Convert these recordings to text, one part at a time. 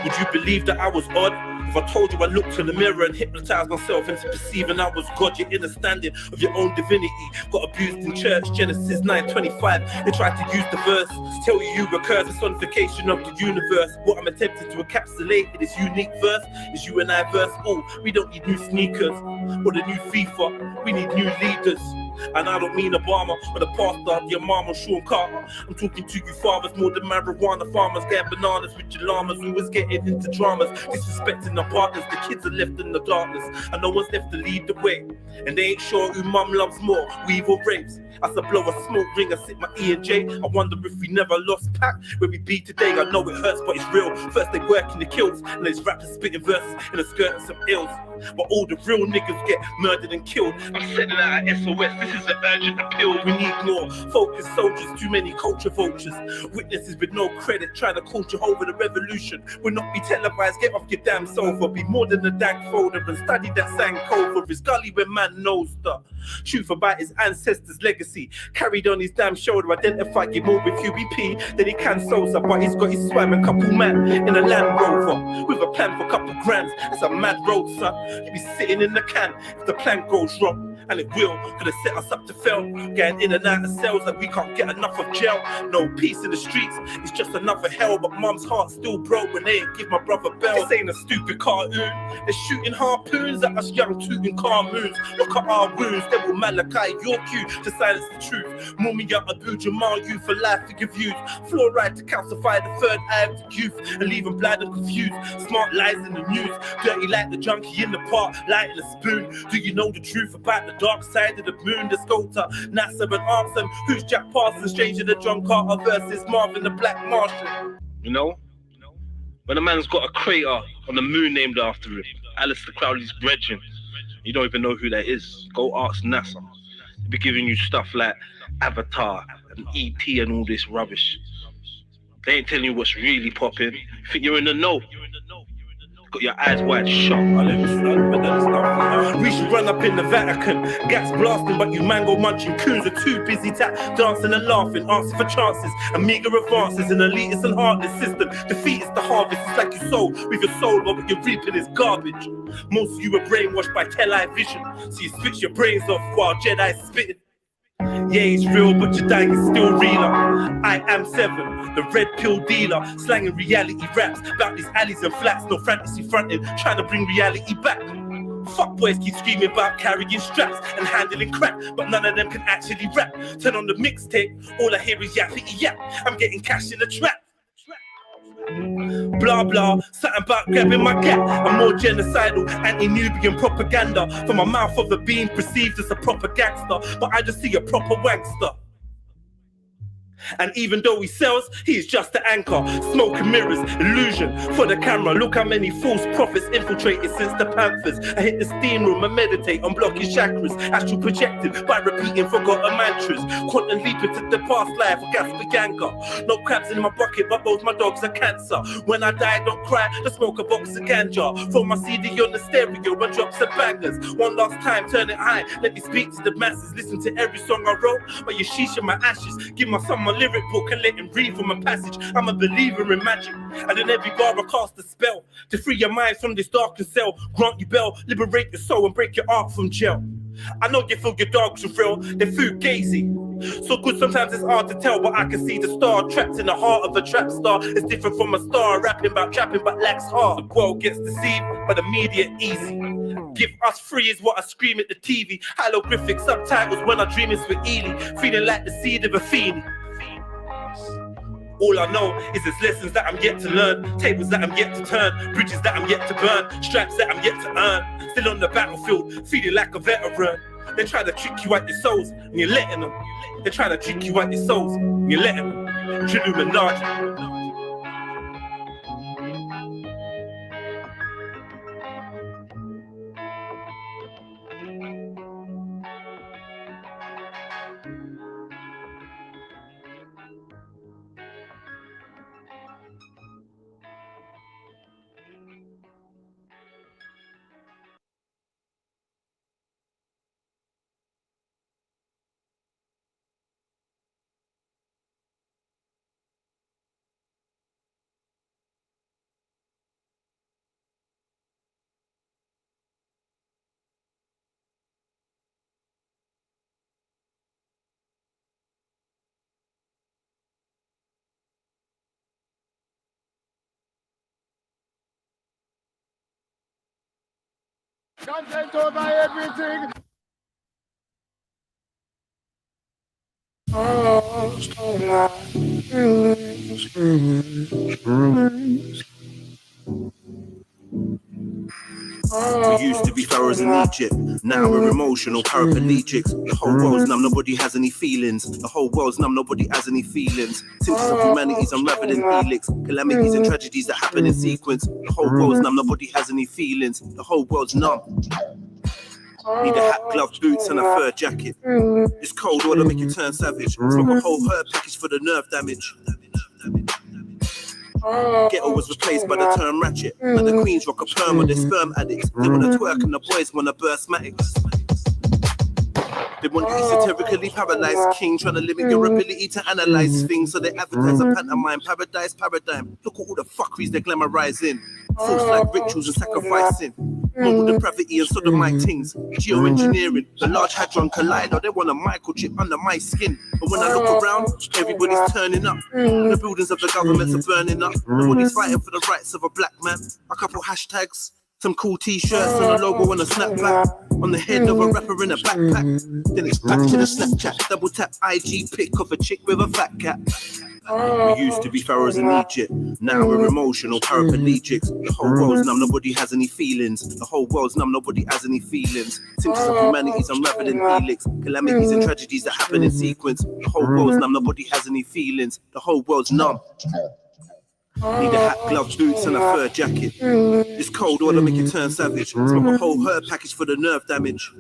Would you believe that I was odd if I told you I looked in the mirror and hypnotized myself into perceiving I was God? Your understanding of your own divinity got abused in church. Genesis 9:25. They tried to use the verse to tell you recurs personification of the universe. What I'm attempting to encapsulate in this unique verse is you and I verse all. We don't need new sneakers or the new FIFA. We need new leaders. And I don't mean Obama or the pastor, your mama, Sean Carter. I'm talking to you fathers more than marijuana farmers, getting bananas with your llamas, always getting into dramas, disrespecting their partners. The kids are left in the darkness, and no one's left to lead the way. And they ain't sure who mum loves more, weave or rapes. As I blow a smoke ring, I sip my E&J. I wonder if we never lost pack where we be today. I know it hurts, but it's real. First they work in the kills, and there's rappers spitting verses in a skirt and some ills. But all the real niggas get murdered and killed. I'm sending out a SOS, this is an urgent appeal. We need more focused soldiers, too many culture vultures. Witnesses with no credit, trying to culture over the revolution. Will not be televised, get off your damn sofa. Be more than a dank folder and study that Sankofa. His gully where man knows the truth about his ancestors' legacy. Carried on his damn shoulder, identify him more with UBP than he can Sosa. But he's got his swam and couple man in a Land Rover with a plan for couple grands. That's a mad road, son. You be sitting in the can if the plan goes wrong. And it will, could have set us up to fail. Getting in and out of cells like we can't get enough of jail. No peace in the streets, it's just another hell. But mum's heart still broke when they ain't give my brother bell. This ain't a stupid cartoon. They're shooting harpoons at us young tooting car moons. Look at our wounds, they will Malachi your cue to silence the truth. Mumia Abu Jamal, you for life to give views. Fluoride to calcify the third eye of the youth and leave them blind and confused. Smart lies in the news, dirty like the junkie in the park, lighting a spoon. Do you know the truth about the dark side of the moon? The sculptor, NASA, and ask them who's Jack Parsons, stranger than John Carter versus Marvin the Black Martian. You know, when a man's got a crater on the moon named after him, Alistair Crowley's brethren, you don't even know who that is. Go ask NASA. They'll be giving you stuff like Avatar and ET and all this rubbish. They ain't telling you what's really popping. You think you're in the know? Got your eyes wide shut. We should run up in the Vatican, gas blasting, but you mango munching coons are too busy dancing and laughing, asking for chances and meager advances. An elitist and heartless system defeat is the harvest. It's like you sow with your soul, but what you're reaping is garbage. Most of you are brainwashed by television, so you switch your brains off while Jedi's spitting. Yeah, it's real, but your dying is still realer. I am 7, the red pill dealer, slanging reality raps about these alleys and flats, no fantasy fronting, trying to bring reality back. Fuck boys keep screaming about carrying straps and handling crap, but none of them can actually rap. Turn on the mixtape, all I hear is yappity yap. I'm getting cash in the trap. Blah blah, something about grabbing my gap. I'm more genocidal, anti-Nubian propaganda. From my mouth of the being perceived as a proper gangster, but I just see a proper wankster. And even though he sells, he is just the anchor. Smoke and mirrors, illusion for the camera. Look how many false prophets infiltrated since the Panthers. I hit the steam room and meditate on blocking chakras. Astral projected by repeating forgotten mantras. Quantum leaping to the past life of Gasper Ganga. No crabs in my bucket, but both my dogs are cancer. When I die, don't cry, just smoke a box of ganja. Throw my CD on the stereo and drop some bangers. One last time, turn it high, let me speak to the masses. Listen to every song I wrote, but you shisha my ashes. Give my son my lyric book and let him read from a passage. I'm a believer in magic, and in every bar I cast a spell to free your mind from this darkened cell. Grant you bell, liberate your soul and break your art from jail. I know you feel your dogs are real, they're food gazy. So good sometimes it's hard to tell, but I can see the star trapped in the heart of a trap star. It's different from a star rapping about trapping but lacks heart. The world gets deceived by the media easy. Give us free is what I scream at the TV. Hieroglyphic subtitles when I dream in Swahili. Feeling like the seed of a fiend. All I know is there's lessons that I'm yet to learn, tables that I'm yet to turn, bridges that I'm yet to burn, stripes that I'm yet to earn. Still on the battlefield, feeling like a veteran. They try to trick you out your souls, and you're letting them. They try to trick you out your souls, and you're letting them. Trilluminati. Content over everything. We used to be pharaohs in Egypt, now we're emotional paraplegics. The whole world's numb, nobody has any feelings. The whole world's numb, nobody has any feelings. Symptoms of humanity's unraveled in helix. Calamities and tragedies that happen in sequence. The whole world's numb, nobody has any feelings. The whole world's numb. Need a hat, gloves, boots and a fur jacket. It's cold weather make you turn savage. Smoke a whole herb package for the nerve damage. Ghetto was replaced by the term ratchet. And the queens rock a perm with their sperm addicts. They wanna twerk and the boys wanna burst matics. They want you esoterically paralyzed king, trying to limit your ability to analyze things. So they advertise a pantomime, paradise, paradigm. Look at all the fuckeries they're glamorizing. False like rituals and sacrificing. Moral depravity and sodomite things. Geoengineering, the large hadron collider. They want a microchip under my skin. But when I look around, everybody's turning up. The buildings of the governments are burning up. Nobody's fighting for the rights of a black man. A couple hashtags, some cool t-shirts and a logo and a snapback. On the head of a rapper in a backpack. Then it's back to the Snapchat. Double tap IG pic of a chick with a fat cat. We used to be pharaohs in Egypt, now we're emotional paraplegics. The whole world's numb, nobody has any feelings. The whole world's numb, nobody has any feelings. Symptoms of humanity's unraveled in helix. Calamities and tragedies that happen in sequence. The whole world's numb, nobody has any feelings. The whole world's numb. Need a hat, gloves, boots and a fur jacket. It's cold weather make you turn savage. Smoke a whole herb package for the nerve damage.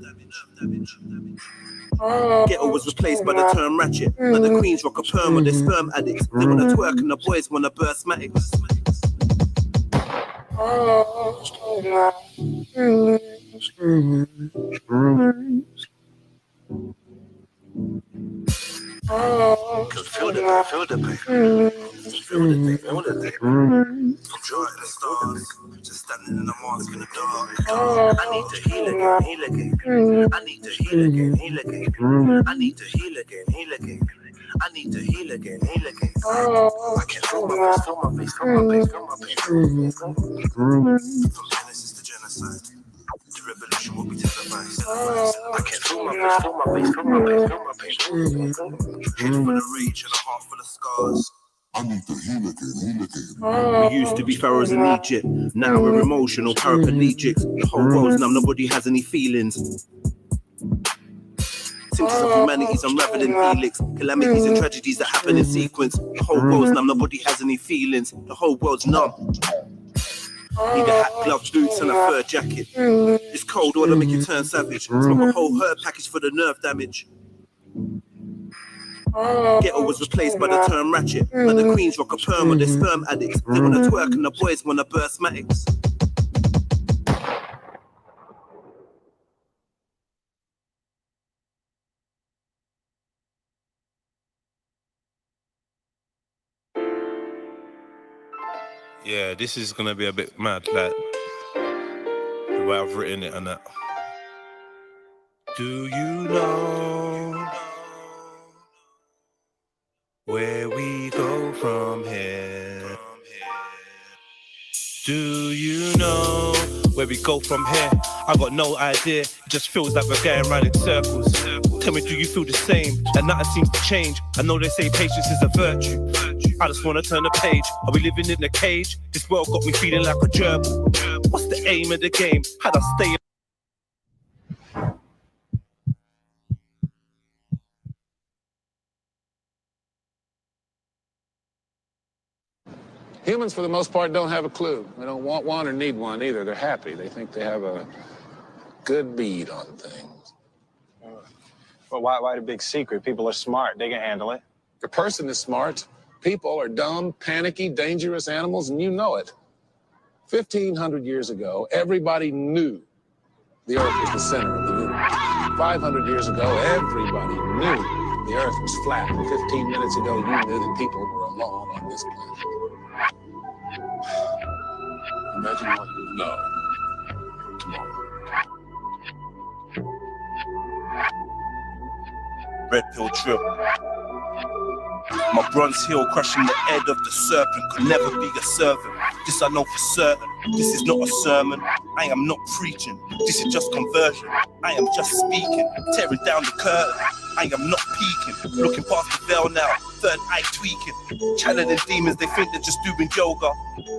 Ghetto was replaced by the term ratchet. And the queens rock a perm with their sperm addicts. They wanna twerk and the boys wanna burst matics. Feel the pain, feel the pain. Feel the thing, feel the thing. I'm drawing the stars, just standing in the mosque in the dark. I need to heal again, heal again. I need to heal again, heal again. I need to heal again, heal again. I need to heal again, heal again. I can't feel my face, feel my face, feel my face, feel my face. From Genesis to genocide. The revolution will be televised. I can't feel my face, feel my face, feel my face, feel my face. Head full of rage and a heart full of scars. I need to heal again, heal again. We used to be pharaohs in Egypt, now we're emotional paraplegics. The whole world's numb, nobody has any feelings. Symptoms of humanity's unraveled in helix. Calamities and tragedies that happen in sequence. The whole world's numb, nobody has any feelings. The whole world's numb. Need a hat, gloves, boots and a fur jacket. It's cold weather make you turn savage. Smoke a whole herb package for the nerve damage. Ghetto was replaced by the term ratchet. And the queens rock a perm with their sperm addicts. They wanna twerk and the boys wanna burst matics. Yeah, this is gonna be a bit mad, like the way I've written it and that. Do you know where we go from here? Do you know where we go from here? I got no idea, it just feels like we're going round in circles. Tell me, do you feel the same? That nothing seems to change. I know they say patience is a virtue. I just wanna turn the page. Are we living in a cage? This world got me feeling like a gerbil. What's the aim of the game? How'd I stay? Humans, for the most part, don't have a clue. They don't want one or need one either. They're happy. They think they have a good bead on things. Well, why the big secret? People are smart. They can handle it. The person is smart. People are dumb, panicky, dangerous animals, and you know it. 1,500 years ago, everybody knew the Earth was the center of the universe. 500 years ago, everybody knew the Earth was flat. 15 minutes ago, you knew that people were alone on this planet. Imagine what you know tomorrow. REDPILLTRILL. My bronze heel crushing the head of the serpent could never be a servant. This I know for certain, this is not a sermon. I am not preaching, this is just conversion. I am just speaking, tearing down the curtain. I am not peeking, looking past the veil now, third eye tweaking. Channeling demons, they think they're just doing yoga.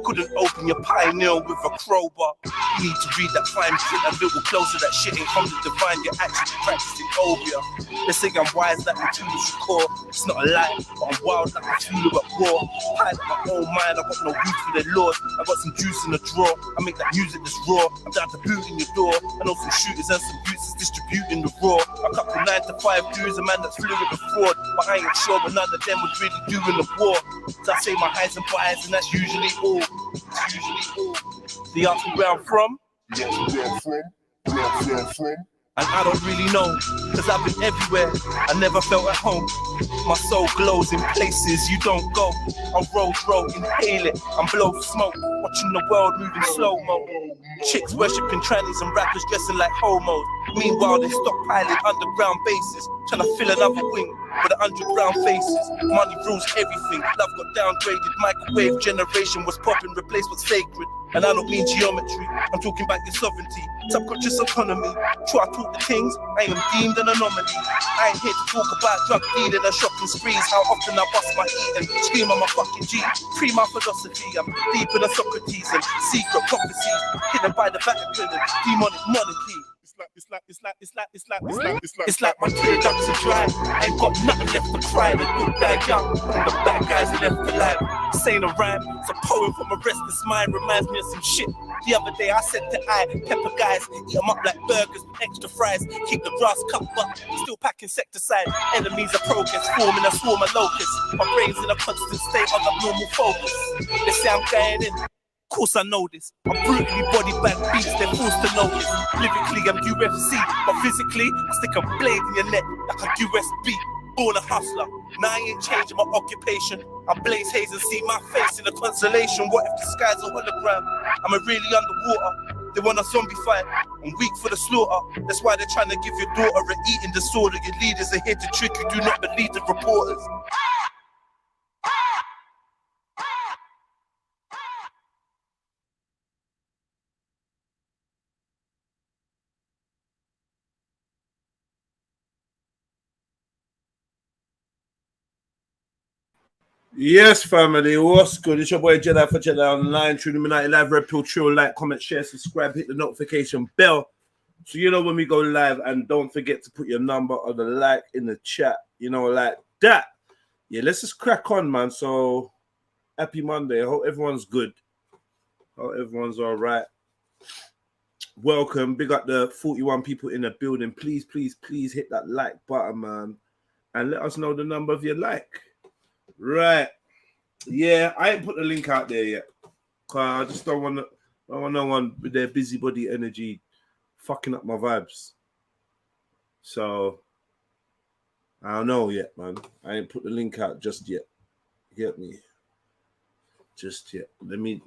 Couldn't open your pineal with a crowbar. You need to read that fine print a little closer. That shit ain't from the divine, you're actually practicing obia. They say I'm wise like Cthulhu Shakur. It's not a lie, but I'm wild like Cthulhu at war. Pilot my own mind, I got no root for the Lord. I got some juice in the drawer, I make that music that's raw. I'm down to boot in your door. I know some shooters and some youths distributing the raw. A couple 9 to 5 dudes, a man that's fluid with fraud. But I ain't sure but none of them was really doing the war. So I say my highs and buys and that's usually all. It's usually all. They ask me where I'm from. And I don't really know, cause I've been everywhere, I never felt at home. My soul glows in places you don't go. I roll, inhale it, and blow smoke. Watching the world moving slow-mo. Chicks worshipping trannies and rappers dressing like homos. Meanwhile they stockpiling underground bases, trying to fill another wing with 100 brown faces. Money rules everything, love got downgraded. Microwave generation was popping, replaced what's sacred. And I don't mean geometry, I'm talking about your sovereignty. Subconscious autonomy, true I talk the things, I am deemed an anomaly. I ain't here to talk about drug dealing and shopping sprees. How often I bust my eat and scream on my fucking G. Pre my philosophy, I'm deep in a Socrates and secret prophecies hidden by the Vatican and demonic monarchy. It's like my teardrops are dry. I ain't got nothing left to cry. The good die young, the bad guys are left alive. This ain't a rhyme, it's a poem from a restless mind. Reminds me of some shit. The other day I said to pepper guys, eat them up like burgers with extra fries. Keep the grass cut but still pack insecticide. Enemies of progress, forming a swarm of locusts. My brain's in a constant state of abnormal focus. They say I'm going in. Of course I know this. I'm brutally body bag beats, they're forced to know this. Lyrically I'm UFC, but physically I stick a blade in your neck like a USB. Born a hustler, now I ain't changing my occupation. I blaze haze and see my face in a constellation. What if the sky's a hologram? Am I really underwater? They want a zombie fight, I'm weak for the slaughter. That's why they're trying to give your daughter an eating disorder. Your leaders are here to trick you, do not believe the reporters. Yes, family, what's good? It's your boy Jedi for Jedi Online, Trilluminati Live, Red Pill Trill, like, comment, share, subscribe, hit the notification bell so you know when we go live, and don't forget to put your number or the like in the chat, you know, like that. Yeah, let's just crack on, man. So, happy Monday. I hope everyone's good. Hope everyone's all right. Welcome. Big up the 41 people in the building. Please, please, please hit that like button, man, and let us know the number of your like. Right, yeah, I ain't put the link out there yet. Cause I just don't want no one with their busybody energy fucking up my vibes. So I don't know yet, man. I ain't put the link out just yet. You get me? Just yet. Let me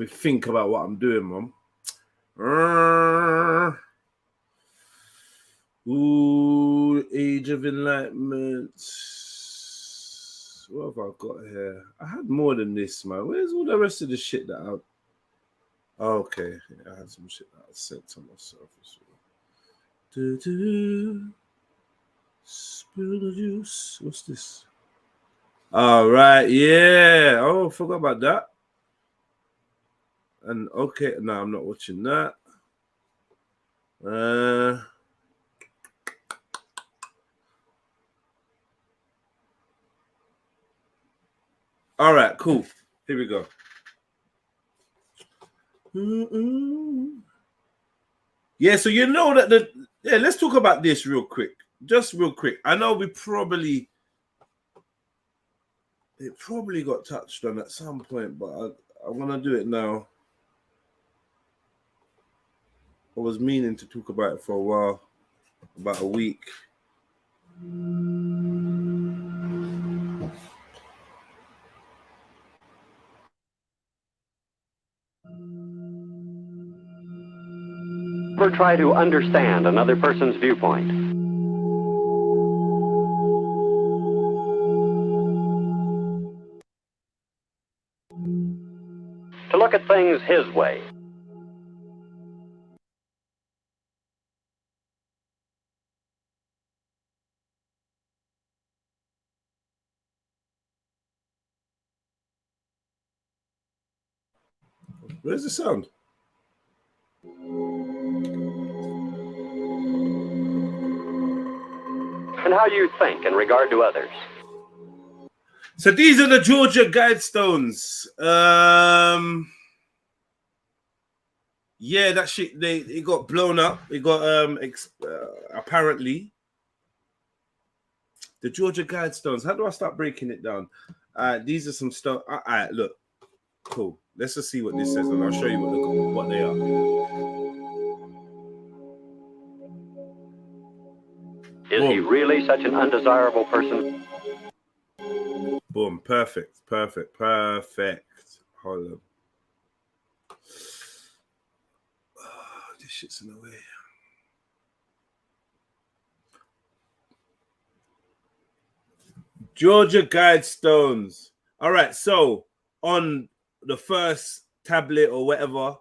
think about what I'm doing, man. Ooh, Age of Enlightenment. What have I got here? I had more than this, man. Where's all the rest of the shit that I... Oh, okay. Yeah, I had some shit that I sent to myself as well. Spill the juice. What's this? All right. Yeah. Oh, forgot about that. And okay. No, I'm not watching that. All right, cool. Here we go. Yeah, so you know that let's talk about this real quick. Just real quick. I know it probably got touched on at some point, but I want to do it now. I was meaning to talk about it for a while, about a week. Never try to understand another person's viewpoint. To look at things his way. Where's the sound? And how you think in regard to others. So these are the Georgia Guidestones. Yeah, that shit. It got blown up. It got apparently the Georgia Guidestones. How do I start breaking it down? These are some stuff. All right, look, cool. Let's just see what this says, and I'll show you what they are. Is he really such an undesirable person? Boom. Perfect. Hold on. Oh, this shit's in the way. Georgia Guidestones. All right. So on the first tablet or whatever,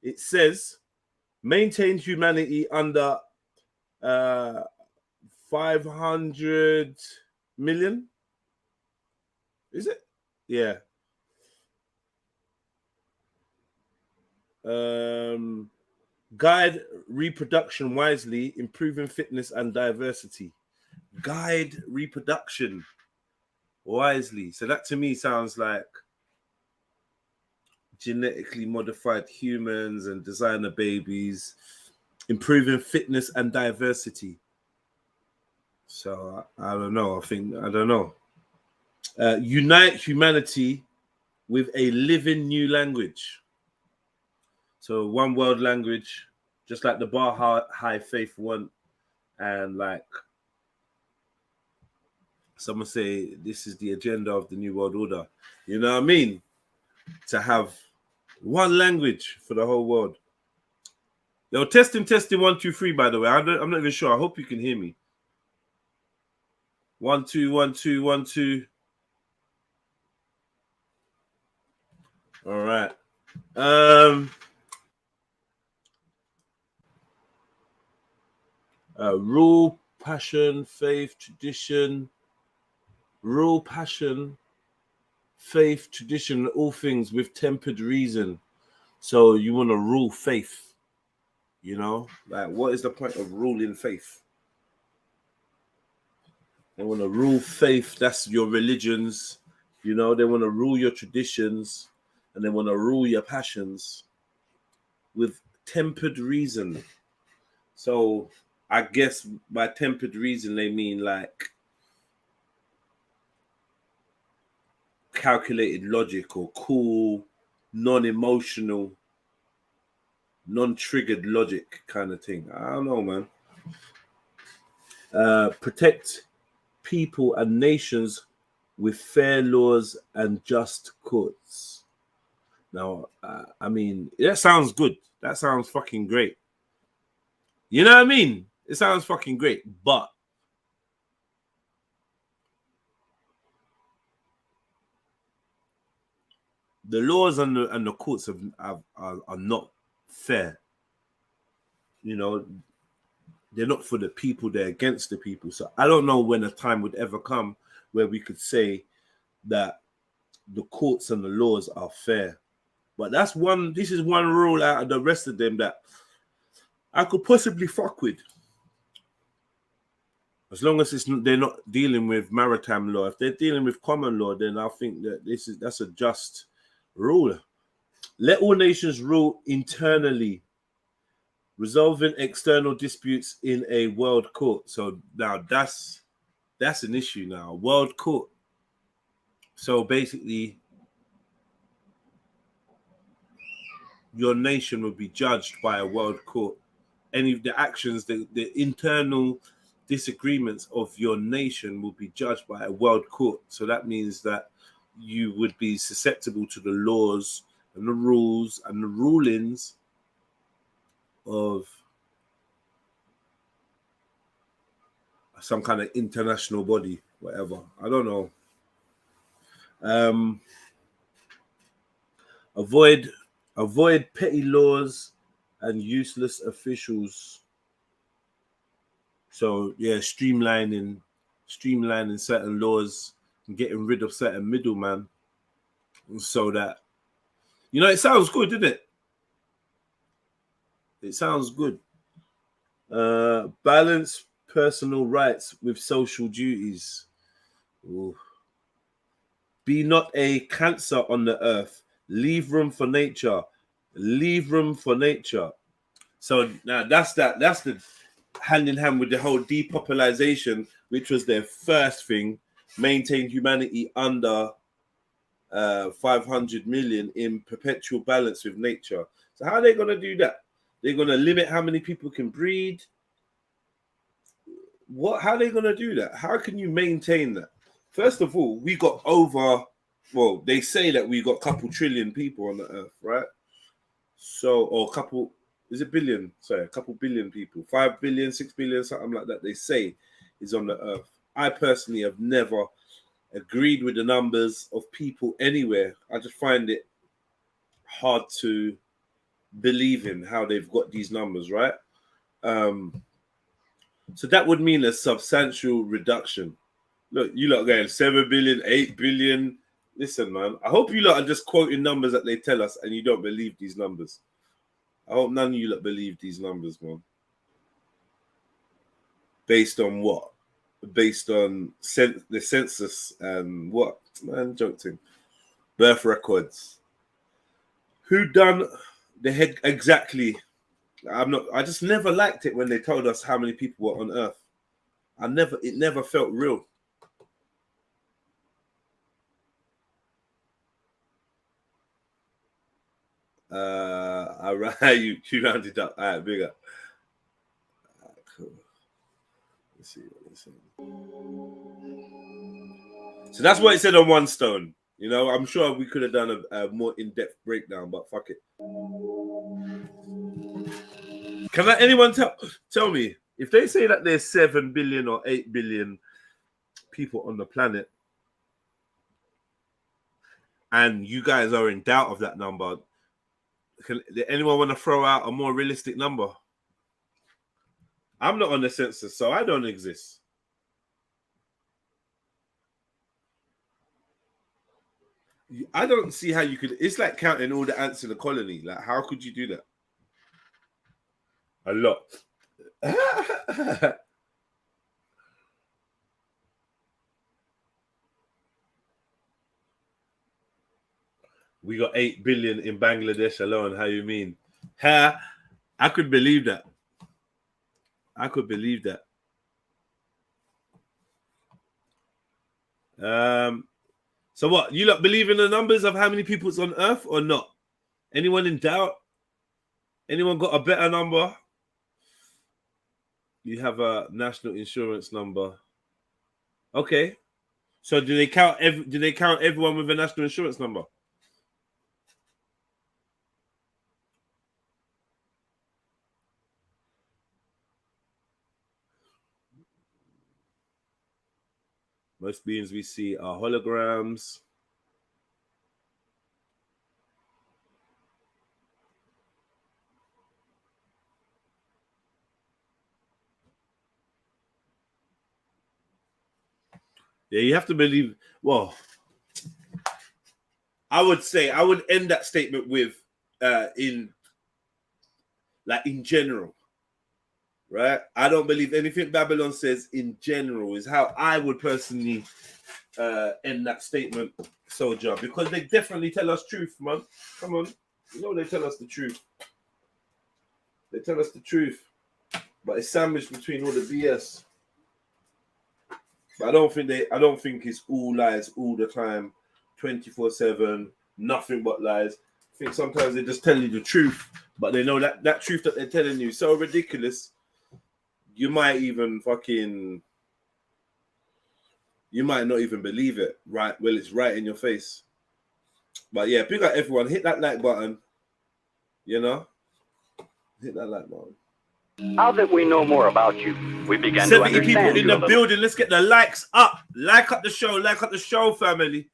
it says maintain humanity under 500 million. Is it? Yeah. Guide reproduction wisely, improving fitness and diversity. Guide reproduction wisely. So that to me sounds like genetically modified humans and designer babies, improving fitness and diversity. So I don't know. I don't know. Unite humanity with a living new language. So one world language, just like the Baha'i faith want, and like someone say this is the agenda of the New World Order. You know what I mean? To have one language for the whole world. Yo, testing 1 2 3. By the way, I'm not even sure. I hope you can hear me. 1 2 1 2 1 2. All right. Rule, passion, faith, tradition. Rule, passion, faith, tradition, all things with tempered reason. So you want to rule faith, you know? Like, what is the point of ruling faith? They want to rule faith. That's your religions, you know? They want to rule your traditions, and they want to rule your passions with tempered reason. So I guess by tempered reason, they mean like calculated logic or cool, non-emotional, non-triggered logic kind of thing. I don't know, man. Protect people and nations with fair laws and just courts. Now, I mean, that sounds good. That sounds fucking great. You know what I mean? It sounds fucking great, but the laws and the courts are not fair. You know, they're not for the people, they're against the people. So I don't know when a time would ever come where we could say that the courts and the laws are fair. But this is one rule out of the rest of them that I could possibly fuck with. As long as they're not dealing with maritime law. If they're dealing with common law, then I think that that's a just rule. Let all nations rule internally, resolving external disputes in a world court. So now that's an issue now. World court. So basically, your nation will be judged by a world court. Any of the actions, the internal disagreements of your nation will be judged by a world court. So that means that you would be susceptible to the laws and the rules and the rulings of some kind of international body, whatever. I don't know. Avoid petty laws and useless officials. So yeah, streamlining certain laws and getting rid of certain middlemen, so that You know, it sounds good, doesn't it? It sounds good. Balance personal rights with social duties. Ooh. Be not a cancer on the earth. Leave room for nature. Leave room for nature. So now that's that. That's the hand in hand with the whole depopulation, which was their first thing. Maintain humanity under 500 million in perpetual balance with nature. So how are they going to do that? They're going to limit how many people can breed. What? How are they going to do that? How can you maintain that? First of all, we got over, well, they say that we got a couple trillion people on the earth, right? So, or a couple, is it billion? Sorry, a couple billion people, 5 billion, 6 billion, something like that, they say is on the earth. I personally have never agreed with the numbers of people anywhere. I just find it hard to believe in how they've got these numbers, right? So that would mean a substantial reduction. Look, you lot going 7 billion, 8 billion. Listen, man, I hope you lot are just quoting numbers that they tell us and you don't believe these numbers. I hope none of you lot believe these numbers, man. Based on what? Based on the census and what? Man, joking. Birth records. Who done the head exactly? I just never liked it when they told us how many people were on Earth. It never felt real. All right, you rounded up. All right, big up. All right, cool. Let's see what they say. So that's what it said on One Stone. You know, I'm sure we could have done a more in-depth breakdown, but fuck it. Can anyone tell me if they say that there's 7 billion or 8 billion people on the planet, and you guys are in doubt of that number? Can anyone want to throw out a more realistic number? I'm not on the census, so I don't exist. I don't see how you could. It's like counting all the ants in the colony. Like, how could you do that? A lot. We got 8 billion in Bangladesh alone. How you mean? I could believe that. I could believe that. So what? You lot believe in the numbers of how many people's on Earth or not? Anyone in doubt? Anyone got a better number? You have a national insurance number. Okay. So do they count everyone with a national insurance number? Most beings we see are holograms. Yeah, you have to believe. Well, I would end that statement with in general, right? I don't believe anything Babylon says in general is how I would personally end that statement, soldier, because they definitely tell us truth, man. Come on, you know they tell us the truth. They tell us the truth, but it's sandwiched between all the BS. But I don't think it's all lies all the time, 24/7, nothing but lies. I think sometimes they just tell you the truth, but they know that truth that they're telling you is so ridiculous. You might not even believe it, right? Well, it's right in your face. But yeah, big up everyone. Hit that like button. You know? Hit that like button. Now that we know more about you, we began to 70 understand people in you a the little. building. Let's get the likes up. Like up the show, family.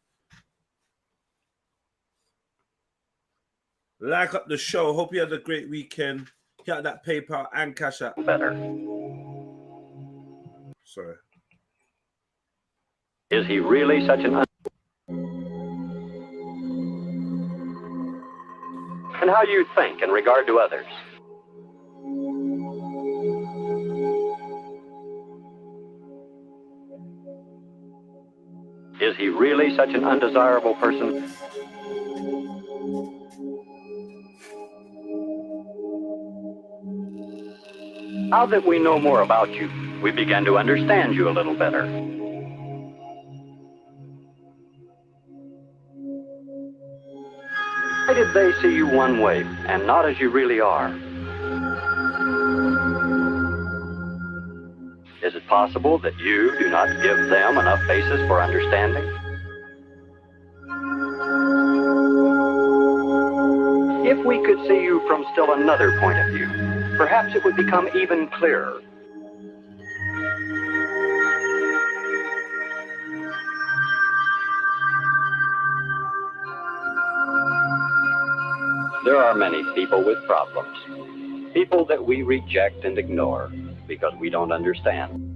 Like up the show. Hope you had a great weekend. Get that PayPal and Cash App. Better. Sorry. Is he really such an how you think in regard to others. Is he really such an undesirable person? Now that we know more about you, we begin to understand you a little better. Why did they see you one way and not as you really are? Is it possible that you do not give them enough basis for understanding? If we could see you from still another point of view, perhaps it would become even clearer. There are many people with problems. People that we reject and ignore because we don't understand.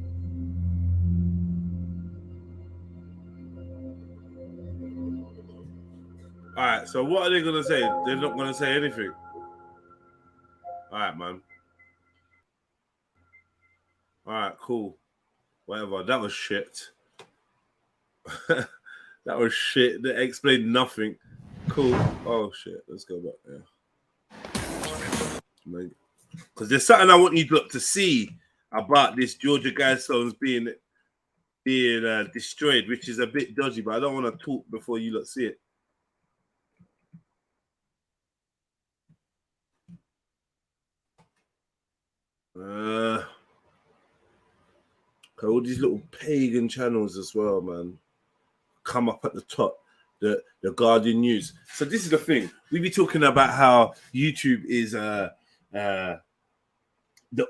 All right, so what are they going to say? They're not going to say anything. All right, man. All right, cool. Whatever. That was shit. That was shit. They explained nothing. Cool. Oh, shit. Let's go back there. Because there's something I want you to see about this Georgia Guidestones being destroyed, which is a bit dodgy, but I don't want to talk before you lot see it. All these little pagan channels as well, man, come up at the top. The Guardian News. So this is the thing. We be talking about how YouTube is the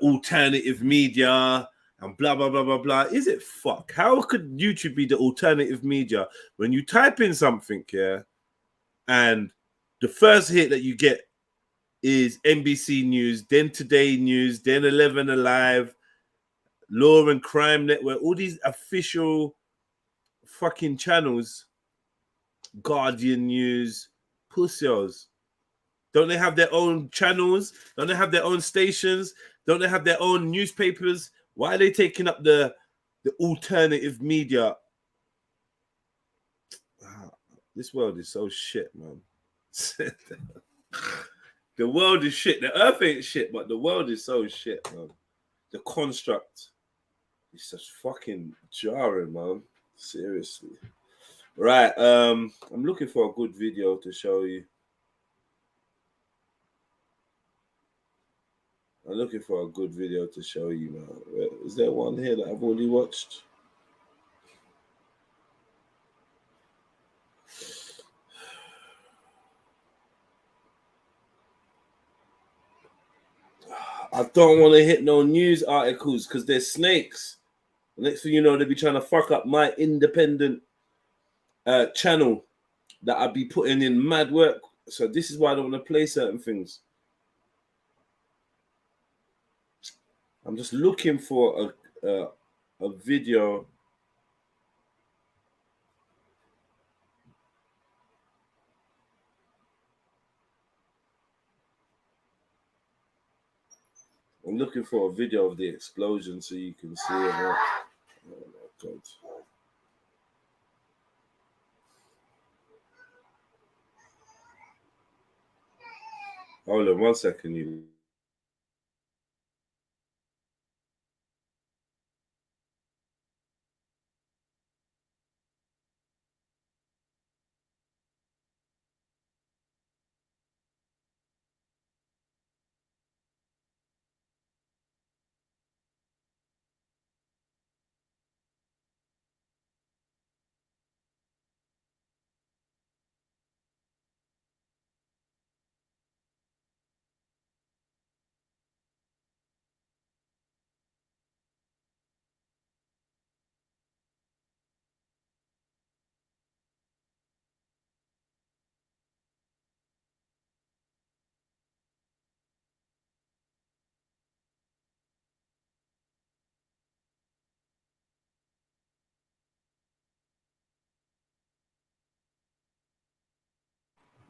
alternative media and blah blah blah blah blah. Is it fuck? How could YouTube be the alternative media when you type in something, yeah, and the first hit that you get is NBC News, then Today News, then 11 Alive, Law and Crime Network, all these official fucking channels, Guardian News, pussies. Don't they have their own channels? Don't they have their own stations? Don't they have their own newspapers? Why are they taking up the alternative media? This world is so shit, man. The world is shit. The earth ain't shit, but the world is so shit, man. The construct is just fucking jarring, man. Seriously. Right. I'm looking for a good video to show you. I'm looking for a good video to show you, man. Is there one here that I've already watched? I don't want to hit no news articles because they're snakes. The next thing you know, they'll be trying to fuck up my independent channel that I'll be putting in mad work. So this is why I don't want to play certain things. I'm just looking for a video. I'm looking for a video of the explosion so you can see it. Oh my God. Hold on 1 second, you.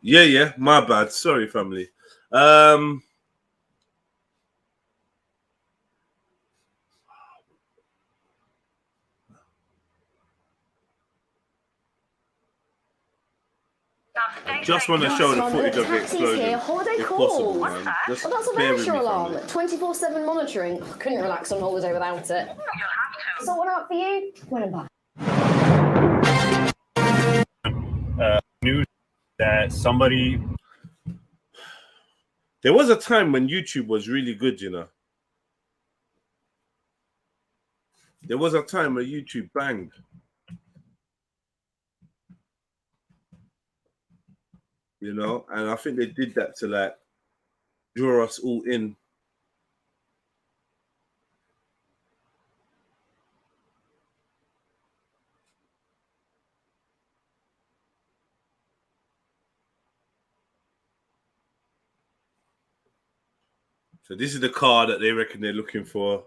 Yeah, my bad. Sorry, family. Um, I just want to show the footage of the explosion, here. Holiday if call. possible, man. Just Well, that's a bear with militia me, alarm. family. 24/7 monitoring. I couldn't relax on holiday without it. You'll have to. Sort one out for you when I'm back. News that somebody. There was a time when YouTube was really good, you know. There was a time where YouTube banged. You know, and I think they did that to like draw us all in. So this is the car that they reckon they're looking for,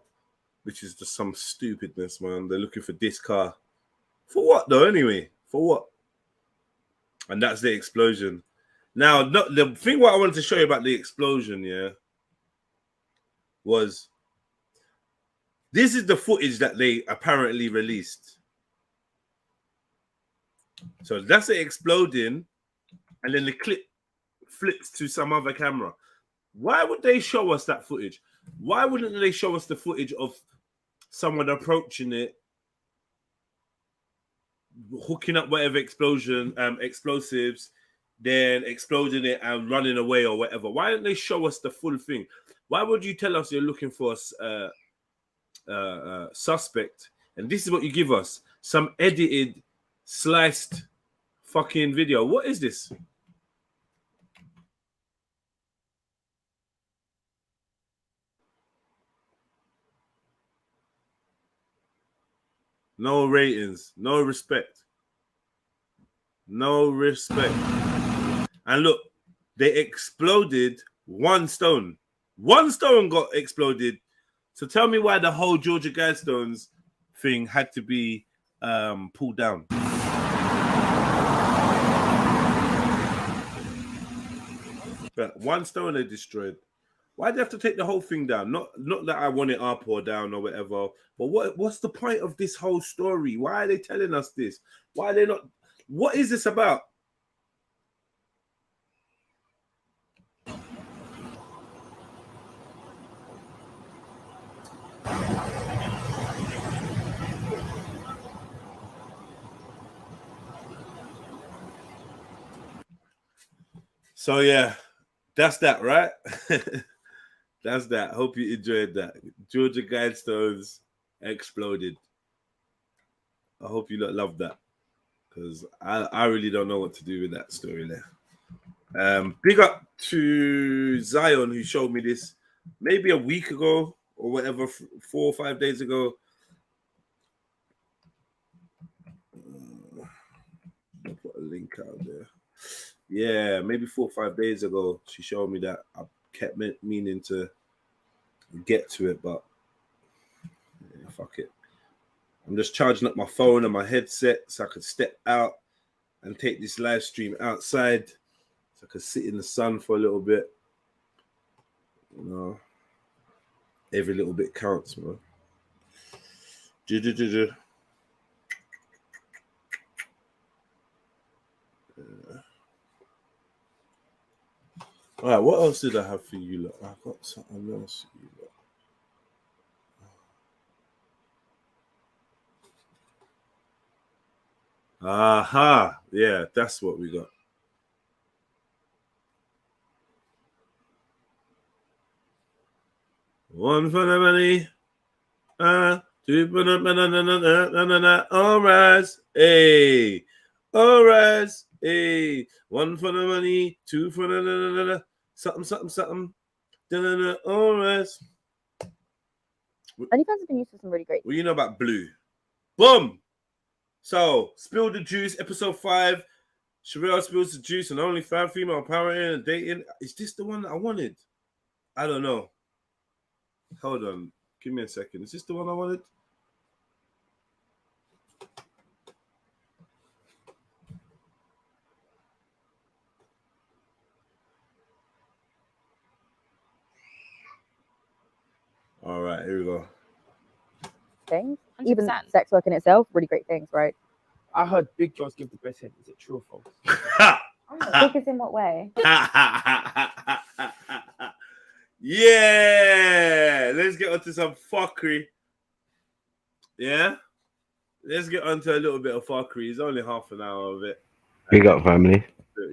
which is just some stupidness, man. They're looking for this car. For what though, anyway? For what? And that's the explosion. Now, the thing what I wanted to show you about the explosion, yeah, was this is the footage that they apparently released. So that's it exploding, and then the clip flips to some other camera. Why would they show us that footage? Why wouldn't they show us the footage of someone approaching it, hooking up whatever explosives, then exploding it and running away or whatever? Why don't they show us the full thing? Why would you tell us you're looking for a suspect, and this is what you give us? Some edited, sliced fucking video. What is this? No ratings, no respect. No respect. And look, they exploded one stone. One stone got exploded. So tell me why the whole Georgia Guidestones thing had to be pulled down. But one stone they destroyed. Why do they have to take the whole thing down? Not that I want it up or down or whatever. But what's the point of this whole story? Why are they telling us this? Why are they not? What is this about? So yeah, that's that, right? That's that. Hope you enjoyed that. Georgia Guidestones exploded. I hope you love that, because I really don't know what to do with that story there. Big up to Zion, who showed me this maybe a week ago or whatever, 4 or 5 days ago. I'll put a link out there. Yeah, maybe 4 or 5 days ago, she showed me that. I kept meaning to get to it, but yeah, fuck it. I'm just charging up my phone and my headset so I could step out and take this live stream outside, so I could sit in the sun for a little bit. You know, every little bit counts, man. All right, what else did I have for you? Look, I've got something else for you. Look. Aha, yeah, that's what we got. One for the money, two for the all rise, hey, all rise, hey. One for the money, two for the something, all rise. OnlyFans has been used for some really great. What you know about Blue? Boom. So, Spill the Juice, episode 5. Sherelle spills the juice and OnlyFans, female empowering and dating. Is this the one that I wanted? I don't know. Hold on. Give me a second. Is this the one I wanted? All right, here we go. things. Even 100%. sex work in itself, really great things, right? I heard big girls give the best head. Is it true or false? Big as in what way? Yeah, let's get onto some fuckery. Yeah, let's get onto a little bit of fuckery. It's only half an hour of it. Big up, family.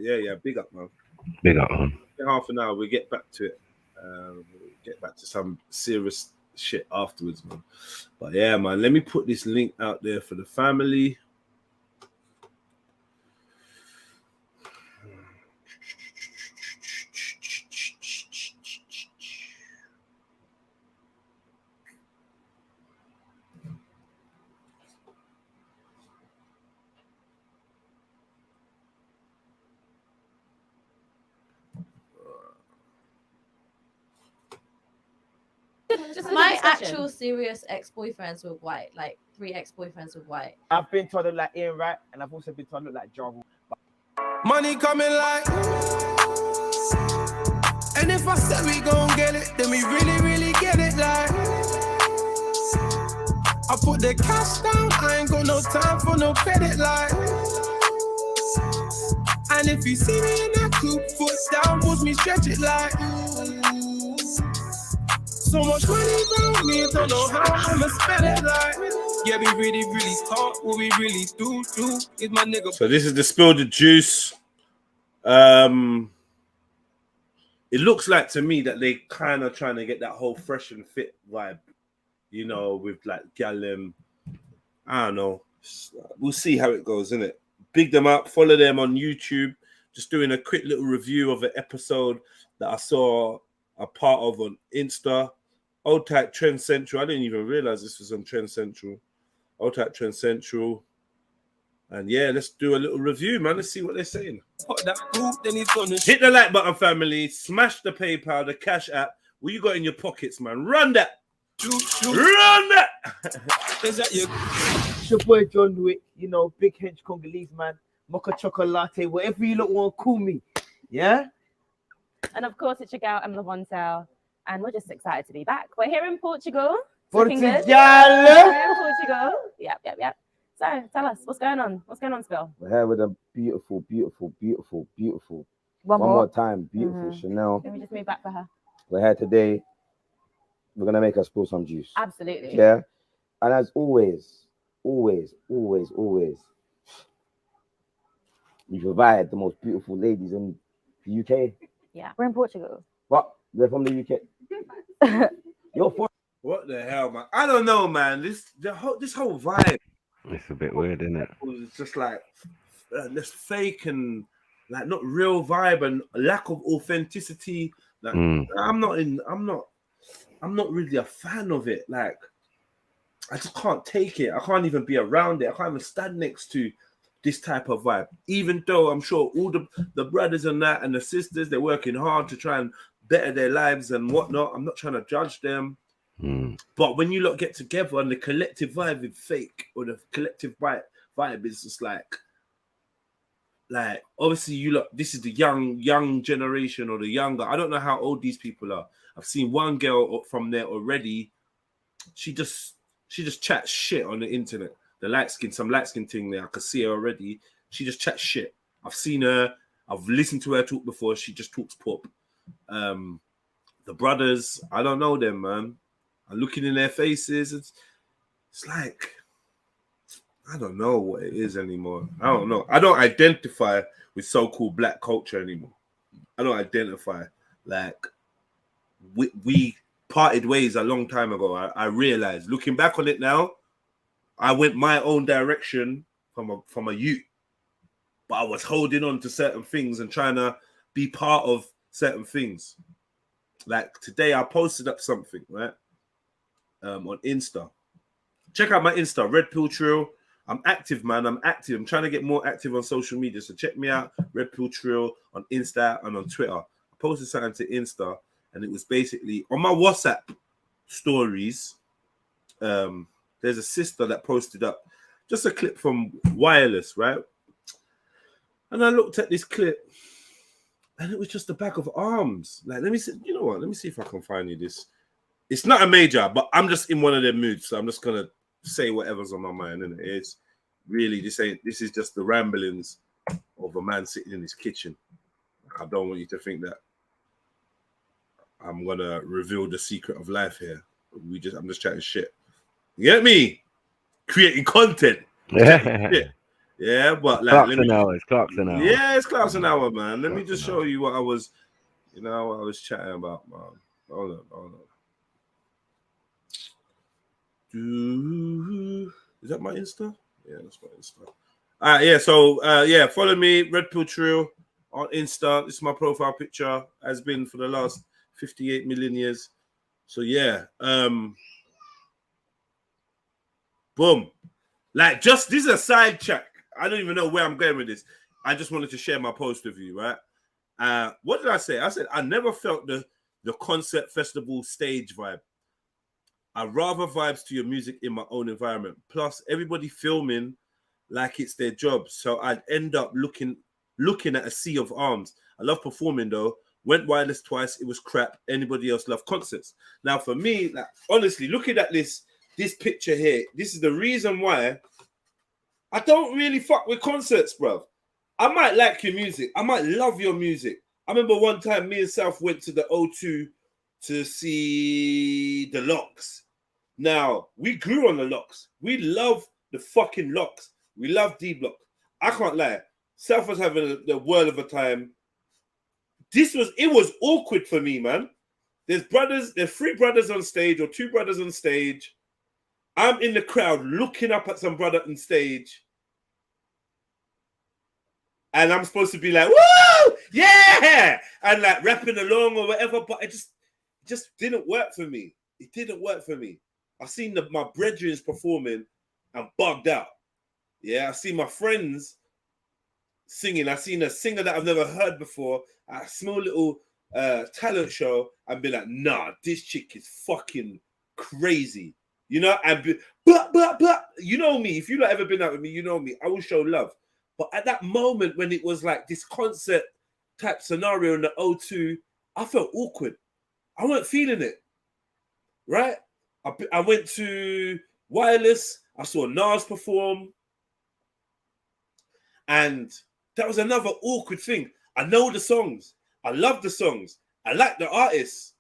Yeah, big up, man. Big up, man. In half an hour, we get back to it. Get back to some serious shit afterwards, man. But yeah, man, let me put this link out there for the family. Just my actual serious ex-boyfriends were white, like 3 ex-boyfriends were white. I've been told I look like Ian Wright, and I've also been told I look like John. Money coming like, and if I said we gon' get it, then we really get it like. I put the cash down, I ain't got no time for no credit like. And if you see me in that coupe, foot down, watch me stretch it like. So much money around me, don't know how I'ma spend it like. Yeah, we really talk, what we really do is my nigga. So this is the Spill the Juice. It looks like to me that they kind of trying to get that whole fresh and fit vibe, you know, with like Gallem. I don't know. We'll see how it goes, innit? Big them up, follow them on YouTube. Just doing a quick little review of an episode that I saw a part of on Insta. Old Type Trend Central. I didn't even realize this was on Trend Central. Old Type Trend Central. And yeah, let's do a little review, man. Let's see what they're saying. Hit the like button, family. Smash the PayPal, the Cash App. What you got in your pockets, man? Run that. Run that. Is that it's your boy John Wick, you know, big hench Congolese man, mocha chocolate, whatever you lot want to call me. Yeah? And of course, it's your girl, Emma Vontel, and we're just excited to be back. We're here in Portugal. Portugal. We're in Portugal. Yep. So tell us, what's going on? What's going on, Spill? We're here with a beautiful. One more time, beautiful Chanel. Let me just move back for her. We're here today. We're gonna make her spill some juice. Absolutely. Yeah. And as always, we provide the most beautiful ladies in the UK. Yeah, we're in Portugal. What? They're from the UK. You're for what the hell, man? I don't know, man. This whole vibe. It's a bit weird, isn't it? It's just like this fake and like not real vibe and lack of authenticity. Like I'm not really a fan of it. Like I just can't take it. I can't even be around it. I can't even stand next to this type of vibe. Even though I'm sure all the brothers and that and the sisters, they're working hard to try and better their lives and whatnot. I'm not trying to judge them. But when you lot get together and the collective vibe is fake, or the collective vibe is just like obviously you lot, this is the young generation or the younger. I don't know how old these people are. I've seen one girl from there already. She just chats shit on the internet. Some light skin thing there. I could see her already. She just chats shit. I've seen her. I've listened to her talk before. She just talks pop. The brothers, I don't know them, man. I'm looking in their faces. It's like, I don't know what it is anymore. I don't know. I don't identify with so-called black culture anymore. I don't identify. Like, we parted ways a long time ago. I realized, looking back on it now, I went my own direction from a youth. But I was holding on to certain things and trying to be part of certain things. Like today, I posted up something, right? On Insta. Check out my Insta, REDPILLTRILL. I'm active, man. I'm active. I'm trying to get more active on social media. So check me out, REDPILLTRILL on Insta and on Twitter. I posted something to Insta, and it was basically on my WhatsApp stories. There's a sister that posted up just a clip from Wireless, right? And I looked at this clip, and it was just a bag of arms. Like, let me see. You know what? Let me see if I can find you this. It's not a major, but I'm just in one of them moods, so I'm just gonna say whatever's on my mind. And it's really this is just the ramblings of a man sitting in his kitchen. I don't want you to think that I'm gonna reveal the secret of life here. I'm just chatting shit. You get me? Creating content. Yeah, but like It's Clarkson hour. Yeah, it's Clarkson hour, man. Let me just show you what I was, what I was chatting about, man. Hold on. Is that my Insta? Yeah, that's my Insta. All right, yeah. So follow me, Red Pill Trill on Insta. This is my profile picture. Has been for the last 58 million years. So yeah, boom. Like, just this is a side check. I don't even know where I'm going with this. I just wanted to share my post with you, right? What did I say? I said I never felt the concert festival stage vibe. I rather vibes to your music in my own environment. Plus, everybody filming like it's their job. So I'd end up looking at a sea of arms. I love performing though. Went wireless twice. It was crap. Anybody else love concerts? Now, for me, like, honestly, looking at this picture here, this is the reason why I don't really fuck with concerts, bro. I might like your music. I might love your music. I remember one time me and South went to the O2 to see the Locks. Now, we grew on the Locks. We love the fucking Locks. We love D-Block. I can't lie. South was having the world of a time. It was awkward for me, man. There's 3 brothers on stage or 2 brothers on stage. I'm in the crowd looking up at some brother on stage. And I'm supposed to be like, woo! Yeah! And like rapping along or whatever, but it just didn't work for me. It didn't work for me. I seen my brethren performing and bugged out. Yeah, I see my friends singing. I seen a singer that I've never heard before at a small little talent show and be like, nah, this chick is fucking crazy. You know, but you know me. If you've not ever been out with me, you know me. I will show love. But at that moment when it was like this concert type scenario in the O2, I felt awkward. I wasn't feeling it. Right? I went to Wireless. I saw Nas perform. And that was another awkward thing. I know the songs. I love the songs. I like the artists.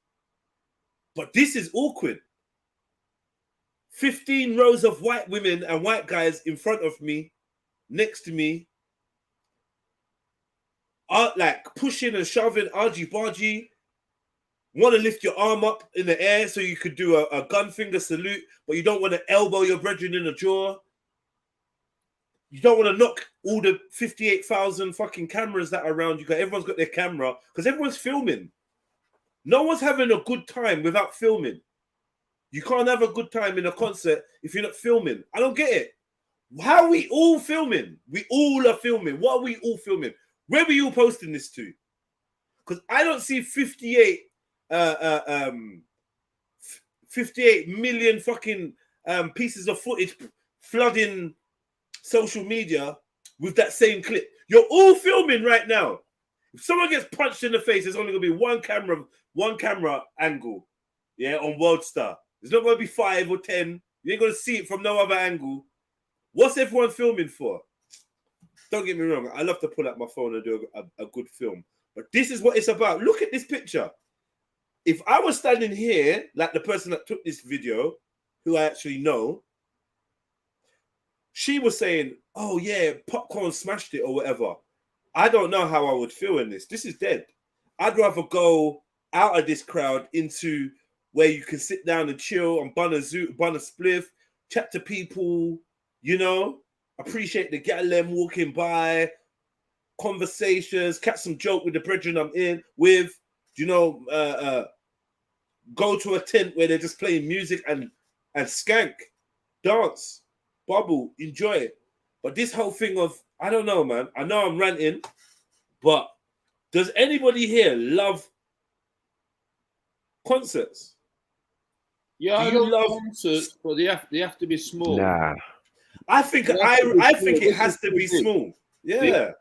But this is awkward. 15 rows of white women and white guys in front of me, next to me, are like pushing and shoving, argy-bargy, want to lift your arm up in the air so you could do a gun finger salute, but you don't want to elbow your brethren in the jaw. You don't want to knock all the 58,000 fucking cameras that are around you, because everyone's got their camera, because everyone's filming. No one's having a good time without filming. You can't have a good time in a concert if you're not filming. I don't get it. How are we all filming? We all are filming. What are we all filming? Where were you posting this to? Because I don't see 58 million fucking pieces of footage flooding social media with that same clip. You're all filming right now. If someone gets punched in the face, there's only gonna be one camera angle. Yeah, on World Star. There's not gonna be 5 or 10. You ain't gonna see it from no other angle. What's everyone filming for? Don't get me wrong. I love to pull out my phone and do a good film. But this is what it's about. Look at this picture. If I was standing here, like the person that took this video, who I actually know, she was saying, oh yeah, popcorn smashed it or whatever. I don't know how I would feel in this. This is dead. I'd rather go out of this crowd into where you can sit down and chill and bun a spliff, chat to people, you know, appreciate the gal walking by, conversations, catch some joke with the brethren I'm in with, you know, go to a tent where they're just playing music and skank, dance, bubble, enjoy it. But this whole thing of, I don't know, man. I know I'm ranting, but does anybody here love concerts? Yeah, I don't love concerts, but they have to be small. Nah. I think it has to be small. Yeah.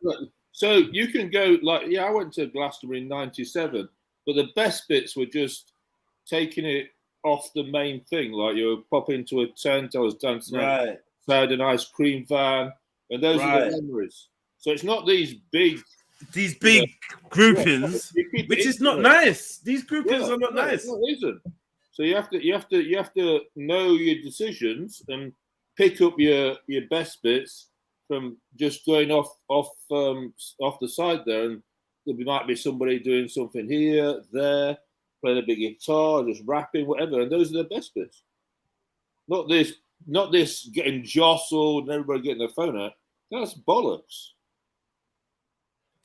So you can go like, I went to Glastonbury in '97, but the best bits were just taking it off the main thing. Like you pop into a tent, I was dancing Right. outside an ice cream van, and those are Right. the memories. So it's not these big groupings, you keep it which is not intimate. nice. These groupings are not No, nice. no, it isn't. So you have to know your decisions and pick up your best bits from just going off the side there, and there might be somebody doing something here, there, playing a big guitar, just rapping, whatever, and those are the best bits. Not this getting jostled and everybody getting their phone out. That's bollocks.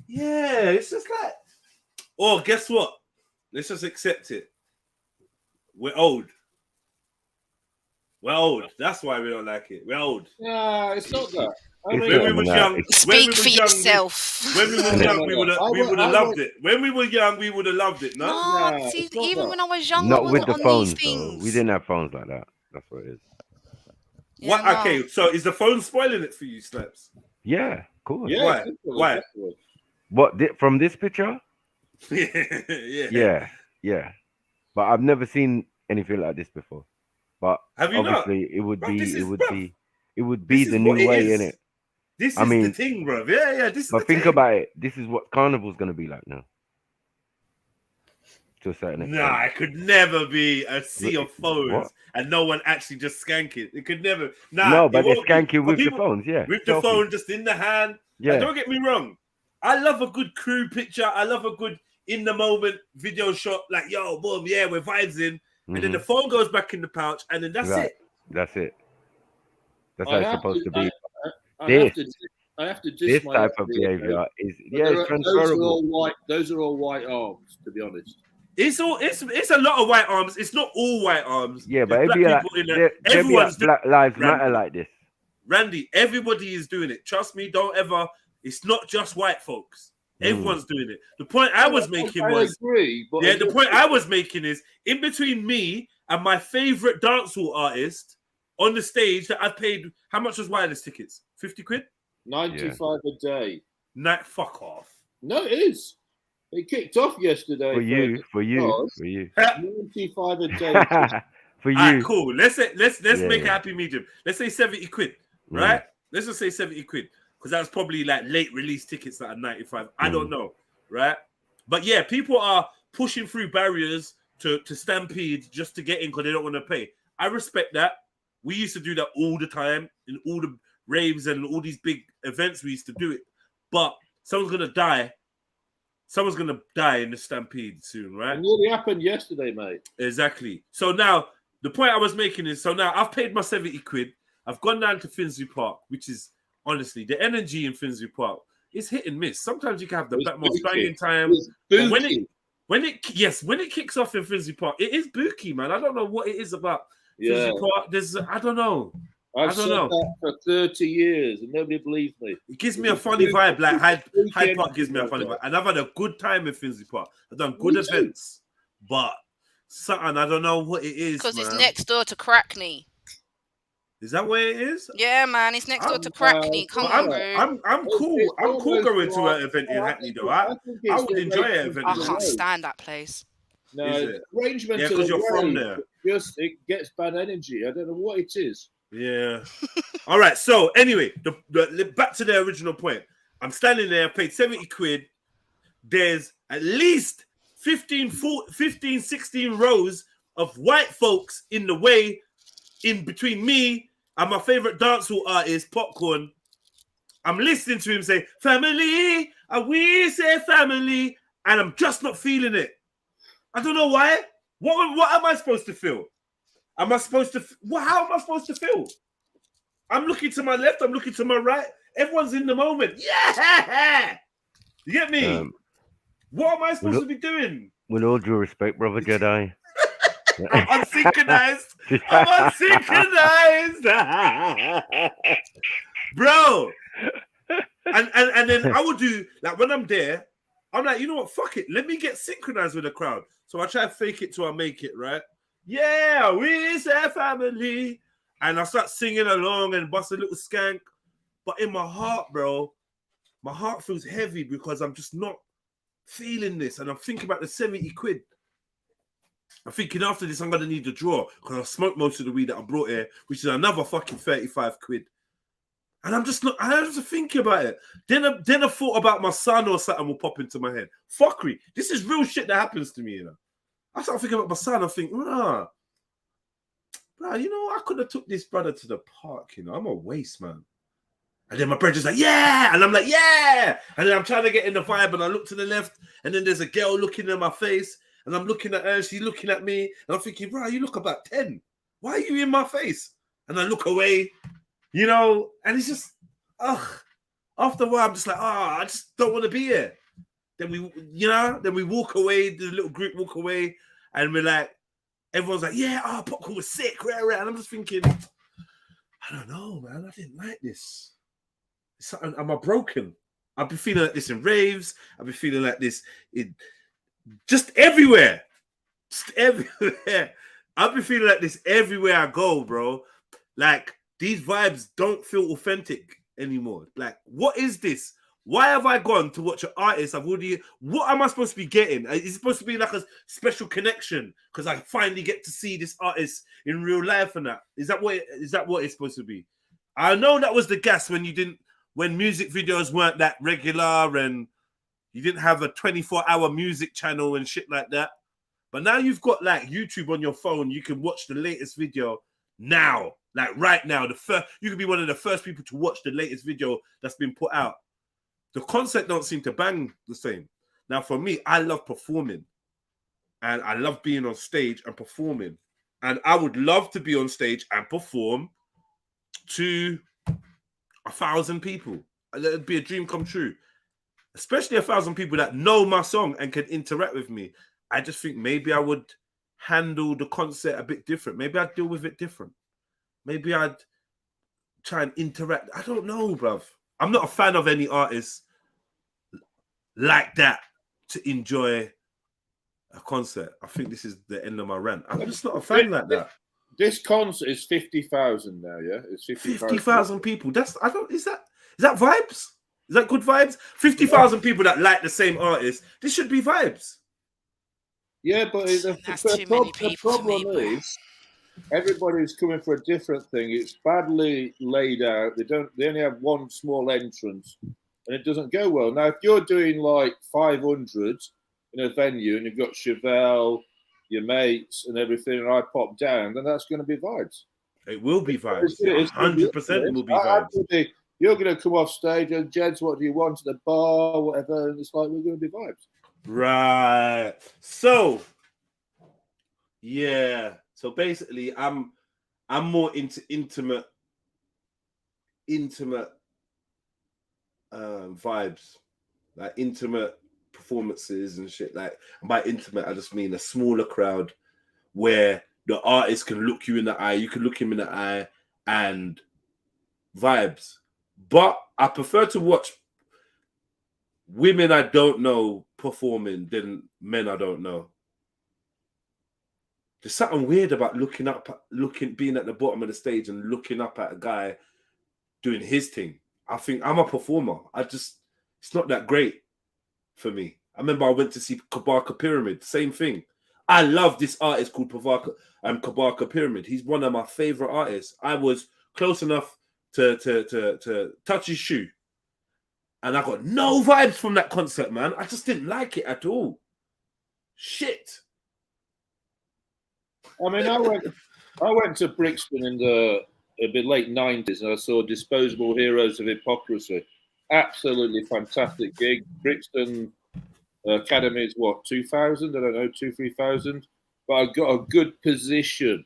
Yeah, it's just like, oh, guess what? Let's just accept it. We're old. We're old. That's why we don't like it. We're old. Yeah, it's not that. When we was young, Speak for yourself. When we were young, we would have loved it. When we were young, we would have loved it. No, No, see, even when I was young, I Not with wasn't the on phones, these though. things. We didn't have phones like that. That's what it is. What? Yeah, no. Okay, so is the phone spoiling it for you, Slaps? Yeah, of course. Yeah, why? What, from this picture? Yeah. Yeah. But I've never seen anything like this before. But Have you not? obviously it would Bro, be this is- it would be this the is new what it way, is. innit? This I is mean, the thing, bro. Yeah. This is But the think thing. about it. This is what Carnival's gonna be like now. To a certain extent. Nah, it could never be a sea of phones What? and no one actually just skank it. It could never. Nah, No, it but they're won't be. skanking But with the people- phones, yeah. With the Selfies. phone just in the hand. Yeah. And don't get me wrong. I love a good crew picture. I love a good in the moment video shot. Like, yo, boom, yeah, we're vibes in. And then the phone goes back in the pouch, and then that's Right. it. That's it. That's I how it's have supposed to to- be. I have to diss This my type of FBA, behavior is but it's transferable. Those are all white arms, to be honest. It's a lot of white arms. It's not all white arms. Yeah, but There's it'd be black like people in there. there'd be Everyone's like Black Lives Randy. Matter like this. Randy, everybody is doing it. Trust me, don't ever. It's not just white folks. Everyone's doing it. The point I was making was, agree, but yeah, the point I was making is in between me and my favorite dancehall artist on the stage that I paid. How much was wireless tickets? 50 quid? 95 a day. Night, fuck off. No, it is. It kicked off yesterday. For you. 95 a day. For you. Alright, cool. Let's make a Yeah. happy medium. Let's say 70 quid, right? Let's just say 70 quid. Because that's probably like late release tickets that are 95. I don't know, right? But yeah, people are pushing through barriers to stampede just to get in because they don't want to pay. I respect that. We used to do that all the time in all the raves and all these big events. We used to do it. But someone's gonna die. Someone's gonna die in the stampede soon, right? It nearly happened yesterday, mate. Exactly. So now the point I was making is, so now I've paid my 70 quid. I've gone down to Finsbury Park, which is honestly the energy in Finsbury Park is hit and miss. Sometimes you can have the most banging time. But when it kicks off in Finsbury Park, it is booky, man. I don't know what it is about Finsbury Park. I don't know. I've said that for 30 years and nobody believes me. It gives me a funny vibe, like Hyde Park gives me a funny vibe. And I've had a good time in Finsbury Park. I've done good events, but something, I don't know what it is. Because it's next door to Crackney. Is that where it is? Yeah, man, it's next door to Crackney. Come on, bro. I'm cool. I'm cool going to an event in Hackney, though. I would enjoy an event. I can't stand that place. No, Is it? arrangement Yeah, to 'cause the you're from rave, there. it gets bad energy. I don't know what it is. Yeah. All right. So anyway, the back to the original point. I'm standing there, paid 70 quid. There's at least 15, 16 rows of white folks in the way in between me and my favorite dancehall artist, Popcorn. I'm listening to him say, family, and we say family, and I'm just not feeling it. I don't know why. What am I supposed to feel? Am I supposed to? How am I supposed to feel? I'm looking to my left. I'm looking to my right. Everyone's in the moment. Yeah, you get me. What am I supposed to be doing? With all due respect, brother Jedi. I'm unsynchronized. I'm unsynchronized, bro. And then I would do like when I'm there. I'm like, you know what? Fuck it. Let me get synchronized with the crowd. So I try to fake it till I make it, right? Yeah, we say family. And I start singing along and bust a little skank. But in my heart, bro, my heart feels heavy because I'm just not feeling this. And I'm thinking about the 70 quid. I'm thinking after this, I'm gonna need a drawer because I smoked most of the weed that I brought here, which is another fucking 35 quid. And I'm just not. I was just thinking about it. Then I thought about my son or something will pop into my head. Fuckery. This is real shit that happens to me, you know. I start thinking about my son. I think, bro, you know, I could have took this brother to the park. You know, I'm a waste man. And then my brother's like, yeah, and I'm like, yeah. And then I'm trying to get in the vibe, and I look to the left, and then there's a girl looking in my face, and I'm looking at her. She's looking at me, and I'm thinking, bro, you look about 10. Why are you in my face? And I look away. You know, and it's just, after a while, I'm just like, I just don't want to be here. Then we walk away, the little group walk away, and we're like, everyone's like, yeah, popcorn was sick, rare. And I'm just thinking, I don't know, man, I didn't like this. Am I broken? I've been feeling like this in raves. I've been feeling like this just everywhere. Just everywhere. I've been feeling like this everywhere I go, bro. Like, these vibes don't feel authentic anymore. Like, what is this? Why have I gone to watch an artist? What am I supposed to be getting? Is it supposed to be like a special connection because I finally get to see this artist in real life and that? Is that what it's supposed to be? I know that was the gas when music videos weren't that regular and you didn't have a 24-hour music channel and shit like that. But now you've got like YouTube on your phone. You can watch the latest video now. Like right now, you could be one of the first people to watch the latest video that's been put out. The concept don't seem to bang the same. Now, for me, I love performing, and I love being on stage and performing. And I would love to be on stage and perform to 1,000 people. It'd be a dream come true, especially 1,000 people that know my song and can interact with me. I just think maybe I would handle the concert a bit different. Maybe I'd deal with it different. Maybe I'd try and interact. I don't know, bruv. I'm not a fan of any artists like that to enjoy a concert. I think this is the end of my rant. I'm just not a fan like that. This concert is 50,000 now, yeah? It's 50,000 people. Is that vibes? Is that good vibes? 50,000 people that like the same artist. This should be vibes. Yeah, but the problem is everybody's coming for a different thing. It's badly laid out. They only have one small entrance, and it doesn't go well. Now, if you're doing like 500 in a venue, and you've got Chevelle, your mates, and everything, and I pop down, then that's going to be vibes. It will be vibes. 100% it will be vibes. You're going to come off stage, and Jeds, what do you want at the bar, whatever, and it's like we're going to be vibes. Right. So, yeah. So basically, I'm more into intimate vibes, like intimate performances and shit. Like, by intimate, I just mean a smaller crowd where the artist can look you in the eye, you can look him in the eye, and vibes. But I prefer to watch women I don't know performing than men I don't know. There's something weird about being at the bottom of the stage and looking up at a guy doing his thing. I think I'm a performer. It's not that great for me. I remember I went to see Kabaka Pyramid, same thing. I love this artist called Kabaka Pyramid. He's one of my favorite artists. I was close enough to touch his shoe. And I got no vibes from that concert, man. I just didn't like it at all. Shit. I mean, I went to Brixton in the late 90s, and I saw Disposable Heroes of Hypocrisy. Absolutely fantastic gig. Brixton Academy is what, 2,000? I don't know, 2,000-3,000. But I got a good position,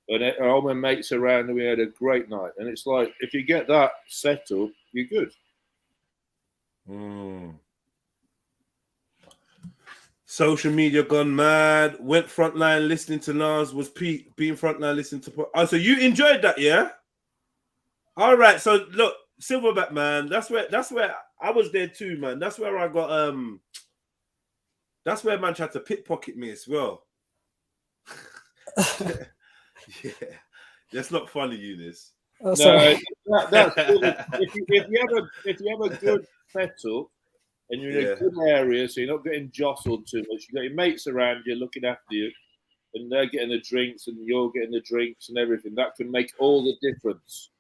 and all my mates around, and we had a great night. And it's like, if you get that set up, you're good. Social media gone mad. Went frontline listening to Nas. Was Pete being frontline listening to? Oh, so you enjoyed that, yeah? All right. So look, Silverback, man. That's where I was there too, man. That's where I got That's where man tried to pickpocket me as well. Yeah, that's not funny, Eunice. Oh, no, that's good. If you have a good setup and you're in a good area, so you're not getting jostled too much, you got your mates around you looking after you, and they're getting the drinks and you're getting the drinks and everything. That can make all the difference.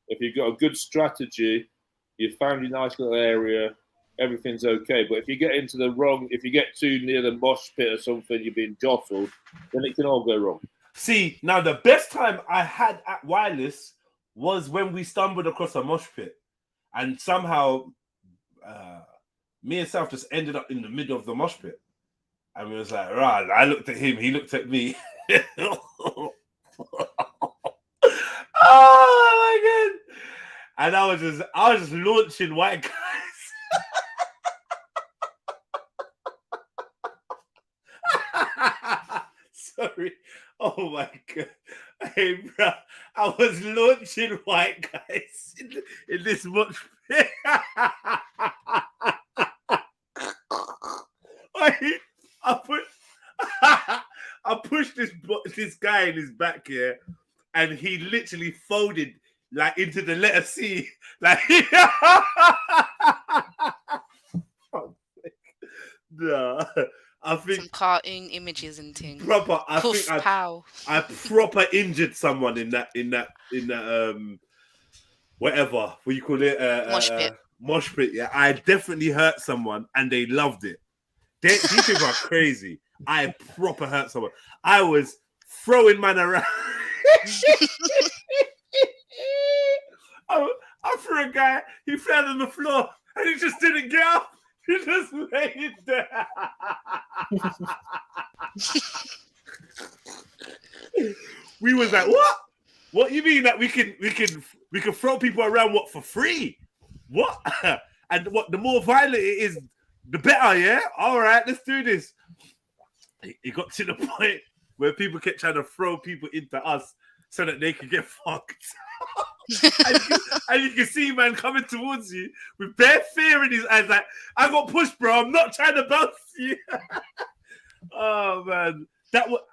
If you've got a good strategy, you've found your nice little area, everything's okay. But if you get into the wrong, if you get too near the mosh pit or something, you're being jostled, then it can all go wrong. See, now the best time I had at Wireless was when we stumbled across a mosh pit, and somehow me and South just ended up in the middle of the mosh pit, and we was like, right. I looked at him, he looked at me. Oh my god! And I was just launching white guys. Sorry. Oh my god. Hey, bro. I was launching white guys in this much. I pushed this guy in his back here, and he literally folded like into the letter C. Like, no. I think some cartoon images and things. Proper. I Poof, think pow. I proper injured someone in that whatever what you call it mosh pit. Yeah, I definitely hurt someone, and they loved it. These people are crazy. I proper hurt someone. I was throwing man around. I threw a guy. He fell on the floor, and he just didn't get up. He just laid there. We was like, what? What you mean that we can throw people around what for free? What? And what? The more violent it is, the better. Yeah. All right, let's do this. It got to the point where people kept trying to throw people into us so that they could get fucked. and you can see man coming towards you with bare fear in his eyes, like, I got pushed, bro. I'm not trying to bounce you. Oh man,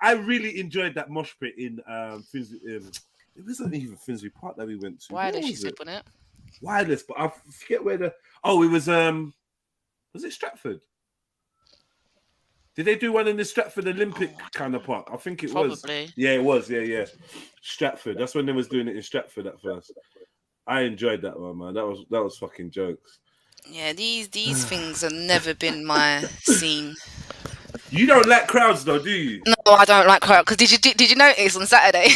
I really enjoyed that mosh pit in it wasn't even Finsbury Park that we went to. Wireless, you said, wasn't it? Wireless, but I forget where it was it Stratford? Did they do one in the Stratford Olympic kind of park? I think it was. Probably. Yeah, it was. Yeah. Stratford. That's when they was doing it in Stratford at first. I enjoyed that one, man. That was fucking jokes. Yeah, these things have never been my scene. You don't like crowds, though, do you? No, I don't like crowds. Because did you notice on Saturday?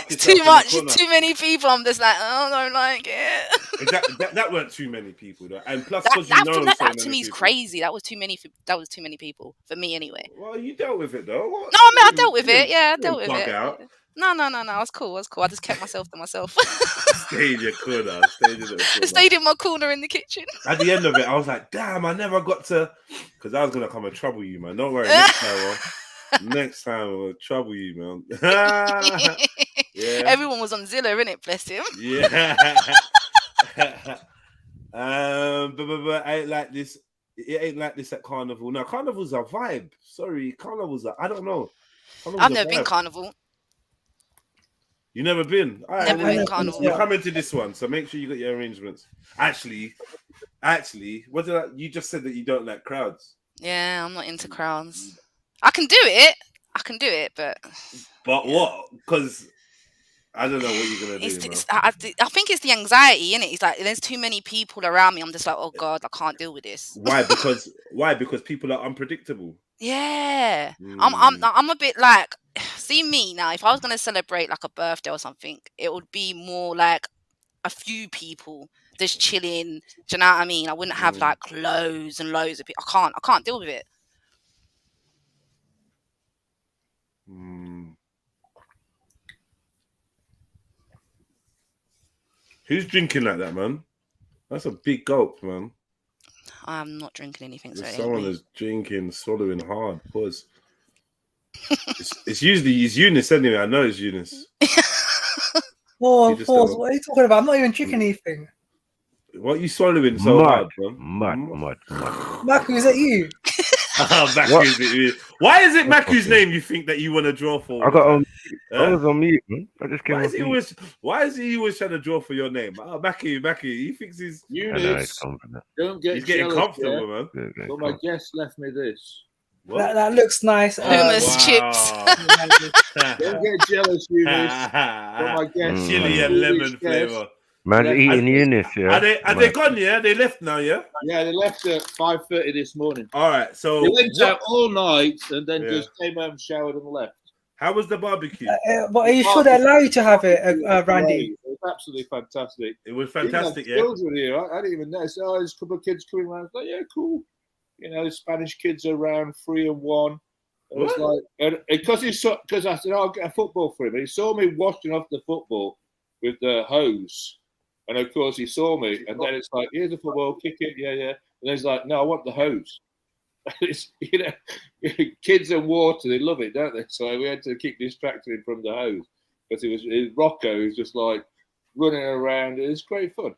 It's too much, too many people. I'm just like, oh, I don't like it. That weren't too many people, though. And plus, that to me is crazy. That was too many people for me, anyway. Well, you dealt with it, though. What? No, I mean, I dealt with it. Yeah, I dealt with it. Out. No. I was cool. I just kept myself to myself. Stayed in your corner. Stayed in my corner in the kitchen. At the end of it, I was like, damn, I never got to... Because I was going to come and trouble you, man. Don't worry. Next time, I'll trouble you, man. Yeah. Everyone was on Zillow, innit? Bless him. Yeah. But I ain't like this. It ain't like this at Carnival. Now, Carnival's a vibe. Sorry, Carnival's I don't know. I've never been Carnival. You never been? All right, never been Carnival. You're coming to this one, so make sure you got your arrangements. Actually, what did you just said that you don't like crowds? Yeah, I'm not into crowds. I can do it, but yeah. What? Because I don't know what you're gonna do. I think it's the anxiety, innit? It's like there's too many people around me. I'm just like, oh god, I can't deal with this. Why? Because people are unpredictable. Yeah, I'm a bit like, see me now. If I was gonna celebrate like a birthday or something, it would be more like a few people just chilling. Do you know what I mean? I wouldn't have like loads and loads of people. I can't deal with it. Who's drinking like that, man? That's a big gulp, man. I'm not drinking anything. So someone is drinking, swallowing hard. Pause. It's usually Eunice anyway. I know it's Eunice. Pause. What are you talking about? I'm not even drinking anything. What are you swallowing so hard, man? Mud. Maku, is that you? Maku's you. Why is it Maku's name you think that you want to draw for? I got I was on mute, man. I just came why is he always trying to draw for your name? Oh, Maku, he thinks he's Eunice. Don't get he's getting jealous, comfortable, man. But my guest left me this. That looks nice. Hummus chips. Don't get jealous, Eunice. Chili and lemon flavor. Man's eating Eunice, yeah. Are they gone? Yeah, they left now. Yeah. Yeah, they left at 5:30 this morning. All right, so they went out all night and then just came home, showered, and left. How was the barbecue? But are you sure they allow you to have it, Randy? It was absolutely fantastic. It was fantastic, yeah. Children here, I didn't even know. So there's a couple of kids coming around. I was like, yeah, cool. You know, Spanish kids around 3 and 1. It was like, because I said, I'll get a football for him. And he saw me washing off the football with the hose. And of course, he saw me. And then it's like, here's a football, kick it, yeah. And then he's like, no, I want the hose. It's, you know, kids and water, they love it, don't they? So we had to keep distracting him from the hose. Because it was Rocco who's just like running around. It was great fun.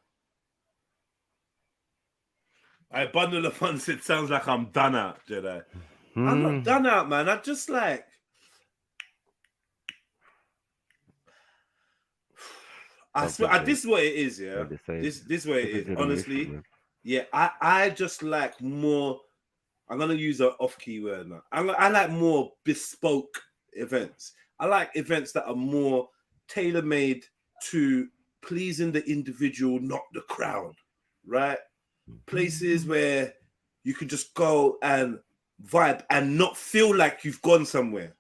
I bundle of fun. It sounds like I'm done out, Jedi. I'm not done out, man. I just like. I swear, this is what it is, yeah. This is what it is. Honestly, yeah. I just like more. I'm gonna use an off-key word now. I like more bespoke events. I like events that are more tailor-made to pleasing the individual, not the crowd, right? Places where you can just go and vibe and not feel like you've gone somewhere,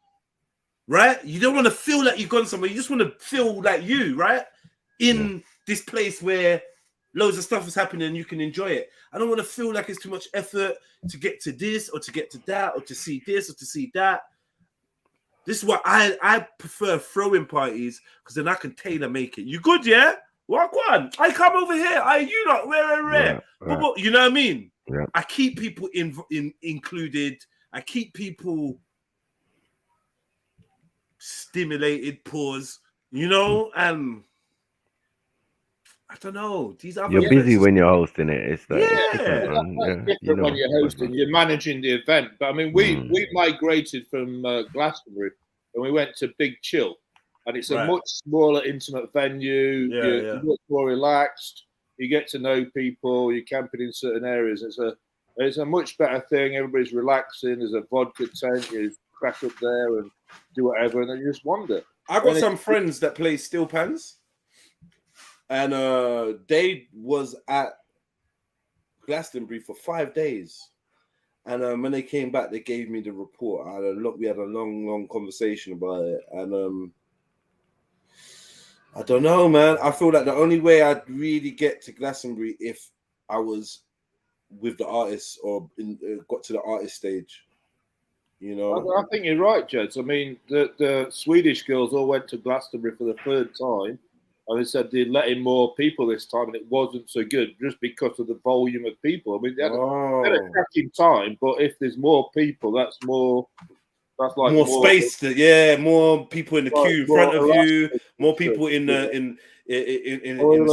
right? You don't want to feel like you've gone somewhere. You just want to feel like you, right? In this place where loads of stuff is happening and you can enjoy it. I don't want to feel like it's too much effort to get to this or to get to that or to see this or to see that. This is what I prefer throwing parties because then I can tailor make it. You good, yeah? What one? I come over here. You not rare. But you know what I mean? Yeah. I keep people included. I keep people stimulated, pause, you know, and I don't know. These other You're busy when you're hosting it. It's like different when you're hosting. You're managing the event. But I mean, we migrated from Glastonbury and we went to Big Chill, and it's a much smaller, intimate venue. You're much more relaxed. You get to know people. You're camping in certain areas. It's a much better thing. Everybody's relaxing. There's a vodka tent. You crack up there and do whatever, and then you just wander. I got some friends that play steel pans. And they was at Glastonbury for 5 days. And when they came back, they gave me the report. We had a long conversation about it. And I don't know, man. I feel like the only way I'd really get to Glastonbury if I was with the artists or got to the artist stage. You know, I think you're right, Jeds. I mean, the Swedish girls all went to Glastonbury for the 3rd time. And they said they let in more people this time, and it wasn't so good just because of the volume of people. I mean, they had a cracking time, but if there's more people, that's like more space. More people in the queue in front of you, more people in the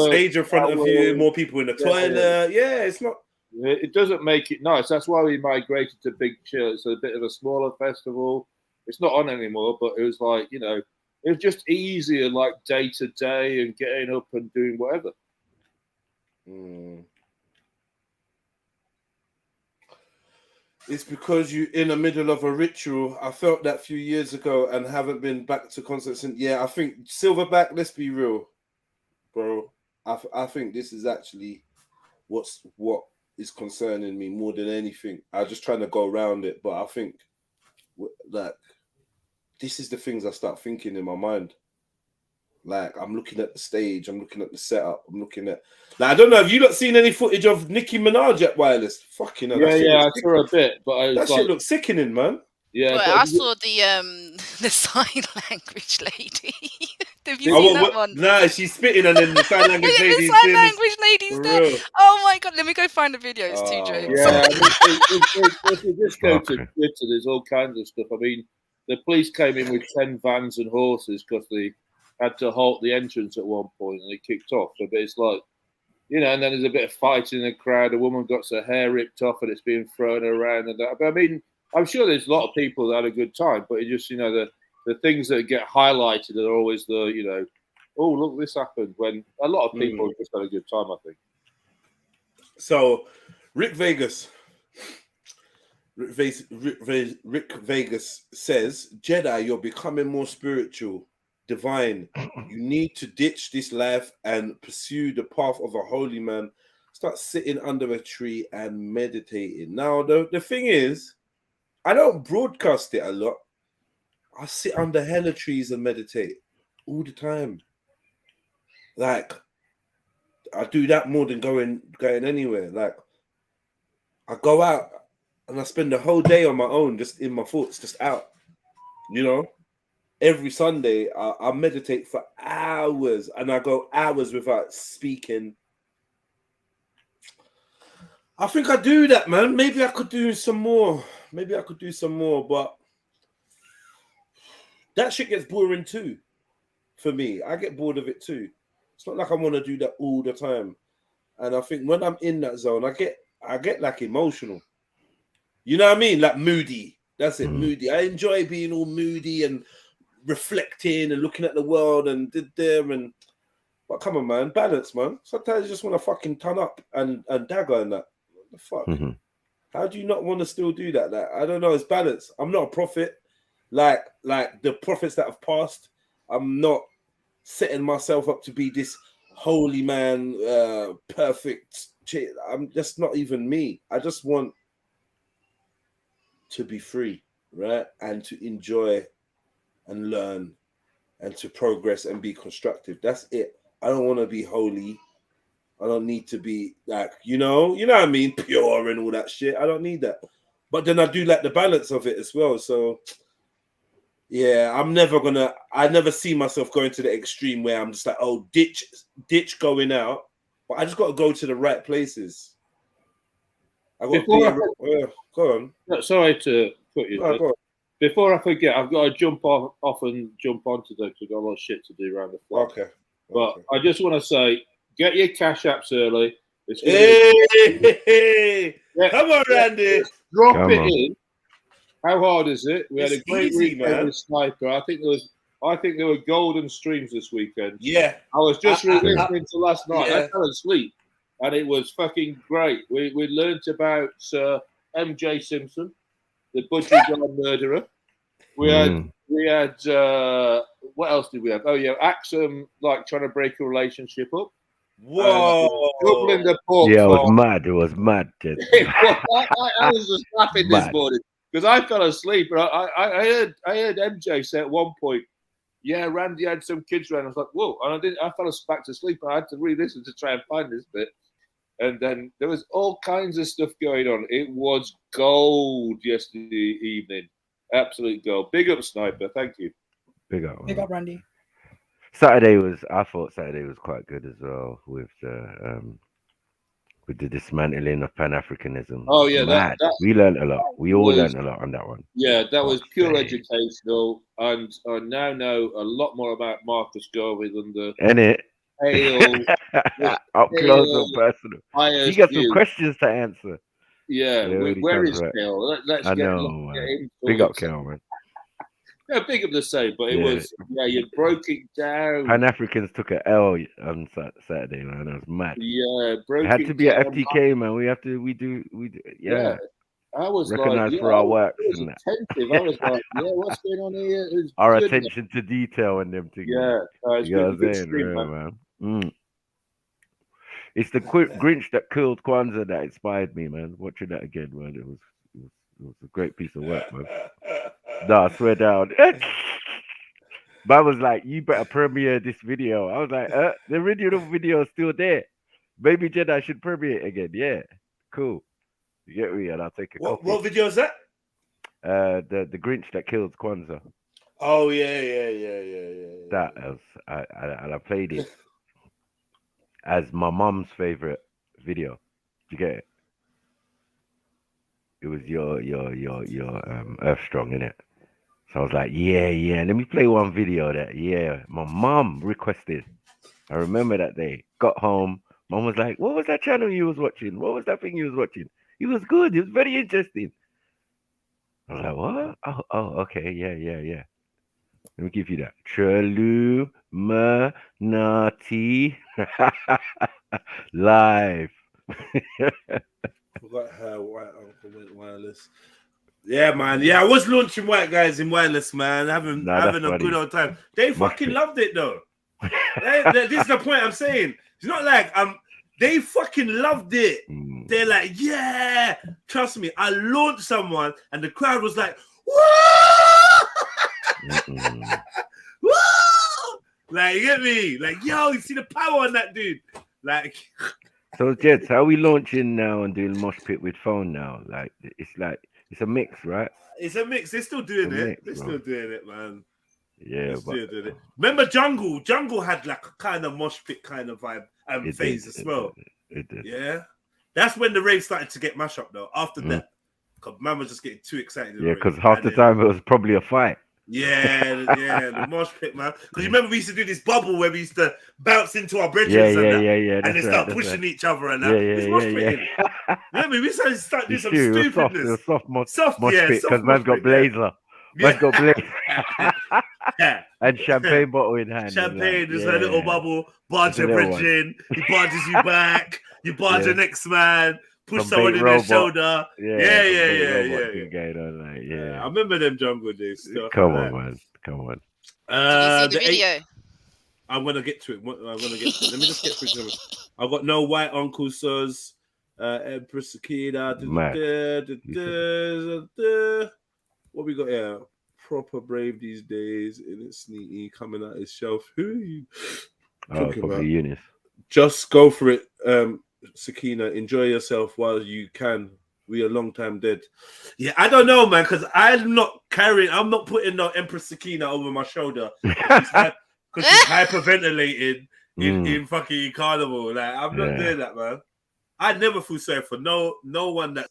stage in front of you, more people in the toilet. Yeah, it's not. It doesn't make it nice. That's why we migrated to Big Chill. It's a bit of a smaller festival. It's not on anymore, but it was like, you know. It was just easier, like day to day, and getting up and doing whatever. It's because you're in the middle of a ritual. I felt that a few years ago and haven't been back to concerts. And yeah, I think Silverback. Let's be real, bro. I think this is actually what is concerning me more than anything. I'm just trying to go around it, but I think like. This is the things I start thinking in my mind. Like, I'm looking at the stage, I'm looking at the setup, I'm looking at... Like, I don't know, have you not seen any footage of Nicki Minaj at Wireless? Fucking hell. Yeah, I saw a bit, but that shit looks sickening, man. Yeah, but I saw the sign language lady. Have you seen that one? Nah, she's spitting and then the sign language lady. The sign language lady's there. Oh my god, let me go find the video. It's too jokes. Yeah, I mean, if you just go to Twitter, there's all kinds of stuff. I mean, the police came in with 10 vans and horses because they had to halt the entrance at one point and they kicked off. So, but it's like, you know, and then there's a bit of fighting in the crowd. A woman got her hair ripped off and it's being thrown around and that. But I mean, I'm sure there's a lot of people that had a good time, but it just, you know, the things that get highlighted are always the, you know, oh, look, this happened, when a lot of people just had a good time, I think. So, Rick Vegas. Rick Vegas says, Jedi, you're becoming more spiritual, divine. You need to ditch this life and pursue the path of a holy man. Start sitting under a tree and meditating. Now, the thing is, I don't broadcast it a lot. I sit under hella trees and meditate all the time. Like, I do that more than going anywhere. Like, I go out and I spend the whole day on my own, just in my thoughts, just out. You know, every Sunday I meditate for hours, and I go hours without speaking. I think I do that, man. Maybe I could do some more. But that shit gets boring too. For me, I get bored of it too. It's not like I want to do that all the time. And I think when I'm in that zone, I get like emotional. You know what I mean? Like moody. That's it, moody. I enjoy being all moody and reflecting and looking at the world and but come on, man, balance, man. Sometimes you just want to fucking turn up and dagger and that. What the fuck? How do you not want to still do that? Like, I don't know. It's balance. I'm not a prophet. Like the prophets that have passed. I'm not setting myself up to be this holy man, perfect shit. I'm just not even me. I just want to be free, right? And to enjoy and learn and to progress and be constructive. That's it. I don't want to be holy. I don't need to be like, you know what I mean? Pure and all that shit. I don't need that. But then I do like the balance of it as well. So yeah, I never see myself going to the extreme where I'm just like, oh, ditch going out. But I just got to go to the right places. I got to go on. No, sorry to put you. No, go on. Before I forget, I've got to jump off and jump onto because I've got a lot of shit to do around the floor. Okay. But I just want to say, get your cash apps early. Hey, come on, Randy. Drop it in. How hard is it? We had a great easy, weekend man. with Sniper. I think there were golden streams this weekend. Yeah. I was just listening to last night. Yeah. I fell asleep, and it was fucking great. We learned about MJ Simpson, the butcher gun murderer. We had what else did we have? Oh yeah, Axum like trying to break a relationship up. Whoa! Doubling the pork. Yeah, it was mad. It was mad. I was just laughing this morning because I fell asleep. And I heard MJ say at one point, "Yeah, Randy had some kids around." I was like, "Whoa!" And I fell back to sleep. I had to re-listen to try and find this bit. And then there was all kinds of stuff going on. It was gold yesterday evening. Absolute gold. Big up, Sniper. Thank you. Big up. Big up, Randy. I thought Saturday was quite good as well with the dismantling of Pan-Africanism. Oh yeah, Mad. We learned a lot. We all learned a lot on that one. Yeah, that was pure educational, and I now know a lot more about Marcus Garvey than the up close and personal. You got some questions to answer. Yeah, where is Kel? Let's I get know, him. Big up, Kel, man. Yeah, big up the same, but it was you broke it down. Pan Africans took an L on Saturday, man. It was mad. Yeah, it had to be at FTK, man. We do. Yeah. I was recognized for our works and that. Attentive. I was like, yeah, what's going on here? Our attention to detail and them things. Yeah, you know what I'm saying, man. It's the Grinch that killed Kwanzaa that inspired me, man. Watching that again, man. It was a great piece of work, man. No, I swear down. But was like, you better premiere this video. I was like, the original video is still there. Maybe Jedi should premiere it again. Yeah, cool. You get me? And I'll take a copy. What video is that? The Grinch that killed Kwanzaa. Oh yeah. That was I played it as my mom's favorite video. You get it? It was your Earth Strong, innit? So I was like, yeah, let me play one video that my mom requested. I remember that day. Got home, mom was like, what was that channel you was watching? What was that thing you was watching? It was good, it was very interesting. I was like, what? Oh, okay, yeah. Let me give you that. Trilluminati live. Forgot how White Uncle went wireless. Yeah, man. Yeah, I was launching white guys in wireless, man. Having Nah, that's a funny. good old time. They Must fucking be. loved it though. This is the point I'm saying. It's not like they fucking loved it. They're like, yeah, trust me. I launched someone, and the crowd was like, whoa! Whoa! Like, you get me? Like, yo, you see the power on that dude? Like, So, Jets, how are we launching now and doing mosh pit with phone now? Like, it's a mix, right? it's a mix. They're still doing It's a it. mix, They're bro. still doing it, man. Yeah, They're but still doing it. Remember Jungle? Jungle had like a kind of mosh pit kind of vibe and It phase did, as well. it did. Yeah. That's when the rave started to get mashed up though. After that, because man was just getting too excited. Yeah, because half the time it was probably a fight. Yeah, the mosh pit, man. Because you remember we used to do this bubble where we used to bounce into our brethren Yeah, and that, yeah. and they That's start right, pushing that's each other and right. that. Yeah, It's mosh yeah. pitting. Remember, we started to start doing It's some true, it was stupidness. It was soft mosh yeah, pit soft because man's mosh got pit, blazer. Man's got blazer. Yeah. And champagne bottle in hand. Champagne, there's like, a little bubble, barge It's a your little one. brethren, he barges you back, you barge Yeah. the next man, push Some someone bait in their robot. shoulder. Yeah, Yeah. thing going on, like, yeah. I remember them jungle days. Stuff Come like on, man. Come on. Did you see the video? I'm gonna get to it. Let me just get through it. I've got no white Uncle Sus, Empress Akida. What we got here? Proper brave these days. In it sneaky coming out his shelf. Who are you talking about? Probably Eunice. Just go for it, Sakina. Enjoy yourself while you can. We are long time dead. Yeah, I don't know, man, because I'm not putting no Empress Sakina over my shoulder because she's hyperventilating in fucking Carnival. Like, I'm not doing that, man. I never feel sorry for no one that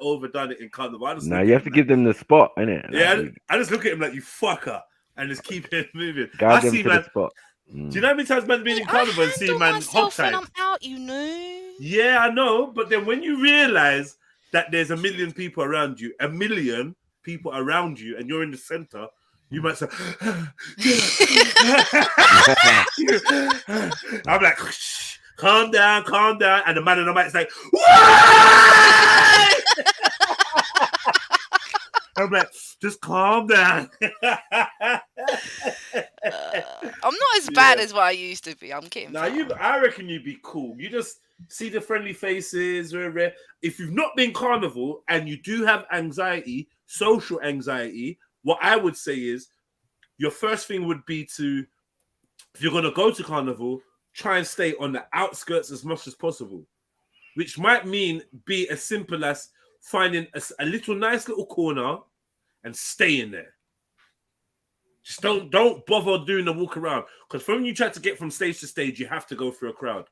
overdone it in Carnival. Now you have to give them the spot, innit? Yeah, I just look at him like, you fucker, and just keep it moving. Guide I them see, to man. the spot. Do you know how many times man's been in Carnival and see man hog When I'm out, you know. Yeah, I know. But then when you realize that there's a million people around you, and you're in the center, you might say, I'm like, calm down. And the man on the mic is like, what? I'm like, just calm down. I'm not as bad as what I used to be. I'm kidding. I reckon you'd be cool. You just see the friendly faces. If you've not been Carnival and you do have anxiety, social anxiety, what I would say is your first thing would be to, if you're going to go to Carnival, try and stay on the outskirts as much as possible, which might mean be as simple as finding a little nice little corner and stay in there. Just don't bother doing the walk around, because when you try to get from stage to stage, you have to go through a crowd.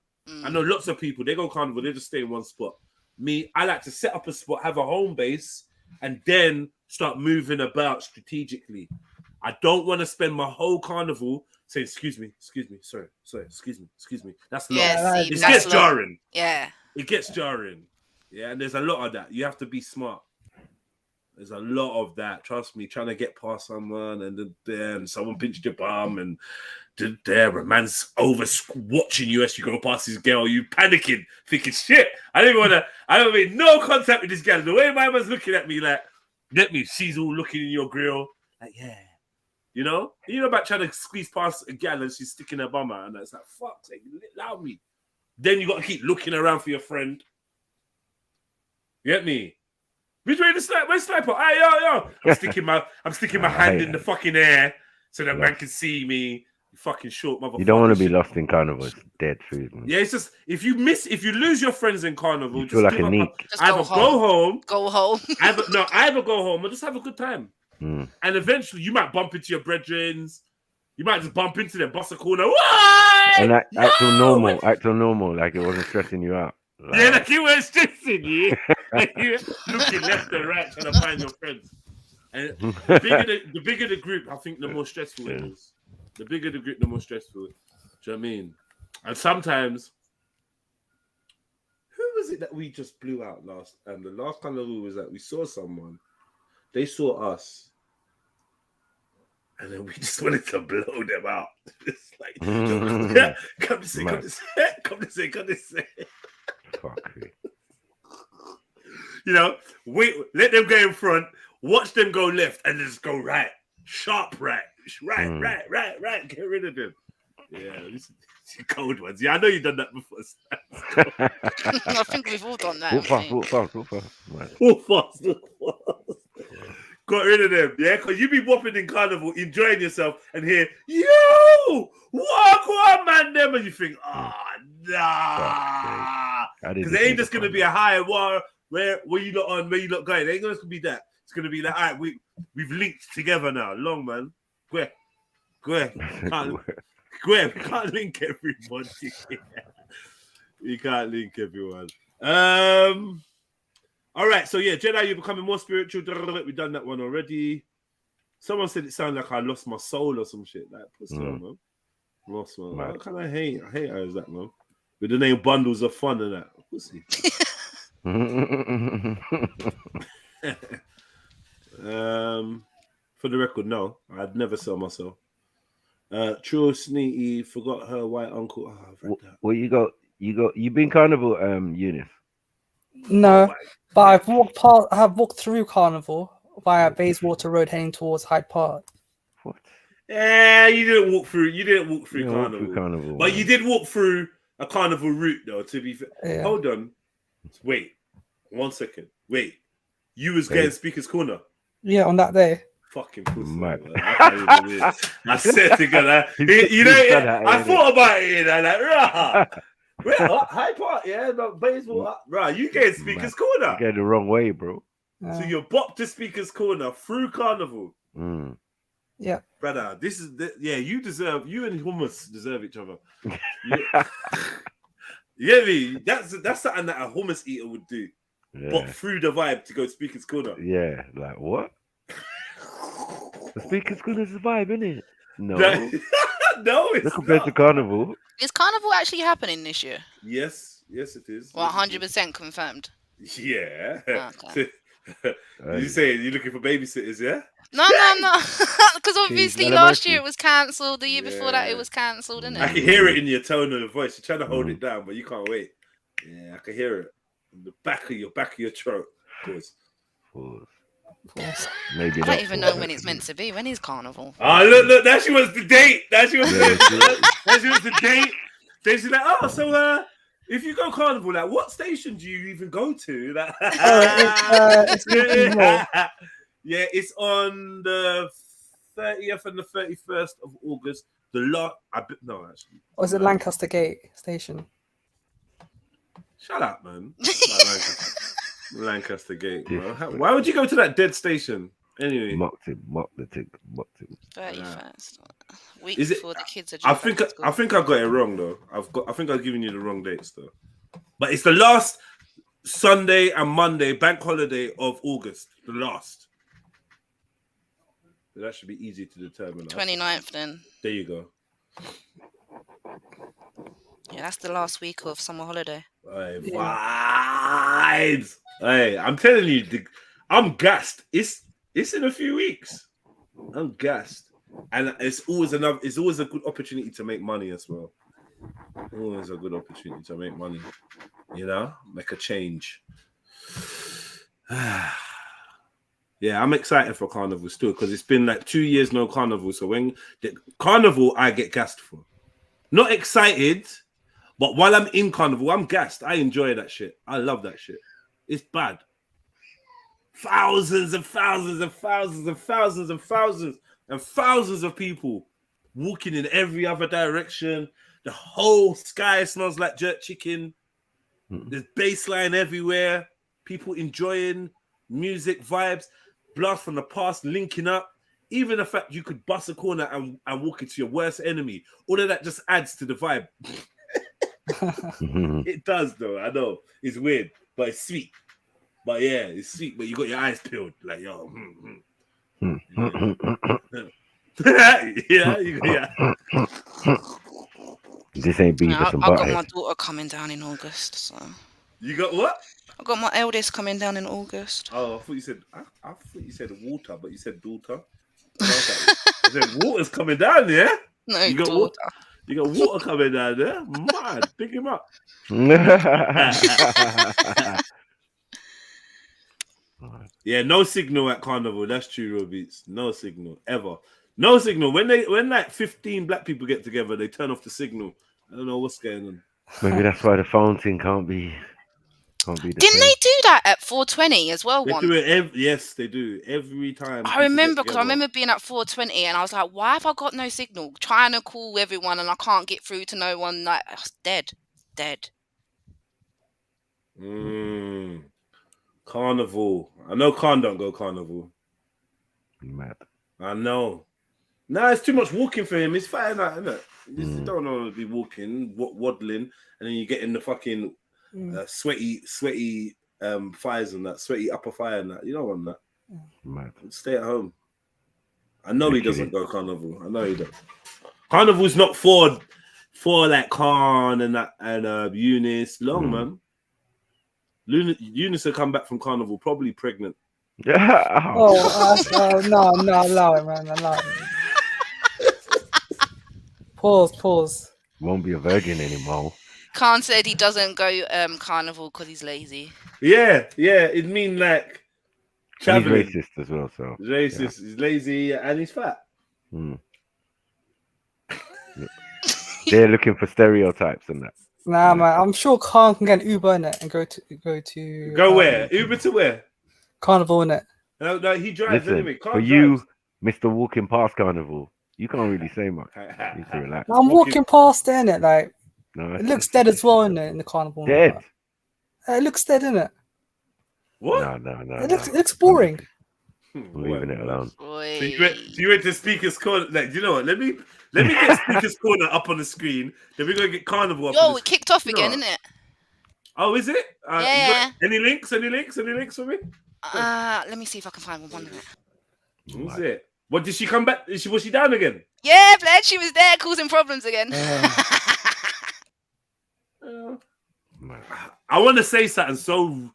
I know lots of people, they go Carnival, they just stay in one spot. Me, I like to set up a spot, have a home base, and then start moving about strategically. I don't want to spend my whole Carnival saying, excuse me, sorry, excuse me. That's long. It gets jarring. Yeah. It gets jarring. Yeah, and there's a lot of that. You have to be smart. There's a lot of that. Trust me, trying to get past someone and then someone pinched your bum and a man's over watching you as you go past his girl. You panicking, thinking, shit, I don't make no contact with this girl. The way my man's looking at me, like, let me, she's all looking in your grill. Like, yeah. You know about trying to squeeze past a gal and she's sticking her bum out, and it's like, fuck, allow me. Then you got to keep looking around for your friend. You get me? Which way the sniper? Where's sniper? Hey, yo. I'm sticking my hand in the fucking air so that man can see me. You fucking short motherfucker. You don't want to be lost in Carnival. It's dead food, man. Yeah, it's just if you lose your friends in Carnival, You feel like a neek. Either go home. Either go home or just have a good time. And eventually you might bump into your brethren. You might just bump into them, bust a corner. Why? And act all normal, like it wasn't stressing you out. Yeah, like you weren't stressing you. Like you looking left and right trying to find your friends. And the bigger the group, I think the more stressful it is. The bigger the group, the more stressful. Do you know what I mean? And sometimes, who was it that we just blew out last? And the last kind of rule was that we saw someone, they saw us, and then we just wanted to blow them out. It's like, come to say. Fuck. You know, let them go in front. watch them go left and just go right. Sharp right. Right. Get rid of them. Yeah, these are cold ones. Yeah, I know you've done that before. I think we've all done that. Walk fast. Right. Walk fast. Got rid of them, yeah? Because you be whopping in carnival, enjoying yourself, and hear, yo, walk on, man, them, and you think, nah. Because it ain't just going to be a high war, where you lot on, where you lot going. It ain't going to be that. It's going to be like, all right, we've linked together now. Long, man. Go ahead. We can't link everybody. We can't link everyone. All right, so yeah, Jedi, you're becoming more spiritual. We've done that one already. Someone said it sounded like I lost my soul or some shit. Like, pussy, man. Lost my. What kind of hate? I hate her as that, man. With the name Bundles of Fun and that. Pussy. For the record, no, I'd never sell myself. True Sneaky forgot her white uncle. Oh, I've read that. Well, you been carnival, Eunice? No, but I have walked through Carnival via Bayswater Road heading towards Hyde Park. Yeah, you didn't walk through. Carnival, but man. you did walk through a carnival route, though. To be fair, Hold on, wait, 1 second. Wait, you was getting Speaker's Corner? Yeah, on that day. Fucking pussy. I said together. I thought about it. And I'm like, rah. Well, Hyde Park, yeah, but Bayswater, right? You getting Speaker's Corner? You get the wrong way, bro. So you're bopped to Speaker's Corner through Carnival. Yeah, brother. You and hummus deserve each other. You get me? That's something that a hummus eater would do. Yeah. But through the vibe to go Speaker's Corner. Yeah, like what? The Speaker's Corner's the vibe, isn't it? No. No, it's not compared to Carnival. Is Carnival actually happening this year? Yes, it is. 100% confirmed. Yeah. Okay. You saying you're looking for babysitters, yeah? No. Because obviously last year it was cancelled. The year before that it was cancelled, isn't it? I can hear it in your tone of the voice. You're trying to hold it down, but you can't wait. Yeah, I can hear it. In the back of your throat. Pause. Maybe I don't even know when it's meant to be. When is Carnival? Look, that she wants the date. That she wants the date. Then she's like, so if you go Carnival, like, what station do you even go to? Like, yeah, it's on the 30th and the 31st of August. Actually. Or is it Lancaster Gate Station? Shut up, man. Lancaster Gate, bro. Why would you go to that dead station? Anyway. Mocked him. 31st. Week Is it, before the kids are I think I got it wrong though. I think I've given you the wrong dates though. But it's the last Sunday and Monday bank holiday of August. The last. So that should be easy to determine. 29th then. There you go. Yeah, that's the last week of summer holiday. Hey, vibes. Hey, I'm telling you, I'm gassed. It's in a few weeks. I'm gassed, and it's always a good opportunity to make money as well. Always a good opportunity to make money. Make a change. Yeah, I'm excited for Carnival still because it's been like 2 years no Carnival. So when the Carnival, I get gassed for. Not excited. But while I'm in Carnival, I'm gassed. I enjoy that shit. I love that shit. It's bad. Thousands and thousands and thousands and thousands and thousands and thousands of people walking in every other direction. The whole sky smells like jerk chicken. There's bass line everywhere. People enjoying music, vibes, blast from the past, linking up. Even the fact you could bust a corner and walk into your worst enemy. All of that just adds to the vibe. It does though. I know it's weird, but it's sweet. But yeah, it's sweet. But you got your eyes peeled, like yo. Yeah. This ain't Beavis and I got Butthead. my daughter coming down in August. So you got what? I got my eldest coming down in August. Oh, I thought you said. I thought you said water, but you said daughter. I said water's coming down, yeah. No, you got daughter. water. You got water coming down there. Mad, pick him up. Yeah, no signal at Carnival. That's true, Real Beats. No signal ever. No signal. When like 15 black people get together, they turn off the signal. I don't know what's going on. Maybe that's why the phone thing can't be the Didn't same. they do that at 420 as well They once? do it yes, they do. Every time. I remember because I remember being at 420 and I was like, why have I got no signal? Trying to call everyone and I can't get through to no one. Like, it's dead. Carnival. I know Khan don't go Carnival. Mad. I know. Nah, it's too much walking for him. He's fine, isn't it? You don't want to be walking, waddling, and then you get in the fucking sweaty thighs and that, sweaty upper thigh and that. You don't want that. Mad. Stay at home. I know he doesn't go Carnival. I know he don't. Carnival's not for like Khan and that and Eunice. Long man. Eunice will come back from Carnival probably pregnant. Yeah. No, allow it, man. Allow it. Pause. Won't be a virgin anymore. Khan said he doesn't go Carnival because he's lazy. Yeah. It mean like traveling. He's racist as well, so he's racist. Yeah. He's lazy and he's fat. They're looking for stereotypes and that. Nah, man. I'm sure Khan can get an Uber in it and go where? Uber to where? Carnival in it. No, he drives anyway. Khan for drives. you, Mr. Walking Past Carnival, you can't really say much. You need to relax. I'm walking past it, innit? Like, no, it looks dead as well, innit? In the Carnival. Dead. It looks dead, innit? What? No. It looks boring. I'm leaving it alone. So you went to Speaker's Corner. Like, you know what? Let me get Speaker's Corner up on the screen. Then we're gonna get Carnival up. Yo, it kicked off again, isn't it? Oh, is it? Yeah. Any links? Any links for me? Let me see if I can find one minute. Who's it? What, did she come back? Was she down again? Yeah, Bled, she was there causing problems again. I want to say something so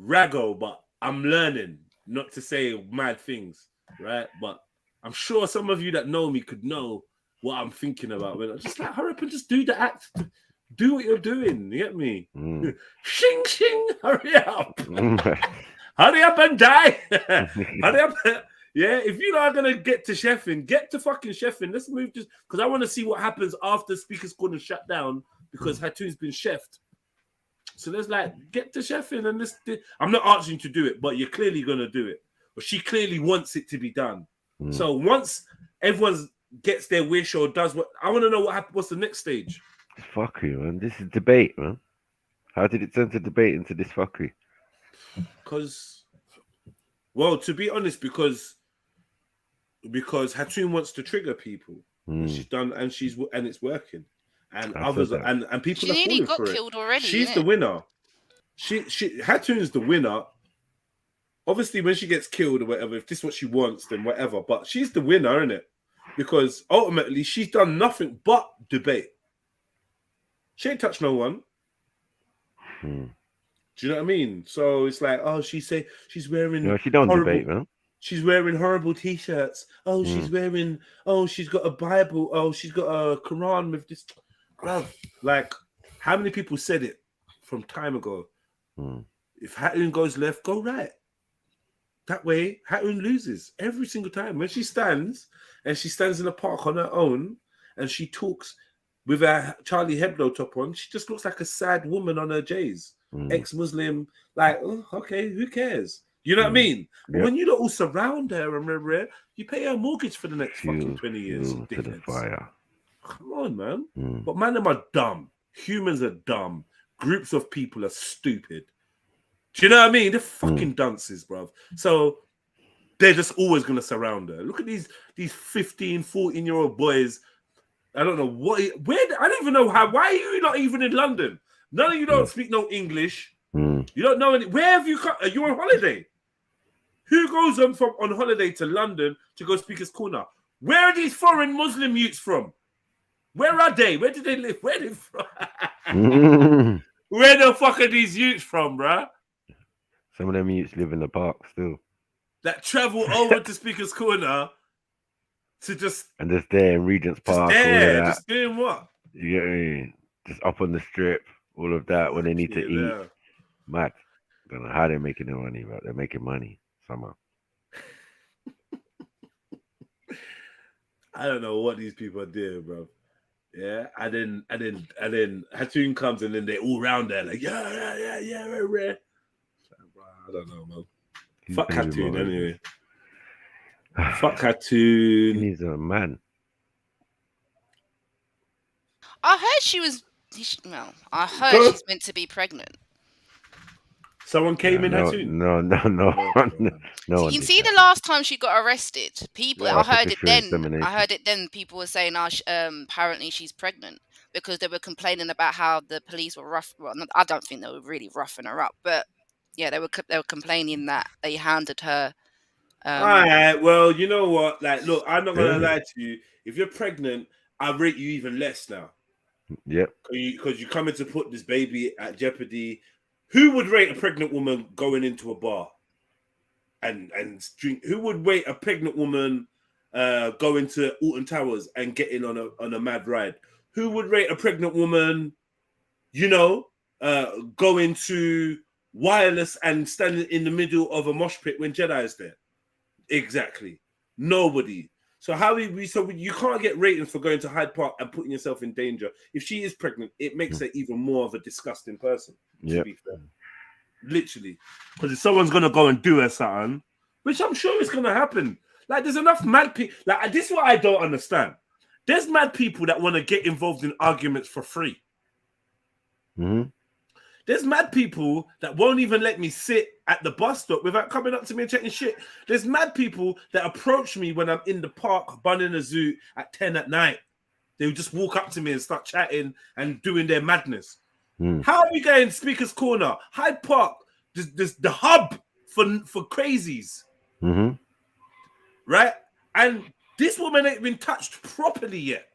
raggo, but I'm learning not to say mad things, right? But I'm sure some of you that know me could know what I'm thinking about. When I'm just like, hurry up and just do the act. Do what you're doing. You get me? Shing, shing, hurry up. Hurry up and die. Hurry up. Yeah, if you are going to get to Sheffin, get to fucking Sheffin. Let's move just because I want to see what happens after Speaker's Corner shut down because Hatoon's been chefed. So there's like, get to Sheffin and this. I'm not asking you to do it, but you're clearly going to do it. But she clearly wants it to be done. So once everyone gets their wish or does what, I want to know what happens. What's the next stage? Fuckery, man. This is debate, man. How did it turn to debate into this fuckery? Because, well, to be honest, because Hatoon wants to trigger people. She's done, and it's working. And others and people she are falling got for killed it. already. She's the winner. Hatoon's the winner. Obviously, when she gets killed or whatever, if this is what she wants, then whatever. But she's the winner, isn't it? Because ultimately, she's done nothing but debate. She ain't touched no one. Do you know what I mean? So it's like, oh, she's wearing. No, she don't debate, man. She's wearing horrible t-shirts. Oh, she's wearing. Oh, she's got a Bible. Oh, she's got a Quran with this. Bruv, like, how many people said it from time ago? If Hatoon goes left, go right. That way, Hatoon loses every single time. When she stands in a park on her own, and she talks with her Charlie Hebdo top on, she just looks like a sad woman on her J's. Ex-Muslim, like, oh, okay, who cares? You know what I mean? But when you don't all surround her and remember her, you pay her mortgage for the next fucking 20 years. To the fire. Come on, man. But man, them are dumb. Humans are dumb. Groups of people are stupid. Do you know what I mean? They're fucking dunces, bruv. So they're just always going to surround her. Look at these 15, 14-year-old boys. I don't know what. I don't even know how. Why are you not even in London? None of you don't speak no English. You don't know any. Where have you come? Are you on holiday? Who goes on holiday to London to go Speaker's Corner? Where are these foreign Muslim youths from? Where are they? Where do they live? Where are they from? Where the fuck are these youths from, bruh? Some of them youths live in the park still. That travel over to Speaker's Corner to just... And just there in Regent's Park. Just there, all of that. just doing what? You get me? Just up on the strip, all of that when they need to eat. Mad. Don't know how they're making their money, but they're making money. somehow. I don't know what these people are doing, bro. Yeah, and then Hatun comes and then they all round there like yeah. I don't know, man. Fuck Hatun anyway. Fuck Hatun. He's a man. I heard she was. Well, I heard she's meant to be pregnant. Someone came in Hatun. No. You see, the last time she got arrested, people. I heard it then. Insemination. I heard it then. People were saying, apparently she's pregnant because they were complaining about how the police were rough. Well, I don't think they were really roughing her up, but yeah, they were complaining that they handed her. All right. Well, you know what? Like, look, I'm not gonna lie to you. If you're pregnant, I rate you even less now. Yep. Because you come in to put this baby at jeopardy. Who would rate a pregnant woman going into a bar and drink? Who would rate a pregnant woman going to Alton Towers and getting on a mad ride? Who would rate a pregnant woman, going to Wireless and standing in the middle of a mosh pit when JEDI is there? Exactly. Nobody. So you can't get ratings for going to Hyde Park and putting yourself in danger. If she is pregnant, it makes her even more of a disgusting person. To be fair. Literally. Because if someone's gonna go and do her something, which I'm sure is gonna happen. Like, there's enough mad people. Like, this is what I don't understand. There's mad people that want to get involved in arguments for free. Mm-hmm. There's mad people that won't even let me sit at the bus stop without coming up to me and chatting shit. There's mad people that approach me when I'm in the park, bunning a zoo at 10 at night. They would just walk up to me and start chatting and doing their madness. How are we going Speaker's Corner? Hyde Park, this the hub for crazies. Mm-hmm. Right? And this woman ain't been touched properly yet.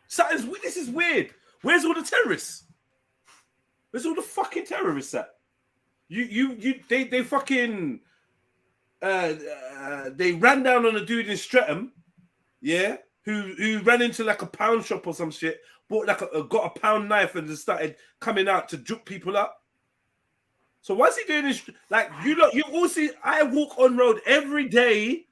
This is weird. Where's all the terrorists? Where's all the fucking terrorists at? They fucking they ran down on a dude in Streatham, yeah, who ran into like a pound shop or some shit, bought like got a pound knife and just started coming out to juke people up. So what's he doing this? Like, you all see, I walk on road every day.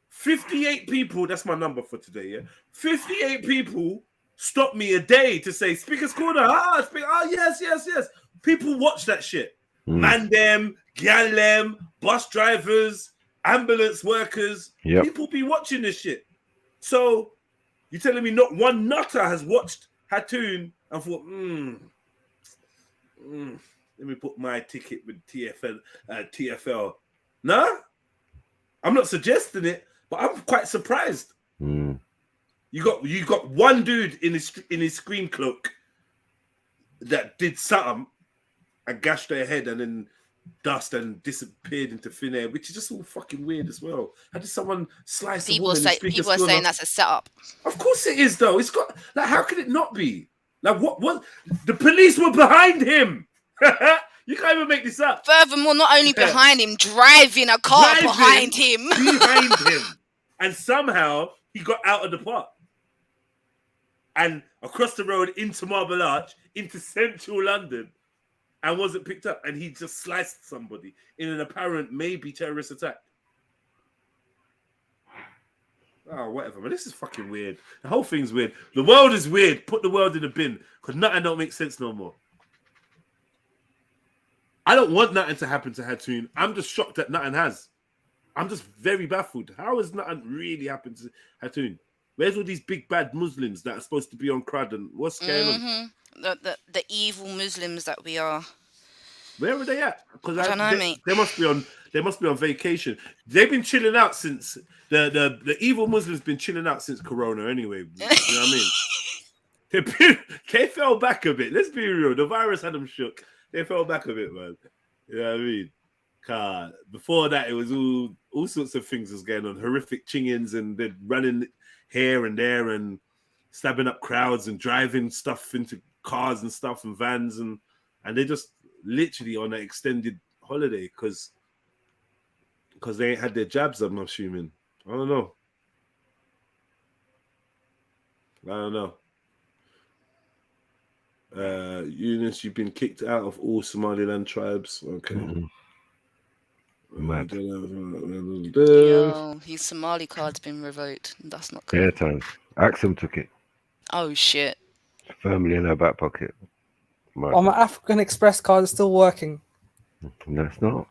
58 people, that's my number for today, yeah. 58 people stop me a day to say Speaker's Corner. Yes. People watch that shit. Man them, gal them, bus drivers, ambulance workers. Yep. People be watching this shit. So you're telling me not one nutter has watched Hatun and thought, let me put my ticket with TFL. No? I'm not suggesting it, but I'm quite surprised. You got one dude in his screen cloak that did something and gashed their head and then dust and disappeared into thin air, which is just all fucking weird as well. How did someone slice People a woman? People are saying that's a setup. Of course it is, though. It's got, like, how can it not be? Like, what? The police were behind him. You can't even make this up. Furthermore, not only behind him, driving a car behind him. And somehow he got out of the park and across the road into Marble Arch, into central London, and wasn't picked up. And he just sliced somebody in an apparent maybe terrorist attack. Oh, whatever, man. This is fucking weird. The whole thing's weird. The world is weird. Put the world in a bin, because nothing don't make sense no more. I don't want nothing to happen to Hatun. I'm just shocked that nothing has. I'm just very baffled. How has nothing really happened to Hatun? Where's all these big bad Muslims that are supposed to be on crud and what's going on? The evil Muslims that we are. Where are they at? Because I don't know, mate. They must be on vacation. They've been chilling out since the evil Muslims been chilling out since Corona anyway. You know what I mean? They fell back a bit. Let's be real. The virus had them shook. They fell back a bit, man. You know what I mean? God, before that, it was all sorts of things was going on. Horrific chingings and they're running here and there and stabbing up crowds and driving stuff into cars and stuff and vans and they just literally on an extended holiday because they ain't had their jabs, I'm assuming. I don't know. Eunice, you've been kicked out of all Somaliland tribes. Okay. Mad. Yo, his Somali card's been revoked. That's not cool. Yeah, times. Axum took it Oh shit. firmly in her back pocket. Mad. Well, my African Express card is still working. No, it's not.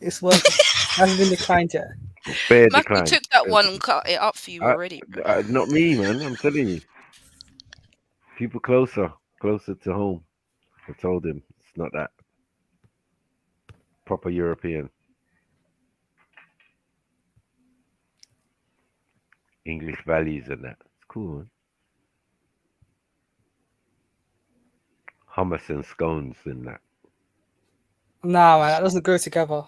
It's working. Hasn't been declined yet. Fair Matthew decline. took that one and cut it up for you already. Not me, man. I'm telling you. People closer to home. I told him it's not that proper European. English values and that. It's cool, man. Hummus and scones and that. Nah, man, that doesn't go together.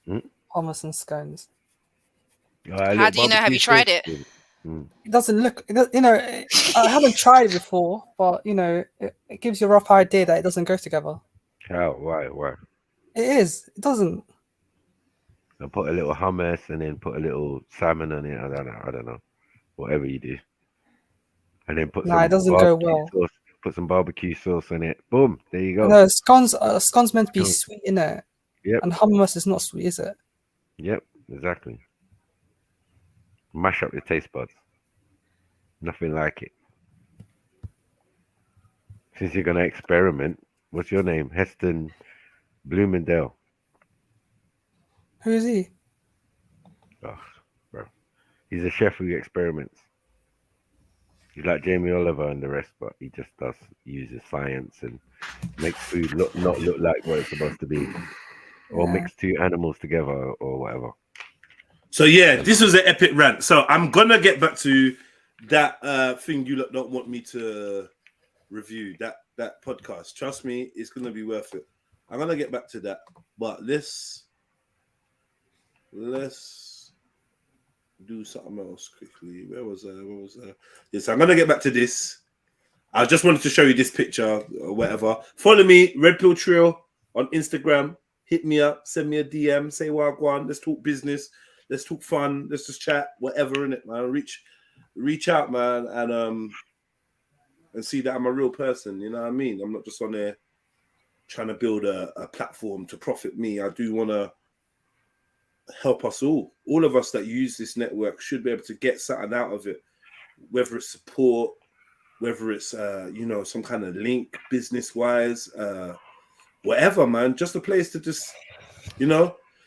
Hmm? Hummus and scones. How do you know? Have you tried it? It doesn't look, you know, I haven't tried it before, but, you know, it gives you a rough idea that it doesn't go together. How? Why? It is. It doesn't. And put a little hummus and then put a little salmon on it. I don't know. Whatever you do. And then put some it doesn't go well. sauce. Put some barbecue sauce on it. Boom. There you go. No, scone's meant to be sweet, innit? Yep. And hummus is not sweet, is it? Yep, exactly. Mash up your taste buds. Nothing like it. Since you're gonna experiment, what's your name? Heston Bloomendale. Who is he? Oh, bro. He's a chef who experiments. He's like Jamie Oliver and the rest, but he just uses science and makes food not look like what it's supposed to be. Or mix two animals together or whatever. So yeah, this was an epic rant. So I'm gonna get back to that thing you lot don't want me to review, that podcast. Trust me, it's gonna be worth it. I'm gonna get back to that, but let's do something else quickly. Where was I? Yes, I'm gonna get back to this. I just wanted to show you this picture or whatever. Follow me, Red Pill Trill on Instagram. Hit me up, send me a DM, say wagwan. Let's talk business, let's talk fun, let's just chat, whatever in it, man. Reach out, man, and see that I'm a real person. You know what I mean? I'm not just on there trying to build a platform to profit me. I do want to help us all. All of us that use this network should be able to get something out of it, whether it's support, whether it's some kind of link business wise, whatever, man. Just a place to just,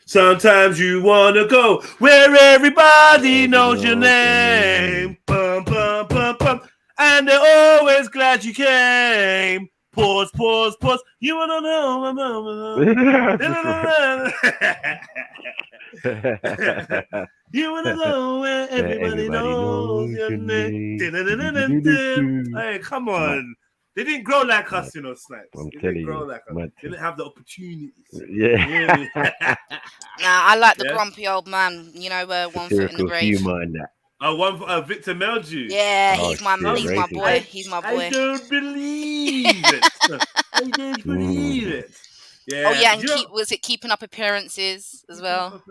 sometimes you want to go where everybody knows your name. Bum, bum, bum, bum. And they're always glad you came. Pause. You want to know. You want to go where everybody knows your name. Hey, come on. They didn't grow like us, Snipes. They didn't grow like us. They didn't have the opportunities. Yeah. Nah, I like the grumpy old man. One foot in the grave. Victor Meldrew. Yeah, he's my boy. He's my boy. I don't believe it. I don't believe it. Yeah. Oh yeah, and was it keeping up appearances as well?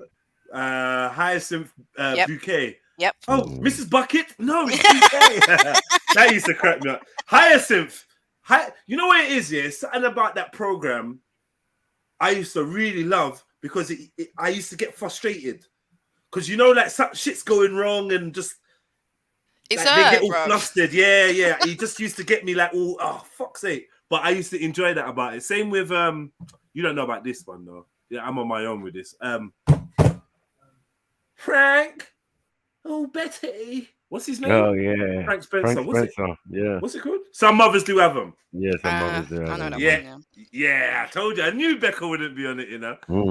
Hyacinth Bouquet. Yep. Oh, Mrs. Bucket? No, it's Bouquet. That used to crack me up. Hyacinth. You know what it is, yeah? Something about that program I used to really love because I used to get frustrated. Because some shit's going wrong and just they get all flustered. Yeah. He just used to get me like, oh, fuck's sake. But I used to enjoy that about it. Same with you don't know about this one though. Yeah, I'm on my own with this. Frank. Oh, Betty. What's his name? Oh yeah, Frank Spencer. What's it called? Some mothers do have them. Yeah, some mothers do have them. Yeah. I told you. I knew Becca wouldn't be on it.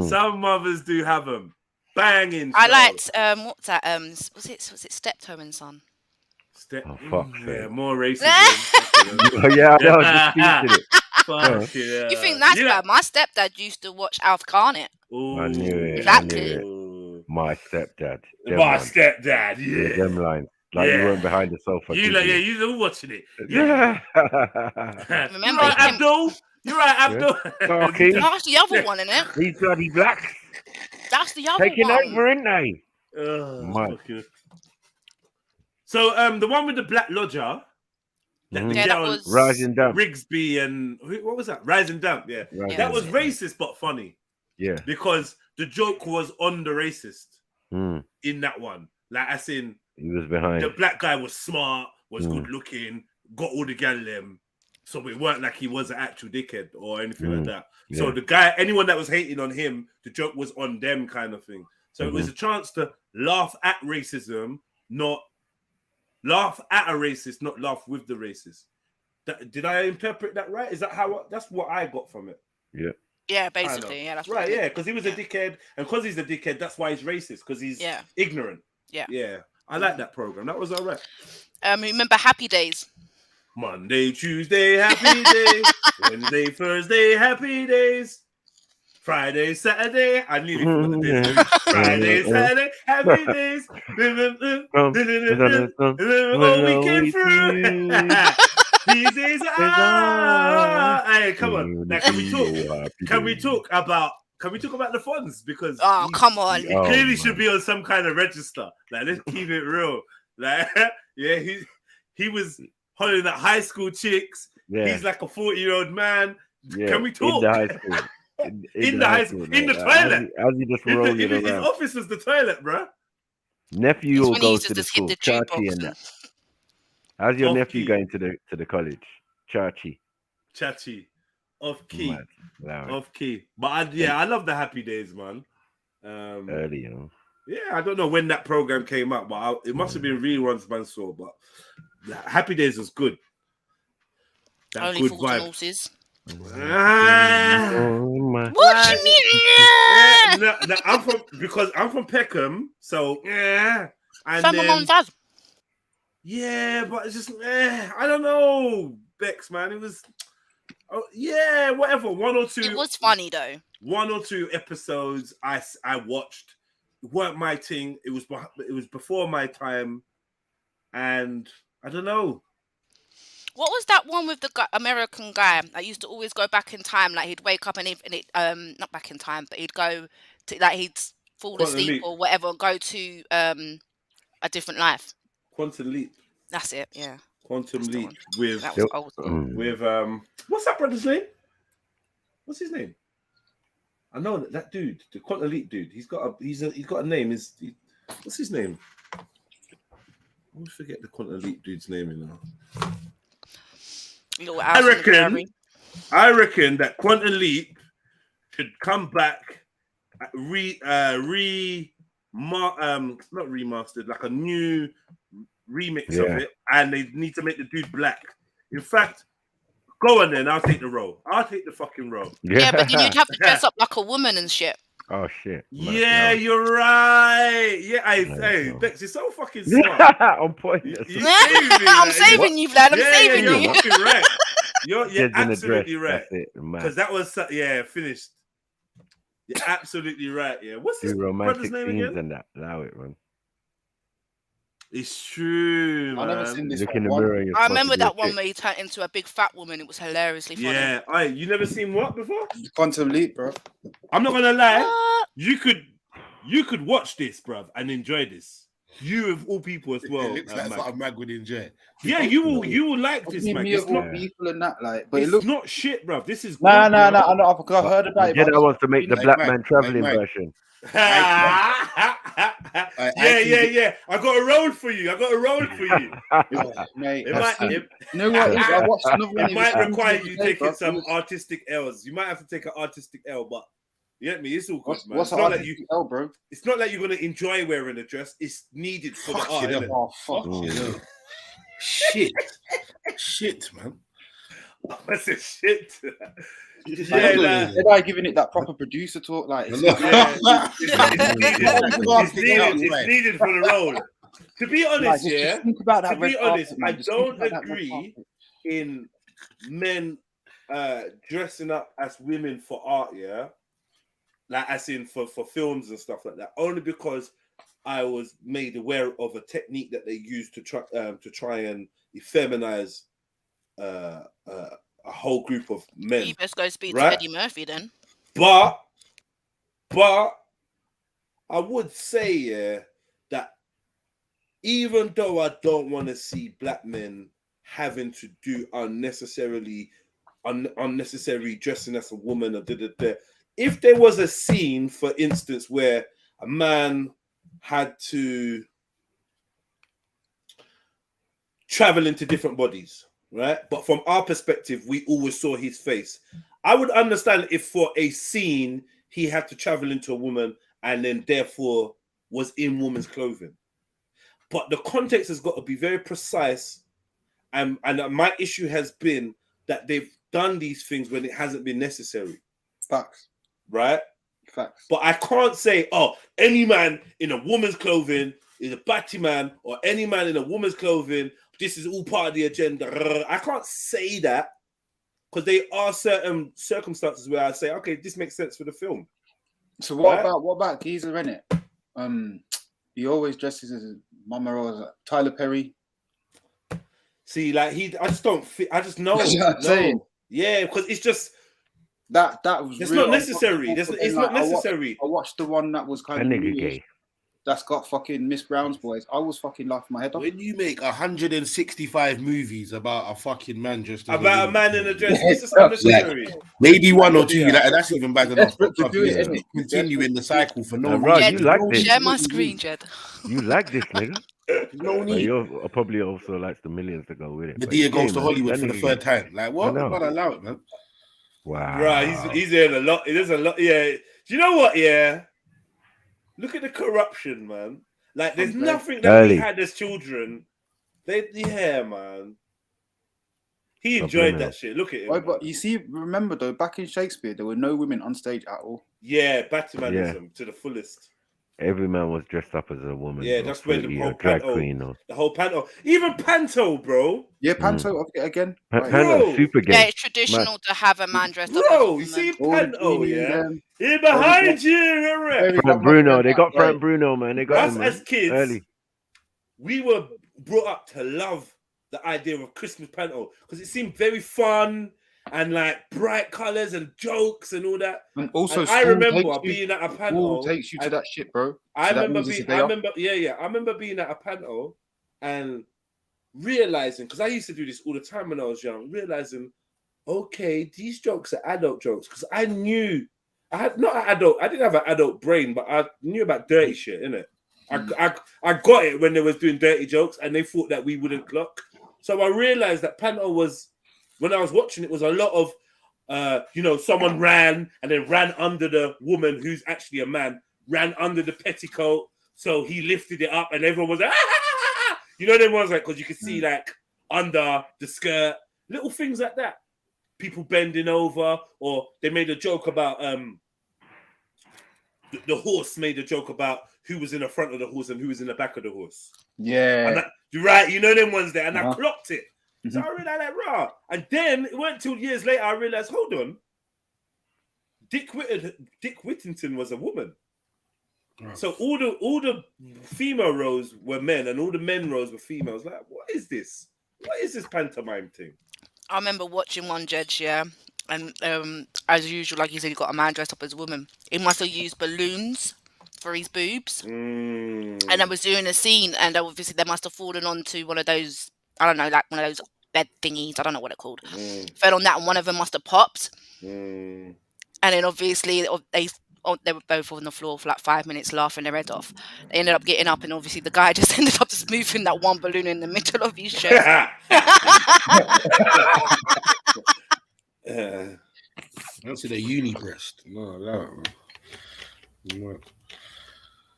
Some mothers do have them. Banging. I liked what's that? Was it Steptoe and Son? Yeah, more racism. Yeah, I know. Just Fuck yeah. You think that's bad? My stepdad used to watch Alf Carnett. I knew it. Exactly. My stepdad. Yeah. Them lines. Like you weren't behind the sofa. You were watching it. Yeah. Remember, Abdul? You're right, Abdul. That's the other one, isn't it? These bloody blacks. That's the other taking one. over, ain't they? So the one with the black lodger, that was Rise and Dump. Rigsby and what was that? Rise and Dump. Yeah, that was racist but funny. Yeah, because the joke was on the racist Mm. in that one. Like, as in, He was behind. the black guy was smart, was Mm. good looking, got all the gal them. So it weren't like he was an actual dickhead or anything like that. So Yeah. the guy, anyone that was hating on him, the joke was on them kind of thing. So it was a chance to laugh at racism, not laugh at a racist, not laugh with the racist. Did I interpret that right? Is that how? That's what I got from it. Yeah. Yeah, basically. Yeah, that's right. what Yeah, because he was a dickhead, and because he's a dickhead, that's why he's racist. Because he's ignorant. Yeah. Yeah. I like that program. That was all right. Remember Happy Days? Monday, Tuesday, happy days. Wednesday, Thursday, happy days. Friday, Saturday. I nearly forgot the days. Friday, Saturday, happy days. All weekend through. These days are. Hey, come on. Now, can we talk? Can we talk about the funds? Because come on, he clearly should be on some kind of register. Like, let's keep it real. Like, yeah, he was holding at high school chicks. Yeah. He's like a 40-year-old man. Yeah. Can we talk? In the high school. In the high school, in the toilet. As he just rolling His around. office was the toilet, bro. Nephew all when he goes used to to the just hit school. the Chachi jukebox and that. How's your Off nephew key. going to the college? Chachi. Chachi. Off key. Mad. Loud. Off key. But I love the Happy Days, man. Early, you know. Yeah, I don't know when that program came out, but it must have been reruns, man. So, but Happy Days was good. That Only good 14 vibe. horses. What you mean? No, I'm from Peckham, so and From my mum's dad. Yeah, but it's just I don't know, Bex, man. It was whatever. One or two. It was funny though. 1 or 2 episodes I watched. It weren't my thing. It was before my time, and I don't know. What was that one with the American guy that used to always go back in time? Like he'd wake up and not back in time, but he'd go to he'd fall Quantum asleep Leap. or whatever, go to a different life. Quantum Leap. That's it. Yeah. Quantum Leap with That was old. with what's that brother's name? What's his name? I know that dude, the Quantum Leap dude. He's got a name. What's his name? I always forget the Quantum Leap dude's name, you know. I reckon that Quantum Leap should come back, not remastered, like a new remix of it, and they need to make the dude black. In fact, go on then. I'll take the role. I'll take the fucking role. Yeah, but then you'd have to dress up like a woman and shit. Oh shit. Yeah, you're right. Yeah, hey, Bex, you're so fucking smart. On point. I'm saving you, Vlad. I'm saving you. You're fucking right. You're Kids in a absolutely dress, right. that's it, man. Because that was finished. You're absolutely right. Yeah. What's his Do brother's romantic name scenes again? and that. Allow it, man. It's true, man. I've never seen this Look in the one. mirror. And you're I supposed remember to be a that one chick. where he turned into a big fat woman. It was hilariously funny. Yeah. You never seen what before? Quantum Leap, bro. I'm not gonna lie. You could watch this, bruv, and enjoy this. You of all people as well. It looks like something Mag would enjoy. Yeah, you will like this, man. Me It's of all not, people and that, like, but it it's looks not shit, bruv. This is nah, good, nah, bro. nah. I know, I've heard about it. Jedi but- wants to make the Like black Mag, man traveling like Mag. version. Yeah. I got a role for you. Mate, It I've might, seen- it, you know what? I watched another one. it might require you today, taking bro. some artistic L's. You might have to take an artistic L, but you get me? It's all good, man. What's It's an not like artistic L, bro? It's not like you're gonna enjoy wearing a dress. It's needed for the art. Fucking innit? hell. Fucking hell. Shit, man. That's a shit. They're like giving it that proper producer talk, like. It's needed for the role. To be honest, just think about that To be red honest, carpet, man. I Just think don't about that red agree carpet. in men dressing up as women for art. Yeah, like as in for films and stuff like that. Only because I was made aware of a technique that they use to try and effeminize a whole group of men. You best go speak right? to Eddie Murphy then. But I would say that even though I don't want to see black men having to do unnecessary dressing as a woman or if there was a scene, for instance, where a man had to travel into different bodies, right? But from our perspective, we always saw his face. I would understand if for a scene he had to travel into a woman and then therefore was in woman's clothing. But the context has got to be very precise. And my issue has been that they've done these things when it hasn't been necessary. Facts. Right? Facts. But I can't say, oh, any man in a woman's clothing is a batty man, or any man in a woman's clothing, this is all part of the agenda. I can't say that, because there are certain circumstances where I say, okay, this makes sense for the film. So what about Geezer in it? He always dresses as Mama Rose, Tyler Perry. See, like I just don't fit. I just know. You know what I'm saying? Yeah, because it's just that was. It's not necessary. It's not necessary. I watched the one that was kind of gay. That's got fucking Miss Brown's boys. I was fucking laughing my head off. When you make 165 movies about a fucking man dressed as about a man in a dress, it's just unnecessary. Like, maybe one or two, that's even bad enough. Continuing the cycle for no Jed, you like this? share my screen, Jed. You like this, nigga? No need. You're probably also likes the millions to go with it. Medea goes to Hollywood for the third time. Like, what? I'm not allow it, man. Wow. Right, he's in a lot. There's a lot. Yeah. Do you know what? Yeah. Look at the corruption, man. Like, there's nothing that we had as children. Yeah, man. He enjoyed that shit. Look at him. Oh, but you see, remember though, back in Shakespeare, there were no women on stage at all. Yeah, Batmanism to the fullest. Every man was dressed up as a woman. Yeah, that's where the whole drag panto, queen or the whole panto, even panto, bro. Yeah, panto again. Panto super gay. Yeah, it's traditional to have a man dressed up. Bro, you see panto, yeah. Here behind you, Frank Bruno. They got Frank Bruno, man. They got us him, as kids. early. We were brought up to love the idea of Christmas panto because it seemed very fun and like bright colors and jokes and all that. And also, I remember being at a panto. Takes you to that shit, bro. I remember being at a panto and realizing, because I used to do this all the time when I was young, realizing, okay, these jokes are adult jokes. Because I knew I didn't have an adult brain, but I knew about dirty shit, innit? I got it when they was doing dirty jokes and they thought that we wouldn't clock. So I realized that panto was, when I was watching it, was a lot of someone ran and then ran under the woman who's actually a man, ran under the petticoat, so he lifted it up and everyone was like, ah! You know, them ones like, because you could see like under the skirt, little things like that. People bending over, or they made a joke about the horse made a joke about who was in the front of the horse and who was in the back of the horse. Yeah. You're right, you know them ones there, and I clocked it. So I realized like, rah. And then it weren't until years later I realized, hold on, Dick Whittington was a woman. Oh. So all the female roles were men, and all the men roles were females. Like, what is this? What is this pantomime thing? I remember watching one Judge, yeah, and as usual, like you said, he got a man dressed up as a woman. He must have used balloons for his boobs, and I was doing a scene, and obviously they must have fallen onto one of those, I don't know, like one of those bed thingies, I don't know what they're called. Fell on that, and one of them must have popped, and then obviously they were both on the floor for like 5 minutes laughing their head off. They ended up getting up, and obviously the guy just ended up just moving that one balloon in the middle of his chest. That's the uni breast. No.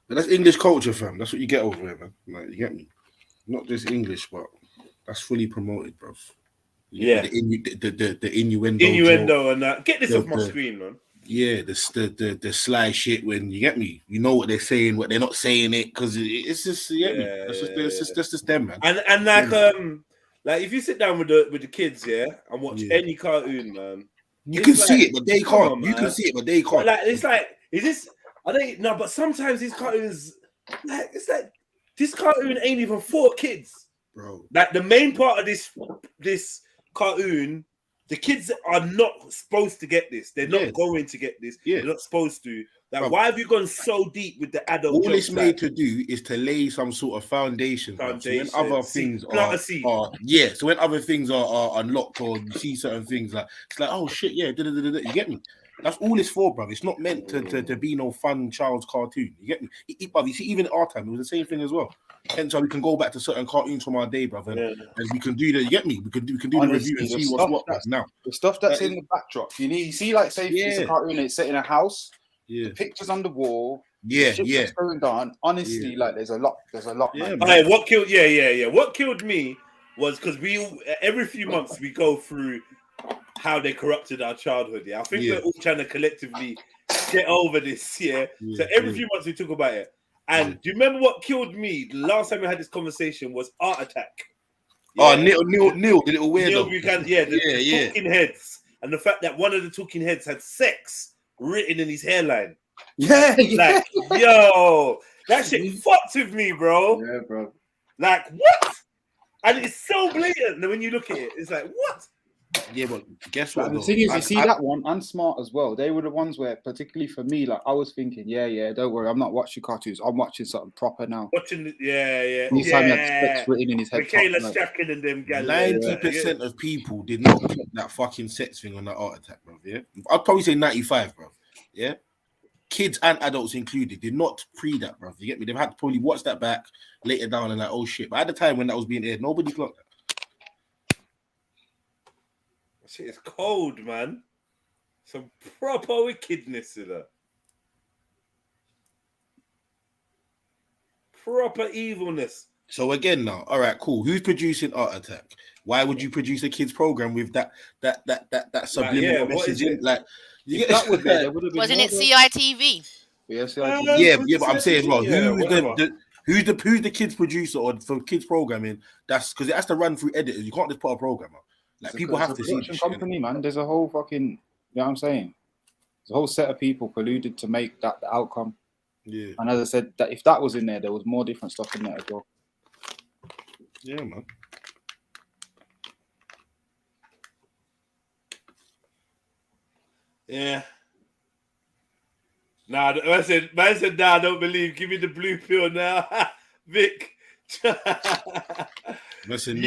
But that's English culture, fam. That's what you get over here, man. Like, you get me? Not just English, but that's fully promoted, bro. Yeah. The innuendo. Innuendo and that. Get this off my screen, man. Yeah, the sly shit when you get me. You know what they're saying, what they're not saying it, because it's just It's just them, man. And like if you sit down with the kids, yeah, and watch any cartoon, man, you can see it, but they can't. You can see it, but they can't. Like it's like, is this? Are they? No, but sometimes these cartoons, like it's like this cartoon ain't even for kids, bro. Like the main part of this cartoon, the kids are not supposed to get this. They're not going to get this. They're not supposed to. Like, why have you gone so deep with the adult? All it's made to do is to lay some sort of foundation. So when other things are when other things are unlocked, or you see certain things, like it's like, oh shit, yeah, you get me. That's all it's for, bruv. It's not meant to be no fun child's cartoon. You get me? Bruv, you see, even at our time, it was the same thing as well. Hence why we can go back to certain cartoons from our day, bruv, and we can do the. You get me? We can do the review and see what's what now. The stuff that's in the backdrop. You see, like, say if it's a cartoon, it's set in a house. Yeah. The pictures on the wall. Yeah, shit that's going down. Honestly, like, there's a lot. Yeah, man. What killed? Yeah. What killed me was because every few months we go through how they corrupted our childhood. Yeah, I think we're all trying to collectively get over this. Yeah. So every few months we talk about it. And do you remember what killed me? The last time we had this conversation was Art Attack. Yeah. Oh, Neil, the little weirdo. The talking heads, and the fact that one of the talking heads had sex written in his hairline. Like, yo, that shit fucked with me, bro. Yeah, bro. Like, what? And it's so blatant that when you look at it, it's like, what? Yeah, but guess what? The thing is, you see that one and Smart as well. They were the ones where, particularly for me, like I was thinking, don't worry, I'm not watching cartoons. I'm watching something proper now. Watching, Time he had sex written in his head. Michaela Strachan and them guys. 90% of people did not put that fucking sex thing on that Art Attack, bro. Yeah, I'd probably say 95, bro. Yeah, kids and adults included did not pre that, bro. You get me? They've had to probably watch that back later down and like, oh shit. But at the time when that was being aired, nobody clocked that. Shit is cold, man. Some proper wickedness in that. Proper evilness. So again, now, all right, cool. Who's producing Art Attack? Why would you produce a kids program with that subliminal messaging? Like, you get that would wasn't it CITV? Yeah, but I'm saying as well, who's the kids producer or for kids programming? That's because it has to run through editors. You can't just put a programmer. Like, people have to see the company, man. There's a whole fucking, you know what I'm saying? There's a whole set of people colluded to make that the outcome. Yeah. And as I said, that if that was in there was more different stuff in there as well. Yeah, man. Yeah. Nah, man said, nah, I don't believe. Give me the blue pill now. Vic. Listen,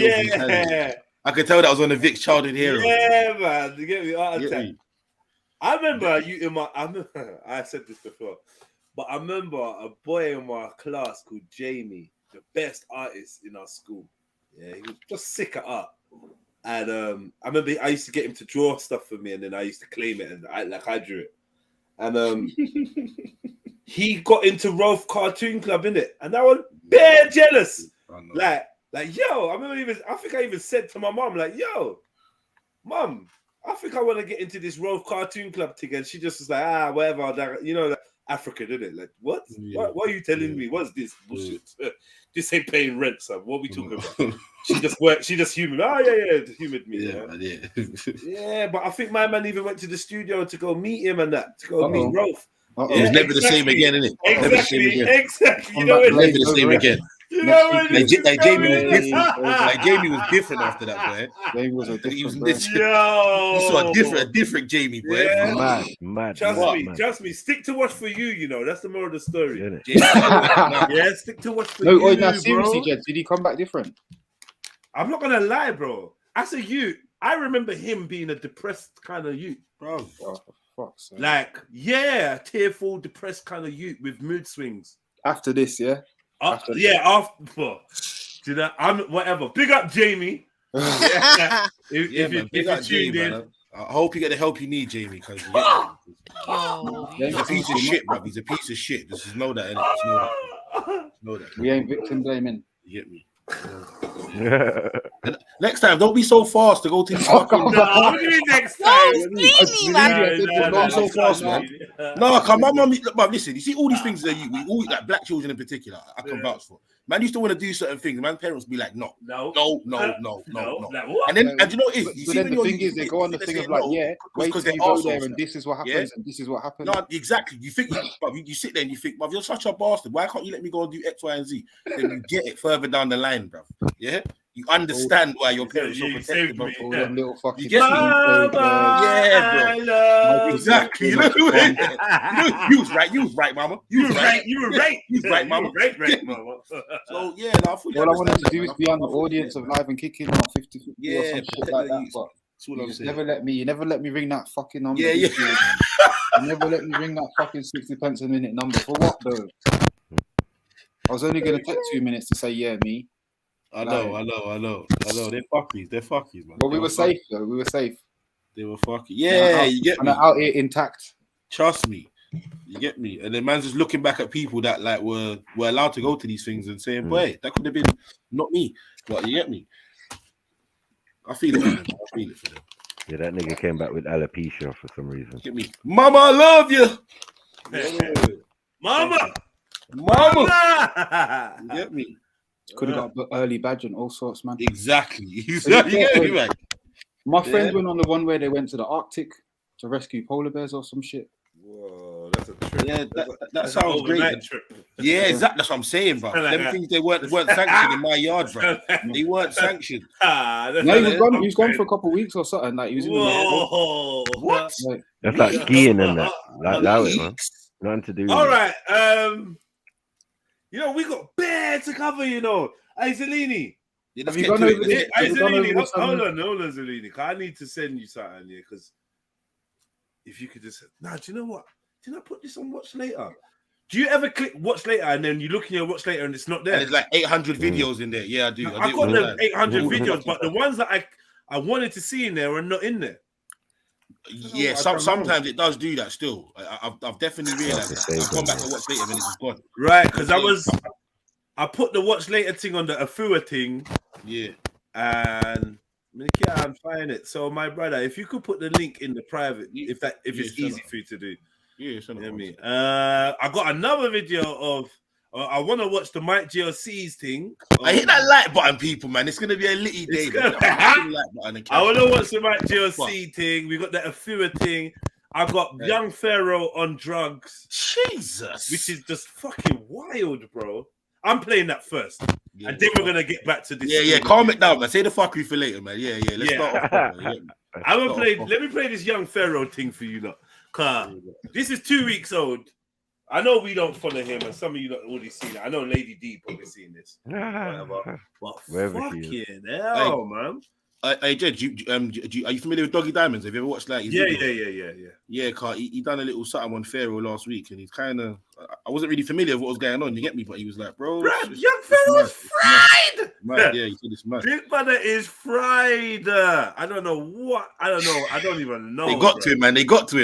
I could tell that was on the Vic's childhood hero. Yeah, man. You get me? Art Attack. I remember I said this before, but I remember a boy in my class called Jamie, the best artist in our school. Yeah, he was just sick at art. And I remember I used to get him to draw stuff for me, and then I used to claim it, and I drew it. And he got into Rolf Cartoon Club, innit? And I was bare jealous. Like, yo, I think I even said to my mom, like, yo, mom, I think I want to get into this Rolf Cartoon Club thing. And she just was like, whatever. You know, like, Africa, didn't it? Like, what? Yeah. What are you telling me? What's this bullshit? This ain't paying rent, son. What are we talking about? She just humored. Oh, yeah, humored me. Yeah, but I think my man even went to the studio to go meet him and that, to go meet Rolf. It was never the same again, innit? Exactly. You know, never the same again. You know, like Jamie was different. Like Jamie was different after that, boy. Jamie was a different. You saw a different Jamie, boy. Yeah. Mad. Trust me. Stick to what's for you. You know, that's the moral of the story. Stick to what's for you. Now seriously, Jed, did he come back different? I'm not gonna lie, bro. As a youth, I remember him being a depressed kind of youth, bro. Like, tearful, depressed kind of youth with mood swings. After this, after. Do you know, I'm whatever. Big up Jamie. If you tuned in. I hope you get the help you need, Jamie, because he's a piece of shit, bro. He's a piece of shit. Just know that, innit? Just know that. We ain't victim blaming. You get me? Next time, don't be so fast to go to the fucking. What do you mean next time? Don't be so fast, man. No, come on, mum. Listen, you see all these things that we all, like black children in particular, I can vouch for. Man used to want to do certain things. Man, parents be like, no. Like, and you know what it is? But then the thing is, they go on the thing of like, wait till you go there and this is what happens and this is what happens. No, exactly. You think, you sit there and you think, you're such a bastard. Why can't you let me go and do X, Y, and Z? Then you get it further down the line, bro. Yeah? You understand why your parents are protective of all them little fucking. You get me? Yeah, bro. Exactly. You know, you was right, mama. You was right, mama. So yeah, all I wanted to do is be on the audience of Live and Kicking on 50 or some shit like that. But That's all You I'm just saying. you never let me ring that fucking number. Yeah, yeah. You never let me ring that fucking 60 pence a minute number. For what though? I was only gonna take 2 minutes to say yeah, me. I know. They're fuckies, man. But we They were safe though. We were safe. They were fucking. Yeah, you get and me. they're out here intact. Trust me. You get me? And then man's just looking back at people that like were allowed to go to these things and saying, boy, that could have been not me. But you get me? I feel it for them. I feel it for them. Yeah, that nigga came back with alopecia for some reason. Get me? Mama, I love you. Yeah. Mama. You get me? Could have got early badge and all sorts, man. Exactly. You So get me, man? My friends went on the one where they went to the Arctic to rescue polar bears or some shit. Whoa, that's a trip. Yeah, that That's sounds an great. overnight trip. Yeah, exactly. That's what I'm saying, bro. Like Them that. things they weren't sanctioned in my yard, bro. They weren't sanctioned. No, he was gone for a couple of weeks or something. Like he was in the Whoa. What? Like, That's like skiing and that. Like allow it, man. Nothing to do. All with it. right. You know, we got bare to cover, you know. Hey, Zelini. Have you gone over this? Hey, Have you gone over Zelini, this hold on, Zelini. 'Cause I need to send you something here, because if you could just... Nah, do you know what? Didn't I put this on Watch Later? Do you ever click Watch Later and then you look in your Watch Later and it's not there? And there's like 800 videos in there. Yeah, I do. I got them 800 videos, but the ones that I wanted to see in there are not in there. Yeah, sometimes it does do that still. I've definitely realized that. I've gone back to Watch Later and it's just gone. Right, because I put the Watch Later thing on the Afua thing. Yeah. And I can't find it. So my brother, if you could put the link in the private, if it's easy for you to do. Yeah, you know what I mean? I got another video of I want to watch the Mike GLC's thing. I hit that like button, people, man. It's gonna be a litty day. I want to watch the Mike GLC thing. We got the Afua thing. I got Young Pharaoh on drugs. Jesus, which is just fucking wild, bro. I'm playing that first, and then we're gonna get back to this. Yeah, calm it down, man. Say the fuckery for later, man. Yeah. Let's start off. I'm gonna play. Let me play this Young Pharaoh thing for you, lot. This is 2 weeks old. I know we don't follow him, and some of you don't already seen it. I know Lady D probably seen this. Whatever. But fucking hell, man. Hey, Jed, are you familiar with Doggy Diamonds? Have you ever watched that? Yeah, Car. He done a little something on Pharaoh last week, and he's kind of. I wasn't really familiar with what was going on. You get me? But he was like, bro, Young Pharaoh's fried. Mad. Yeah, he said it's mad. This brother is fried. I don't know what. I don't even know. They got to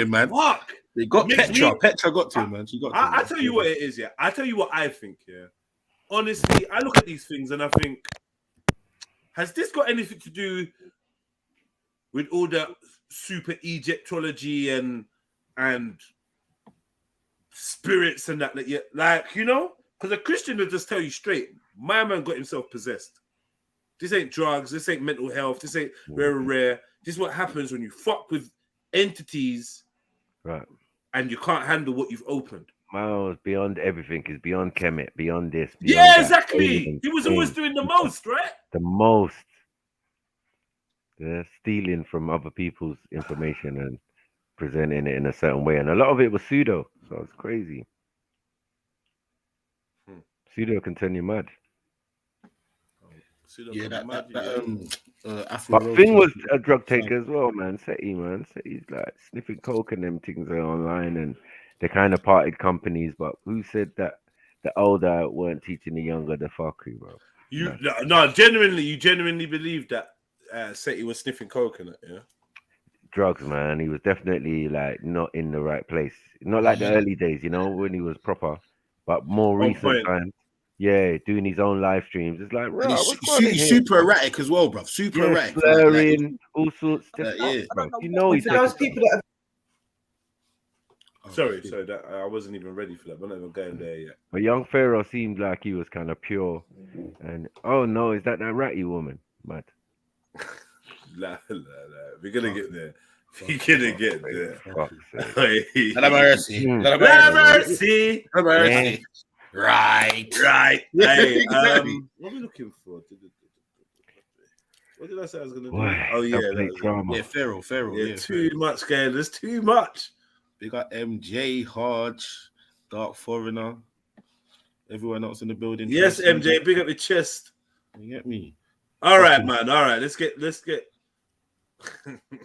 him, man. Fuck. They got Petra. Petra got to him, man. She got. To him, I tell you what it is. Yeah, I tell you what I think. Yeah, honestly, I look at these things and I think, has this got anything to do with all the super Egyptology and spirits and that? Like, you know, because a Christian will just tell you straight, my man got himself possessed. This ain't drugs. This ain't mental health. This ain't very rare. This is what happens when you fuck with entities, right? And you can't handle what you've opened. Miles, beyond everything, is beyond Kemet, beyond this. Beyond Yeah, that. exactly. He was always doing the most, right? The most. They're stealing from other people's information and presenting it in a certain way. And a lot of it was pseudo. So it's crazy. Pseudo can turn you mad. Yeah, But Thing was a drug taker as well, man. Seti, man. Seti's like sniffing coke and them things are online, and they kind of parted companies. But who said that the older weren't teaching the younger the fuckery, bro? You genuinely believe that Seti was sniffing coconut, yeah? Drugs, man. He was definitely like not in the right place. Not like the early days, you know, when he was proper, but more recent times. Yeah, doing his own live streams. It's like, bro, he's super erratic as well, bro. Super erratic. Slurring, all sorts of stuff. Yeah. Bro. You know he's those people that Sorry, that I wasn't even ready for that. We're not even going there yet. But Young Pharaoh seemed like he was kind of pure. And oh no, is that ratty woman? Mad. Nah. We're gonna get there. We're gonna get there. Mercy. Mercy. Right. Hey, what are we looking for? What did I say I was gonna do? Oh yeah, Pharaoh. Yeah, too much, guys. There's too much. They got MJ, Hodge, Dark Foreigner, everyone else in the building. Yes, MJ, big up your chest. You get me? All right, man. All right, let's get.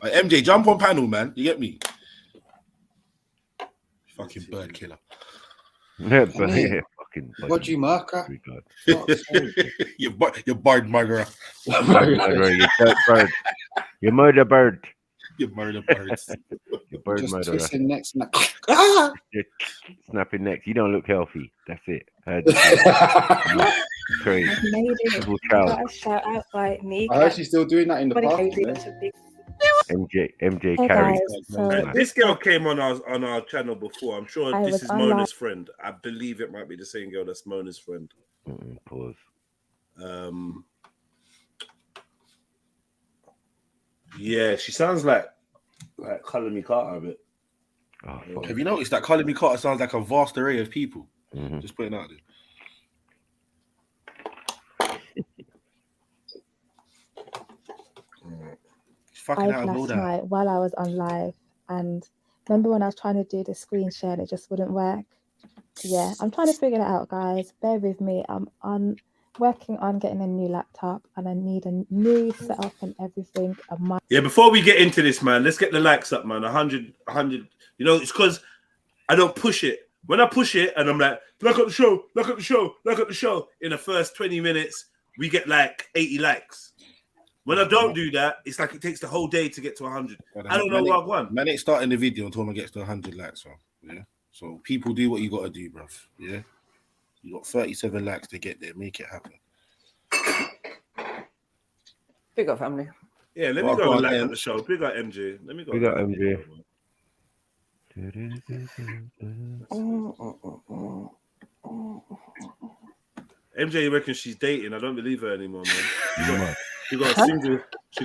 MJ, jump on panel, man. You get me? Fucking bird killer. Yeah, but yeah, fucking. What you marker? You bird murderer. You dirt bird. You murder bird. You murder birds. You bird Just murderer. twisting necks. Snapping necks. You don't look healthy. That's it. Crazy. I've made it. Double I child. got a shout out by me. I heard she's still doing that in the Somebody park. came to man. us a big- MJ Hey carry. guys, so This girl came on our channel before. I'm sure I this was is online. Mona's friend. I believe it might be the same girl that's Mona's friend. Pause. Yeah, she sounds like Colin Me Carter a bit. Oh, Have you noticed that Colin Me Carter sounds like a vast array of people? Just putting it out there. Fucking out of last order. night while I was on live, and remember when I was trying to do the screen share and it just wouldn't work? Yeah, I'm trying to figure it out, guys. Bear with me. I'm working on getting a new laptop, and I need a new setup and everything. Yeah, before we get into this, man, let's get the likes up, man. 100. You know, it's because I don't push it. When I push it and I'm like, look at the show, look at the show, look at the show. In the first 20 minutes, we get like 80 likes. When I don't do that, it's like it takes the whole day to get to 100. I don't know what I want. Man ain't starting the video until man gets to 100 likes, bro. Yeah. So people do what you got to do, bruv. Yeah. You got 37 likes to get there. Make it happen. Big up, family. Yeah, let me go and like at the show. Big up MJ. Let me go. We got MJ. MJ reckons she's dating. I don't believe her anymore, man. She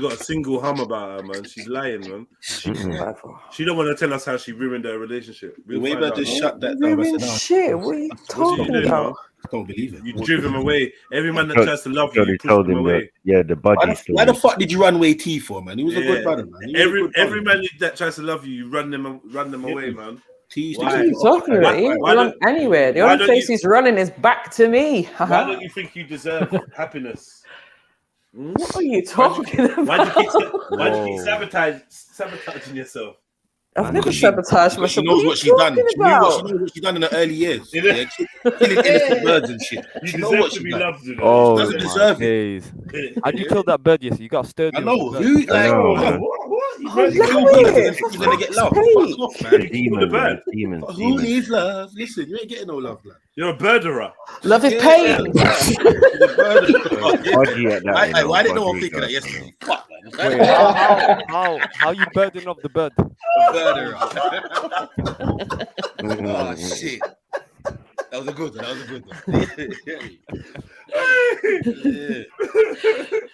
got a single hum about her, man. She's lying, man. She don't want to tell us how she ruined her relationship. The way find that out. just shut that Ruined shit. What are you talking about? I don't believe it. You drive him away. Every man that tries to love you, you push told them him away. the budgie story. Why the fuck did you run away T for, man? He was a good brother, man. He was a good brother. Every man that tries to love you, you run them away, man. What are you talking about? He didn't run anywhere. The only place he's running is back to me. Why don't you think you deserve happiness? What are you talking about? Why do you keep sabotaging yourself? I've never sabotaged myself. She knows what she's done. She knows what she's done in the early years. Yeah, killing innocent birds and shit. You She knows deserve what to she's be done. loved, you know. Oh, She doesn't deserve it. days. How'd you kill that bird yesterday? You got sturdy. I know. on the Who? bird. Like, What? you kill birds and think you're gonna get love. Fuck off, man. Demon. Who needs love? Listen, you ain't getting no love, man. You're a birderer. Love is pain. Why didn't no one think of that yesterday? Fuck, man. Wait, how you birding off the bird? Oh shit. That was a good one.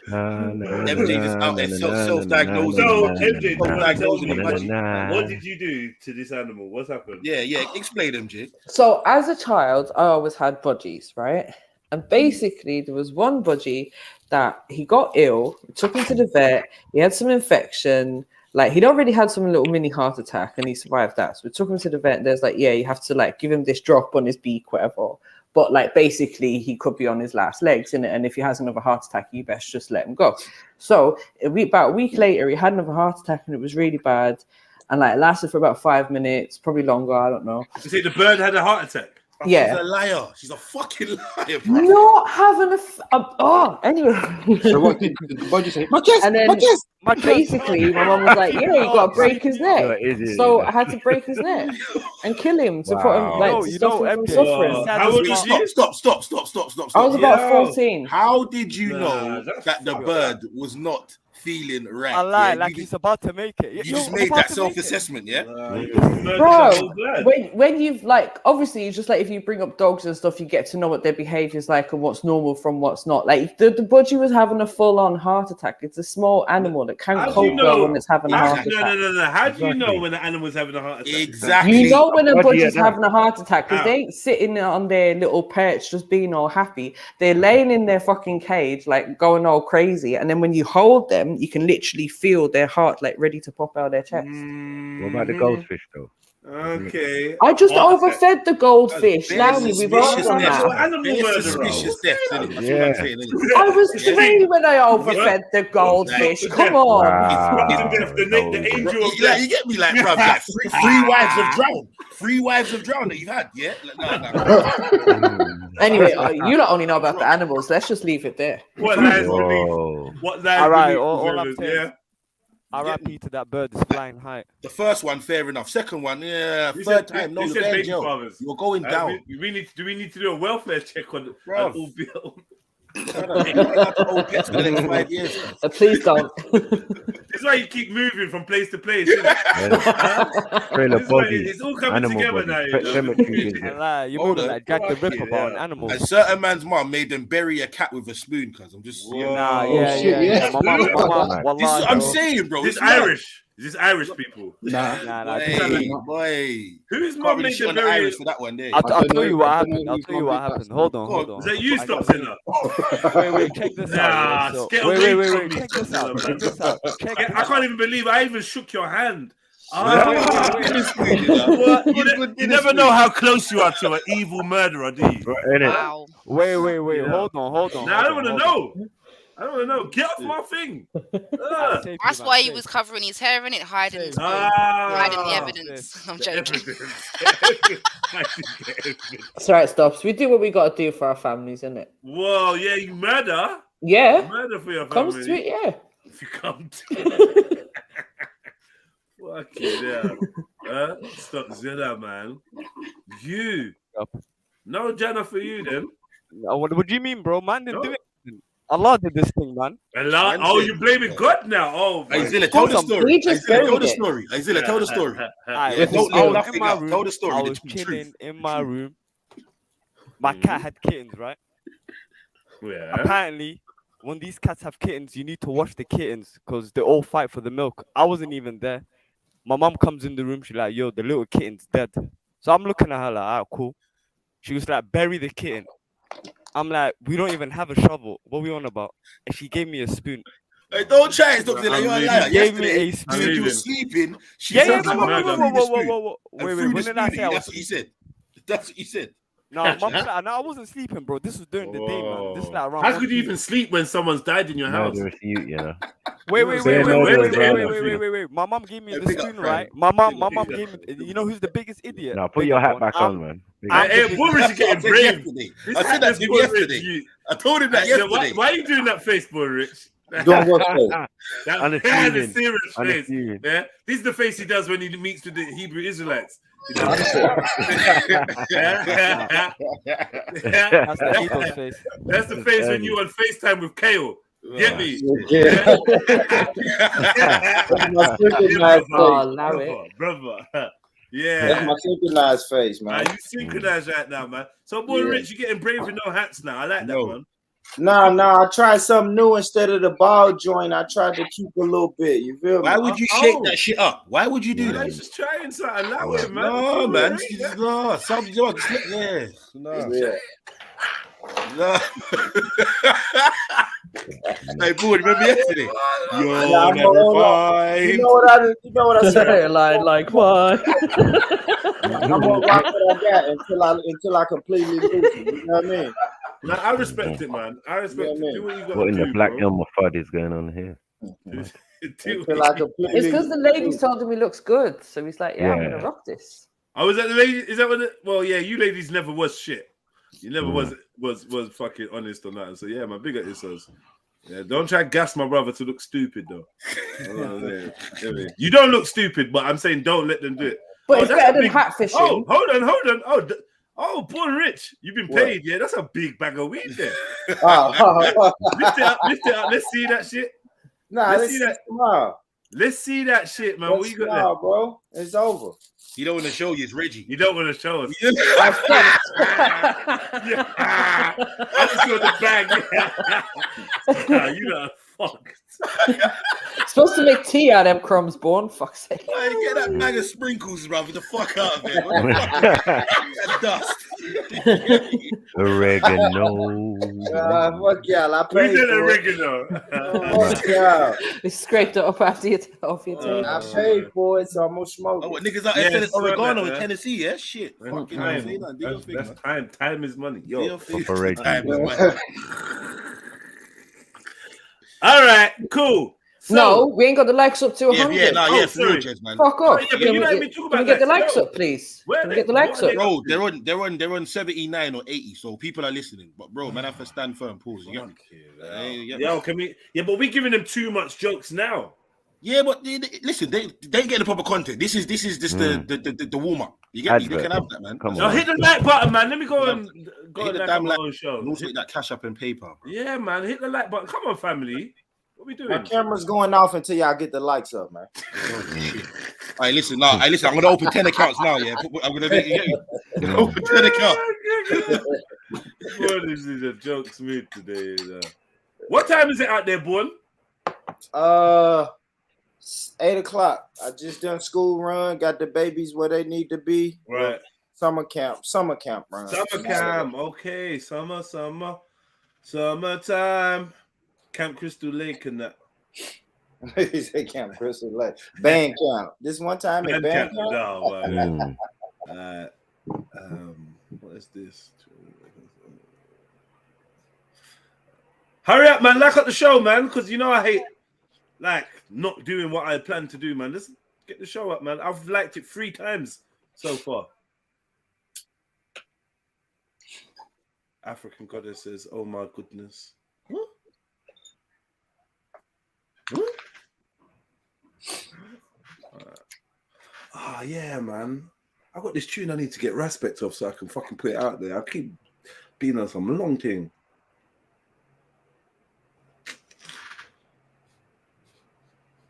MJ just out there self-diagnosing. So, MJ, Self-diagnosing. what did you do to this animal? What's happened? Yeah. Explain, MJ. So as a child, I always had budgies, right? And basically, there was one budgie that he got ill, took him to the vet, he had some infection, like he'd already had some little mini heart attack and he survived that. So we took him to the vet and there's like, yeah, you have to like give him this drop on his beak, whatever. But like basically he could be on his last legs, innit? And if he has another heart attack, you best just let him go. So about a week later, he had another heart attack and it was really bad. And like it lasted for about 5 minutes, probably longer, I don't know. You say the bird had a heart attack? Yeah. She's a liar. She's a fucking liar, bro. Not having anyway. So what did the budgie say? My chest, And then my chest. basically, my mum was like, "Yeah, you got to break his neck." So I had to break his neck and kill him to put him like to stop him from suffering. How old is she? Stop. I was about 14. How did you know that the bird was not feeling right? I lie, like he's about to make it. You just made that self-assessment, yeah? Bro, when you've like, obviously, it's just like if you bring up dogs and stuff, you get to know what their behavior's like and what's normal from what's not. Like the budgie was having a full-on heart attack. It's a small animal that can't cope well when it's having a heart attack. No. How do you know when the animal's having a heart attack? Exactly. You know when a budgie's having a heart attack because they ain't sitting on their little perch just being all happy. They're laying in their fucking cage, like going all crazy. And then when you hold them, you can literally feel their heart like ready to pop out of their chest. What about the goldfish though? Okay. I just overfed the goldfish. Bare Now we've all suspicious done deaths, that. man. Animal Bare murderer. suspicious deaths, innit? That's what I'm saying, innit? I was Yeah. 3 when I overfed the goldfish. Come on. The angel of Like, you get me, like, bruv, like three wives have drowned. 3 wives have drowned that you've had, yeah? Like, no. Anyway, you don't only know about the animals. Let's just leave it there. What lies believe? What lies All right, believe? all I'm saying. Yeah. RIP to that bird is flying high. The first one, fair enough. Second one, yeah. You Third said- time, no, you you're said going baby jail. fathers. You're going down. Do we need to do a welfare check on Bruv. all bill? Old pets for the next 5 years. Please don't. This is why you keep moving from place to place. Isn't it? Trailer This is why body, it's all coming animal together body, now. pet cemetery business. You Hold moving on. like Jack the Ripper about an animal. A certain man's mom made them bury a cat with a spoon, cuz I'm just. Nah, yeah. My mum, This is what I'm bro. saying, bro. This It's mad. Irish. Is this Irish people? Nah. Boy. Whose Can't mum really made shit them on the bury Irish for that one there. I'll tell you what happened. I'll tell you what happened. Hold on. Is that you, I Stop got- Sinner? Wait, check this Nah, out. Yeah, so- get wait, away from me, check this Stop out. Sinner, Check this out. Check I can't even believe I even shook your hand. You never know how close you are to an evil murderer, do you? Wow. Wait. Hold on. Nah, I don't want to know. I don't want to know. Get off my thing. That's why he was covering his hair, innit? Hiding the evidence. I'm joking. It's alright, Stops. We do what we got to do for our families, innit? Whoa, yeah, you murder? Yeah. Murder for your family. Comes to it, yeah. If you come to it. Fucking hell. Stop Zilla, man. You. No Jana for you, then. What do you mean, bro? Man didn't do it. Allah did this thing, man. Allah? Oh, you blaming God now? Oh, Hey, Zilla, tell the story. Tell the story. Hey, Zilla, tell the story. Alright, Yeah, so don't I leave was nothing in my out. room. Tell the story. I The was truth. chilling in my room. My cat had kittens, right? Yeah. Apparently, when these cats have kittens, you need to wash the kittens because they all fight for the milk. I wasn't even there. My mom comes in the room. She's like, "Yo, the little kitten's dead." So I'm looking at her like, "Alright, cool." She was like, "Bury the kitten." I'm like, "We don't even have a shovel. What are we on about?" And she gave me a spoon. Hey, don't try it, Stop Zilla. You're a liar. She gave me Yesterday, a you spoon. said you were sleeping. She Yeah, said no, you whoa, were whoa, through the spoon. whoa. And Wait, through when the did I say I spoon, was that's what you said. That's what you said. No, mom, no, I wasn't sleeping, bro. This was during the day, man. This is like around. How could you even sleep when someone's died in your house? Murderous you, you know. Wait. Wait. My mom gave me the spoon, right? My mom gave me. You know who's the biggest idiot? Now put your hat back on, man. Hey, Boris is getting brave. Yesterday. I said that to him yesterday. I told him that Yeah, yesterday. why are you doing that face, Boris? Doing what face? That Unassuming. serious face. Unassuming. Yeah, this is the face he does when he meets with the Hebrew Israelites. That's the Ethos face. That's the face when you on FaceTime with Kale. Get me? Yeah. That's my synchronized face. Brother. Yeah. That's my synchronized face, man. You synchronized right now, man. So, boy, Rich, you're getting brave with no hats now. I like that, man. Nah. I tried something new instead of the ball joint. I tried to keep a little bit. You feel me? Why would you shake that shit up? Why would you do that? I'm just trying something. Allow it, man. No, man. No, some jokes. Yeah. No. No. Hey, boy, remember yesterday? Yo, number 5. You know what I said? like what? I'm gonna rock what I got until I completely lose it. You know what I mean? No, I respect it, man. I respect it. Do what you got What to in do, the Black bro. Elmer Fud is going on here? It's because the ladies told him he looks good, so he's like, "Yeah, I'm gonna rock this." Oh, was that the lady? Is that what? Well, yeah, you ladies never was shit. You never was fucking honest on that. So yeah, my bigger Issos. Yeah, don't try to gas my brother to look stupid though. You don't look stupid, but I'm saying don't let them do it. But it's that's better a than catfishing. Oh, hold on. Oh, poor Rich, you've been paid. Yeah, that's a big bag of weed there. Lift it up. Let's see that shit. Nah, let's see that tomorrow. Let's see that shit, man. What you got tomorrow, there, bro? It's over. You don't want to show you, it's Reggie. You don't want to show us. I just saw the bag. You know, fuck. supposed to make tea out of them crumbs, born. Fuck's sake. Hey, get that bag of sprinkles, bro. Get the fuck out of there. What the fuck is that dust? Oregano. Fuck y'all. I We paid did for it. oregano. Fuck y'all. They scraped it up after you off your table. I paid for it, so I'm gonna smoke Oh, it. what niggas out there selling sorry oregano about in that. Tennessee? Yeah, shit. Fucking hell, say that. Do your thing, That's man. time. Time is money. Do Yo. your thing. Oregano. Time is money. All right. Cool. So, No, we ain't got the likes up to 100. Yeah, Oh, yeah, for real, sorry. Jez, man. Fuck off. Yeah, but Can you we let get- me talk can about we get the that. likes Yo, up, please? where Can we they- get the likes what up? are they- Bro, they're on 79 or 80, so people are listening. But bro, man, I have to stand firm. Pause. You get me? Yo, can we? Yeah, but we giving them too much jokes now. Yeah, but listen, they ain't getting the proper content. This is just the warm up. You get me? They can have that, man. Come Now hit the like button, man. Let me go and go Hit and the like damn on my like own show. and also hit that cash up and PayPal. Bro. Yeah, man. Hit the like button. Come on, family. What we doing? My camera's going off until y'all get the likes up, man. All right, listen. Now, listen. I'm gonna open 10 accounts now. Yeah, I'm gonna make you get me. Open 10 accounts. Boy, this is a joke smooth today. What time is it out there, Born? 8 o'clock. I just done school run. Got the babies where they need to be. Right. Summer camp run. Summer camp. Okay. Summertime. Camp Crystal Lake and that. He said Camp Crystal Lake. Band camp. This one time at band camp? No, man. What is this? Hurry up, man. Like up the show, man, because you know I hate not doing what I plan to do, man. Let's get the show up, man. I've liked it 3 times so far. African Goddess says, oh my goodness. Yeah, man. I got this tune I need to get respect of so I can fucking put it out there. I keep being on some long thing.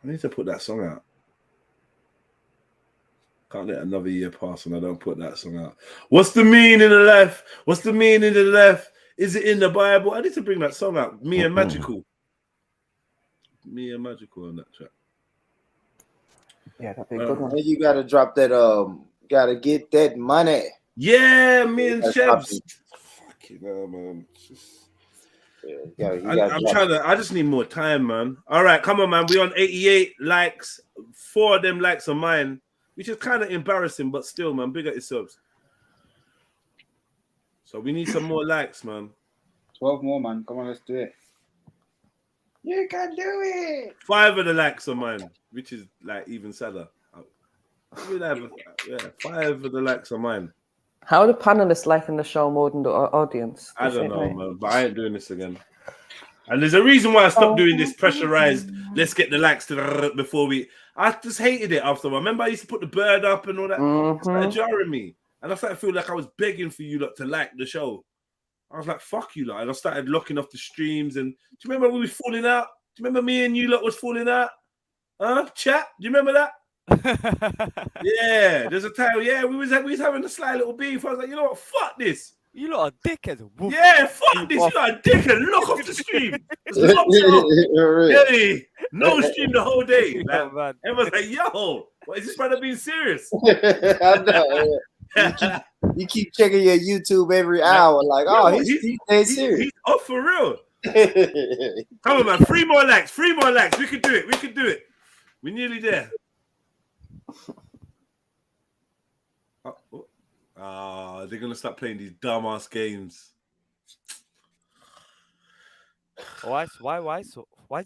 I need to put that song out. Can't let another year pass and I don't put that song out. What's the meaning of life? What's the meaning of life? Is it in the Bible? I need to bring that song out. Me and Magical. Me and Magical on that track. Yeah, that'd be a good one. And you gotta drop that. Gotta get that money. Yeah, me and Chebs. Fucking hell, man. I just need more time, man. All right, come on, man. We on 88 likes. 4 of them likes are mine, which is kind of embarrassing, but still, man, big at yourselves. So we need some more likes, man. 12 more, man. Come on, let's do it. You can do it. 5 of the likes are mine, which is like even sadder. We'll have 5 of the likes are mine. How are the panelists liking the show more than the audience? I don't know, man, but I ain't doing this again. And there's a reason why I stopped doing this pressurized. Let's get the likes to before we. I just hated it after a while. Remember, I used to put the bird up and all that. It started jarring me, and I started to feel like I was begging for you lot to like the show. I was like, "Fuck you lot," and I started locking off the streams. And do you remember we was falling out? Do you remember me and you lot was falling out? Chat? Do you remember that? Yeah, there's a time. Yeah, we was having a sly little beef. I was like, you know what? Fuck this. You lot are dickheads. Woof. Yeah, fuck this. You lot are dickhead. Lock off the stream. Just lock it off. Hey, no stream the whole day. Like, everyone's like, yo, what is this brother being serious? I know. Yeah. You keep checking your YouTube every hour, like, oh, he's dead serious. He's off for real. Come on, man. 3 more likes. 3 more likes. We could do it. We could do it. We're nearly there. They're gonna start playing these dumbass games. Why is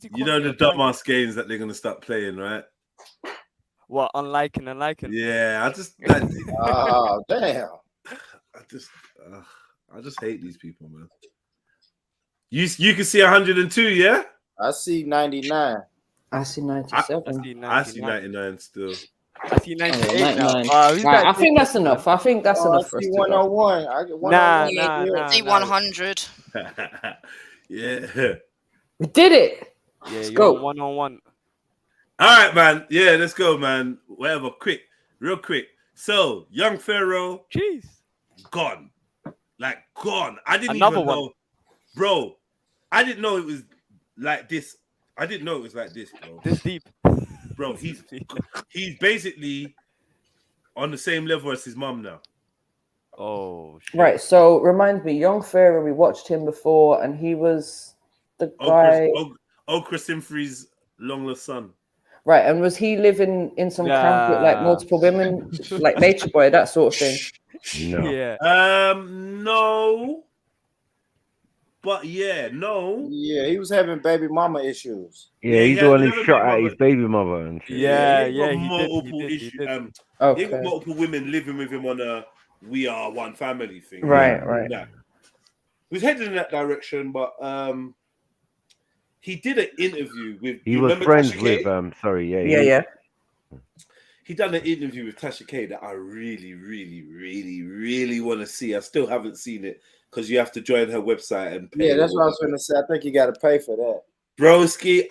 he? You know the dumbass games that they're gonna start playing, right? What, unliking and liking? Yeah, I just. Oh damn! I just hate these people, man. You can see 102, yeah? I see 99. I see 97. I see 99 still. I see 98 now. Right, I think that's enough. I think that's enough for us. I see to go. 101. I get 101. Nah. See 100. Yeah. We did it. Yeah, Let's you're go. 1-on-1. All right, man. Yeah, let's go, man. Whatever. Quick. Real quick. So, Young Pharaoh. Jeez. Gone. Like, gone. I didn't Another even one. know. Bro, I didn't know it was like this I didn't know it was like this, bro. This deep. Bro, he's basically on the same level as his mum now. Oh shit. Right. So remind me, Young Pharaoh. We watched him before, and he was the guy. Okra Simfrey's long lost son. Right, and was he living in some camp with like multiple women, like Nature Boy, that sort of thing? No. Yeah. No. But yeah, no. Yeah, he was having baby mama issues. Yeah, he's the one who shot at his baby mother and shit. Yeah, he got he multiple did. issues. He Okay. got multiple women living with him on a "we are one family" thing. Right, Yeah, right. yeah. He was heading in that direction, but he did an interview with. He you was remember friends Tasha with K? Yeah. He done an interview with Tasha K that I really, really, really, really want to see. I still haven't seen it because you have to join her website and pay. Yeah, that's what I was going to say. I think you got to pay for that. Broski,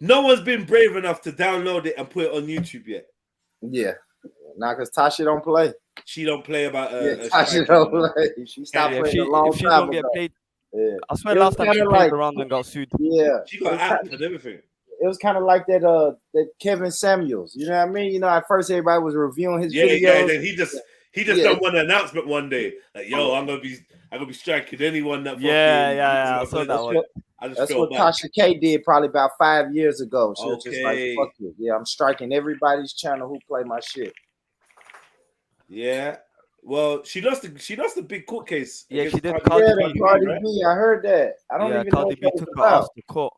no one's been brave enough to download it and put it on YouTube yet. Yeah, now because Tasha don't play. She don't play about. Tasha don't play. She stopped playing a long if she time don't get ago. paid, Yeah. I swear It was last time she kinda played like- around and got sued. Yeah, She got app and everything. It was kind of like that Kevin Samuels. You know what I mean? You know, at first everybody was reviewing his videos. Yeah. Then he just Yeah. done one announcement one day like, "Yo, I'm gonna be striking anyone that." Yeah, I saw that one. That's what Tasha K did probably about 5 years ago. She was just like, Okay. "Fuck it, yeah, I'm striking everybody's channel who play my shit." Yeah. Well, she lost the big court case. Yeah, against she did. Cardi Yeah, B, Cardi right? B. I heard that. I don't even know Cardi what B that was took her ass about. to court.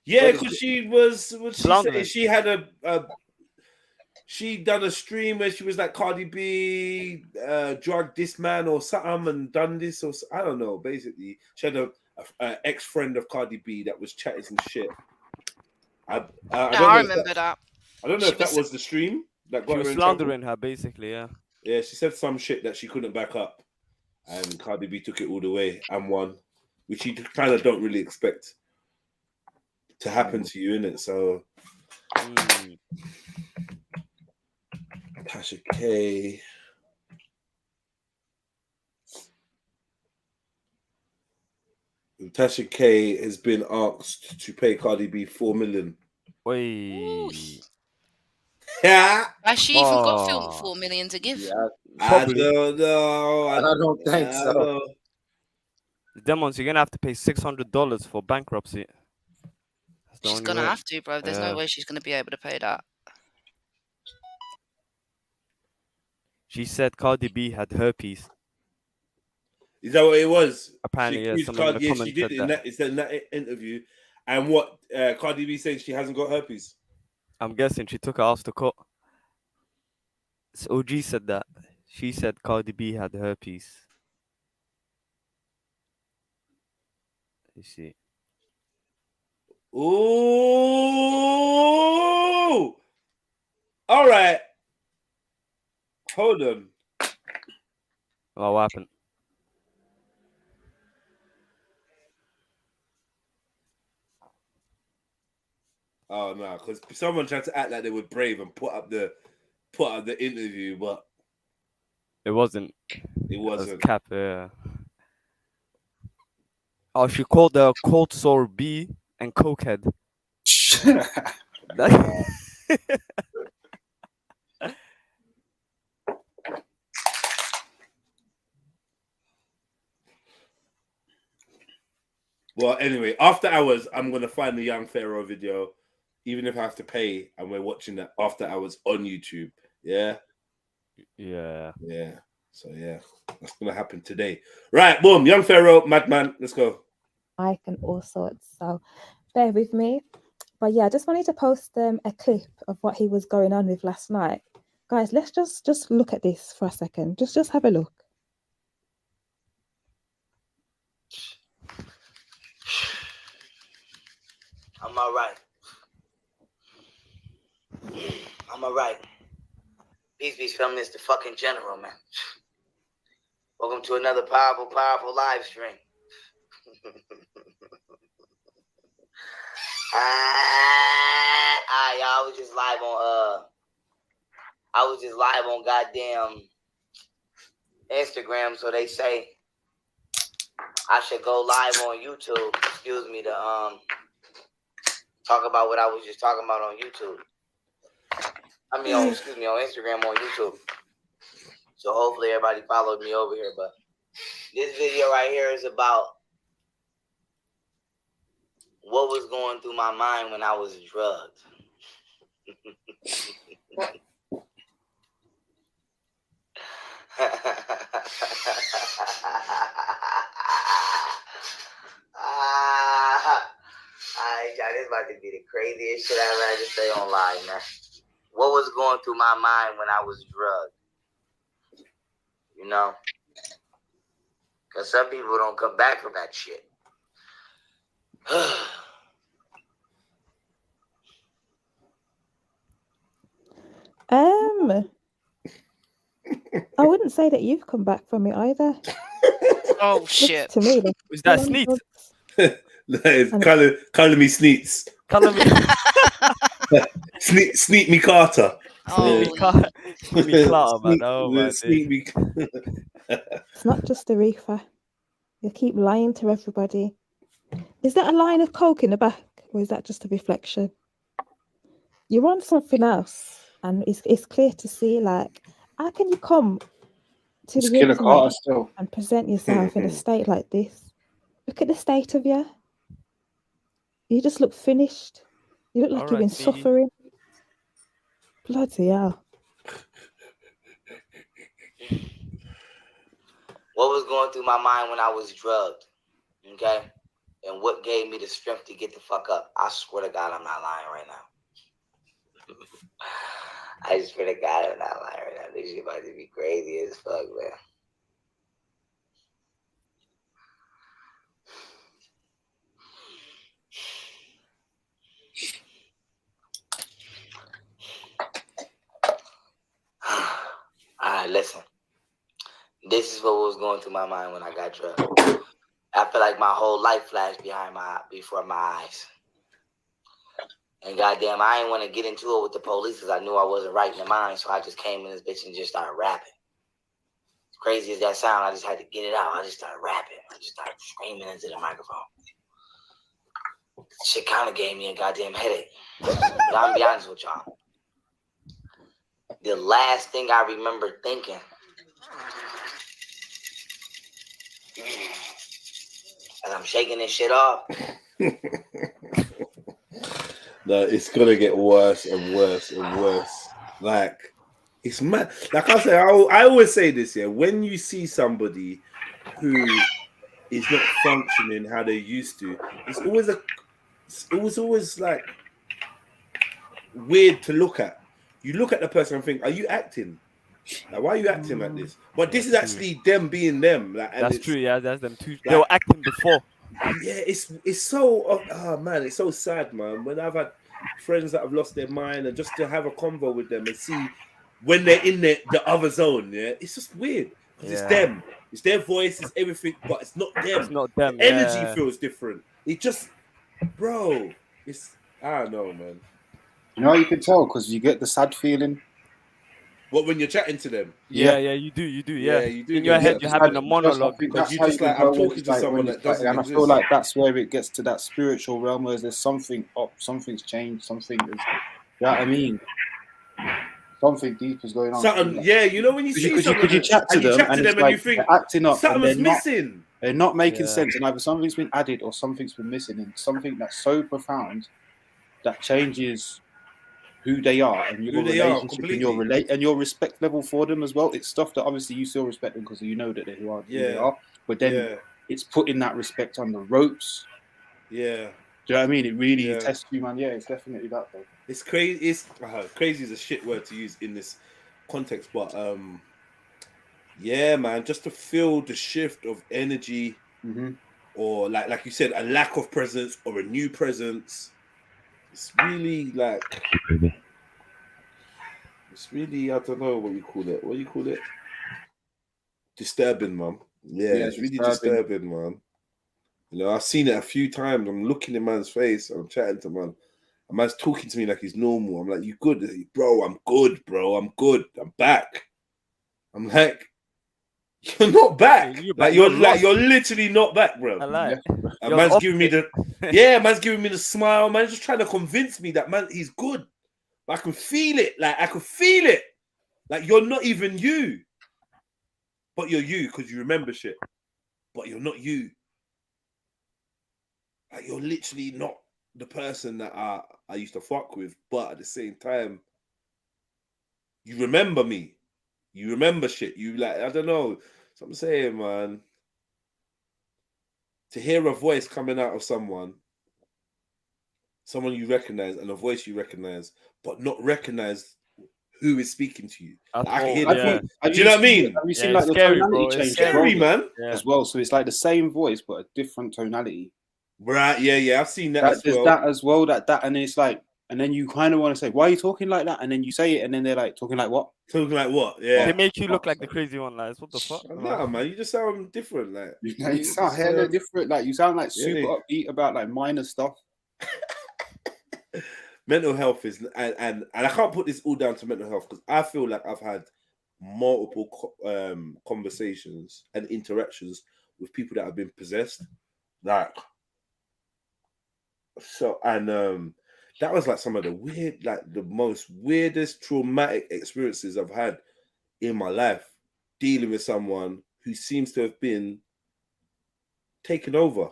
Yeah, because she was. What she Slandering. say? She had she done a stream where she was like, Cardi B drugged this man or something and done this or I don't know. Basically, she had a ex friend of Cardi B that was chatting some shit. I remember that. I don't know if that was the stream that got She was her in trouble. slandering her, basically. Yeah. Yeah, she said some shit that she couldn't back up, and Cardi B took it all the way and won, which you kind of don't really expect to happen to you, innit? So, Tasha K. Tasha K has been asked to pay Cardi B $4 million. Wait. Yeah. Has she even got 4 million to give? I don't know. I don't think so. Them ones, you're gonna have to pay $600 for bankruptcy. That's the She's only gonna way. have to, bro. There's no way she's gonna be able to pay that. She said Cardi B had herpes. Is that what it was? Apparently, she yeah. accused Someone in Cardi, the yeah, comments she did said in that. that. It's in that interview, and what Cardi B saying she hasn't got herpes. I'm guessing she took her ass to court. So OG said that. She said Cardi B had herpes. You see. Ooh! All right. Hold on. Oh, what happened? Oh no, because someone tried to act like they were brave and put up the interview, but It wasn't. it wasn't. Cap, yeah. Oh, she called her cold sore B and cokehead. Well, anyway, after hours, I'm gonna find the Young Pharaoh video, even if I have to pay, and we're watching that after hours on YouTube. Yeah, yeah. So yeah, that's gonna happen today. Right, boom, Young Pharaoh, Madman, let's go. Mike and all sorts. So bear with me. But yeah, I just wanted to post a clip of what he was going on with last night. Guys, let's just look at this for a second. Just have a look. I'm all right. I'm all right. Beast filming is the fucking general, man. Welcome to another powerful live stream. I was just live on goddamn Instagram, so they say. I should go live on YouTube, excuse me, to talk about what I was just talking about on YouTube. I mean, on Instagram, on YouTube. So hopefully everybody followed me over here. But this video right here is about what was going through my mind when I was drugged. This about to be the craziest shit I ever had to say online, man. What was going through my mind when I was drugged? You know? Because some people don't come back from that shit. I wouldn't say that you've come back from it either. Oh Looks shit! to me like Was that you're on Sneet? drugs. That is calling me Sneets. Colour me, Sneak me Carter. Oh, Sneet me Clark, man. Oh my Sneak days. me. It's not just the reefer. You keep lying to everybody. Is that a line of coke in the back, or is that just a reflection? You're on something else, and it's clear to see. Like, how can you come to It's the Killer Carter internet still. and present yourself in a state like this? Look at the state of you. You just look finished. You look like you've Alright, been Sneaky. suffering. Bloody hell. What was going through my mind when I was drugged? Okay? And what gave me the strength to get the fuck up? I swear to God, I'm not lying right now. I swear to God, I'm not lying right now. This shit about to be crazy as fuck, man. Alright, listen. This is what was going through my mind when I got drugged. I feel like my whole life flashed before my eyes. And goddamn, I didn't want to get into it with the police because I knew I wasn't right in the mind. So I just came in this bitch and just started rapping. As crazy as that sound, I just had to get it out. I just started rapping. I just started screaming into the microphone. Shit kind of gave me a goddamn headache. But I'm gonna be honest with y'all. The last thing I remember thinking, as I'm shaking this shit off. No, it's gonna get worse and worse and worse. Like, it's mad. Like I say, I always say this, yeah. When you see somebody who is not functioning how they used to, it's always like weird to look at. You look at the person and think, are you acting? Like, why are you acting like this? But this is actually them being them. Like, and That's it's, true. Yeah, that's them too. like, They were acting before. yeah, it's so man, it's so sad, man. When I've had friends that have lost their mind, and just to have a convo with them and see when they're in the other zone, yeah, it's just weird because it's them, it's their voice, it's everything, but it's not them. It's not them. The energy Yeah. feels different. It just, bro, it's I don't know, man. You know how you can tell because you get the sad feeling. What, when you're chatting to them? Yeah, you do. Yeah, you do. In your head, you're having a monologue. Because you just like, I'm talking to someone that doesn't and exist. I feel like that's where it gets to that spiritual realm where there's something up, something's changed, something is, you know what I mean? Something deep is going on. Something, yeah, you know when you see someone, because you chat to them and it's like you think they're acting up, something's and they're missing. They're not making sense, and either something's been added or something's been missing, and something that's so profound that changes who they are and your relationship and your respect level for them as well. It's stuff that obviously you still respect them because you know that who they are, but then it's putting that respect on the ropes. Yeah. Do you know what I mean? It really tests you, man. Yeah, it's definitely that though. It's crazy. It's crazy is a shit word to use in this context, but yeah, man, just to feel the shift of energy, or like you said, a lack of presence or a new presence. It's really like, it's really, I don't know what you call it. What do you call it? Disturbing, man. Yeah, it's really disturbing, man. You know, I've seen it a few times. I'm looking in man's face. I'm chatting to man. A man's talking to me like he's normal. I'm like, you good? Bro, I'm good, bro. I'm good. I'm back. I'm like, You're not back. You're Like back. you're Lost. you're literally not back, bro. I like. And You're man's off giving me it. the man's giving me the smile. Man's just trying to convince me that man he's good. But I can feel it. Like I can feel it. Like you're not even you. But you're you because you remember shit. But you're not you. Like you're literally not the person that I used to fuck with, but at the same time, you remember me. You remember shit. You like, I don't know. So I'm saying, man, to hear a voice coming out of someone you recognize and a voice you recognize, but not recognize who is speaking to you. Like, I can hear the voice. Do you know what I mean? Have you seen like the tonality change? Scary, man. As well. So it's like the same voice, but a different tonality. Right, yeah, I've seen that as well. That as well, that, and it's like, and then you kind of want to say, why are you talking like that? And then you say it, and then they're like, talking like what? Talking like what? Yeah. They make you look like the crazy one, like what the fuck? No, man, you just sound different, like you sound hella different. Like you sound like super upbeat about like minor stuff. Mental health is, and I can't put this all down to mental health because I feel like I've had multiple conversations and interactions with people that have been possessed, like. So and that was like some of the weird, like the most weirdest traumatic experiences I've had in my life, dealing with someone who seems to have been taken over,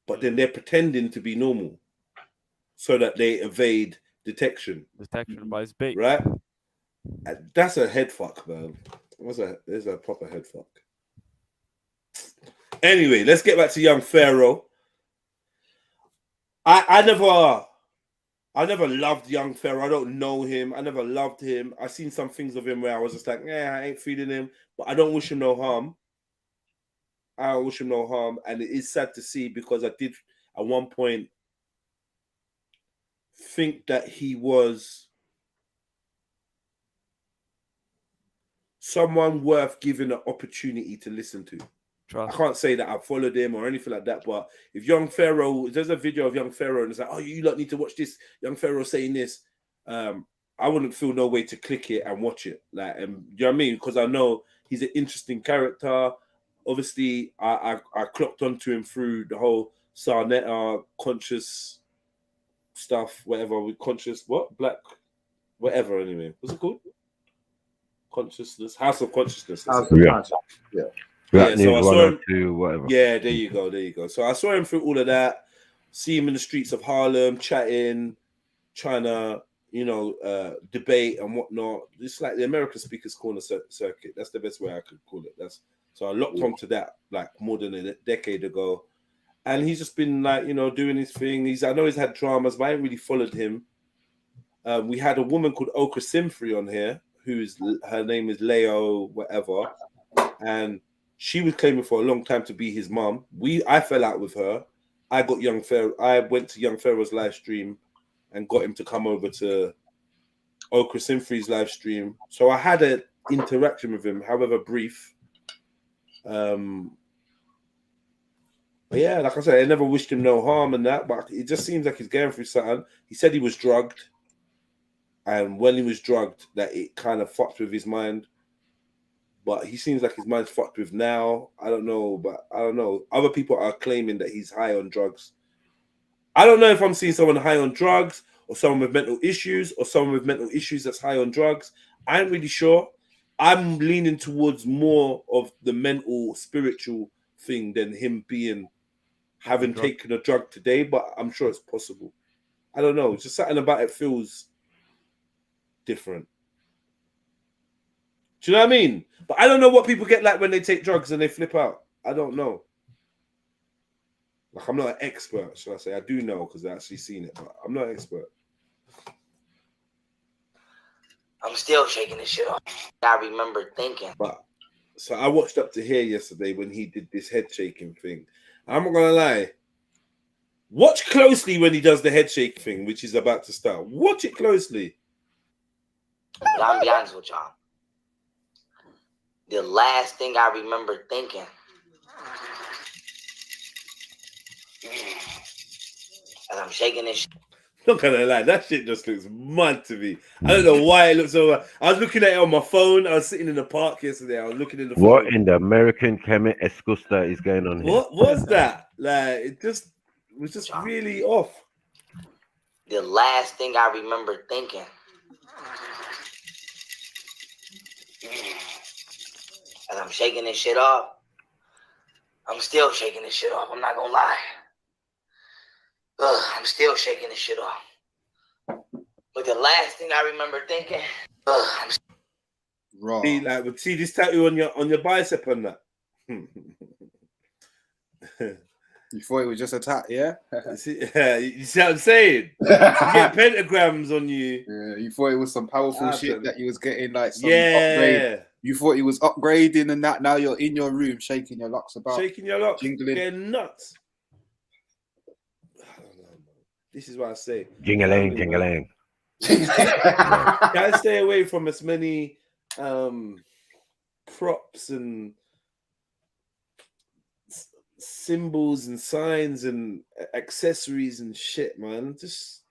but then they're pretending to be normal so that they evade detection. Detection by his bait, right? And that's a head fuck, man. There's a proper head fuck. Anyway, let's get back to young Pharaoh. I never loved young Pharaoh. I don't know him. I never loved him. I seen some things of him where I was just like, I ain't feeling him. But I don't wish him no harm. I don't wish him no harm. And it is sad to see because I did at one point think that he was someone worth giving an opportunity to listen to. I can't say that I followed him or anything like that, but if young Pharaoh, there's a video of young Pharaoh and it's like, oh, you lot need to watch this, young Pharaoh saying this, I wouldn't feel no way to click it and watch it. Like, you know what I mean? Because I know he's an interesting character. Obviously, I clocked onto him through the whole Sarnetta conscious stuff, whatever, with conscious, black, whatever, anyway. What's it called? Consciousness, House of Consciousness. Yeah. So I saw him, whatever. Yeah, there you go. So I saw him through all of that, see him in the streets of Harlem, chatting, trying to, debate and whatnot. It's like the American Speakers Corner circuit. That's the best way I could call it. So I locked onto that like more than a decade ago. And he's just been like, doing his thing. I know he's had dramas, but I ain't really followed him. We had a woman called Okra Simfrey on here, her name is Leo, whatever. And she was claiming for a long time to be his mum. I fell out with her. I went to Young Pharaoh's live stream and got him to come over to Okra Simfrey's live stream. So I had an interaction with him, however brief. But yeah, like I said, I never wished him no harm and that, but it just seems like he's going through something. He said he was drugged. And when he was drugged, that it kind of fucked with his mind. But he seems like his mind's fucked with now. I don't know. Other people are claiming that he's high on drugs. I don't know if I'm seeing someone high on drugs or someone with mental issues or someone with mental issues that's high on drugs. I ain't really sure. I'm leaning towards more of the mental, spiritual thing than him having taken a drug today, but I'm sure it's possible. I don't know. Just something about it feels different. Do you know what I mean? But I don't know what people get like when they take drugs and they flip out. I don't know. Like, I'm not an expert, should I say? I do know because I actually seen it, but I'm not an expert. I'm still shaking this shit off. I remember thinking. So I watched Up to Here yesterday when he did this head shaking thing. I'm not gonna lie. Watch closely when he does the head shake thing, which is about to start. Watch it closely. I'll be honest with y'all. The last thing I remember thinking, and I'm shaking this shit. Not gonna lie, that shit just looks mad to me. I don't know why it looks so. I was looking at it on my phone. I was sitting in the park yesterday. I was looking in the What phone. in the American Kemet Escusta is going on here? What was that? Like, it was just really off. The last thing I remember thinking, as I'm shaking this shit off, I'm still shaking this shit off. I'm not gonna lie. I'm still shaking this shit off. But the last thing I remember thinking, See this tattoo on your bicep and that. You thought it was just a tat, yeah? You see what I'm saying? You get pentagrams on you. Yeah, you thought it was some powerful shit that you was getting, like some Yeah. upgrade. You thought he was upgrading and that. Now you're in your room shaking your locks about. Shaking your locks. Jingling. Getting nuts. I don't know, man. This is what I say. Jingling, jingling. Gotta stay away from as many props and symbols and signs and accessories and shit, man. Just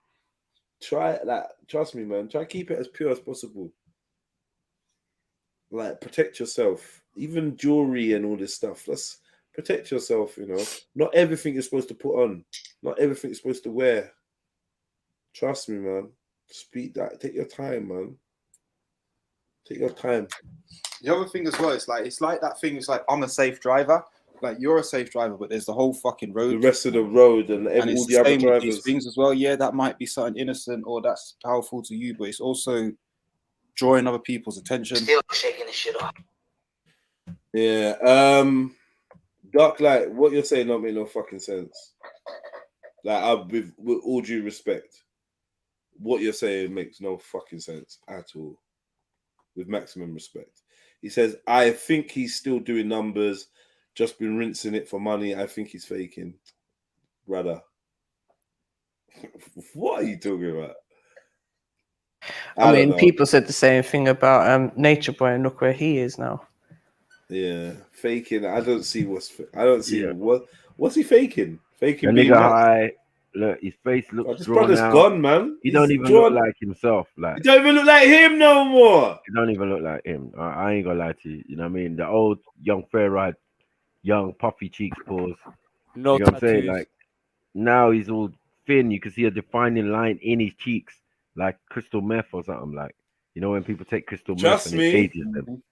try that. Trust me, man. Try to keep it as pure as possible. Like, protect yourself. Even jewelry and all this stuff. Let's protect yourself, you know. Not everything you're supposed to put on. Not everything you're supposed to wear. Trust me, man. Speak that. Take your time, man. Take your time. The other thing as well, it's like that thing. It's like, I'm a safe driver. Like, you're a safe driver, but there's the whole fucking road. The rest of the road and it's all the other same with drivers. these things as well. Yeah, that might be something innocent or that's powerful to you, but it's also drawing other people's attention. still shaking this shit off. Yeah. Dark Light, what you're saying don't make no fucking sense. Like, with all due respect, what you're saying makes no fucking sense at all. With maximum respect. He says, I think he's still doing numbers, just been rinsing it for money. I think he's faking. Brother. What are you talking about? I mean, don't know. people said the same thing about Nature Boy, and look where he is now. Yeah, faking. I don't see what's he faking? Faking The being nigga nuts. high. Look, his face looks This drawn brother's out. gone, man. He don't He's even drawn- look like himself. Like, He don't even look like him no more. He don't even look like him. I ain't gonna lie to you. You know what I mean? The old young fair ride, young puffy cheeks pause. No you know what I'm saying? tattoos. Like, now he's all thin. You can see a defining line in his cheeks, like crystal meth or something. Like, you know when people take crystal Trust meth and me. it ages them.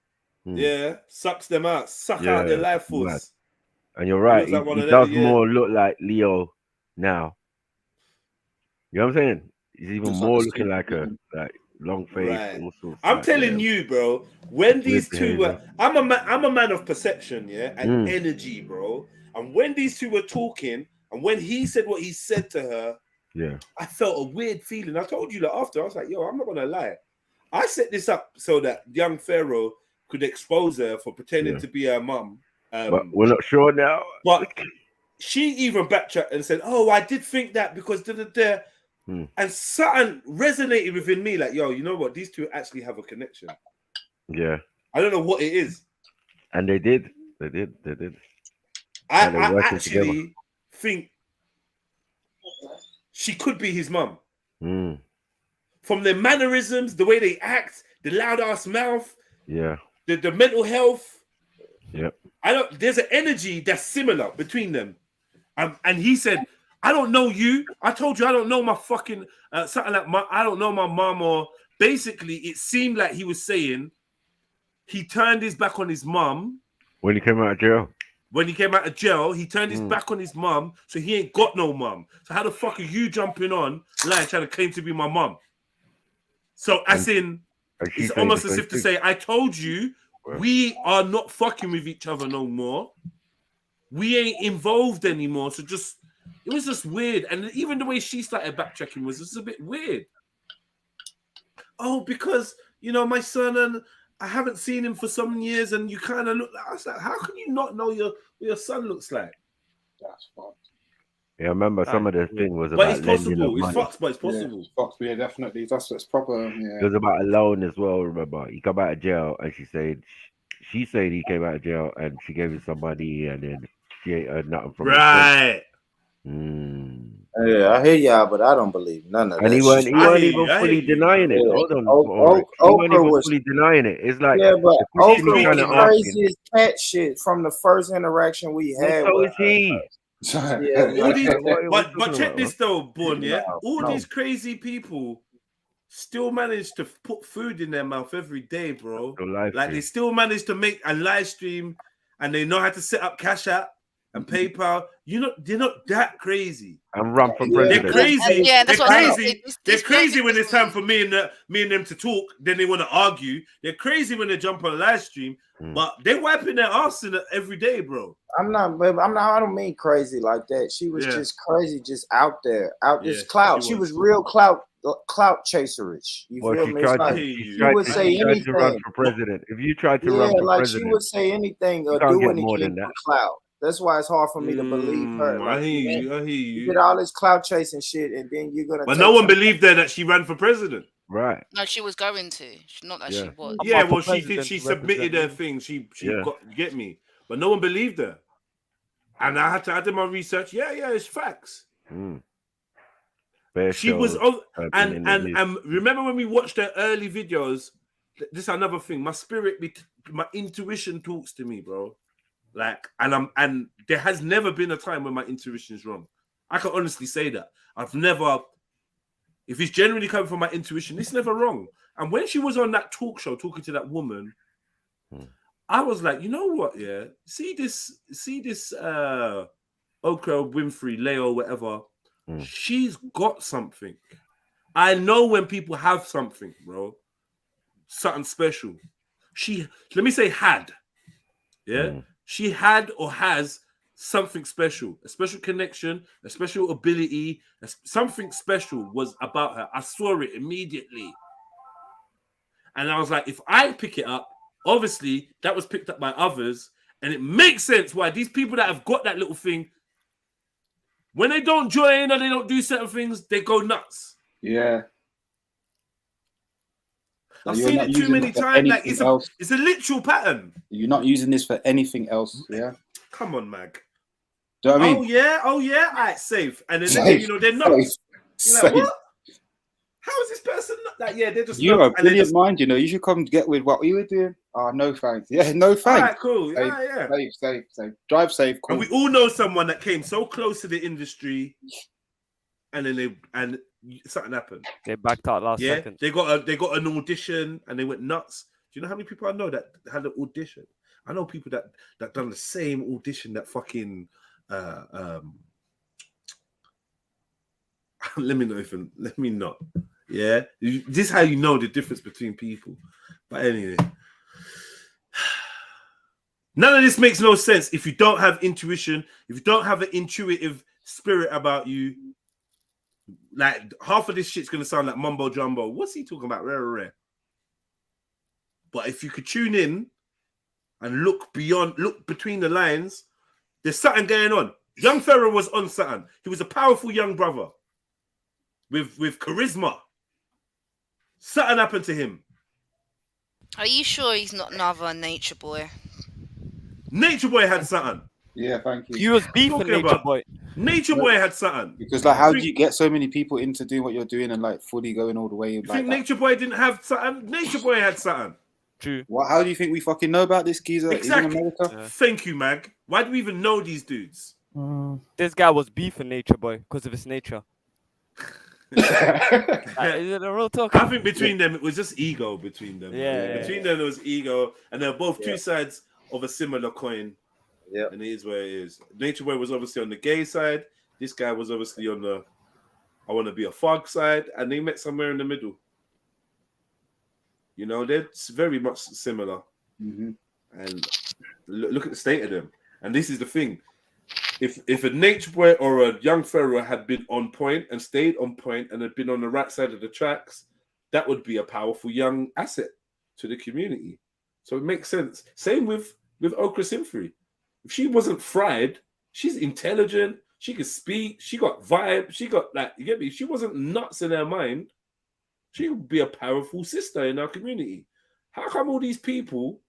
Yeah, sucks them out. Suck out their life mad. force. And you're right. looks like one He of them, does yeah. more look like Leo now. You know what I'm saying? He's even Looks like more a looking like a stupid long face. Right. All sorts. I'm like, telling yeah. you, bro. When these Weird two were, behavior. I'm a man of perception, yeah, and Mm. energy, bro. And when these two were talking, and when he said what he said to her, Yeah. I felt a weird feeling. I told you that after. I was like, yo, I'm not gonna lie. I set this up so that young Pharaoh could expose her for pretending Yeah. to be her mum. But we're not sure now. But she even backtracked and said, "Oh, I did think that because da." Hmm. And something resonated within me, like, yo, you know what? These two actually have a connection. Yeah. I don't know what it is. And they did. They did. I And they're working actually together. think she could be his mum. Mm. From their mannerisms, the way they act, the loud ass mouth, Yeah. the mental health. Yep. There's an energy that's similar between them. And he said, I don't know you. I told you I don't know my fucking something like I don't know my mom, or basically it seemed like he was saying he turned his back on his mom. When he came out of jail. When he came out of jail, he turned his Mm. back on his mom, so he ain't got no mom. So how the fuck are you jumping on like trying to claim to be my mom? So as in, and she it's said almost the as same if to thing. say, I told you we are not fucking with each other no more. We ain't involved anymore. So just, it was just weird. And even the way she started backtracking was just a bit weird. Oh, because, you know, my son, and I haven't seen him for some years, and you kind of look like, I was like, how can you not know what your son looks like? That's fucked. Yeah, I remember some of the thing was But about it's lending possible. of It's money. fucked, but it's possible. Yeah, fucked. Yeah, definitely. That's what's proper. Yeah. It was about a loan as well. Remember, he come out of jail, and she said he came out of jail, and she gave him some money, and then she ain't heard nothing from him. Right. Yeah, I hear y'all, but I don't believe none of And that he shit. weren't even fully denying it. Hold on, Ulrich. He weren't Oprah even was, fully denying it. It's like yeah, but the question he's Oprah trying was to ask him. crazy as cat shit from the first interaction we Well, had so with is he. her. Yeah, All these, What are we but talking check about, this though, Born. Yeah, all no. these crazy people still manage to put food in their mouth every day, bro. Like they still manage to make a live stream, and they know how to set up Cash App and PayPal. You know, they're not that crazy. And run for They're president. crazy. Yeah, that's they're what I'm crazy. saying. They're crazy when it's time for me and them to talk. Then they want to argue. They're crazy when they jump on a live stream. But they're wiping their ass in it every day, bro. I'm not, baby. I don't mean crazy like that. She was just crazy, just out there, this clout. She was real clout chaserish. You Well, feel she me? tried It's to. like She she would say tried to run anything. for president. If you tried to Yeah, run for like she president, would say anything you or can't do get more anything than for that. clout. That's why it's hard for me to believe her. I Like, hear man, you. I hear you you. did all this clout chasing shit, and then you're gonna. But take no one some- believed her that she ran for president. Right. No, she was going to. Not that she was. Yeah, well, she did. She submitted her thing. She got, get me. But no one believed her. And I did my research. Yeah, it's facts. She was and remember when we watched her early videos. This is another thing. My spirit, my intuition talks to me, bro. Like, and there has never been a time when my intuition is wrong. I can honestly say that. I've never. If it's generally coming from my intuition, it's never wrong. And when she was on that talk show talking to that woman, I was like, you know what? Yeah, see this Oprah Winfrey, Leo, whatever. She's got something. I know when people have something, bro, something special. Let me say had. Yeah, she had or has something special, a special connection, a special ability, something special was about her. I saw it immediately. And I was like, if I pick it up, obviously that was picked up by others. And it makes sense why these people that have got that little thing, when they don't join or they don't do certain things, they go nuts. Yeah. I've seen it too many times. Like it's a literal pattern. You're not using this for anything else, yeah? Come on, Mag. Do you know what I mean? Oh yeah. All right, safe. And then Safe. they're not. Safe. Like, what? How is this person not? Like, yeah, they're just. You're a brilliant mind, you know. You should come get with what you were doing. Oh, no thanks. Yeah, no thanks. All right, cool. Safe. Drive safe. Cool. And we all know someone that came so close to the industry, and then something happened. They backed out last second. They got an audition and they went nuts. Do you know how many people I know that had an audition? I know people that done the same audition that fucking let me not. Yeah, this is how you know the difference between people. But anyway, none of this makes no sense if you don't have intuition, if you don't have an intuitive spirit about you. Like half of this shit's gonna sound like mumbo jumbo. What's he talking about? Rare. But if you could tune in and look between the lines, there's something going on. Young Pharaoh was on something. He was a powerful young brother with charisma. Something happened to him. Are you sure he's not another Nature Boy? Nature Boy had something. Yeah, thank you. You was beefing Nature Boy. Nature Boy had something. Because like, how do you get so many people into doing what you're doing and like fully going all the way? You think Nature Boy didn't have something? Nature Boy had something. True. What? How do you think we fucking know about this geezer? Exactly. In America? Thank you, Mag. Why do we even know these dudes? This guy was beefing Nature Boy because of his nature. Is it a real talk? I think between them, it was just ego between them. Yeah. Between them, it was ego. And they're both two sides of a similar coin. Yeah. And it is where it is. Nature Boy was obviously on the gay side. This guy was obviously on the I want to be a fog side. And they met somewhere in the middle. You know, they're very much similar. And look at the state of them. And this is the thing. If a Nature Boy or a Young Pharaoh had been on point and stayed on point and had been on the right side of the tracks, that would be a powerful young asset to the community. So it makes sense. Same with Oprah Winfrey. If she wasn't fried, she's intelligent. She could speak. She got vibe. She got like, you get me? If she wasn't nuts in her mind, she would be a powerful sister in our community. How come all these people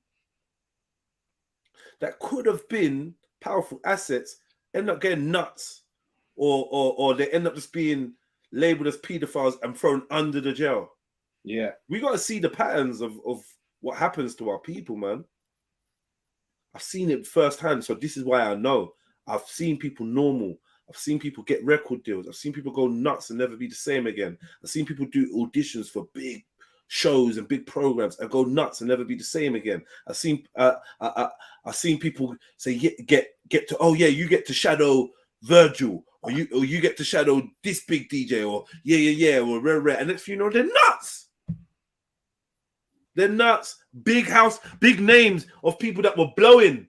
that could have been powerful assets end up getting nuts or they end up just being labeled as pedophiles and thrown under the jail. Yeah. We got to see the patterns of what happens to our people, man. I've seen it firsthand, so this is why I know. I've seen people normal. I've seen people get record deals. I've seen people go nuts and never be the same again. I've seen people do auditions for big shows and big programs and go nuts and never be the same again. I've seen people say, you get to shadow Virgil, or you get to shadow this big DJ, or or rare. And next thing you know, they're nuts. They're nuts. Big house, big names of people that were blowing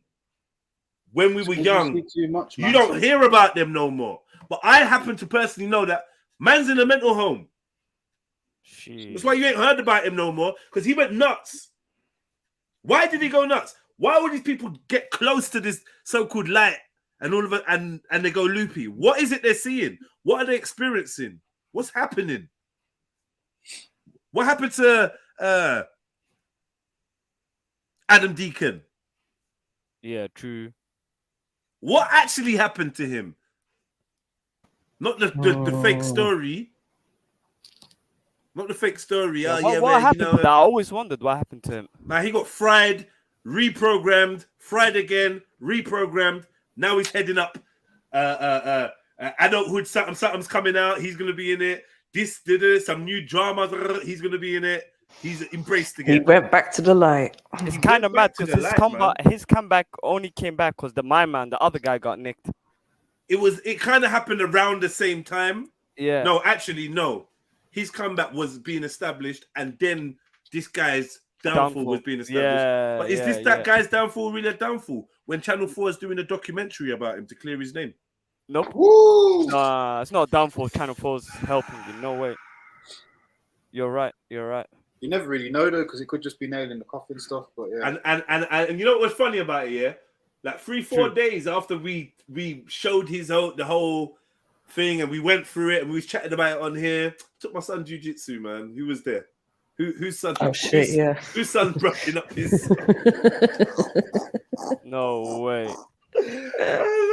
when we were young. Too much, you don't hear about them no more. But I happen to personally know that man's in a mental home. That's why you ain't heard about him no more, because he went nuts. Why did he go nuts? Why would these people get close to this so-called light and all of it and they go loopy? What is it they're seeing? What are they experiencing? What's happening? What happened to Adam Deacon? Yeah, true. What actually happened to him? Not the fake story. Not the fake story. Yeah, Oh, what happened to that? I always wondered what happened to him. Man, he got fried, reprogrammed, fried again, reprogrammed. Now he's heading up adulthood. Something's coming out. He's going to be in it. Some new drama. He's going to be in it. He's embraced again. He went back to the light. It's kind of mad because his comeback only came back because my man, the other guy, got nicked. It kind of happened around the same time. Yeah. No, actually, no. His comeback was being established, and then this guy's downfall was being established. Yeah, but is this that guy's downfall really a downfall? When Channel 4 is doing a documentary about him to clear his name? Nope. Nah, it's not downfall. Channel 4's helping you. No way. You're right. You never really know though, because it could just be nailing the coffin stuff. But yeah. And you know what's funny about it? Yeah, like 3-4 days after we showed the whole thing and we went through it and we was chatting about it on here. Took my son jiu-jitsu, man. Who was there? Whose son? Oh shit! Yeah. Whose son's brushing up his? No way. I was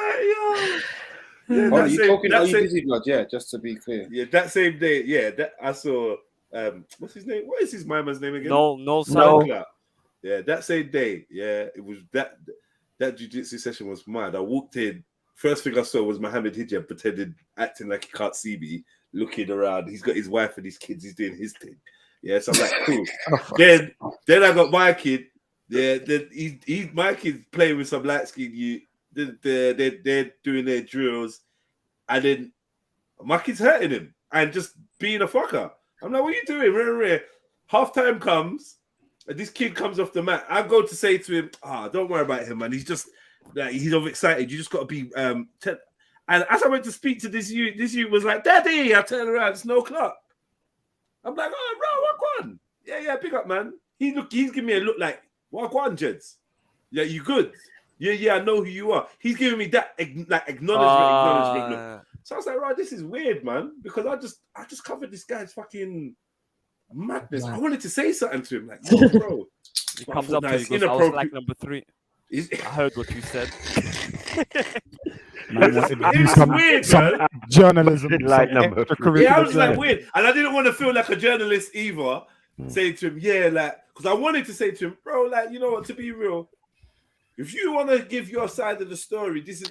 like, yo. Are you talking? Are you busy, blood? Yeah, just to be clear. Yeah, that same day. Yeah, that I saw. What's his name? What is his man's name again? No. Yeah, that same day. Yeah, it was that jiu-jitsu session was mad. I walked in. First thing I saw was Mohammed Hijab acting like he can't see me, looking around. He's got his wife and his kids. He's doing his thing. Yeah, so I'm like, cool. Then I got my kid. Yeah, then my kid's playing with some light skin youth. They're doing their drills, and then my kid's hurting him and just being a fucker. I'm like, what are you doing? Half time comes, and this kid comes off the mat. I go to say to him, don't worry about him, man. He's just like, he's overexcited. You just got to be. And as I went to speak to this youth was like, Daddy. I turn around, it's 9:00. I'm like, oh, bro, what on? Yeah, pick up, man. He's giving me a look like, what on, Jeds? Yeah, you good? Yeah, I know who you are. He's giving me that acknowledgement look. So I was like, right, this is weird, man, because I just covered this guy's fucking madness. I wanted to say something to him, like, yo, bro. He comes up to you, goes, I was like number 3. I heard what you said. It's weird, man. Journalism, Yeah, I was like weird, and I didn't want to feel like a journalist either. Saying to him, yeah, like, because I wanted to say to him, bro, like, you know what? To be real, if you want to give your side of the story, this is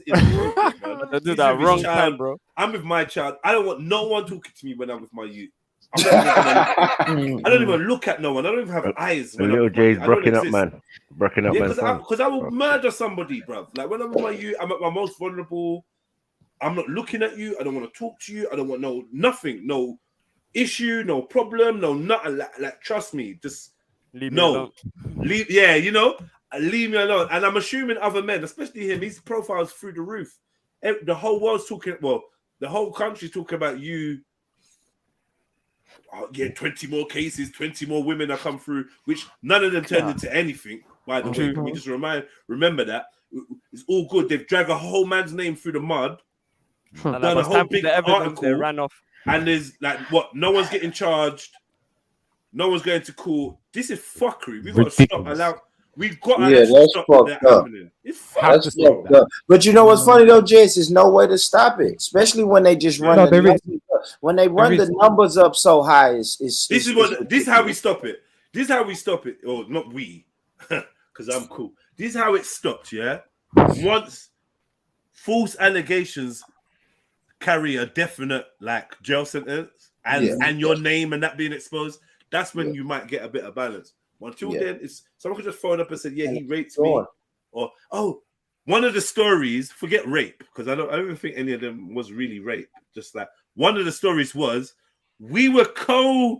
inappropriate, man. I do that wrong time, bro. I'm with my child. I don't want no one talking to me when I'm with my youth. I don't even look at no one. I don't even have eyes. The little J's broken up, man. Broken up, man. Because I will murder somebody, bro. Like when I'm with my youth, I'm at my most vulnerable. I'm not looking at you. I don't want to talk to you. I don't want nothing, no issue, no problem, no nothing. Like trust me, just leave me alone. Leave me alone. And I'm assuming other men, especially him, his profile's through the roof. The whole world's talking. Well, the whole country's talking about you. 20 more cases, 20 more women that come through, which none of them turned into anything. By the way, can we just remember that it's all good. They've dragged a whole man's name through the mud, done a whole big article, they ran off, and there's like what? No one's getting charged. No one's going to court. This is fuckery. We've got to stop. We got to Yeah, actually that's stop fucked that up. happening. It's That's fucked up. But you know what's funny though, Jess? There's no way to stop it, especially when they just run the numbers up. When they run the numbers up so high. This is how we stop it. This is how we stop it. Or not we, because I'm cool. This is how it stopped. Yeah, once false allegations carry a definite like jail sentence and your name and that being exposed, that's when you might get a bit of balance. Until then, it's someone could just phone up and say, "Yeah, he raped me," or one of the stories. Forget rape, because I don't even think any of them was really rape. Just like one of the stories was, we were co-stars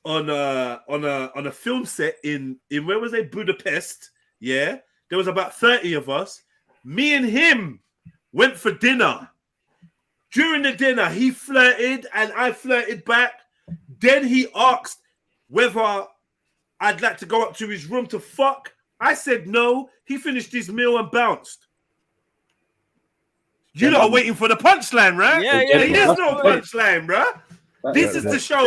on a film set in where was they? Budapest. Yeah, there was about 30 of us. Me and him went for dinner. During the dinner, he flirted and I flirted back. Then he asked whether I'd like to go up to his room to fuck. I said no. He finished his meal and bounced. You lot are waiting for the punchline, right? Yeah. There's no punchline, bro. This is the show.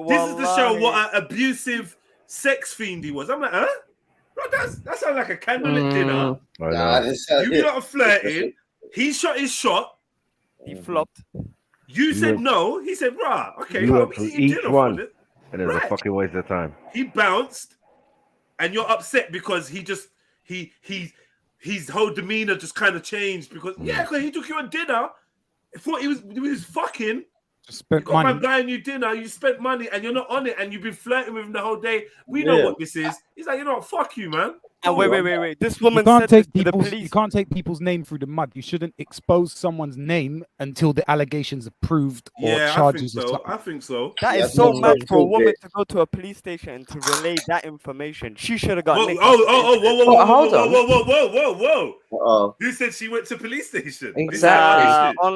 This is the show. What an abusive sex fiend he was. I'm like, huh? Bro, that sounds like a candlelit dinner. You lot are flirting. He shot his shot. He flopped. You said no. He said, "Rah, okay." You went for each one, and it was a fucking waste of time. He bounced, and you're upset because his whole demeanor just kind of changed because because he took you on dinner. I thought he was fucking. You got my buying you dinner. You spent money, and you're not on it, and you've been flirting with him the whole day. We know what this is. He's like, you know what? Fuck you, man. And wait. This woman said to the police. You can't take people's name through the mud. You shouldn't expose someone's name until the allegations are proved or charges. I think so. That is so mad for a woman to go to a police station and to relay that information. She should have got. Whoa! Who said she went to police station? Exactly.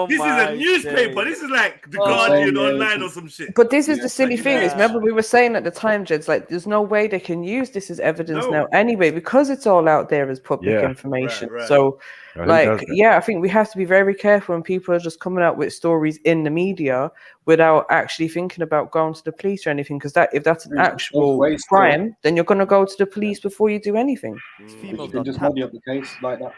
This is a newspaper. This is like the Guardian online or some shit. But this is the silly thing. Is remember we were saying at the time, Jeds, like there's no way they can use this as evidence now anyway because it's all out there as public information. Right. So, I think we have to be very careful when people are just coming out with stories in the media without actually thinking about going to the police or anything. Because if that's an actual crime, then you're going to go to the police before you do anything. You can just muddy up the case like that.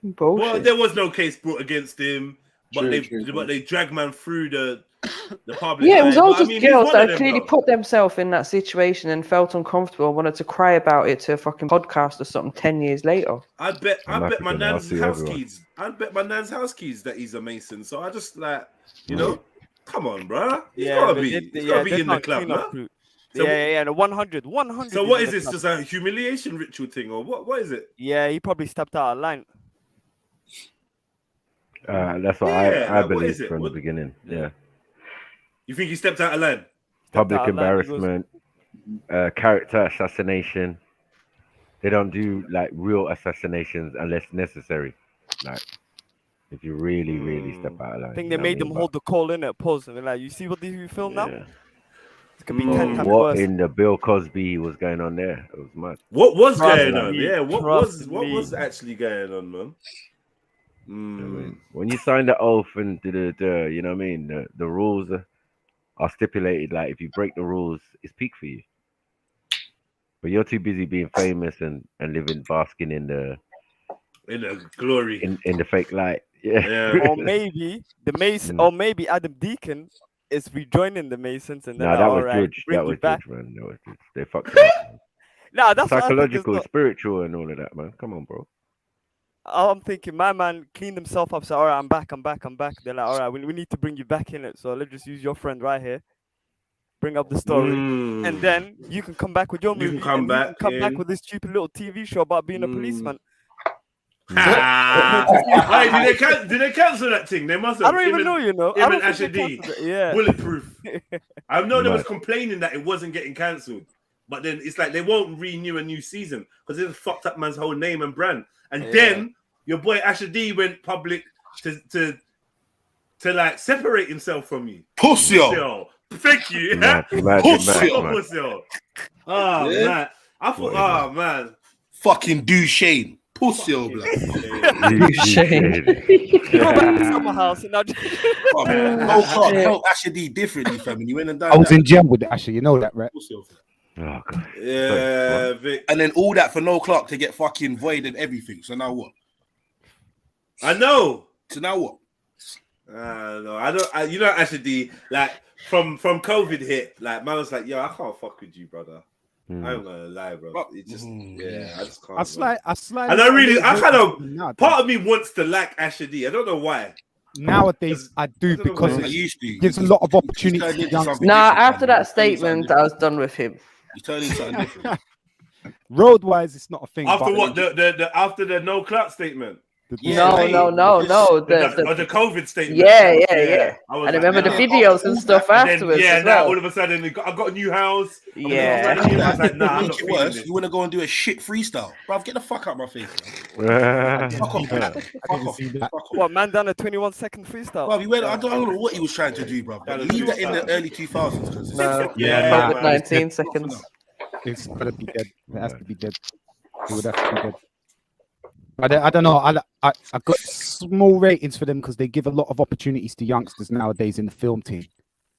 Bullshit. Well, there was no case brought against him, but they dragged man through the public. Yeah, it was all just girls that clearly put themselves in that situation and felt uncomfortable and wanted to cry about it to a fucking podcast or something 10 years later. I bet my nan's house keys. I bet my nan's house keys that he's a Mason. So I just come on, bro. He's gotta be in the club, man. So, the 100. So what is this? Just a humiliation ritual thing, or what is it? Yeah, he probably stepped out of line. That's what I believe from the beginning. Yeah. You think he stepped out of line? Public embarrassment, character assassination. They don't do like real assassinations unless necessary. Like if you really step out of line. I think they made them hold the call in at pause and they're like, "You see what we film now? It could be 10 times what worse." in the Bill Cosby was going on there? It was mad. What was going on? Yeah, what was actually going on, man? When you sign the oath and you know what I mean, the rules are stipulated. Like if you break the rules, it's peak for you. But you're too busy being famous and basking in the glory in the fake light. Yeah. Or maybe the Mason, or maybe Adam Deacon is rejoining the Masons and then that was good. That was good, man. That was good. They fucked it up. Nah, that's psychological, spiritual, and all of that, man. Come on, bro. I'm thinking my man cleaned himself up. So all right, I'm back. They're like, all right, we need to bring you back in it. So let's just use your friend right here. Bring up the story, and then you can come back with your movie. You can come back with this stupid little TV show about being a policeman. Did they cancel that thing? They must have. I don't even know, you know. Him and Asher D. Yeah. Bulletproof. I know they was complaining that it wasn't getting cancelled, but then it's like they won't renew a new season because it fucked up man's whole name and brand. And then your boy Asher D went public to like separate himself from you. Pussy. Thank you. Pussy. Oh man. I thought, man. Fucking Duchesne. Pussy, old blood. Go back to summer house and now. No Clark help Asher D differently, fam. And you went and done I was that. in jail with Asher, you know that, right? Pussy, old fella. Oh, God. Yeah, Vic. And then all that for no Clark to get fucking void and everything. So now what? I know. So now what? No, I don't. You know, actually, like from COVID hit, like man was like, "Yo, I can't fuck with you, brother." I ain't gonna lie, bro. It just, I just can't. I slide. And I kind of part of me wants to like Asher D. I don't know why. Nowadays, I do because it gives a lot of opportunity to youngsters. Nah, after that statement, I was done with him. He's turning something different. Road wise, it's not a thing. After but what? The after the no clout statement. No. The COVID statement. Yeah. I was And remember the videos and stuff afterwards. Yeah, as now well. all of a sudden I got a new house. Yeah. I was like, nah, I'm not Make it feeling worse. it. You want to go and do a shit freestyle, bruv? Get the fuck out of my face. Fuck off. Fuck off. What, man done a 21-second freestyle? Bruv, I don't know what he was trying to do, bruv. But leave that in the early 2000s. No. Yeah, COVID 19 seconds. It's gotta be dead. It has to be dead. It would have to be dead. I don't know. I got small ratings for them because they give a lot of opportunities to youngsters nowadays in the film team.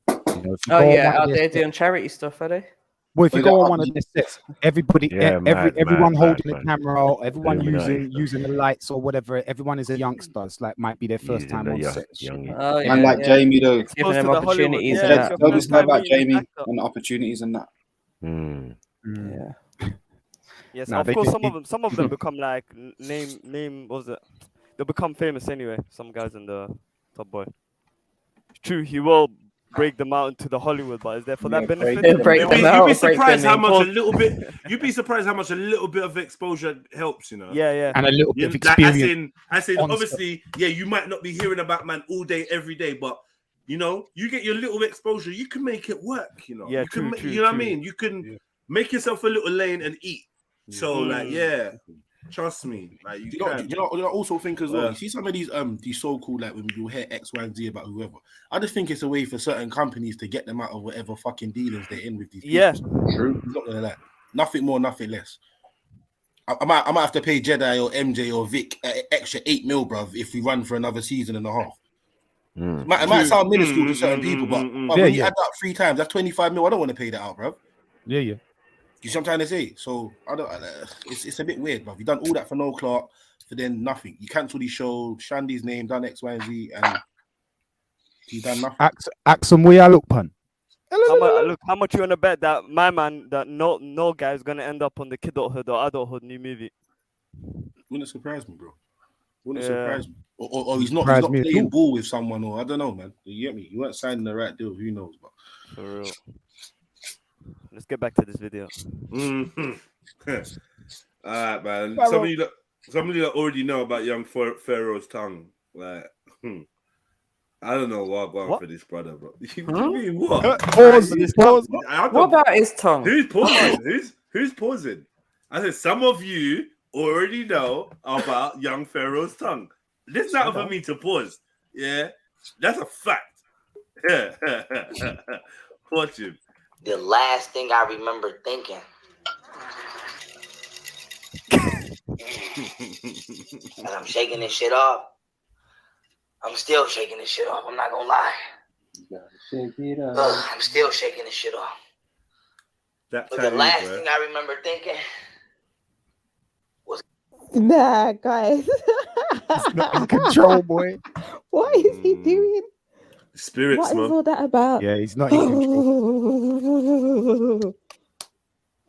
You know, if you Oh go on yeah, one of out their there sets- doing charity stuff, are they? Well, if you go on one of their sets, everybody, Yeah, everyone mad, holding man. the camera, or everyone Illuminati using the lights or whatever. Everyone is a youngster. It's like might be their first Using time the on young- set. young- Oh, And like Jamie though, It's giving them opportunities. Tell this guy about Jamie and the opportunities and that. Yeah. Yes, Nah, of they course. did- Some of them become like name. What was it? They'll become famous anyway. Some guys in the Top Boy. It's true, he will break them out into the Hollywood, but is there for that benefit? You'd be surprised how much a little bit. You'd be surprised how much a little bit of exposure helps. You know. Yeah. And a little bit of Like, experience. as in, on obviously, yeah, you might not be hearing about man all day, every day, but you know, you get your little exposure, you can make it work. You know, Yeah, you can, true, you know what I true. mean. You can make yourself a little lane and eat. So, like, yeah, trust me, like you Do can. you know, I also think as well. Yeah. You see some of these so-called like when you hear X, Y, and Z about whoever. I just think it's a way for certain companies to get them out of whatever fucking dealings they're in with these people. Yeah. True. Not gonna lie. Nothing more, nothing less. I might have to pay Jedi or MJ or Vic extra 8 mil, bruv, if we run for another season and a half. It might sound minuscule to certain people, but when you add that 3 times, that's 25 mil. I don't want to pay that out, bruv. Yeah. You see what I'm trying to say? So I don't. It's a bit weird, bruv. You done all that for no Clark, for then nothing. You cancelled his show, Shandy's name, done X, Y, and Z, and he done nothing. Axum, where you look, pan? How much you wanna bet that my man, that no guy is gonna end up on the kidulthood or adulthood new movie? Wouldn't surprise me, bro. Wouldn't Yeah. surprise me. Or he's not Surprise me playing too. ball with someone, or I don't know, man. You get me? You weren't signing the right deal. Who knows? But For real. Let's get back to this video. All right, man. Well, Some of you that already know about young Pharaoh's tongue. Like, I don't know what I'm going for this brother, bro. You mean what? Pause. What about his tongue? Who's pausing? Who's pausing? I said some of you already know about young Pharaoh's tongue. This is not for me to pause. Yeah, that's a fact. Yeah, watch him. The last thing I remember thinking. And I'm shaking this shit off. I'm still shaking this shit off. I'm not gonna lie. Shake it up. I'm still shaking this shit off. That But the last thing I remember thinking was Nah, guys. He's not in control, boy. What is he doing? Spirits, What is man. all that about? Yeah, he's not in control.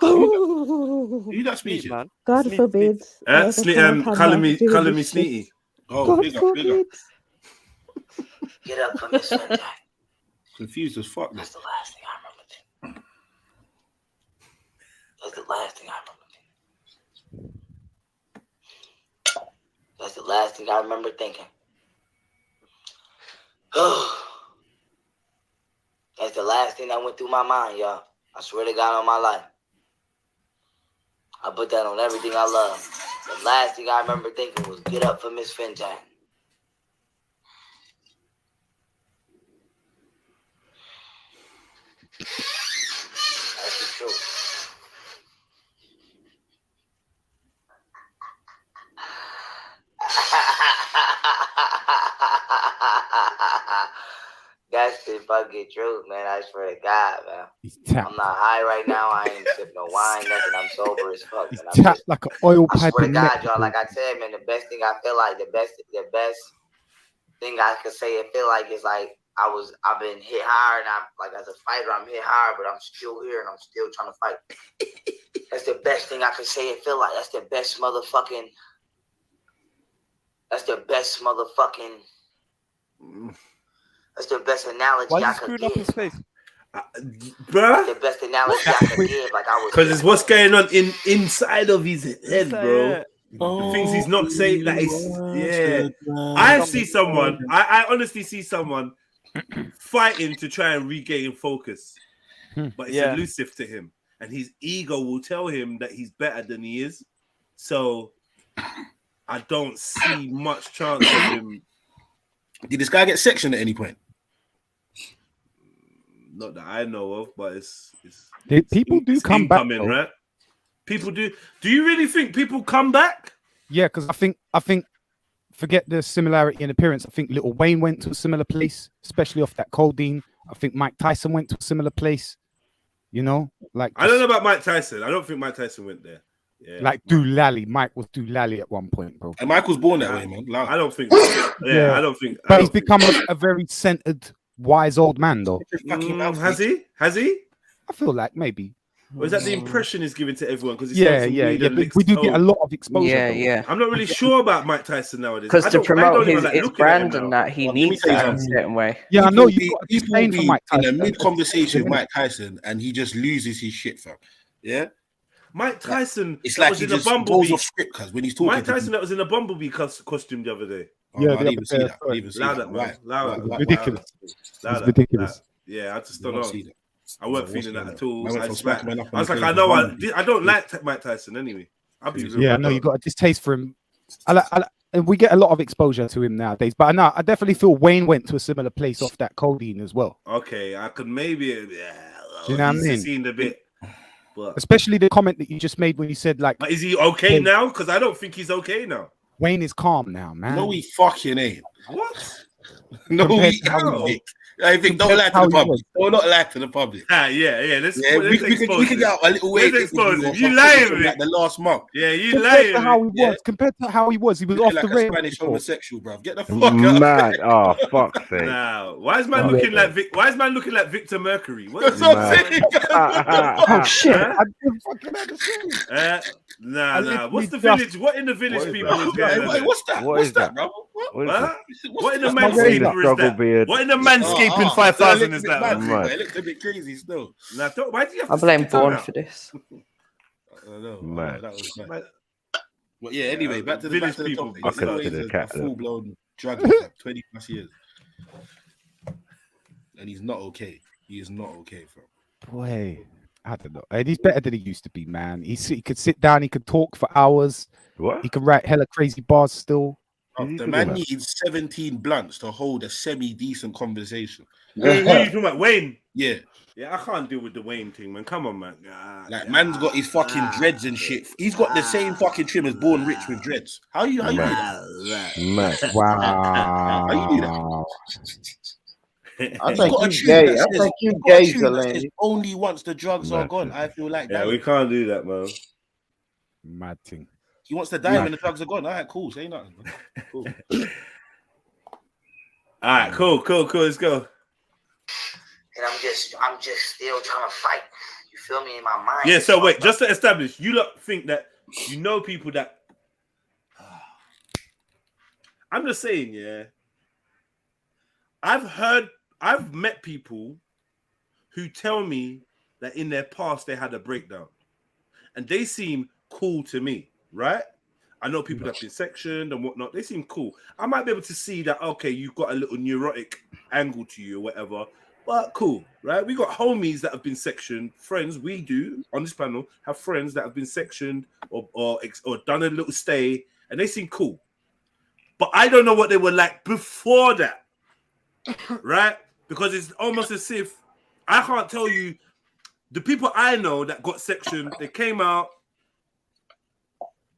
who you that speaking, man? God forbid. I ever come upon Colour one me to do with this Sneaky. shit. Oh, God big up. forbid. get up from this one, Jack. Confused as fuck, man. That's the last thing I remember thinking. That's the last thing I remember thinking. That's the last thing I remember thinking. That's the last thing that went through my mind, y'all. I swear to God on my life. I put that on everything I love. The last thing I remember thinking was get up for Miss Finjack. That's the truth. That's the fucking truth, man. I swear to God, man. He's tapped. I'm not high right now. I ain't sipping no wine, nothing. I'm sober as fuck. He's Man. I'm tapped just, like an oil I pipe swear to in God, Mexico. y'all. Like I said, man, the best thing I feel like, the best thing I could say, it feel like is like I've been hit hard, and I'm like as a fighter, I'm hit hard, but I'm still here and I'm still trying to fight. That's the best thing I could say. It feel like that's the best motherfucking. That's the best motherfucking. That's the best analogy Why I you could screwing up give. his face? Bruh. The best analogy I could give. Like I was. Because it's what's going on inside of his head, bro. Yeah. The things he's not saying, like I see someone. I honestly see someone fighting to try and regain focus, but it's elusive to him, and his ego will tell him that he's better than he is. So I don't see much chance of him. Did this guy get sectioned at any point? Not that I know of, but it's people do come back, incoming, though. right? People do. Do you really think people come back? Yeah, because I think forget the similarity in appearance. I think Little Wayne went to a similar place, especially off that codeine. I think Mike Tyson went to a similar place. You know, like I don't know about Mike Tyson. I don't think Mike Tyson went there. Yeah, like Doolally. Mike was Doolally at one point, bro. And Michael's born that way, man. I don't think. Yeah, I don't think. But he's become a very centered, wise old man, though. Has he? Has he? I feel like maybe. Or is that the impression he's giving to everyone? Because Yeah. But we do get a lot of exposure. Yeah. I'm not really sure about Mike Tyson nowadays. Because to promote even his looking at him brand and now. that, he needs to act a certain way. Yeah, I know you People got a disdain for Mike in a Tyson. mid-conversation with Mike Tyson, and he just loses his shit, fam. Yeah. Mike Tyson. It's that like was he in a just Bumblebee. goes off script, cuz when he's talking. Mike Tyson that was in a Bumblebee costume the other day. I didn't even see that. I didn't even see Loud that. up, man. Loud up. Ridiculous. Loud It's up. ridiculous. Yeah, I just don't Did not know. see that. I weren't What's feeling going that on? at all. Man went I from was smacking like, man up I was on like, the I know Bumblebee. I don't like Mike Tyson anyway. I'll be real. Yeah, no, you got a distaste for him. And we get a lot of exposure to him nowadays. But no, I definitely feel Wayne went to a similar place off that codeine as well. Okay, I could maybe. Do you know what I mean? Seen a bit, but especially the comment that you just made when you said like, but is he okay now? Because I don't think he's okay now. Wayne is calm now, man. No, he fucking ain't. What? No, Compared he to how he ain't. I think don't lie to the public. Don't not lie to the public. Yeah. Let's we can get out a little way. Let's expose him. You lying, like the last month. Yeah, you compared lying. to how he was. Compared to how he was off like the a rail. Spanish homosexual, bro. Get the fuck out. Mad. Oh, fuck's sake. Nah, why is man looking like Victor Mercury? What is Oh shit! I didn't fucking understand. Nah. What's the village? What in the village people is going on? What's that? What's that, bro? What in the manscaping is that? What in the manscaping 5000 is that? It looked a bit crazy still. Nah, why do you have I to blame stick your tongue Bourne out? for this. I don't know. Mad. That was mad. Well, yeah. Anyway, back to the village topic. people. This is Okay, always to the a cat, full-blown drug addict, 20 plus years, and he's not okay. He is not okay, fam. Boy, I don't know. And he's better than he used to be, man. He could sit down. He could talk for hours. What? He can write hella crazy bars still. The man needs 17 blunts to hold a semi-decent conversation. Who are you talking about? Wayne? Yeah. Yeah, I can't deal with the Wayne thing, man. Come on, man. Man's got his fucking dreads and shit. He's got the same fucking trim as Born Rich with dreads. How you do that? Mad. Wow. How you do that? I think you gay. I think you gay, Delaney. Only once the drugs are gone, I feel like Yeah, that. we can't do that, man. Mad thing. He wants to die when the drugs are gone. All right, cool. Say nothing. Cool. All right, cool. Let's go. And I'm just still trying to fight. You feel me in my mind? Yeah, so wait, just to establish, you lot think that you know people that I'm just saying, yeah. I've met people who tell me that in their past they had a breakdown. And they seem cool to me, right? I know people that have been sectioned and whatnot. They seem cool. I might be able to see that, okay, you've got a little neurotic angle to you or whatever. But cool, right? We got homies that have been sectioned. Friends, we do on this panel have friends that have been sectioned or done a little stay, and they seem cool. But I don't know what they were like before that, right? Because it's almost as if I can't tell you the people I know that got sectioned. They came out.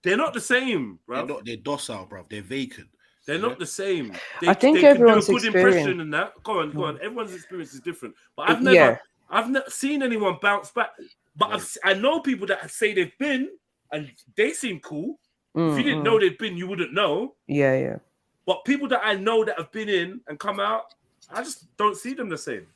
They're not the same, bro. They're docile, bro. They're vacant. They're not the same. I think they everyone's can do a good experience. impression in that. Go on. Everyone's experience is different. But I've never seen anyone bounce back. But I know people that say they've been and they seem cool. If you didn't know they've been, you wouldn't know. Yeah. But people that I know that have been in and come out, I just don't see them the same.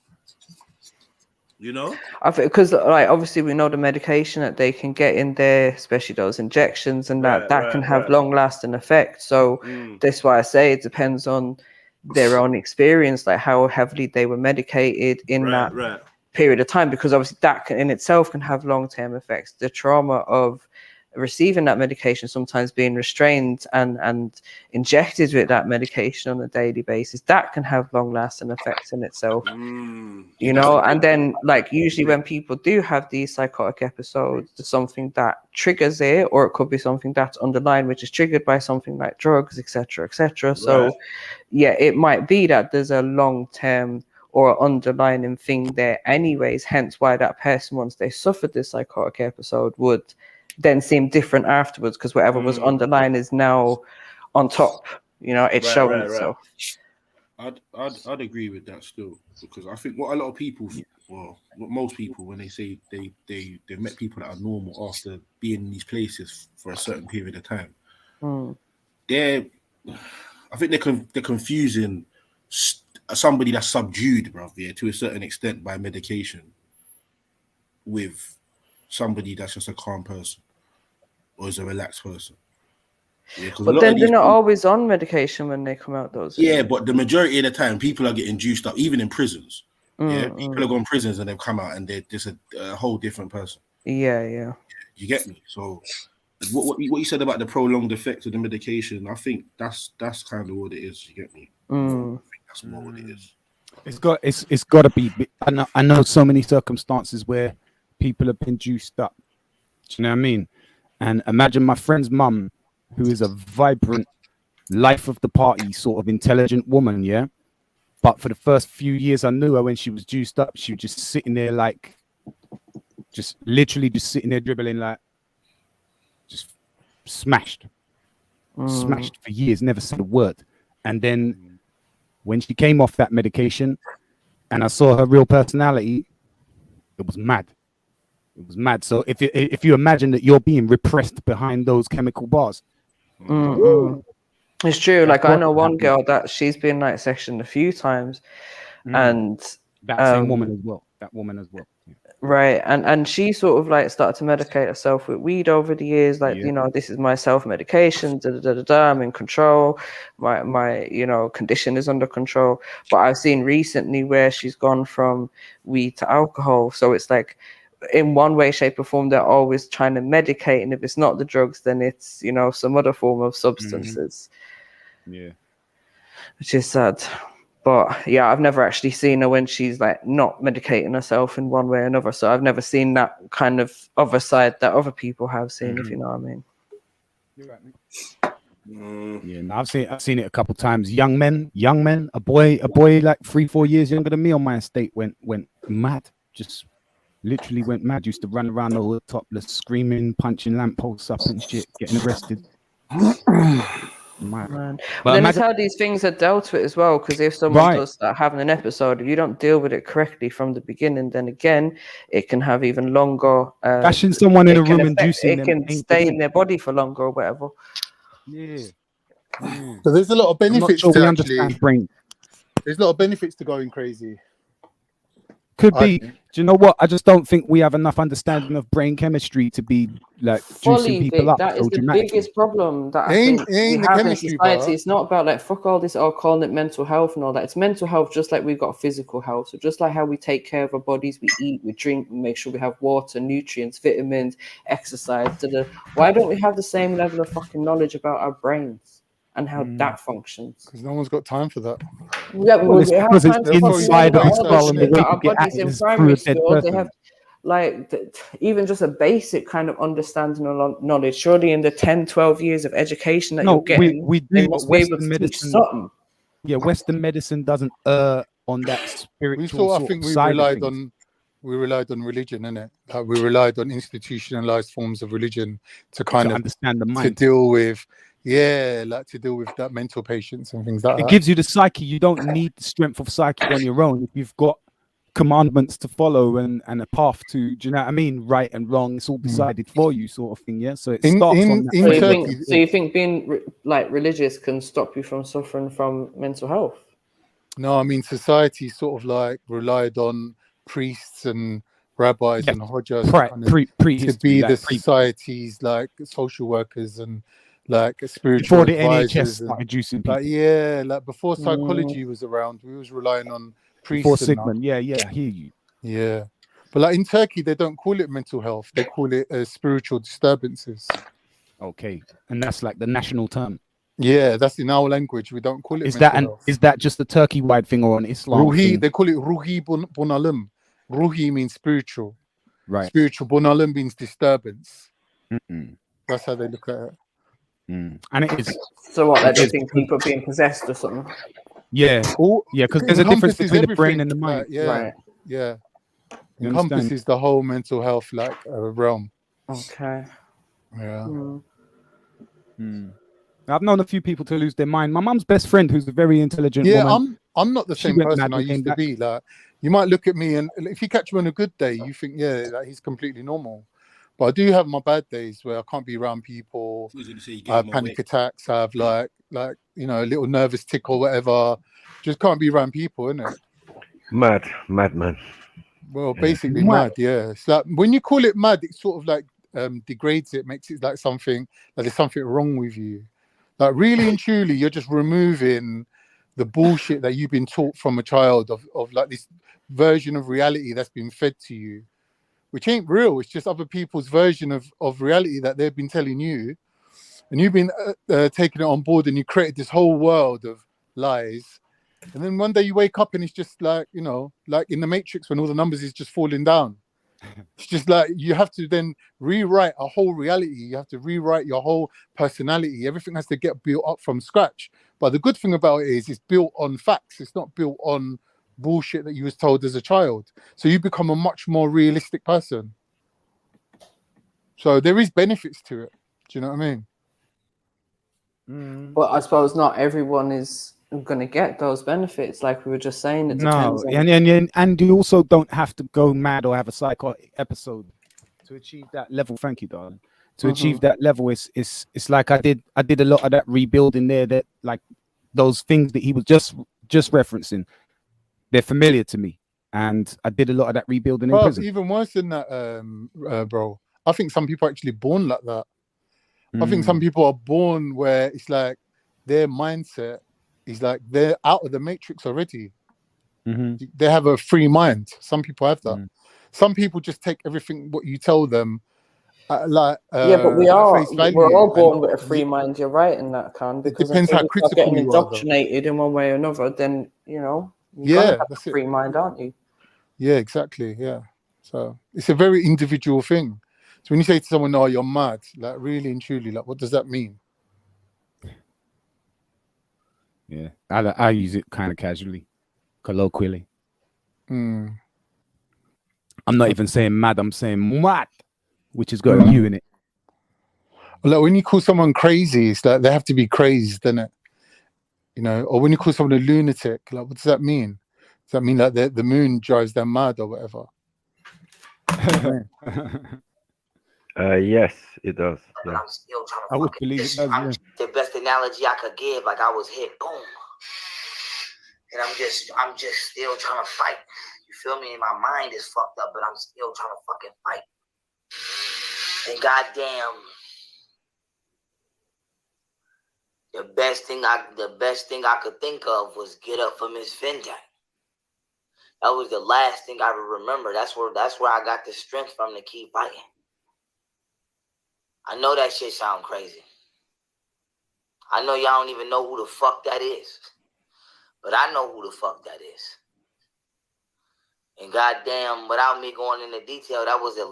You know, I think because like obviously we know the medication that they can get in there, especially those injections, and that can have long-lasting effects. So that's why I say it depends on their own experience, like how heavily they were medicated in that period of time, because obviously that in itself can have long-term effects. The trauma of receiving that medication, sometimes being restrained and injected with that medication on a daily basis, that can have long-lasting effects in itself. You know, and then like usually when people do have these psychotic episodes, there's something that triggers it, or it could be something that's underlying, which is triggered by something like drugs, etc. So yeah, it might be that there's a long-term or underlying thing there anyways, hence why that person, once they suffered this psychotic episode, would then seem different afterwards, because whatever was underlying is now on top. You know, it's showing itself. I'd agree with that still, because I think what a lot of people, well, what most people, when they say they've met people that are normal after being in these places for a certain period of time, I think they're confusing somebody that's subdued, bruv, to a certain extent by medication, with somebody that's just a calm person or is a relaxed person. Yeah, but then they're not always on medication when they come out those. Yeah, but the majority of the time, people are getting juiced up, even in prisons. People have gone prisons and they've come out and they're just a whole different person. Yeah. You get me? So what you said about the prolonged effect of the medication, I think that's kind of what it is. You get me? I think that's more what it is. It's got to be. I know so many circumstances where people have been juiced up. Do you know what I mean? And imagine my friend's mum, who is a vibrant, life of the party sort of intelligent woman, yeah? But for the first few years I knew her, when she was juiced up, she was just sitting there like, just literally just sitting there dribbling like, just smashed. Smashed for years, never said a word. And then when she came off that medication and I saw her real personality, it was mad. It was mad. So if you imagine that you're being repressed behind those chemical bars, it's true. Like I know one girl that she's been like sectioned a few times, and that same woman as well. That woman as well. Right, and she sort of like started to medicate herself with weed over the years. Like, you know, this is my self-medication. I'm in control. My you know, condition is under control. But I've seen recently where she's gone from weed to alcohol. So it's like, in one way, shape, or form, they're always trying to medicate, and if it's not the drugs, then it's, you know, some other form of substances. Yeah, which is sad. But yeah, I've never actually seen her when she's like not medicating herself in one way or another. So I've never seen that kind of other side that other people have seen, if you know what I mean. You're right, mate. Yeah, no, I've seen it a couple times. Young men, a boy like 3-4 years younger than me on my estate went mad. Just literally went mad. Used to run around all the topless, screaming, punching lampposts up and shit, getting arrested. Man. But then it's how these things are dealt with as well, because if someone does start having an episode, if you don't deal with it correctly from the beginning, then again it can have even longer bashing someone in a room and juicing it can stay in their body for longer or whatever. So there's a lot of benefits sure to we actually understand brain. There's a lot of benefits to going crazy. Could be. Do you know what? I just don't think we have enough understanding of brain chemistry to be like juicing people up. That is the biggest problem that I think we have in society. It's not about like fuck all this or calling it mental health and all that. It's mental health just like we've got physical health. So just like how we take care of our bodies, we eat, we drink, we make sure we have water, nutrients, vitamins, exercise. Why don't we have the same level of fucking knowledge about our brains and how that functions? Because no one's got time for that. Yeah, it's because it's inside of the skull and the way our to get at bodies it in is primary through a dead school, they person. have like even just a basic kind of understanding of knowledge. Surely in the 10-12 years of education that you're getting, we they do, must but be able Western to teach medicine. something. Yeah, Western medicine doesn't on that spiritual I think we side of relied things. on we relied on religion, innit? Like we relied on institutionalized forms of religion to kind of understand the to mind. deal with, to deal with that mental patients and things like It that. gives you the psyche. You don't need the strength of psyche on your own if you've got commandments to follow and a path to, do you know what I mean? Right and wrong, it's all decided for you, sort of thing. Yeah. So it starts from that. So you think being like religious can stop you from suffering from mental health? No, I mean society sort of like relied on priests and rabbis and hodjas to be the society's like social workers and like spiritual Before the NHS advisors and started juicing people. like before psychology was around, we was relying on priests. Before and Sigmund, I hear you. Yeah, but like in Turkey, they don't call it mental health; they call it spiritual disturbances. Okay, and that's like the national term. Yeah, that's in our language. We don't call it Is mental that health. is that just a Turkey-wide thing or an Islam Ruhi, thing? they call it ruhi bunalum. Ruhi means spiritual. Right. Spiritual bunalum means disturbance. Mm-mm. That's how they look at it. And it is. So what? They think people being possessed or something? Yeah. Yeah, because there's a difference between the brain and the mind. Like, yeah, Right. yeah. You Encompasses understand? the whole mental health like realm. Okay. Yeah. I've known a few people to lose their mind. My mum's best friend, who's a very intelligent Yeah, woman. I'm not the she same went person mad I and came used to back. be. Like you might look at me and if you catch me on a good day, you think, like he's completely normal. But I do have my bad days where I can't be around people. I have panic attacks. I have like a little nervous tick or whatever. Just can't be around people, innit? Madman. Well, basically mad. Yeah. It's like when you call it mad, it sort of like degrades it, makes it like something like there's something wrong with you. Like really and truly, you're just removing the bullshit that you've been taught from a child of like this version of reality that's been fed to you, which ain't real. It's just other people's version of reality that they've been telling you, and you've been taking it on board, and you created this whole world of lies. And then one day you wake up and it's just like, like in the Matrix when all the numbers is just falling down. It's just like you have to then rewrite a whole reality. You have to rewrite your whole personality. Everything has to get built up from scratch. But the good thing about it is it's built on facts. It's not built on bullshit that you was told as a child. So you become a much more realistic person. So there is benefits to it. Do you know what I mean? But I suppose not everyone is going to get those benefits, like we were just saying. It No, depends. and you also don't have to go mad or have a psychotic episode to achieve that level. Thank you, darling. To achieve that level, it's like I did a lot of that rebuilding there. That like those things that he was just referencing, they're familiar to me, and I did a lot of that rebuilding in But prison. even worse than that, bro. I think some people are actually born like that. I think some people are born where it's like their mindset is like they're out of the matrix already. They have a free mind. Some people have that. Some people just take everything what you tell them Yeah, but we're all born with a free and mind. You're right in that, Khan. Because depends until how you start critical getting you are, though. indoctrinated in one way or another, then you're gonna have a free mind, aren't you? Yeah, exactly. Yeah. So it's a very individual thing. So when you say to someone, "No, you're mad," like really and truly, like what does that mean? Yeah, I use it kind of casually, colloquially. I'm not even saying mad. I'm saying mad, which has got a U in it. Like when you call someone crazy, it's like they have to be crazed, doesn't it? Or when you call someone a lunatic, like what does that mean? Does that mean like the moon drives them mad or whatever? Yes, it does. But Yeah. I'm still trying to I would believe it does. Yeah. the best analogy I could give, like I was hit, boom. And I'm just still trying to fight. You feel me? And my mind is fucked up, but I'm still trying to fucking fight. And goddamn, the best thing I could think of was get up for Miss Fintech. That was the last thing I remember. That's where I got the strength from to keep fighting. I know that shit sound crazy. I know y'all don't even know who the fuck that is. But I know who the fuck that is. And goddamn, without me going into detail, that was the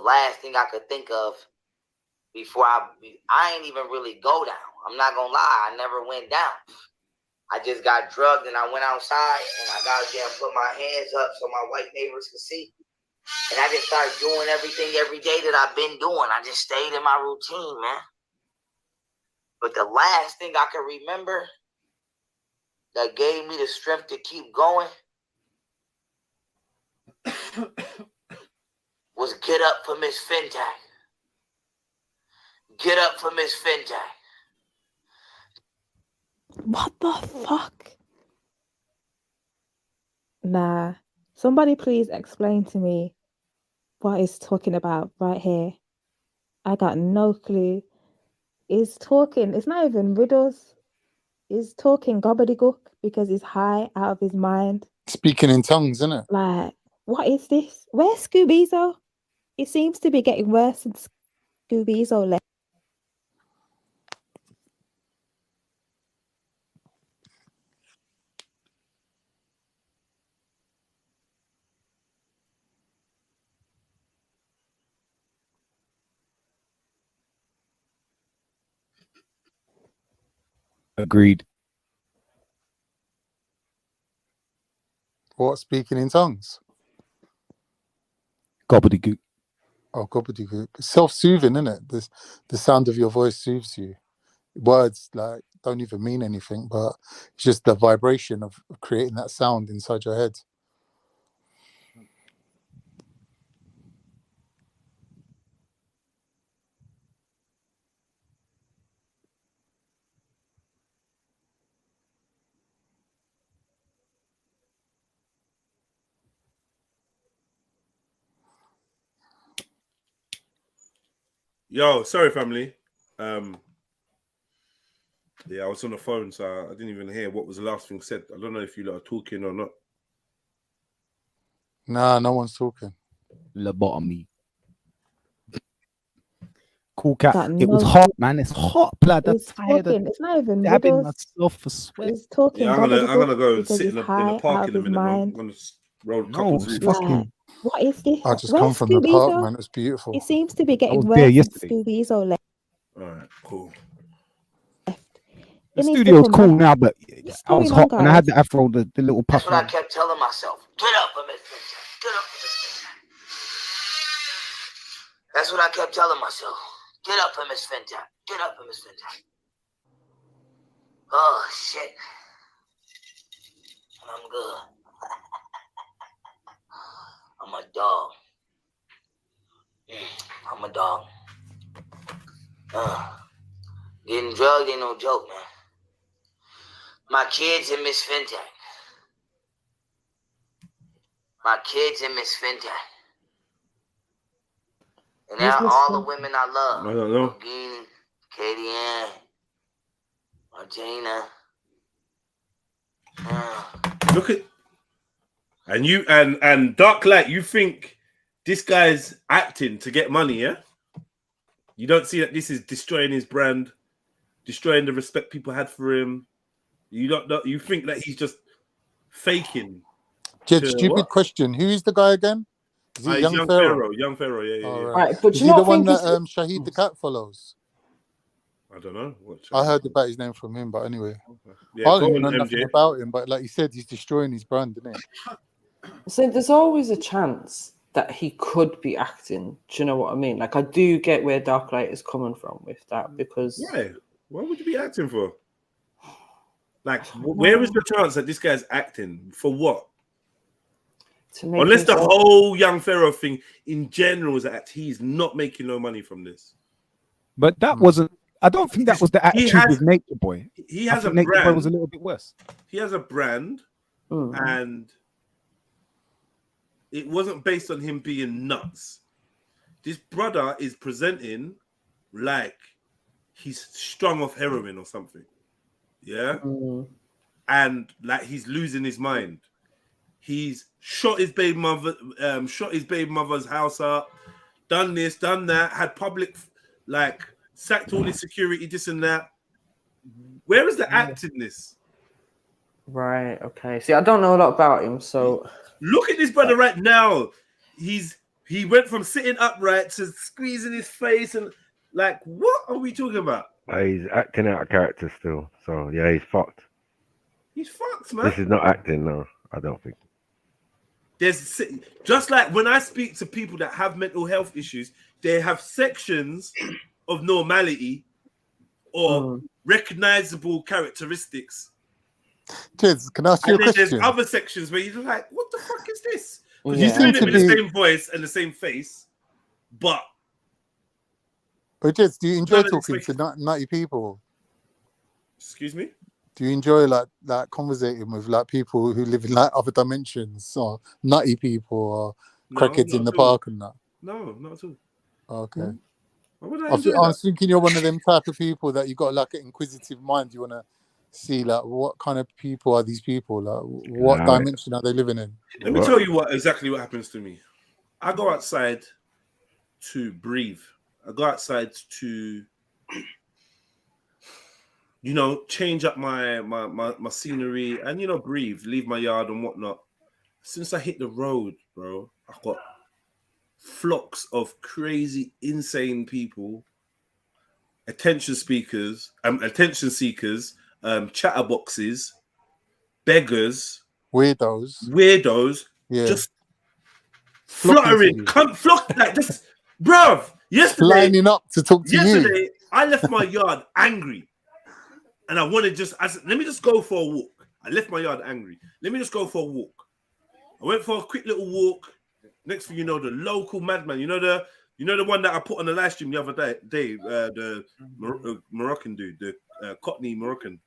last thing I could think of before I ain't even really go down. I'm not gonna lie, I never went down. I just got drugged and I went outside and I got there and put my hands up so my white neighbors could see. And I just started doing everything every day that I've been doing. I just stayed in my routine, man. But the last thing I can remember that gave me the strength to keep going was get up for Miss Fintech. Get up for Miss Fintech. What the fuck? Nah. Somebody please explain to me what he's talking about right here. I got no clue. He's talking, it's not even riddles. He's talking gobbledygook because he's high out of his mind. Speaking in tongues, isn't it? Like, what is this? Where's Scoobizo? It seems to be getting worse since Scoobizo left. Agreed. What, speaking in tongues? Gobbledygook. Oh, gobbledygook. Self-soothing, isn't it? The sound of your voice soothes you. Words like don't even mean anything, but it's just the vibration of creating that sound inside your head. Yo, sorry, family. Yeah, I was on the phone, so I didn't even hear what was the last thing said. I don't know if you lot are talking or not. Nah, no one's talking. Lobotomy. Cool cat. Got It was no hot, man. It's hot, blood. I'm He's tired of talking. It's not even dabbing riddles. myself for sweat. He's talking Yeah, I'm gonna gobbledygook go and because sit he's in the high park out in a of his minute. Man. I'm mind. gonna roll a No, couple it's of fucking. What is this? I just Where's come from the park, Scoobizo? man. It's beautiful. It seems to be I getting was there worse since yesterday. Scoobizo left. All right, cool. The It needs to studio's come cool back. now, but What's I was going on, hot when I had guys? the afro, the little That's puff what I on. kept telling myself. Get up for Miss Fintech. Get up for Miss Fintech. That's what I kept telling myself. Get up for Miss Fintech. Get up for Miss Fintech. Oh, shit. I'm good. I'm a dog. I'm a dog. Getting drugged ain't no joke, man. My kids and Miss Fintech. My kids and Miss Fintech. And Who's now Miss all the Fintech? women I love. I don't know. Nagini, Katie Ann, Martina. Look at and you and Dark Light. You think this guy's acting to get money? Yeah. You don't see that this is destroying his brand, destroying the respect people had for him. You don't. You think that he's just faking. Jed, to stupid what? question. Who is the guy again? Is he He's Young Young Pharaoh? Pharaoh. Young Pharaoh. Yeah, All yeah. right. But Is you he the not one think that it's Shahid the Cat follows? I don't know. What, I heard about his name from him, but anyway, yeah, I don't go even on, know nothing MJ. about him. But like you said, he's destroying his brand, isn't he? so there's always a chance that he could be acting. Do you know what I mean? Like I do get where Darklight is coming from with that because Why? What would you be acting for? Like, where is the chance that this guy's acting for what? to make Unless the himself- whole Young Pharaoh thing in general is that he's not making no money from this. But that wasn't. I don't think that was the He attitude has- with Nature Boy. He I has a think Nature Boy was a brand. little bit worse. He has a brand, and it wasn't based on him being nuts. This brother is presenting like he's strung off heroin or something. Yeah. And like he's losing his mind. He's shot his baby mother, shot his baby mother's house up, done this, done that, had public, like, sacked all his security, this and that. Where is the act in this? Right. Okay. See, I don't know a lot about him, so Look at this brother right now. He went from sitting upright to squeezing his face and like, what are we talking about? He's acting out of character still. So yeah, he's fucked. He's fucked, man. This is not acting, no. I don't think. There's just like when I speak to people that have mental health issues, they have sections of normality or recognizable characteristics. Kids, can I ask you a And then question? there's other sections where you're like, what the fuck is this? Because You he's doing seem it to with the be- same voice and the same face, but But Jez, do you enjoy none of this talking to nutty people? excuse me? Do you enjoy like conversating with like people who live in like other dimensions, or nutty people, or No, crackheads not in the at all. park and that? No, not at all. Okay. Why would I I enjoy was that? thinking you're one of them type of people that you got like an inquisitive mind. You want to see like what kind of people are these people? Like what Alright. dimension are they living in? Let me tell you exactly what happens to me. I go outside to breathe. I go outside to, change up my scenery and breathe, leave my yard and whatnot. Since I hit the road, bro, I've got flocks of crazy, insane people, attention seekers, chatterboxes, beggars, weirdos, yeah, just flocking fluttering, flock like this, bruv. Yesterday, lining up to talk to you. I left my yard angry, and I wanted let me just go for a walk. I left my yard angry. Let me just go for a walk. I went for a quick little walk. Next thing you know, the local madman, the one that I put on the live stream the other day, the Moroccan dude, the Cockney Moroccan.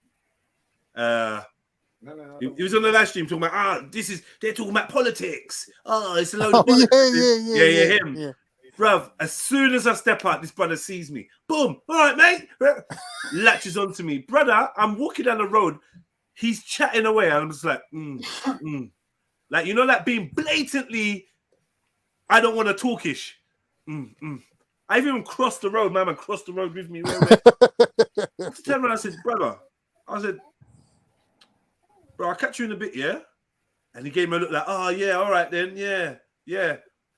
He was on the live stream talking about they're talking about politics. Oh, it's a load of politics. Yeah, him. Yeah. Bruv, as soon as I step out, this brother sees me. Boom. All right, mate. Latches onto me. Brother, I'm walking down the road. He's chatting away. I'm just like, Like, like being blatantly, I don't want to talkish. I even crossed the road. My man crossed the road with me. I turned around and said, brother, bro, I'll catch you in a bit, yeah? And he gave me a look like, oh, yeah, all right then, yeah.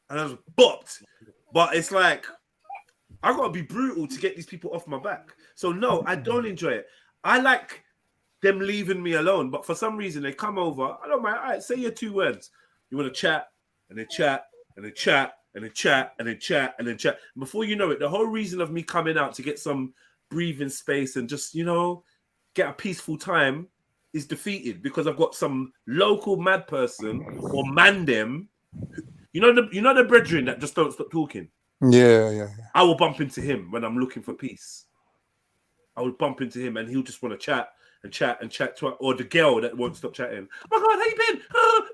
And I was bopped. But it's like, I got to be brutal to get these people off my back. So, no, I don't enjoy it. I like them leaving me alone. But for some reason, they come over. I don't mind. All right, say your 2 words. You want to chat, and they chat, and they chat, and they chat, and they chat, and then chat. And before you know it, the whole reason of me coming out to get some breathing space and just, get a peaceful time is defeated because I've got some local mad person or man them. The brethren that just don't stop talking. Yeah. I will bump into him when I'm looking for peace. I would bump into him and he'll just want to chat and chat and chat to, or the girl that won't stop chatting. Oh my God, how you been? Oh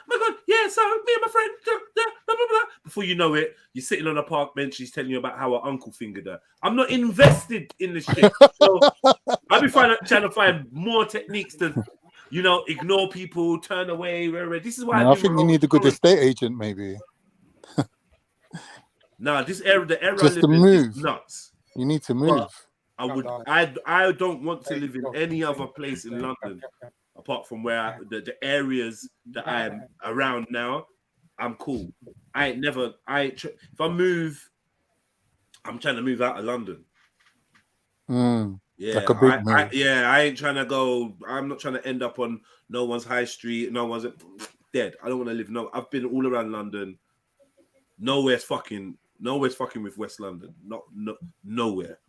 my God, yeah, so me and my friend. Blah, blah, blah. Before you know it, you're sitting on a park bench. She's telling you about how her uncle fingered her. I'm not invested in this shit. So I'll be trying to find more techniques to, ignore people, turn away. This is why I think you need a good estate agent, maybe. Nah, the era Just I to live in move. is nuts. You need to move. But I don't want to live in any other place in London apart from where the areas that I'm around now. I'm cool. If I move, I'm trying to move out of London. Yeah, Like a big move. I ain't trying to go. I'm not trying to end up on no one's high street. No one's dead. I don't want to live. I've been all around London. Nowhere's fucking with West London. Nowhere.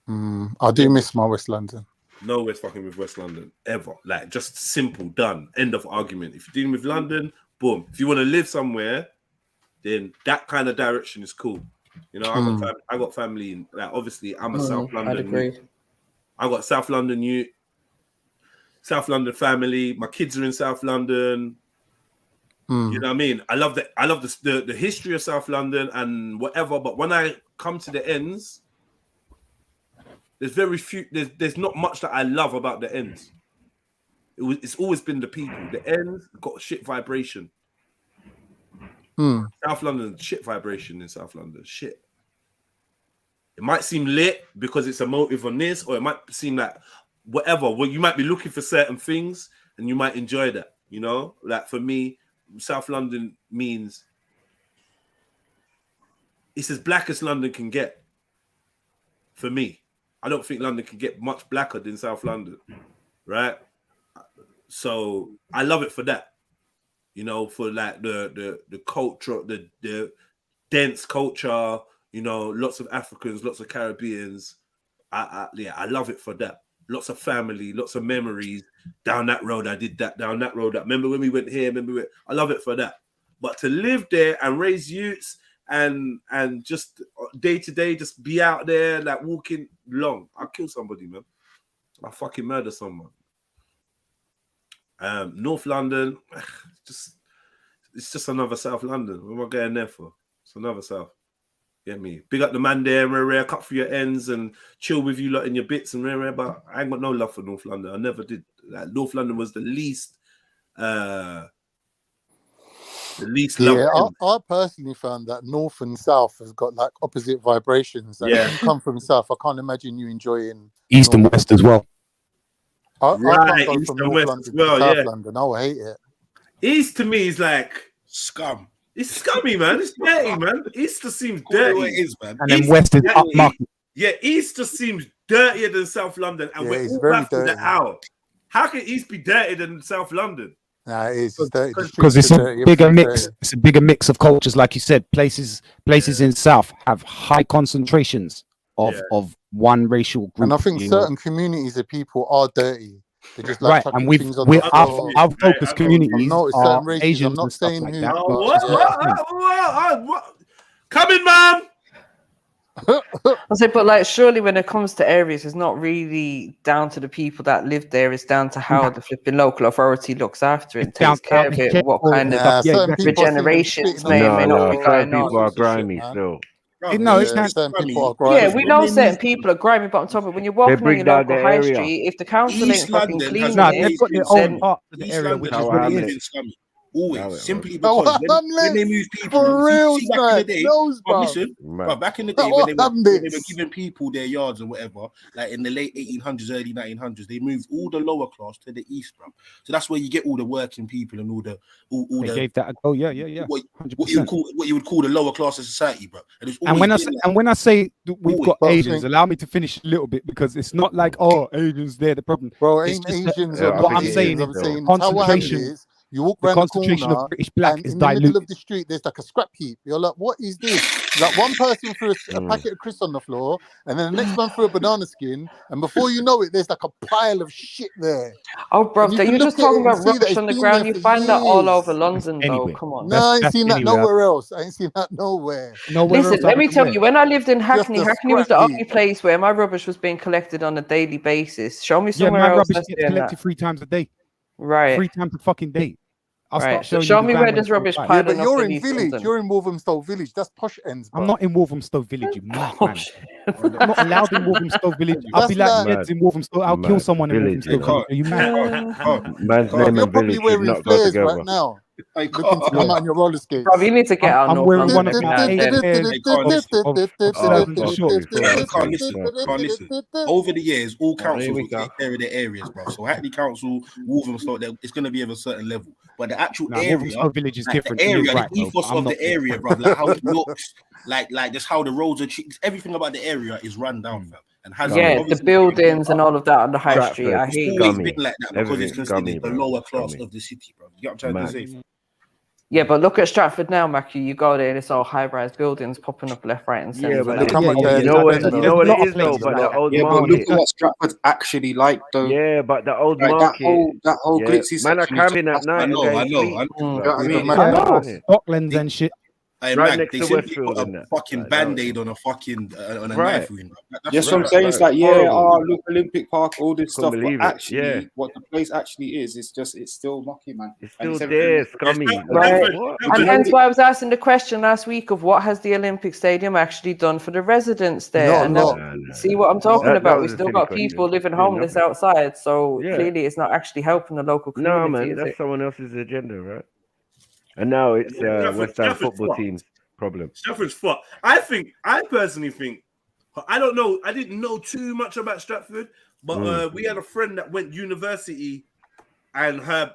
I do miss my West London. Nowhere's fucking with West London ever. Like just simple, done. End of argument. If you're dealing with London, boom. If you want to live somewhere, then that kind of direction is cool. I got family in. Like obviously, I'm a South London. I'd agree. I got South London family. My kids are in South London. You know what I mean? I love the history of South London and whatever. But when I come to the ends, there's very few. There's not much that I love about the ends. It's always been the people. The ends got shit vibration. South London, shit vibration in South London. Shit. It might seem lit because it's a motive on this, or it might seem like whatever. Well, you might be looking for certain things and you might enjoy that. Like for me, South London means it's as black as London can get. For me, I don't think London can get much blacker than South London, right? So I love it for that. You know, for like the culture, the dense culture. You know, lots of Africans, lots of Caribbeans. I love it for that. Lots of family, lots of memories. Down that road, I did that. Down that road, remember when we went here? I love it for that. But to live there and raise youths and just day to day, just be out there like walking long. I'll kill somebody, man. I'll fucking murder someone. North London, it's just another South London. What am I going there for? It's another South. Get me? Big up the man there, rare, cut for your ends and chill with you lot in your bits and rare. But I ain't got no love for North London. I never did. Like, North London was the least. Yeah, I personally found that North and South has got like opposite vibrations. Like, if you come from South, I can't imagine you enjoying East and West as well. I can't go East from and North West London as well, to South yeah. London. I will hate it. East to me is like scum. It's scummy, man. It's dirty, man. East just seems Call it dirty. what it is, man. And then West is upmarket. Yeah, East just seems dirtier than South London, and we're it's all very baffled dirty. at how. How can East be dirtier than South London? Nah, it is. It's dirty. The Because streets it's are a dirty, bigger everything's mix. dirty. It's a bigger mix of cultures, like you said. Places in South have high concentrations of one racial group. And I think you know? certain communities of people are dirty. They just like Right, and chucking we've things on we're the floor. our focus I've communities noticed are certain races. Asians I'm not and stuff saying like who. that. But What? Come in, man. I say, but like, surely when it comes to areas, it's not really down to the people that live there. It's down to how the flipping local authority looks after it, and takes care of it, what kind of regenerations may or may not be going people on. are grimy still. certain people are grimy. Yeah, we know certain people are grimy, but on top of it, when you're walking on bring your down local the high area. street, if the council East ain't fucking London cleaning has it, they've got their then own part of the East area, London which has is what it always is. been scummy. Always, simply Oh, because when they Hamlet, move people, for real, see back in the day, knows, but bro. listen, Man. but back in the day Oh, when they were Hamlet. giving people their yards and whatever, like in the late 1800s, early 1900s, they moved all the lower class to the east, bro. So that's where you get all the working people and all They the gave that a go. Yeah. what 100%. you would call the lower class of society, bro. And it's And always when I say that we've got Bro, Asians, think- allow me to finish a little bit, because it's not like Asians, they're the problem. Bro, It's ain't just that Asians Yeah, or I not what I'm think it saying is Asians. is I'm saying the Tower concentration, Hamlets. You walk the around the concentration corner, of British black and is in the middle of diluted. the street, there's like a scrap heap. You're like, what is this? Like one person threw a packet of crisps on the floor, and then the next man threw a banana skin, and before you know it, there's like a pile of shit there. oh, bro, And you you're can just look at talking it and about see that rubbish it's on the been ground. there You for find that all over years. London, though. Anyway, Come on. No, I ain't that's seen that anyway. nowhere else. I ain't seen that nowhere. Nowhere Listen, else let other me than tell where? you, when I lived in Just Hackney, a Hackney was scrap the only heap. place where my rubbish was being collected on a daily basis. Show me Yeah, somewhere my else rubbish that's gets doing collected that. 3 times a day. Right. 3 times a fucking day. I'll Right. start So showing show you the me van where when there's it goes rubbish by. Yeah, piling but up you're in in East village. London. You're in Walthamstow village. That's posh ends, bro. I'm not in Walthamstow village, you mad man. I'm not allowed in Walthamstow village. I'll be That's like like Jeds in Walthamstow. I'll kill someone in Village, Walthamstow you know. village. Are you mad? Man's bro, name you're and probably village should wearing not go flares together. right now, I looking to can't. come out on your roller skates. Bro, you need to get our I'm North wearing one London of every my now and 8 then. pairs I can't listen. of sergeant shorts. I can't listen. Over the years, all here councils we will go. take care of their areas, bro. So Hackney Council, Walthamstow, it's going to be of a certain level. But the actual Nah, area, Walthamstow village is like different. the You're area, right, the though, ethos I'm of not the area, bro, like how it looks, like just how the roads are treated, everything about the area is run down, fam. And has Yeah, the obviously buildings and all of that on the high street. Stratford, I hear it's you. always scummy. been like that because it's Everything's considered scummy, the bro. lower class Scummy. of the city, bro. You know what I'm trying to Mad. say? Yeah, but look at Stratford now, Mackie. You go there and it's all high-rise buildings popping up left, right, and centre. Yeah, but They come at you their know what? end, You though. know what There's it a lot is of though. places But like the that. old Yeah, but look market. at what Stratford's actually like, though. Yeah, but the old Like market. that whole Yeah, glitzy man are section is just camping at that's night I and know, going I to know. sleep. I know. you know what I Even mean? Mac- I know. Docklands and shit. Hey, Right Mag, next they to simply Westfield put a and that. fucking Like, that was- band-aid on a fucking on a Right. knife wound. Bro. That's Yes, what I'm Right, saying. It's right. like, yeah, Horrible. look, Olympic Park, all this Couldn't stuff, but believe it. actually, Yeah. what the place actually is, it's still mucky, man. It's And still it's everything there, else. scummy. Stratford, Like, Right. what? And hence why I was asking the question last week of what has the Olympic Stadium actually done for the residents there? Not a And lot. see what I'm talking That about? We was a still silly got question. people living Yeah, homeless nothing. outside, so Yeah. clearly it's not actually helping the local No, community, man, is that's it? someone else's agenda, right? And now it's West Ham football team's problem. Stratford's fucked. I personally think, I don't know, I didn't know too much about Stratford, but we had a friend that went university, and her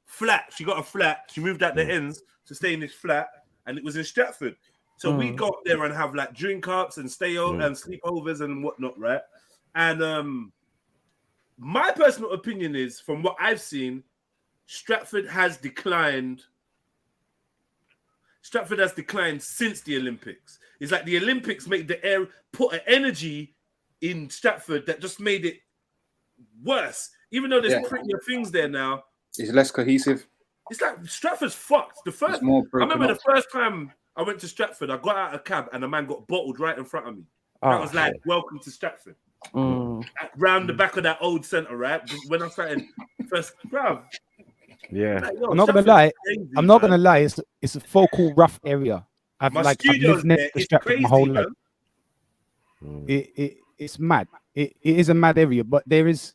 flat, she got a flat, she moved out the ends to stay in this flat, and it was in Stratford. So we go up there and have like drink ups and and sleepovers and whatnot, right? And my personal opinion is, from what I've seen, Stratford has declined. Stratford has declined since the Olympics. It's like the Olympics made the air put an energy in Stratford that just made it worse. Even though there's prettier things there now, It's less cohesive. it's like Stratford's fucked. The first, It's more I remember broken the up. first time I went to Stratford, I got out of a cab and a man got bottled right in front of me. That Oh, was like, shit. welcome to Stratford. Mm. Round the back of that old centre, right? When I started first, bruv. Yeah. Like, yo, I'm not gonna Stratford's lie. crazy, I'm not man. gonna lie. It's a focal rough area. I've My lived studio's next there. to It's Stratford my crazy, whole life. man. It's mad. It is a mad area, but there is.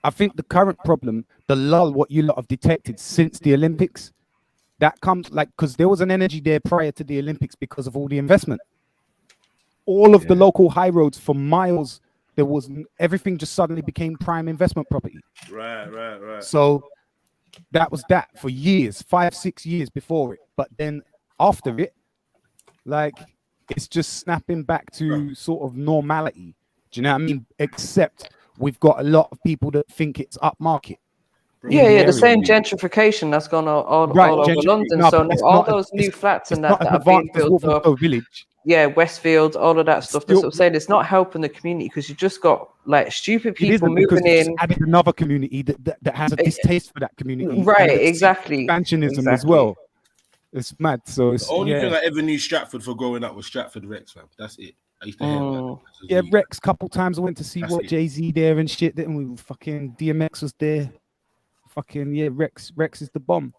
I think the current problem, the lull, what you lot have detected since the Olympics, that comes like because there was an energy there prior to the Olympics because of all the investment. All of the local high roads for miles, there was everything just suddenly became prime investment property. Right. So that was that for years, 5-6 years before it. But then after it, like it's just snapping back to sort of normality. Do you know what I mean? Except we've got a lot of people that think it's upmarket. Yeah, the same gentrification that's gone all over London. No, So but now it's all not those new flats and that as are being advanced as built up. Walthamstow Village. Yeah, Westfield, all of that stuff. That's Still- what I'm saying. It's not helping the community because you just got like stupid It people isn't because moving you just in. added another community that has a distaste for that community. Right, and exactly. Expansionism as well. It's mad. So it's The only thing yeah. I ever knew Stratford for growing up was Stratford Rex, fam. That's it. I used to hear about that. Yeah, Rex. Couple times I went to see That's what it. Jay-Z there and shit. Then we fucking DMX was there. Fucking yeah, Rex is the bomb.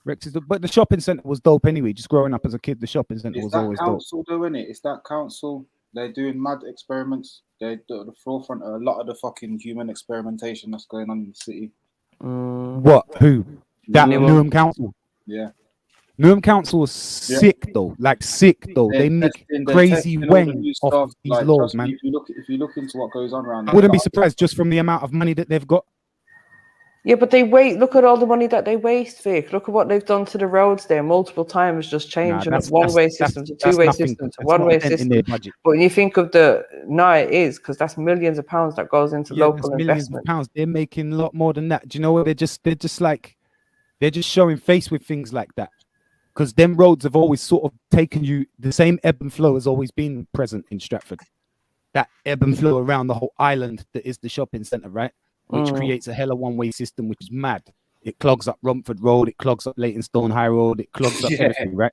But the shopping center was dope anyway. Just growing up as a kid, the shopping center It's was that always dope. council doing it. It's that council. They're doing mad experiments. They're at the forefront of a lot of the fucking human experimentation that's going on in the city. What? Who? That Newham. Newham Council. Yeah. Newham Council was sick though. Like sick though. They make crazy testing all the wang new off stuff. of these Like, laws, trust man. me, if you look into what goes on around I there, wouldn't be surprised just from the amount of money that they've got. Yeah, but they wait. Look at all the money that they waste, Vic. Look at what they've done to the roads there multiple times, just changing that's- one-way that's- system to that's two-way nothing. system to That's one-way not a dent in system. their budget. But when you think of it is because that's millions of pounds that goes into Yeah, local that's millions investment. of pounds. They're making a lot more than that. Do you know what? They're just showing face with things like that. Because them roads have always sort of taken you, the same ebb and flow has always been present in Stratford. That ebb and flow around the whole island that is the shopping centre, right? Which creates a hella one-way system, which is mad. It clogs up Romford Road, it clogs up Leytonstone High Road, it clogs up everything, right?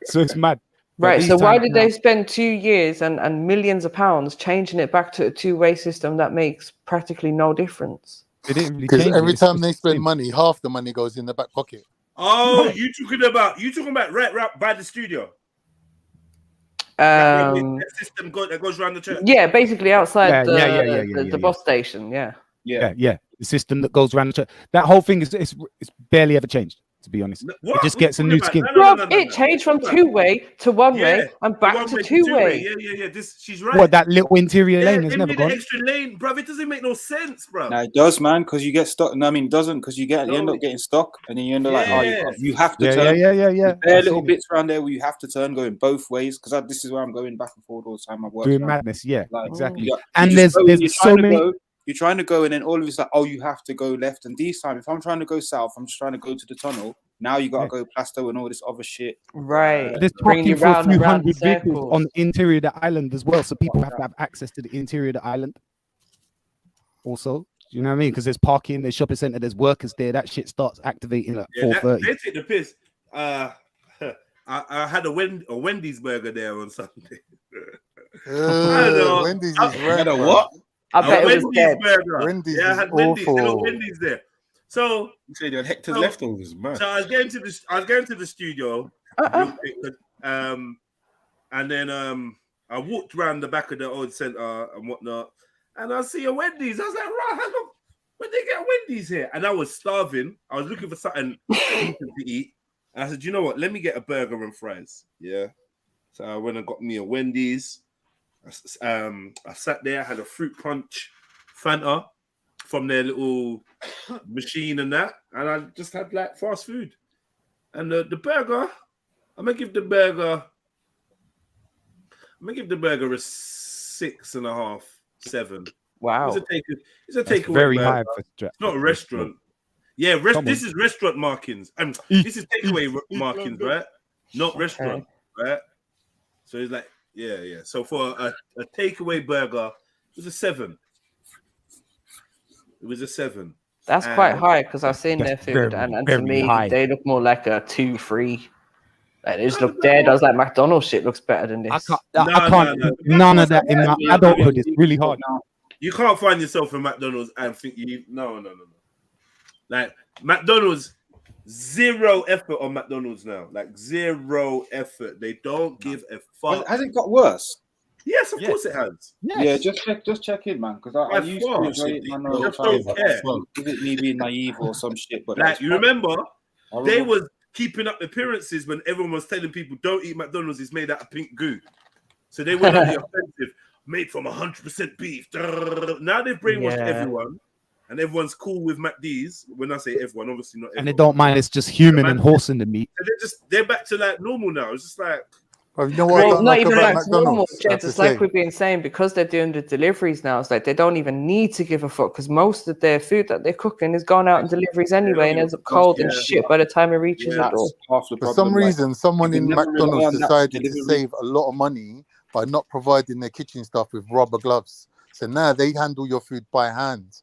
So it's mad. But Right. these So why times did now- they spend 2 years and millions of pounds changing it back to a two-way system that makes practically no difference? They didn't really Because change every it. time they spend money, half the money goes in the back pocket. Oh, you talking about right by the studio? Um, That system that goes around the church. yeah, basically outside Yeah, the bus station. Yeah. Yeah. The system that goes around the church. That whole thing is it's barely ever changed, to be honest. What? It just gets a new skin. It changed from two-way to one-way and back to two-way. Yeah. She's right. What, that little interior lane has they never made gone? an extra lane, bruv. It doesn't make no sense, bruv. No, it does, man, because you get stuck. No, I mean, it doesn't, because you end up getting stuck, and then you end up like, oh, you have to turn. Yeah. There are I've little seen it. bits around there where you have to turn, going both ways, because this is where I'm going back and forward all the time. I work Doing madness, yeah, exactly. And you're there's so many. You're trying to go, and then all of it's like, oh, you have to go left. And these time, if I'm trying to go south, I'm just trying to go to the tunnel. Now you got to go plasto and all this other shit. Right. There's parking for a few hundred vehicles on the interior of the island as well, so people have to have access to the interior of the island. Also, you know what I mean? Because there's parking, there's shopping center, there's workers there. That shit starts activating at 4:30. They take the piss. I had a Wendy's burger there on Sunday. I don't know. Wendy's is had a bro. what? I bet it was Wendy's dead. burger. Wendy's I is had Wendy's. There were awful. Wendy's there. So You say they had Hector's leftovers, man. So I was going to the studio, real quick, and then I walked around the back of the old center and whatnot, and I see a Wendy's. I was like, right, how come when they get Wendy's here? And I was starving. I was looking for something to eat. And I said, you know what? Let me get a burger and fries. Yeah. So I went and got me a Wendy's. I sat there, had a fruit punch Fanta from their little machine and that, and I just had like fast food. And the burger, I'm gonna give the burger a 6.5, 7. Wow. It's a That's takeaway very burger. high for It's not a restaurant. Yeah, this is restaurant markings. This is takeaway markings, right? Not restaurant, right? So it's like, yeah. So for a takeaway burger, it was a 7. It was a 7. That's quite high because I've seen their food, and to me, they look more like a 2, 3. Like, they just look dead. I was like, McDonald's shit looks better than this. I can't. None of that in my adulthood is really hard. You can't find yourself in McDonald's and think you no. Like McDonald's, 0 effort on McDonald's now. Like 0 effort. They don't give a fuck. Has it got worse? Yes, of course it has. Yeah, just check in, man. Because I used to enjoy it. Man, I just don't care. Is it me being naive or some shit? But like you remember, they was keeping up appearances when everyone was telling people don't eat McDonald's. It's made out of pink goo. So they went on the offensive. Made from 100% beef. Now they've brainwashed everyone, and everyone's cool with McD's. When I say everyone, obviously not everyone. And they don't mind. It's just human and horse in the meat. And they're back to like normal now. It's just like. Well, you know what? Well, not even like normal, McDonald's. Jed. It's like we've been saying, because they're doing the deliveries now. It's like they don't even need to give a fuck because most of their food that they're cooking is gone out in deliveries anyway and ends up cold and shit by the time it reaches the door. For some reason, someone in McDonald's decided to save a lot of money by not providing their kitchen staff with rubber gloves. So now they handle your food by hand.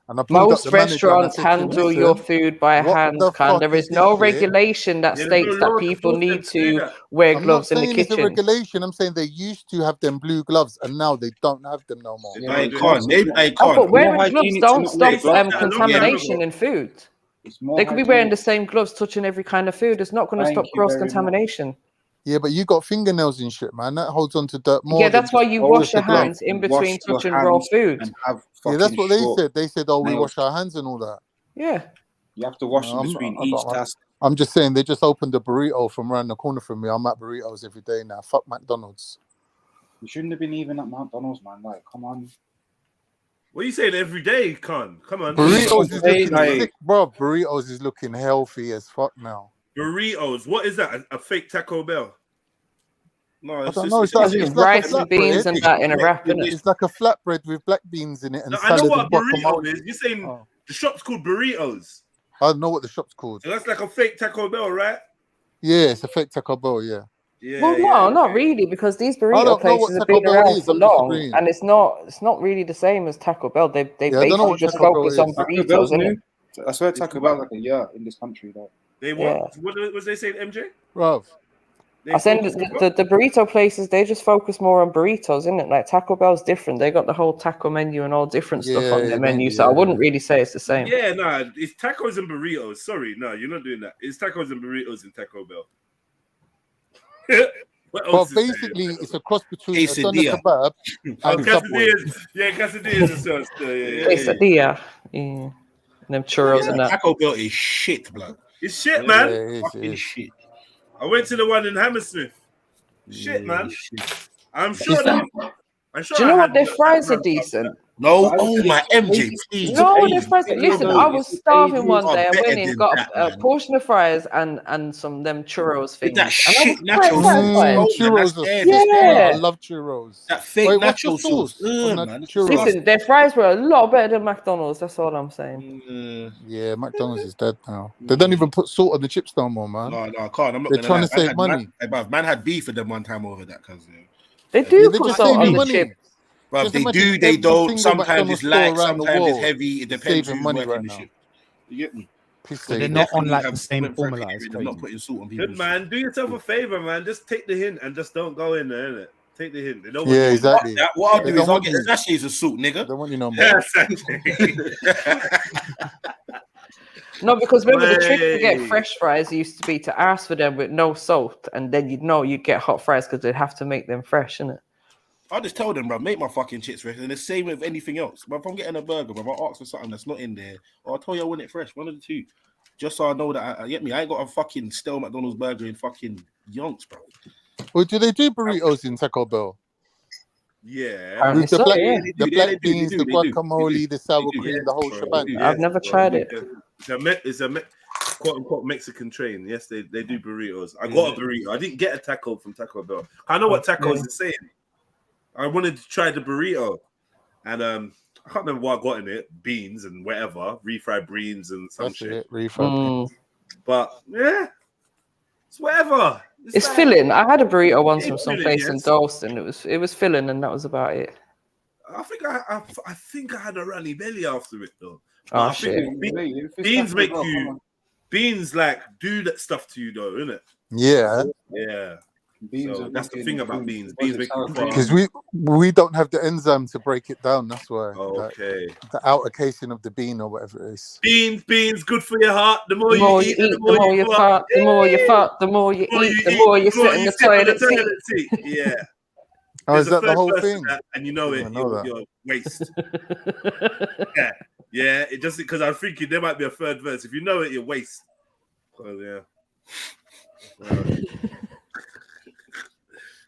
And I pulled Most up the manager and I restaurants said to him, handle "Listen, your food by what hand, the Khan. fuck There is is no this shit?" regulation that states that people need to wear I'm gloves not in the saying it's a kitchen. regulation. I'm saying they used to have them blue gloves and now they don't have them no more. They can't. Oh, but wearing gloves don't stop contamination contamination in food. They could be wearing the same gloves, touching every kind of food. It's not going to stop gross contamination. Yeah, but you got fingernails and shit, man. That holds on to dirt more. Yeah, that's than why just you just wash the your glove. hands in between touching raw food. Yeah, that's what they said. They said, "Oh, we nails. wash our hands and all that." Yeah. You have to wash them I'm between not- each I'm- task. I'm just saying they just opened a burrito from around the corner from me. I'm at burritos every day now. Fuck McDonald's. You shouldn't have been even at McDonald's, man. Like, come on. What are you saying every day, Con? Come on. Burritos is looking sick, bro. Burritos is looking healthy as fuck now. Burritos. What is that? A fake Taco Bell? No, I it's don't just, know. it's, It's it's, like rice a and beans flatbread. and that in a wrap, innit? It's like a flatbread with black beans in it and No, I know salad what a and burrito guacamole. is. You're saying the shop's called Burritos. I don't know what the shop's called. So that's like a fake Taco Bell, right? Yeah, it's a fake Taco Bell. Yeah. Well, no, not really, because these burrito don't know places what have Taco been Bell around is, for I'm long, disagreeing. and it's not really the same as Taco Bell. They Yeah, I don't know basically what just Taco Bell focus on is. Taco burritos, Bell's innit? new. I swear Taco Bell like a year in this country, though. They what? Yeah. What was they saying, MJ? Bruv. I said the burrito places, they just focus more on burritos, isn't it? Like Taco Bell's different. They got the whole taco menu and all different stuff on their menu, so I wouldn't really say it's the same. Yeah, nah, it's tacos and burritos. Sorry, no, you're not doing that. It's tacos and burritos in Taco Bell. What Well, else is there? basically, it's a cross between a doner Quesadilla. kebab Oh, and Subway. quesadillas. Yeah, quesadillas as well. Yeah. Quesadilla. Yeah. And them churros and that. Taco Bell is shit, blood. It's shit, man. Yeah, it is, it Fucking is. shit. I went to the one in Hammersmith. Shit, man. I'm sure. Do you know what? Their fries are decent. No, oh my MJ, please. No, their fries. Listen, I was starving one are day. I better went in, than got that, a man. portion of fries and some them churros things. That And shit I was quite nachos. satisfied. Churros are sick, Yeah. man. I love churros. That fake Wait, what's nacho the sauce. on that Man. churros? Listen, their fries were a lot better than McDonald's. That's all I'm saying. Yeah, McDonald's is dead now. They don't even put salt on the chips no more, man. No, I can't. I'm not They're gonna trying lie. to save money. Man had beef with them one time over that, cause They do Yeah, they put just salt saving on the money. chip. bruv, Just they imagine do, they every don't. single Sometimes McDonald's it's store light, around the sometimes it's world heavy. It is depends saving who's money working right the now. ship. You get me? Piss But they're take. not on like have the same different formula categories as of not crazy. putting salt on Good people's man, do yourself a favor, man. Just take the hint and just don't go in there, innit? Take the hint. They don't want Yeah, you. exactly. What I'll They do don't is I'll want get you. sachets of salt, nigga. They don't want you no more. Yeah, exactly. No, because remember the trick to get Way. fresh fries used to be to ask for them with no salt, and then you'd know you'd get hot fries because they'd have to make them fresh, innit? I'll just tell them, bro, make my fucking chips fresh. And the same with anything else. But if I'm getting a burger, bro, I'll ask for something that's not in there, or I'll tell you I want it fresh. One of the two. Just so I know that I get me. I ain't got a fucking stale McDonald's burger in fucking yonks, bro. Well, do they do burritos in Taco Bell? Yeah. With the so, black, yeah. the They black do, beans, the guacamole, the sour cream, the whole shebang. I've never tried it. It's a quote unquote Mexican train. Yes, they do burritos. I got a burrito. I didn't get a taco from Taco Bell. I know what tacos is saying. I wanted to try the burrito, and I can't remember what I got in it. Beans and whatever, refried beans and some That's shit. it, refried beans. But yeah, it's whatever. It's like- filling. I had a burrito once It's from some filling, place in yes. Dalston. It was filling, and that was about it. I think I had a rally belly after it though. But Oh I think shit! beans make you beans like do that stuff to you though, innit? Yeah. Yeah. Beans So are that's the wicked thing about food. beans. Beans make you Because fast. we don't have the enzyme to break it down. That's why. Okay. The outer casing of the bean or whatever it is. Beans, good for your heart. The more The more you you eat, eat, the more you fart. The more you fart, the more you eat, the more you sit in the toilet seat. Yeah. Oh, is There's a that the third whole verse to thing? that, and you know I it. didn't know that. You're waste. yeah. It just because I'm thinking there might be a third verse. If you know it, you're waste. Oh yeah.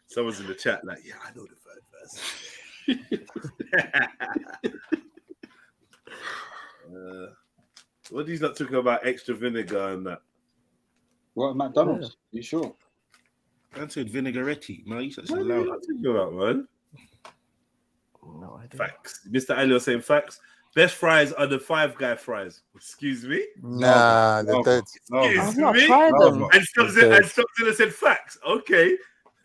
Someone's in the chat like, yeah, I know the third verse. What are these not talking about extra vinegar and that? What, McDonald's? You sure? I said vinaigrette. Man, you said What are you not talking about, man? No idea. Facts. Mr. Ali was saying facts. Best fries are the Five Guy fries. Excuse me? Nah, they're dead. Excuse I've not me? tried them. And Stockton said facts. Okay.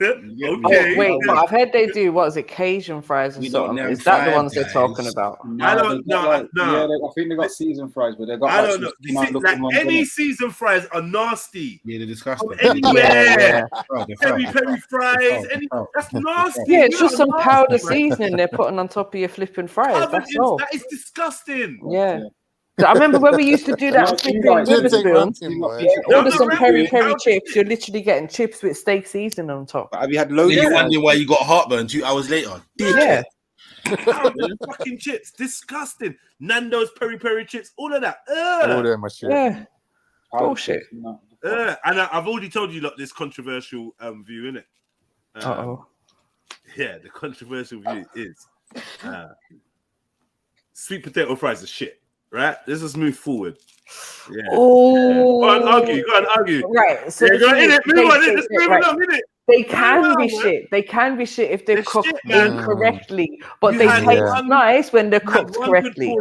Okay. Oh, wait, but I've heard they do, what is it, Cajun fries or We don't something? know Is that the Five ones they're Guys. talking about? I don't know. Yeah, I think they got seasoned fries, but they got. I like, don't know. some skin out Like looking ones, any innit? seasoned fries are nasty. Yeah, they're disgusting. Anywhere. They're Peri foul. fries. That's nasty. Yeah, it's You just know, some powder nasty, man. seasoning they're putting on top of your flipping fries. That's all. That is disgusting. Yeah. I remember when we used to do that flipping Witherspoon. Order some peri chips. You're literally getting chips with steak seasoning on top. Have you had loads? You wondering why you got heartburn 2 hours later? Yeah. Fucking chips, disgusting. Nando's peri chips, all of that. All them are shit. Yeah. Bullshit. And I've already told you, look, this controversial view, innit? Uh-oh. Yeah, the controversial view is sweet potato fries are shit. Right? Let's just move forward. Yeah. Oh. Go on, argue. Right. So yeah, go on, thing is, innit? Move on, let's move along, innit? They can be shit. They can be shit if they're cooked incorrectly. But they taste nice when they're cooked correctly.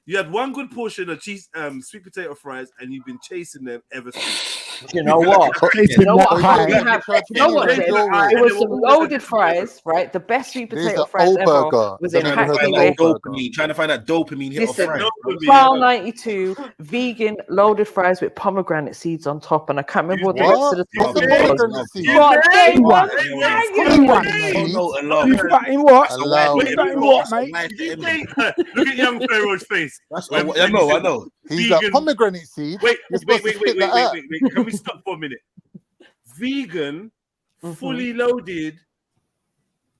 You had one good portion of cheese, sweet potato fries, and you've been chasing them ever since. You know what? You know what? It was some loaded fries, right? The best sweet potato fries ever was in Hackney. Trying to find that dopamine hit of Listen, fries. Trial 92 vegan loaded fries with pomegranate seeds on top, and I can't remember what the rest of the top was. But they were In what? Look at young Pharaoh's face. I know. He's a pomegranate seed. Wait. Wait. Can we stop for a minute? Vegan, fully loaded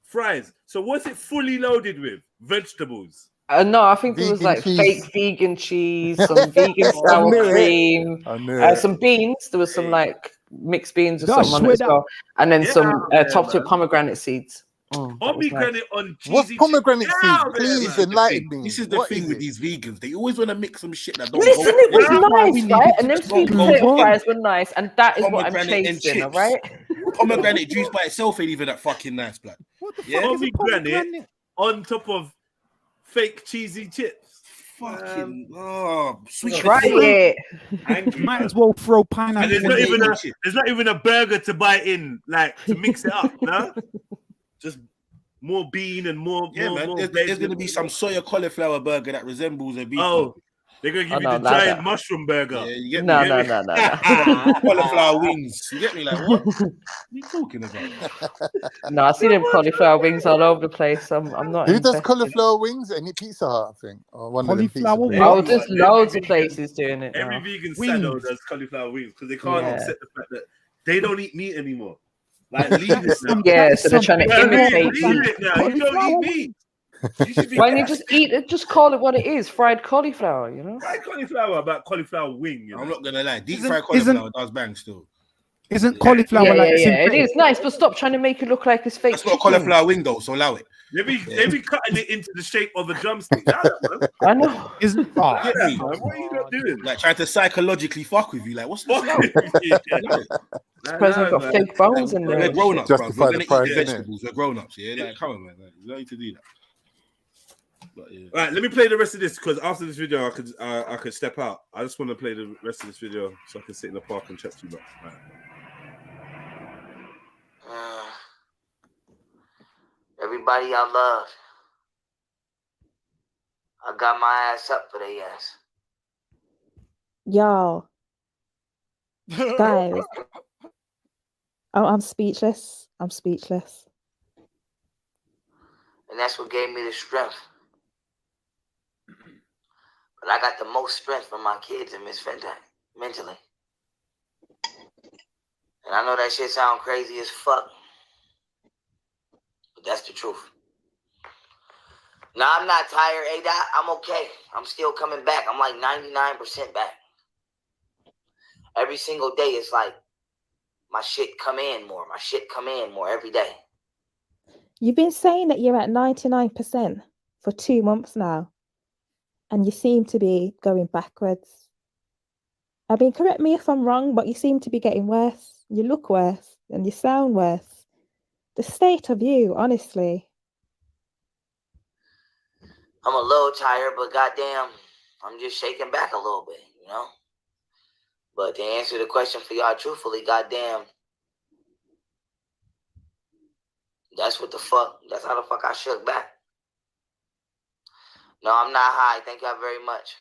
fries. So what's it fully loaded with? Vegetables. No, I think it was like fake vegan cheese, some vegan sour cream, some beans. There was some like mixed beans or something on it as well, and then some topped with pomegranate seeds. Pomegranate on cheesy. What's pomegranate seeds? Please enlighten me. This is the thing with these vegans. They always want to mix some shit that don't Listen, go. it was nice, right? And them sweet potato fries were nice, and that is what I'm Pomegranate and chasing, all chips. right? Pomegranate juice by itself ain't even that fucking nice, blood. Pomegranate on top of fake cheesy chips. Fucking sweet. Try it. Might as well throw pineapple. And there's not even a burger to buy in, like to mix it up, no? Just more bean and more. There's going to be some soya cauliflower burger that resembles a beef. Oh, they're going to give you the giant mushroom burger. Yeah, you get No. cauliflower wings. You get me? Like, what are you talking about? No, I see them cauliflower wings all over the place. I'm not. Who does invested. cauliflower wings? Any Pizza Hut, I think. Or one of them pizza Cauliflower places. Oh, there's loads of places doing it Every now. vegan sado does cauliflower wings because they can't Yeah. accept the fact that they don't eat meat anymore. Like, leave it now. Yeah, so they're trying to imitate Leave it now. You don't eat meat. Why don't you just eat it? Just call it what it is: fried cauliflower. You know. Fried cauliflower about cauliflower wing. You know? I'm not gonna lie. Deep fried cauliflower does bang still. Isn't cauliflower Yeah, like it is nice, but stop trying to make it look like it's fake. That's not a cauliflower wing though, so allow it. They be cutting it into the shape of a drumstick. I know. Isn't What are you not doing? Like trying to psychologically fuck with you. Like, what's this? President got fake bones in there. We're grown ups, bro. Justify We're the gonna eat price, innit? vegetables. We're grown ups. Yeah, like, come on, man. Like, you don't need to do that. But yeah. Right, let me play the rest of this because after this video, I could step out. I just want to play the rest of this video so I can sit in the park and chat to you. Right. Everybody I love, I got my ass up for their ass. Yo, guys, I'm speechless. I'm speechless. And that's what gave me the strength. But I got the most strength from my kids and Miss Fenton, mentally. And I know that shit sound crazy as fuck. But that's the truth. Now, I'm not tired, A-Dot. I'm okay. I'm still coming back. I'm like 99% back. Every single day, it's like my shit come in more. My shit come in more every day. You've been saying that you're at 99% for 2 months now, and you seem to be going backwards. I mean, correct me if I'm wrong, but you seem to be getting worse. You look worse, and you sound worse. The state of you, honestly. I'm a little tired, but goddamn, I'm just shaking back a little bit, you know? But to answer the question for y'all truthfully, goddamn, that's what the fuck, that's how the fuck I shook back. No, I'm not high. Thank y'all very much.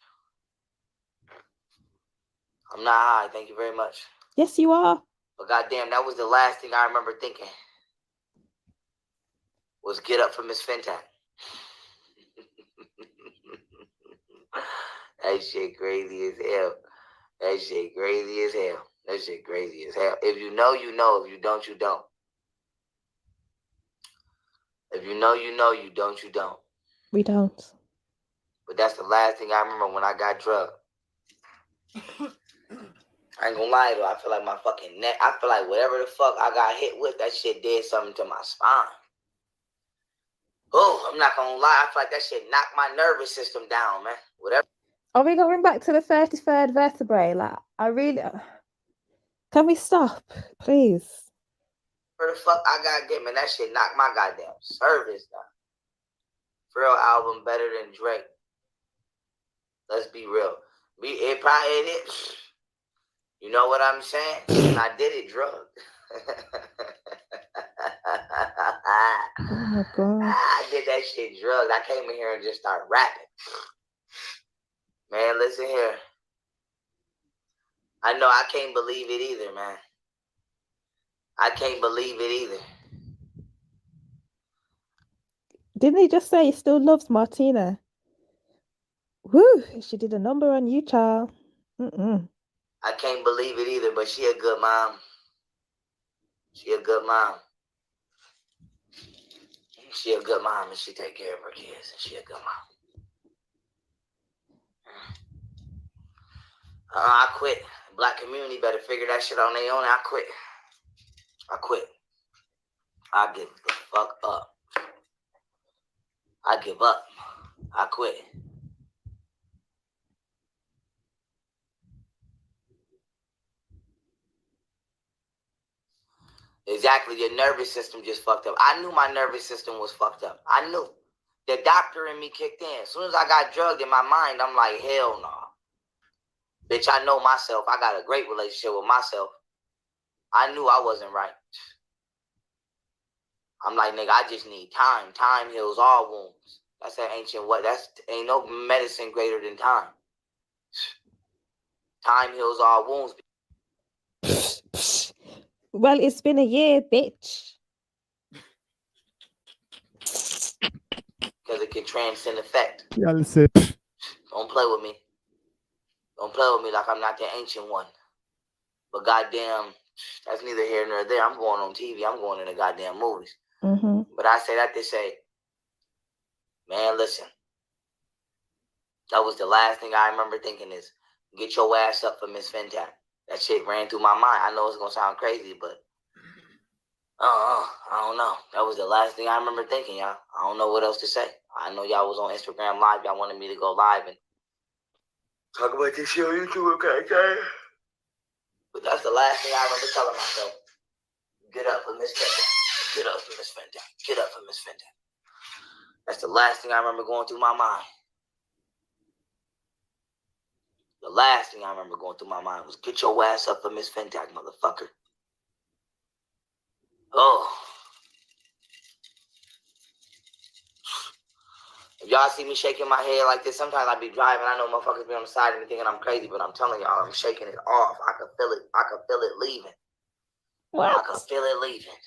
I'm not high. Thank you very much. Yes, you are. But goddamn, that was the last thing I remember thinking. Was get up for Miss Fenton. That shit crazy as hell. That shit crazy as hell. That shit crazy as hell. If you know, you know. If you don't, you don't. If you know, you know. You don't, you don't. We don't. But that's the last thing I remember when I got drugged. I ain't gonna lie though. I feel like my fucking neck. I feel like whatever the fuck I got hit with, that shit did something to my spine. Oh, I'm not gonna lie. I feel like that shit knocked my nervous system down, man. Whatever. Are we going back to the 33rd vertebrae? Like, I really... Can we stop, please? Where the fuck I gotta get, man? That shit knocked my goddamn service down. Real album better than Drake. Let's be real. It probably it is. You know what I'm saying? And I did it drugged. Oh my God. I did that shit drugged. I came in here and just started rapping. Man, listen here. I know I can't believe it either, man. I can't believe it either. Didn't he just say he still loves Martina? Woo! She did a number on you, child. I can't believe it either, but she a good mom. She a good mom. She a good mom and she take care of her kids and she a good mom. I quit. Black community better figure that shit on their own. I quit. I quit. I give the fuck up. I give up. I quit. Exactly. Your nervous system just fucked up. I knew my nervous system was fucked up. I knew. The doctor in me kicked in. As soon as I got drugged in my mind, I'm like, hell no. Bitch, I know myself. I got a great relationship with myself. I knew I wasn't right. I'm like, nigga, I just need time. Time heals all wounds. That's that ancient what? Ain't no medicine greater than time. Time heals all wounds. Well, it's been a year, bitch. Because it can transcend effect. Yeah, listen. Don't play with me. Don't play with me like I'm not the ancient one. But goddamn, that's neither here nor there. I'm going on TV. I'm going in the goddamn movies. But I say that to say, man, listen. That was the last thing I remember thinking is, get your ass up for Miss Fenton. That shit ran through my mind. I know it's going to sound crazy, but I don't know. That was the last thing I remember thinking, y'all. I don't know what else to say. I know y'all was on Instagram Live. Y'all wanted me to go live and talk about this shit on YouTube, okay? But that's the last thing I remember telling myself. Get up for Miss Fenton. Get up for Miss Fenton. Get up for Miss Fenton. That's the last thing I remember going through my mind. The last thing I remember going through my mind was get your ass up for Miss Fentag, motherfucker. Oh. If y'all see me shaking my head like this, sometimes I be driving. I know motherfuckers be on the side of me thinking I'm crazy, but I'm telling y'all, I'm shaking it off. I can feel it. I can feel it leaving. What? I can feel it leaving.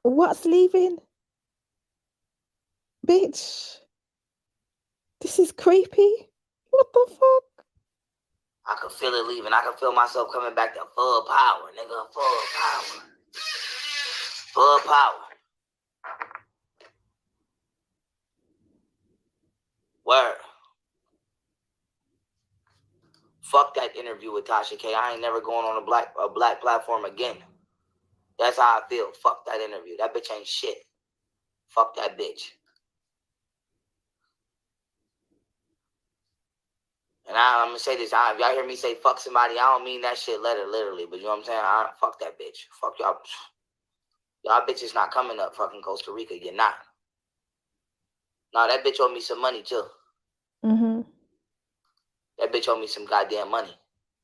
What's leaving? Bitch. This is creepy. What the fuck? I can feel it leaving. I can feel myself coming back to full power, nigga. Full power. Full power. Word. Fuck that interview with Tasha K. I ain't never going on a black platform again. That's how I feel. Fuck that interview. That bitch ain't shit. Fuck that bitch. And I'm gonna say this. If y'all hear me say fuck somebody, I don't mean that shit literally. But you know what I'm saying? Fuck that bitch. Fuck y'all. Y'all bitches not coming up fucking Costa Rica. You're not. No, that bitch owed me some money too. Mm-hmm. That bitch owed me some goddamn money.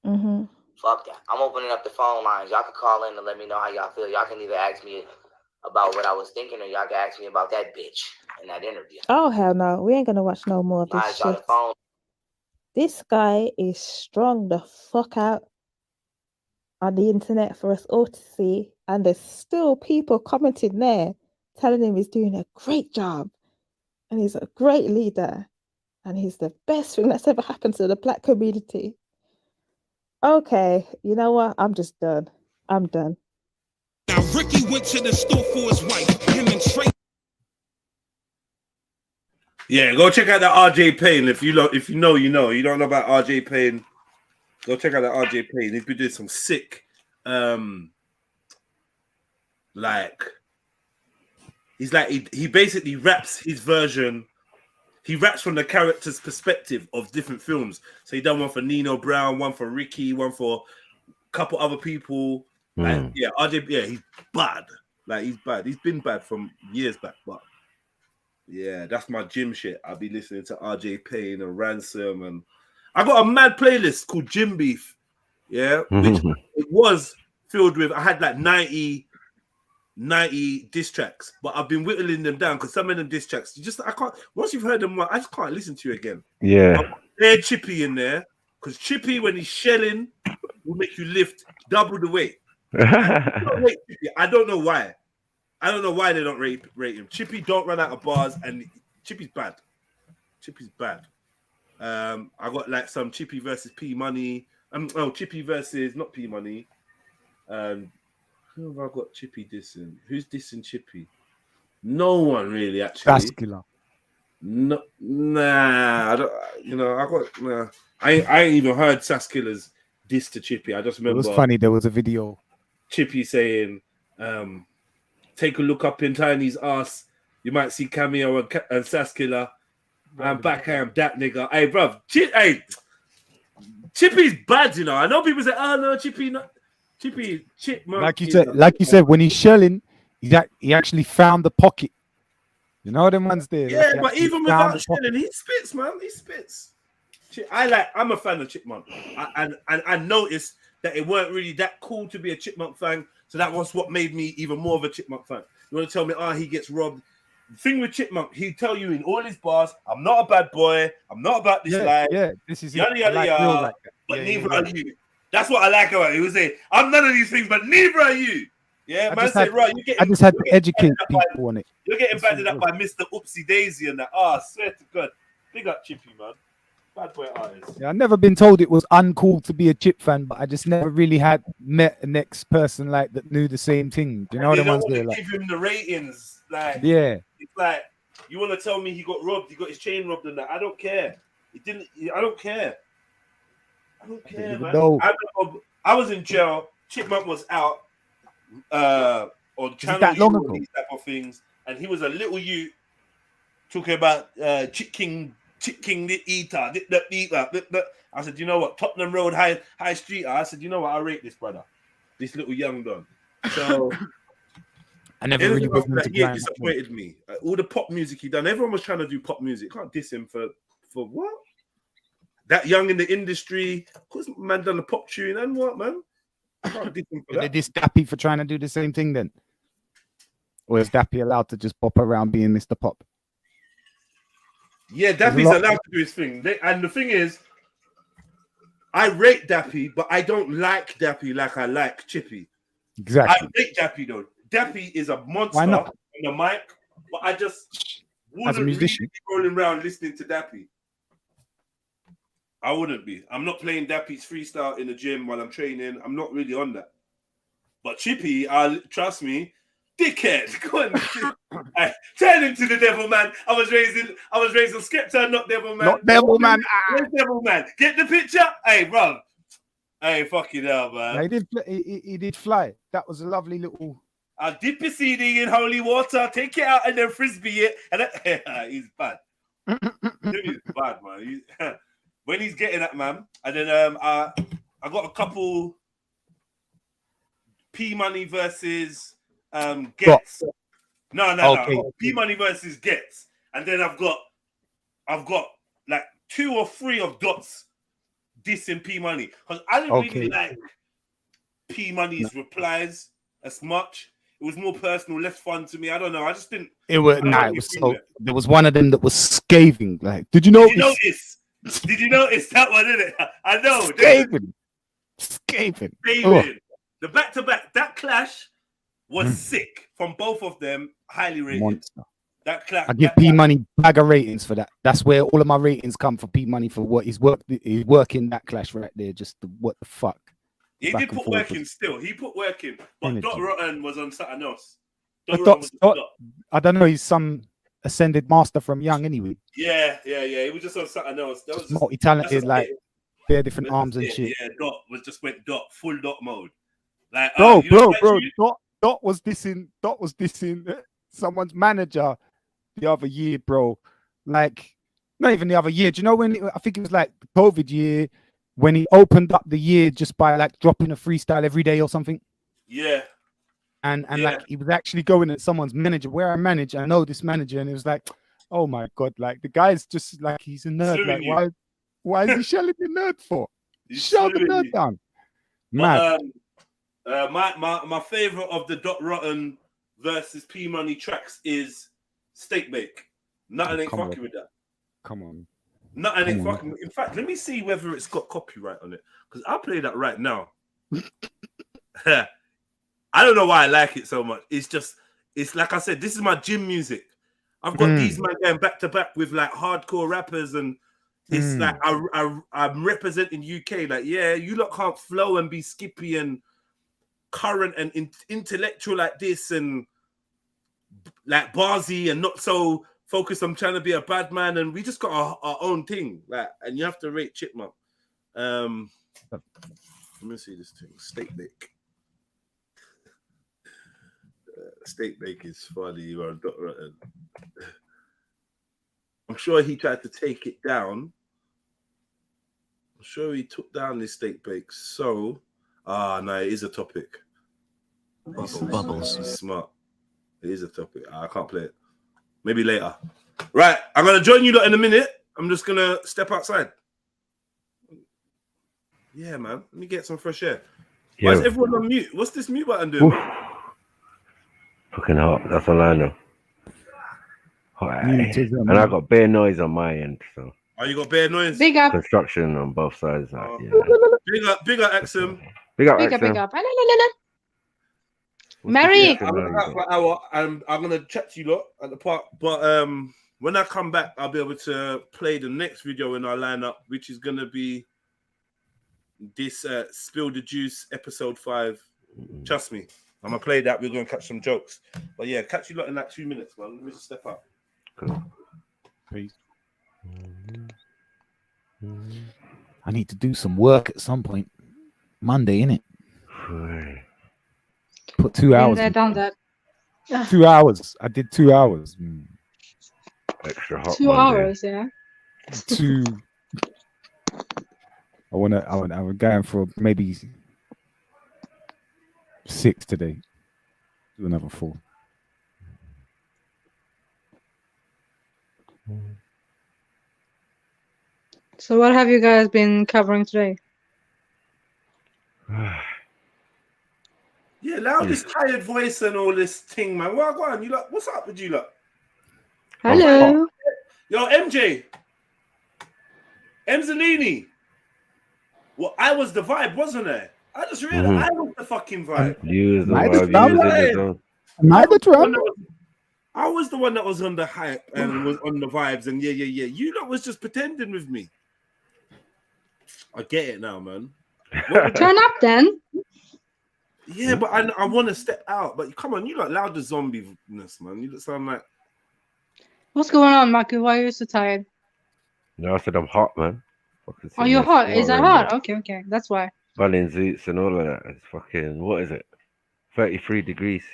Mm-hmm. Fuck that. I'm opening up the phone lines. Y'all can call in and let me know how y'all feel. Y'all can either ask me about what I was thinking or y'all can ask me about that bitch in that interview. Oh, hell no. We ain't gonna watch no more of All this right, y'all, shit. the phone. This guy is strong the fuck out on the internet for us all to see. And there's still people commenting there telling him he's doing a great job. And he's a great leader. And he's the best thing that's ever happened to the black community. Okay, you know what? I'm just done. I'm done. Now Ricky went to the store for his wife. Him and Trey. Yeah, go check out that RJ Payne. If you know, you know. You don't know about RJ Payne, go check out that RJ Payne. He's been doing some sick, he's like he basically raps his version. He raps from the character's perspective of different films. So he done one for Nino Brown, one for Ricky, one for a couple other people. Like, yeah, RJ, yeah, he's bad. Like, he's bad. He's been bad from years back, but yeah, that's my gym shit. I'll be listening to RJ Payne and Ransom, and I got a mad playlist called Gym Beef. Yeah, which it was filled with. I had like 90 diss tracks, but I've been whittling them down because some of them diss tracks, I can't. Once you've heard them, I just can't listen to you again. Yeah, I'll Chippy in there because Chippy, when he's shelling, will make you lift double the weight. I don't know why. I don't know why they don't rate him. Chippy don't run out of bars, and Chippy's bad. Chippy's bad. I got like some Chippy versus P Money. Chippy versus not P Money. Who have I got Chippy dissing? Who's dissing Chippy? No one really, actually. Vascular. No, nah. I don't. You know, I got. Nah. I ain't even heard Saskilla's diss to Chippy. I just remember. It was funny. There was a video. Chippy saying, "Take a look up in Tiny's ass. You might see Cameo and Saskilla. I'm back. I am that nigga. Hey, bruv. Chippy's bad. You know. I know people say, "Oh no, Chippy not." Chippy, Chipmunk. Like you said, when he's shelling, he actually found the pocket. You know them ones there. Yeah, like but even without shelling, he spits, man. He spits. I'm a fan of Chipmunk. I noticed that it weren't really that cool to be a Chipmunk fan, so that was what made me even more of a Chipmunk fan. You want to tell me, he gets robbed? The thing with Chipmunk, he'd tell you in all his bars, "I'm not a bad boy. I'm not about this life. Yeah, this is yada it. yada Like yada. like but neither are you." That's what I like about it. He would say, "I'm none of these things, but neither are you." Yeah, man said, right. I just had to educate people on it. You're getting banded up by Mr. Oopsie Daisy and that. I swear to God. Big up Chippy, man. Bad boy artist. Yeah, I've never been told it was uncool to be a Chip fan, but I just never really met a next person like that knew the same thing. Do you know what ones there? Give him the ratings. Like, yeah. It's like, you want to tell me he got robbed, he got his chain robbed and that. I don't care. I don't care. I don't care, man. I was in jail. Chipmunk was out on channel that long U, ago? these type of things, and he was a little youth talking about Chick King the eater. I said, you know what? Tottenham Road High Street. I said, you know what? I rate this brother, this little young don. So I never really was into he grime. disappointed me. All the pop music he done, everyone was trying to do pop music. Can't diss him for what? That young in the industry, cause man done a pop tune and what, man? Can't diss him for Did they that. diss Dappy for trying to do the same thing then? Or is Dappy allowed to just pop around being Mr. Pop? Yeah, Dappy's allowed to do his thing. And the thing is, I rate Dappy, but I don't like Dappy like I like Chippy. Exactly. I rate Dappy though. Dappy is a monster Why on not? the mic, but I just wouldn't really musician. be rolling around listening to Dappy. I wouldn't be. I'm not playing Dappy's freestyle in the gym while I'm training. I'm not really on that. But Chippy, trust me, dickhead. Go on. Hey, turn into the devil man. I was raised on Skepta, not devil man. Not devil man. Where's devil man? Get the picture? Hey, bro. Hey, fucking hell, man. He did fly. That was a lovely little. I'll dip your CD in holy water, take it out, and then frisbee it. And he's bad. He's bad, man. When he's getting that, man. And then I got a couple P Money versus Gets. No. P Money versus Gets. And then I've got like 2 or 3 of Dots dissing P Money. Because I didn't really like P Money's replies as much. It was more personal, less fun to me. I don't know. I just didn't. It was there was one of them that was scathing. Like, did you notice? Did you notice that one, innit? I know. Scathing. The back-to-back, that clash was sick from both of them. Highly rated. Monster. That clash. I give P Money bag of ratings for that. That's where all of my ratings come for P Money for what he's working that clash right there. Just what the fuck. He Back did and put forth work in still. He put work in. But Energy. Dot Rotten was on something else. I don't know. He's some ascended master from young anyway. Yeah. He was just on something else. That was just Multi-talented, that's like it. bare different That's arms and it. shit. Yeah, Dot went full Dot mode. Like, Bro, you know that tune? Dot was dissing someone's manager the other year, bro. Like, not even the other year. Do you know when I think it was like the COVID year when he opened up the year just by like dropping a freestyle every day or something? Yeah. And like he was actually going at someone's manager where I manage. I know this manager, and it was like, oh my god, like the guy's just like he's a nerd. Slewing Like, you. why is he shelling the nerd for? He's Shut the slewing nerd you. down. Mad. But, my favorite of the Dot Rotten versus P Money tracks is Steak Bake. Nothing ain't Come on. fucking with that. Come on. Nothing ain't Come on. fucking with. In fact, let me see whether it's got copyright on it. Because I'll play that right now. I don't know why I like it so much. It's like I said, this is my gym music. I've got these man going back to back with like hardcore rappers, and it's like I'm representing UK. Like, yeah, you lot can't flow and be skippy and current and intellectual like this, and like barsy and not so focused on trying to be a bad man. And we just got our own thing. Like, and you have to rate Chipmunk. Let me see this thing. Steak Bake. Steak Bake is funny. You are Dot Rotten. I'm sure he tried to take it down. I'm sure he took down this Steak Bake. So, no, it is a topic. Bubbles. He's smart. It is a topic. I can't play it. Maybe later. Right, I'm gonna join you lot in a minute. I'm just gonna step outside. Yeah, man. Let me get some fresh air. Why is everyone on mute? What's this mute button doing? Fucking hot. That's all I know. Hot. And I got bare noise on my end, so. Oh, you got bare noise? Big up. Construction on both sides. Like, yeah. Big up, Axum. Big up, Big up, Axum. big up. La, la, la, la. Mary. I'm gonna go out for an hour and I'm gonna chat to you lot at the park. But when I come back, I'll be able to play the next video in our lineup, which is gonna be this Spill the Juice episode 5. Trust me, I'm gonna play that. We're gonna catch some jokes. But yeah, catch you lot in like 2 minutes, man. Let me just step up. Cool. Peace. I need to do some work at some point. Monday, innit? Put 2 hours. Been there, done that. 2 hours. I did 2 hours. Extra hot. 2 hours, yeah. 2. I'm going for maybe 6 today. Do another 4. So what have you guys been covering today? Yeah, allow this tired voice and all this thing, man. Well, go on. You lot, what's up with you lot? Hello. Yo, MJ. Emzalini. Well, I was the vibe, wasn't I? I just realized I was the fucking vibe. You was the Am I the vibe. You drum? was in the zone. Am I the drum? I was the one that was on the hype and was on the vibes and yeah. You lot was just pretending with me. I get it now, man. Turn up then. Yeah, but I want to step out. But come on, you lot loud the zombie-ness, man. You look sound like. What's going on, Maki? Why are you so tired? No, I said I'm hot, man. Fucking Oh, sitting you're there hot. Is that snoring, hot? man. Okay. That's why. Running zoots and all of that. It's fucking, what is it? 33 degrees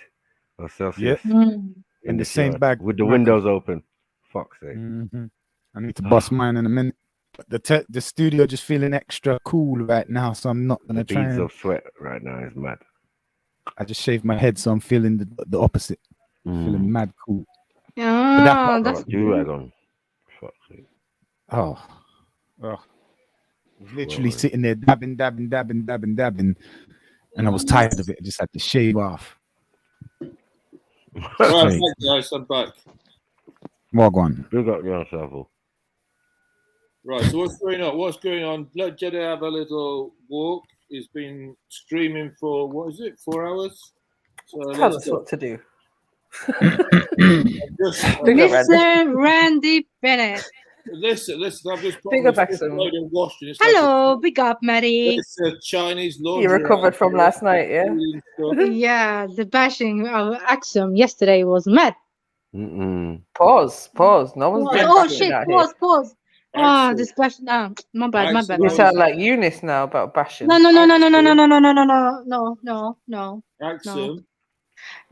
or Celsius. Yeah. In the same yard, bag with the Michael. windows open. Fuck's sake. I need to bust mine in a minute. But the studio just feeling extra cool right now, so I'm not gonna The try. beads And, of sweat right now is mad. I just shaved my head, so I'm feeling the opposite. Feeling mad cool. But Yeah, that's that's Do-rag on. Fuck's sake. oh. Literally sitting there dabbing, and I was tired of it. I just had to shave off. Right, Straight. back, guys, I'm back. Wagwan. Big up yourself. Right, so what's going on? Let Jedi have a little walk. He's been streaming for, what is it, 4 hours? So Tell let's us go. what to do. Mr. Randy Bennett. Listen, I've just Big up, Axel. washed and it's Hello, big up, Maddie. it's a Chinese laundry. You recovered from last night, yeah? Yeah, the bashing of Axum yesterday was mad. Pause. No one's been Oh bashing shit! out here. Pause. Ah, this bashing. My bad. You sound like Eunice now about bashing. No. Axum.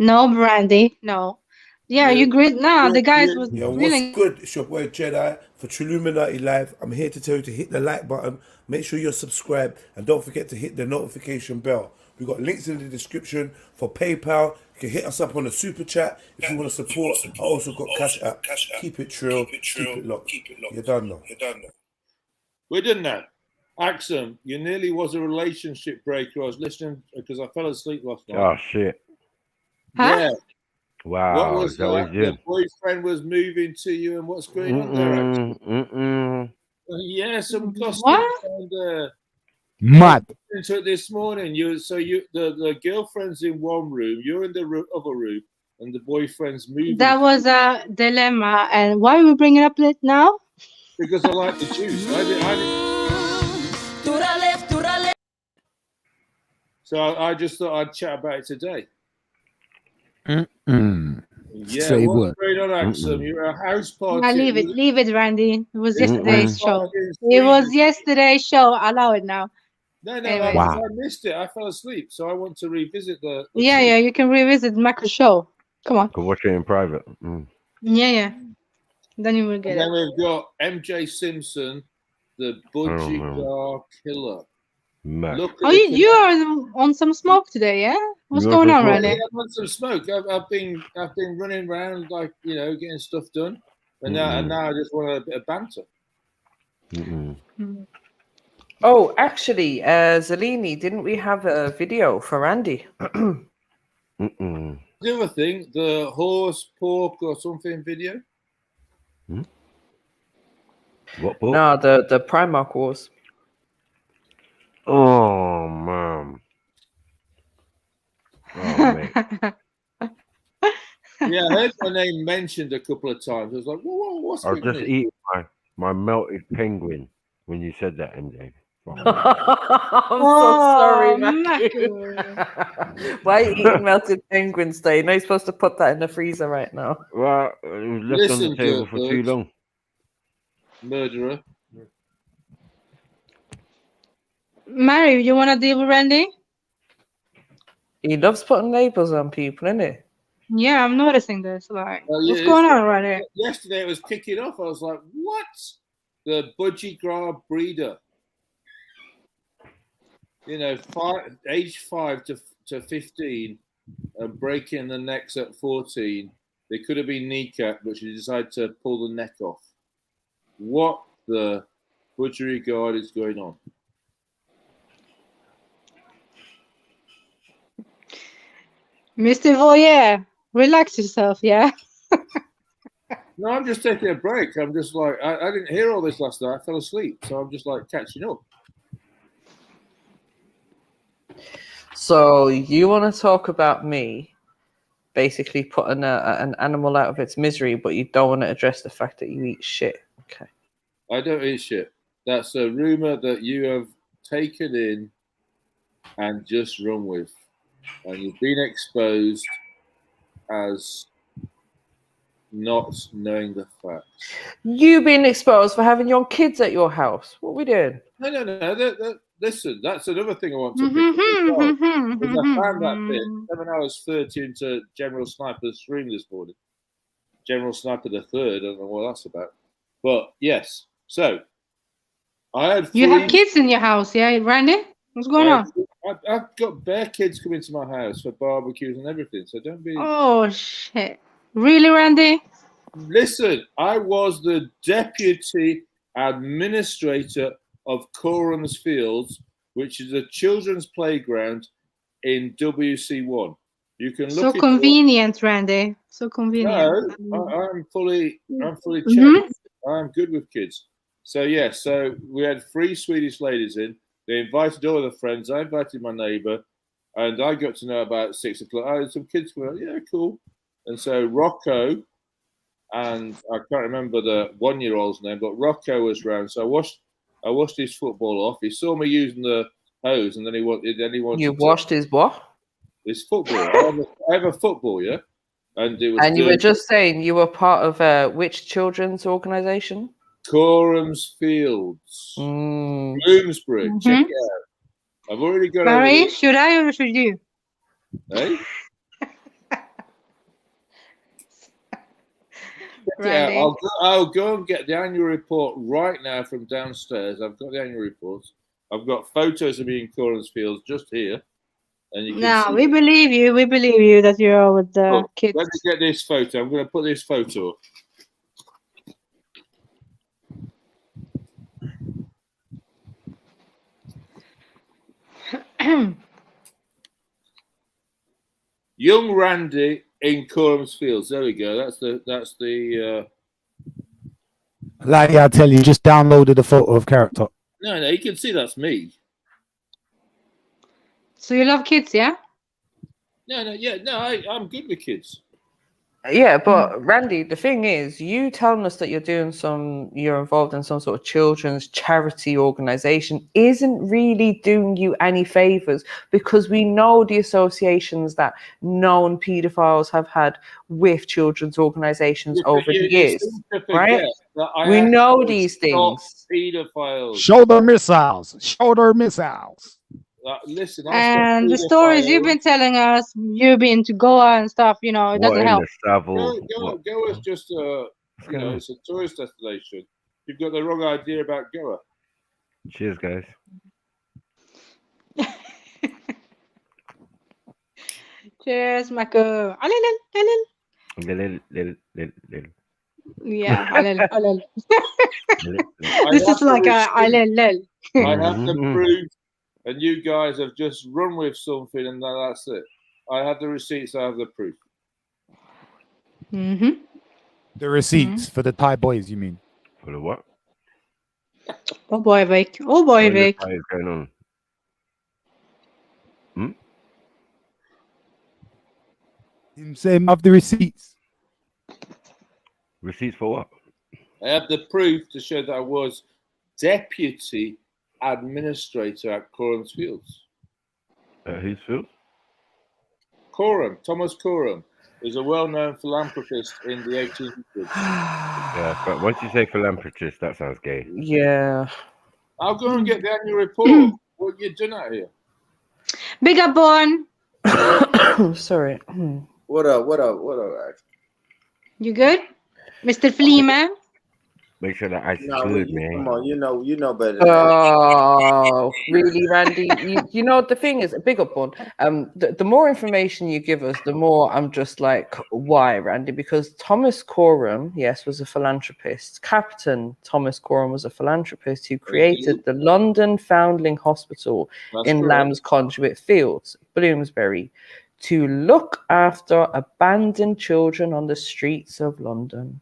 No, Brandy. No. Yeah, you great. Nah, the guys was Yo, grilling. what's good? It's your boy Jedi for Trilluminati Live. I'm here to tell you to hit the like button. Make sure you're subscribed and don't forget to hit the notification bell. We've got links in the description for PayPal. You can hit us up on the super chat if you want to support. I also got Cash App. Keep it trill. Keep it locked. You're done now. We're done now. Axum, you nearly was a relationship breaker. I was listening because I fell asleep last night. Oh, shit. Yeah. Wow. What was is that what that? he's The boyfriend was moving to you, and what's going on there, Axum? Yeah, some gossip. And, Mad. into it this morning. The girlfriend's in one room, you're in the other room, and the boyfriend's moving. That was a dilemma. And why are we bringing up it now? Because I like the juice. So I just thought I'd chat about it today. Yeah, Say what's what? going on, Axum? You're at a house party. Nah, leave it, Randy. It was yesterday's show. fucking It was yesterday's show. Allow it now. No, Anyways. I missed it. I fell asleep, so I want to revisit the Yeah, you can revisit Mac's show. Come on. Can watch it in private. Yeah. Then you will get And then it. we've got MJ Simpson, the budgie car killer. Mad. Look Oh, you are on some smoke today, yeah? What's You're going just on, what? Randy? I've had some smoke. I've been running around like getting stuff done, and now I just want a bit of banter. Oh, actually, Zalini, didn't we have a video for Randy? The other thing, the horse, pork, or something video. What book? No, the Primark Wars. Oh, man. Oh, mate. Yeah, I heard my name mentioned a couple of times. I was like, whoa, what's I was going just on? eating my melted penguin when you said that, MJ. I'm so sorry, Matthew. Why are you eating melted penguins day? No, you're supposed to put that in the freezer right now. Well, it was left on the table for too long. Murderer. Mary, you want to deal with Randy? He loves putting labels on people, innit? Yeah, I'm noticing this. Like, Well, yeah, what's going on right here? Yesterday it was kicking off. I was like, what? The budgie grab breeder. Age 5 to 15 and breaking the necks at 14. They could have been kneecap, but she decided to pull the neck off. What the butchery god is going on? Mr. Voyeur, relax yourself, yeah? No, I'm just taking a break. I'm just like, I didn't hear all this last night. I fell asleep. So I'm just like catching up. So you want to talk about me basically putting an animal out of its misery, but you don't want to address the fact that you eat shit. Okay. I don't eat shit. That's a rumor that you have taken in and just run with. And you've been exposed as not knowing the facts. You being exposed for having young kids at your house. What are we doing? No. Listen, that's another thing I want to pick up as well. Because I found that bit 7 hours 30 into General Sniper's stream this morning. General Sniper the Third. I don't know what that's about. But yes, so I had. You have kids in your house, yeah, Randy? What's going on? I've got bare kids coming to my house for barbecues and everything. So don't be. Oh shit! Really, Randy? Listen, I was the deputy administrator of Coram's Fields, which is a children's playground in WC1. You can look. So convenient, Randy. So convenient. No, I'm fully checked. I'm good with kids. So yeah, so we had 3 Swedish ladies in. They invited all of the friends. I invited my neighbour, and I got to know about 6 o'clock. I had some kids come out. Yeah, cool. And so Rocco, and I can't remember the 1-year-old's name, but Rocco was round. So I washed his football off. He saw me using the hose, and then he wanted. You washed his what? His football. I have a football, yeah. And it was. And you were just saying you were part of which children's organisation? Coram's Fields, Bloomsbury. Check it out. I've already got. Barry, should I or should you? Hey. Yeah, I'll go and get the annual report right now from downstairs. I've got the annual report. I've got photos of me in Coram's Fields just here, and you can. No, see. we believe you. We believe you that you're with the kids. Let me get this photo. I'm going to put this photo up. Young Randy in Coram's Fields. There we go. That's the. Like I tell you, just downloaded a photo of character. No, you can see that's me. So you love kids, yeah? No, I'm good with kids. Yeah, but Randy, the thing is, you telling us that you're involved in some sort of children's charity organization isn't really doing you any favors, because we know the associations that known pedophiles have had with children's organizations over the years, right? We know these things. Pedophiles. Shoulder missiles. Shoulder missiles. Listen, and the stories you've been telling us, you've been to Goa and stuff, it doesn't help. Goa is just it's a tourist destination. You've got the wrong idea about Goa. Cheers, guys. Cheers, Mako. Yeah, alel. This is like a alel. I have the proof. And you guys have just run with something, and that's it. I have the receipts. I have the proof. The receipts for the Thai boys, you mean? For the what? Oh boy, Vic. Oh boy, Vic. What is going on? Him saying of the receipts. Receipts for what? I have the proof to show that I was deputy administrator at Coram's Fields. Whose field? Coram, Thomas Coram, is a well-known philanthropist in the 1800s. Yeah, but once you say philanthropist, that sounds gay. Yeah. I'll go and get the annual report. What you doing out here? Big up, Bon. Sorry. What up? What up? What up? You good, Mr. Fleaman? Make sure that ice is No, good, come man. on, you know better than that. Oh, really, Randy? You know the thing is, a big up one. The more information you give us, the more I'm just like, why, Randy? Because Thomas Coram, yes, was a philanthropist. Captain Thomas Coram was a philanthropist who created the London Foundling Hospital That's in correct. Lamb's Conduit Fields, Bloomsbury, to look after abandoned children on the streets of London.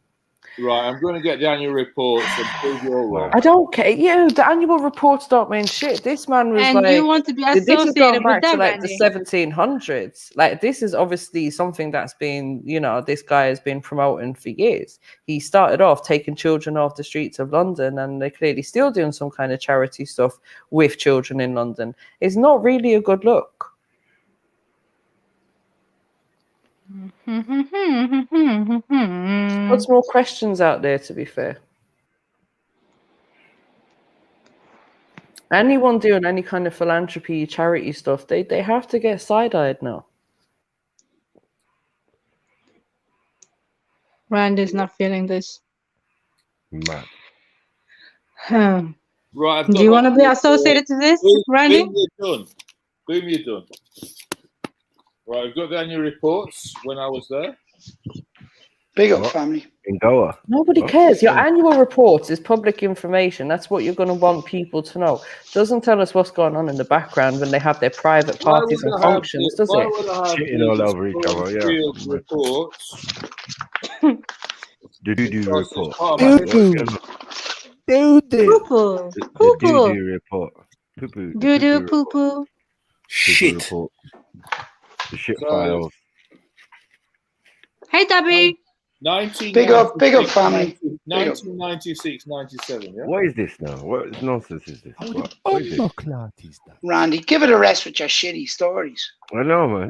Right, I'm going to get the annual reports and prove you're wrong. I don't care. Yeah, the annual reports don't mean shit. This man was And like, you want to be this is going associated with back to them, like the Randy. 1700s. Like, this is obviously something that's been, you know, this guy has been promoting for years. He started off taking children off the streets of London, and they're clearly still doing some kind of charity stuff with children in London. It's not really a good look. Lots more questions out there, to be fair. Anyone doing any kind of philanthropy, charity stuff, they have to get side-eyed now. Randy's not feeling this. Mad. Right, I've Do got you my want to be report. associated to this, Randy? Boom, you're done. Boom, you're done. Right, I've got the annual reports when I was there. Big up, family. In Goa. Nobody cares. Your annual reports is public information. That's what you're going to want people to know. Doesn't tell us what's going on in the background when they have their private parties and functions, does Why it? would I have Shitting all over each other, yeah. field reports? The doo-doo report. Doo-doo. Doo-doo. Poo-poo. The Poo-poo. doo-doo report. Poo-poo. The Doo-doo, poo-poo report. poo-poo. Shit. Report. The shit files. Hey, Debbie. Big up, family. 1996, 97, yeah? What is this now? What nonsense is this? What is this? Randy, give it a rest with your shitty stories. I know, man.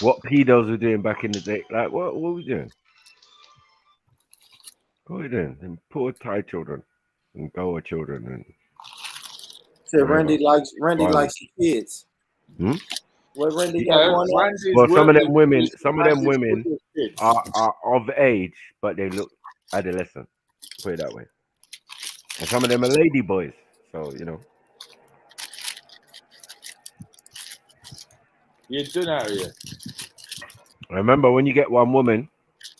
What pedos were doing back in the day? Like, what were we doing? What were we doing? Them poor Thai children and Goa children and. So Randy likes Violence. the kids. Hmm? What Randy got going on? Well, some of them women are of age, but they look adolescent. Put it that way. And some of them are lady boys. So you know. You're done out of here. Remember, when you get one woman,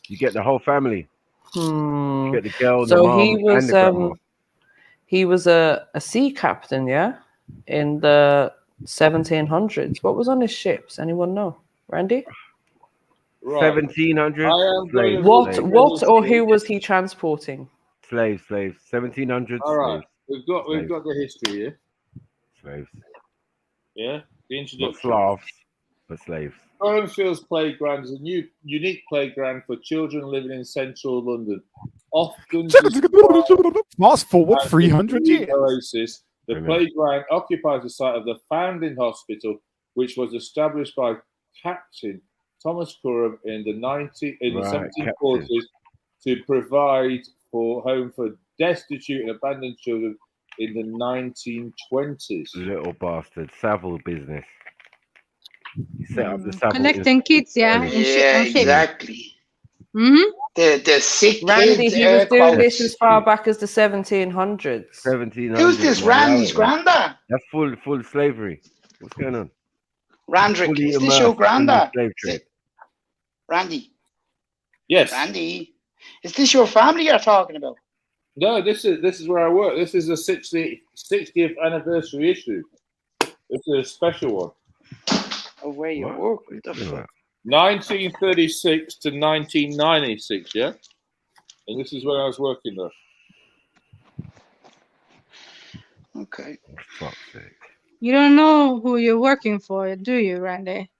you get the whole family. You get the girl, the So mom, and the grandma. he was a sea captain, yeah, in the 1700s. What was on his ships? Anyone know, Randy? 1700s. What or who was he transporting? Slaves. 1700s. All right, slaves. we've got the history here. Slaves. Yeah, the Not introduction. Slavs, but slaves. Thornfields Playground is a unique playground for children living in central London. Often fast forward 300 years. Oasis, the playground occupies the site of the Foundling Hospital, which was established by Captain Thomas Coram in the 1740s to provide for home for destitute and abandoned children in the 1920s. Little bastard. Savile business. He set up the Savile Collecting kids, yeah. and shit Yeah, on ship. exactly. Mm-hmm. The sick Randy, kids. he was doing this as far back as the 1700s. 1700s. Who's this? Randy's granddad? That's full slavery. What's going on? Randrick, Fully is this your immersed in the granddad? slave trade. Randy. Yes. Randy, is this your family you're talking about? No, this is where I work. This is the 60th anniversary issue. This is a special one. Oh, where you work? What the fuck? 1936 to 1996, yeah? And this is when I was working there. Okay. Fuck's sake. You don't know who you're working for, do you, Randy?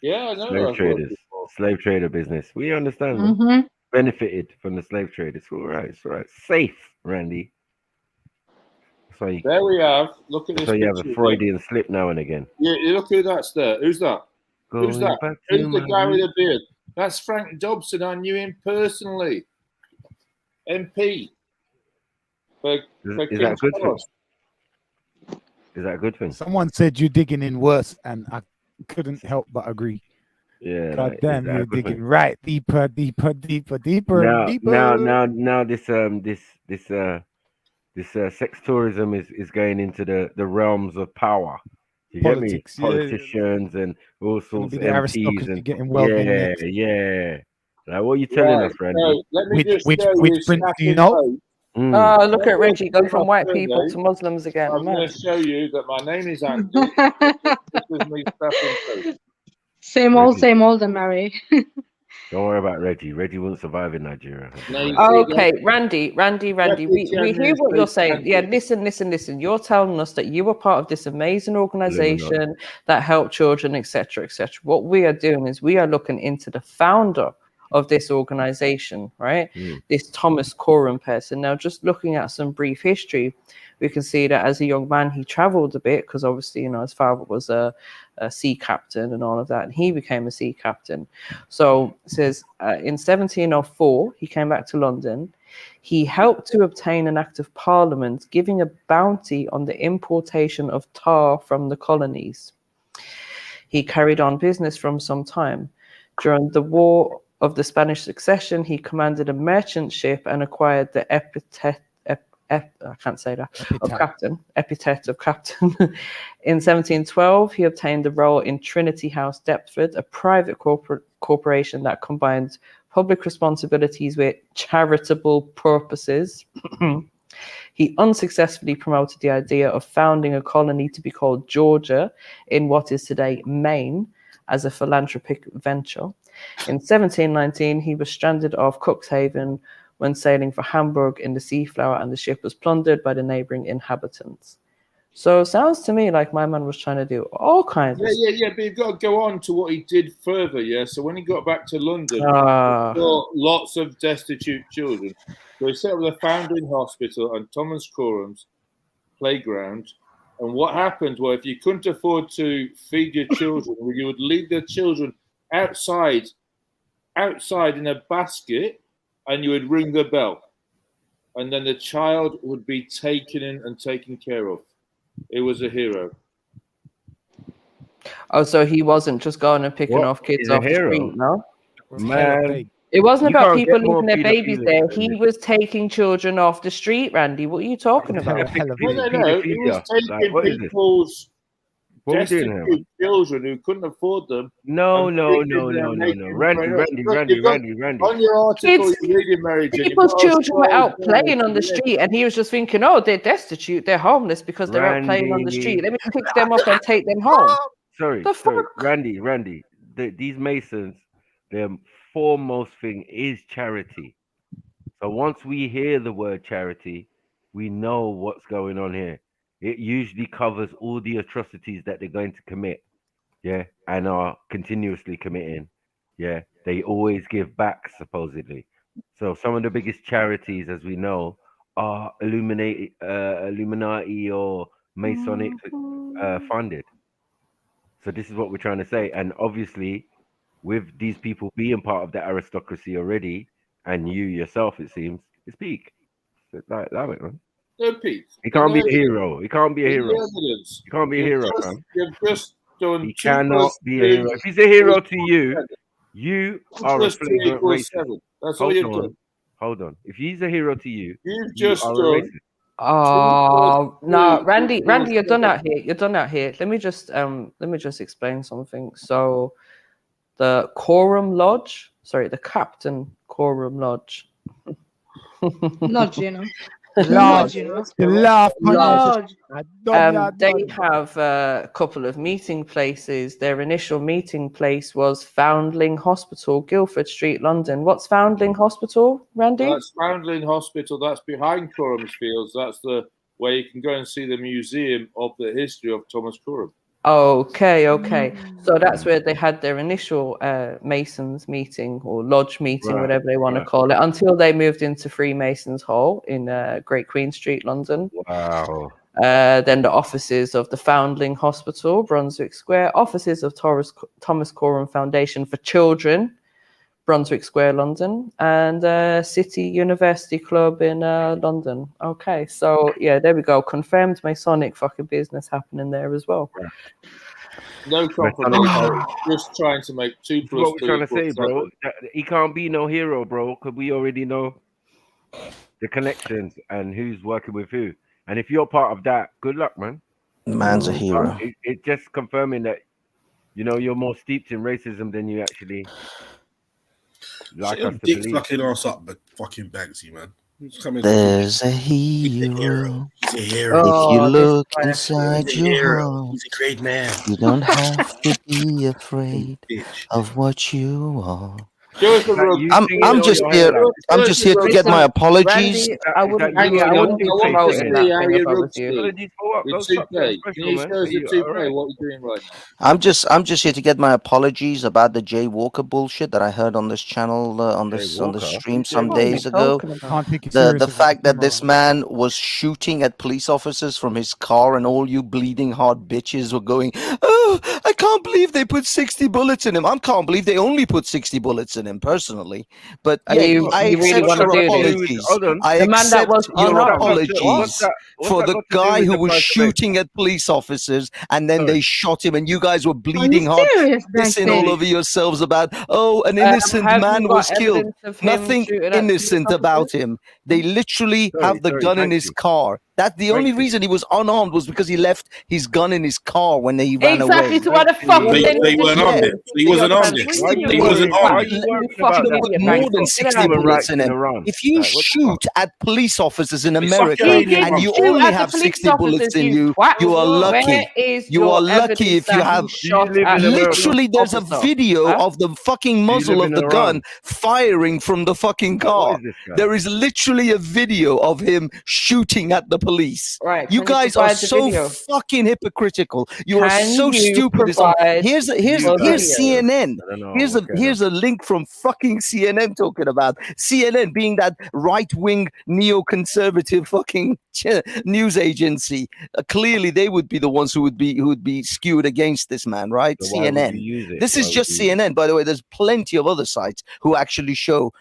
Yeah, I know. Slave traders. Slave trader business. We understand. man. Mm-hmm. Benefited from the slave trade. It's all right. It's all right. Safe, Randy. So you, There we have. Look at this. so you have a picture Freudian slip now and again. Yeah, you look who that's there. Who's that? Who's Going that? back Who's to the my guy with the roots. beard? That's Frank Dobson. I knew him personally. MP. For Is that King's a good thing? Cross. Is that a good thing? Someone said you're digging in worse, and I couldn't help but agree. Yeah, God like, damn, it's you're a good digging one. right deeper, deeper, deeper, deeper, deeper. Now this sex tourism is going into the realms of power. You get me? Politics, yeah. Politicians and all Gonna sorts be of the MPs aristocracy and getting wealthy yeah, next. yeah. Like, what are you telling Right. us, Randy? So let me just Which show you prince do you snapping know? notes. Mm. Oh, look at Remember Reggie go my from white people surname? to Muslims again. I'm going Mad. to show you that my name is Andy. This is me snapping notes. Same Reggie, old, and Mary. don't worry about Reggie. Reggie won't survive in Nigeria. I'll tell Now you you that. see Okay, that Randy, we Refugee hear what you're saying. Yeah, administration. listen. You're telling us that you were part of this amazing Illuminati. organization that helped children, etc., etc. What we are doing is we are looking into the founder of this organization, right? Mm. This Thomas Coram person. Now, just looking at some brief history, we can see that as a young man, he traveled a bit because obviously, you know, his father was a sea captain and all of that, and he became a sea captain. So it says in 1704, he came back to London. He helped to obtain an act of parliament giving a bounty on the importation of tar from the colonies. He carried on business from some time. During the War of the Spanish Succession, he commanded a merchant ship and acquired the epithet of captain. In 1712, he obtained a role in Trinity House, Deptford, a private corporation that combined public responsibilities with charitable purposes. He unsuccessfully promoted the idea of founding a colony to be called Georgia in what is today Maine as a philanthropic venture. In 1719, he was stranded off Cuxhaven when sailing for Hamburg in the Seaflower, and the ship was plundered by the neighboring inhabitants. So it sounds to me like my man was trying to do all kinds of Yeah. But you've got to go on to what he did further. Yeah. So when he got back to London, Ah. he saw lots of destitute children. So he set up the Foundling Hospital and Thomas Coram's playground. And what happened was, if you couldn't afford to feed your children, you would leave the children outside in a basket, and you would ring the bell, and then the child would be taken in and taken care of. It was a hero. Oh, so he wasn't just going and picking What? off kids He's a off the hero, street, no? man. It wasn't You about can't people get more leaving their babies there. paedophilia than He this. was taking children off the street, Randy. What are you talking about? No. He was taking What is this? people's What are we doing here, man? destitute children who couldn't afford them. No. Randy. On your article, Kids- you're reading, Mary Jane, People's you've got to children were scroll out down playing on to the end. street, and he was just thinking, "Oh, they're destitute, they're homeless because they're out playing on the street. Let me pick them up and take them home." Sorry, Randy. These Masons, their foremost thing is charity. So once we hear the word charity, we know what's going on here. It usually covers all the atrocities that they're going to commit, yeah, and are continuously committing. Yeah, they always give back, supposedly. So some of the biggest charities, as we know, are Illuminati or Masonic funded. So this is what we're trying to say. And obviously, with these people being part of the aristocracy already, and you yourself, it seems, it's peak. So that it, man. No, Pete. He can't be a In hero. He can't be a hero. evidence. He can't be a hero, man. You've just done He 2 cannot + be a 2 hero. If he's a hero to you, 7. you 2 are a + 2 flagrant = racist. 7. That's all you've done. Hold on. If he's a hero to you, You've you just are a done. racist. Oh no, 2 + 2 Randy, = you're done 7. out here. You're done out here. Let me just explain something. So, the Coram Lodge, the Captain Coram Lodge. Lodge, you know. Lodge. Lodge. They have a couple of meeting places. Their initial meeting place was Foundling Hospital, Guildford Street, London. What's Foundling Hospital, Randy? That's Foundling Hospital. That's behind Coram's Fields. That's the where you can go and see the museum of the history of Thomas Coram. Okay. So that's where they had their initial Masons meeting or lodge meeting, Right, whatever they want to right. call it, until they moved into Freemasons Hall in Great Queen Street, London. Wow. Then the offices of the Foundling Hospital, Brunswick Square, offices of Thomas Coram Foundation for Children, Brunswick Square, London, and City University Club in London. Okay, so yeah, there we go. Confirmed Masonic fucking business happening there as well. No confrontation. Just trying to make 2 This is plus what we're 2 trying to equals say, bro. 7. That he can't be no hero, bro, because we already know the connections and who's working with who. And if you're part of that, good luck, man. Man's a hero. It's just confirming that, you know, you're more steeped in racism than you actually like us to Dick believe. fucking ass up, but fucking Banksy, man. He's coming. There's a hero. He's a hero. If you Oh, look this inside He's a your hero. heart, He's a great man. you don't have to be afraid Bitch. of what you are. Show us the rug. I'm just here. I'm just here to get my apologies. Randy, I wouldn't be promoting that thing if I was you. With 2K. Can you show us the 2K what you're doing right now? I'm just here to get my apologies about the Jay Walker bullshit that I heard on this channel on the stream some days ago. The fact that this man was shooting at police officers from his car, and all you bleeding heart bitches were going, "Oh, I can't believe they put 60 bullets in him. I can't believe they only put 60 bullets in him personally." But I really accept wanna your do this? apologies. I The man that accept was your unarmed. apologies for the guy who was shooting at police officers, and then they shot him, and you guys were bleeding heart, serious, pissing Banksy? all over yourselves about, oh, an innocent have you man got was killed. evidence of him Nothing shooting at police innocent about him. They literally have the gun in his car. That the only reason he was unarmed was because he left his gun in his car when he ran away. Exactly, so why the fuck They weren't armed then. He wasn't armed then. He wasn't armed then. More than 60 bullets in him. If you shoot at police officers in America and you only have 60 bullets in you, you are lucky. You are lucky if you have. Literally, there's a video of the fucking muzzle of the gun firing from the fucking car. There is literally a video of him shooting at the police. Right. You can you guys are provide the so video? fucking hypocritical. You are Can so you stupid. provide Here's the video? CNN. I don't know. Here's a link from fucking CNN talking about CNN being that right-wing neoconservative fucking news agency. Clearly, they would be the ones who would be skewed against this man, right? So why would CNN. you use it? This is Why just would you use CNN, by the way. There's plenty of other sites who actually show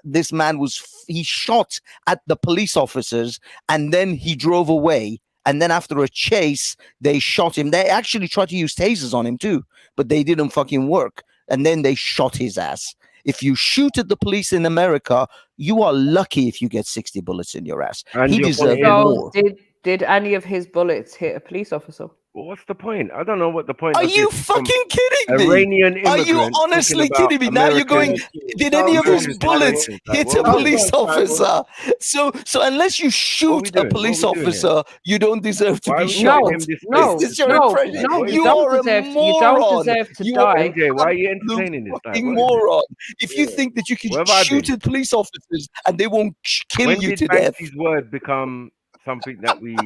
this man he shot at the police officers and then he drove away. And then after a chase, they shot him. They actually tried to use tasers on him too, but they didn't fucking work. And then they shot his ass. If you shoot at the police in America, you are lucky if you get 60 bullets in your ass. And He your deserved point is- more. Did any of his bullets hit a police officer? Well, what's the point? I don't know what the point Are of you this from fucking kidding me? Iranian Are you immigrant honestly talking kidding me? about Now you're going, American- did any of his American bullets citizens? Like, hit what a are we police doing? officer? So unless you shoot a doing? police What are we doing officer, you don't deserve to Why be are we shot. giving him this No, Is this your no, impression? no, You you don't are a deserve- you moron. don't deserve to You are die. an MJ, why are you absolute entertaining this? Like, fucking what is this? moron. If you think that you can Where have I shoot been? at police officers and they won't kill When you did to death. Banksy's word become something that we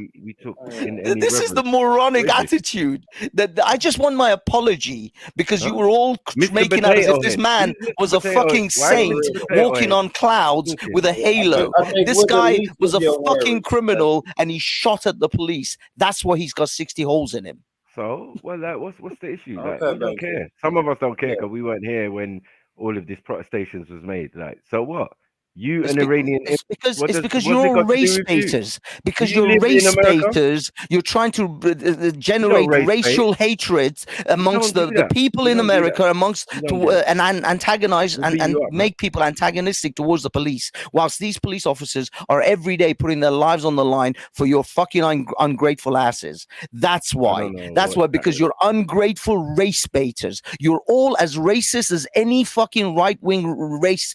took in any This is the reverence? moronic What is this? attitude. That I just want my apology because you were all Mr. making out as if Potato this Head. man Mr. was a Potato fucking Head. Why is saint Mr. Potato walking Head on clouds talking? with a halo. I think This with the guy least was a of your fucking words, criminal and he shot at the police. That's why he's got 60 holes in him. So, well, like, what's the issue? Like, Okay, we don't Banksy. care. Some of us don't care because we weren't here when all of these protestations was made. Like, so what? You It's an be- Iranian? It's because what it's does- because what's it you're got to do race with you? baiters. Because Do you you're live in race America? baiters. You're trying to generate race bait. racial hatred amongst don't do the that. people You in don't do America, that. amongst You don't do that. and antagonize We'll and beat you up, man. make people antagonistic towards the police. Whilst these police officers are every day putting their lives on the line for your fucking ungrateful asses. That's why. don't know That's what why. that Because is. you're ungrateful race baiters. You're all as racist as any fucking right-wing race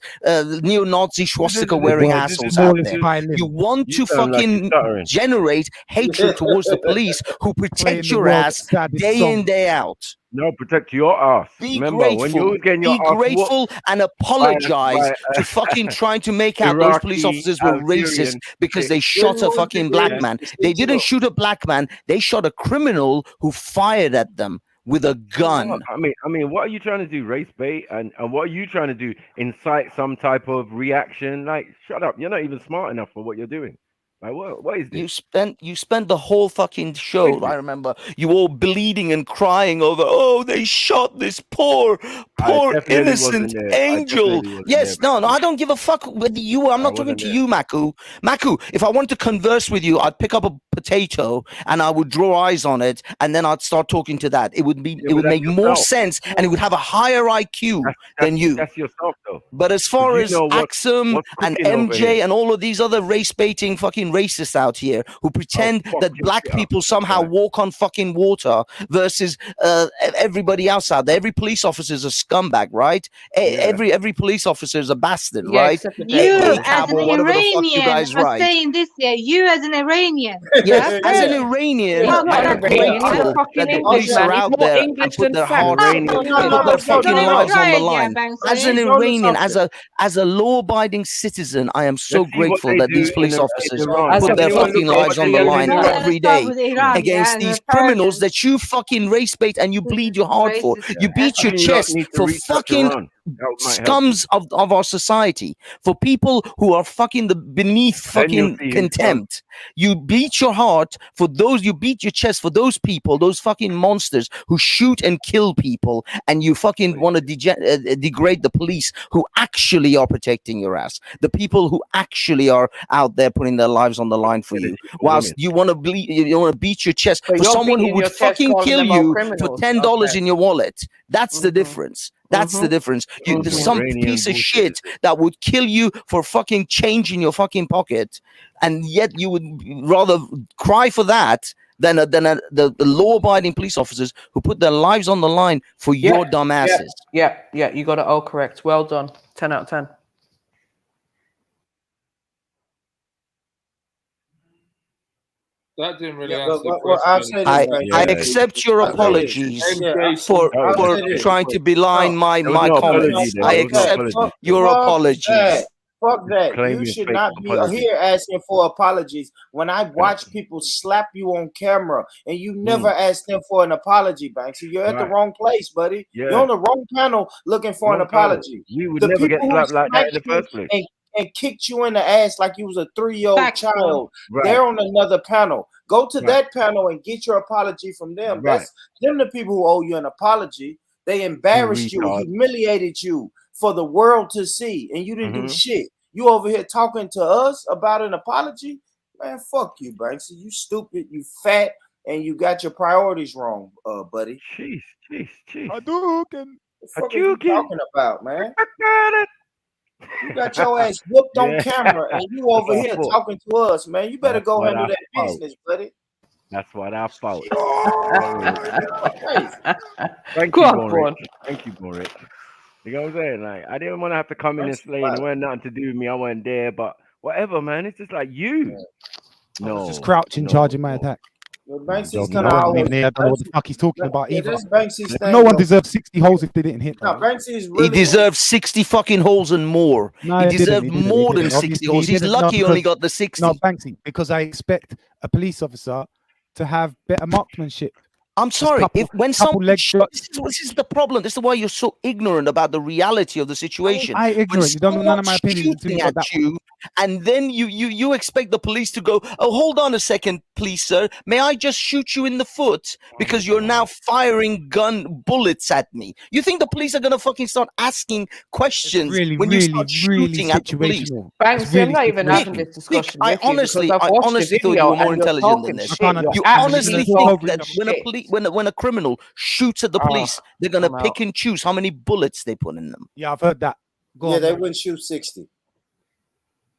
neo-Nazi swastika wearing Well, assholes more out is there. piling. You want You to sound like you're fucking stuttering. generate hatred towards the police who Playing protect the your world's ass saddest day song. in, day out. No, protect your ass. Be Remember, when you grateful. were getting Be your ass grateful and apologize by to fucking trying to make out those police Iraqi, officers were racist Algerian because they shit. shot a fucking black man. They didn't shoot a black man. They shot a criminal who fired at them with a gun. I mean, what are you trying to do? Race bait, and what are you trying to do? Incite some type of reaction? Like, shut up! You're not even smart enough for what you're doing. Like what is this? You spent the whole fucking show. I remember you all bleeding and crying over. Oh, they shot this poor definitely innocent wasn't there. angel. Yes, there, no, I don't give a fuck whether you. I'm not talking to you, Maku. Maku, if I wanted to converse with you, I'd pick up a potato and I would draw eyes on it, and then I'd start talking to that. It would be. It would make more sense, and it would have a higher IQ than you. That's yourself, though. But as far as Axum what's and cooking over MJ here? and all of these other race baiting fucking racists out here who pretend that black people somehow walk on fucking water versus everybody else out there. Every police officer is a scumbag, right? Every police officer is a bastard, Yeah, right? except the You ACAB as an or whatever the fuck you Iranian guys are write. saying this here. You as an Iranian. Yes, as an Iranian, Well, not I'm an Iranian, grateful he's a that fucking the English police man. are He's out more there English and put than their fact. heart, No, put their fucking don't even lives try on the it, yeah, line. Banksy. As an He's onto Iranian, something. as a law-abiding citizen, I am so Let's see what grateful they that do these in police the- in officers Iran. put their Everyone fucking look at lives what on they the do in line Iran. every Let's start day with Iran, against and these the criminals Persians. that you fucking race bait and you bleed your heart for. Racist You beat your You lot chest need to for research fucking Iran. That might help you. scums of our society, for people who are fucking beneath Then you'll fucking see who's contempt. You beat your heart for those, you beat your chest for those people, those fucking monsters who shoot and kill people, and you fucking want to degrade the police who actually are protecting your ass, the people who actually are out there putting their lives on the line for you, whilst you want to beat your chest But for you're someone who beating would your chest, fucking calling kill them all you for criminals. $10 Okay. in your wallet. That's the difference. That's the difference. There's some Iranian piece of bullshit shit that would kill you for fucking change in your fucking pocket, and yet you would rather cry for that than the law-abiding police officers who put their lives on the line for your dumb asses. Yeah, you got it all correct. Well done. 10 out of 10. That didn't really Yeah, answer the well, I'll question. say this, I right? accept your I'll say this. apologies Yeah, I'll for say this. trying to beline my There was no comments. apology there. I There was no accept apology. your apologies. Fuck that. Claiming You should fake not be apology. here asking for apologies. When I watch people slap you on camera and you never ask them for an apology, Banksy, you're at the Right. wrong place, buddy. Yeah. You're on the wrong panel looking for an Wrong panel. apology. We would The never get people who slapped like that in the smacked you first place. and kicked you in the ass like you was a 3-year-old Factual. child, Right. they're on another panel. Go to Right. that panel and get your apology from them. Right. That's them the people who owe you an apology. They embarrassed you, retard. humiliated you for the world to see, and you didn't do shit. You over here talking to us about an apology? Man, fuck you, Banksy. You stupid, you fat, and you got your priorities wrong, buddy. Jeez. Hadouken. What the fuck are you talking about, man? You got your ass whooped on Yeah. camera, and you over That's here what I thought. talking to us, man. You better That's go what handle I that thought. business, buddy. That's what I thought. Crazy. Thank Go you, on, go Borich. on. Thank you, Borich. You know what I'm saying? Like, I didn't want to have to come in and That's slay. fine. It wasn't nothing to do with me. I wasn't there, but whatever, man. It's just like you. I No, was just crouching, no, charging my no. attack. Well, Banksy's Joking. gonna I wasn't always. even there. I don't know what the fuck he's talking about Yeah, either. that's Banksy's thing. No one though. deserves 60 holes if they didn't hit. No, Man. Banksy's He really. deserved 60 fucking holes and more. No, He he didn't, deserved he didn't, more he than didn't. 60 Obviously, holes. he He's didn't. No, lucky he only because- got the 60. No, Banksy, because I expect a police officer to have better marksmanship. I'm sorry. When someone leg this is the problem. This is why you're so ignorant about the reality of the situation. I ignorant. You don't know none of my opinions until Shooting you got at that you, and then you expect the police to go, oh, hold on a second, please, sir. May I just shoot you in the foot because you're now firing gun bullets at me? You think the police are gonna fucking start asking questions really, when you really, start really shooting at the police? situational. Banksy, I'm not even having this discussion. I with you honestly because I've watched the thought you video were more and you're intelligent talking than this. shit. I can't You're You understand. honestly actually think talking that when a criminal shoots at the police, they're gonna I'm pick and choose how many bullets they put in them? Yeah, I've heard that. Go Yeah, on, they man. wouldn't shoot 60.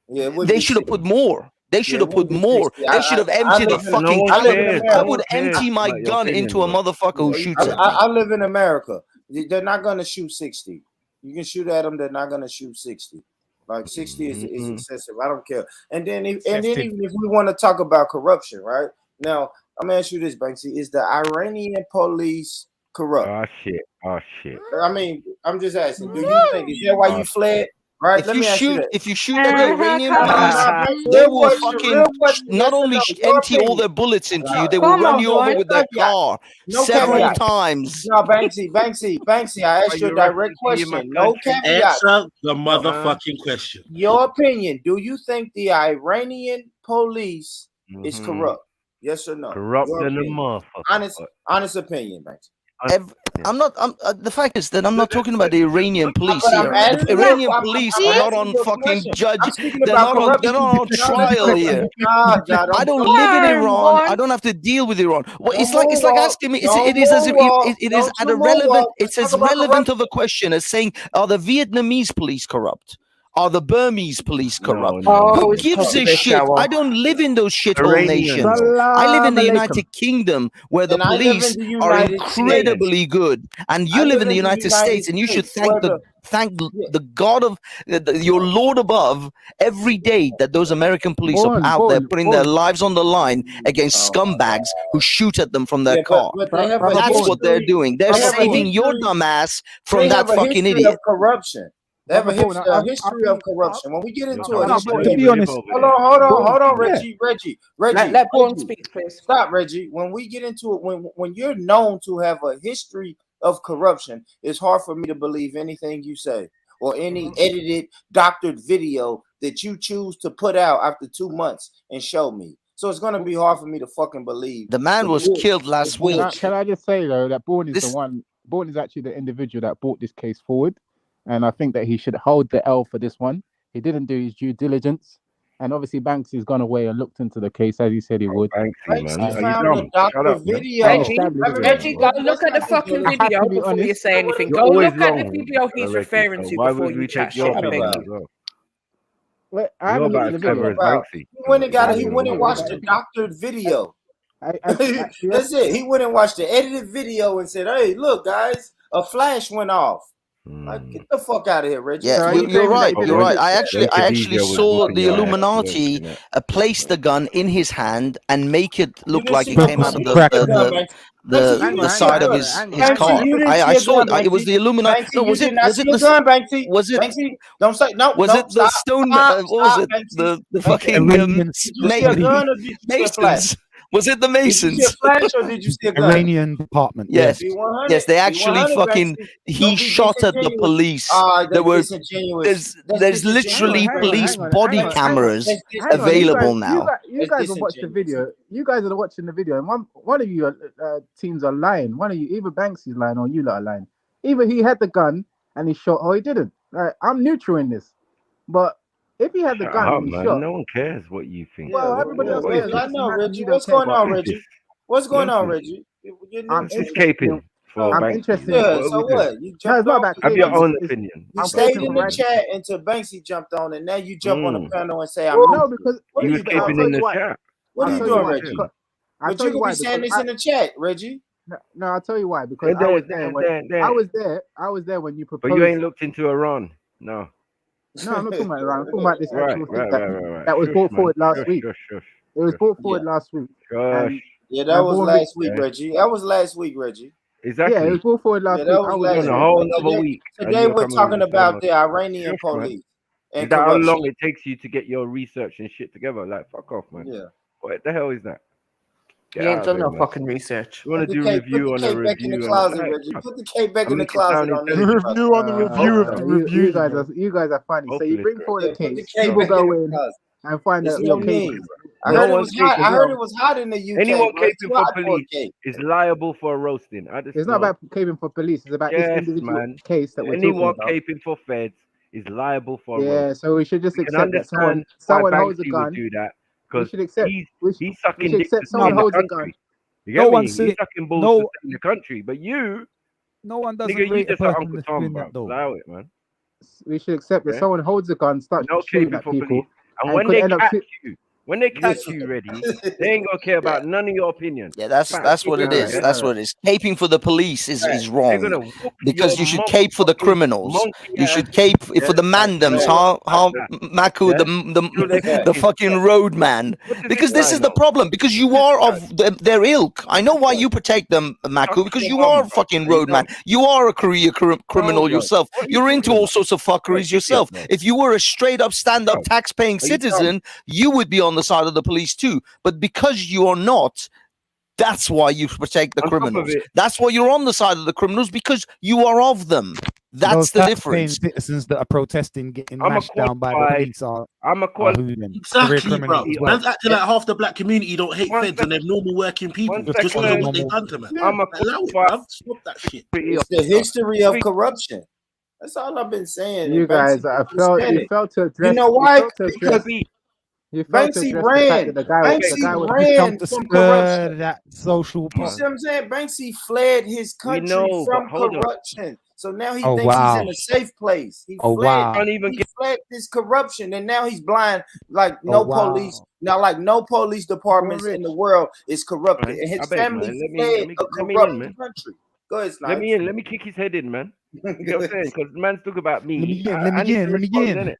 Yeah, it wouldn't They be should have 60. put more. They should have it put wouldn't be more. 60. They should have I emptied the live in- No fucking one I live in cares. clip. America. I No would one cares empty my about your gun opinion, into a bro. motherfucker who shoots at me. I live in America. They're not going to shoot 60. You can shoot at them. They're not going to shoot 60. Like 60 is excessive. I don't care. And then even if we want to talk about corruption, right? Now, I'm going to ask you this, Banksy. Is the Iranian police corrupt? Oh shit. I mean, I'm just asking. Do you think is that why you fled? Right. If Let you me ask you shoot, that. if you shoot at the Iranian Come on, police, now, they real will question, fucking real question, yes not or only no? Your empty all opinion. their bullets into you, they will Come run on, you over boy. with their car No several caveat. times. No, Banksy. I asked you a direct question. No caveat. Answer the motherfucking question. Your opinion. Do you think the Iranian police is corrupt? Yes or no? Corrupt Your than a opinion. motherfucker. Honest opinion, Banks. I'm not. The fact is that I'm not talking about the Iranian police But here. I'm The asking Iranian you, police I'm are not asking on you a fucking question. judge. I'm speaking They're about not on. They're corruption. not on trial here. Nah, Jad, I don't don't live in move Iran. on. I don't have to deal with Iran. Well, Don't it's like moonwalk. asking me. Don't It is as if moonwalk. it is Don't at you a relevant. moonwalk. It's Let's as talk about relevant corruption. of a question as saying, are the Vietnamese police corrupt? Are the Burmese police corrupt? Oh, Who it's gives a toxic shit? shower. I don't live in those shithole Iranian. nations. I live in the Salam United Kingdom, where the And I live in police the are United States. incredibly good, and you I live in live the in the United United States, and you should States, where the the God of your Lord above every day that those American police are out there putting their lives on the line against scumbags who shoot at them from their car. but they have a That's what they're history. doing. They're They have a saving your history. dumb ass from They that have a fucking history idiot. of corruption. They have a Brother Bone, I history of think corruption. When we get into You're a done. history, to be honest, hold on, yeah. Reggie. Let Bourne speak, please. Stop, Reggie. When we get into it, when you're known to have a history of corruption, it's hard for me to believe anything you say or any edited, doctored video that you choose to put out after 2 months and show me. So it's gonna be hard for me to fucking believe. The man was killed last week. Can I just say though that Bourne is the one. Bourne is actually the individual that brought this case forward, and I think that he should hold the L for this one. He didn't do his due diligence, and obviously Banksy's gone away and looked into the case as he said he would. Banksy found a doctor video. Reggie, go look at the fucking video before you say anything. Go look at the video he's referring to before you chat shit. Thank you. Wait, I haven't looked at the video. He went and watched the doctored video. That's it. He went and watched the edited video and said, "Hey, look, guys, a flash went off." Like, get the fuck out of here, Reggie. Yeah, you're right. You're right. I actually saw the Illuminati place the gun in his hand and make it look like it came out of the side of his car. I saw it. It was the Illuminati. No, was it the gun, Banksy? Was it? Banksy, don't say no. Was it the stone? What was it? The fucking Masons. Was it the Masons? Did you see a flash or did you see a gun? Iranian department. Yes, B100, yes. They actually B100, fucking. He shot at the police. There were. There's literally police body cameras available now. You guys will watch the video. You guys are watching the video, and one of you teams are lying. One of you, either Banksy's lying or you lot are lying. Either he had the gun and he shot, or he didn't. I'm neutral in this, but. If he had the gun and he shot, no one cares what you think. Well, everybody else cares. I know, Reggie. What's going on, Reggie? What's going on, Reggie? I'm escaping. I'm interested. Yeah, so what? You jumped on. Have your own opinion. You stayed in the chat until Banksy jumped on, and now you jump on the panel and say, "I'm no, because you escaping in the chat." What are you doing, Reggie? But you can be saying this in the chat, Reggie. No, I'll tell you why. Because I was there when you proposed. But you ain't looked into Iran, no. No, I'm not talking about Iran. I'm talking about this actual thing that was brought forward last week. It was brought forward last week. Yeah, that was last week, Reggie. That was last week, Reggie. Exactly. Yeah, it was brought forward last week. That was last a whole another week. Today we're talking about the Iranian police. Is that how long it takes you to get your research and shit together? Like, fuck off, man. Yeah. What the hell is that? You ain't done no fucking research. You want to do a review on a review? Back in the closet, Reggie. Put the cake back in the closet. Review on the review of the review. You guys are funny. So you bring forward a case. People go in and find out your case. I heard it was hot in the UK. Anyone caping for police is liable for a roasting. It's not about caping for police. It's about this individual case that we're talking about. Anyone caping for feds is liable for a roasting. So we should just accept that someone holds a gun. Do that. We should accept. He's sucking dick to someone stay in holds the a gun. country. You get me? He's sucking balls to stay in the country. But you, no one doesn't nigga, you rate a just person Uncle that's Tom, doing bro. that, though. Allow it, man. We should accept that someone holds a gun, starts shooting at people, police. And when they catch you, Ready, they ain't gonna care about none of your opinion. Yeah, that's what it is. That's what it is. Caping for the police is wrong because you should cape for the criminals. You should cape for the mandams, Maku, the fucking roadman. Because this is the problem. Because you are of their ilk. I know why you protect them, Maku. Because you are a fucking roadman. You are a career criminal yourself. You're into all sorts of fuckeries yourself. If you were a straight up stand up tax paying citizen, you would be on the side of the police too, but because you are not, that's why you protect the criminals. That's why you're on the side of the criminals, because you are of them. That's the tax-paying difference. citizens that are protesting, getting I'm a mashed down by the qualified. police are I'm a who qualified. then? Career Exactly, criminals bro. as well. Man's acting like half the black community don't hate One feds and they're second. normal working people One just because of second. what they done to man. I'm a Allow it, qualified. bruv. Stop that shit. It's the history of corruption. That's all I've been saying. You And Banksy guys, I just felt said you it. felt to You address. know You why? felt to Because address. You felt to Banksy address the fact ran. that the guy was. He's come Ran to from stir corruption. that social You pot. see what I'm saying? Banksy fled his We country know, but from hold on. corruption. So now he Oh thinks he's in wow. a safe place. He Oh fled. wow. Can't even He get. fled this corruption, and now he's blind. Like Oh no police. wow. Now, like no police departments Rich. in the world is corrupted, Man, and I his beg, family man. Let me fled a in, corrupt man. country. Go ahead, Let me Snipes. in. Let me kick his head in, man. You know what I'm saying? Because man's talk about Let me me. in. I Let need me to in. Let me respond, in. innit?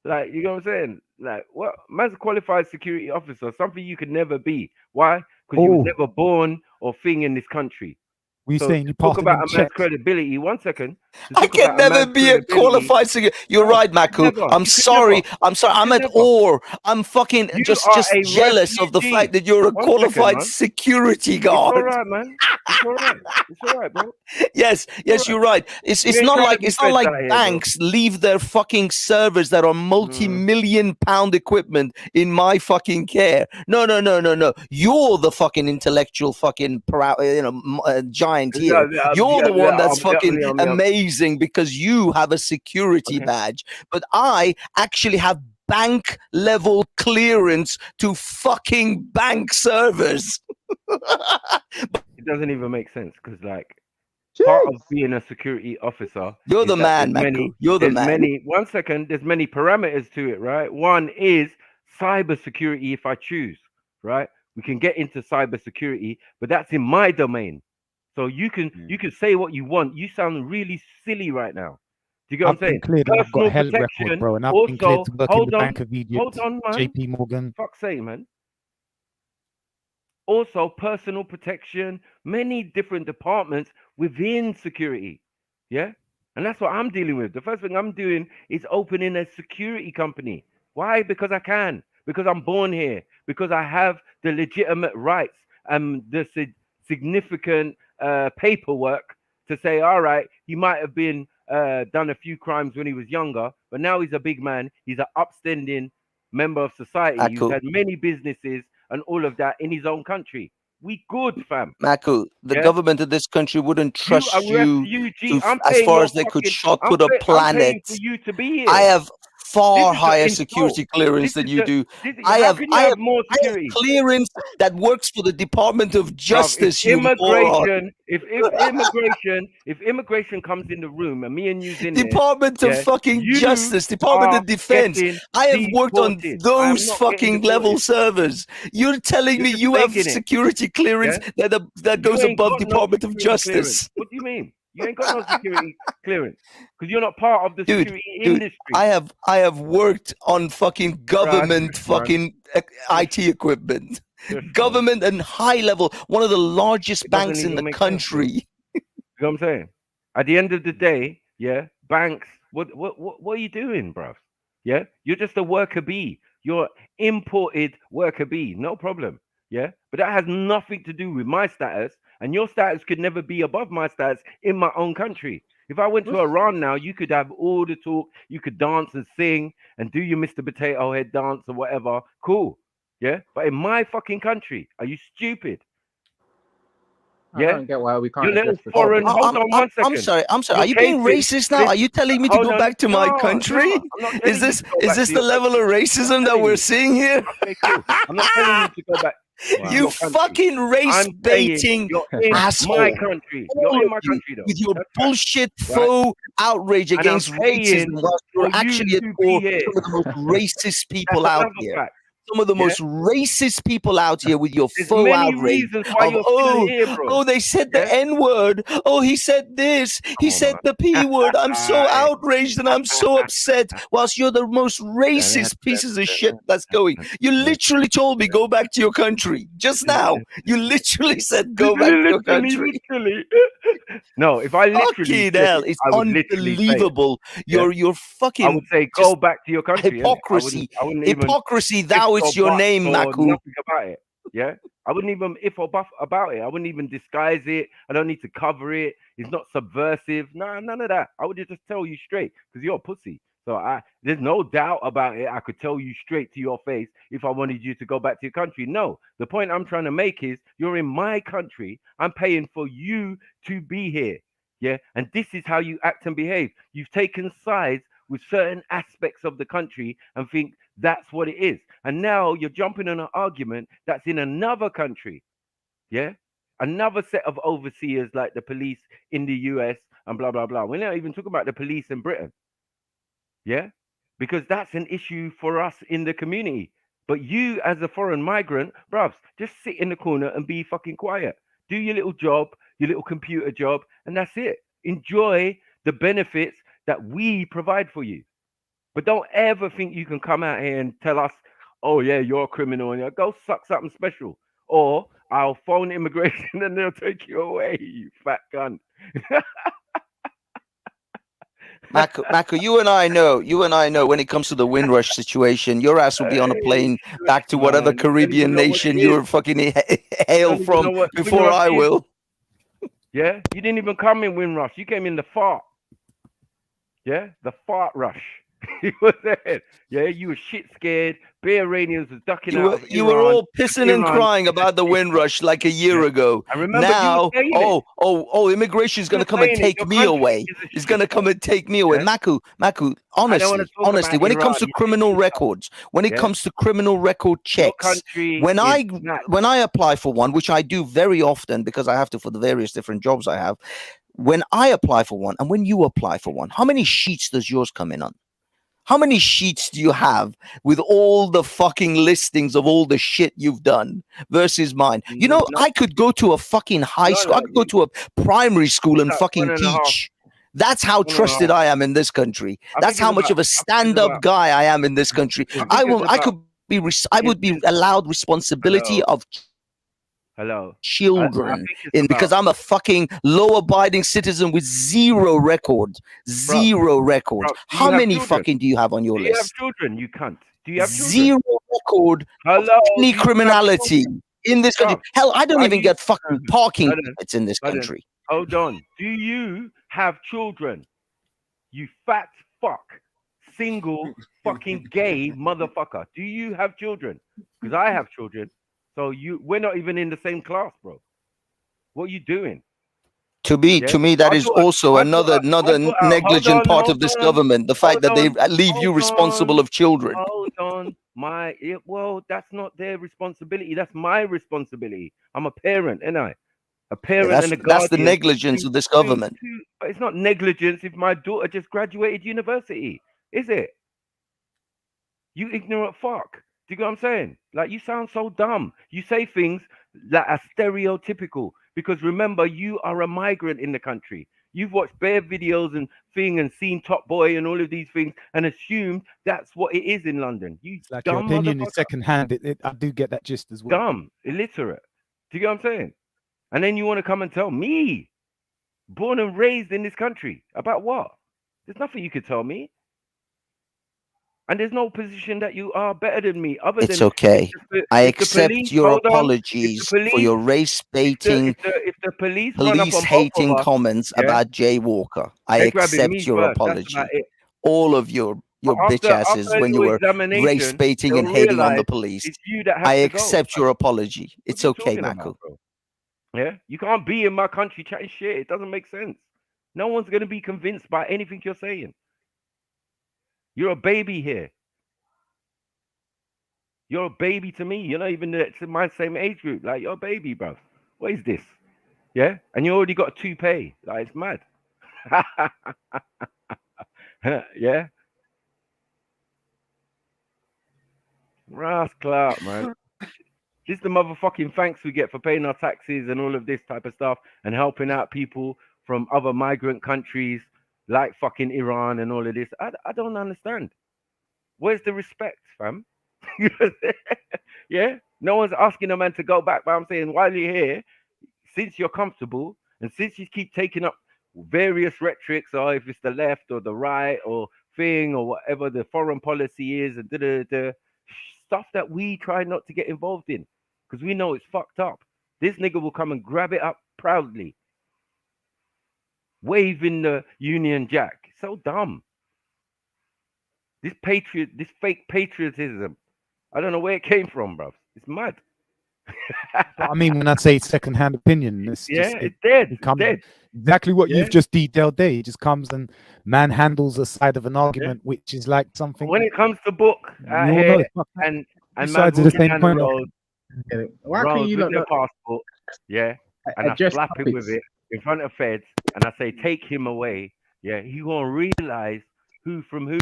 Like, you know what I'm saying? Like, what? Man's a qualified security officer, something you could never be. Why? Because you was Oh, never born or thing in this country. we So saying to you talk passing about them a man's checks? credibility, one second. To I talk can about a never man's be a credibility, qualified security. You're no, right, you could Maku. never. I'm You could sorry. never. I'm sorry. You I'm could at never. awe. I'm fucking You just are a jealous of the fact refugee. that you're a One second, qualified man. security It's all guard. right, man. It's all right. It's all right, bro. Yes, It's all yes, right. you're right. It's We ain't not trying to like be it's not feds like out here, bro. banks leave their fucking servers that are multi-million pound equipment in my fucking care. No, no, no, no, no. You're the fucking intellectual fucking giant Yeah, here. You're the one that's fucking yeah. amazing because you have a security Okay. badge, but I actually have bank level clearance to fucking bank servers. It doesn't even make sense because, like, part of being a security officer, You're is the that man, Maku. You're the there's man. many. One second, there's many parameters to it, right? One is cyber security. If I choose, right, we can get into cyber security, but that's in my domain. So you can say what you want. You sound really silly right now. Do you get what I've I'm been saying? cleared and I've got a Personal hell record, protection. bro, and I've been cleared Also, to work in the hold on, Bank of Egypt, hold on, man. JP Morgan. Fuck's sake, man. Also, personal protection, many different departments within security. Yeah. And that's what I'm dealing with. The first thing I'm doing is opening a security company. Why? Because I can. Because I'm born here. Because I have the legitimate rights and the significant paperwork to say, all right, he might have been done a few crimes when he was younger, but now he's a big man. He's an upstanding member of society. He's had many businesses and all of that in his own country. We good, fam. Maku, the Yeah? government of this country wouldn't trust a you refugee. to, I'm as paying far your as they could fucking. shot I'm put a paying planet. for you to be here. I have far This is an higher insult. security clearance This than is you a- do. this- I how have can you have more security? clearance that works for the Department of Bruv, Justice. if You moron. if immigration comes in the room and me and you's in Department there, of yeah, fucking you Justice, Department are of Defense. getting I have worked on deported. I am those not getting fucking level deported. servers. You're telling You're me just you have faking it. security clearance Yeah? that You goes ain't above got no Department of security clearance. Justice. What do you mean? You ain't got no security clearance because you're not part of the Dude, security dude, industry. I have worked on fucking government Shush, man. fucking IT equipment. Shush, man. Government and high level, one of the largest It doesn't banks in even the make sense, bro. country. You know what I'm saying? At the end of the day, yeah, banks, what are you doing, bruv? Yeah, you're just a worker bee. You're imported worker bee, no problem. Yeah, but that has nothing to do with my status, and your status could never be above my status in my own country. If I went to Iran now, you could have all the talk, you could dance and sing and do your Mr. Potato Head dance or whatever. Cool. Yeah, but in my fucking country, are you stupid? I don't get why we can't Your little address the foreign. topic. Hold on one second. I'm sorry. You're Are you being chasing- racist now? Are you telling me to Hold go on. back to my No, country? no, I'm not telling Is you this to go back to the your level of racism that telling we're you. seeing here? Okay, cool. I'm not telling you to go back. to You your country. fucking race I'm saying baiting you're in asshole. my country. You're All in of my you, country, though. with your That's bullshit right. faux outrage And I'm against racism, paying whilst you're for you actually at to core be here. some of the most racist people That's out another here. fact. Some of the Yeah? most racist people out here with your There's faux many outrage reasons why of you're still here, bro. oh they said Yeah? the N word. Oh, he said this. He on, said man. the P word. I'm so outraged and I'm so upset. Whilst you're the most racist pieces of shit that's going. You literally told me go back to your country just now. You literally said go back to your country. Literally. No, if I literally Fucking said hell, it, it's I would literally say it. unbelievable. Yeah? You're fucking I would say go just back to your country. innit? hypocrisy. I wouldn't even Hypocrisy, thou ifs or it's your buts name, or Maku. nothing about it. Yeah, I wouldn't even if or buff about it. I wouldn't even disguise it. I don't need to cover it. It's not subversive. No, none of that. I would just tell you straight because you're a pussy. So there's no doubt about it. I could tell you straight to your face if I wanted you to go back to your country. No, the point I'm trying to make is you're in my country. I'm paying for you to be here. Yeah, and this is how you act and behave. You've taken sides with certain aspects of the country and think that's what it is. And now you're jumping on an argument that's in another country. Yeah, another set of overseers like the police in the US and blah blah blah. We're not even talking about the police in Britain. Yeah, because that's an issue for us in the community. But you, as a foreign migrant, bruvs, just sit in the corner and be fucking quiet. Do your little job, your little computer job, and that's it. Enjoy the benefits that we provide for you. But don't ever think you can come out here and tell us, oh, yeah, you're a criminal. And go suck something special. Or I'll phone immigration and they'll take you away, you fat cunt. Mako, you and I know when it comes to the Windrush situation, your ass will be on a plane back to whatever Caribbean nation you were fucking hail from before I will. Yeah, you didn't even come in Windrush. You came in the fart. Yeah, the fart rush. You were there. Yeah, you were shit scared. Bare Iranians was ducking out of Iran. You were all pissing and crying about the Windrush like a year ago. I remember now, you were saying immigration is going to come and take me away. It's going to come and take me away. Maku, honestly, when it comes to criminal records, when it comes to criminal record checks, when I apply for one, which I do very often because I have to for the various different jobs I have, when I apply for one and when you apply for one, how many sheets does yours come in on? How many sheets do you have with all the fucking listings of all the shit you've done versus mine? You know, I could go to a fucking high school. I could go to a primary school and fucking teach. That's how trusted I am in this country. That's how much of a stand-up guy I am in this country. I would be allowed responsibility of children because I'm a fucking law-abiding citizen with zero record. How many fucking do you have on your list? Do you have children, you cunt? Do you have children? Zero record of any criminality in this country. Hell, I don't even get fucking parking tickets in this country. Hold on. Do you have children? You fat fuck. Single fucking gay motherfucker. Do you have children? Because I have children. So we're not even in the same class, bro. What are you doing? To me, that is also another negligent part of this government. The fact that they leave you responsible of children. Hold on, well, that's not their responsibility. That's my responsibility. I'm a parent, ain't I? A parent and a guardian. That's the negligence of this government. But it's not negligence if my daughter just graduated university, is it? You ignorant fuck. Do you get what I'm saying? Like, you sound so dumb. You say things that are stereotypical because remember, you are a migrant in the country. You've watched bare videos and seen Top Boy and all of these things and assumed that's what it is in London. You like dumb your opinion is motherfucker. secondhand. I do get that gist as well. Dumb, illiterate. Do you get what I'm saying? And then you want to come and tell me, born and raised in this country, about what? There's nothing you could tell me. And there's no position that you are better than me. It's okay. I accept your apologies for your race baiting, police hating comments about Jay Walker. I accept your apology. All of your bitch asses when you were race baiting and hating on the police. I accept your apology. It's okay, Mako. Yeah, you can't be in my country chatting shit. It doesn't make sense. No one's gonna be convinced by anything you're saying. You're a baby here. You're a baby to me. You're not even my same age group. Like, you're a baby, bro. What is this? Yeah? And you already got a toupee. Like, it's mad. Yeah? Rascal out, man. This is the motherfucking thanks we get for paying our taxes and all of this type of stuff and helping out people from other migrant countries like fucking Iran and all of this. I don't understand. Where's the respect, fam? Yeah? No one's asking a man to go back, but I'm saying while you're here, since you're comfortable and since you keep taking up various rhetorics, or if it's the left or the right or thing or whatever the foreign policy is and stuff that we try not to get involved in. because we know it's fucked up. This nigga will come and grab it up proudly, waving the Union Jack. So dumb. This fake patriotism. I don't know where it came from, bro. It's mad. But I mean, when I say second-hand opinion, it's It's dead. becomes Dead. exactly what Yeah. you've just detailed there. He just comes and manhandles a side of an argument, which is like something. When it comes to book out You all know here, it's fucked up. and Two man sides of the walking same down the coin. road, Why can rolls you with lot their not passport, and I address slap him with topics? it in front of feds, and I say, take him away, he gonna realize who from who,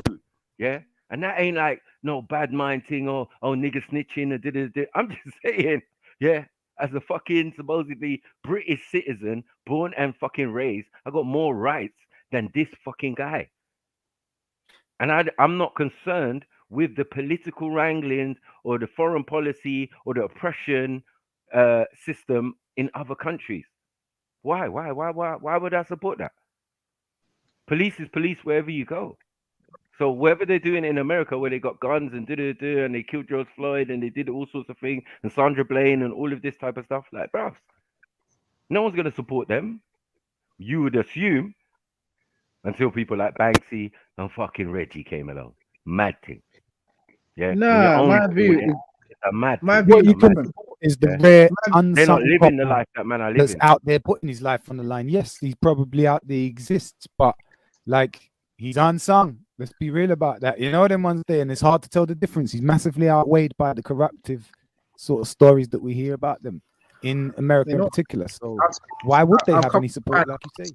and that ain't like no bad mind thing or nigga snitching or da. I'm just saying, as a fucking supposedly British citizen, born and fucking raised, I got more rights than this fucking guy. And I'm not concerned with the political wranglings or the foreign policy or the oppression system in other countries. Why would I support that? Police is police wherever you go. So whatever they're doing in America, where they got guns and and they killed George Floyd and they did all sorts of things, and Sandra Blaine and all of this type of stuff, like, bruv, no one's gonna support them. You would assume, until people like Banksy and fucking Reggie came along. Mad thing. Yeah. Nah, my view is it's a mad my thing. view What you It's a can mad support is the thing. rare They're not unsung living the copper life that man are that's living. out there putting his life on the line. Yes, he's probably out there, exists, but like he's unsung. Let's be real about that. You know them ones there, and it's hard to tell the difference. He's massively outweighed by the corruptive sort of stories that we hear about them in America in particular. So why would they have any support, like you say?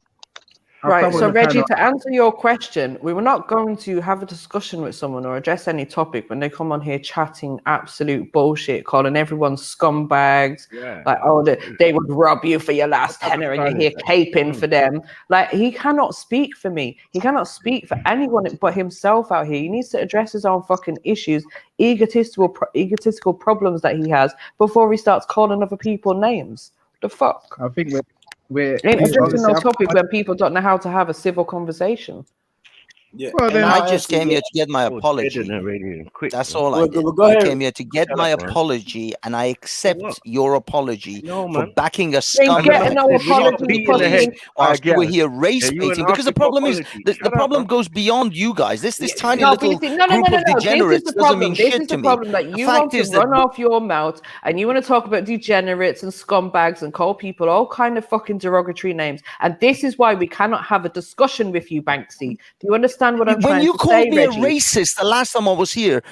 Right, so Reggie, to answer your question, we were not going to have a discussion with someone or address any topic when they come on here chatting absolute bullshit, calling everyone scumbags, like, oh, they would rob you for your last tenner and you're here caping for them. Like, he cannot speak for me. He cannot speak for anyone but himself out here. He needs to address his own fucking issues, egotistical problems that he has before he starts calling other people names. The fuck? I think we're ain't addressing honestly, no topic when people don't know how to have a civil conversation. Yeah. Well, then I just came here to get my apology. Quick, That's all I Well, did. go I ahead. came here to get Shut my up, man. apology, and I accept your apology No, for man. backing a Ain't getting scumbag no apology, pussy. whilst you were here Yeah, race you ain't baiting. Because the asking for problem is, apology. the Shut up, problem man. goes beyond you guys. This tiny No, but little you see, no. group of This is degenerates the doesn't problem. mean This shit is to the me. problem that The you fact want to is that run off your mouth and you want to talk about degenerates and scumbags and call people all kind of fucking derogatory names. And this is why we cannot have a discussion with you, Banksy. Do you understand what I'm when trying you to called say, me Reggie? a racist the last time I was here.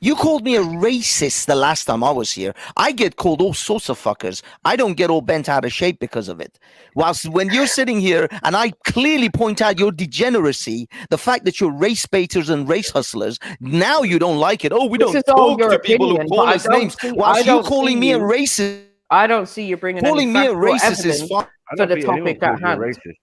You called me a racist the last time I was here. I get called all sorts of fuckers. I don't get all bent out of shape because of it. Whilst when you're sitting here and I clearly point out your degeneracy, the fact that you're race baiters and race hustlers, now you don't like it. Oh, we This don't is all talk your to people who opinion, call but I us don't names. see- Whilst I you don't calling see me a you- racist, I don't see you bringing calling any me a factual racist is evidence fine. I for don't the think anyone topic at calls you a hand. racist.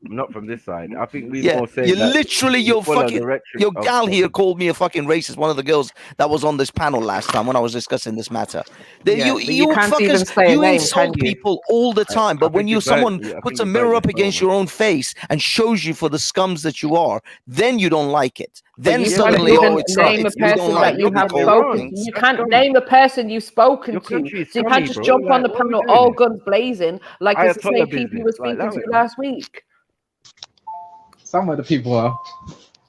Not from this side. I think we're Yeah, gonna say you that literally, we your follow fucking, the rhetoric your of gal here fucking- called me a fucking racist. One of the girls that was on this panel last time when I was discussing this matter. Yeah, but you can't even fuckers, say a you name, insult can you? people all the time, but when someone puts a mirror up against your own face and shows you for the scums that you are, then you don't like it. But Then you suddenly, can't oh, even it's name a we don't person like that you to be have called spoken to. things. You can't name a person you've spoken Your to. country is So you scummy, can't just bro. jump on Like, the what are we panel doing all here? guns blazing like it's the Ayatollah same people you were business. Like, speaking allow to it, man. last week. Some of the people are,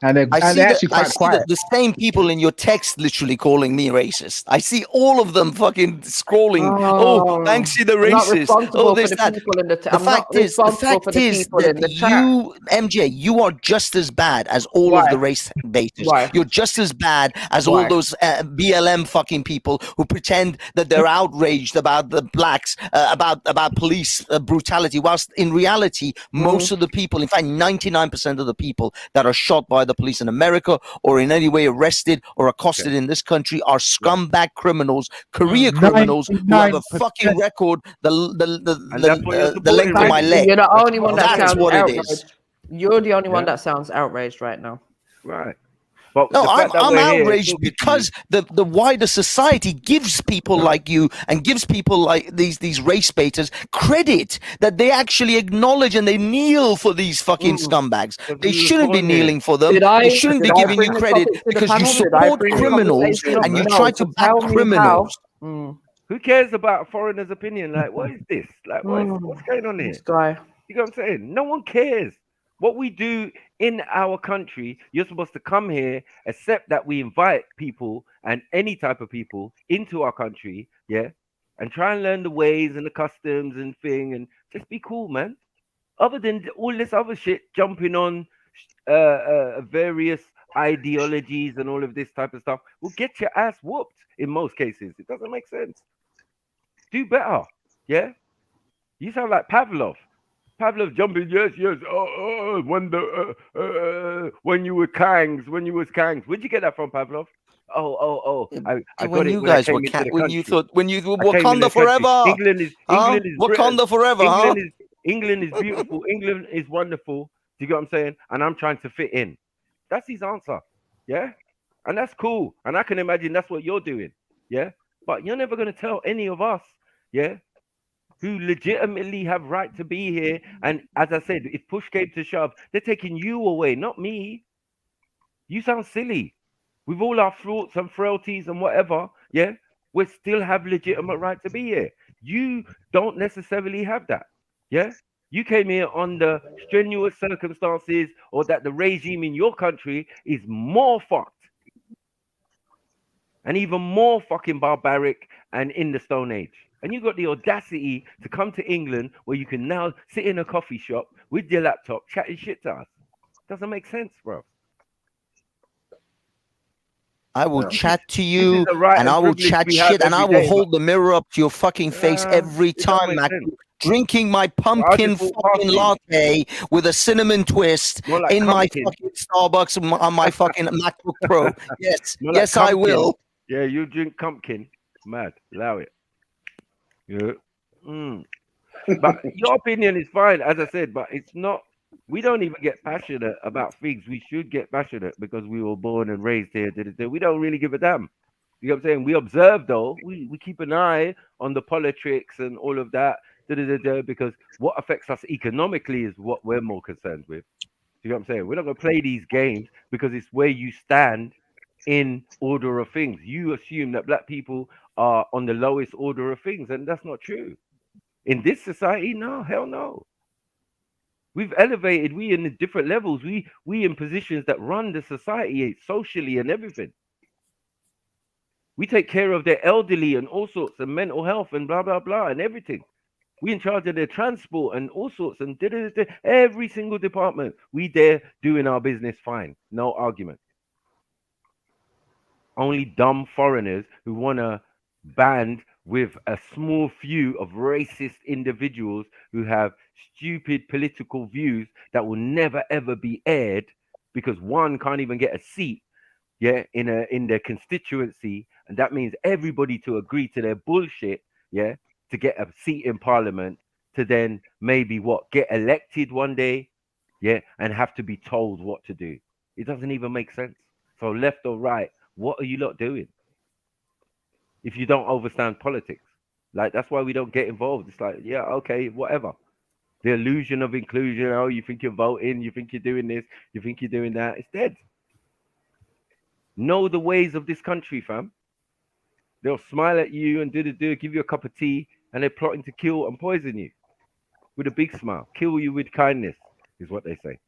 and they're, I and see they're that. actually I quite see quiet. that the same people in your text literally calling me racist. I see all of them fucking scrolling. Oh, Banksy the I'm not racist. responsible Oh, for this the that. people in the. The I'm not fact is responsible for the people in that the chat. you, MJ, you are just as bad as all of the race baiters. Why? You're just as bad as all Why? those BLM fucking people who pretend that they're outraged about the blacks, about police brutality, whilst in reality, most of the people, in fact, 99% of the people that are shot by the police in America or in any way arrested or accosted in this country are scumbag criminals, career criminals who have a 99%. fucking record the length of my Banksy, leg. you're the only one that That's sounds what it outraged. is. You're the only one Yeah. that sounds outraged right now. Right. But No, the I'm fact that I'm we're here outraged talking to you, because the wider society gives people like you and gives people like these race baiters credit that they actually acknowledge and they kneel for these fucking scumbags. They we was shouldn't be born here. kneeling for them. Did They I shouldn't be did I giving you bring the credit topic to the because you panel? Did I support bring the criminals conversation up? and you No, try to so back tell me how. criminals. Who cares about foreigners' opinion? Like, what is this? Like, what's going on here? This guy. You know what I'm saying? No one cares. What we do in our country, you're supposed to come here, accept that we invite people and any type of people into our country, yeah, and try and learn the ways and the customs and thing, and just be cool, man. Other than all this other shit, jumping on various ideologies and all of this type of stuff, will get your ass whooped in most cases. It doesn't make sense. Do better, yeah. You sound like Pavlov. Pavlov jumping, yes. When you were Kangs, where'd you get that from, Pavlov? I When got it you when I guys were came into the when you country. thought when you I came in Wakanda the country. forever. England is Wakanda forever, England is beautiful. England is wonderful. Do you get what I'm saying? And I'm trying to fit in. That's his answer. Yeah, and that's cool. And I can imagine that's what you're doing. Yeah, but you're never gonna tell any of us. Yeah, who legitimately have right to be here. And as I said, if push came to shove, they're taking you away, not me. You sound silly. With all our faults and frailties and whatever, yeah, we still have legitimate right to be here. You don't necessarily have that. Yeah. You came here under strenuous circumstances, or that the regime in your country is more fucked and even more fucking barbaric and in the Stone Age. And you got the audacity to come to England where you can now sit in a coffee shop with your laptop chatting shit to us. Doesn't make sense, bro. I will chat to This you is a right and and I will privilege chat we have shit and I every will day, hold the mirror up to your fucking face every it don't time, make Mac. sense. Drinking my I pumpkin just walk fucking past you. latte with a cinnamon twist More like in my pumpkin. fucking Starbucks on my fucking MacBook Pro. Yes, More like yes, I pumpkin. will. Yeah, you drink pumpkin. Mad. Allow it. Yeah. But your opinion is fine, as I said, but it's not. We don't even get passionate about things. We should get passionate because we were born and raised here. We don't really give a damn. You know what I'm saying? We observe, though. We keep an eye on the politics and all of that. Because what affects us economically is what we're more concerned with. You know what I'm saying? We're not going to play these games because it's where you stand in order of things. You assume that black people are on the lowest order of things, and that's not true. In this society, no, hell no. We've elevated, we in the different levels, we in positions that run the society socially and everything. We take care of their elderly and all sorts of mental health and blah blah blah and everything. We in charge of their transport and all sorts and every single department. We there doing our business fine, no argument. Only dumb foreigners who want to band with a small few of racist individuals who have stupid political views that will never ever be aired because one can't even get a seat, yeah, in their constituency, and that means everybody to agree to their bullshit, yeah, to get a seat in parliament, to then maybe get elected one day, yeah, and have to be told what to do. It doesn't even make sense. So left or right, what are you lot doing if you don't understand politics? Like, that's why we don't get involved. It's like, yeah, okay, whatever. The illusion of inclusion. Oh, you think you're voting, you think you're doing this, you think you're doing that. It's dead. Know the ways of this country, fam. They'll smile at you and give you a cup of tea, and they're plotting to kill and poison you with a big smile. Kill you with kindness, is what they say.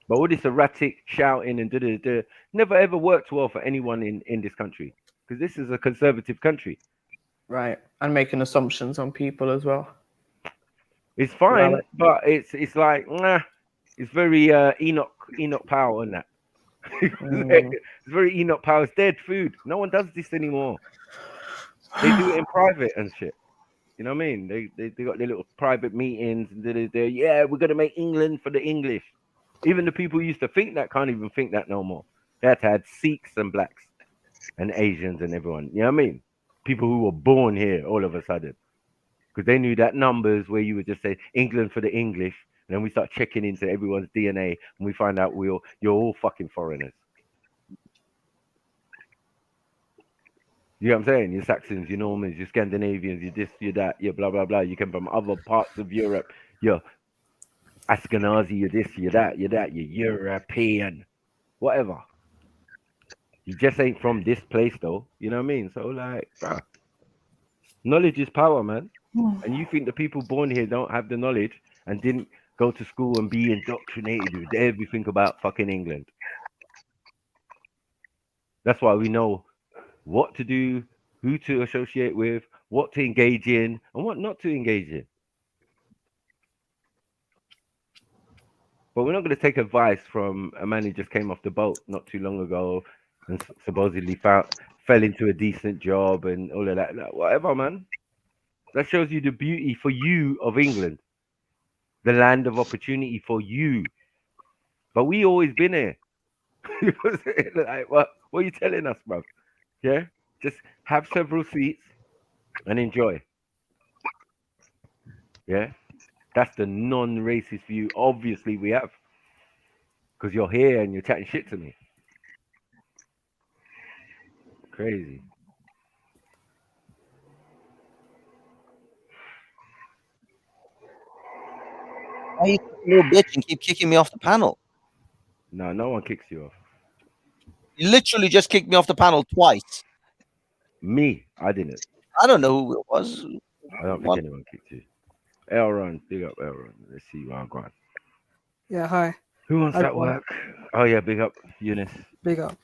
But all this erratic shouting and never ever worked well for anyone in this country, because this is a conservative country. Right, and making assumptions on people as well. It's fine, but it's like, nah, it's very Enoch Powell and that. It's very Enoch Powell's dead food. No one does this anymore. They do it in private and shit. You know what I mean? They got their little private meetings and yeah, we're gonna make England for the English. Even the people who used to think that can't even think that no more. They had to add Sikhs and blacks and Asians and everyone. You know what I mean? People who were born here all of a sudden. Because they knew that numbers where you would just say England for the English, and then we start checking into everyone's DNA and we find out you're all fucking foreigners. You know what I'm saying? You're Saxons, you're Normans, you're Scandinavians, you're this, you're that, you're blah blah blah. You come from other parts of Europe. You're Ashkenazi, you're this, you're that, you're European, whatever. You just ain't from this place though. You know what I mean? So like, bruh, knowledge is power, man. And you think the people born here don't have the knowledge and didn't go to school and be indoctrinated with everything about fucking England. That's why we know what to do, who to associate with, what to engage in, and what not to engage in. But we're not going to take advice from a man who just came off the boat not too long ago and supposedly fell into a decent job and all of that. Like, whatever, man. That shows you the beauty for you of England, the land of opportunity for you. But we always been here. Like, what are you telling us, bro? Yeah, just have several seats and enjoy. Yeah, that's the non-racist view. Obviously, we have, because you're here and you're chatting shit to me. Crazy. Why are you a little bitch and keep kicking me off the panel? No, no one kicks you off. You literally just kicked me off the panel twice. Me, I didn't. I don't know who it was. I don't think anyone kicked you. Elron, big up Elron. Let's see where I'm going. Yeah, hi. Who wants that work? Oh yeah, big up Eunice. Big up.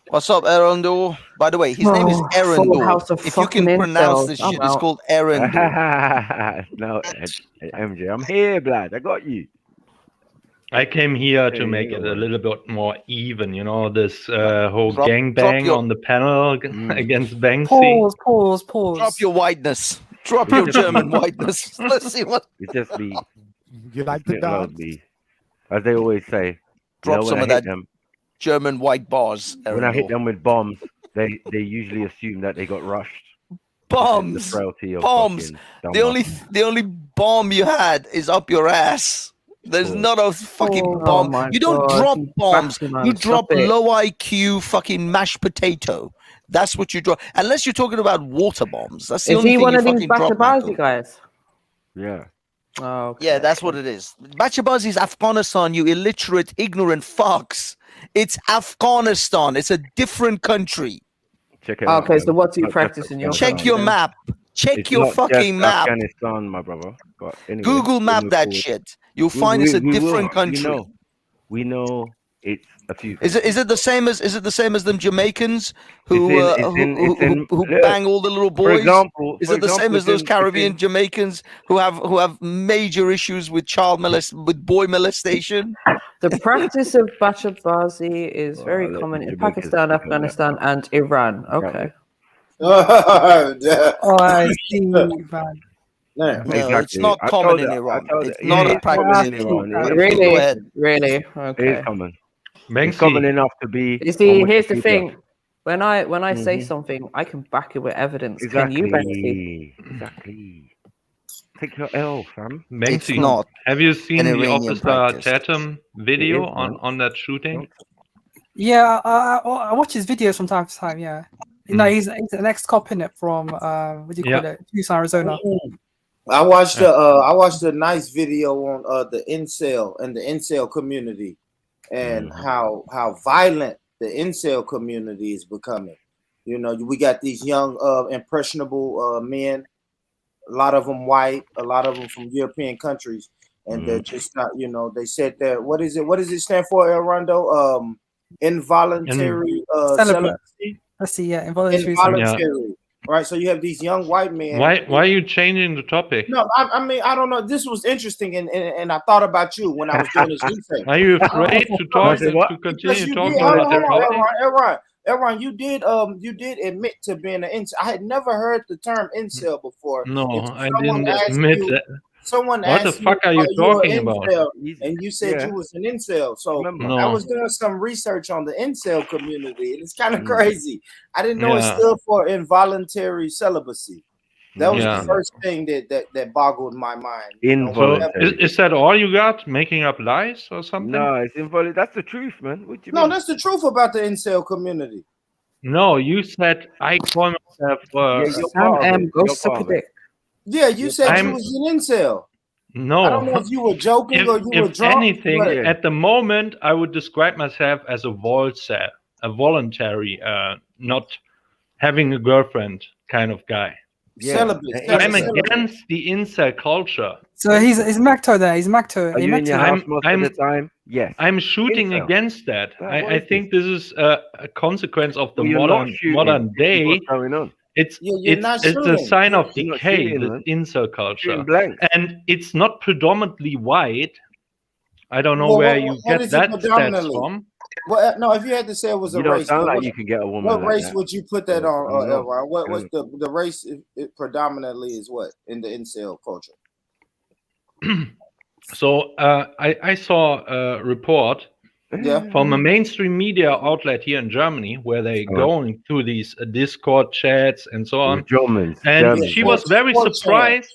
What's up, Erendor? By the way, his name is Erendor. If you can pronounce this shit, it's called Erendor. No, MJ, I'm here, blood. I got you. I came here to Hey, make it a yo. little bit more even, you know, this whole Drop gangbang your- on the panel against Banksy. Pause. Drop your whiteness. Drop your German whiteness. Let's see what. It just be. You like the dance? As they always say. Drop some when I of hit that German white bars. When I hit Erendor. them with bombs, they usually assume that they got rushed. Bombs. The frailty of Bombs. fucking The only bomb you had is up your ass. There's not a fucking bomb. my You don't God, drop you bombs. bastard, man. You Stop drop it. low IQ fucking mashed potato. That's what you drop. Unless you're talking about water bombs. That's the Is only he thing one you of these fucking drop, Bachabazi Michael. guys? Yeah. Oh, okay. Yeah, that's what it is. Bachabazi is Afghanistan, you illiterate, ignorant fucks. It's Afghanistan. It's a different country. Check it out. Okay, so man. what do you Not practice just in your Check country your then? map. Check It's your not fucking just map. Afghanistan, my brother. But anyway, Google we'll map move that forward. shit. You'll find it's a different country. We know it's a few. Is it the same as them Jamaicans who It's in- who look, bang all the little boys? for Is it the same example, as those it's in- Caribbean Jamaicans who have major issues with with boy molestation? The practice of Bachabazi is very let common the in Jamaicans Pakistan, pick on that. Afghanistan, and Iran. Okay. Oh, I see, man. No, it's Exactly. not I common told in you- I Iran. told It's you- not it a is practice common in Iran. It is Really? Go ahead. Really? It Okay. is common. Banksy. It's common enough to be. You see, on here's the Wikipedia. thing. When I say Mhm. something, I can back it with evidence. Exactly. Can you, Banksy? Exactly. Take your L, fam. Banksy, have you seen the Officer practice. Tatum video It is, man. on that shooting? Yeah, I watch his videos from time to time. Yeah, no, he's an ex-cop in it from what do you call Yeah. it, Tucson, Arizona. I watched a nice video on the incel and the incel community and how violent the incel community is becoming. You know, we got these young impressionable men, a lot of them white, a lot of them from European countries, and they're just not, you know, they said that what does it stand for, El Rondo? Involuntary celibacy. Let's see, yeah, involuntary. Involuntary. Right, so you have these young white men. Why are you changing the topic? No, I mean, I don't know. This was interesting, and I thought about you when I was doing this research. Are you afraid to talk to Because continue you talking did, about the topic? Elron, you did admit to being an incel. I had never heard the term incel before. No, Until I someone didn't asked admit you- that. Someone What the asked fuck are you an talking about? incel, and you said Yeah. you was an incel. So No. I was doing some research on the incel community, and it's kind of Mm. crazy. I didn't know it Yeah. stood for involuntary celibacy. That was Yeah. the first thing that boggled my mind. So is that all you got? Making up lies or something? No, it's involuntary. That's the truth, man. What do you No, mean? that's the truth about the incel community. No, you said I call myself. Sam M, go suck a dick. Yeah, you said you I'm- was an incel. No. I don't know if you were joking or you were If drunk. anything, but- at the moment, I would describe myself as a volcel, a voluntary, not having a girlfriend kind of guy. Celibate. I'm celibate. against the incel culture. So he's Macto there. He's Macto. Are you in your house most of the time? Yes. I'm shooting Incel. against that. What I is think this is a consequence of the Well, you're not shooting. modern This is day. what's going on. It's You're not it's a shooting. sign of You're not decay, shooting, the man. incel culture, Shooting blanks. and it's not predominantly white. I don't know Well, where what- you what get is it that stats predominantly? from. Well, no, if you had to say it was a You don't race, sound what- like you can get a woman what like race that. would you put that on, I don't know. Elron? What's the race? It predominantly is what in the incel culture? So I saw a report Yeah. from a mainstream media outlet here in Germany where they Oh. go into these Discord chats and so on. Germans. And she was very 4chan. surprised.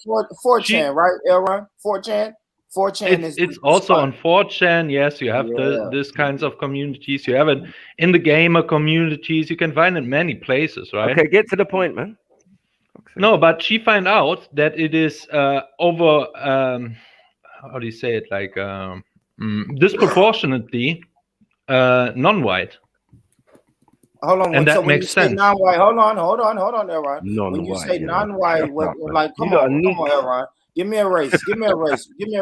4chan, right, Elron? 4chan. 4chan is. It's also on 4chan. Yes, you have this kinds of communities. You have it in the gamer communities. You can find it in many places, right? Okay, get to the point, man. No, but she found out that it is over. How do you say it? Like disproportionately non-white. Hold on. And so that when makes you say sense. non-white, hold on, Elron. When you Non-white, say yeah. non-white, Shut what, up, man. like, You come got on, a Elron. Give me a race. Give me a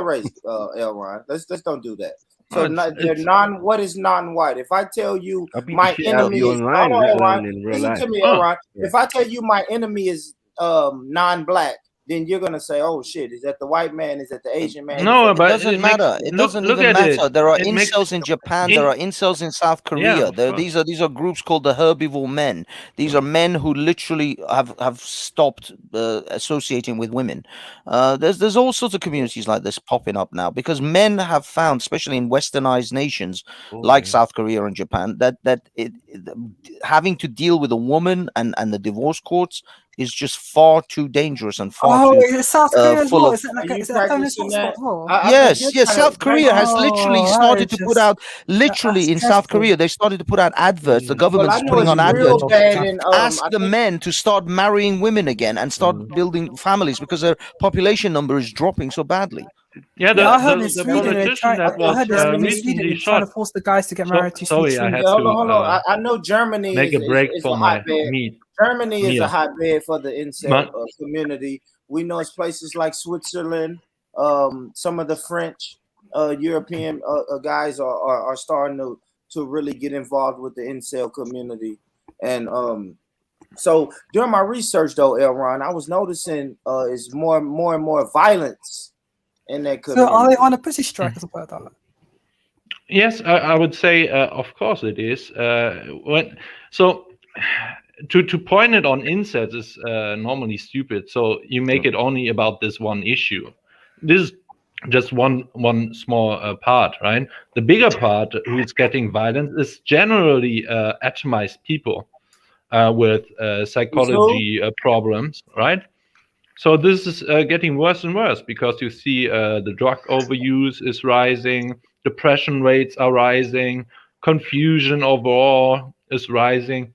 race. Elron. Let's don't do that. So they're what is non-white? If I tell you I'll beat the my shit out of enemy you is, online, hold on, let Elron. alone in real Listen life. to me, Oh, Elron. yeah. If I tell you my enemy is non-black, then you're gonna say, "Oh shit, is that the white man? Is that the Asian man?" No, Is that- but It doesn't matter. It doesn't look even at matter. it. There are It makes- incels in Japan. There are incels in South Korea. of course. These are groups called the herbivore men. These are men who literally have stopped associating with women. There's all sorts of communities like this popping up now because men have found, especially in westernized nations like South Korea and Japan, that having to deal with a woman and the divorce courts is just far too dangerous and far Oh, too is it South Korea as full well? of. Is it like Are a, you is it a feminist practicing hotspot that? as well? Yes, South Korea has literally Oh, started that to is put just- out, literally in South dreadful. Korea, they started to put out adverts. The government I is know putting it's on real adverts. bad in, Ask I the think- men to start marrying women again and start building families because their population number is dropping so badly. Yeah, I heard in the Sweden, politician that I was heard in Sweden recently they're trying to shot. force the guys to get married to Sorry, speak I had Swedish. Hold on, to hold on. I know Germany make is a break is for a my hotbed. meat. Germany is a meal. hotbed for the incel But- community. We know it's places like Switzerland. Some of the French, European guys are starting to really get involved with the incel community. And so during my research, though, Elron, I was noticing is more and more violence in that So community. are they on a pussy strike or something like that? Yes, I would say, of course it is. To point it on incels is normally stupid. So you make it only about this one issue. This is just one small part, right? The bigger part, who is getting violence, is generally atomized people with psychology problems, right? So this is getting worse and worse because you see the drug overuse is rising, depression rates are rising, confusion overall is rising,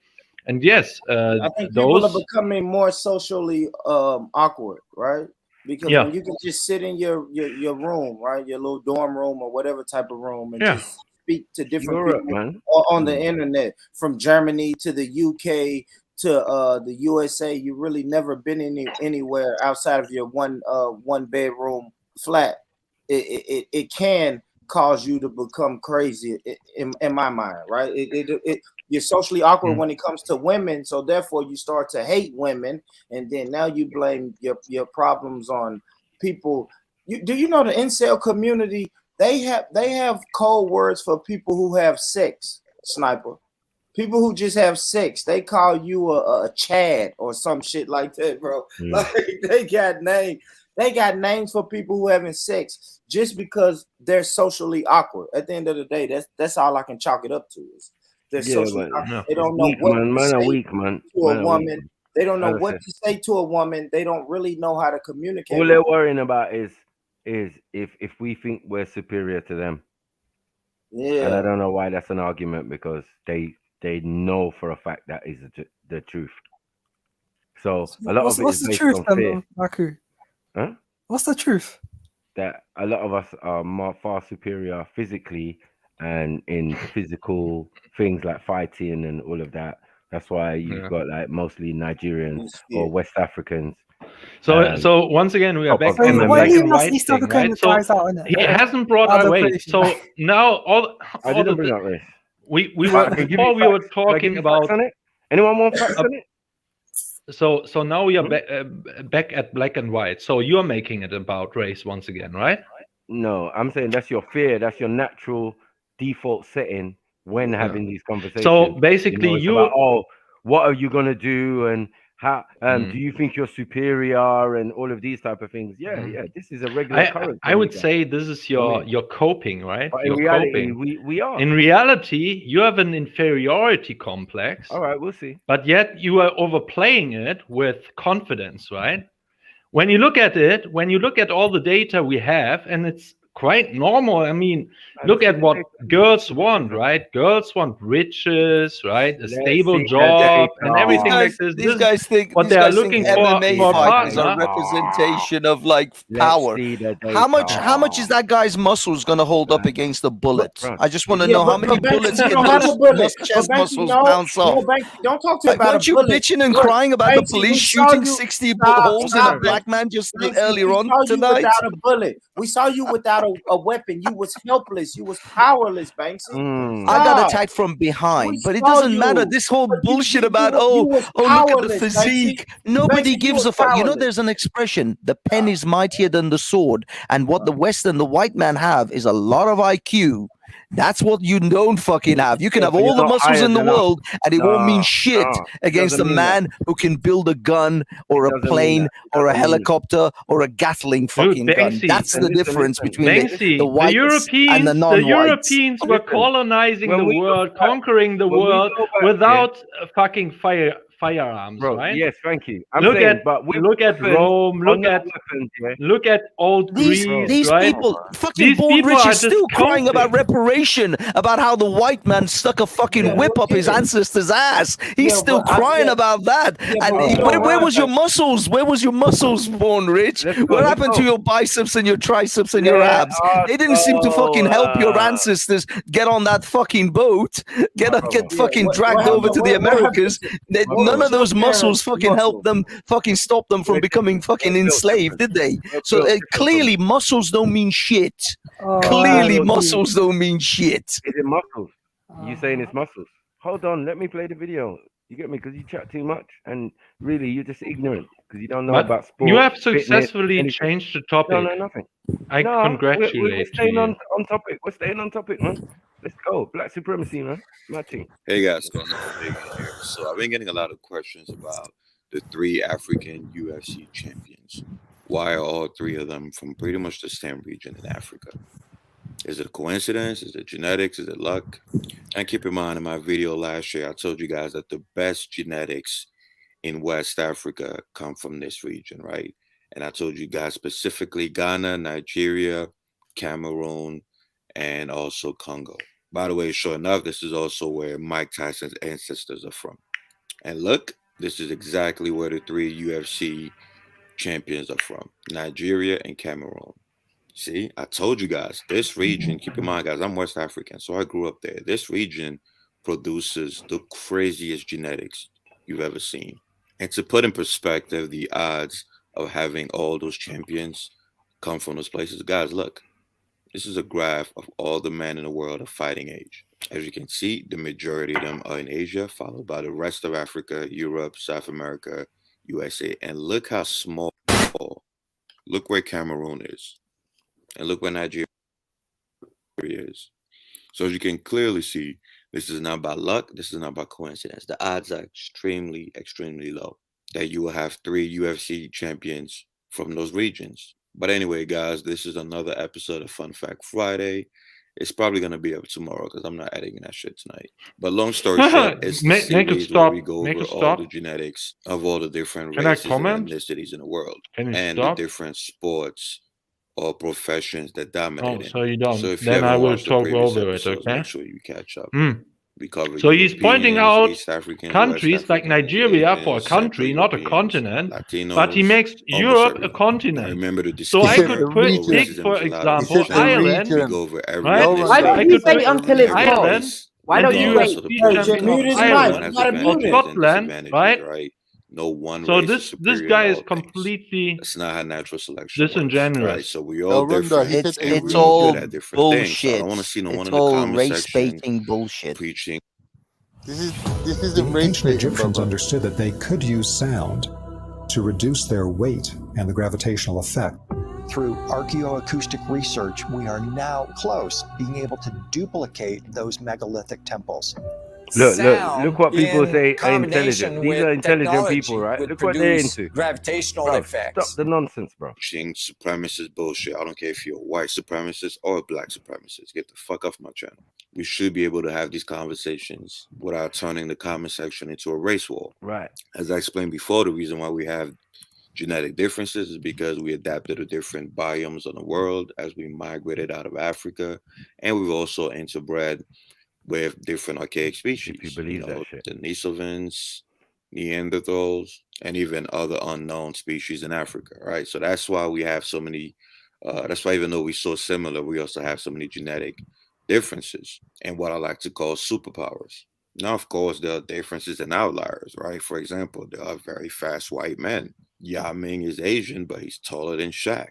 and yes, I think people are becoming more socially awkward, right? Because Yeah. when you can just sit in your room, right, your little dorm room or whatever type of room, and Yeah. just speak to different Europe, people man. on the internet, from Germany to the UK to the USA, you've really never been anywhere outside of your one bedroom flat. It can cause you to become crazy in my mind, right? You're socially awkward when it comes to women, so therefore you start to hate women, and then now you blame your problems on people. Do you know the incel community? They have code words for people who have sex, Sniper. People who just have sex, they call you a Chad or some shit like that, bro. Like they got names for people who having sex just because they're socially awkward. At the end of the day, that's all I can chalk it up to is they're socially awkward. They don't know weak, what man. to Man are say weak, man. to Man a are woman. weak. They don't know As I what said. to say to a woman. They don't really know how to communicate. All with they're them. worrying about is if we think we're superior to them. Yeah. And I don't know why that's an argument because they they know for a fact that is the truth. So a lot of it What's is the based truth on then, fear. Maku? Huh? What's the truth? That a lot of us are far superior physically and in physical things like fighting and all of that. That's why you've got like mostly Nigerians or West Africans. So once again, we are back Wait, on the why black leave and us white East thing, African right? So guys out, innit? he hasn't brought Other our way. British So now I didn't bring up race. we But were I can give before you we were facts. Can I give talking you facts about. on it? Anyone want facts on it? So now we are back at black and white. So you're making it about race once again, right? No, I'm saying that's your fear. That's your natural default setting when having these conversations. So basically, it's about, what are you gonna do, and how do you think you're superior, and all of these type of things. Yeah, this is a regular occurrence. I would say this is your coping, right? But in You're reality, coping. we are. In reality, you have an inferiority complex. All right, we'll see. But yet you are overplaying it with confidence, right? When you look at it, when you look at all the data we have, and it's quite normal. I mean, look at what girls want, right? Girls want riches, right? A stable job and everything like this. These guys think what these they are guys think looking MMA for a fighters are partner. representation of like power. How much is that guy's muscles gonna hold up against a bullet? I just want to know how many bullets can those chest muscles bounce off. Don't talk to me Like, about weren't a you bullet. bitching and Look, crying about the Banksy, police we saw shooting you- 60 Stop, holes in a stop, black Banksy. man just Banksy, earlier we on saw you tonight? without a bullet. We saw you without a weapon. You was helpless. You was powerless, Banksy. I got Stop. attacked from behind, We but it saw doesn't matter. you. This whole But you- bullshit you about was look at the powerless, physique. Banksy. Nobody Banksy, gives you a fuck. You know, powerless. there's an expression: the pen is mightier than the sword. And what the West and the white man have is a lot of IQ. That's what you don't fucking have. You can have but all you're the not muscles higher in the than us. world, and it won't mean shit it against a doesn't mean that. man who can build a gun or a doesn't mean plane that. It or a doesn't mean that. helicopter or a Gatling fucking gun. Banksy, That's the difference between Banksy, the whites and the the non-whites. Europeans were colonizing when the we go world, back- conquering the when we world go back, without fucking firearms, Bro, right? yes, thank you. I'm look saying, at but with look at weapons, Rome, look under at weapons, look at old Greece, These right? people, fucking These born people rich, are is just still crying about coping. reparation, about how the white man stuck a fucking whip up his ancestors' ass. He's Yeah, still but I- crying yeah. about that. Yeah, And but you know where what, was your guys? muscles? Where was your muscles, born rich? What happened to your biceps and your triceps and your abs? They didn't seem to fucking help your ancestors get on that fucking boat, get fucking dragged over to the Americas. None of those muscles fucking helped them, fucking stop them from becoming fucking enslaved, did they? So clearly, muscles don't mean shit. Clearly, muscles don't mean shit. Is it muscles? You saying it's muscles? Hold on, let me play the video. You get me? Because you chat too much, and really, you're just ignorant because you don't know But about sport. you have fitness, successfully anything. changed the topic. No, nothing. I No, congratulate we're staying you. on topic. We're staying on topic, man. Let's go. Black supremacy, man. My team. Hey guys, going on big in here. So I've been getting a lot of questions about the 3 African UFC champions. Why are all 3 of them from pretty much the same region in Africa? Is it a coincidence? Is it genetics? Is it luck? And keep in mind, in my video last year, I told you guys that the best genetics in West Africa come from this region, right? And I told you guys specifically Ghana, Nigeria, Cameroon, and also Congo. By the way, sure enough, this is also where Mike Tyson's ancestors are from. And look, this is exactly where the 3 UFC champions are from, Nigeria and Cameroon. See, I told you guys, this region, keep in mind, guys, I'm West African, so I grew up there. This region produces the craziest genetics you've ever seen. And to put in perspective the odds of having all those champions come from those places, guys, look, this is a graph of all the men in the world of fighting age. As you can see, the majority of them are in Asia, followed by the rest of Africa, Europe, South America, USA. And look how small, look where Cameroon is. And look where Nigeria is. So as you can clearly see, this is not by luck. This is not by coincidence. The odds are extremely, extremely low that you will have 3 UFC champions from those regions. But anyway, guys, this is another episode of Fun Fact Friday. It's probably going to be up tomorrow because I'm not editing that shit tonight. But long story short, it's the series where we go over all the genetics of all the different races and ethnicities in the world. And the different sports or professions that dominate it. So you don't. So if Then you I haven't will watched the talk previous over it, episodes, okay? make sure you catch up. We cover So he's pointing Europeans, out East Africans, countries West like Africans, Nigeria for a Asians, Central country, not a Europeans, continent, Latinos, but he makes almost Europe a everyone. Now continent. remember the So I disclaimer, could no take, racism for is allowed in this example, channel. Ireland, We go over every right? ethnicity, Why don't I you could wait take until it's Ireland closed? Why and don't the you UFC wait? champion of everyone Ireland has or advantages and Scotland, disadvantages, right? right? No one So race is this superior guy in is all things. completely That's not how natural selection works, disingenuous. right? So we all different, It's and it's we all all good at different things. So I bullshit. don't want to see no one It's in the all comment race section baiting bullshit. preaching. This isn't The race ancient baiting, Egyptians brother. understood that they could use sound to reduce their weight and the gravitational effect. Through archaeoacoustic research, we are now close being able to duplicate those megalithic temples. Look what people in say are combination intelligent. These with are intelligent technology people, right? would Look what they're produce into. gravitational Bro, effects. stop the nonsense, bro. Preaching supremacist bullshit. I don't care if you're a white supremacist or a black supremacist. Get the fuck off my channel. We should be able to have these conversations without turning the comment section into a race war. Right. As I explained before, the reason why we have genetic differences is because we adapted to different biomes of the world as we migrated out of Africa, and we've also interbred with different archaic species. If you believe that shit. The Denisovans, Neanderthals, and even other unknown species in Africa, right? So that's why we have so many, that's why even though we're so similar, we also have so many genetic differences and what I like to call superpowers. Now, of course, there are differences and outliers, right? For example, there are very fast white men. Yao Ming is Asian, but he's taller than Shaq.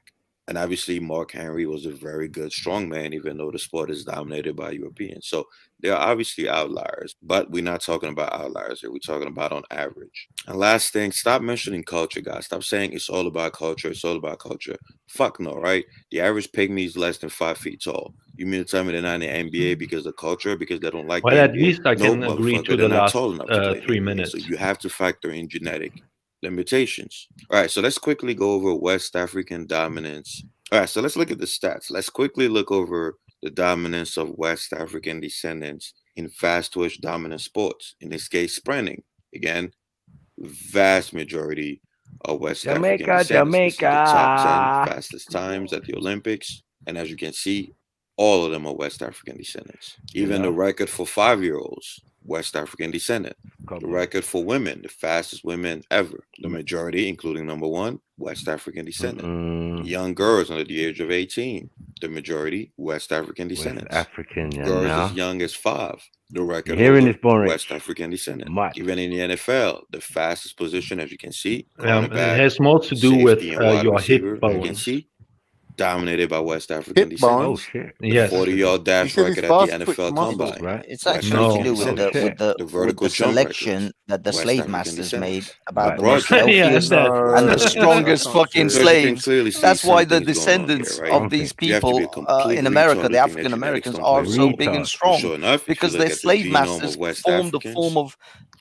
And obviously, Mark Henry was a very good strongman, even though the sport is dominated by Europeans. So there are obviously outliers, but we're not talking about outliers here. We're talking about on average. And last thing, stop mentioning culture, guys. Stop saying it's all about culture. It's all about culture. Fuck no, right? The average pygmy is less than 5 feet tall. You mean to tell me they're not in the NBA because of culture, because they don't like Well, the at NBA? least I No, can agree motherfucker, to they're the not last tall enough to play in 3 the NBA. minutes. So you have to factor in genetic limitations. All right, so let's quickly go over West African dominance. All right, so let's look at the stats. Let's quickly look over the dominance of West African descendants in fast twitch dominant sports. In this case, sprinting. Again, vast majority of West African descendants. This is the top 10 fastest times at the Olympics. And as you can see, all of them are West African descendants. Even the record for 5-year-olds, West African descendant. The record for women, the fastest women ever. The majority, including number 1, West African descendant. Young girls under the age of 18, the majority, West African descendants. African, yeah, Girls now. as young as 5, the record Hearing holder, this, Boris. West African descendant. Even in the NFL, the fastest position, as you can see, It cornerback, has more to do with safety, and wide your receiver, hip as you can bones. see, dominated by West African Hip descendants. bones? Oh, shit. The Yes. 40-yard dash said record it's at the fast twitch NFL muscles, Combine. right? It's West actually to African do with descendants. the vertical jump selection records, that the West slave African masters made descendants. about the Right. most Yeah, healthiest that's- and the that's strongest not fucking true. So as you can slaves. clearly see, That's why the something is going on here, descendants right? of these You have to be a people complete in America, retard the to think that African genetics Americans, don't play are a so role. big and But strong sure enough, if you because look their at the slave genome masters of West formed a Africans form of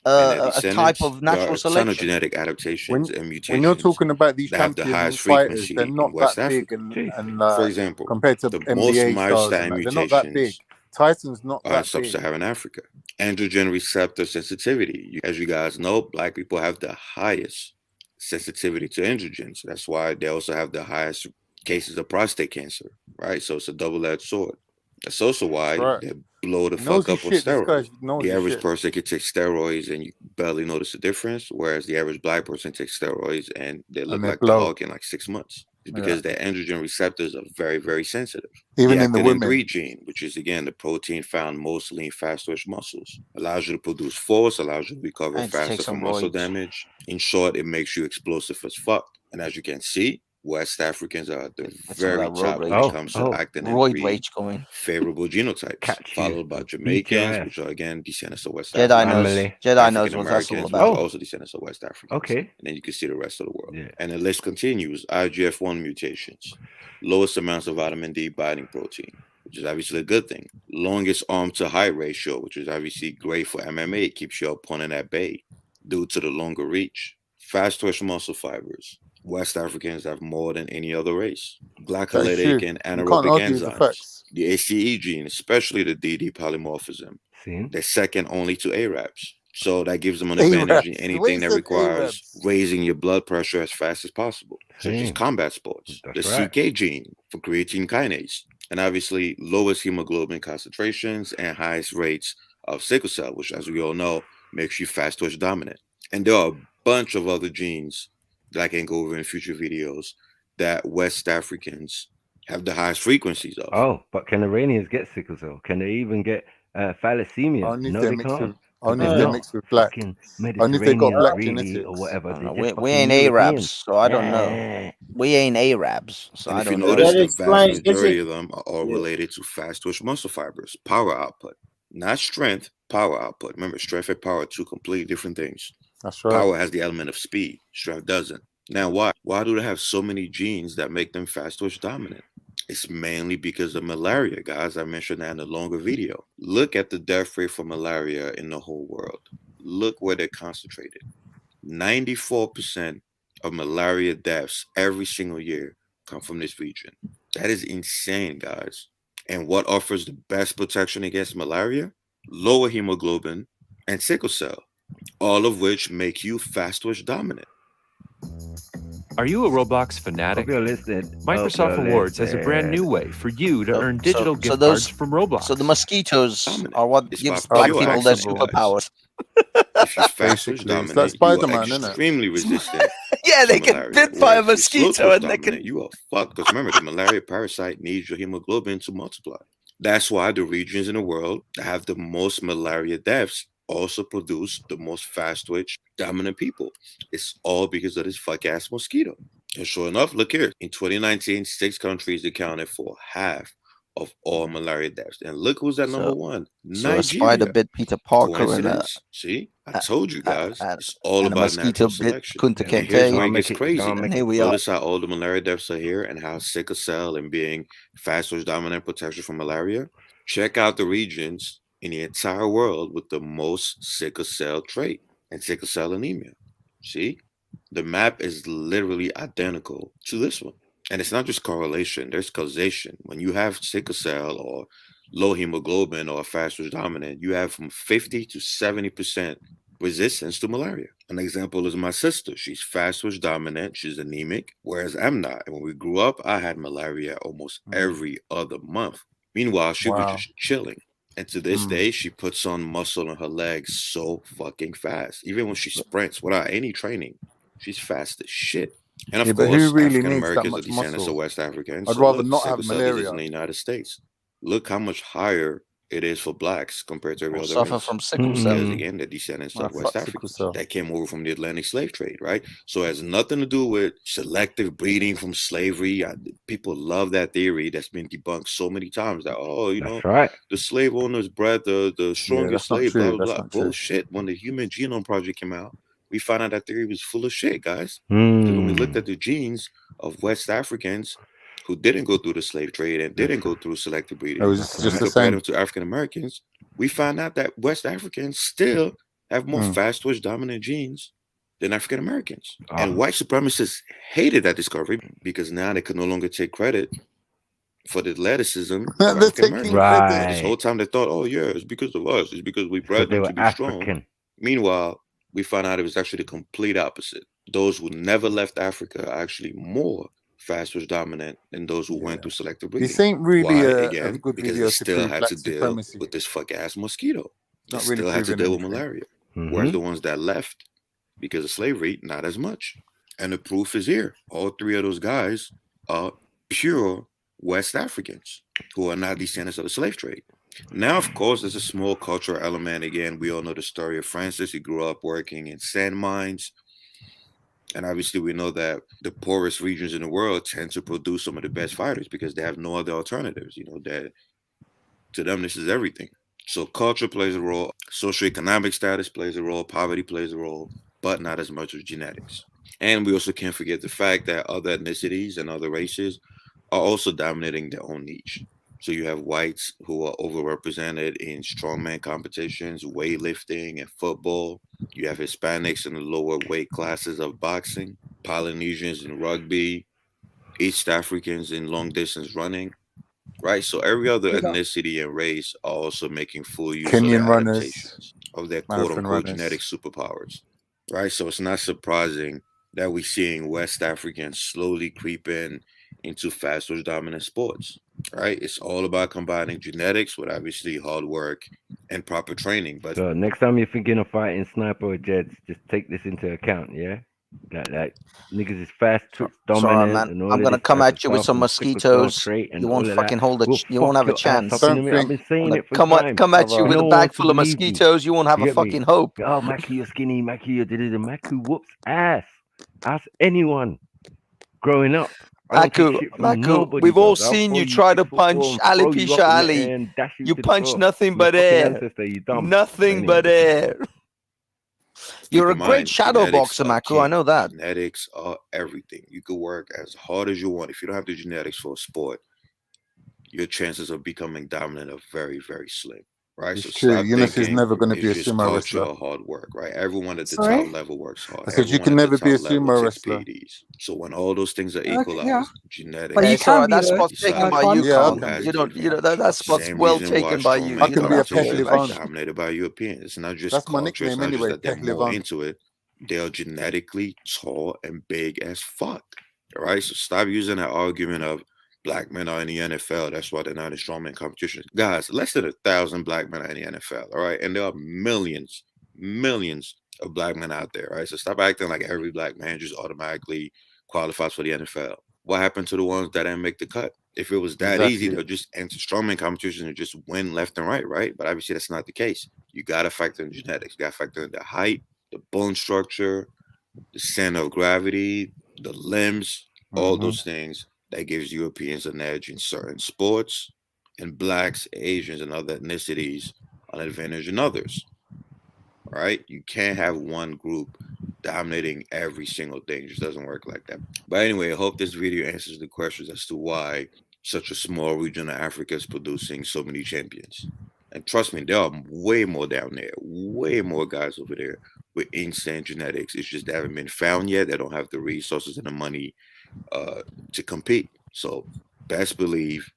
and their a type descendants, of there are natural a ton of selection. genetic adaptations and When mutations you're talking about these that have the champion highest fighters, frequency they're in not West that big, Africa. and For example, compared to the most NBA mild stars, stat and that, they're not that big. mutations Tyson's not are in that big. sub-Saharan Africa. Androgen receptor sensitivity. As you guys know, Black people have the highest sensitivity to androgens. That's why they also have the highest cases of prostate cancer, right? So it's a double-edged sword. That's also why Right. they blow the He knows fuck his up on shit. This guy steroids. knows The his average shit. person can take steroids and you barely notice the difference, whereas the average Black person takes steroids and they look they like the blow. Hulk in like 6 months. It's because their androgen receptors are very, very sensitive. Even the in the actinin women. 3 gene, which is again the protein found mostly in fast twitch muscles, allows you to produce force, allows you to recover I had to take faster some from muscle roids. damage. In short, it makes you explosive as fuck. And as you can see, West Africans are at the Get some of very that roid top when rage. it comes to actinin Roid 3 rage going. favorable genotypes, Catch you. followed by Beat your Jamaicans, ass. which are again descendants of West Jedi Africans, knows. Family. Jedi knows African what that's all Americans, which about. are also descendants of West Africans. Okay. And then you can see the rest of the world. Yeah. And the list continues. IGF-1 mutations, lowest amounts of vitamin D binding protein, which is obviously a good thing. Longest arm to height ratio, which is obviously great for MMA. It keeps your opponent at bay due to the longer reach. Fast twitch muscle fibers. West Africans have more than any other race. Glycolytic and anaerobic enzymes. The ACE gene, especially the DD polymorphism, they're second only to Arabs. So that gives them an advantage in anything that requires raising your blood pressure as fast as possible, such as combat sports. The CK gene for creatine kinase, and obviously lowest hemoglobin concentrations and highest rates of sickle cell, which, as we all know, makes you fast twitch dominant. And there are a bunch of other genes that I can go over in future videos that West Africans have the highest frequencies of. Oh, but can Iranians get sickle cell? Can they even get thalassemia? Only if No, they're they mixed can't. with, only They're if they're not mixed with black. fucking Only if they got Mediterraneans, black really, or genetics. whatever. They're We, just we fucking ain't Europeans. Arabs, so I don't know. We ain't Arabs, so And I if you don't know. notice, the explain- vast this majority is- of them are all related to fast twitch muscle fibers, power output, not strength, power output. Remember, strength and power are two completely different things. That's right. Power has the element of speed, strength doesn't. Now, why? Why do they have so many genes that make them fast twitch dominant? It's mainly because of malaria, guys. I mentioned that in a longer video. Look at the death rate for malaria in the whole world. Look where they're concentrated. 94% of malaria deaths every single year come from this region. That is insane, guys. And what offers the best protection against malaria? Lower hemoglobin and sickle cell, all of which make you fast twitch dominant. Are you a Roblox fanatic? Hope you're listening. Microsoft Rewards has a brand new way for you to earn digital gift those- cards from Roblox. So the mosquitoes are what It's gives about black pure people their accident, guys. superpowers. If you fast twitch Basically, it's dominant, like you Spider-Man, are isn't it? extremely resistant. Yeah, to they get malaria. bit by a Whereas if you're slow mosquito twitch and they dominant, you are fucked. Because remember, the malaria parasite needs your hemoglobin to multiply. That's why the regions in the world that have the most malaria deaths also produce the most fast twitch dominant people. It's all because of this fuck ass mosquito. And sure enough, look here. In 2019, 6 countries accounted for half of all malaria deaths. And look who's at number one. So a spider Nigeria. bit Peter Parker and Coincidence? See? I told you guys. It's all and a about mosquito natural bit selection. Kunta And here's Kinte. where it gets crazy. And here we are. Notice how all the malaria deaths are here and how sickle cell and being fast twitch dominant protection from malaria. Check out the regions in the entire world with the most sickle cell trait and sickle cell anemia. See? The map is literally identical to this one. And it's not just correlation, there's causation. When you have sickle cell or low hemoglobin or fast twitch dominant, you have from 50 to 70% resistance to malaria. An example is my sister. She's fast twitch dominant, she's anemic, whereas I'm not. And when we grew up, I had malaria almost every other month. Meanwhile, she was just chilling. And to this day, she puts on muscle on her legs so fucking fast. Even when she sprints without any training, she's fast as shit. And of Yeah, but course, who really African needs that Americans are much descendants muscle? of West Africans. I'd So rather look, not sickle have cell disease malaria. in the United States. Look how much higher it is for blacks compared to every Or other suffer race. from sickle Because cell. again, they're descendants Man, of fuck West sickle Africans cell. that came over from the Atlantic slave trade, right? So it has nothing to do with selective breeding from slavery. People love that theory that's been debunked so many times that, oh, you know, That's right. the slave owners bred the strongest that's not slave, true. blah, blah, That's blah. not true. Bullshit. When the Human Genome Project came out, we found out that theory was full of shit, guys. Because when we looked at the genes of West Africans who didn't go through the slave trade and didn't go through selective breeding, It was just and we the compared same. them to African Americans, we found out that West Africans still have more fast twitch dominant genes than African Americans. And white supremacists hated that discovery because now they could no longer take credit for the athleticism of They're African taking Americans. credit. This whole time they thought, oh yeah, it's because of us. It's because we Because bred they them were to be strong. African. Meanwhile, we found out it was actually the complete opposite. Those who never left Africa are actually more fast twitch dominant than those who went through selective breeding. This ain't really Why? a Again, good because video they to still prove had black to deal supremacy. with this fuck ass mosquito. They Not really still had to proving deal with anything. malaria. Mm-hmm. Whereas the ones that left because of slavery, not as much. And the proof is here. All 3 of those guys are pure West Africans who are not descendants of the slave trade. Now, of course, there's a small cultural element. Again, we all know the story of Francis. He grew up working in sand mines. And obviously, we know that the poorest regions in the world tend to produce some of the best fighters because they have no other alternatives. You know, that to them, this is everything. So culture plays a role, socioeconomic status plays a role, poverty plays a role, but not as much as genetics. And we also can't forget the fact that other ethnicities and other races are also dominating their own niche. So you have whites who are overrepresented in strongman competitions, weightlifting, and football. You have Hispanics in the lower weight classes of boxing, Polynesians in rugby, East Africans in long distance running. Right, so every other ethnicity and race are also making full use of their Kenyan runners, adaptations, of their marathon quote-unquote runners. genetic superpowers. Right, so it's not surprising that we're seeing West Africans slowly creep in into fast twitch dominant sports, right? It's all about combining genetics with obviously hard work and proper training. But So next time you're thinking of fighting Sniper or Jeds, just take this into account, yeah? Like niggas is fast twitch Sorry, dominant man. and all I'm of gonna this come type of at you with stuff some and sickle cell mosquitoes. trait and You all won't of fucking that. hold it. Will You won't fuck have a your ass chance. up in a minute. I've been saying it for time. Come at you with No a one bag wants to full of believe me. mosquitoes. You won't have You a get me? fucking hope. Oh, Mackie, you're skinny. Mackie, you're did it. Mackie whoops ass. Ask anyone growing up. I don't take shit from nobody, we've all bro. I'll seen throw you you try to 6'4" punch and Ali throw you Pisha up in the Ali. air and dash you You to the punch floor. nothing I'm your but fucking air. ancestor, you dumb. Nothing Anyway. but air. You're a keep in great mind, shadow genetics boxer, are Maku. I king. know that. Genetics are everything. You could work as hard as you want. If you don't have the genetics for a sport, your chances of becoming dominant are very, very slim. Right? It's So true. stop Eunice is thinking never going to be a it's just sumo culture wrestler. or hard work, right? Everyone at the Sorry? top level works hard. I said you Everyone can at the never be a top level sumo takes wrestler. PEDs. So when all those things are Okay, yeah. equalized, But genetics, you Hey, can sorry, be that though, spot's taken by Khan. you, Yeah, I Khan. can be. You don't. That spot's same well reason why taken by you. I strongman You can don't be a have to worry competitions Pehlivan. about are that. dominated by Europeans. It's not just That's my culture. It's nickname not just anyway, that they're more Pehlivan. into it. They're genetically tall and big as fuck. All right. So stop using that argument of black men are in the NFL. That's why they're not in strongman competitions. Guys, less than 1,000 black men are in the NFL. All right. And there are millions of black men out there. Right. So stop acting like every black man just automatically qualifies for the NFL. What happened to the ones that didn't make the cut? If it was that easy, they'll just enter strongman competitions and just win left and right? But obviously that's not the case. You gotta factor in genetics. You gotta factor in the height, the bone structure, the center of gravity, the limbs, all those things that gives Europeans an edge in certain sports, and blacks, Asians, and other ethnicities an advantage in others. Right? You can't have one group dominating every single thing. It just doesn't work like that. But anyway, I hope this video answers the questions as to why such a small region of Africa is producing so many champions. And trust me, there are way more down there, way more guys over there with insane genetics. It's just they haven't been found yet. They don't have the resources and the money to compete. So best believe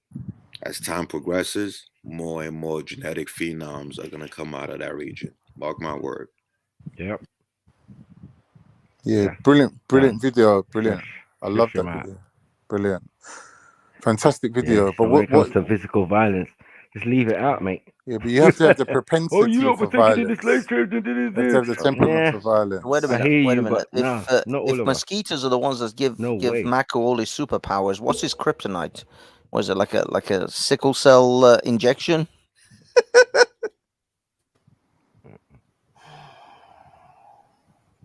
as time progresses, more and more genetic phenoms are going to come out of that region. Mark my word. Yep. Yeah, brilliant video. Brilliant. I love that out. video. Brilliant. Fantastic Yeah, video. so But when it comes what? to physical violence, just leave it out, mate. Yeah, but you have to have the propensity Oh, you lot for were taking in the violence. slave trade. You have to have the temperament for violence. Wait a I minute. hear Wait a you, minute. but nah, not all If of us. mosquitoes are the ones that give way. Mako all his superpowers, what's his kryptonite? Was it like a sickle cell injection?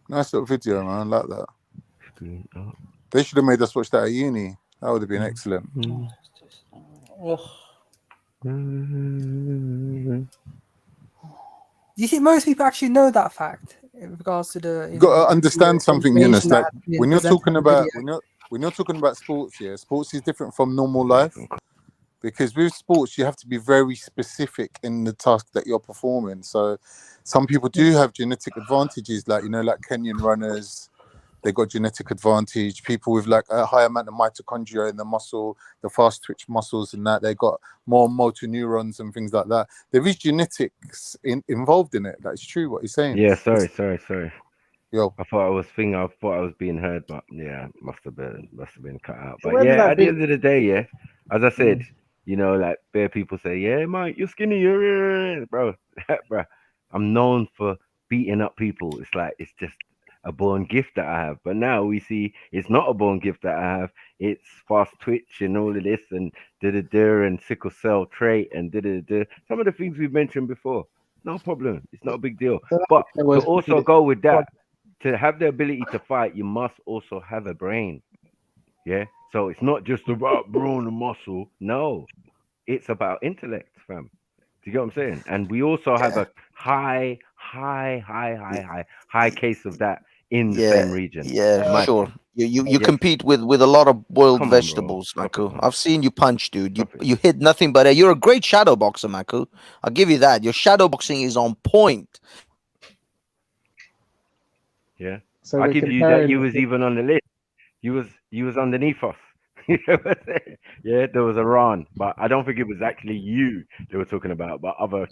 Nice little video, man. I like that. They should have made us watch that at uni. That would have been excellent. Do you think most people actually know that fact in regards to the? You got to understand something, Eunice. Like when you're talking about video? when you're talking about sports, yeah, sports is different from normal life. Because with sports, you have to be very specific in the task that you're performing. So some people do have genetic advantages, like, like Kenyan runners, they got genetic advantage. People with like a high amount of mitochondria in the muscle, the fast twitch muscles and that, they got more motor neurons and things like that. There is genetics involved in it. That's true what you're saying. Yeah, sorry. Yo. I thought I was being heard, but yeah, must have been cut out. So But where does yeah, that at the be? end of the day, yeah, as I said, like bare people say, yeah, mate, you're skinny, bro. I'm known for beating up people. It's like it's just a born gift that I have. But now we see it's not a born gift that I have. It's fast twitch and all of this and and sickle cell trait and some of the things we've mentioned before. No problem. It's not a big deal. But to also go with that, to have the ability to fight, you must also have a brain. Yeah. So it's not just about brawn and muscle. No, it's about intellect, fam. Do you get what I'm saying? And we also have a high case of that in the same region. Yeah, sure. You compete with a lot of boiled vegetables, Mako. I've seen you punch, dude. You hit nothing but you're a great shadow boxer, Mako. I'll give you that. Your shadow boxing is on point. Yeah. So I'll we're give you that. comparing You was even on the list. You was underneath us. Yeah, there was Iran, but I don't think it was actually you they were talking about, but other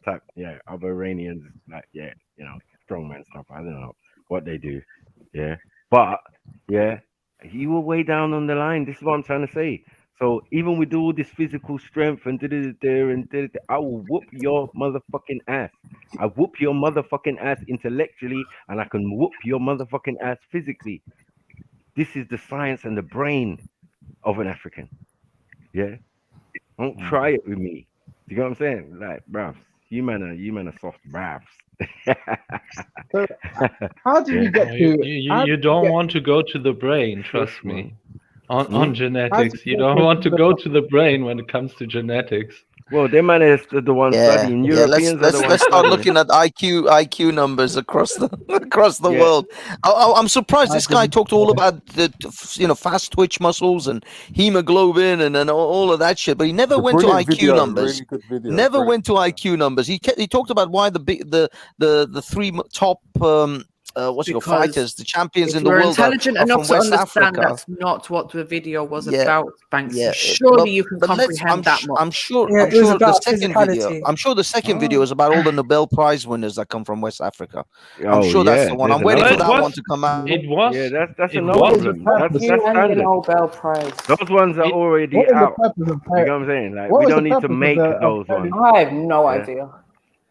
Iranians, like strongman stuff. I don't know what they do. Yeah, but yeah, you were way down on the line. This is what I'm trying to say. So even with all this physical strength and I will whoop your motherfucking ass. I whoop your motherfucking ass intellectually, and I can whoop your motherfucking ass physically. This is the science and the brain of an African. Yeah, don't try it with me. You know what I'm saying? Like, bruv, you man are soft bravs. How did we get to? You don't want to go to the brain, trust me. On genetics, you don't want to go to the brain when it comes to genetics. Well, them man is the one studying. Europeans let's are the ones start studying. looking at IQ numbers across the world. I'm surprised this guy talked all about the fast twitch muscles and hemoglobin and all of that shit, but he never went to IQ numbers. Never went to IQ numbers. He talked about why the three top fighters, the champions in the world, intelligent are enough from to West understand Africa. that's not what the video was Yeah. about, Banksy. Yeah, Surely you can comprehend I'm that much. I'm sure Yeah, it was the about second video. physicality. I'm sure the second video is about all the Nobel Prize winners that come from West Africa. I'm Oh, sure that's yeah, the one. there's I'm waiting for another that one. one to come out. It was. Yeah, that's it no was- problem. That's You and the standard. Nobel Prize. Those ones are already What was the out. purpose of You know what I'm saying? Like, what we was don't the need to purpose of make the- of those telling- ones. I have no Yeah. idea.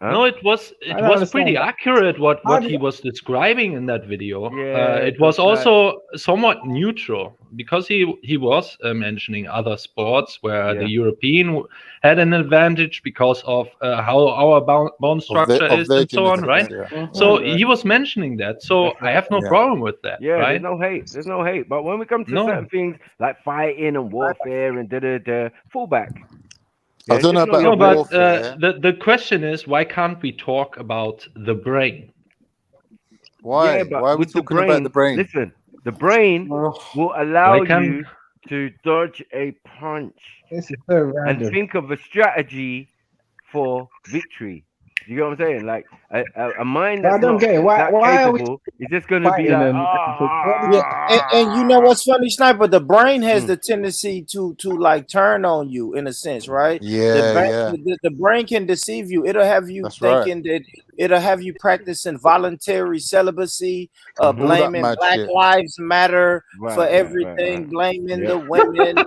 Huh? No, it was I don't understand pretty that. accurate what How he was describing in that video. Yeah, It was just like- also somewhat neutral because he was mentioning other sports where the European had an advantage because of how our bone structure of is their and so on, genetic right? material. So Right. he was mentioning that. So I have no Yeah. problem with that, Yeah, right? there's no hate. There's no hate. But when we come to No. certain things like fighting and warfare and fall back. I don't know just about No, but warfare. the question is, why can't we talk about the brain? Why? Yeah, but Why are we with talking about the brain? Listen, the brain will allow you to dodge a punch This is so and random. think of a strategy for victory. You know what I'm saying? Like a mind But I that's don't not get it. Why that are we capable is just going to be fighting like, and Yeah, and you know what's funny, Sniper? The brain has the tendency to like turn on you in a sense, right? Yeah, The brain can deceive you. It'll have you That's right. thinking that it'll have you practicing voluntary celibacy, that blaming mad Black shit. Lives Matter Right, for right, everything, right. blaming Yeah. the women.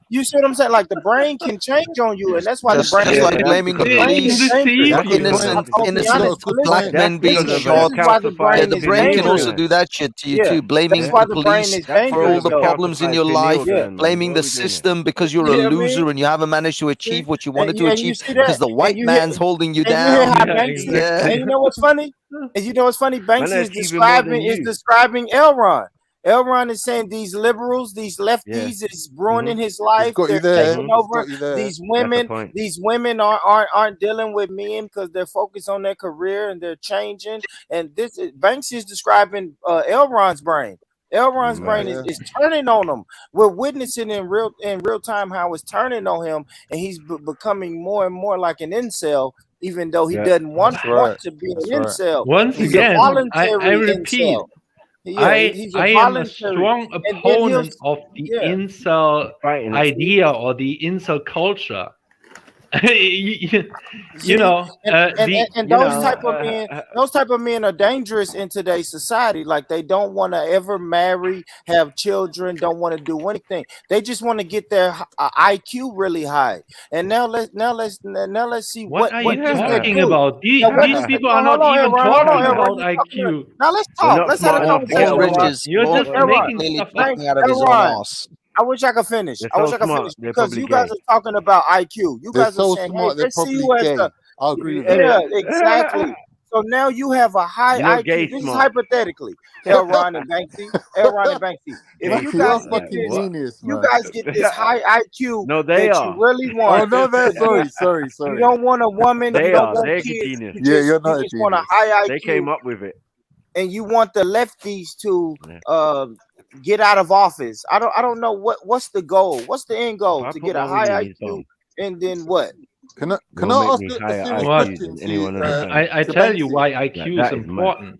You see what I'm saying? Like the brain can change on you, and that's why Just the brain like is blaming the brain is police, dangerous. That's the innocent point. I'll be honest. Listen, black men being this is shot. why the brain Yeah, the is brain can also dangerous. do that shit to you Yeah, too. Blaming that's why the the brain police is for all dangerous, the though. problems in your life, blaming the system because you're You a hear me? loser and you haven't managed to achieve what you wanted to and you achieve see that, because the white and you hear, man's holding you and you hear down. how Banksy, Yeah. and you know what's funny? And you know what's funny? Man, Banksy I is achieve it more than describing Elron. Elron is saying these liberals, these lefties, is ruining his life. got you They're there. taking It's over. got you there. These That's the women, point. aren't dealing with men because they're focused on their career and they're changing. And Banksy is describing Elron's brain. Elron's brain is turning on him. We're witnessing in real time how it's turning on him, and he's becoming more and more like an incel, even though he doesn't want to be an incel. Once He's again, a voluntary I repeat, incel. Yeah, he's I a am a voluntary. strong And then opponent of the yeah. incel idea or the incel culture. you know, those type of men are dangerous in today's society. Like they don't want to ever marry, have children, don't want to do anything. They just want to get their IQ really high. And now let's see what are you does that talking do? about? These people are Hold not on, even Elron, hold on, talking Elron, about you're talking IQ. Now let's We're talk. not Let's have a smart enough for conversation. that. Elron. You're just Elron, making stuff up. Talking out of his own Elron, ass. I wish I could finish. They're I wish so I could smart, finish they're because probably you guys gay. are talking about IQ. You They're guys so are saying, smart, hey, they're let's see probably who has gay. the I agree with that. yeah, exactly. So now you have a high You're not IQ. gay This is smart. hypothetically. Elron and Banksy. Elron and Banksy. If you Banksy, you're a guys get fucking this, genius, you man. guys get this high IQ No, they that are. you really Oh want. no, they're You sorry. don't want a woman, you They don't are. want They're kids. genius. Yeah, you're not You a just want a genius. high They IQ, came up with it. and you want the lefties to Yeah. get out of office. I don't know what's the goal. What's the end goal? I To put get a my high ring in his IQ, bum. and then what? Can You'll I make ask me a higher serious IQ What? question than to anyone on the planet. I to tell you Banksy? why Like, IQ is that is mad. important.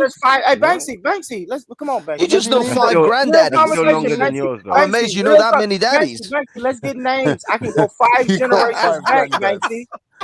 there's five. Hey, Banksy, let's come on, Banksy. You just know Let's 5 real granddaddies. conversation, Banksy. I'm amazed you know real that many daddies. Banksy, let's get names. I can go 5 generations back, Banksy.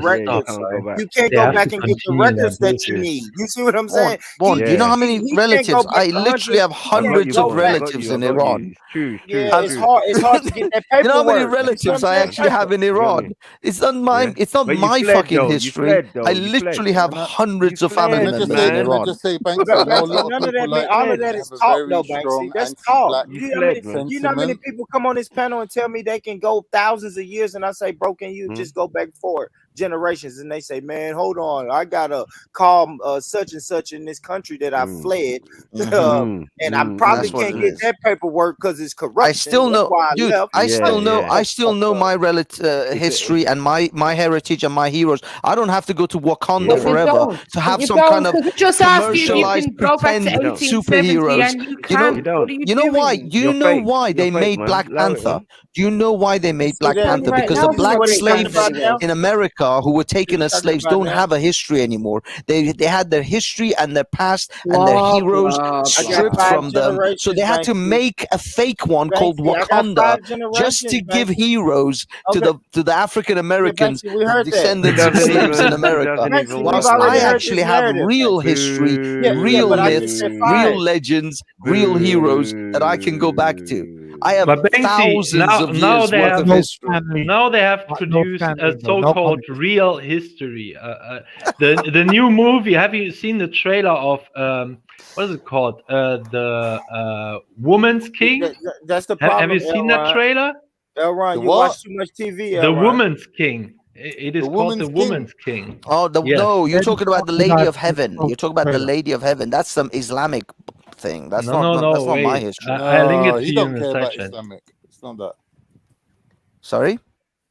the this records. stuff. You can't They go have back to and get the continue their records that you bullshit. need. You see what I'm saying? Bon, do you know how many he can't relatives? go back I 100. literally have He can't hundreds go of back. relatives in Iran. It's true. Yeah, it's hard to get that paperwork. You know how many You know what relatives I'm I saying? actually have in Iran? It's not my. Yeah. It's not But you my fled, fucking though. You history. fled, though. I You fled. literally have hundreds of family Can I members just say, in can I Iran. just say, But Banksy, I know a Banksy, lot of none of people that, man. like All you of that have is a talk, very though, Banksy. strong That's talk. anti-black You know how many, man. you know how many sentiment. people come on this panel and tell me they can go thousands of years, and I say, bro, can you just go back forward generations, and they say, "Man, hold on, I gotta call such and such in this country that I fled, and I probably That's what can't it get is. that paperwork because it's corruption. I still That's know, why I dude. left." I still know my history and my heritage and my heroes. I don't have to go to Wakanda But you forever don't. to have You some don't, kind of because we just asked you if you commercialized can go back to pretend 1870 superheroes. and you You know, can't. What are you you know why? doing? You know why they made Black Panther? Do you know why they made Black Panther? Right Because now, the black what they talking slaves about now? in America who were taken as talking slaves about don't now? have a history anymore. They had their history and their past and their Blah, heroes blah, stripped blah. from them. So they had to make a fake one called Wakanda just to give heroes to the African Americans, we heard that. descendants of slaves in America. Banksy, we've Whilst already I heard actually this have narrative, real Banksy. history, Yeah, real but I just myths, said real five. legends, real heroes that I can go back to. I have But Banksy, thousands of now years they worth have of history. now they have produced a so-called real history. The new movie. Have you seen the trailer of what is it called? The Woman's King. That's the Have problem. you seen that trailer? Elron, you watch too much TV. The Elron. Woman's King. It is called the Woman's King. Oh, Yes. no, you're talking about the Lady of Heaven. You're talking about the Lady of Heaven. That's some Islamic thing. That's No, that's not my wait. history. I link it to he you don't in the care side about chat. Islamic. It's not that. Sorry?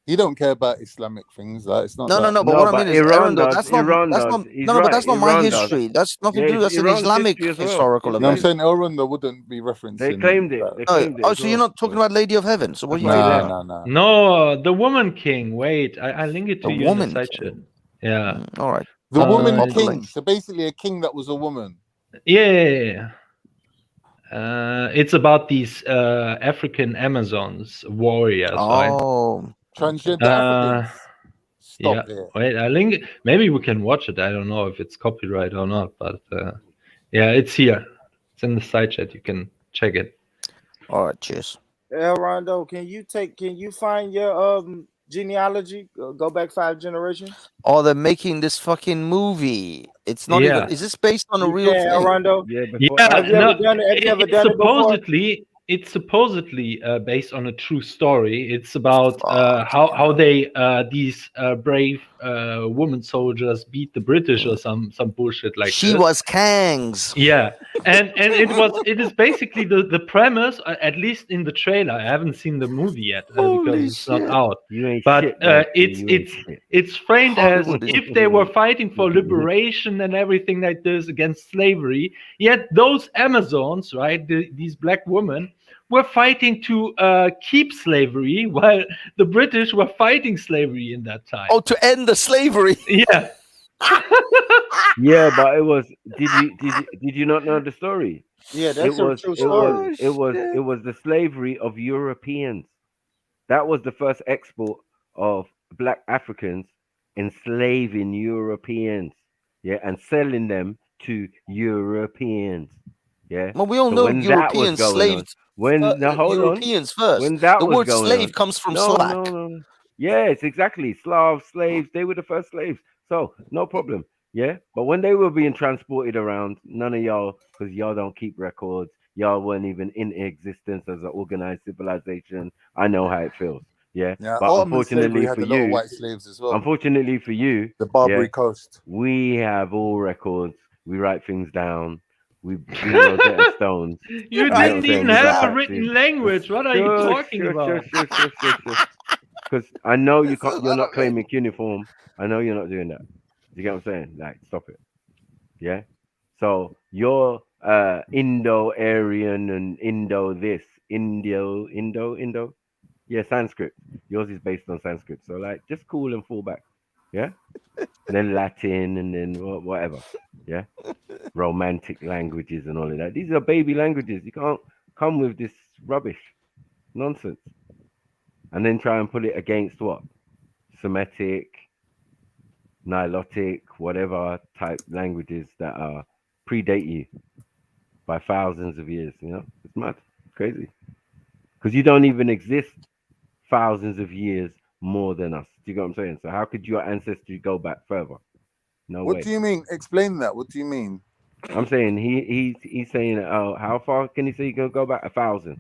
He don't care about Islamic things. Like, it's not No, that. no. But what I mean is, Iran Aaron, though, does. that's not. Iran That's does. not. He's No, but right. that's not my Iran does. history. That's nothing Yeah, to do. it's That's an Iran's Islamic history as well. historical It's No, I'm event. saying Elrond wouldn't be referencing. They claimed it. that. They claimed it. Oh, as so you're well. not talking about Lady of Heaven. So what are you Nah, talking about? No, the Woman King. Wait, I link it to The you in the Woman side chat. Yeah. All right. The woman Uh, king. So basically, a king that was a woman. Yeah. It's about these African Amazons warriors, right? Oh. Transgender Africans. Yeah. it. Wait, I link. Maybe we can watch it. I don't know if it's copyright or not, but yeah, it's here. It's in the side chat. You can check it. All right. Cheers. Rondo, can you find your genealogy? Go back 5 generations. Oh, they're making this fucking movie. It's not Yeah. even. Is this based on a You real can, thing? Rondo. Yeah, Have you ever done it? Have you ever done it before? it's supposedly based on a true story. It's about how they these brave woman soldiers beat the British or some bullshit like She this. was Kangs. Yeah, and it is basically the premise, at least in the trailer. I haven't seen the movie yet because it's not out. You ain't But shit, man. You ain't it's shit. it's framed as Hollywood is if they were fighting for liberation and everything like this against slavery. Yet those Amazons, right, these black women, were fighting to keep slavery while the British were fighting slavery in that time. Oh, to end the slavery. Yeah. Yeah, but it was. Did you not know the story? Yeah, that's a true story. It was the slavery of Europeans. That was the first export of black Africans enslaving Europeans. Yeah, and selling them to Europeans. Yeah. Well, we all So know when that was Europeans going slaved. on, hold Europeans first. When that the was word going slave on, comes from no, Slack. no. Yes, exactly. Slavs, slaves, they were the first slaves. So no problem. Yeah. But when they were being transported around, none of y'all, because y'all don't keep records, y'all weren't even in existence as an organized civilization. I know how it feels. Yeah. Yeah, But Ottoman slavery unfortunately had for a lot of you, white slaves as well. unfortunately for you, The Barbary Coast. we have all records. We wite things down. We Rosetta Stones. You didn't even have a written language. What are you talking about? Because I know you can't. You're not claiming cuneiform. I know you're not doing that. You get what I'm saying? Like, stop it. Yeah. So you're Indo-Aryan and Indo this, Indo. Yeah, Sanskrit. Yours is based on Sanskrit. So like, just cool and fall back. Yeah. And then Latin and then whatever. Yeah. Romantic languages and all of that. These are baby languages. You can't come with this rubbish nonsense. And then try and put it against what? Semitic, Nilotic, whatever type languages that predate you by thousands of years. You know, it's mad, crazy. Because you don't even exist thousands of years more than us. Do you get what I'm saying? So how could your ancestry go back further? No way. What do you mean? Explain that. What do you mean? I'm saying he's saying how far can he say you can go back? 1,000.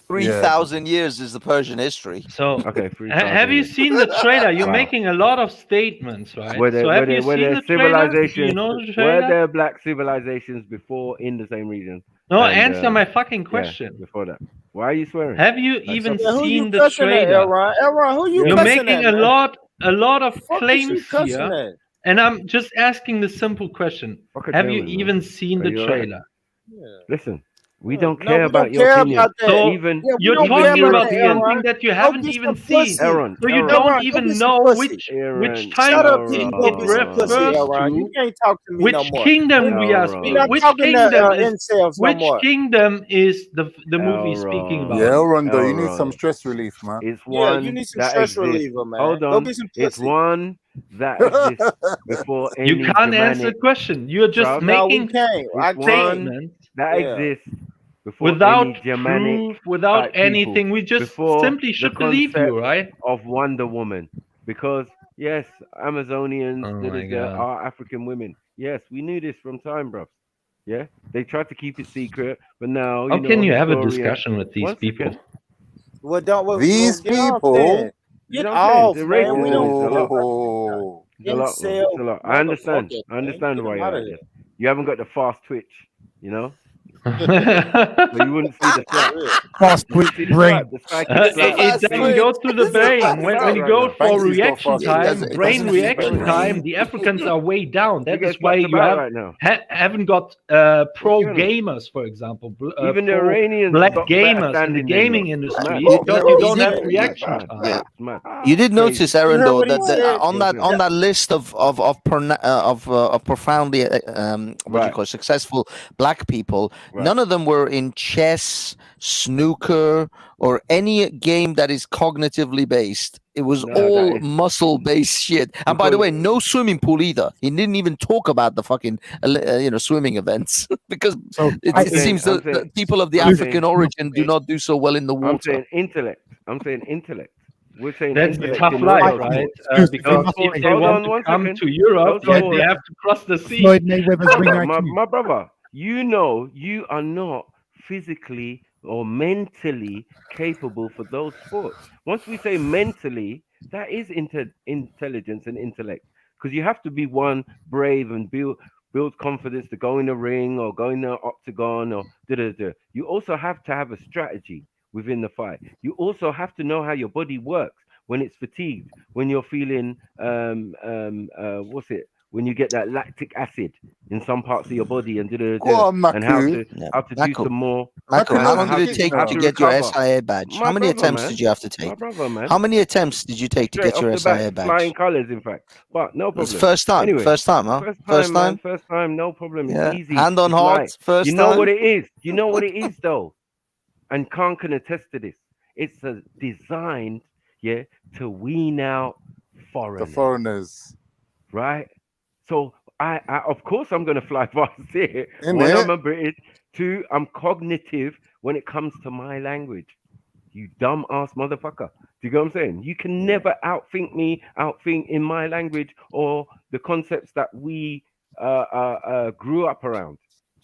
3,000 years is the Persian history. So, Okay, have you seen the trailer? You're making a lot of statements, right? So, have you seen the trailer? Do you know the Were trailer? there black civilizations before in the same region? No, And, answer my fucking question. Yeah, before that. Why are you swearing? Have you even Yeah, who you seen the cussing at, trailer? Elron? Elron, who you You're cussing making at, a man? lot of Fuck is claims you cussing here, at? and I'm just asking the simple question: have you German, man. even seen Are the you all right? trailer? Listen, we don't No, care we about don't your care opinion. about that. So Even Yeah, we you're don't care talking about about that, something Elron. that you Go haven't get even some seen. pussy. Aaron, So you Aaron. don't Elron, go even get some know pussy. which Shut time up till you go it get some pussy, refers Elron. You to. can't talk to me Which no more. kingdom we are We're speaking? not Which talking to kingdom is? incels no Which more. kingdom is the movie speaking Yeah, about? Rondo, you need some stress relief, man. It's Yeah, you one need some that stress exists. reliever, man. Hold Go on. get some It's pussy. one that exists before You any can't answer the Germanic. question. You're just Bruv, No, we making can't. I It's can't. one statements that Yeah. exists before without any Germanic proof, without type people, anything. We just before simply the should believe you, concept right? of Wonder Woman. Because yes, Amazonians Oh my God. are African women. Yes, we knew this from time, bro. Yeah, they tried to keep it secret, but now How you know. can you have a Historia, discussion with these once people? again, Well, don't These get off people. then. you Get know what I'm saying? off, The man. We racism don't is a lot. Oh, It's a lot, man. incel It's a lot. I understand. motherfucker, I man. understand Get why him you're out of like here. this. You haven't got the fast twitch, you know. So you wouldn't see the slap. Fast You wouldn't quick see the brain. slap, the psychic slap. It doesn't go to the brain. When you right go now. for Banksy's got reaction fast time, twitch. brain reaction brain. time, the Africans are way down. You That get is why slapped you about right now. haven't got pro going on? gamers, for example, Even the pro Iranians black got better gamers in the standing than gaming you. It's industry mad. because You you don't have did- reaction Mad. time. Yeah. It's mad. You did Crazy. notice, Aaron, heard though, what he that said? on that list of profoundly what do you call it, successful black people, none of them were in chess, snooker, or any game that is cognitively based. It was No, all that is muscle based shit. And by the way, no swimming pool either. He didn't even talk about the fucking swimming events because it seems that the people of the African origin do not do so well in the I'm water. saying intellect. I'm saying intellect. We're saying That's the intellect tough in life, all those right? sports. Because Those if sports- they hold want on to one come second. to Europe, Those they sports- have to cross the sea. Floyd Mayweather's ring Brother, IQ. my brother, you know you are not physically or mentally capable for those sports. Once we say mentally, that is intelligence and intellect, because you have to be one brave and build confidence to go in the ring or go in the octagon or da. You also have to have a strategy within the fight. You also have to know how your body works when it's fatigued, when you're feeling when you get that lactic acid in some parts of your body and Go on, and how Maku. to do some more. Mako, how long did it take how to get your recover. SIA badge? My How many brother, attempts man. did you have to My take? brother, man. How many attempts did you take to Straight get off your the SIA bat, badge? flying colours, in fact. But no It's problem. first time. Anyway, First time, huh? First time, man. First time, no problem. It's Yeah. easy. Hand on It's heart, light. first You know time. what it is. You know what it is, though. And Khan can attest to this. It's designed, to wean out The foreigners, foreigners. right? So I of course I'm gonna fly fast here. In One, it? I'm a British. Two, I'm cognitive when it comes to my language. You dumb ass motherfucker. Do you get what I'm saying? You can never outthink me, outthink in my language or the concepts that we grew up around.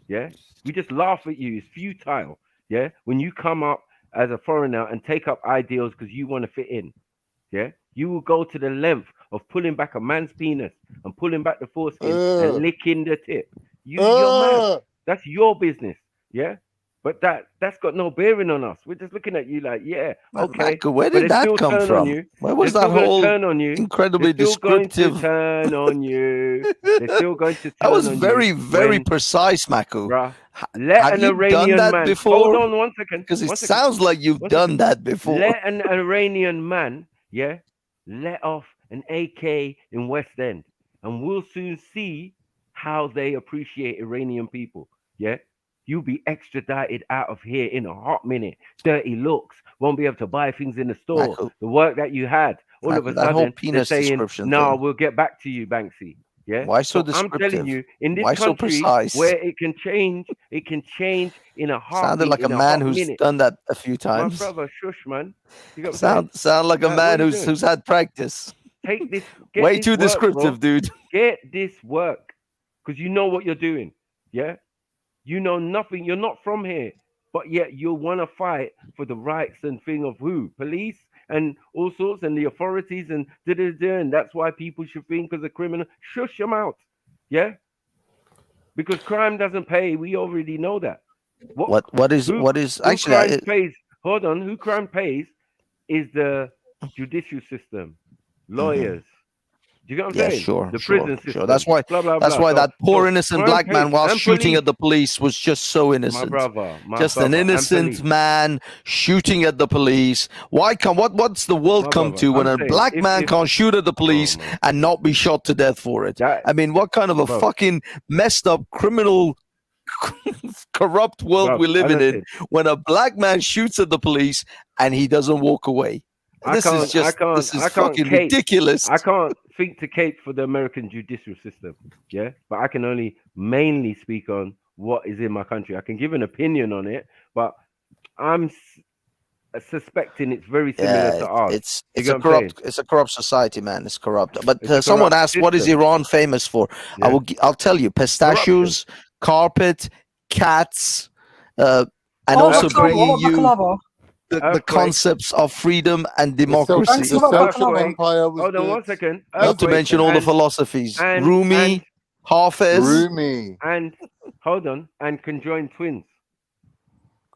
Yeah, we just laugh at you. It's futile. Yeah, when you come up as a foreigner and take up ideals because you want to fit in. Yeah, you will go to the length of pulling back a man's penis and pulling back the foreskin and licking the tip. You're mad. That's your business. Yeah, but that's got no bearing on us. We're just looking at you like, yeah, okay. Mako, where But did they that still come turn on from? you. Where was They're that still going to whole turn on you. incredibly They're still going to descriptive? turn on you. They're still going to turn That was on very, you very when- precise, Mako. Bruh, let Have an you done Iranian that man. before? Hold on one second. Because it one second. sounds like you've One done second. that before. Let an Iranian man, let off an AK in West End, and we'll soon see how they appreciate Iranian people. Yeah, you'll be extradited out of here in a hot minute. Dirty looks, won't be able to buy things in the store. Michael. The work that you had, all of Michael, a that whole sudden they're penis saying, description "No, thing. we'll get back to you, Banksy." Yeah. Why so I'm descriptive? telling you, in this Why so country precise? where it can change in a heartbeat. Sounded like a in man hot who's minute. done that a few My times. brother, shush, man. You got what I'm saying? Sound like a What man are you who's doing? had practice. Take this. Get Way this too work, descriptive, bro. dude. Get this work, because you know what you're doing. Yeah, you know nothing. You're not from here, but yet you'll want to fight for the rights and thing of who? Police and all sorts and the authorities and and that's why people should think as a criminal. Shush them out. Yeah? Because crime doesn't pay. We already know that. What is who actually crime pays? Hold on, who crime pays is the judicial system, lawyers. Do you get what I'm Yeah, saying? sure, The sure, prison system. sure. That's why. Blah, blah, That's blah. why So- that poor so innocent crime black man, pays. while And shooting police. at the police, was just so innocent. brother, my just an brother, and innocent police. man shooting at the police. Why come? What's the world My come brother, to when I'm a saying, black if- man if- can't shoot at the police and not be shot to death for it? I mean, what kind of a bro. fucking messed up criminal? Corrupt world Bro, we're living in listen. when a black man shoots at the police and he doesn't walk away. This is fucking cape. ridiculous. I can't think to cape for the American judicial system, yeah, but I can only mainly speak on what is in my country. I can give an opinion on it, but I'm suspecting it's very similar to ours. It's You a get what I'm saying? corrupt society, man. It's corrupt. But It's a someone corrupt asked, "What is system." Iran famous for?" Yeah. I'll tell you: pistachios, carpet, cats, and also bringing you the concepts of freedom and democracy. Hold on 1 second. Not to mention all the philosophies. Rumi, Hafez. And hold on, and conjoined twins.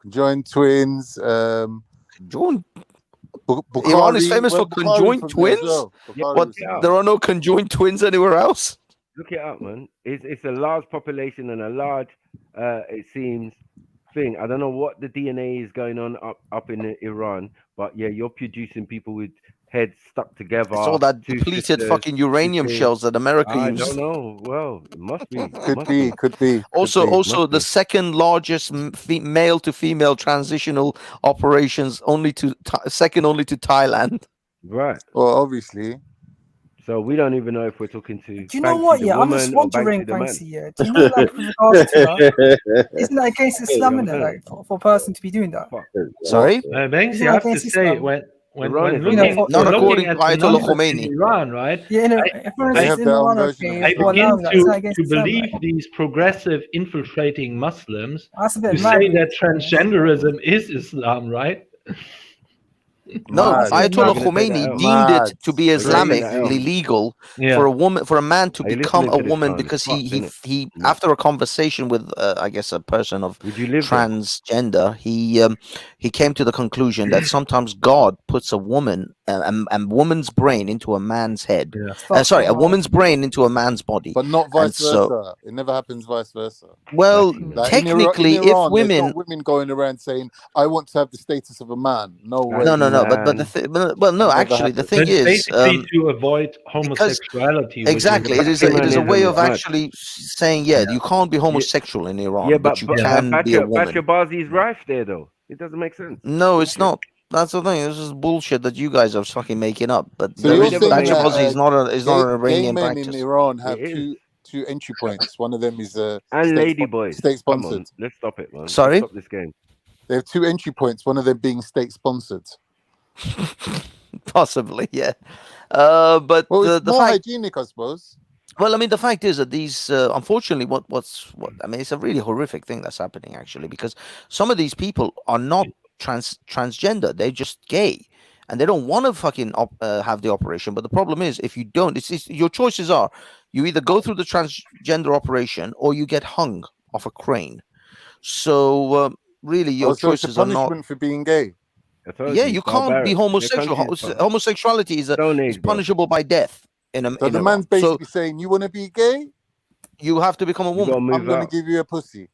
Conjoined twins. Iran is famous for conjoined twins. What? There are no conjoined twins anywhere else. Look it up, man. It's a large population and a large, it seems, thing. I don't know what the DNA is going on up in Iran, but yeah, you're producing people with heads stuck together. It's all that two depleted sisters, fucking uranium two shells that America I uses. don't know. Well, it must be. Could be. Also, the second largest male to female transitional operations, second only to Thailand. Right. Well, obviously. So we don't even know if we're talking to. Do you know what? the Yeah, I'm just woman or wondering, Banksy the man. Banksy. Yeah, do you know, like, with regards to that, isn't that against Islam, innit, like, for a person to be doing that? Sorry, Banksy, Isn't I that have to against say Islam? when You know, looking, not according at to the Ayatollah numbers Khomeini. in Iran, right? Yeah, if it's in Iran, okay, I for begin allowing that, it's not against to Islam, believe right? these progressive infiltrating Muslims That's a to bit mad. say that transgenderism is Islam, right? No, Mad. Ayatollah Mad. Khomeini Mad. deemed it to be Crazy. Islamically legal Yeah. for a man to Are you become listening a to this, woman Khan? because Fuck, he innit? after a conversation with I guess a person of Would you live there? transgender, he came to the conclusion that sometimes God puts a woman a woman's brain into a man's head. Sorry, a woman's brain into a man's body, But not And vice so- versa. It never happens vice versa. Well, Like in technically, in if Iran, there's women not women going around saying, "I want to have the status of a man." No way. no, but well, no, That never actually, the happens. thing It's is, basically to avoid homosexuality. which exactly, is it is a way of mad. actually saying, you can't be homosexual in Iran, Yeah, but you but can be a woman. Bashabazi is rife there, though. It doesn't make sense. No, it's not. That's the thing. This is bullshit that you guys are fucking making up. But So you're saying that Bachabazi is not is not an gay Iranian men practice. in Iran have It is. two entry points. One of them is And lady boys. state Come on, sponsored. let's stop it, man. Sorry? Let's stop this game. They have two entry points. One of them being state sponsored. Possibly, yeah. But Well, it's the more fact, hygienic, I suppose. well, I mean, the fact is that these, unfortunately, what I mean, it's a really horrific thing that's happening actually, because some of these people are not transgender; they're just gay, and they don't want to fucking have the operation. But the problem is, if you don't, it's your choices are: you either go through the transgender operation or you get hung off a crane. So really, your So it's a choices are not. punishment for being gay. Yeah, you can't be homosexual. Homosexuality is punishable by death. So in the Iran. man's basically saying, "You want to be gay? You have to become a woman. I'm going to give you a pussy."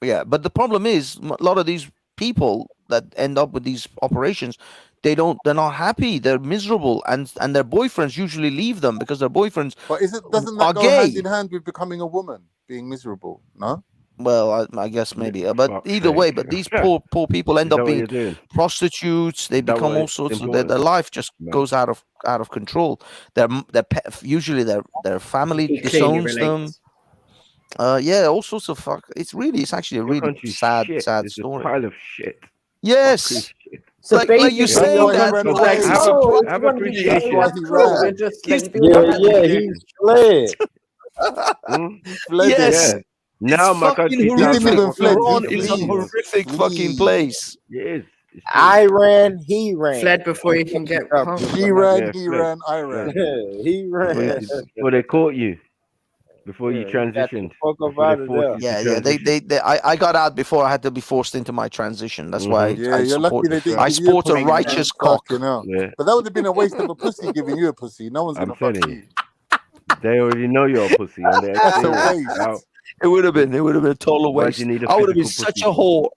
Yeah, but the problem is a lot of these people that end up with these operations, they're not happy. They're miserable, and their boyfriends usually leave them because their boyfriends But doesn't are that go gay. hand in hand with becoming a woman, being miserable? No. Well, I guess maybe, but either way, but these poor people end Is up that what you're being doing? prostitutes. They Is that become what all it's sorts of important? their life just No. goes out of control. Usually their family It clearly disowns them. relates. Yeah, all sorts of fuck. It's actually a Your really country's sad shit. sad It's a story. pile of shit. Yes. Fucking shit. So like you're basically, saying you're that. coming like, from Have appreciation. We're just like, Yeah, he's fled. Hmm? Fled. Yes. Yeah. Now my country fucking sounds like horrific. South Iran Africa, is a man. horrific fucking place. It is. It's true. I ran, he ran. Fled before you can get pumped. She ran, Yeah, he fled, ran, I ran. He ran. Before they caught you. Before you Yeah, you got the transitioned. fuck up Before out they of forced there. you to Yeah. transition. I got out before I had to be forced into my transition. That's why Yeah, I you're lucky support. they didn't I give you a sport a pussy. righteous cock. Fucking hell. Yeah. But that would have been a waste of a pussy giving you a pussy. No one's I'm gonna fuck telling you. you. They already know you're a pussy and they're That's a saying it. waste. Now, It would have been a total why do waste. you need a I would have been physical such pussy a whore.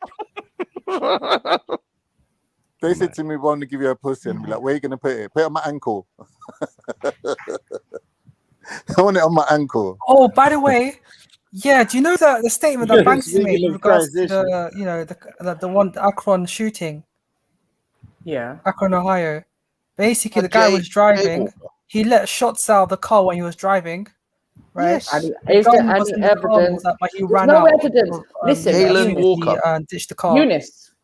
They said to me, "We want to give you a pussy," and I'm like, "Where are you gonna put it? Put it on my ankle." I want it on my ankle. Oh, by the way, yeah, do you know the statement that Banksy Speaking made in of regards to transition. the one the Akron shooting, Yeah. Akron, Ohio? Basically, the guy was driving. He let shots out of the car when he was driving, right? And The is there gun was any in the car, evidence? but he There's ran no out. evidence. Listen, He ditched the car.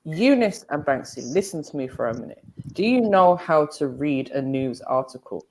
Eunice and Banksy, listen to me for a minute. Do you know how to read a news article?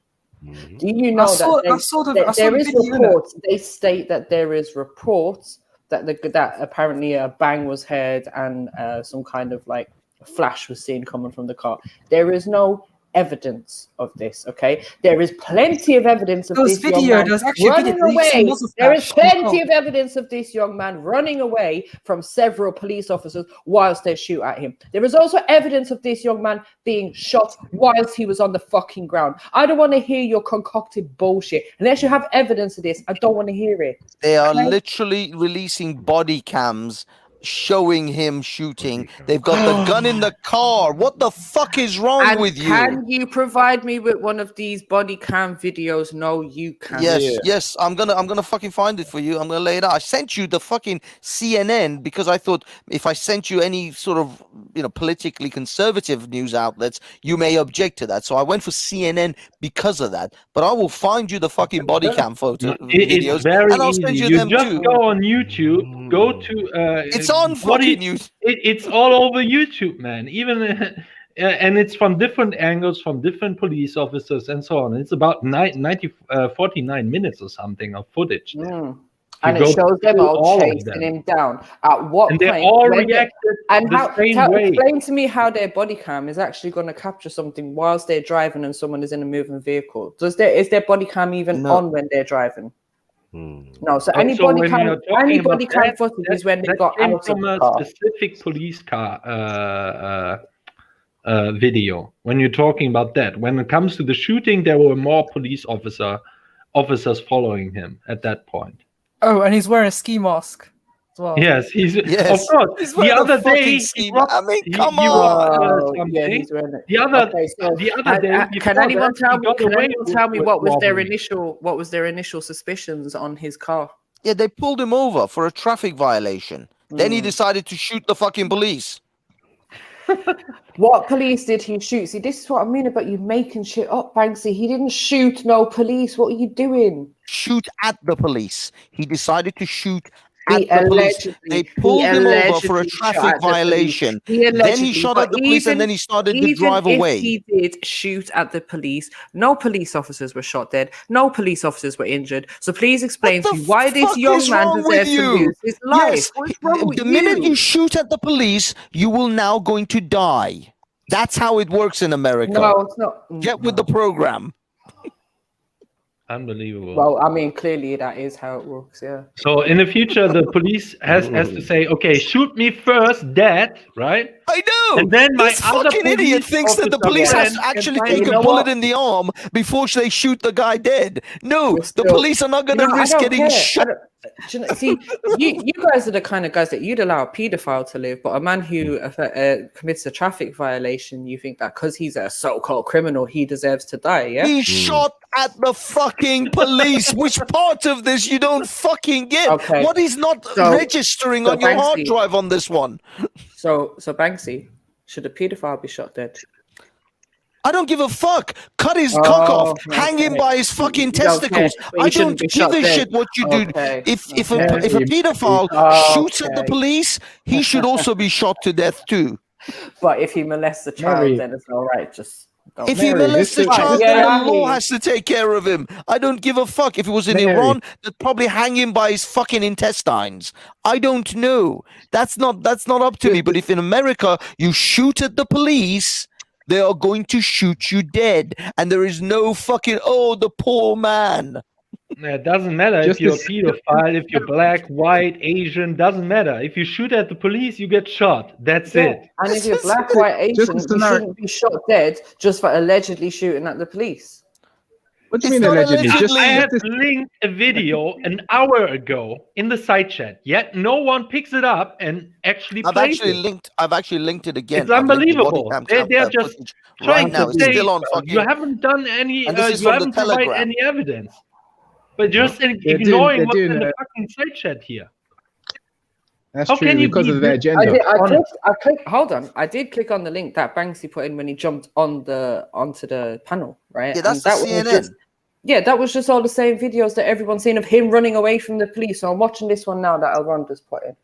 Do you know that there is reports? They state that there is reports that that apparently a bang was heard and some kind of like flash was seen coming from the car. There is no evidence of this. Okay, there is plenty of evidence of this young man running away. There is plenty of evidence of this young man running away from several police officers whilst they shoot at him. There is also evidence of this young man being shot whilst he was on the fucking ground. I don't want to hear your concocted bullshit unless you have evidence of this. I don't want to hear it. They are literally releasing body cams showing him shooting. They've got the gun in the car. What the fuck is wrong And with you? can you provide me with one of these body cam videos? No, you can't. Yes. I'm gonna fucking find it for you. I'm gonna lay it out. I sent you the fucking CNN because I thought if I sent you any sort of politically conservative news outlets, you may object to that. So I went for CNN because of that. But I will find you the fucking body cam videos, It's very and I'll easy. send you You them just too. go on YouTube. Go to. It's on fucking YouTube. It's all over YouTube, man. Even and it's from different angles, from different police officers, and so on. It's about 49 minutes or something of footage. And it shows them all chasing him down. At what and point? they all reacted and the same way. Explain to me how their body cam is actually going to capture something whilst they're driving and someone is in a moving vehicle. Is their body cam even on when they're driving? No, so any body cam footage is when they got out of from the a car. specific police car video. When you're talking about that, when it comes to the shooting, there were more police officers following him at that point. Oh, and he's wearing a ski mask as well. Yes, of course. The other day, come on. The other day, can anyone tell me what was their initial suspicions on his car? Yeah, they pulled him over for a traffic violation. Then he decided to shoot the fucking police. What police did he shoot? See, this is what I mean about you making shit up, Banksy. He didn't shoot no police. What are you doing? Shoot at the police. He decided to shoot at the police. They pulled him over for a traffic violation. Then he shot at the police and then he started to drive away. He did shoot at the police. No police officers were shot dead. No police officers were injured. So please explain to me why this young man deserves to lose his life. The minute you shoot at the police, you will now going to die. That's how it works in America. No, it's not. Get with the program. Unbelievable. Well, I mean, clearly that is how it works, yeah. So in the future, the police has to say, okay, shoot me first, dead, right? I know. And then my this fucking idiot thinks that the police has to actually take a bullet in the arm before they shoot the guy dead. No, the police are not going to risk getting shot. See, you guys are the kind of guys that you'd allow a paedophile to live, but a man who commits a traffic violation, you think that because he's a so-called criminal, he deserves to die, yeah? He shot at the fucking police. Which part of this you don't fucking get? Okay. What is not registering on your hard drive on this one? So Banksy, should a paedophile be shot dead? I don't give a fuck. Cut his cock off. Hang him by his fucking testicles. I don't give a shit what you do. If a pedophile shoots at the police, he should also be shot to death too. But if he molests a child, then it's all right. Just If he molests a child, then the law has to take care of him. I don't give a fuck. If it was in Iran, they'd probably hang him by his fucking intestines. I don't know. That's not up to me. But if in America you shoot at the police, they are going to shoot you dead. And there is no fucking, oh, the poor man. It doesn't matter if you're a pedophile, if you're black, white, Asian, doesn't matter. If you shoot at the police, you get shot. That's it. And if you're black, white, Asian, you shouldn't be shot dead just for allegedly shooting at the police. What do you mean allegedly? I have linked a video an hour ago in the side chat, yet no one picks it up and actually I've actually linked it again. It's unbelievable. They're just trying right now. to It's say still on fucking. you haven't done any. And this is You from the haven't provided Telegram. any evidence. But just They're ignoring what's doing in the it. fucking side chat here. That's How true can you because be of their this agenda. I clicked. Hold on. I did click on the link that Banksy put in when he jumped onto the panel, right? Yeah, that's And the that was CNN. just, yeah, that was just all the same videos that everyone's seen of him running away from the police. So I'm watching this one now that Elron just put in.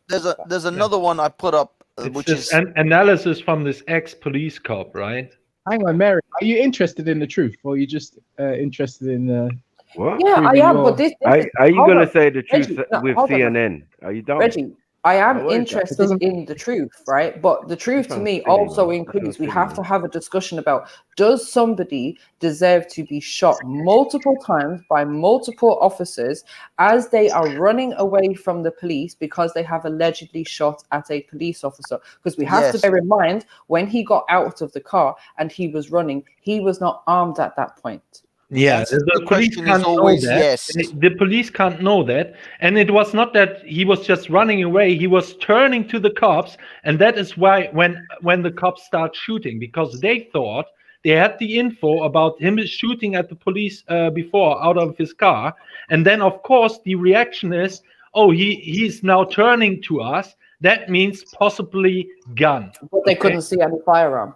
There's another one I put up, It's which just is an analysis from this ex-police cop, right? Hang on, Mary. Are you interested in the truth, or are you just interested in? What? Yeah, I am. But this Are you hold going on. to say the truth Reggie, no, with hold on. CNN? Are you done? Reggie, I am What is that? interested in the truth, right? But the truth to sounds me silly, also man. includes we That have sounds to have a discussion about, does somebody deserve to be shot multiple times by multiple officers as they are running away from the police because they have allegedly shot at a police officer? Because we have to Yes. bear in mind, when he got out of the car and he was running, he was not armed at that point. Yeah, That's- the the police question can't is know always that. yes. The police can't know that. And it was not that he was just running away. He was turning to the cops. And that is why when the cops start shooting, because they thought they had the info about him shooting at the police before out of his car. And then, of course, the reaction is, oh, he's now turning to us. That means possibly gun. But they couldn't see any firearm.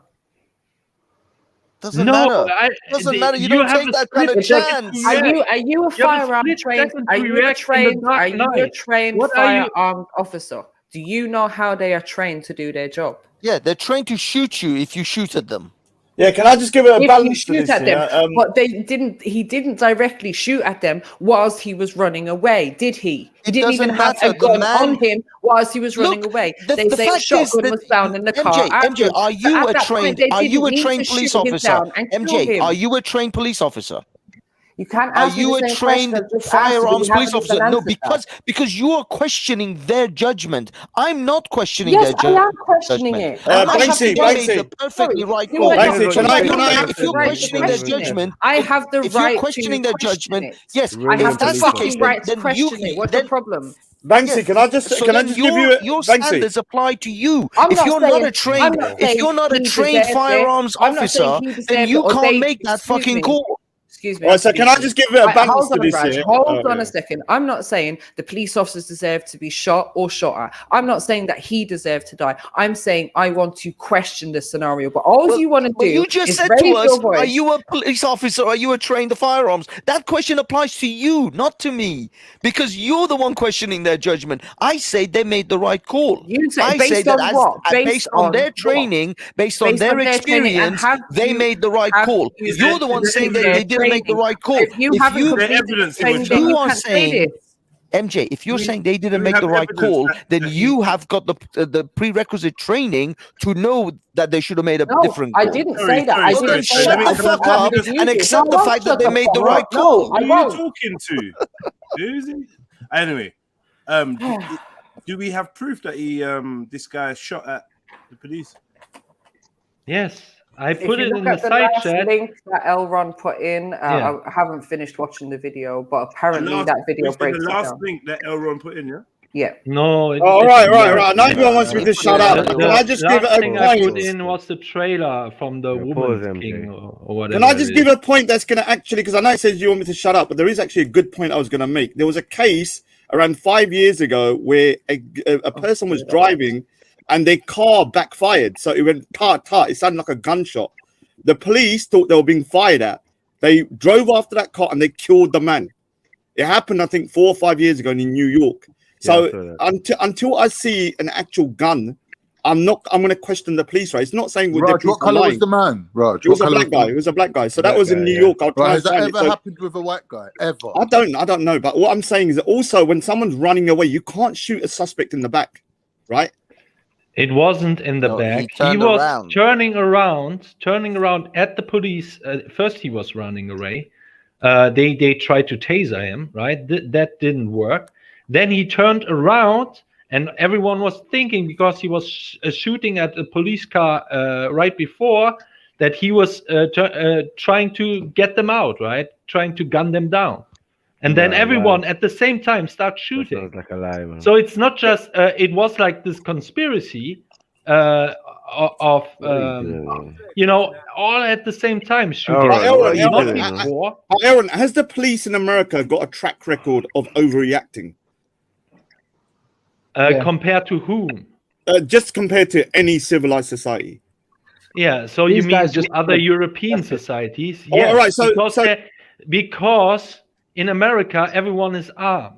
Doesn't matter. Doesn't matter. You don't have take a that kind of split chance. second Are you a You have a firearm split trained? second Are to you a react in the trained? dark Are you a night. trained What are you- firearm officer? Do you know how they are trained to do their job? Yeah, they're trained to shoot you if you shoot at them. Yeah, can I just give it a If you balance to shoot this? at them, Yeah? but they didn't. He didn't directly shoot at them whilst he was running away, did he? He It didn't even doesn't have matter. a The gun man- on him whilst he was running away. They the say a fact is shotgun that was found in the car. MJ, afterwards. are So you at a that point, trained? they Are you didn't a need trained to police shoot him officer? down and kill MJ, him. are you a trained police officer? You can't Are ask me you the a same trained question. Just answer, but firearms you police haven't even officer? No, answered that. because you are questioning their judgment. I'm not questioning Yes, their I am questioning judgment. it. I'm I have actually the they right. made the perfectly Sorry, right you call. are not- Banksy, can I- you can I- have If the you're right to questioning their question it. judgment, I have the if you're right questioning to their question judgment, it. yes, I if have the that's the fucking case, right to then question you it. What's then the problem? Banksy, yes, can I just so can I then just give you a your Banksy? standards apply to you. I'm If not you're saying, not a I'm trained, not if saying you're not a he trained deserved it. firearms I'm not saying officer, he then deserved you it, or can't they- make that excuse fucking me. call. Excuse me. All right, so can I excuse just me. give it a balance Hold to on, this Raj. here? Hold on Yeah. a second. I'm not saying the police officers deserve to be shot or shot at. I'm not saying that he deserved to die. I'm saying I want to question the scenario. But all you want to do Well, you just is said raise to your us, voice. are you a police officer? Are you a trained firearms? That question applies to you, not to me, because you're the one questioning their judgment. I say they made the right call. You say I based say that on as what? based on their what? training, based on Based their on their training, and experience, have they you- made the right have call. you- You're the one is saying there that they didn't make the training? right call. If you haven't completed the training, then you are can't say saying, this. MJ, if you're saying they didn't we make have the right evidence call, that- then that you have got the prerequisite training to know that they should have made a No, different I call. didn't say that. I So didn't then say shut that. the fuck up and accept the fact that they made the right call. Who are you talking to? Who's he? Anyway, do we have proof that he this guy shot at the police? Yes, I If put you it look in the at the side last chat. link that Elron put in, Yeah. I haven't finished watching the video, but apparently The last- that video you said breaks the it last down. link that Elron put in, yeah? Yeah. No. Oh, right. Now everyone wants me to shut up. Can I just give it last a thing I put point? in was the trailer from the Woman King or whatever. Can I just it give is. a point that's going to actually, because I know it says you want me to shut up, but there is actually a good point I was going to make. There was a case around 5 years ago where a person was driving and their car backfired. So it went tart. It sounded like a gunshot. The police thought they were being fired at. They drove after that car and they killed the man. It happened, I think, 4 or 5 years ago in New York. So until I see an actual gun, I'm going to question the police, right? It's not saying the Raj, police what color are was lying. the man? Raj, It was what a colour black guy. It was a black guy. So that was in New York. I'll try Right, and has that find ever it. So, happened with a white guy? Ever? I don't know. But what I'm saying is that also when someone's running away, you can't shoot a suspect in the back, right? It wasn't in the No, back. he turned was around. turning around at the police. First, he was running away. They tried to taser him, right? That didn't work. Then he turned around, and everyone was thinking, because he was shooting at a police car right before, that he was trying to get them out, right? Trying to gun them down. And then No, everyone man. at the same time start That shooting. sounds like a lie, man. So it's not just it was like this conspiracy of you know, all at the same time shooting. Aaron, has the police in America got a track record of overreacting? Compared to whom? Just compared to any civilized society. Yeah, so These you mean guys to just- other European societies? Oh, Yes, all right, so- because in America everyone is armed.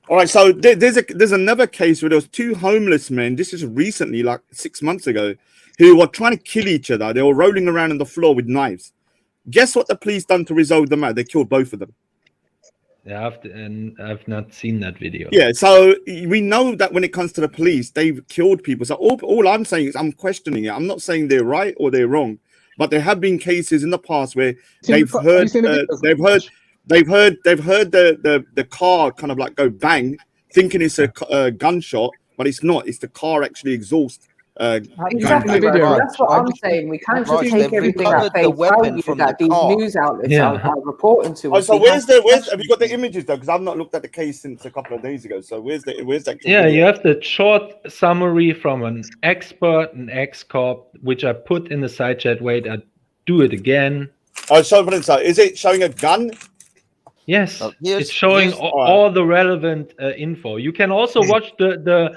All right, so there's another case where there was two homeless men. This is recently, like 6 months ago, who were trying to kill each other. They were rolling around on the floor with knives. Guess what the police done to resolve the matter? They killed both of them. Yeah, I've not seen that video. Yeah, so we know that when it comes to the police, they've killed people. So all I'm saying is I'm questioning it. I'm not saying they're right or they're wrong, but there have been cases in the past where they've heard the car kind of like go bang, thinking it's a gunshot, but it's not. It's the car actually exhaust. Exactly, Raj. That's what I'm saying. We can't just take everything at face value that these news outlets are reporting to us. So where's have you got the images though? Because I've not looked at the case since a couple of days ago. So where's that? Yeah, you have the short summary from an expert, an ex-cop, which I put in the side chat. Wait, I do it again. Oh, so is it showing a gun? Yes, it's showing all the relevant info. You can also watch the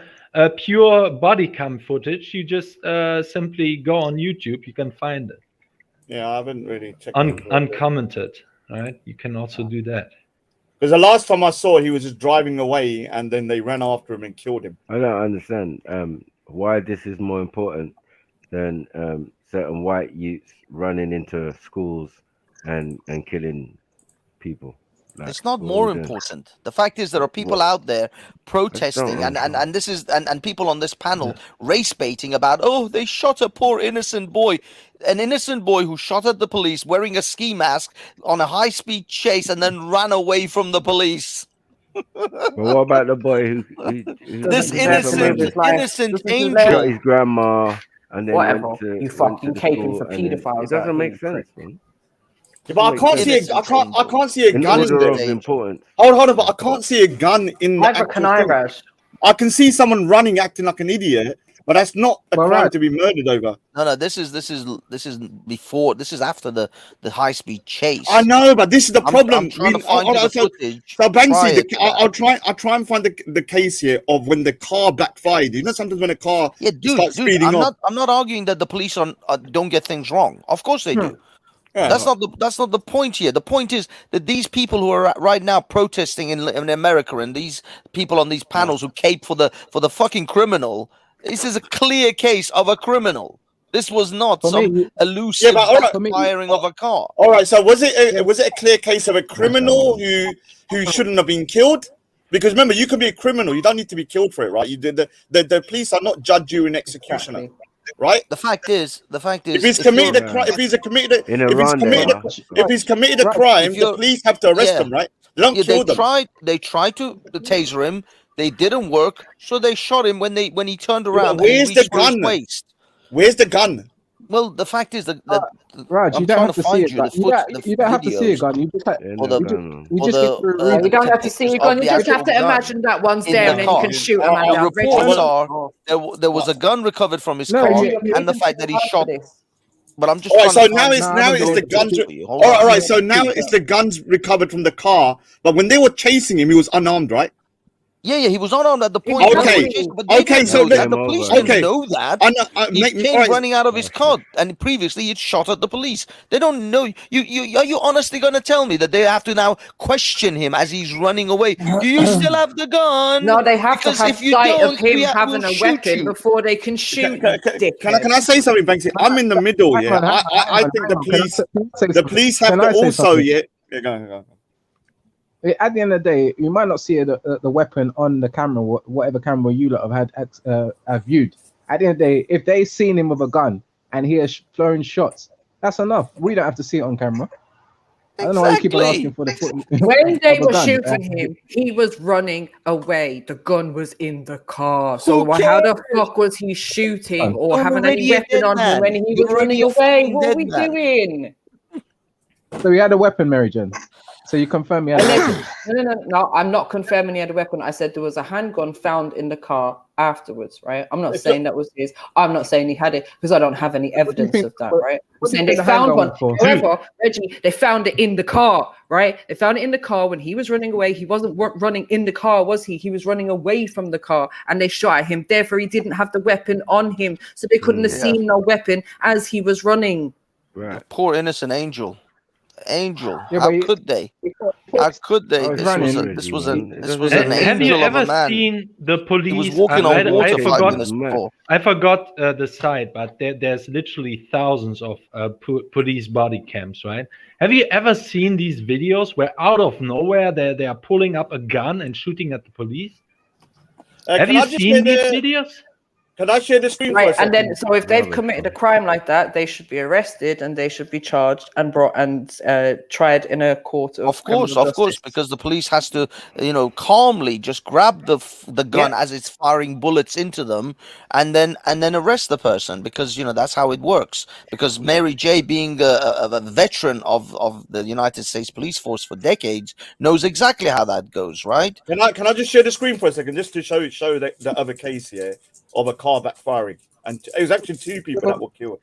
pure body cam footage. You just simply go on YouTube. You can find it. Yeah, I haven't really checked. Uncommented, right? You can also do that. Because the last time I saw, he was just driving away, and then they ran after him and killed him. I don't understand why this is more important than certain white youths running into schools and killing people. It's not more important. The fact is there are people out there protesting and this is and people on this panel race baiting about, oh, they shot a poor innocent boy. An innocent boy who shot at the police wearing a ski mask on a high-speed chase and then ran away from the police. But what about the boy who this innocent angel shot his grandma and then whatever, went you fucking to caping school for and then- pedophiles. It doesn't make sense, man. Yeah, but I can't see a gun in order of there. importance. Hold on, but I can't see a gun in the Neither actual can I, thing. Raj. I can see someone running, acting like an idiot, but that's not a crime to be murdered over. No, this is before. This is after the high-speed chase. I know, but this is the problem. I'm trying to find you the footage. So Banksy, prior to I'll try and find the case here of when the car backfired. You know, sometimes when a car starts speeding I'm up. not arguing that the police don't get things wrong. Of course they do. Yeah. That's not the point here. The point is that these people who are right now protesting in America and these people on these panels who cape for the fucking criminal. This is a clear case of a criminal. This was not some elusive firing of a car. All right, so was it a clear case of a criminal who shouldn't have been killed? Because remember, you can be a criminal. You don't need to be killed for it, right? You did the police are not judge you and executioner. Right. The fact is, if he's committed a crime, if he's committed a crime, the police have to arrest him, right? They don't kill them. They tried to taser him. They didn't work, so they shot him when he turned around. Where's the gun? Where's the gun? Well, the fact is that Raj, I'm you don't trying have to see find a gun. You don't have to see a gun. You just You don't have to see a gun. You just have to imagine that one's there and then you can shoot a man The down. reports are there was a gun recovered from his car, and the fact that he shot. But I'm just. All right, so now it's the guns. All right, so now it's the guns recovered from the car. But when they were chasing him, he was unarmed, right? Yeah, he was on at the point. Okay, so the police didn't know that. He came right. running out of his car, and previously he'd shot at the police. They don't know. Are you honestly going to tell me that they have to now question him as he's running away? Do you still have the gun? No, they have Because to have if you sight of don't, him we'll having a shoot weapon you. before they can shoot. Can I say something, Banksy? I'm in the middle. Yeah, I think the police have to also. Yeah, go. At the end of the day, you might not see the weapon on the camera, whatever camera you lot have viewed. At the end of the day, if they seen him with a gun and he has thrown shots, that's enough. We don't have to see it on camera. I don't know why you keep on asking for the footage. When they of a were gun. shooting him, he was running away. The gun was in the car. So how the fuck was he shooting or having any weapon on him when he was running away? What are we doing? So he had a weapon, Mary Jane. So you confirm he had a weapon? No, I'm not confirming he had a weapon. I said there was a handgun found in the car afterwards, right? I'm not saying that was his. I'm not saying he had it because I don't have any evidence of that, right? I'm saying they found one. However, Reggie, they found it in the car, right? They found it in the car when he was running away. He wasn't running in the car, was he? He was running away from the car and they shot at him. Therefore, he didn't have the weapon on him. So they couldn't have seen no weapon as he was running. Right. Poor innocent Angel. How could they? How could they? This was an Have you angel of a ever man. seen the police? He was walking on water 5 minutes before. I forgot the site, but there's literally thousands of police body cams, right? Have you ever seen these videos where out of nowhere they are pulling up a gun and shooting at the police? Have you seen these videos? Can I share the screen for a Right, second? and then so if they've committed a crime like that, they should be arrested and they should be charged and brought and tried in a court of course, because the police has to, calmly just grab the gun as it's firing bullets into them, and then arrest the person, because that's how it works. Because Mary J, being a veteran of the United States Police Force for decades, knows exactly how that goes, right? Can I just share the screen for a second, just to show the other case here of a car backfiring, and it was actually 2 people that were killed.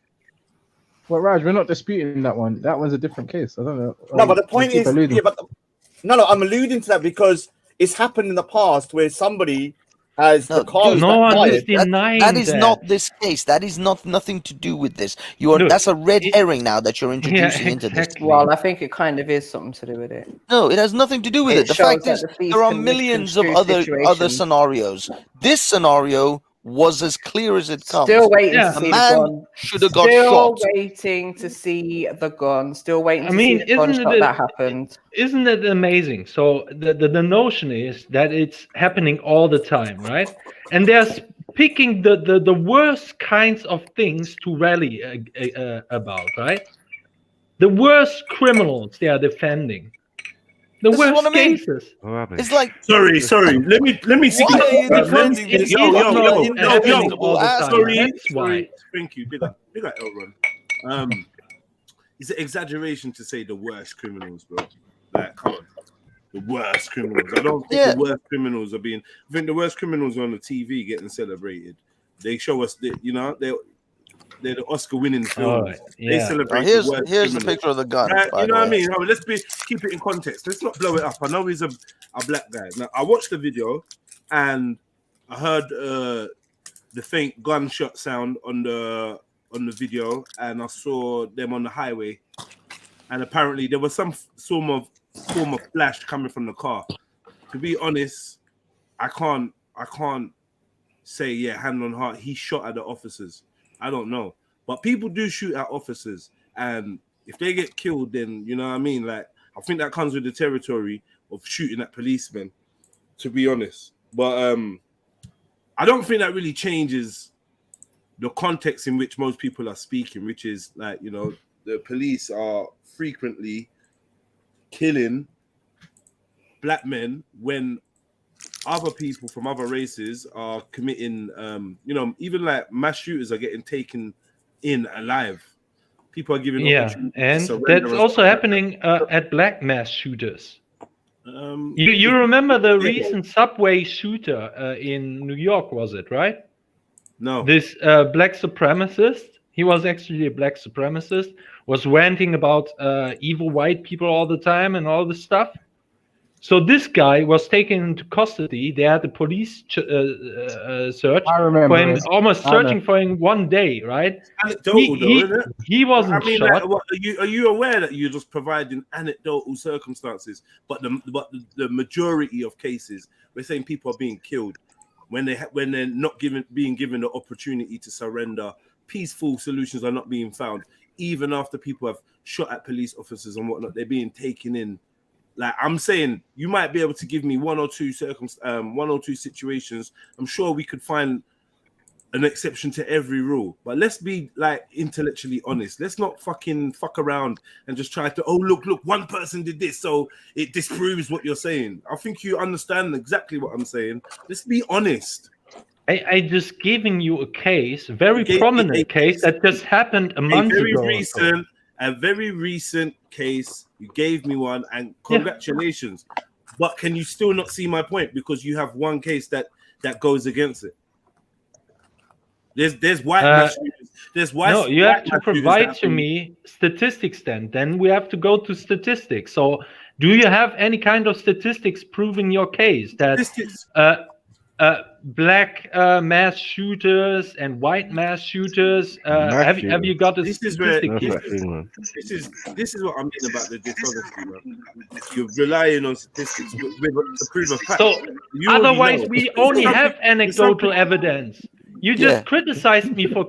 Well, Raj, we're not disputing that one. That one's a different case. I don't know. No, but the point is, no, I'm alluding to that because it's happened in the past where somebody has the car. That is not this case. That is nothing to do with this. That's a red herring now that you're introducing into this. Well, I think it kind of is something to do with it. No, it has nothing to do with it. The fact is, there are millions of other scenarios. This scenario was as clear as it comes. Still waiting to The see man the gun. should have got Still shot. waiting to see the gun. Still waiting to see the gunshot that happened. Isn't it amazing? So the notion is that it's happening all the time, right? And they're picking the worst kinds of things to rally about, right? The worst criminals they are defending. The worst cases. It's like sorry. Let me see. Sorry. Thank you. Big up, Elron. It's an exaggeration to say the worst criminals, bro. Like, come on, the worst criminals. I don't think the worst criminals are being. I think the worst criminals are on the TV getting celebrated. They show us that they're the Oscar-winning films. They celebrate. Here's the the picture of the gun. Right? You know what I mean? Let's keep it in context. Let's not blow it up. I know he's a black guy. Now I watched the video and I heard the faint gunshot sound on the video, and I saw them on the highway, and apparently there was some form of flash coming from the car. To be honest, I can't say hand on heart he shot at the officers. I don't know, but people do shoot at officers, and if they get killed, then you know what I mean. Like, I think that comes with the territory of shooting at policemen, to be honest. But I don't think that really changes the context in which most people are speaking, which is like, the police are frequently killing black men when other people from other races are committing, even like mass shooters are getting taken in alive. People are giving and that's also happening at black mass shooters. You remember the recent subway shooter in New York, was it, right? No. This black supremacist, he was actually a black supremacist, was ranting about evil white people all the time and all this stuff. So this guy was taken into custody. They had the police search I remember for him, it. almost I know. searching for him one day, right? Anecdotal, though, isn't it? He wasn't I mean, shot. like, are you aware that you're just providing anecdotal circumstances, but the majority of cases, we're saying people are being killed when they're not being given the opportunity to surrender. Peaceful solutions are not being found, even after people have shot at police officers and whatnot. They're being taken in. Like I'm saying, you might be able to give me one or two situations. I'm sure we could find an exception to every rule. But let's be like intellectually honest. Let's not fucking fuck around and just try to, oh look, one person did this, so it disproves what you're saying. I think you understand exactly what I'm saying. Let's be honest. I just giving you a case, very prominent case that just happened a month ago. A very recent case. You gave me one, and congratulations. Yeah. But can you still not see my point because you have one case that goes against it? There's white. There's white. No, you have to provide to me statistics. Then we have to go to statistics. So, do you have any kind of statistics proving your case that black mass shooters and white mass shooters? Have you got a statistic? This is what I mean about the dishonesty, man. You're relying on statistics to prove a fact. So otherwise, we only have anecdotal evidence. You just criticized me for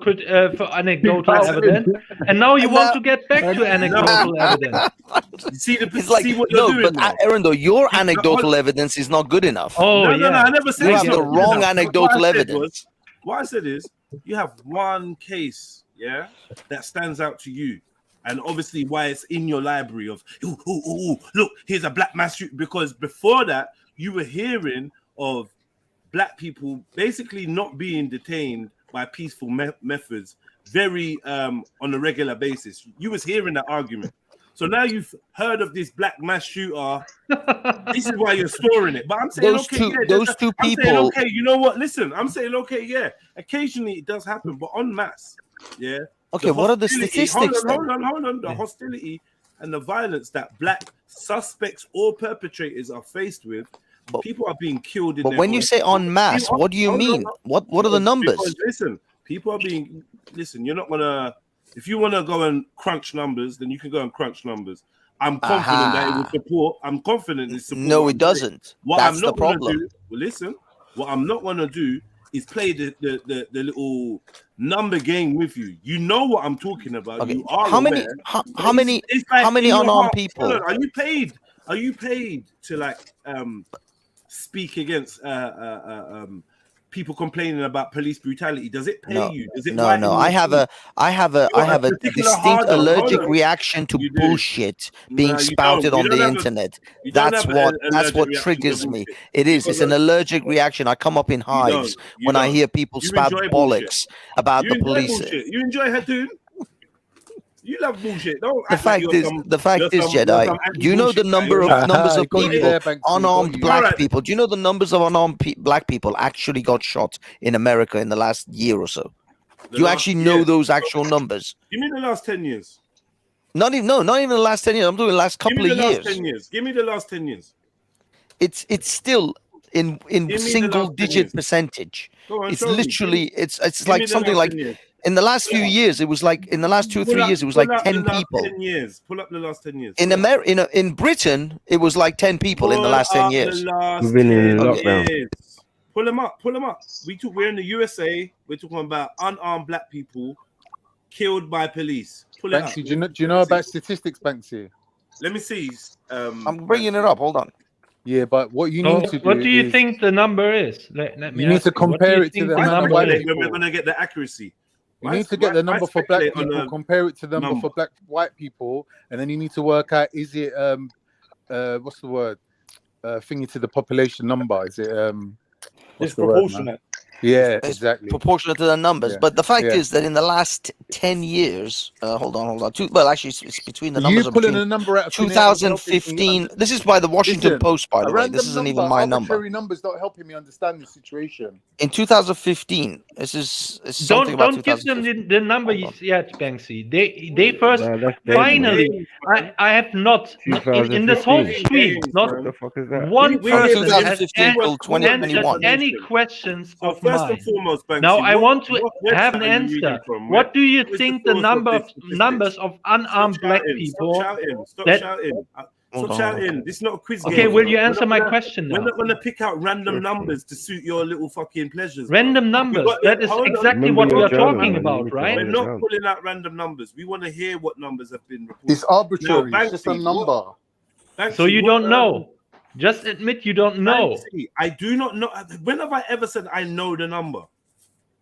anecdotal evidence, and now you want to get back to anecdotal evidence. See what no, you're doing. But Aaron, though, your anecdotal evidence is not good enough. No, I never said you have the wrong anecdotal evidence. What I said is, you have one case, that stands out to you, and obviously why it's in your library of, look, here's a black mass shooting, because before that, you were hearing of black people basically not being detained by peaceful methods very on a regular basis. You was hearing that argument. So now you've heard of this black mass shooter. This is why you're storing it. But I'm saying, those two people. I'm saying, okay, you know what? Listen, I'm saying, okay, yeah. Occasionally it does happen, but en masse, Okay, what are the statistics? Hold on. The hostility and the violence that black suspects or perpetrators are faced with. People are being killed. But when you say en masse, what do you mean? What are the numbers? Because, listen, people are being. Listen, you're not gonna. If you want to go and crunch numbers, then you can go and crunch numbers. I'm confident that it will support. I'm confident it supports. No, it doesn't. That's the problem. Listen, what I'm not gonna do is play the little number game with you. You know what I'm talking about. Okay. You are how many unarmed people? Are you paid to like speak against people complaining about police brutality? Does it pay you? Does it no. I have a distinct allergic reaction to bullshit being spouted on the internet. That's what triggers me. It's an allergic reaction. I come up in hives when I hear people spout bollocks about the police. You enjoy Hadoon? You love bullshit. The fact is, Jedi. Do you know the numbers of people, unarmed black people? Do you know the numbers of unarmed black people actually got shot in America in the last year or so? Do you actually know those actual numbers? You mean the last 10 years? Not even the last 10 years. I'm doing the last couple of years. Give me the last 10 years. It's still in single digit percentage. It's literally it's like something like. In the last few years, it was like in the last 2 or 3 years, it was like 10 people. 10 years. Pull up the last 10 years. In Britain, it was like 10 people in the last 10 years. We've been in lockdown. Pull them up. We're in the USA. We're talking about unarmed black people killed by police. Pull it up. Banksy, do you know about statistics, Banksy? Let me see. I'm bringing it up. Hold on. Yeah, but what you need to do. What do you think the number is? Let me you need to compare it to the number. We're going to get the accuracy. You need to get the number for black people, compare it to the number for white people, and then you need to work out, is it what's the word? Thingy to the population number. Is it disproportionate? Yeah, exactly. Proportionate to the numbers. Yeah. But the fact is that in the last 10 years, hold on. Actually, it's between the numbers. You pulling a number out of 2015. This is by the Washington Post, by the way. This isn't even my number. Arbitrary numbers not helping me understand the situation. In 2015, This is something about Don't give them the number yet, Banksy. They first that's finally. games, I have not in this whole 2015. stream. Not What the fuck is that? one person has 2015 till 2021. answered any questions So of first and mine. foremost, Banksy, Now I what- want to what have an website are you reading answer. from? What do you What is think the the source of number this of statistics? numbers of unarmed black Stop people shouting. Stop that shouting. Hold Stop on. shouting. This is not a quiz game. Okay, will you We're answer not my gonna- question We're now? not going to pick out random numbers to suit your little fucking pleasures. Random bro. numbers. We got- That is hold on. exactly what we are talking about, right? We're not pulling out random numbers. We want to hear what numbers have been reported. It's arbitrary. Now, It's just a Banksy, number. So you don't know. Just admit you don't know. Banksy, I do not know. When have I ever said I know the number?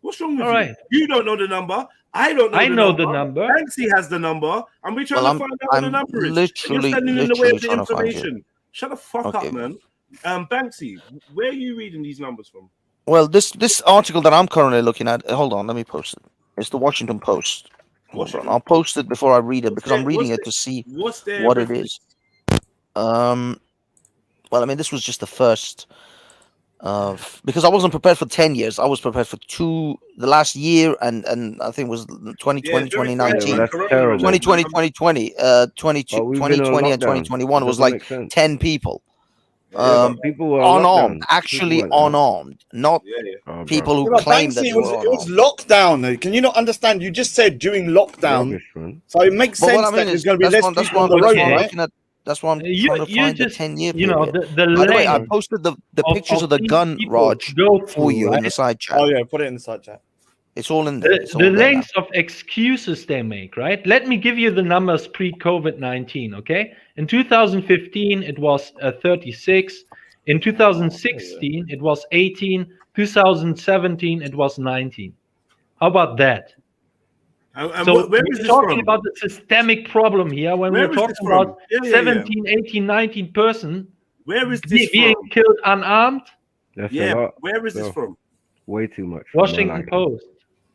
What's wrong with All you? right. You don't know the number. I don't know. I know the number. Banksy has the number, and we're trying Well, to find out what the number is. And you're literally standing in the way of the trying to find it. information. Shut the fuck Okay. up, man. Banksy, where are you reading these numbers from? Well, this article that I'm currently looking at, hold on, let me post it. It's the Washington Post. Hold on, I'll post it before I read it because I'm reading it to see what's their what it reference? is. Well, I mean, this was just the first of because I wasn't prepared for 10 years. I was prepared for the last year, and I think it was 2020, 2019, that's terrible. 2020, 2020, But we've been on 2020 and lockdown. 2021 It was doesn't like make sense. 10 people. but people were on Unarmed, lockdown. actually People weren't unarmed, not Oh, people who Yeah, but claim that Banksy, they it was, were it was unarmed. lockdown. Can you not understand? You just said during lockdown, Rubbish, man. so it makes But sense what I that mean there's is, going to be less people on the road, I'm right? looking at. That's why I'm You- trying to you find just, the 10-year you period. know, the By the way, I length posted the pictures of the these gun, people Raj, go for through, you in right? the side chat. Oh yeah, put it in the side chat. It's all in there. It's all The there now. length of excuses they make, right? Let me give you the numbers pre-COVID-19, okay? In 2015, it was 36. In 2016, it was 18. 2017, it was 19. How about that? And So where we're is this talking from? about the systemic problem here when Where we're is talking this from? about Yeah, yeah, 17, 18, 19 person Where is this being from? killed unarmed. That's Yeah, a lot. where is this So, from? way too much. for my Washington liking. Post,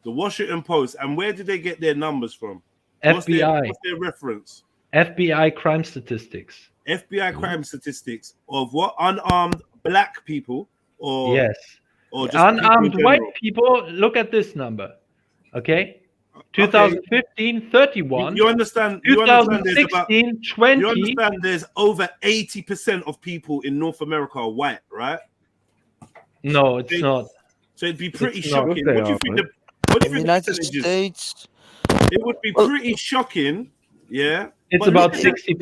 The Washington Post. And where did they get their numbers from? What's FBI, their reference? FBI crime statistics. FBI crime statistics of what? Unarmed black people or Yes. or just people in Unarmed white general? people, look at this number. Okay? 2015, 31. You understand? You understand? There's about 2016, 20. You understand? There's over 80% of people in North America are white, right? No, it's not. So it'd be pretty It's not. shocking. They What do you are, think? man. What do In you the think the United percentage is? States, It would be pretty shocking. Yeah. It's But about look at 60%.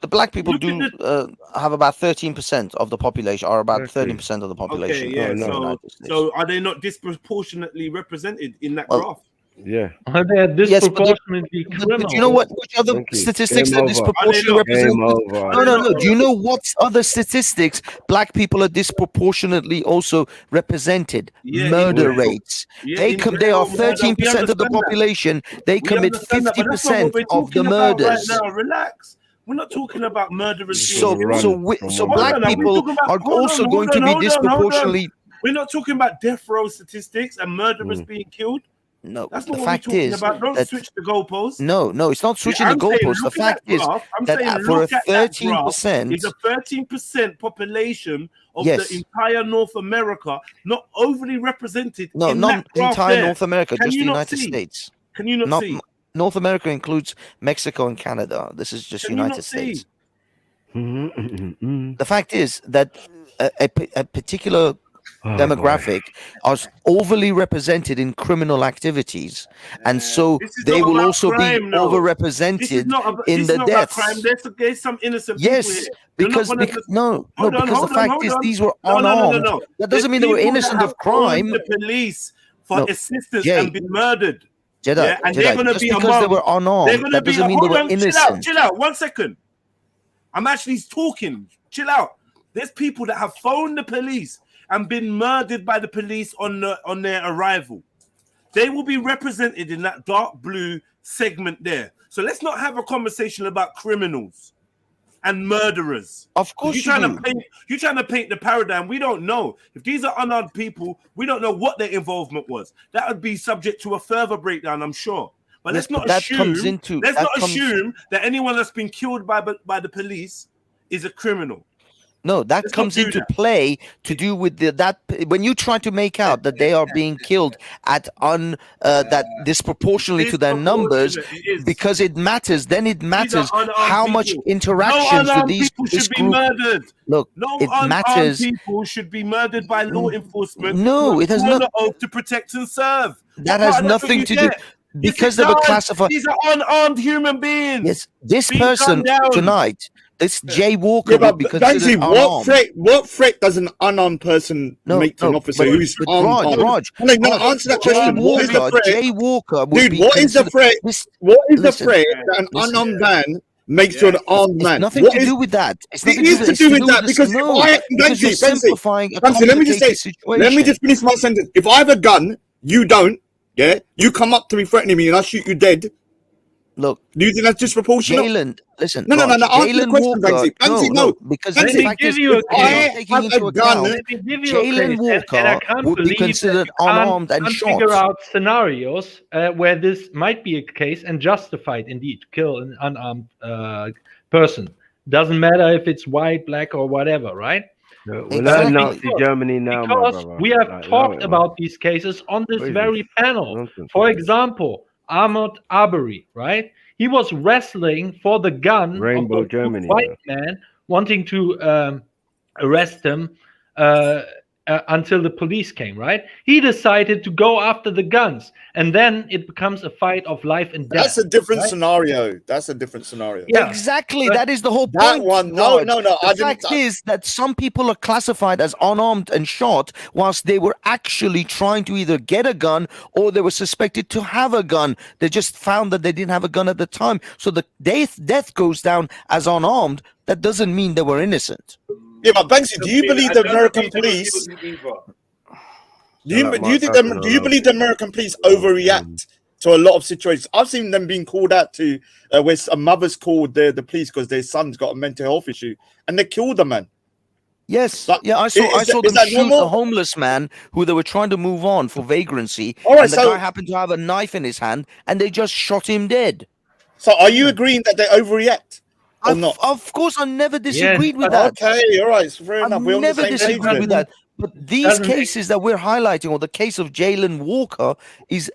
the black people Look do at have about 13% of the population, or about Exactly. 13% of the Okay, population. yeah. in the So, United States. so are they not disproportionately represented in that Well, graph? Yeah. Are they Yes, but disproportionately criminal? but you know what? Which other Thank you. statistics Game are over. disproportionately Are they Game represented? over. No. Do you know what other statistics black people are disproportionately also represented? Yeah, Murder in- rates. Yeah, They in they are jail murder, we 13% of the understand that. population. They We commit understand that, but that's not 50% what we're of the talking about murders. right now. Relax. We're not talking about murderers. So being run killed. from so one black Hold on, back are we people talking about- are hold also on, going hold to on, be hold on. disproportionately. We're not talking about death row statistics and murderers being killed. No, That's the not what fact we're talking is about. Don't that switch the goalposts. no, it's not switching I'm the saying goalposts. The look at fact that is graph. I'm that saying for a look at that graph. 13%, It's a 13% population of Yes. the entire North America, not overly represented no, in not that graph entire there. North America, Can just you the not United see? States. Can you not see? North America includes Mexico and Canada. This is just Can you United not see? States. The fact is that a particular demographic are overly represented in criminal activities, and so This is they not will about also crime, be no. This is overrepresented not in this the is not about deaths. crime. There's some innocent Yes, people here. You're not because, gonna just- no, Hold on, because the hold on, fact hold is on. these were No. unarmed. That doesn't mean they were There's people innocent that of have phoned crime. the police for No, assistance Jay, and been murdered. Jedi, Yeah, and they're Jedi, gonna just be because among. they were They're unarmed, gonna that be. doesn't mean they Hold were on, innocent. chill out. 1 second. I'm actually talking. Chill out. There's people that have phoned the police and been murdered by the police on their arrival. They will be represented in that dark blue segment there. So let's not have a conversation about criminals and murderers. Of course you're you trying to paint the paradigm. We don't know. If these are unarmed people, we don't know what their involvement was. That would be subject to a further breakdown, I'm sure. But Yes, let's not but that assume. comes into- let's that not comes- assume that anyone that's been killed by the police is a criminal. No, that comes into play to do with that when you try to make out that they are being killed at that disproportionately to their numbers, because it matters. Then it matters how much interactions do this be group. murdered. Look, No it unarmed matters. people should be murdered by law enforcement. No, it has not not. oath to protect and serve. That has nothing to do. Because they were classified. These are unarmed human beings. Yes, this being person gunned down. tonight, this Jay Walker, Yeah, would be but considered Banksy, unarmed. what threat does an unarmed person make to an officer who's armed? Raj, Answer that question. What is the threat? Jay Walker would Dude, be what is the threat? What is the threat that an unarmed man makes to an armed man? Nothing What to is- do with that. It's It nothing is to do with that because no, if I, because you're simplifying a Banksy, let me just say, complicated situation. let me just finish my sentence. If I have a gun, you don't. Yeah, you come up to me threatening me, and I shoot you dead. Look, do you think that's disproportionate? Jalen, listen. No. Answer the Jalen question, Walker. Banksy. No, because Banksy, the fact is, if I have a gun, Jalen Walker would be considered unarmed and shot. Figure out scenarios where this might be a case and justified indeed to kill an unarmed person. Doesn't matter if it's white, black, or whatever, right? We're like Nazi Germany now, my Because brother. we have Like, talked no, about these cases on this Crazy. very panel. Nonsense. For example, Ahmad Arbery, right? He was wrestling for the gun Rainbow of a Germany, white man wanting to arrest him until the police came, right? He decided to go after the guns, and then it becomes a fight of life and death. That's a different right? scenario. That's a different scenario. Yeah. Exactly. But That is the whole that point. one, no. The fact is that some people are classified as unarmed and shot, whilst they were actually trying to either get a gun or they were suspected to have a gun. They just found that they didn't have a gun at the time. So the death goes down as unarmed. That doesn't mean they were innocent. Yeah, but Banksy, do you believe the American police? Do you believe the American police overreact to a lot of situations? I've seen them being called out to where a mother's called the police because their son's got a mental health issue, and they killed the man. Yes, Like, I saw them that shoot normal? a homeless man who they were trying to move on for vagrancy, All right, and the so- guy happened to have a knife in his hand, and they just shot him dead. So, are you agreeing that they overreact or not? Of course, I never disagreed with that. Okay, all right, fair enough. We're on the Never same page disagreed then. with that. But these Doesn't make- cases that we're highlighting, or the case of Jalen Walker, is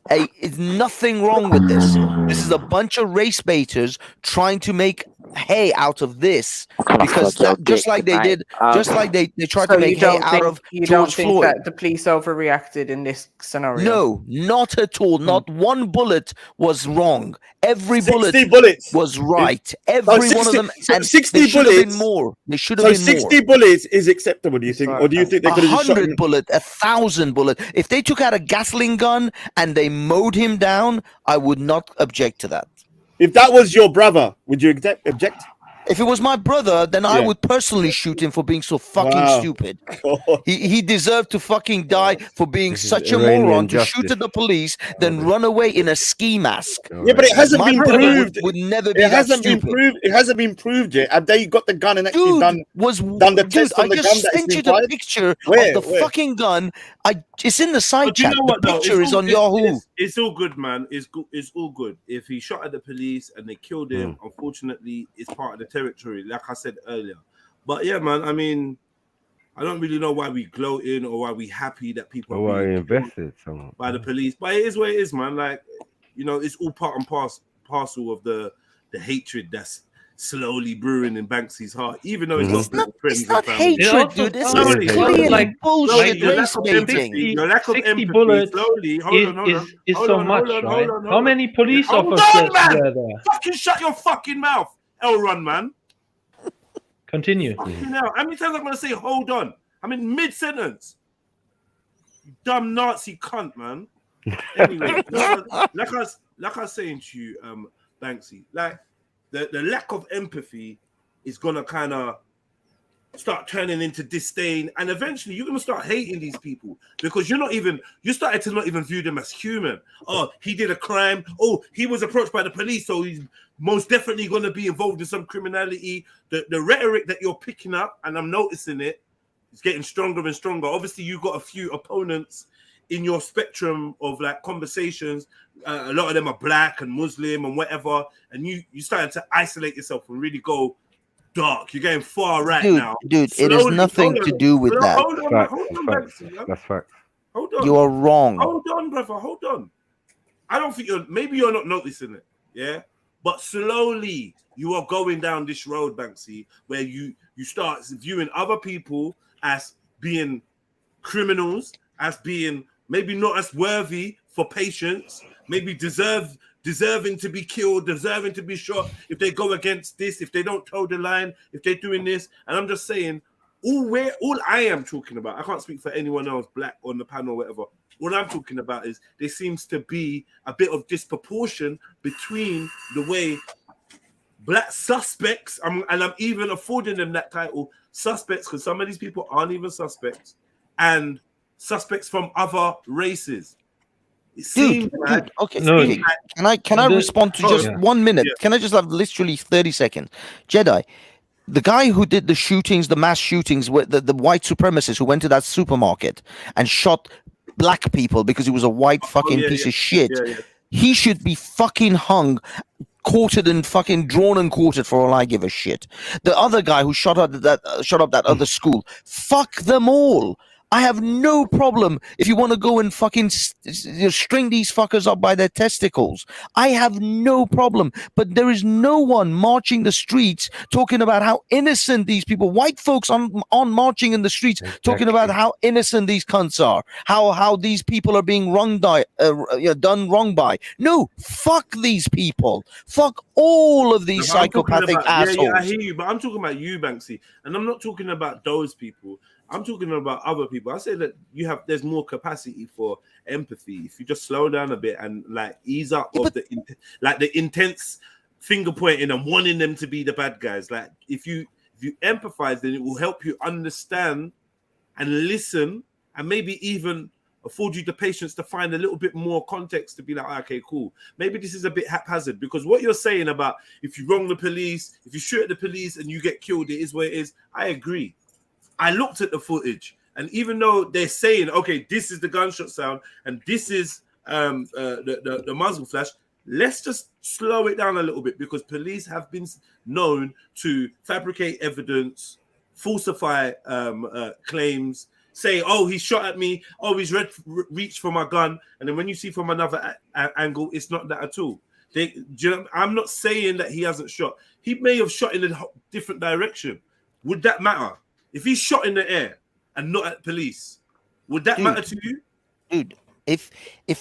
nothing wrong with this. This is a bunch of race baiters trying to make hay out of this, because just like they did, just like they tried to make hay out of you don't George think Floyd. that the police overreacted in this scenario? No, not at all. Not one bullet was wrong. Every 60 bullet bullets was right. So Every one of them. And 60 there should have been bullets. more. There should So have been 60 more. bullets is acceptable, do you think? Or do you think they could have just shot him? 100 bullet, 1,000 bullet. If they took out a Gatling gun and they mowed him down, I would not object to that. If that was your brother, would you object? If it was my brother, then I Yeah. would personally shoot him for being so fucking Wow. stupid. He deserved to fucking die for being This is such a Iranian moron to justice. shoot at the police, then run away in a ski mask. Yeah, but it hasn't My been brother proved. Would never be It that hasn't been stupid. proved. It hasn't been proved yet. Have they got the gun and actually done the Dude, test I on the gun just that sent has you been the fired? picture Where? of the Where? fucking gun. It's in the side But you chat. know what, The though? picture is on Yahoo. It's all good, man. It's good. It's all good. If he shot at the police and they killed him, unfortunately, it's part of the territory, like I said earlier. But yeah, man. I mean, I don't really know why we gloating or why we happy that people Well, are I being invested some. by the police. But it is what it is, man. Like, you know, it's all part and parcel of the hatred that's slowly brewing in Banksy's heart, even though he's got little friends. It's not and family. hatred, dude. This is clearly bullshit race baiting. Your lack of 60 empathy bullets slowly. Hold on. is Hold so on, much, hold on, right? hold on, How many police Hold officers on, man. were there? Fucking shut your fucking mouth, Elron, man. Continue. Now, how many times I'm gonna say hold on? I'm in mid-sentence. You dumb Nazi cunt, man. Anyway, like I was saying to you, Banksy, like the lack of empathy is gonna kind of start turning into disdain, and eventually you're gonna start hating these people because you started to not even view them as human. Oh, he did a crime. Oh, he was approached by the police, so he's most definitely gonna be involved in some criminality. The rhetoric that you're picking up, and I'm noticing it, is getting stronger and stronger. Obviously, you've got a few opponents in your spectrum of like conversations. A lot of them are black and Muslim and whatever, and you started to isolate yourself and really go dark. You're going far right Dude, now. dude, it has nothing to do with that. Hold on, Facts, hold that's on, facts. Banksy, man. That's facts. Hold on. You are wrong. Hold on, brother. Hold on. I don't think maybe you're not noticing it, yeah? But slowly you are going down this road, Banksy, where you start viewing other people as being criminals, as being maybe not as worthy for patience, maybe deserving to be killed, deserving to be shot if they go against this, if they don't toe the line, if they're doing this. And I'm just saying, all I am talking about, I can't speak for anyone else, black on the panel or whatever. What I'm talking about is there seems to be a bit of disproportion between the way black suspects, and I'm even affording them that title, suspects, because some of these people aren't even suspects, and suspects from other races. It seems like, okay. Can I respond to just 1 minute? Yeah. Can I just have literally 30 seconds? Jedi, the guy who did the shootings, the mass shootings, with the white supremacist who went to that supermarket and shot black people because he was a white fucking piece of shit. He should be fucking hung, quartered and fucking drawn and quartered for all I give a shit. The other guy who shot up that other school, fuck them all. I have no problem if you want to go and fucking string these fuckers up by their testicles. I have no problem. But there is no one marching the streets talking about how innocent these people, white folks on marching in the streets, talking about how innocent these cunts are, how these people are being done wrong by. No, fuck these people. Fuck all of these psychopathic assholes. Yeah, I hear you, but I'm talking about you, Banksy, and I'm not talking about those people. I'm talking about other people. I say that there's more capacity for empathy if you just slow down a bit and like ease up of the intense finger pointing and wanting them to be the bad guys. Like if you empathize, then it will help you understand and listen, and maybe even afford you the patience to find a little bit more context to be like, okay, cool. Maybe this is a bit haphazard, because what you're saying about if you wrong the police, if you shoot at the police and you get killed, it is what it is. I agree. I looked at the footage, and even though they're saying, okay, this is the gunshot sound and this is the muzzle flash, let's just slow it down a little bit, because police have been known to fabricate evidence, falsify claims, say, oh, he shot at me, oh, he's reached for my gun, and then when you see from another angle, it's not that at all. I'm not saying that he hasn't shot. He may have shot in a different direction. Would that matter? If he's shot in the air and not at police, would that matter to you? Dude, if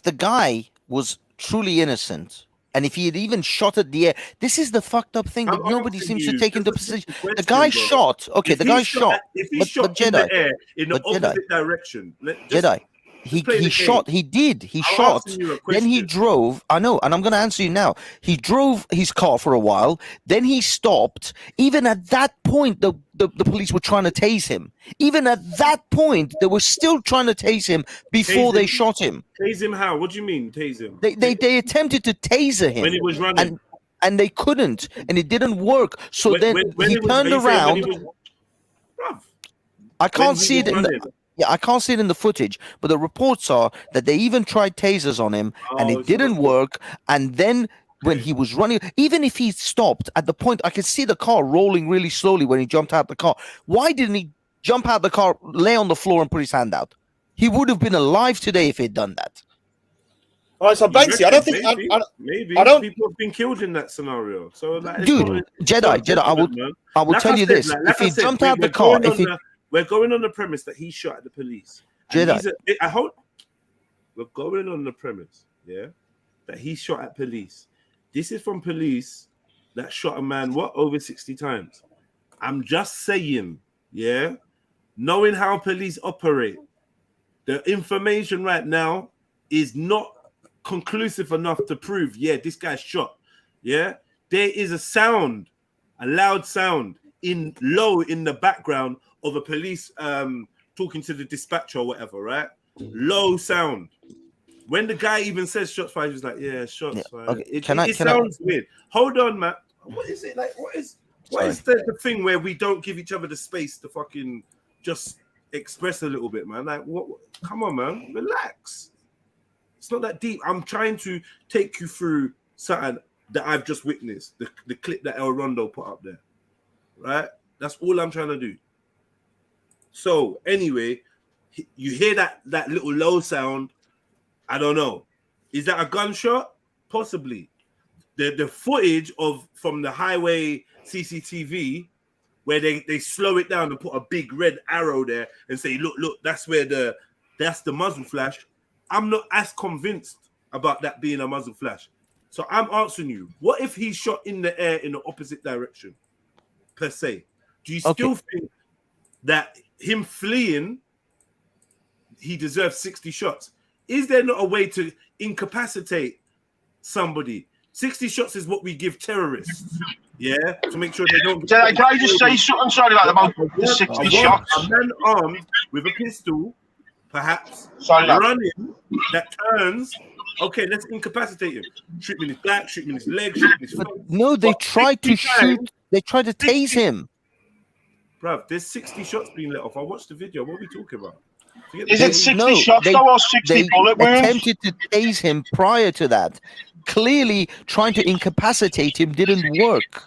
the guy was truly innocent, and if he had even shot at the air, this is the fucked up thing that nobody seems to take into position. The guy shot. Okay, the guy shot. If he shot in the air in the opposite direction, Jedi. He shot. He did. He shot. Then he drove. I know, and I'm going to answer you now. He drove his car for a while. Then he stopped. Even at that point, the police were trying to tase him. Even at that point, they were still trying to tase him before they shot him. Tase him how? What do you mean, tase him? They attempted to taser him when he was running, and they couldn't, and it didn't work. So when he turned around. I can't see it in the. Yeah, I can't see it in the footage, but the reports are that they even tried tasers on him and it didn't work. And then when he was running, even if he stopped at the point, I could see the car rolling really slowly when he jumped out the car. Why didn't he jump out the car, lay on the floor and put his hand out? He would have been alive today if he'd done that. All right, so Banksy, I don't think maybe people have been killed in that scenario. So, like, dude, Jedi, I will tell you this: if he jumped out the car, we're going on the premise that he shot at the police. Jedi. I hope we're going on the premise, yeah, that he shot at police. This is from police that shot a man over 60 times. I'm just saying, yeah, knowing how police operate, the information right now is not conclusive enough to prove, yeah, this guy's shot. Yeah, there is a loud sound in the background of a police talking to the dispatcher or whatever, right? Low sound. When the guy even says shots fired, he's like, yeah, shots fired. Okay. It sounds weird. Hold on, Matt. What is it like? What is the thing where we don't give each other the space to fucking just express a little bit, man? Like, what? Come on, man. Relax. It's not that deep. I'm trying to take you through something that I've just witnessed. The clip that El Rondo put up there. right? That's all I'm trying to do. So anyway, you hear that little low sound. I don't know. Is that a gunshot? Possibly. The footage from the highway CCTV where they slow it down and put a big red arrow there and say, look, that's the muzzle flash. I'm not as convinced about that being a muzzle flash. So I'm answering you, what if he's shot in the air in the opposite direction, per se? Do you still think that him fleeing, he deserves 60 shots? Is there not a way to incapacitate somebody? 60 shots is what we give terrorists, yeah, to make sure they don't. Can I just say something? Sorry, about the 60 shots. A man armed with a pistol, perhaps, sorry, running, that turns. Okay, let's incapacitate him. Shoot him in his back, shoot him in his leg, shoot him in his front. No, they tried to shoot. They tried to tase him. Bruv, there's 60 shots being let off. I watched the video. What are we talking about? Is it 60 shots or 60 bullet wounds? They attempted to tase him prior to that. Clearly, trying to incapacitate him didn't work.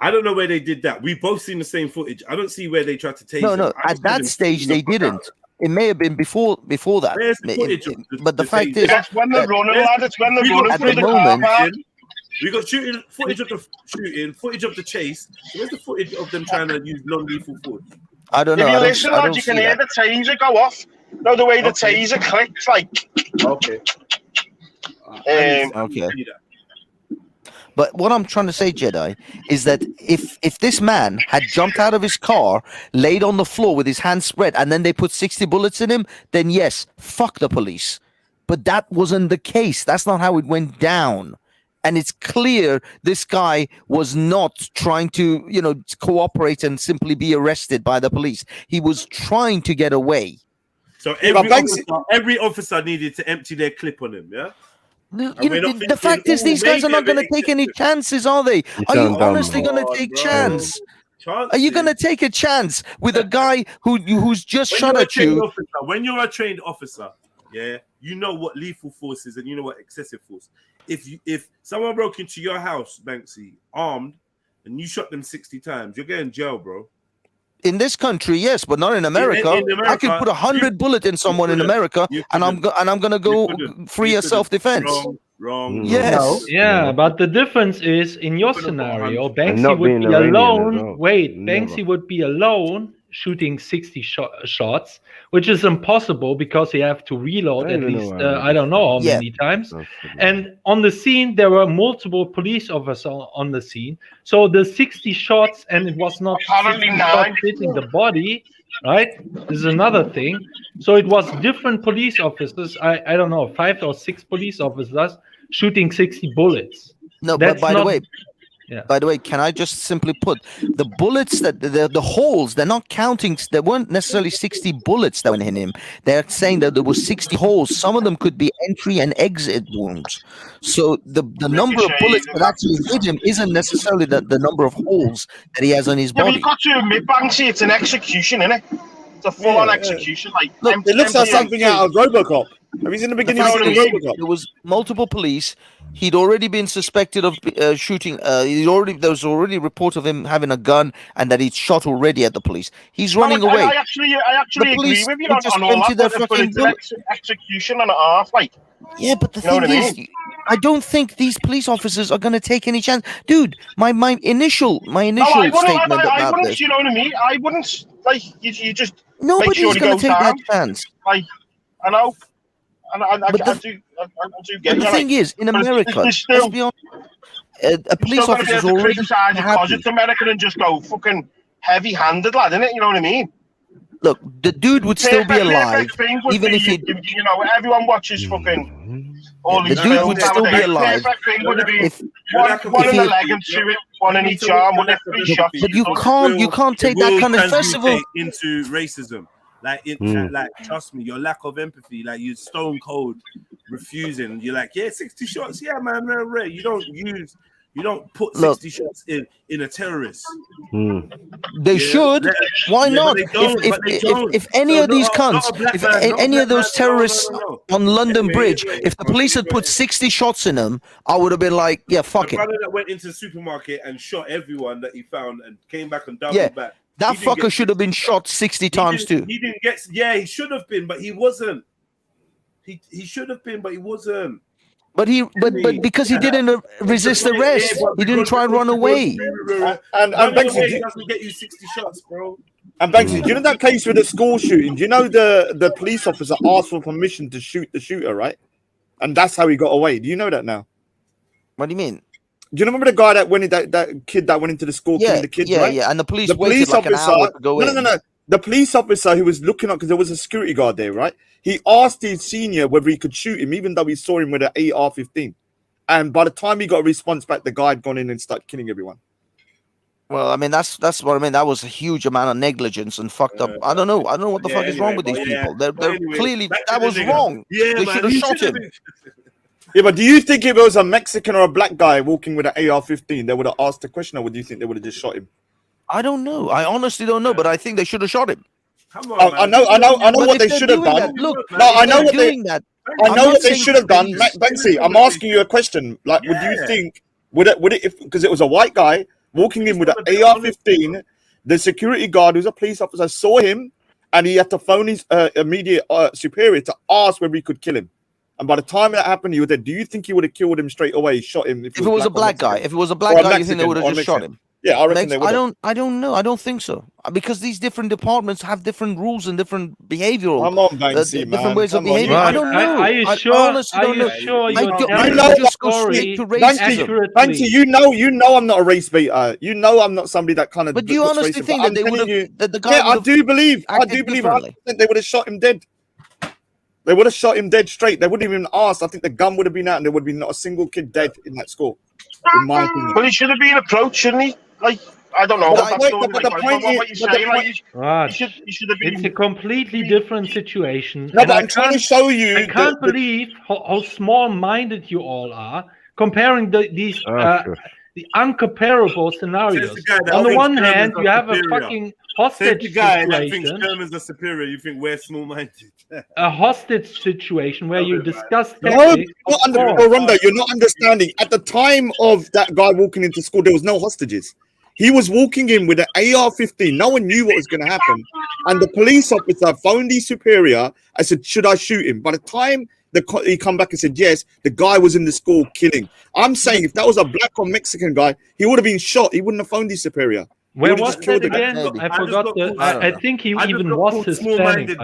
I don't know where they did that. We've both seen the same footage. I don't see where they tried to tase him. No, at that stage they didn't. It may have been before that. Where's the footage but the fact is, that's when they're running, lad. It's when they're running at through the the moment. car park. We got footage of the shooting, footage of the chase. Where's the footage of them trying to use non-lethal force? I don't know. If you listen, lad, you can hear the taser go off. No, the way the taser clicks, like. Okay. Okay. But what I'm trying to say, Jedi, is that if this man had jumped out of his car, laid on the floor with his hands spread, and then they put 60 bullets in him, then yes, fuck the police. But that wasn't the case. That's not how it went down. And it's clear this guy was not trying to, cooperate and simply be arrested by the police. He was trying to get away. So every officer needed to empty their clip on him, yeah? The fact is, these guys are not going to take any chances, are they? Are you honestly going to take chance? Are you going to take a chance with a guy who's just shot at you? When you're a trained officer, yeah, you know what lethal force is and you know what excessive force. If someone broke into your house, Banksy, armed, and you shot them 60 times, you're getting jail, bro. In this country, yes, but not in America. I could put 100 bullets in someone in America, and I'm gonna go free of self-defense. Wrong. Yes. Yeah, but the difference is in your scenario, Banksy would be alone. Wait, Banksy would be alone shooting 60 shots, which is impossible because you have to reload at least I don't know how many times. And on the scene, there were multiple police officers on the scene. So the 60 shots, and it was not hitting the body, right? This is another thing. So it was different police officers. I don't know, 5 or 6 police officers shooting 60 bullets. No, but by the way, by the way, can I just simply put the bullets that the holes? They're not counting. There weren't necessarily 60 bullets that went in him. They're saying that there were 60 holes. Some of them could be entry and exit wounds. So the number of bullets that actually hit him isn't necessarily the number of holes that he has on his body. But you've got to admit, Banksy, it's an execution, isn't it? It's a full-on execution. Like, look, it looks like something out of RoboCop. Have you seen the beginning of RoboCop? There was multiple police. He'd already been suspected of shooting. There was already a report of him having a gun and that he'd shot already at the police. He's running away. I actually agree with you on all that, but it's an execution and a half, like. Yeah, but the thing is, I don't think these police officers are going to take any chance, dude. My initial statement about this. You know what I mean? I wouldn't like you just. Nobody's going to take that chance. Like, I know. I do get it. The thing is, in America, let's be honest, a police officer is already because it's American and just go fucking heavy-handed, lad, innit? You know what I mean? Look, the dude would still be alive, even if he. You know, everyone watches fucking. All the dude would still be alive. If one in the leg and 2 one in each arm, with 3 shots. But you can't take that kind of festival into racism. Like, like, trust me, your lack of empathy, like, you stone cold refusing. You're like, yeah, 60 shots, yeah, man, right. You don't use You don't put 60 shots in a terrorist. They should. Why not? If any of these cunts, if any of those terrorists on London Bridge, if the police had put 60 shots in them, I would have been like, yeah, fuck The it. brother that went into the supermarket and shot everyone that he found and came back and doubled back. That fucker should have been shot 60 times too. He didn't get. Yeah, he should have been, but he wasn't. He should have been, but he wasn't. But because he didn't resist arrest, he didn't try and run away. And Banksy doesn't get you 60 shots, bro. And Banksy, do you know that case with the school shooting? Do you know the police officer asked for permission to shoot the shooter, right? And that's how he got away. Do you know that now? What do you mean? Do you remember the guy that went in, that kid that went into the school killing the kids? Right? And the police waited like an hour to go in. No. The police officer who was looking up, because there was a security guard there, right? He asked his senior whether he could shoot him, even though he saw him with an AR-15. And by the time he got a response back, the guy had gone in and started killing everyone. Well, I mean, that's what I mean. That was a huge amount of negligence and fucked up. I don't know what the fuck is wrong with these people. They're clearly that was wrong. They should have shot him. Yeah, but do you think if it was a Mexican or a black guy walking with an AR-15, they would have asked the question, or would you think they would have just shot him? I don't know. I honestly don't know, but I think they should have shot him. Come on, I know what they should have done. I know what they should have done. Banksy, I'm asking you a question. Like, would you think would it because it was a white guy walking in with an AR-15, the security guard who's a police officer saw him, and he had to phone his immediate superior to ask whether he could kill him. And by the time that happened, do you think he would have killed him straight away, shot him? If it was a black guy, you think they would have just shot him? Yeah, I reckon they would. I don't know. I don't think so. Because these different departments have different rules and different behavioral. Come on, Banksy, different ways of behaving. I don't know. Are you sure? Are you sure you're telling the story accurately? Banksy, you know I'm not a race baiter. You know I'm not somebody that kind of. But do you honestly think that they would have? That the guy? Yeah, I do believe. They would have shot him dead. They would have shot him dead straight. They wouldn't even ask. I think the gun would have been out, and there would be not a single kid dead in that school. In my opinion. Well, he should have been approached, shouldn't he? Like, I don't know. It's a completely different situation. No, but I'm trying to show you. I can't believe how small-minded you all are comparing these the uncomparable scenarios. On the one hand, you have a fucking hostage the guy that situation. thinks Germans are superior. You think we're small-minded. A hostage situation where you discuss No, tactics. Rondo, you're not understanding. At the time of that guy walking into school, there was no hostages. He was walking in with an AR-15. No one knew what was going to happen. And the police officer phoned his superior. I said, should I shoot him? By the time he come back and said, yes, the guy was in the school killing. I'm saying if that was a black or Mexican guy, he would have been shot. He wouldn't have phoned his superior. Where was that again? I forgot. I think he even was Hispanic.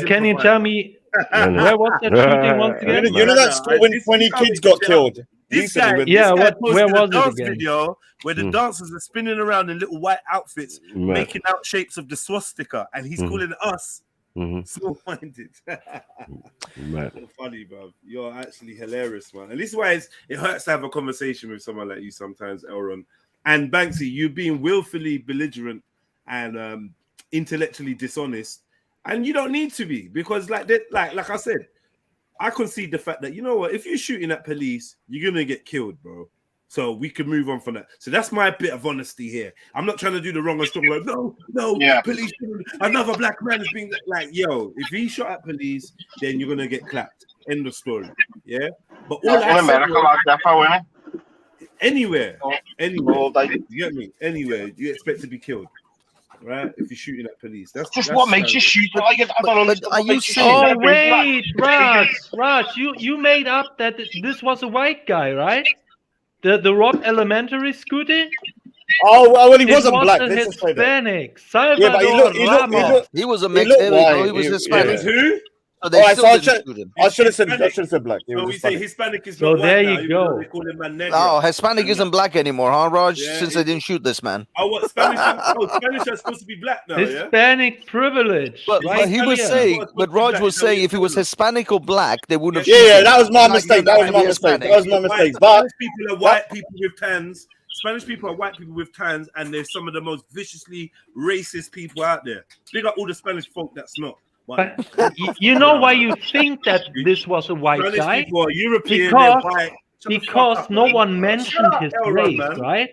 Can you tell me where was that shooting once again? You know that school when 20 kids got killed? This guy, where was it again? Video where the dancers are spinning around in little white outfits, making out shapes of the swastika, and he's calling us small-minded. You're funny, bro. You're actually hilarious, man. And this is why it hurts to have a conversation with someone like you sometimes, Elron. And Banksy, you being willfully belligerent and intellectually dishonest, and you don't need to be, because like I said, I concede the fact that, you know what, if you're shooting at police, you're gonna get killed, bro. So we can move on from that. So that's my bit of honesty here. I'm not trying to do the wrong or strong. Like, no, police. Another black man is being like, yo, if he shot at police, then you're gonna get clapped. End of story. Yeah. But all I said, anywhere, you get me? Anywhere, you expect to be killed, right? If you're shooting at police, that's what makes you shoot. I don't know. Are you saying? Oh wait, Raj, you made up that this was a white guy, right? The Rock Elementary Scooty? Oh, well, he wasn't black. A Let's Hispanic. Salvador Ramos. He was a Mexican. He was Hispanic. Who? So they I should have said black. So we say Hispanic is so not there white you now, go. They call him man negro. No, Hispanic isn't black anymore, huh, Raj? Yeah, Since they didn't shoot this man. Oh, what Spanish? Spanish are supposed to be black now, yeah? Hispanic privilege. But he was saying, but Raj was saying, if it was Hispanic or black, they wouldn't have. Yeah, that was my mistake. That was my mistake. But Spanish people are white people with tans. Spanish people are white people with tans, and they're some of the most viciously racist people out there. Big up all the Spanish folk that's not. But you know why you think that this was a white Spanish guy? people are European, Because they're white, because no one mentioned his race, right?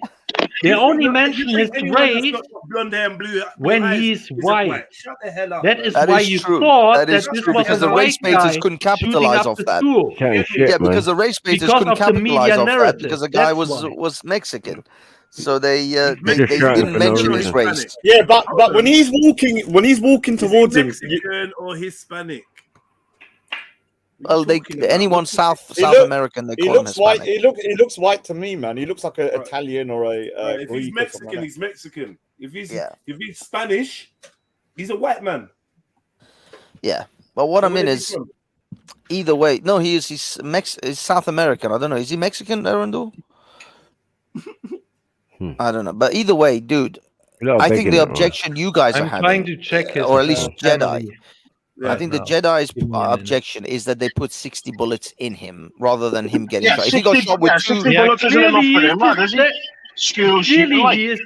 They only mention his race blonde hair and blue when eyes he's is a white. Shut the hell up. That is That why is you true. thought That that is this true was because a the race white baiters guy couldn't shooting capitalize up off the that. school. Yeah, because the race baiters Because couldn't of the media capitalize off that narrative. because the guy That's why. was Mexican, so they just shouting didn't for no mention his reason. race. Yeah, but when he's walking Is he towards him, Mexican or Hispanic? Well, anyone South He look- American, they he call him looks white. Hispanic. He looks white to me, man. He looks like an Italian or a If he's Greek or Mexican, something like he's Mexican. If he's Spanish, he's a white man. Yeah, but what I Where mean is he is, from? either way, no, he's South American. I don't know. Is he Mexican, Arundel? I don't know. But either way, dude, No, I think begging the it, right. objection you guys are I'm trying having, to check his or at least Jedi. family. I think the now. Jedi's Give me a minute. objection is that they put 60 bullets in him rather than him getting Yeah, shot. If he got 60 shot with yeah, two, 60 bullets isn't enough for him, man, is he? School shooting, Clearly, like. he is.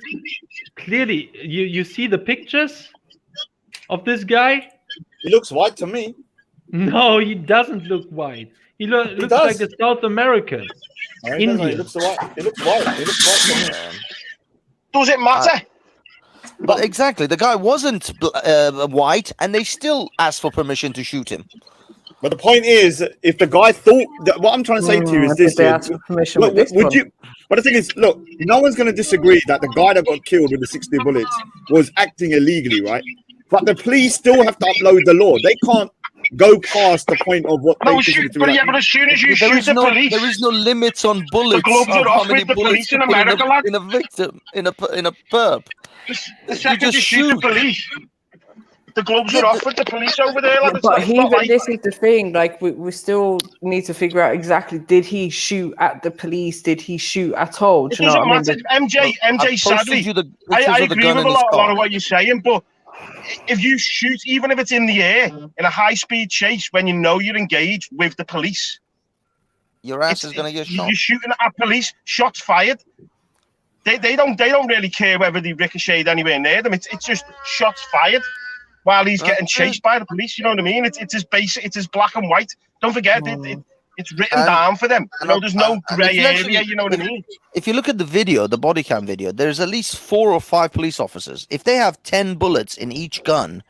Clearly, you see the pictures of this guy. He looks white to me. No, he doesn't look white. He looks does. like a South American. He doesn't. He Indian. looks white. He looks white. He looks white to me. Does it matter? But exactly, the guy wasn't white, and they still asked for permission to shoot him. But the point is, if the guy thought that, what I'm trying to say to you is this: Did they yeah, ask for permission look, with this would one? you? But the thing is, look, no one's going to disagree that the guy that got killed with the 60 bullets was acting illegally, right? But the police still have to upload the law. They can't go past the point of what they think is But yeah, but as soon as you There shoot is the no, police, there is no limits on bullets. gloves of are how off many with the bullets police you in put America, lad. in a victim, in a perp. the second you shoot the police, the gloves are off with the police over there. Lad. It's But not, it's not even like, this is the thing, like we still need to figure out exactly, did he shoot at the police? Did he shoot at all? Do it you know doesn't what I mean? matter. MJ, sadly, I agree with a lot of what you're saying, but if you shoot, even if it's in the air, in a high-speed chase, when you know you're engaged with the police, your ass is going to get shot. You're shooting at police, shots fired. They don't really care whether they ricocheted anywhere near them. It's just shots fired while he's getting chased by the police. You know what I mean? It's as basic. It's as black and white. Don't forget it's written down for them. You know, there's no grey area. You know what I mean? If you look at the video, the body cam video, there's at least 4 or 5 police officers. If they have 10 bullets in each gun,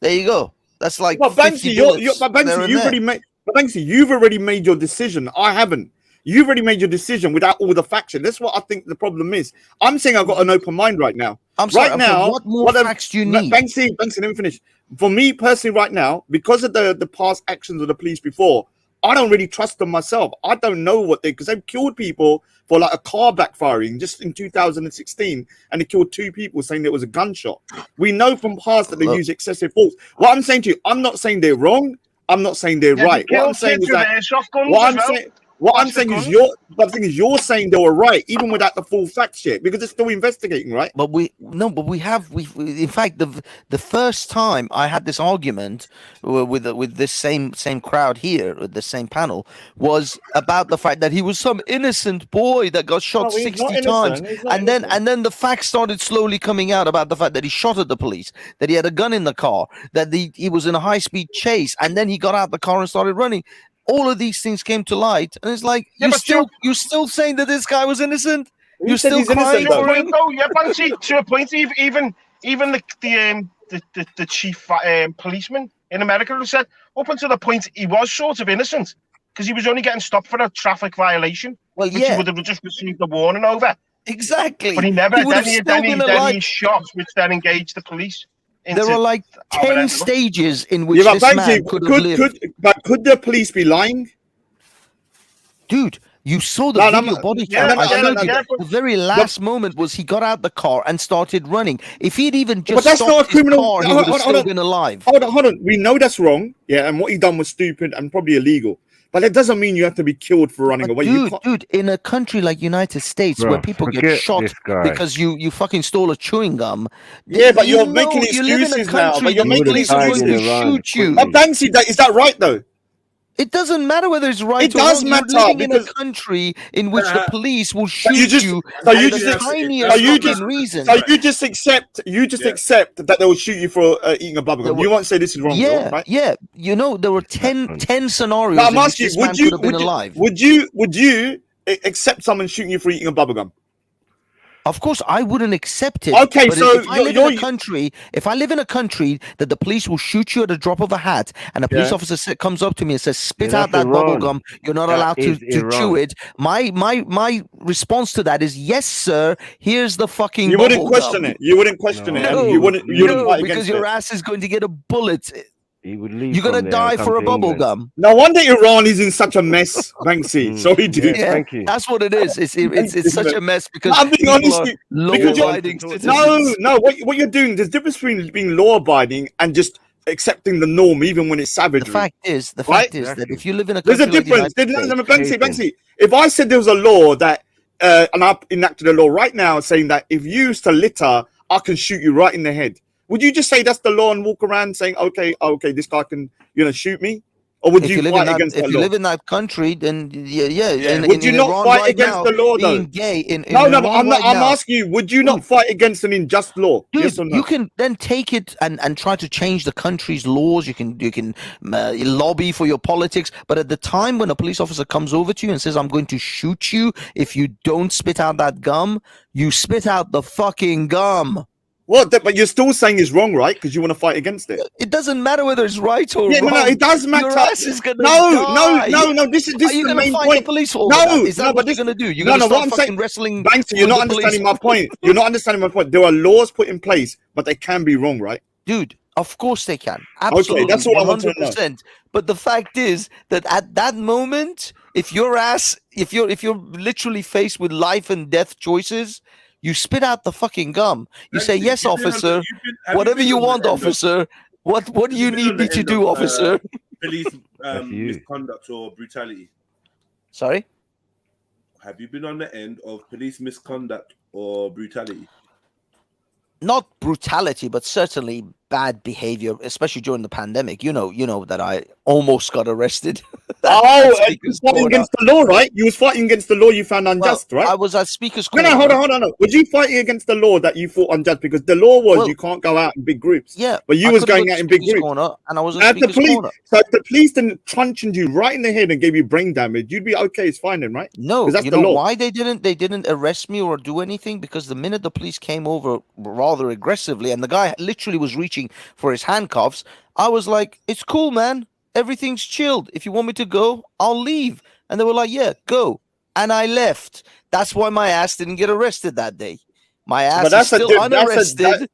there you go. That's like well, 50 Banksy, bullets but there Banksy, and you've there. already made. But Banksy, you've already made your decision. I haven't. You've already made your decision without all the facts. That's what I think the problem is. I'm saying I've got an open mind right now. I'm sorry, right now, what more facts do you need? Banksy, let me finish. For me personally, right now, because of the past actions of the police before, I don't really trust them myself. I don't know what because they've killed people for like a car backfiring just in 2016, and they killed 2 people saying there was a gunshot. We know from past that they use excessive force. What I'm saying to you, I'm not saying they're wrong. I'm not saying they're right. What I'm saying is that what I'm saying is you're saying they were right even without the full facts yet because they're still investigating, right? But we in fact the first time I had this argument with this same crowd here at the same panel was about the fact that he was some innocent boy that got shot 60 times, and then the facts started slowly coming out about the fact that he shot at the police, that he had a gun in the car, that he was in a high-speed chase, and then he got out the car and started running. All of these things came to light, and it's like you're still saying that this guy was innocent. You're still crying for him. Yeah, Banksy, to a point, even the chief policeman in America who said up until the point he was sort of innocent because he was only getting stopped for a traffic violation, which he would have just received a warning over. Exactly. But he never. Then he shot, which then engaged the police. There are like 10 stages in which this man could have lived. Could the police be lying? Dude, you saw the video body cam. I showed you. The very last moment was he got out the car and started running. If he'd even just stopped his car, he would have still been alive. Hold on. We know that's wrong. Yeah, and what he done was stupid and probably illegal. But it doesn't mean you have to be killed for running away. Dude, in a country like United States where people get shot because you fucking stole a chewing gum. Yeah, but you're making excuses now. But you're making excuses. Shoot you. Banksy, is that right though? It doesn't matter whether it's right It or does wrong. matter You're living in a because country in which the police will so shoot you just you so at you the just tiniest fucking reason. so you just accept that they will shoot you for eating a bubblegum. You won't say this is wrong, Yeah, right? yeah. You know, there were 10 scenarios Now I'm in which asking this you, man could have been alive. would you accept someone shooting you for eating a bubblegum? Of course, I wouldn't accept it. Okay, but so if I live in a country, that the police will shoot you at a drop of a hat, and a police officer comes up to me and says, "Spit out that bubble gum. You're not allowed to chew it." My response to that is, "Yes, sir. Here's the fucking." You wouldn't bubble question gum." it. You wouldn't question it. No, And you wouldn't fight because against your it. ass is going to get a bullet. He would leave. You're gonna die for a bubble gum. No wonder Iran is in such a mess, Banksy. Sorry, dude. Yeah, that's what it is. It's such a mess because I'm being people honest are with you, because law-abiding citizens. no. What you're doing, there's a difference between being law-abiding and just accepting the norm, even when it's savagery. The fact is that if you live in a there's country a difference. like the United States, Banksy. If I said there was a law that, and I enacted a law right now saying that if you used to litter, I can shoot you right in the head. Would you just say that's the law and walk around saying, okay, this guy can, shoot me? Or would you fight against that law? If you live in that country, then yeah. Would you not fight against the law, though? Being gay No, I'm asking you, would you not fight against an unjust law? Dude, yes or no? you can then take it and try to change the country's laws. You can lobby for your politics. But at the time when a police officer comes over to you and says, "I'm going to shoot you if you don't spit out that gum," you spit out the fucking gum. What? But you're still saying it's wrong, right? Because you want to fight against it. It doesn't matter whether it's right or wrong. No, it does matter. Your ass is gonna die. No. This Are you the gonna main fight point. The police for all of that? Is that what you're gonna do? You're gonna start fucking wrestling. Banksy, you're not understanding my point. You're not understanding my point. There are laws put in place, but they can be wrong, right? Dude, of course they can. Absolutely. Okay, that's what I want to know. 100%. But the fact is that at that moment, if you're literally faced with life and death choices, you spit out the fucking gum. You say, "Yes, officer. Whatever you want, officer. What do you need me to do, officer?" Police misconduct or brutality. Sorry? Have you been on the end of police misconduct or brutality? Not brutality, but certainly bad behavior, especially during the pandemic. You know that I almost got arrested. You was fighting against the law, right? You was fighting against the law you found unjust, right? I was at Speaker's Corner. No, hold on. Was you fighting against the law that you thought unjust? Because the law was you can't go out in big groups. Yeah, but you was going out in big groups. Corner, and I was at Speaker's Corner. So if the police didn't truncheoned you right in the head and gave you brain damage, you'd be okay. It's fine then, right? No, that's you the know law. why they didn't arrest me or do anything? Because the minute the police came over rather aggressively, and the guy literally was reaching for his handcuffs, I was like, "It's cool, man. Everything's chilled. If you want me to go, I'll leave." And they were like, "Yeah, go." And I left. That's why my ass didn't get arrested that day. My ass is still unarrested.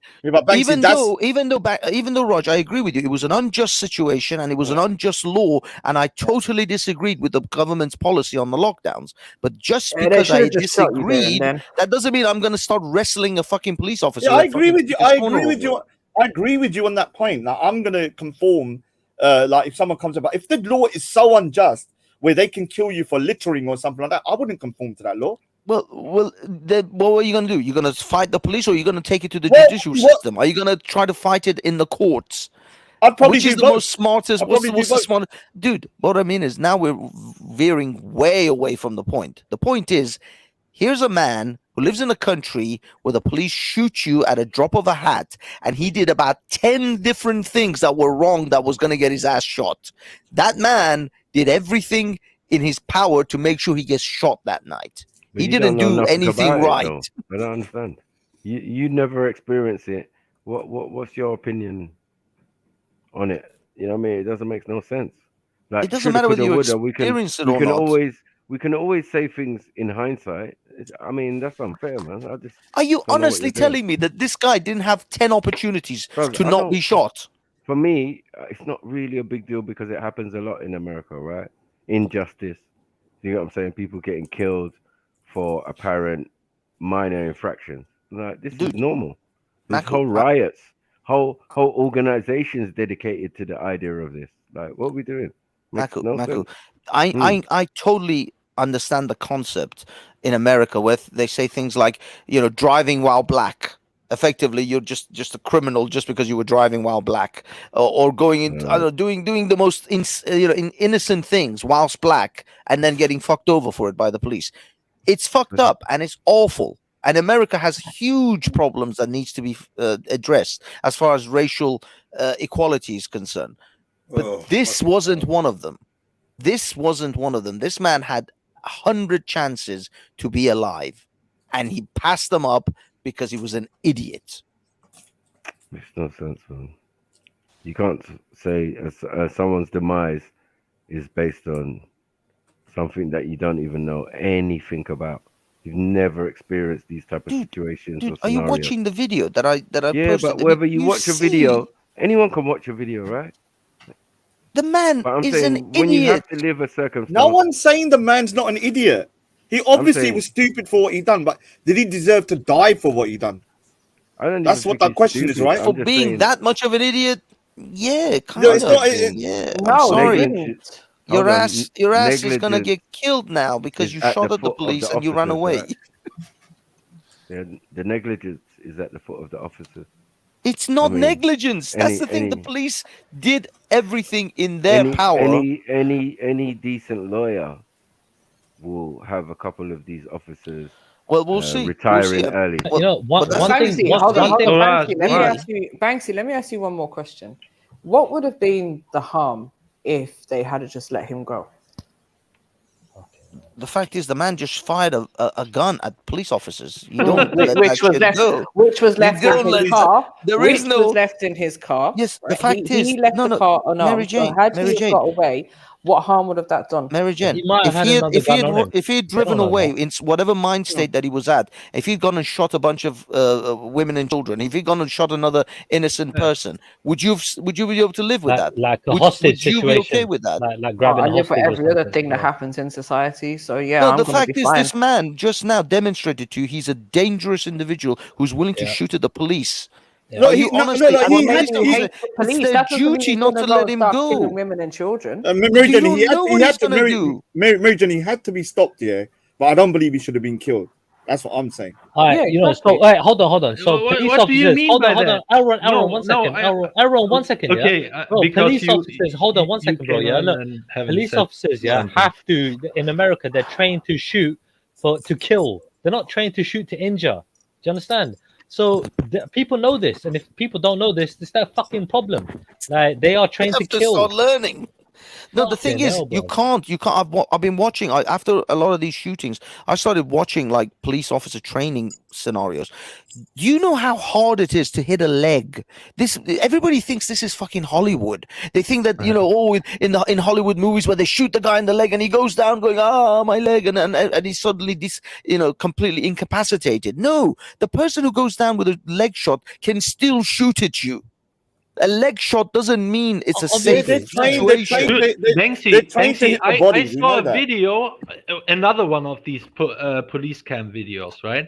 Even though, Raj, I agree with you. It was an unjust situation and it was an unjust law, and I totally disagreed with the government's policy on the lockdowns. But just because I disagreed, that doesn't mean I'm going to start wrestling a fucking police officer. Yeah, I agree with you. I agree with you on that point. Now I'm going to conform. Like if someone comes about, if the law is so unjust where they can kill you for littering or something like that, I wouldn't conform to that law. Well, then what are you going to do? You're going to fight the police, or you're going to take it to the judicial system? Are you going to try to fight it in the courts? I'd probably Which is the most smartest? What's the smartest? Dude, what I mean is now we're veering way away from the point. The point is, here's a man who lives in a country where the police shoot you at a drop of a hat, and he did about 10 different things that were wrong that was going to get his ass shot. That man did everything in his power to make sure he gets shot that night. But he didn't do anything right. I don't understand. You never experience it. What's your opinion on it? You know what I mean? It doesn't make no sense. Like, it doesn't matter whether you experience it or not. We can always say things in hindsight. I mean, that's unfair, man. Are you honestly telling me that this guy didn't have 10 opportunities to not be shot? For me, it's not really a big deal because it happens a lot in America, right? Injustice. You know what I'm saying? People getting killed for apparent minor infractions. Like, this is normal. There's whole riots, whole organizations dedicated to the idea of this. Like, what are we doing? Maku, I totally understand the concept in America where they say things like, driving while black effectively you're just a criminal just because you were driving while black, or going in, I don't know, doing the most innocent things whilst black, and then getting fucked over for it by the police. It's fucked up and it's awful. And America has huge problems that needs to be addressed as far as racial equality is concerned. But this wasn't one of them. This wasn't one of them. This man had 100 chances to be alive, and he passed them up because he was an idiot. Makes no sense, man. You can't say someone's demise is based on something that you don't even know anything about. You've never experienced these type of situations. Dude, or are you scenarios. watching the video that I Yeah, posted? but whether you watch a video, anyone can watch a video, right? The man But I'm is saying an when you have idiot. to live a circumstance. No one's saying the man's not an idiot. He obviously was stupid for what he done, but did he deserve to die for what he done? I don't That's what that question is, right? For being that much of an idiot, yeah, kind No, it's not. yeah, No, I'm sorry. he didn't. Your Hold on, ass is gonna negligence get killed now because is you at shot the at the foot of police the and you ran officers, away. right? The negligence is at the foot of the officers. It's not I mean, negligence. That's the thing. The police did everything in their power. Any decent lawyer will have a couple of these officers. Well, we'll see. Retiring early. You know, one Banksy, thing. hold on, Banksy, Banksy, let me ask you one more question. What would have been the harm if they had just let him go? The fact is, the man just fired a gun at police officers. You don't let which that was shit left, go. which was left You don't in his let- car. There which is no. was left in his car. Yes, the right? fact he is, left no, the no, car unarmed. Mary Jane, So had Mary he have Jane. got away, what harm would have that done? Mary Jane, He might have had another gun on him. if he had They driven don't know away that. in whatever mind state that he was at, if he'd gone and shot a bunch of women and children, if he'd gone and shot another innocent person, would you be able to live with that? Like a would hostage you be okay situation. with that? Like grabbing I a live for hostage or every other something. thing that happens in society. So yeah, No, I'm the gonna fact be is, fine. this man just now demonstrated to you he's a dangerous individual who's willing to shoot at the police. No, Are he- you no, honestly? no, and he the had police to- officer, the police. it's their That doesn't mean duty he's not gonna to go let him start go. killing women and children. Mary You Jane, don't know what he's gonna do. Mary Jane, he had to be stopped, yeah. But I don't believe he should have been killed. That's what I'm saying. All right, Yeah, you know, exactly. so hold on. So What- police what do you officers, mean hold by on. that? Aaron, No, one no, second. Aaron, 1 second. okay, Yeah, bro, because police you- officers. Hold on 1 second, bro. came Yeah, on look, and haven't police said officers. Yeah, something. have to in America. They're trained to shoot to kill. They're not trained to shoot to injure. Do you understand? So people know this, and if people don't know this, it's their fucking problem. Like they are trained to have to kill. start learning. No, the thing Fucking is, hell, you bro. can't. I've been watching. After a lot of these shootings, I started watching like police officer training scenarios. Do you know how hard it is to hit a leg? Everybody thinks this is fucking Hollywood. They think that in Hollywood movies where they shoot the guy in the leg and he goes down going my leg and he's suddenly completely incapacitated. No, the person who goes down with a leg shot can still shoot at you. A leg shot doesn't mean it's a safe situation. Banksy, I saw a video, another one of these police cam videos, right?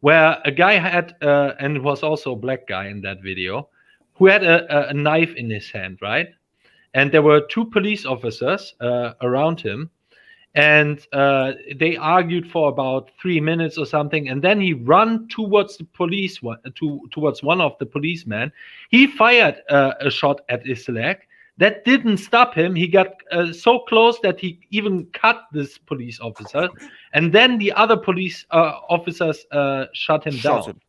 Where a guy had, and it was also a black guy in that video, who had a knife in his hand, right? And there were two police officers around him. And they argued for about 3 minutes or something, and then he ran towards the police, towards one of the policemen. He fired a shot at his leg. That didn't stop him. He got so close that he even cut this police officer, and then the other police officers shot him down.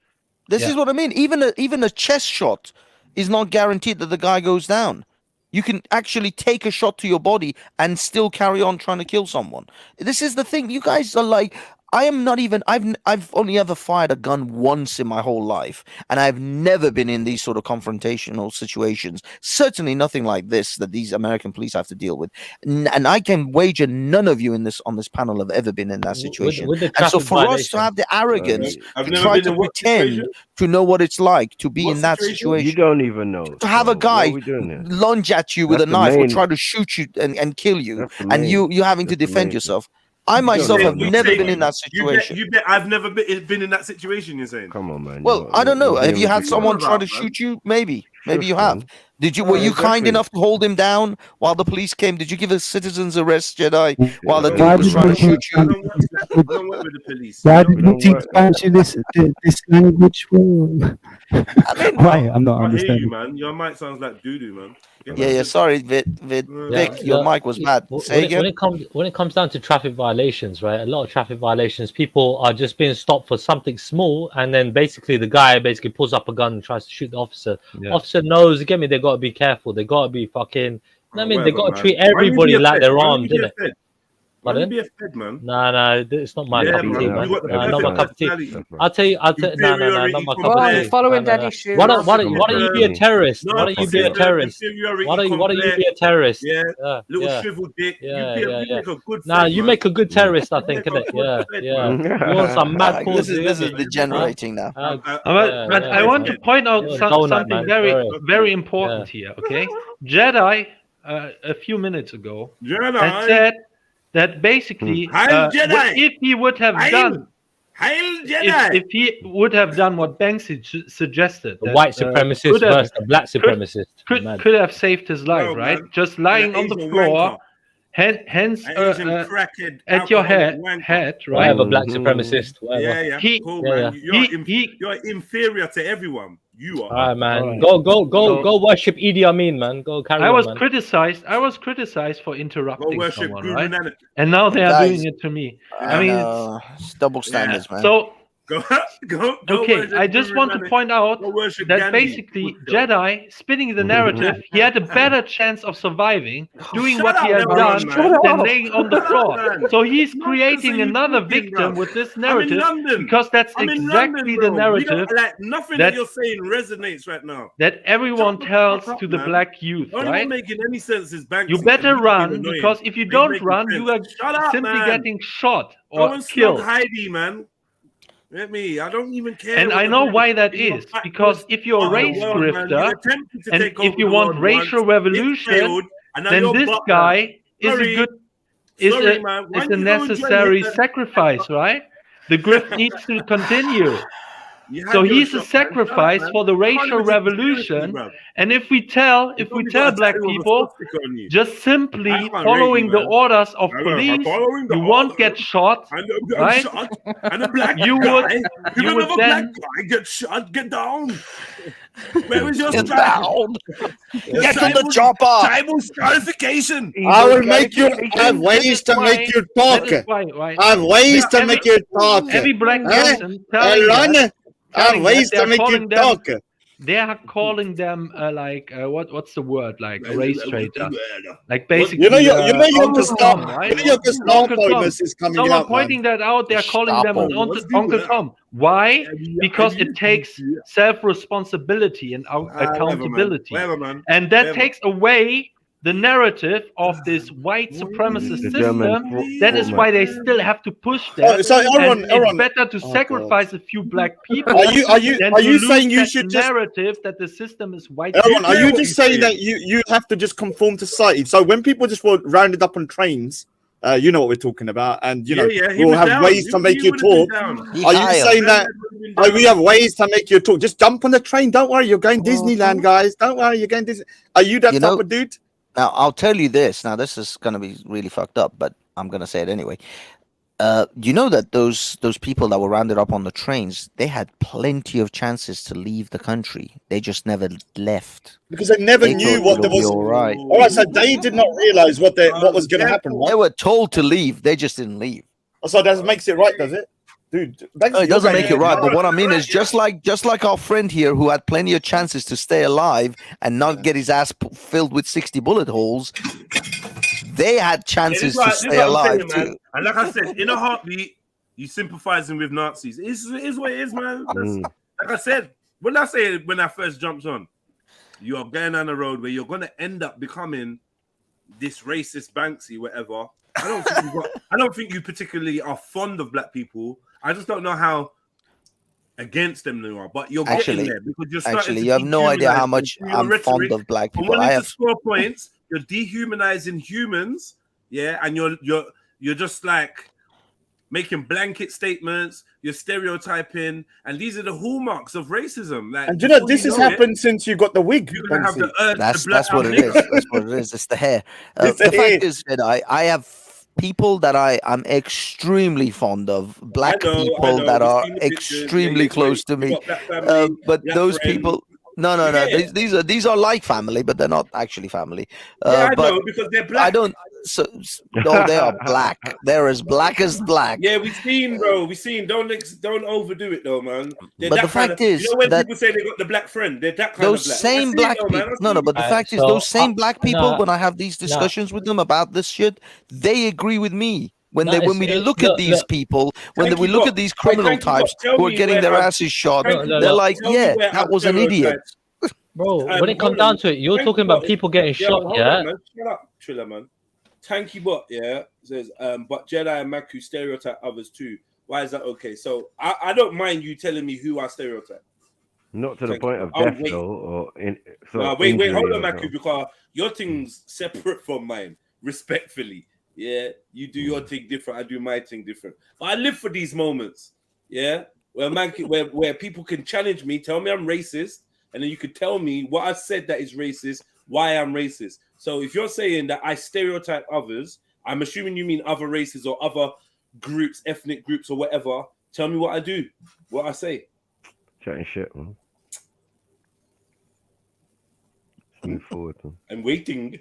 This is what I mean. Even a chest shot is not guaranteed that the guy goes down. You can actually take a shot to your body and still carry on trying to kill someone. This is the thing. You guys are like, I am not even. I've only ever fired a gun once in my whole life, and I've never been in these sort of confrontational situations. Certainly nothing like this that these American police have to deal with. And I can wager none of you on this panel have ever been in that situation. With the and so traffic for us violation. to have the arrogance I've to never try been to in what pretend situation? to know what it's like to be What in that situation? situation. You don't even know. To have a guy What are we doing here? lunge at you with That's a the knife or main- try to shoot you and kill you, That's the and main- you having to that's the defend main- yourself. I myself have You never saying been in that You bet, situation. you bet I've never been in that situation, you're saying? Come on, man. Well, I don't know. you're Have being you had ridiculous. someone try to About, man. shoot you? Maybe Shush, you have. man. Were you kind enough to hold him down while the police came? Did you give a citizen's arrest, Jedi, while the dude was trying to shoot you? I don't work with the police. Why did you teach Spanish in this language? Why? I'm not I hear understanding. you, man. Your mic sounds like doo-doo, man. Yeah. Sorry, Vic, your mic was bad. Say again. When it comes down to traffic violations, right? A lot of traffic violations, people are just being stopped for something small, and then basically the guy pulls up a gun and tries to shoot the officer. Yeah. Officer knows, they got to be careful. They got to be fucking. I mean, they got to treat Why don't you everybody be a like fed? they're Why don't armed, you be a innit? fed? Why don't you be a fed, man? No, it's not my Yeah, cup of tea, man. man. You got the Not my cup of tea. personality. I'll tell you, no, not my cup of tea. Following No. Daddy's shoes. Why don't you be a terrorist? No, Why don't you be a terrorist? Why don't you be a terrorist? Yeah, Yeah, little yeah. shriveled dick. Yeah, you yeah. make a good Nah, fed, you man. make a good terrorist, I think, innit? Yeah. You want some mad cause? This is degenerating now. But I want to point out something very important here. Okay, Jedi a few minutes ago had said that basically if he would have done if he would have done what Banksy suggested, The white supremacist versus the black supremacist. could have saved his life, right? man. Just lying on the floor, hands at your head, right? Whatever, black supremacist. Whatever. Yeah. Cool, man. You're inferior to everyone. You are. All right, man. Go worship Idi Amin, man. Go carry on, I was man. criticized for interrupting worship someone, Guru right? Nanak. And now they are Guys, doing it to me. I mean, know. It's double standards, man. so Go okay, worship I just Guru want to Nanak. point out Go worship that Gandhi. basically Jedi spinning the narrative, he had a better chance of surviving doing Shut what he up, has man. done Shut than up. laying on the Shut up, floor. man. So he's Nonsense creating are you another talking, victim bro? with this I'm in narrative London. because that's I'm in exactly London, the bro. narrative Nothing that- that you're saying resonates right now. that everyone tells fuck up, to the man. black youth, Only right? one making any sense is Banksy. You better He's run annoying. because if you He's don't making run, sense. you are Shut up, simply man. getting shot Go or and slug killed. Heidi, man. Let me. I don't even care. And what I the know black why that people is, are because if you're a part of the race world, man. You grifter attempted to and take if over you the want world racial once, revolution, it failed, and now then you're this butthurt. guy is Sorry. a good is Sorry, a man. is Why a don't you go enjoy necessary Hitler? sacrifice, right? The grift needs to continue. You had So your he's a shot, man. sacrifice Shut up, for the man. I can't racial even take you seriously, revolution. bruv. And if we tell probably black got a tattoo of a people swastika on you. just simply I can't rate following you, the man. orders of I know, I'm police, following the you won't orders. get shot, I'm right? shot, and a black You guy. would- If you would another black then- guy gets shot, get down. Where is your Get strike? down. Your Get on the tribal- chopper. Tribal scarification. I will make you have ways to make you talk. That is why, right? I have ways to Every- make you talk. Every black Eh? person telling Run. that- I have telling ways that to they're make you calling them- talk. They are calling them what's the word, like a race traitor, like basically You know your Uncle Gustavo, Tom, right? you know your Gustavo Uncle Tom. bonus is coming Someone out, pointing that out, they're calling them an Gestapo. Uncle Tom. Why? Because it takes self-responsibility and accountability, Whatever, man. and that Whatever. takes away the narrative of this white supremacist The system. German That is why they still have to push that. Oh, so Aaron, and Aaron. it's better to Oh, sacrifice a few black people. Are you than are to you lose saying you that should just narrative that the system is white? Aaron, are you what just he's saying saying. that you have to just conform to society? So when people just were rounded up on trains, you know what we're talking about, and you know Yeah, he we'll was have down. ways to He- make he you would've been talk. down. Are you saying that we have ways to make you talk? Just jump on the train. Don't worry, you're going Disneyland, guys. Don't worry, you're going Disney. Are you that You type know- of dude? Now, I'll tell you this. Now, this is going to be really fucked up, but I'm going to say it anyway. You know that those people that were rounded up on the trains, they had plenty of chances to leave the country. They just never left. Because they never They knew thought what it there would be was. all right. All right, so they did not realize what was going to happen. They Right? were told to leave. They just didn't leave. So that makes it right, does it, dude? No, it doesn't make it right. But what I mean is, just like our friend here, who had plenty of chances to stay alive and not get his ass filled with 60 bullet holes, they had chances to stay alive too. And like I said, in a heartbeat, you sympathizing with Nazis. It is what it is, man. Like I said, when I first jumped on, you are going down the road where you're going to end up becoming this racist Banksy, whatever. I don't think you particularly are fond of black people. I just don't know how against them you are. But you're Actually, getting there because you're starting to you have no idea how dehumanize much them through your I'm fond rhetoric. of black And people. wanting I to have score points, you're dehumanizing humans, yeah, and you're just like making blanket statements, you're stereotyping, and these are the hallmarks of racism. Like, And you know, before this has know it, happened since you got the wig. you're gonna have the Banksy. urge That's to blurt that's what out it is. nigger. That's what it is. It's the hair. It's the The fact hair. is that I have people that I'm extremely fond of, black I people know. that We've are seen the pictures. extremely close to You me. got black family, But black those friend. people, no. Yeah. These are like family, but they're not actually family. Yeah, I But know, because they're I black. don't. No, they are black. They're as black as black. Yeah, we've seen, bro. We've seen. Don't overdo it, though, man. They're But that the fact kind of, is you know, when that people say they got the black friend, they're that kind those of black. same I see black it, though, man. people. I No, see but the it. fact is, So, those same black people, nah, when I have these discussions with them about this shit, they agree with me. When nah, when we look at these people, when we look at these criminal types who are getting their asses shot, they're like, yeah, that was an idiot. Bro, when it Hold comes on. down to it, you're Tanky talking about Bot- people getting Yo, shot, hold yeah? on, man. Shut up, Triller, man. Tanky Bot, yeah, says, but Jedi and Maku stereotype others too. Why is that okay? So I don't mind you telling me who I stereotype. Not to the Thank point you. of I'll death, wait. though, or in. Wait, hold injury on, or Maku, no. because your thing's separate from mine, respectfully. Yeah, you do your thing different, I do my thing different. But I live for these moments, yeah, where people can challenge me, tell me I'm racist, and then you could tell me what I said that is racist, why I'm racist. So if you're saying that I stereotype others, I'm assuming you mean other races or other groups, ethnic groups or whatever. Tell me what I do, what I say. Chatting shit, man. Let's move forward, man. I'm waiting.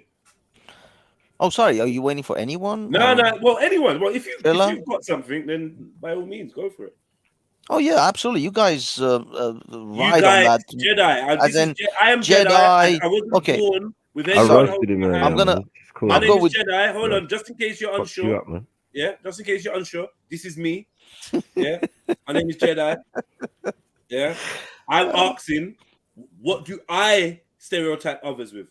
Oh, sorry. Are you waiting for anyone? No. or- Well, anyone. Well, if you've Ella? got something, then by all means, go for it. Oh yeah, absolutely. You guys You ride guys, on that. Jedi. As in I am Jedi. I wasn't Okay. born with I anyone roasted him earlier, I'm gonna. man. It's cool. My I'll name go is with. Jedi. Hold Yeah. on, just in case you're Fucked you unsure. up, man. Yeah, just in case you're unsure. This is me. Yeah, my name is Jedi. Yeah, I'm asking, what do I stereotype others with?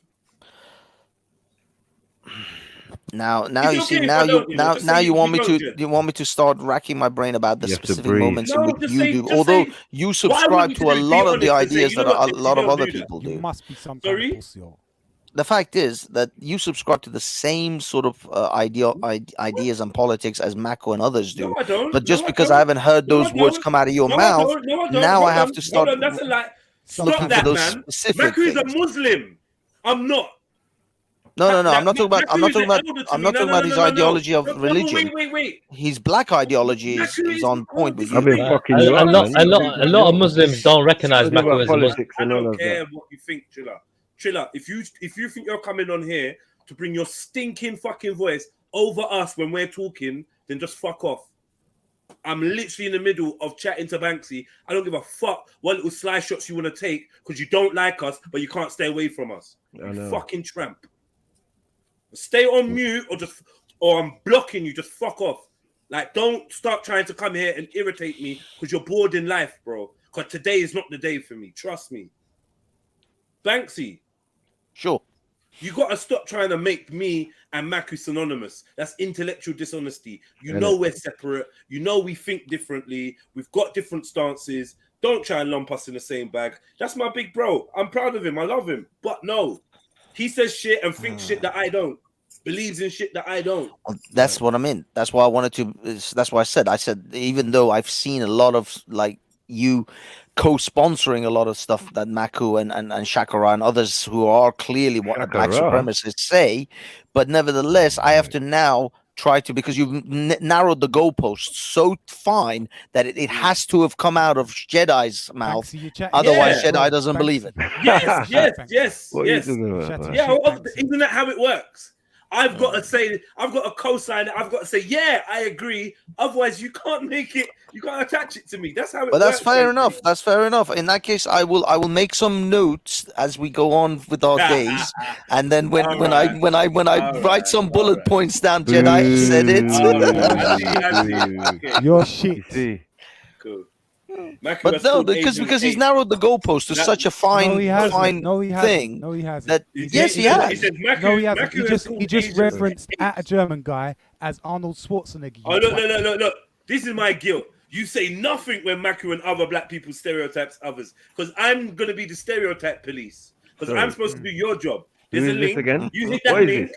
Now It's you okay see. if Now I you don't, now just now say you want me don't, to. Jed. You want me to start racking my brain about the You have to specific breathe. moments in No, which just you say, do. just Although say. you What I subscribe want you to to a do is lot be of the honest and say, ideas you know that what, a Jed, lot you of don't other do that. people You do. must be some kind Sorry? of pussy. The fact is that you subscribe to the same sort of ideas and politics as Mako and others do. No, I don't. But just No, I because I don't. haven't heard No, I those words don't. come out of your No, I mouth, don't. No, I don't. now I Hold have on. to Hold start on. That's a lie. looking Stop for that, those man. specific Maku is a things. Muslim. I'm not. No. I'm not talking about. I'm Maku not is talking an about. elder to I'm me. not No, talking no, about no, his no, no, no. ideology of No, but religion. wait. His black ideology Maku is on point with I've you. been fucking you A up, lot, man. a lot of Muslims don't recognize Talking Mako about as a Muslim. politics I and all don't of care that. what you think, Triller. If you think you're coming on here to bring your stinking fucking voice over us when we're talking, then just fuck off. I'm literally in the middle of chatting to Banksy. I don't give a fuck what little sly shots you want to take because you don't like us, but you can't stay away from us. I You know. fucking tramp. Stay on mute or I'm blocking you. Just fuck off. Like, don't start trying to come here and irritate me because you're bored in life, bro. Because today is not the day for me. Trust me. Banksy. Sure. You got to stop trying to make me and Maku synonymous. That's intellectual dishonesty. You Innit? know we're separate. You know we think differently. We've got different stances. Don't try and lump us in the same bag. That's my big bro. I'm proud of him. I love him. But no, he says shit and thinks shit that I don't. Believes in shit that I don't. That's what I mean. That's why I wanted to. That's why I said even though I've seen a lot of like you co-sponsoring a lot of stuff that Maku and Shakara and others who are clearly what black Shakara? supremacists say, but nevertheless I have to now try to, because you've narrowed the goalposts so fine that it has to have come out of Jedi's mouth. Otherwise, Yeah. Jedi doesn't believe it. Yes. What are you talking about, man? Yeah, isn't that how it works? I've got to say, I've got to co-sign it. I've got to say, yeah, I agree. Otherwise, you can't make it. You can't attach it to me. That's how it But works. that's fair enough. That's fair enough. In that case, I will make some notes as we go on with our days, and then when I write some bullet points down, Jedi said it. Okay. Your shit. You see. Cool. But no, because he's narrowed the goalpost to such a fine thing. No, he hasn't. That yes, he has. No, he hasn't. He just referenced at a German guy as Arnold Schwarzenegger. Oh, look. This is my guilt. You say nothing when Maku and other black people stereotypes others, because I'm gonna be the stereotype police. Because I'm supposed to do your job. There's Who a is this link. again? You hit that What is link. this?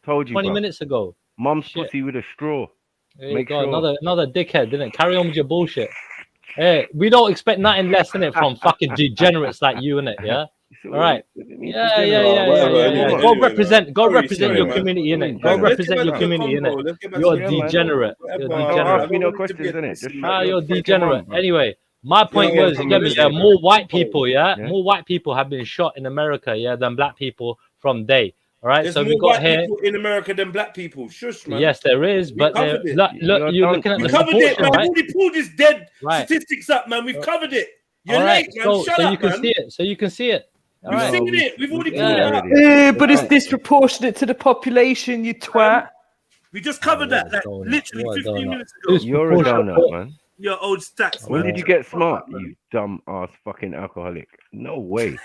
Told you, 20 bro. minutes ago. Mum's Shit. pussy with a straw. There you Make go. sure. Another dickhead, didn't it? Carry on with your bullshit. Hey, we don't expect nothing less, innit, from fucking degenerates like you, innit, yeah? All right. Yeah. Anyway, Go man. represent. Go Sorry, represent your man. community, innit? Go Let's get represent back your to the community, convo. innit? Let's get back You're to a the convo. degenerate. You're a Whatever. Don't degenerate. ask me no I don't want it to be questions, a innit? Just pussy, shut man. You're a your fucking degenerate. mum, bro. Anyway, my point Yeah, was, you get me? let's There are get back more to the white convo. people, yeah. Yeah. More white people have been shot in America, yeah, than black people from day. All right. There's So we more got white here. people in America than black people. Shush, man. Yes, there is, We but covered it. look, You're you're done. looking at We the covered it, proportion, man. We've right? already pulled his dead Right. statistics up, man. We've covered it. You're All right. late, man. Shut So up, you can man. see it. So you can see it. All We've right. seen it. We've already pulled Yeah. it up. But it's disproportionate to the population, you twat. We just covered that like literally 15 minutes ago. You're a donut, man. Your old stats, When man. did you get smart, you dumb ass fucking alcoholic? No way.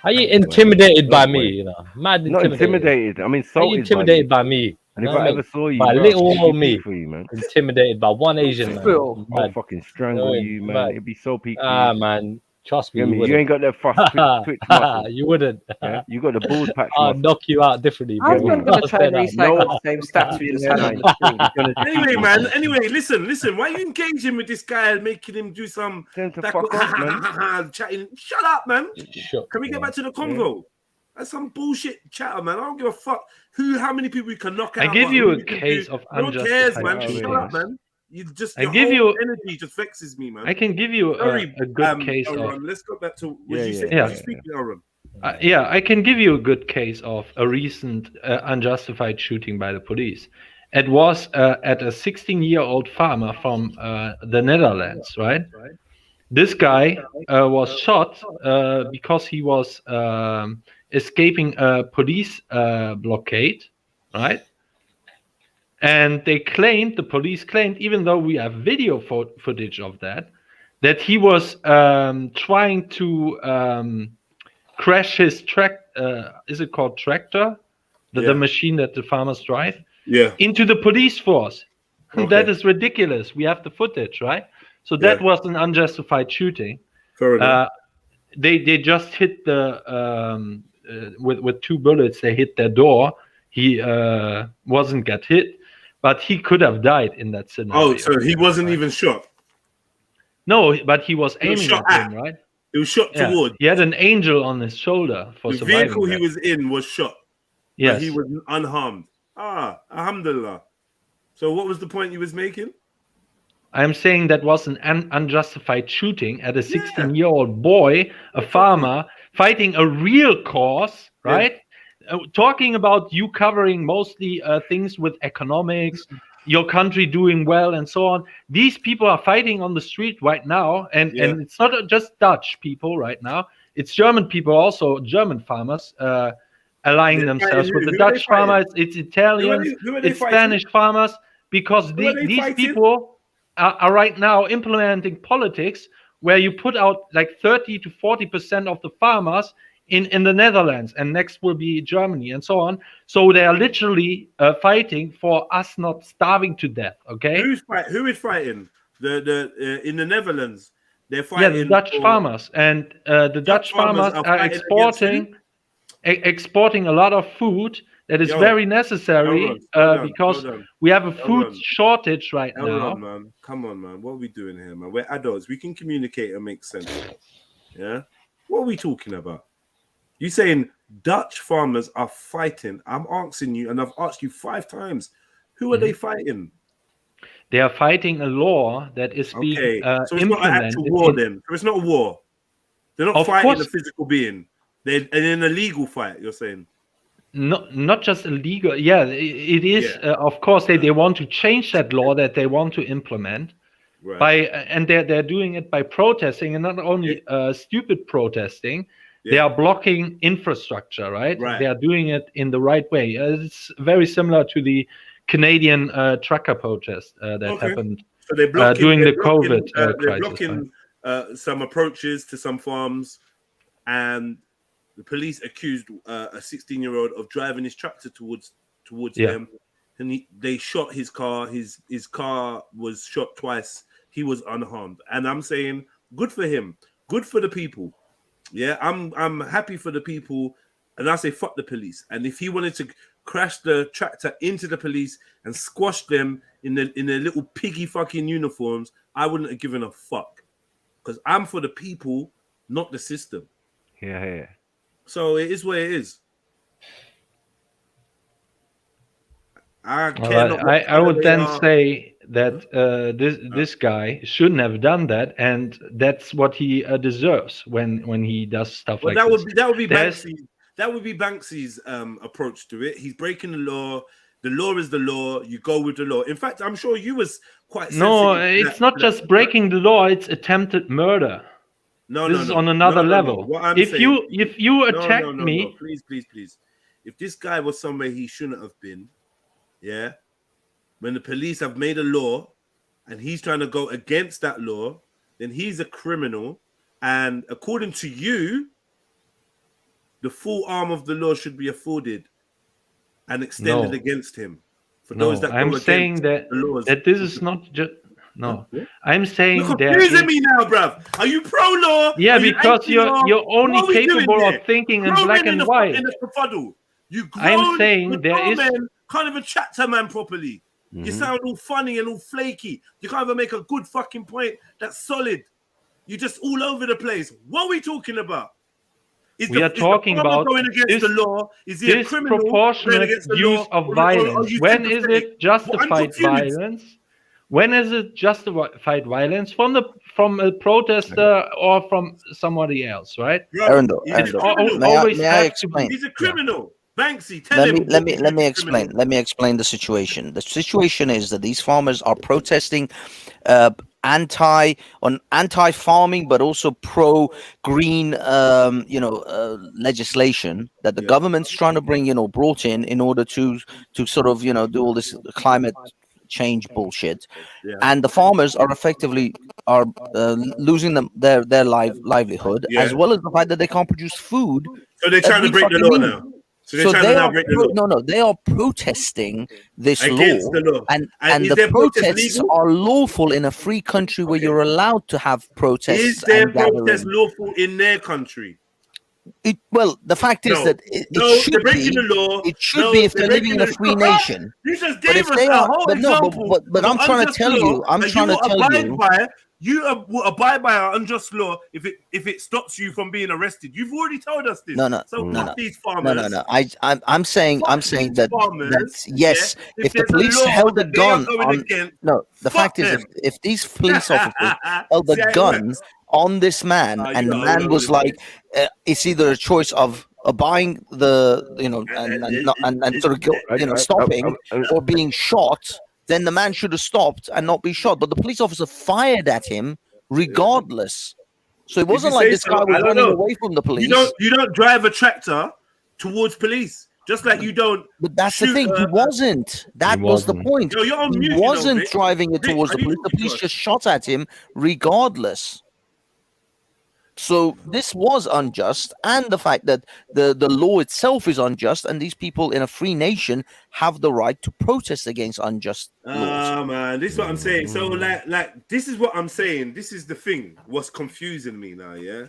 Are you intimidated by me? way. You know, mad Not intimidated. I'm Are you insulted intimidated by me? And if Know what I I ever mean? saw you, by bro, little I'd old be me, for you, man. intimidated by one Asian man. I'll Mad. fucking strangle Know you, man. mad. It'd be so peak. Ah, man, trust me, You, you you wouldn't. ain't got that fast twitch muscle. You wouldn't. Yeah? You got the bald patch I'll muscle. knock you out differently, bro. I'm not going to try and I'll say that. recycle the same stats we just had on the screen. Anyway, man. Anyway, listen. Why are you engaging with this guy and making him do some Tell him to fuck off, man. chatting? Shut up, man. Shut Can we get back to the convo? That's some bullshit chatter, man. I don't give a fuck how many people we can knock out. I give what you a we can case do. of No one cares, man. unjustified Shut up, man. You just I your give whole you- energy just vexes me, man. I can give you Sorry, a good case of. Aaron, let's go back to what you said. yeah. You speak, Aaron. Yeah, I can give you a good case of a recent unjustified shooting by the police. It was at a 16-year-old farmer from the Netherlands, right? This guy was shot because he was escaping a police blockade, right? And the police claimed, even though we have video footage of that he was trying to crash his is it called tractor? The machine that the farmers drive? Yeah. Into the police force. Okay. That is ridiculous. We have the footage, right? So that was an unjustified shooting. Fair enough. They just hit the with 2 bullets. They hit their door. He wasn't get hit, but he could have died in that scenario. Oh, so he wasn't even shot. No, but he was He was aiming shot at him, right? He was shot Yeah. towards. He had an angel on his shoulder for The surviving. vehicle he that. was in was shot. Yes. But he was unharmed. Alhamdulillah. So what was the point he was making? I'm saying that was an unjustified shooting at a 16-year-old boy, a farmer, fighting a real cause, right? Talking about you covering mostly things with economics, your country doing well, and so on. These people are fighting on the street right now, and it's not just Dutch people right now. It's German people also, German farmers, allying themselves with the who are they Dutch farmers. fighting? It's Italians, who are they it's fighting? Spanish farmers, because Who are they these fighting? people are right now implementing politics where you put out like 30 to 40% of the farmers in the Netherlands, and next will be Germany, and so on. So they are literally fighting for us not starving to death. Okay. Who is fighting? The in the Netherlands, they're Yeah, fighting. the Dutch farmers, and the Dutch farmers are fighting against who? exporting a lot of food that is Yo, very necessary hold on, because hold on. we have a Hold food on. shortage right Hold now. on, man. Come on, man. What are we doing here, man? We're adults. We can communicate and make sense. Yeah. What are we talking about? You saying Dutch farmers are fighting? I'm asking you, and I've asked you 5 times. Who are they fighting? They are fighting a law that is being Okay, so it's not an implemented. actual war then. So it's not a war. They're not Of fighting course- a physical being. They're in a legal fight. You're saying? Not just illegal. Yeah, it is. Of course, they want to change that law that they want to implement Right. by, and they're doing it by protesting, and not only stupid protesting. They are blocking infrastructure, right? They are doing it in the right way. It's very similar to the Canadian trucker protest that happened So they're blocking, during the they're blocking, COVID they're crisis. blocking right? some approaches to some farms, and the police accused a 16-year-old of driving his tractor towards them, and they shot his car. His car was shot twice. He was unharmed, and I'm saying, good for him, good for the people. Yeah, I'm happy for the people, and I say fuck the police. And if he wanted to crash the tractor into the police and squash them in their little piggy fucking uniforms, I wouldn't have given a fuck, because I'm for the people, not the system. Yeah. So it is what it is. I All cannot. right. I would then say that this guy shouldn't have done that, and that's what he deserves when he does stuff Well, like that this. would be There's- Banksy. That would be Banksy's approach to it. He's breaking the law. The law is the law. You go with the law. In fact, I'm sure you was quite. No, sensitive to it's not just breaking the law; it's attempted murder. No, This no, is no. on another No, no, no. level. What I'm If saying, you attack me, please, please, please. If this guy was somewhere he shouldn't have been, yeah, when the police have made a law and he's trying to go against that law, then he's a criminal. And according to you, the full arm of the law should be afforded and extended No. against him. For no, those that I'm go saying against that the laws. that this is not just no. I'm You're saying there confusing is. me now, bruv. Are you pro law? Yeah, Are you because anti-law? you're only What are we doing capable here? of thinking in Grown black men and the, white. in the befuddle. You I'm grown, saying there grown is- men can't even chat to a man properly. You Mhm. sound all funny and all flaky. You can't even make a good fucking point that's solid. You're just all over the place. What are we talking about? We are talking about going against this, the law. Is he a criminal going disproportionate against the use law, of or are violence. you When is sympathetic? it justified confused. violence? When is it justified violence from a protester or from somebody else, right? Arundel, He's a Arundel, criminal. may I have to explain? He's a criminal. Banksy, tell Let him. me what let me he let did me is explain. criminal. Let me explain the situation. The situation is that these farmers are protesting anti-farming, but also pro-green, legislation that the government's trying to bring, brought in order to sort of, do all this climate change bullshit. Yeah. And the farmers are effectively losing their livelihood, Yeah. as well as the fact that they can't produce food. So they're trying to every break the fucking law minute. now. So they're trying to they now are break the law. no, they are protesting this Against law, the law. And is the their protest protests legal? are lawful in a free country where you're allowed to have protests Is their and protest gatherings. lawful in their country? Well, the fact is No. that it No, should they're breaking be. the law. It should No, be if they're they're living in breaking a the free law. nation. You just But gave if us they a are, whole but no, example. but of I'm an trying to unjust tell law you. I'm that trying to will tell abide you. by. You will abide by an unjust law if it stops you from being arrested. You've already told us this. No. So fuck these farmers. No. I'm saying that farmers, yes, yeah, if the there's a police law held a that they are gun going on against, the fuck fact is them. if these police officers held See a how it gun works? on this man and the man was like, it's either a choice of buying and sort of stopping or being shot, then the man should have stopped and not be shot. But the police officer fired at him regardless. So it wasn't If you like say this so, guy was I don't running know. away from the police. You don't drive a tractor towards police, just like you don't. But that's the thing. He wasn't. That was the point. Yo, you're on He mute, you know, wasn't Vic. driving it Vic, towards the are you police. The talking police to us? just shot at him regardless. So this was unjust, and the fact that the law itself is unjust, and these people in a free nation have the right to protest against unjust laws. Man, this is what I'm saying. So, like, this is what I'm saying. This is the thing. What's confusing me now? Yeah.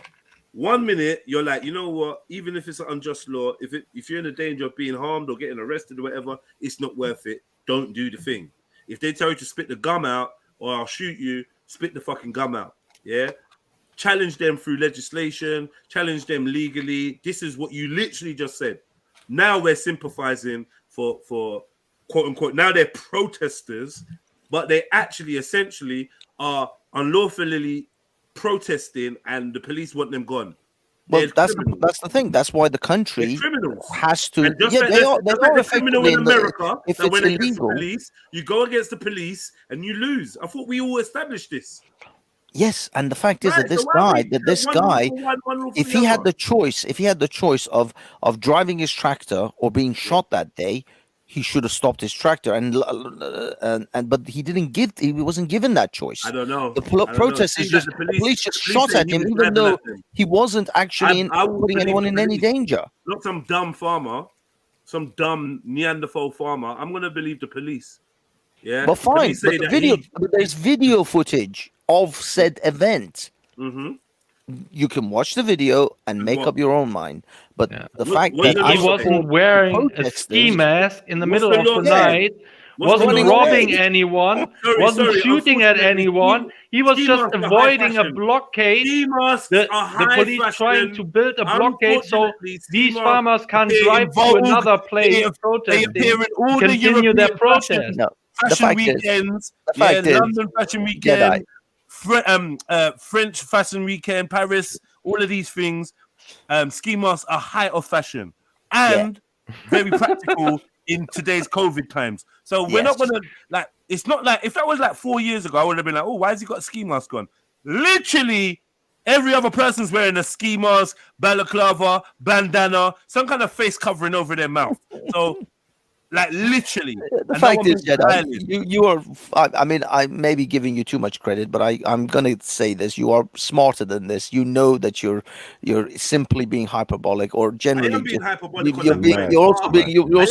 1 minute you're like, you know what? Even if it's an unjust law, if you're in the danger of being harmed or getting arrested or whatever, it's not worth it. Don't do the thing. If they tell you to spit the gum out or I'll shoot you, spit the fucking gum out. Yeah. Challenge them through legislation, challenge them legally. This is what you literally just said. Now we're sympathizing for quote unquote. Now they're protesters, but they actually essentially are unlawfully protesting, and the police want them gone. Well, that's the thing. That's why the country has to. And just Yeah, like they the- are. They just like are the criminal effectively in in the. America If that it's went against the illegal, police, you go against the police and you lose. I thought we all established this. yes, and the fact is Right, that so why are we- this one rule guy, for one, one rule for if the he had other? the choice of driving his tractor or being shot that day, he should have stopped his tractor. But he didn't give. He wasn't given that choice. I don't know. The I don't know. protest It is seems like just the the police just police shot say at he him, was even driving though at them. he wasn't actually I will putting believe anyone the in any police. danger. Not some dumb farmer, some dumb Neanderthal farmer. I'm gonna believe the police. Yeah, But The fine, police say but that but there's video footage of said event. Mhm. You can watch the video and make what- up your own mind. But the fact what's that the I law support say? He wasn't wearing a protesters- ski mask in the What's middle the of law the say? night wasn't robbing anyone, wasn't shooting at anyone. He was just avoiding a blockade. The police trying to build a blockade so these farmers can't drive to another place protesting, continue their protest. Fashion weekends, London Fashion Weekend, French Fashion Weekend, Paris, all of these things. Ski masks are height of fashion and very practical in today's COVID times. So we're not gonna like. It's not like if that was like 4 years ago, I would have been like, "Oh, why has he got a ski mask on?" Literally, every other person's wearing a ski mask, balaclava, bandana, some kind of face covering over their mouth. So. Like literally, the fact is, Jedi, you are. I mean, I may be giving you too much credit, but I'm gonna say this: you are smarter than this. You know that you're simply being hyperbolic, or generally I am being hyperbolic. You're also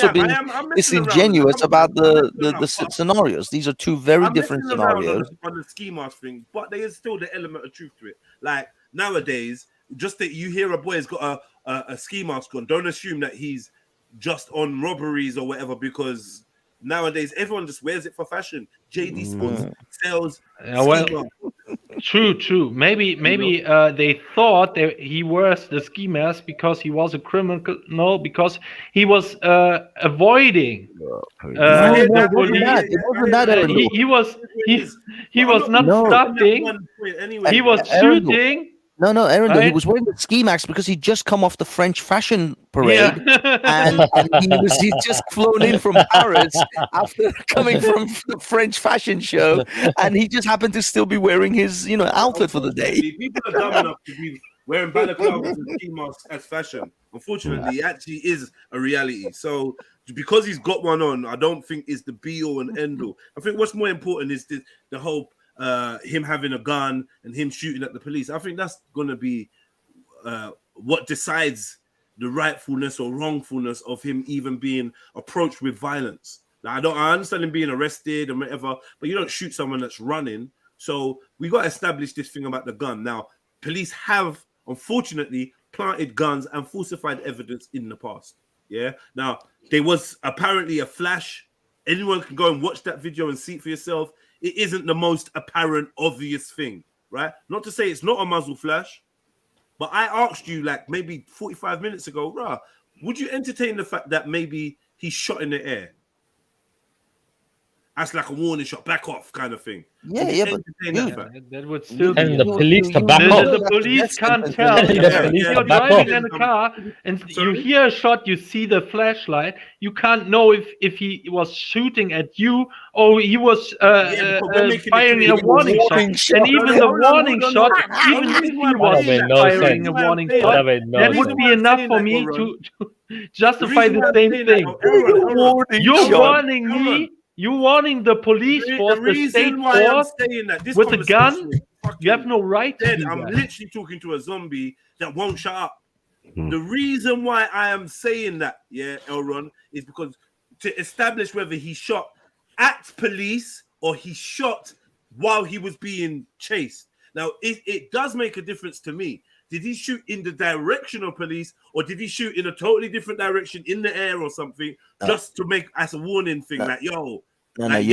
being disingenuous about the scenarios. These are two very different scenarios. On the ski mask thing, but there is still the element of truth to it. Like nowadays, just that you hear a boy has got a ski mask on, don't assume that he's just on robberies or whatever, because nowadays everyone just wears it for fashion. JEDI Sports sells. True. Maybe they thought that he wears the ski mask because he was a criminal, because he was avoiding the police. He was not stopping. He was shooting. No, Aaron, he was wearing the ski mask because he'd just come off the French fashion parade, and he'd just flown in from Paris after coming from the French fashion show, and he just happened to still be wearing his, outfit for the day. People are dumb enough to be wearing balaclavas and ski masks as fashion. Unfortunately, it actually is a reality. So because he's got one on, I don't think is the be all and end all. I think what's more important is the whole. Him having a gun and him shooting at the police. I think that's going to be what decides the rightfulness or wrongfulness of him even being approached with violence. Now, I understand him being arrested and whatever, but you don't shoot someone that's running. So we got to establish this thing about the gun. Now, police have, unfortunately, planted guns and falsified evidence in the past. Yeah. Now, there was apparently a flash. Anyone can go and watch that video and see it for yourself. It isn't the most apparent, obvious thing, right? Not to say it's not a muzzle flash, but I asked you like maybe 45 minutes ago, would you entertain the fact that maybe he shot in the air? That's like a warning shot, back off kind of thing. But that would still be. And the police to back off. The police can't tell. You're driving in a car and you hear a shot, you see the flashlight. You can't know if he was shooting at you or he was firing a warning shot. And even the warning shot, even if he was firing a warning shot, that would be enough for me to justify the same thing. You're warning me. You warning the police force, the state force, with a gun? You have no right to do that. I'm literally talking to a zombie that won't shut up. The reason why I am saying that, Elron, is because to establish whether he shot at police or he shot while he was being chased. Now, it does make a difference to me. Did he shoot in the direction of police or did he shoot in a totally different direction in the air or something just to make as a warning thing like, yo. You might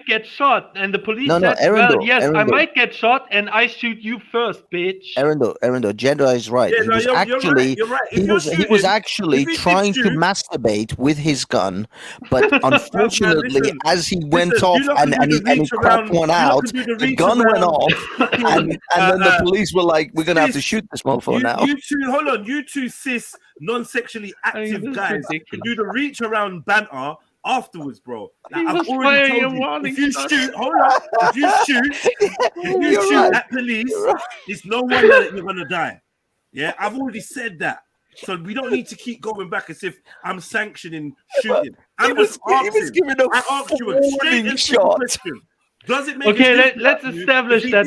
get shot, and the police said, I might get shot, and I shoot you first, bitch. Arendo, Jedi is right. He was actually trying to masturbate with his gun, but unfortunately, as he went off and he cracked one out, the gun went off, and then the police were like, "We're gonna have to shoot this motherfucker now." You two cis non-sexually active guys can do the reach around banter afterwards, bro. Like, I've already told you, if you shoot at police, it's no wonder that you're gonna die. Yeah, I've already said that. So we don't need to keep going back as if I'm sanctioning shooting. I asked you a straight and simple question. Does it make let's establish that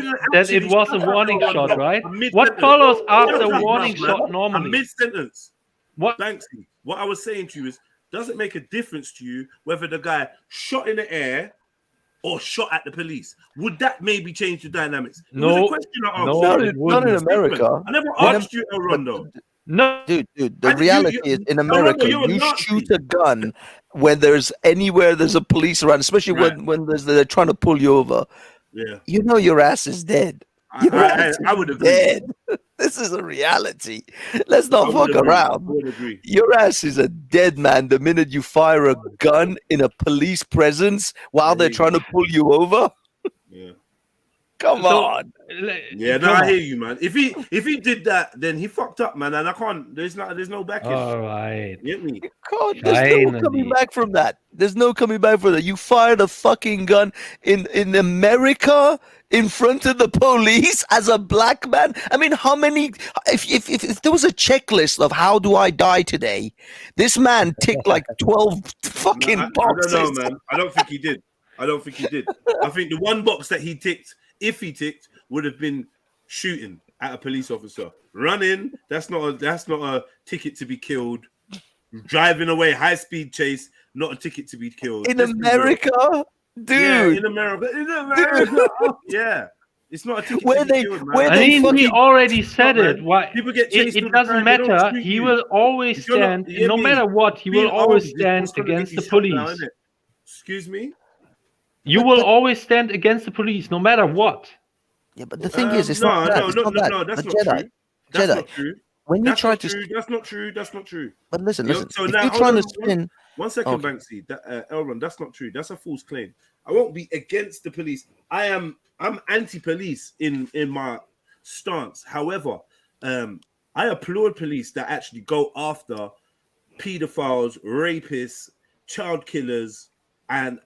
it was a warning shot, right? What follows after a warning shot normally? Mid-sentence. Banksy, what I was saying to you is, does it make a difference to you whether the guy shot in the air or shot at the police? Would that maybe change the dynamics? No, it was a question I asked you. Not in America. I never asked you, El Rondo. No, dude. The reality is, in America, you shoot a gun when there's anywhere there's a police around, especially when they're trying to pull you over. Yeah. You know your ass is dead. I would agree. Dead. This is a reality. Let's not fuck around. I would agree. Your ass is a dead man the minute you fire a gun in a police presence while they're trying to pull you over. Yeah. Come on. Yeah, no, I hear you, man. If he did that, then he fucked up, man. And I can't. There's no backing. All right. Get me? God, there's no coming back from that. There's no coming back from that. You fired a fucking gun in America in front of the police as a black man. I mean, how many? If there was a checklist of how do I die today, this man ticked like 12 fucking boxes. I don't know, man. I don't think he did. I think the one box that he ticked, if he ticked, would have been shooting at a police officer. Running, that's not a ticket to be killed. Driving away, high speed chase, not a ticket to be killed. In America, dude. Yeah, in America. Yeah. It's not a ticket to be killed, man. I mean, he already said it. Why? People get chased It doesn't matter. He will always stand, no matter what, he will always stand against the police. Excuse me? You will always stand against the police, no matter what. Yeah, but the thing is, it's not that. No, that's not true. That's not true. When you try to, that's not true. But listen. So if now, you're trying to spin, one second, Banksy. Elron, that's not true. That's a false claim. I won't be against the police. I'm anti-police in my stance. However, I applaud police that actually go after pedophiles, rapists, child killers, and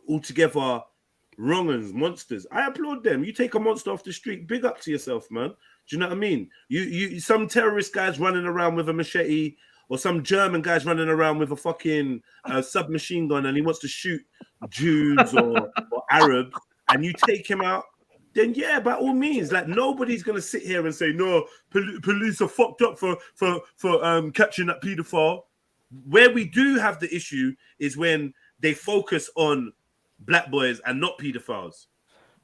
altogether wrong-uns, monsters. I applaud them. You take a monster off the street, big up to yourself, man. Do you know what I mean? You some terrorist guys running around with a machete, or some German guys running around with a fucking submachine gun, and he wants to shoot Jews or Arabs, and you take him out, then yeah, by all means, like nobody's gonna sit here and say no, police are fucked up for catching that pedophile. Where we do have the issue is when they focus on black boys and not pedophiles.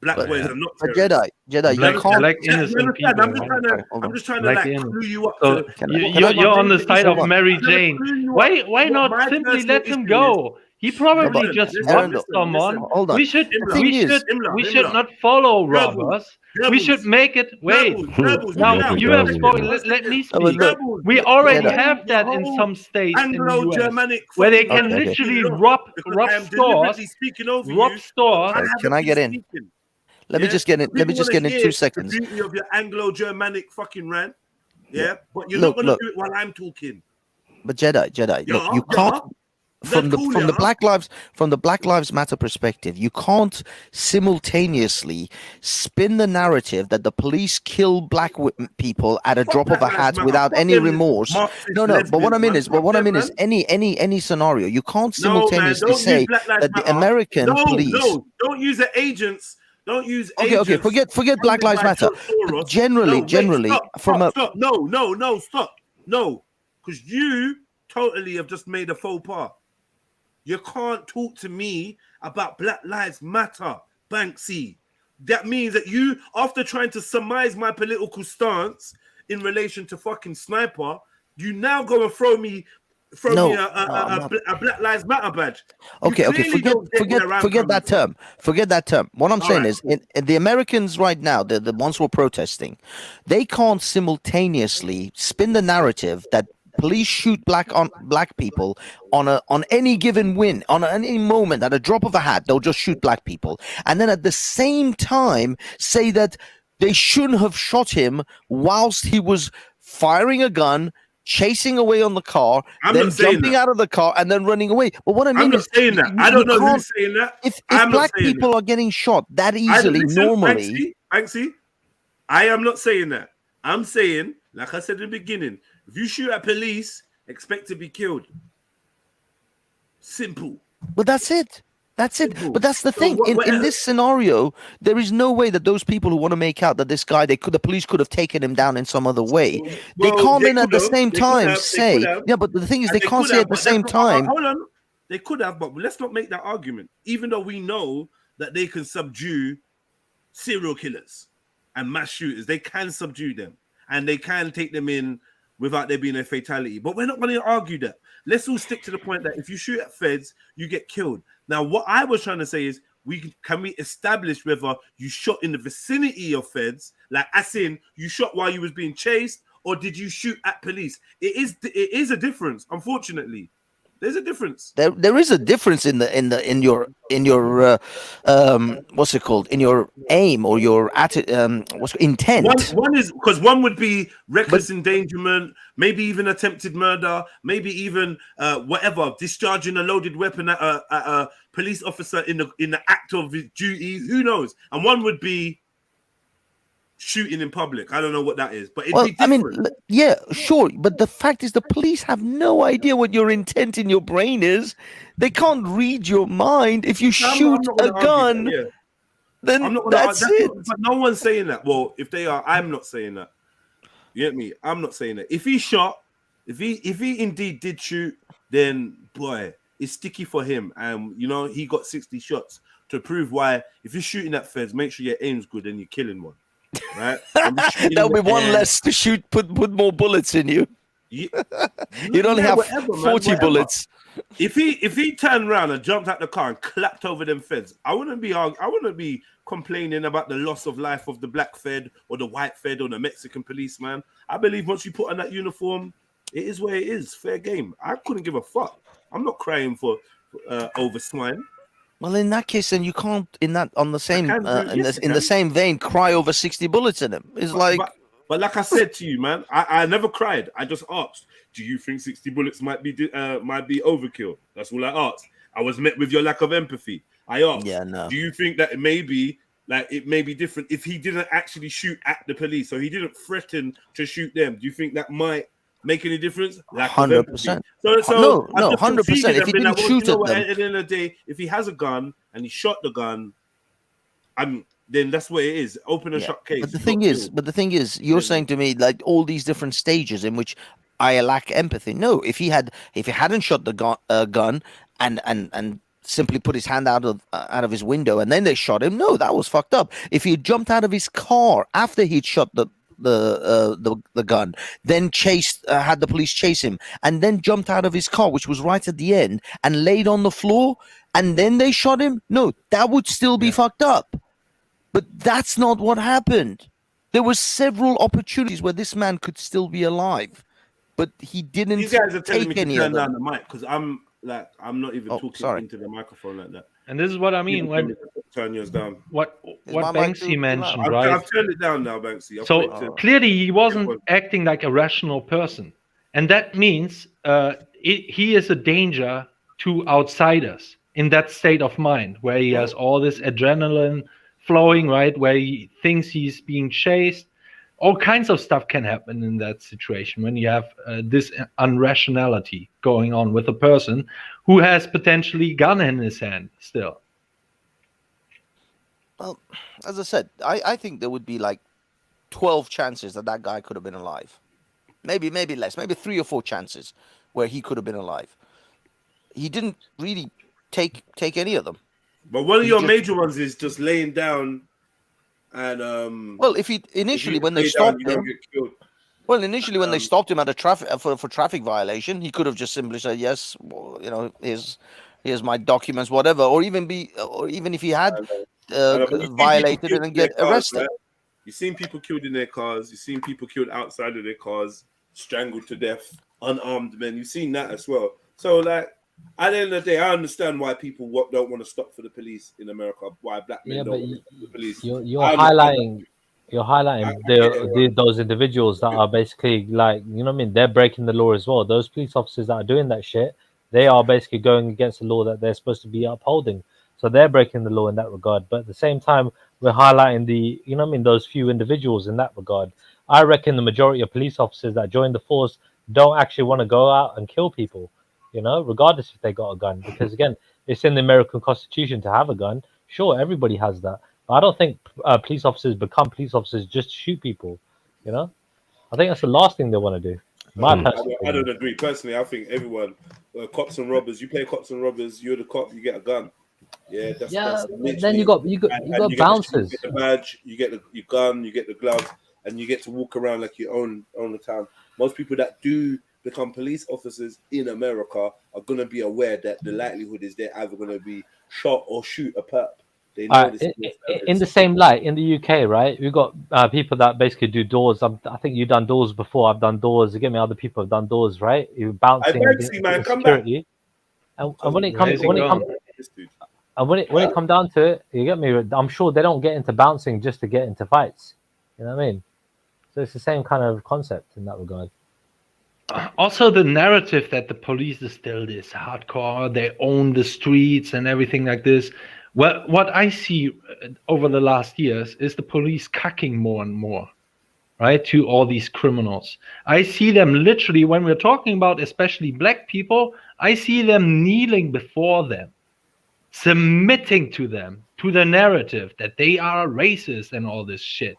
Black boys are not Jedi. You can't. Like innocent people. I'm just trying to like clue you up. So you're on the side of Mary Jane. Why not simply let him go? He probably just robbed someone. Hold on. We should not follow robbers. We should make it. Wait. Now you have spoken. Let me speak. We already have that in some states in the US, where they can literally rob stores. Can I get in? Let me just get in. Let me just get in 2 seconds. The beauty of your Anglo-Germanic fucking rant, yeah. But you're not gonna do it while I'm talking. But Jedi, look, you can't. From the Black Lives Matter perspective, you can't simultaneously spin the narrative that the police kill black people at a drop of a hat without any remorse. No. But what I mean is, any scenario, you can't simultaneously say that the American police. No, don't use the agents. Don't use Okay, forget Black Lives Matter. But generally, stop. No, because you totally have just made a faux pas. You can't talk to me about Black Lives Matter, Banksy. That means that you, after trying to surmise my political stance in relation to fucking Sniper, you now go and throw me a Black Lives Matter badge. Okay, forget that term. Forget that term. What I'm saying is, in the Americans right now, the ones who are protesting, they can't simultaneously spin the narrative that police shoot black people on any given win, on any moment, at a drop of a hat, they'll just shoot black people, and then at the same time say that they shouldn't have shot him whilst he was firing a gun, chasing away on the car, then jumping out of the car and then running away. But what I mean is, saying that. I don't know who's saying that. If black people are getting shot that easily, normally, Banksy, I am not saying that. I'm saying, like I said in the beginning, if you shoot at police, expect to be killed. Simple. But that's it. Simple. But that's the thing. In this scenario, there is no way that those people who want to make out that this guy, the police could have taken him down in some other way. They can't then at the same time say, yeah, but the thing is, they can't say at the same time. Hold on. They could have, but let's not make that argument. Even though we know that they can subdue serial killers and mass shooters, they can subdue them. and they can take them in without there being a fatality. But we're not going to argue that. Let's all stick to the point that if you shoot at feds, you get killed. Now, what I was trying to say is, can we establish whether you shot in the vicinity of feds, like as in you shot while you was being chased, or did you shoot at police? It is a difference, unfortunately. There's a difference. There is a difference in your what's it called, in your aim or your intent. One is because one would be reckless endangerment, maybe even attempted murder, maybe even whatever, discharging a loaded weapon at a police officer in the act of his duties. Who knows? And one would be shooting in public. I don't know what that is, but it'd be different. Yeah, sure, but the fact is the police have no idea what your intent in your brain is. They can't read your mind. If you shoot a gun, then that's it. But no one's saying that. Well, if they are, I'm not saying that. You get me? I'm not saying that. If he shot, if he indeed did shoot, then boy, it's sticky for him. And you know, he got 60 shots to prove why. If you're shooting at feds, make sure your aim's good and you're killing one. Right? That'll be one less to shoot. Put more bullets in you. You'd only have 40 bullets. If he turned around and jumped out the car and clapped over them feds, I wouldn't be complaining about the loss of life of the black fed or the white fed or the Mexican policeman. I believe once you put on that uniform, it is where it is. Fair game. I couldn't give a fuck. I'm not crying for over swine. Well, in that case, then you can't in the same vein cry over 60 bullets in him. It's but like I said to you, man, I never cried. I just asked, do you think 60 bullets might be overkill? That's all I asked. I was met with your lack of empathy. I asked, do you think that it may be different if he didn't actually shoot at the police, so he didn't threaten to shoot them? Do you think that might make any difference? 100%. So no, 100%. If he didn't shoot at them, at the end of the day, if he has a gun and he shot the gun, then that's what it is. Open and shut case. But the thing is, you're saying to me like all these different stages in which I lack empathy. No, if he hadn't shot the gun and simply put his hand out of his window and then they shot him, no, that was fucked up. If he had jumped out of his car after he'd shot the gun, then had the police chase him, and then jumped out of his car, which was right at the end, and laid on the floor, and then they shot him, no, that would still be fucked up. But that's not what happened. There were several opportunities where this man could still be alive, but he didn't. These guys are telling me to any turn of them. down the mic because I'm not even talking into the microphone like that. And this is what I mean when turn yours down. What Banksy mentioned, right? I've turned it down now, Banksy. So clearly he wasn't acting like a rational person, and that means he is a danger to outsiders in that state of mind where he has all this adrenaline flowing, right? Where he thinks he's being chased. All kinds of stuff can happen in that situation when you have this unrationality going on with a person who has potentially gun in his hand still. Well, as I said, I think there would be like 12 chances that guy could have been alive. Maybe less, maybe 3 or 4 chances where he could have been alive. He didn't really take any of them. But one of your major ones is just laying down and well, if he initially when they stopped him, when they stopped him at a traffic violation, he could have just simply said yes, well, you know, here's my documents, whatever, or even if he had violated it and get arrested. Right? You've seen people killed in their cars. You've seen people killed outside of their cars, strangled to death, unarmed men. You've seen that as well. So like. At the end of the day, I understand why people don't want to stop for the police in America. Why black men don't want to stop for the police. You're highlighting those individuals that are basically like, you know what I mean? They're breaking the law as well. Those police officers that are doing that shit, they are basically going against the law that they're supposed to be upholding. So they're breaking the law in that regard. But at the same time, we're highlighting those few individuals in that regard. I reckon the majority of police officers that join the force don't actually want to go out and kill people. You know, regardless if they got a gun, because again, it's in the American Constitution to have a gun. Sure, everybody has that, but I don't think police officers become police officers just to shoot people. You know, I think that's the last thing they want to do. I don't agree. Personally, I think everyone, cops and robbers. You play cops and robbers. You're the cop. You get a gun. Yeah, that's then you got bouncers. You get the badge. You get your gun. You get the gloves. and you get to walk around like you own the town. Most people that do become police officers in America are going to be aware that the likelihood is they're either going to be shot or shoot a perp. They know this. In the same light, in the UK, right? We've got people that basically do doors. I think you've done doors before. I've done doors. You get me? Other people have done doors, right? You bouncing security. And when it comes down to it, you get me? I'm sure they don't get into bouncing just to get into fights. You know what I mean? So it's the same kind of concept in that regard. Also, the narrative that the police is still this hardcore, they own the streets and everything like this. Well, what I see over the last years is the police cucking more and more, right, to all these criminals. I see them literally, when we're talking about especially black people, I see them kneeling before them, submitting to them, to the narrative that they are racist and all this shit.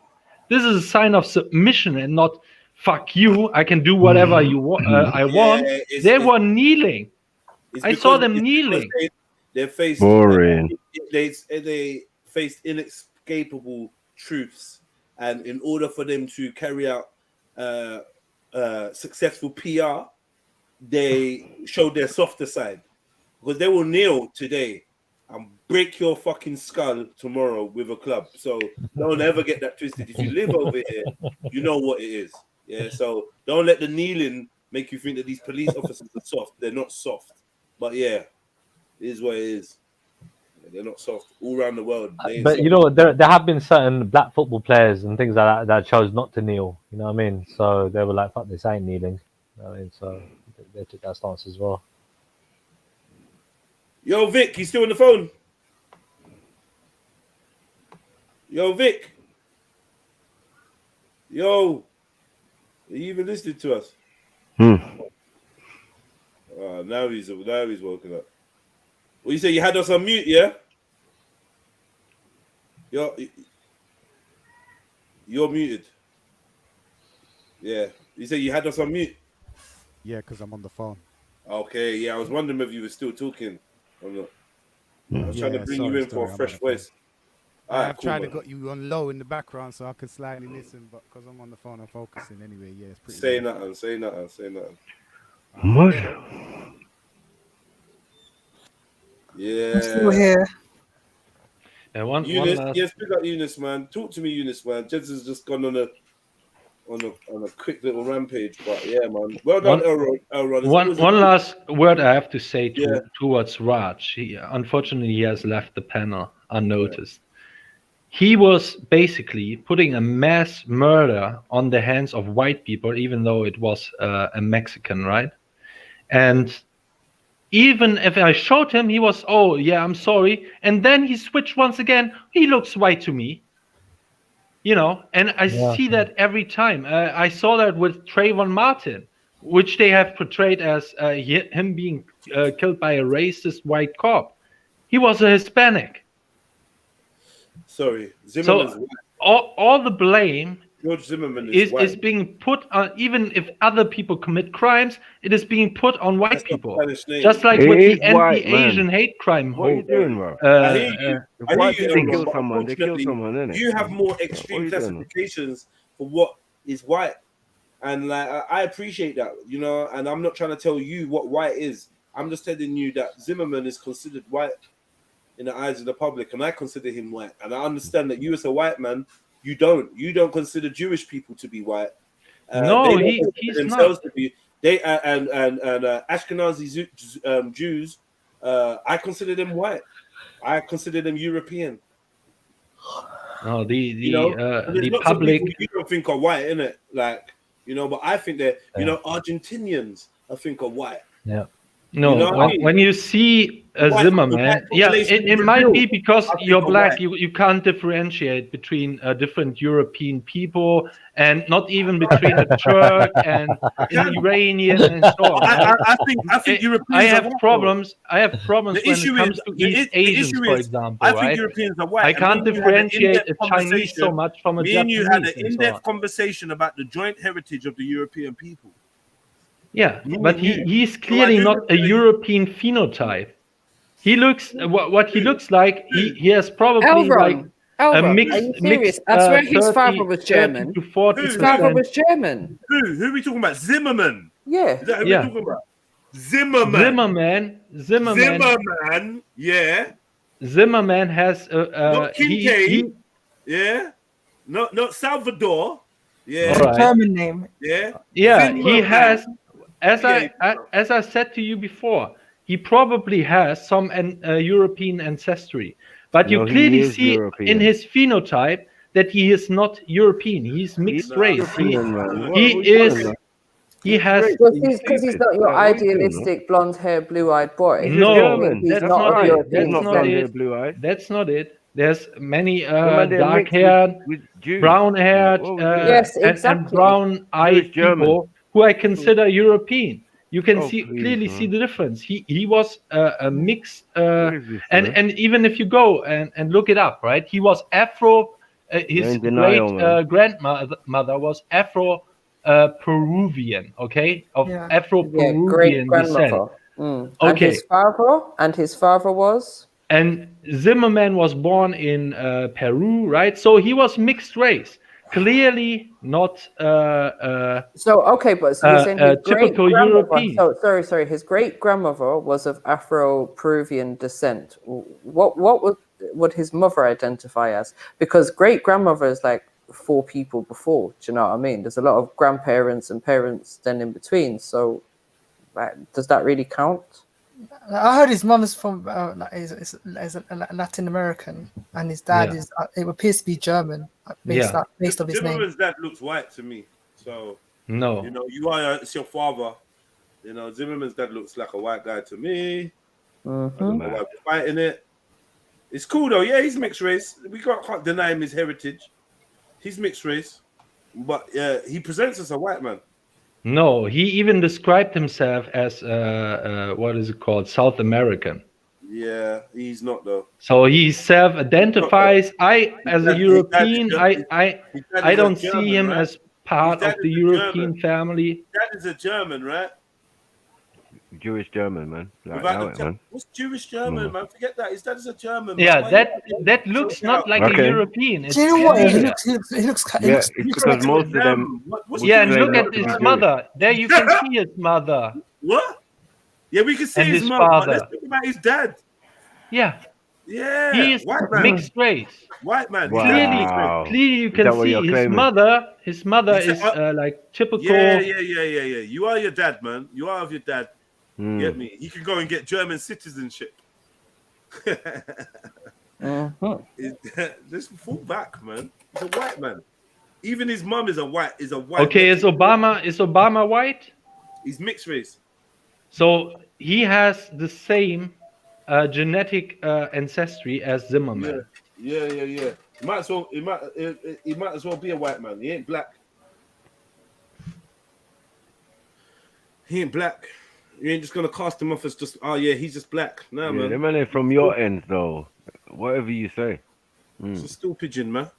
This is a sign of submission and not, fuck you, I can do whatever you want. I want. They were kneeling. I saw them kneeling. They faced boring. They faced inescapable truths, and in order for them to carry out successful PR, they showed their softer side, because they will kneel today and break your fucking skull tomorrow with a club. So don't ever get that twisted. If you live over here, you know what it is. Yeah, so don't let the kneeling make you think that these police officers are soft. They're not soft. But yeah, it is what it is. They're not soft all around the world. But you know, there have been certain black football players and things like that chose not to kneel. You know what I mean? So they were like, "Fuck this, I ain't kneeling." You know what I mean? So they took that stance as well. Yo, Vic, you still on the phone? Yo, Vic. Yo, are you even listening to us? Now he's woken up. Well, you say you had us on mute, yeah? You're muted. Yeah. You say you had us on mute? Yeah, because I'm on the phone. Okay, yeah. I was wondering if you were still talking or not. I was trying to bring you in for a fresh voice. I've tried to got you on low in the background so I could slightly listen, but because I'm on the phone, I'm focusing anyway. Yeah, it's pretty. Say nothing. What? Yeah. I'm still here. Eunice, yes, pick up Eunice, man. Talk to me, Eunice, man. Jez has just gone on a quick little rampage, but yeah, man. Well done, Elrod. One last word I have to say towards Raj. Unfortunately, he has left the panel unnoticed. He was basically putting a mass murder on the hands of white people, even though it was a Mexican, right? And even if I showed him, he was, oh, yeah, I'm sorry. And then he switched once again. He looks white to me. You know, and I see that every time. I saw that with Trayvon Martin, which they have portrayed as him being killed by a racist white cop. He was a Hispanic. Sorry, Zimmerman's so all the blame George Zimmerman is being put on, even if other people commit crimes, it is being put on white people. Just like with the anti-Asian hate crime. What are you doing, bro? I hear you, they kill someone, innit? You have more extreme classifications for what is white. And like I appreciate that, you know, and I'm not trying to tell you what white is. I'm just telling you that Zimmerman is considered white in the eyes of the public, and I consider him white. And I understand that you as a white man, you don't consider Jewish people to be white. No, he's not. To be, they and Ashkenazi Jews, I consider them white. I consider them European. No, the public. You don't think are white, innit? Like, you know, but I think that Argentinians I think are white. Yeah. No, you know when you see Zimmerman, it might be because you're black. You can't differentiate between different European people, and not even between a Turk and an Iranian and so on. I think Europeans. I have problems when it comes to East Asians, for example. I think Europeans are white. I can't differentiate a Chinese so much from a Japanese. Me and you had an in-depth conversation about the joint heritage of the European people. Yeah, but he's clearly not a European phenotype. He looks what he looks like. He has probably like Elra, mixed, are you serious? I swear his father was German. 30 to 40%. His father was German. Who are we talking about? Zimmerman. Yeah. Is that who Yeah. we're talking about? Zimmerman. Zimmerman. Yeah. Zimmerman has Not Kincaid. he Yeah. Not Salvador. Yeah. All right. German name. Yeah. Yeah, he Zimmerman. has, as Yeah. I said to you before, he probably has some European ancestry, but you No, he clearly is see European. in his phenotype that he is not European. He's mixed race. European, man. What He are you talking is. about? He has. Because he's not your Like, what are you doing, idealistic blonde-haired, blue-eyed boy. He's No, German. He's that's not not of it. European That's He's not not blonde it. hair, blue eyed. That's not it. There's many Man, they're dark mixed haired, with Jews. brown haired, What was it? Yes, and exactly. brown eyed Jewish German. people who I consider European. You can Oh, please, clearly man. see the difference. He was a mixed, What is this, and man? even if you go and look it up, right? He was Afro. His in denial, great man. grandmother was Afro Peruvian. Okay, of Yeah. Afro Yeah, Peruvian great descent. grandmother. And Okay. his father was. And Zimmerman was born in Peru, right? So he was mixed race. Clearly not So okay, but so you're saying his typical great-grandmother. European. So sorry. His great grandmother was of Afro-Peruvian descent. What would his mother identify as? Because great grandmother is like 4 people before. Do you know what I mean? There's a lot of grandparents and parents then in between. So, does that really count? I heard his mum is from is Latin American, and his dad Yeah. is. It appears to be German, based of his name. Zimmerman's dad looks white to me. So No. you know, it's your father. You know, Zimmerman's dad looks like a white guy to me. I don't know why we're fighting it. It's cool though. Yeah, he's mixed race. We can't deny him his heritage. He's mixed race, but he presents as a white man. No, he even described himself as what is it called, South American. Yeah, he's not though. So he self-identifies. As a European, I don't see German, him right? as part His of dad the is a European German. family. That is a German, right? Jewish German, man. Like, Without know the it, man. What's Jewish German, man? Forget that. His dad is a German. Yeah, man. that looks not like a Okay. European. It's Do you know what? He clear. looks. Yeah, it's because most of them. Yeah, and claim look not at to be his Jewish. mother. There you can see his mother. What? Yeah, we can see And his his mom. But father. let's talk about his dad. Yeah, Yeah, he is white man. mixed race. White man. Wow. Clearly you Is can that what see you're his claiming? mother. His mother Is is that- like typical. Yeah. You are your dad, man. You are of your dad. Hmm. Get me? He can go and get German citizenship. Just fall back, man. He's a white man. Even his mum is a white. Okay, is Obama white? He's mixed race. So he has the same genetic ancestry as Zimmerman. Yeah. He might as well. He might as well be a white man. He ain't black. He ain't black. You ain't just gonna cast him off as just, oh yeah, he's just black. No, Yeah, man. them man ain't from your end though. Whatever you say. It's a stool pigeon, man.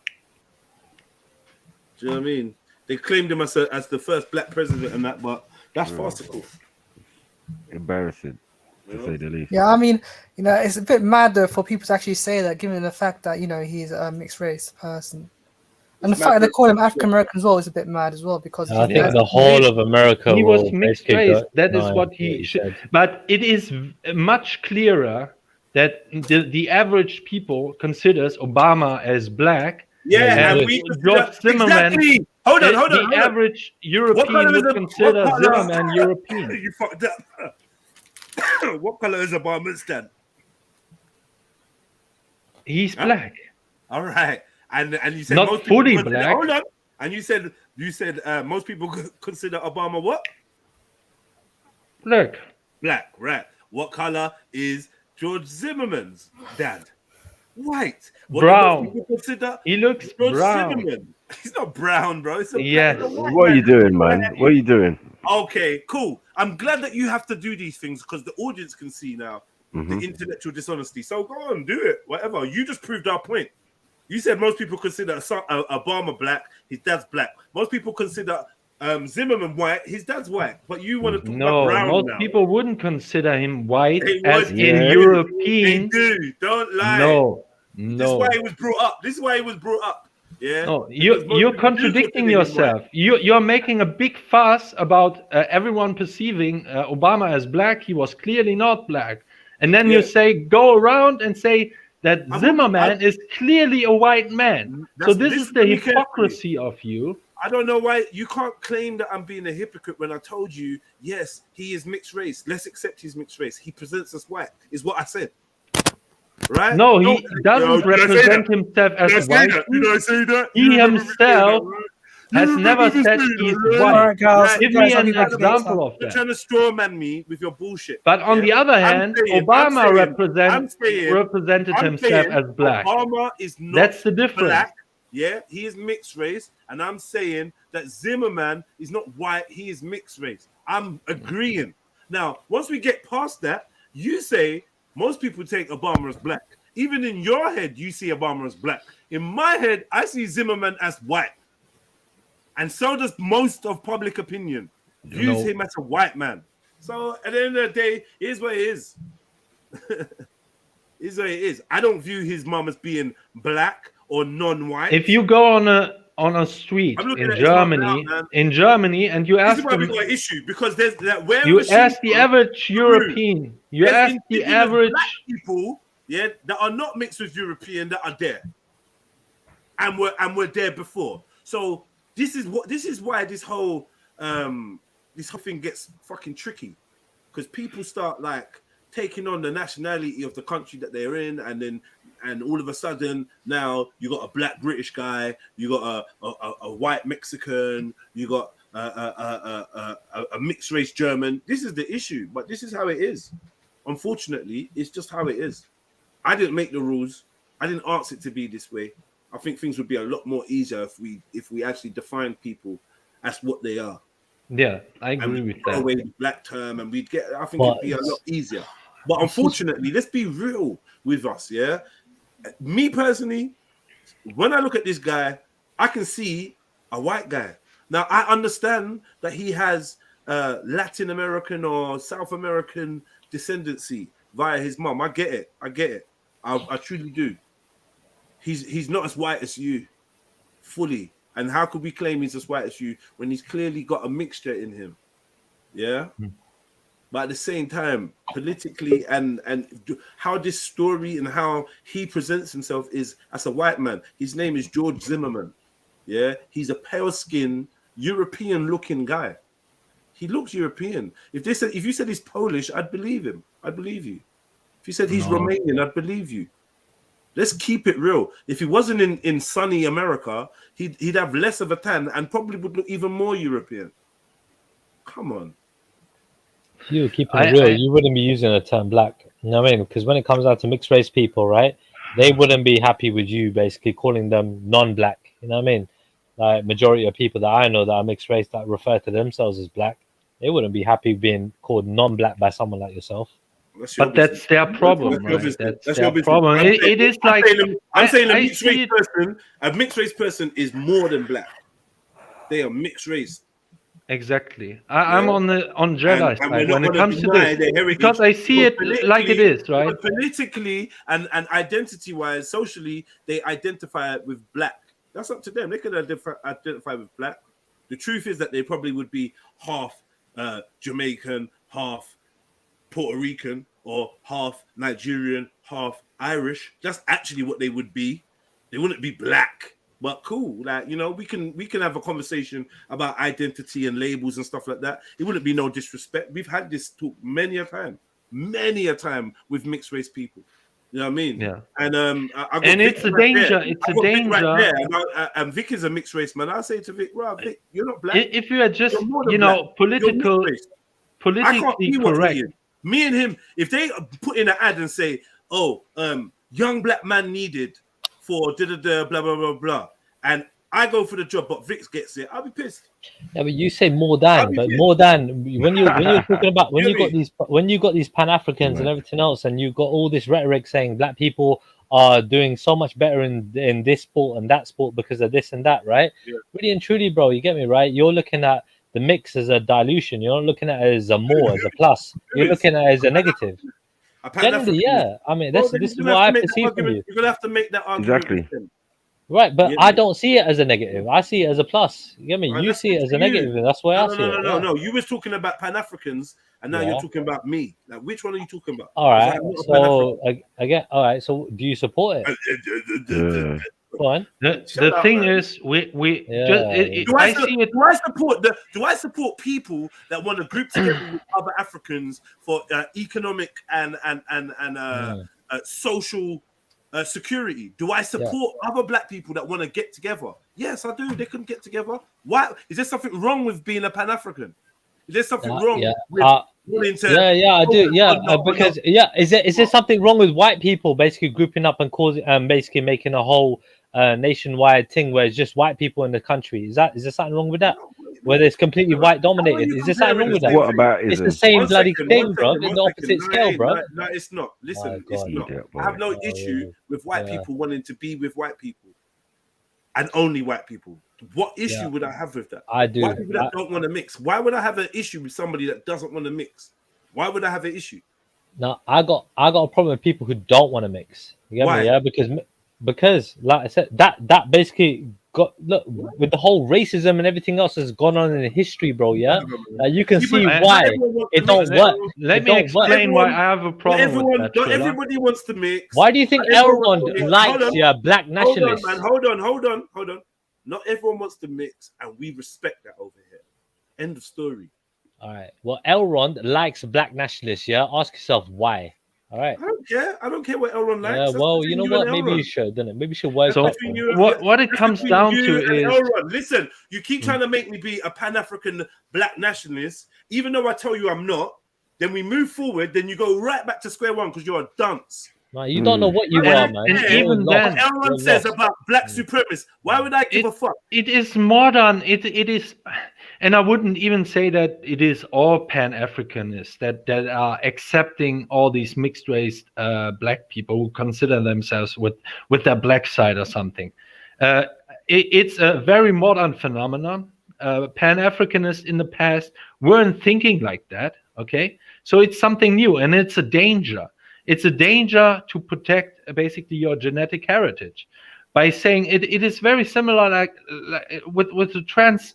Do you know what I mean? They claimed him as the first black president and that, but that's farcical. Embarrassing, to say the least. Yeah, I mean, it's a bit mad though for people to actually say that, given the fact that he's a mixed race person, and the fact that they call him African American as well is a bit mad as well, because I think the whole of America He will was mixed basically race. go- That is no, what he should. But it is much clearer that the average people considers Obama as black. Yeah, and we George Zimmerman. Exactly. Hold on. The average European colour is would consider Zimmerman European. You fucked up. What color is Obama's dad? He's black. All right, and you said Not most people fully consider- black. Hold on, and you said most people consider Obama what? Black. Black, right? What color is George Zimmerman's dad? White. What do Brown. most people consider He looks George brown. Zimmerman? He's not brown, bro. It's a Yes. black- white What are you man. doing, man? What are you doing? Okay, cool. I'm glad that you have to do these things because the audience can see now Mhm. the intellectual dishonesty. So go on, do it. Whatever. You just proved our point. You said most people consider Obama black, his dad's black. Most people consider Zimmerman white, his dad's white. But you want to talk about No, brown most now. people wouldn't consider him white They as would. in They European. do. Don't lie. No, This is why he was brought up. This is why he was brought up. Yeah. No, Because you're most people contradicting do consider him yourself. You're making a big fuss about everyone perceiving Obama as black. He was clearly not black, and then you say go around and say that Zimmerman is clearly a white man. So this is the hypocrisy of you. I don't know why you can't claim that I'm being a hypocrite when I told you, yes, he is mixed race. Let's accept his mixed race. He presents us white, is what I said. Right? No, he doesn't represent himself as white. Did I say that? He himself has never said he's white. Give me an example of You're that. trying to straw man me with your bullshit. But on the other hand, Obama represented I'm himself saying as black. Obama is not That's the difference. black. Yeah, he is mixed race, and I'm saying that Zimmerman is not white, he is mixed race. I'm agreeing. Now, once we get past that, you say most people take Obama as black. Even in your head, you see Obama as black. In my head, I see Zimmerman as white. And so does most of public opinion. Views him as a white man. So at the end of the day, here's what it is. Here's what it is. I don't view his mom as being black or non-white. If you go on a street in Germany, and you ask This is why we them, got an issue, because there's that where you ask the average European, you there's ask the indigenous average black people, yeah, that are not mixed with European that are there, and we're there before. So this is why this whole thing gets fucking tricky, because people start like taking on the nationality of the country that they're in, and all of a sudden now you got a black British guy, you got a white Mexican, you got a mixed race German. This is the issue, but this is how it is. Unfortunately, it's just how it is. I didn't make the rules. I didn't ask it to be this way. I think things would be a lot more easier if we actually define people as what they are. Yeah, I agree with that. Away the black term, and we'd get. I think it'd be a lot easier. But unfortunately, let's be real with us. Yeah, me personally, when I look at this guy, I can see a white guy. Now I understand that he has Latin American or South American descendancy via his mom. I get it. I truly do. He's not as white as you, fully. And how could we claim he's as white as you when he's clearly got a mixture in him? Yeah. But at the same time, politically and how this story and how he presents himself is as a white man. His name is George Zimmerman. Yeah. He's a pale-skinned, European-looking guy. He looks European. If you said he's Polish, I'd believe him. I'd believe you. If you said he's Romanian, I'd believe you. Let's keep it real. If he wasn't in sunny America, he'd have less of a tan and probably would look even more European. Come on. If you keep it real, you wouldn't be using the term black. You know what I mean? Because when it comes down to mixed race people, right, they wouldn't be happy with you basically calling them non-black. You know what I mean? Like majority of people that I know that are mixed race that refer to themselves as black, they wouldn't be happy being called non-black by someone like yourself. But that's their problem, right? That's their problem. It is like I'm saying a mixed race person is more than black. They are mixed race. Exactly. I'm on JEDI side when it comes to this, because I see it like it is, right? But politically and identity-wise, socially, they identify with black. That's up to them. They could identify with black. The truth is that they probably would be half Jamaican, half Puerto Rican, or half Nigerian, half Irish. That's actually what they would be. They wouldn't be black. But cool, like, you know, we can have a conversation about identity and labels and stuff like that. It wouldn't be no disrespect. We've had this talk many a time with mixed race people. You know what I mean? Yeah. And it's a danger. It's a danger. Right there. And Vic is a mixed race man. I say to Vic, "Right, Vic, you're not black. If you are just, you know, politically correct." Me and him, if they put in an ad and say, "Oh, young black man needed for blah blah blah blah," and I go for the job, but Vix gets it, I'll be pissed. Yeah, but you say more than, but more than when you're talking about when you got these Pan Africans and everything else, and you got all this rhetoric saying black people are doing so much better in this sport and that sport because of this and that, right? Yeah. Really and truly, bro, you get me, right? You're looking at the mix as a dilution. You're not looking at it as a more, as a plus. You're looking at it as a negative. Generally, yeah. I mean, this is what I perceive from you. You're gonna have to make that argument. Exactly. Right, but I don't see it as a negative. I see it as a plus. You get me? Right, You that's see it up as to a you. negative, and that's why I see it. No. You was talking about Pan-Africans, and now you're talking about me. Like, which one are you talking about? All right. I'm not a So again, all right. So do you support it? Go on. The thing is, we just Do I support people that want to group together with other Africans for economic and social security? Do I support other black people that want to get together? Yes, I do. They can get together. Why is there something wrong with being a Pan-African? Is there something wrong with wanting to? I do. Because is there something wrong with white people basically grouping up and causing basically making a whole nationwide thing where it's just white people in the country? Is there something wrong with that? Where it's completely white dominated? Is there something wrong with that? What about it's the same bloody thing, bro. In the opposite scale, bro. No, it's not. Listen, it's not. I have no issue with white people wanting to be with white people and only white people. What issue would I have with that? I do. White people that don't want to mix. Why would I have an issue with somebody that doesn't want to mix? Why would I have an issue? No, I got a problem with people who don't want to mix. You get Why? me? Yeah, because like I said, that basically got with the whole racism and everything else that's gone on in history, bro. Yeah, you can see why it don't work. Let me explain why I have a problem with that. Not everybody wants to mix. Why do you think everyone likes black nationalists? Hold on. Not everyone wants to mix, and we respect that over here. End of story. All right. Well, Elrond likes black nationalists. Yeah. Ask yourself why. All right. I don't care what Elrond likes. Yeah. Well, you know what? Maybe you should, didn't it? Maybe you should work. So what it comes down to is Elrond. Listen, you keep trying to make me be a Pan-African black nationalist, even though I tell you I'm not. Then we move forward. Then you go right back to square one because you're a dunce. No, you don't know what you are, man. And even then, Elrond says about black supremacists. Why would I give a fuck? It is modern. It is, and I wouldn't even say that it is all Pan-Africanists that are accepting all these mixed race black people who consider themselves with their black side or something. It's a very modern phenomenon. Pan-Africanists in the past weren't thinking like that. Okay, so it's something new, and it's a danger. It's a danger to protect basically your genetic heritage by saying it is very similar like with the trans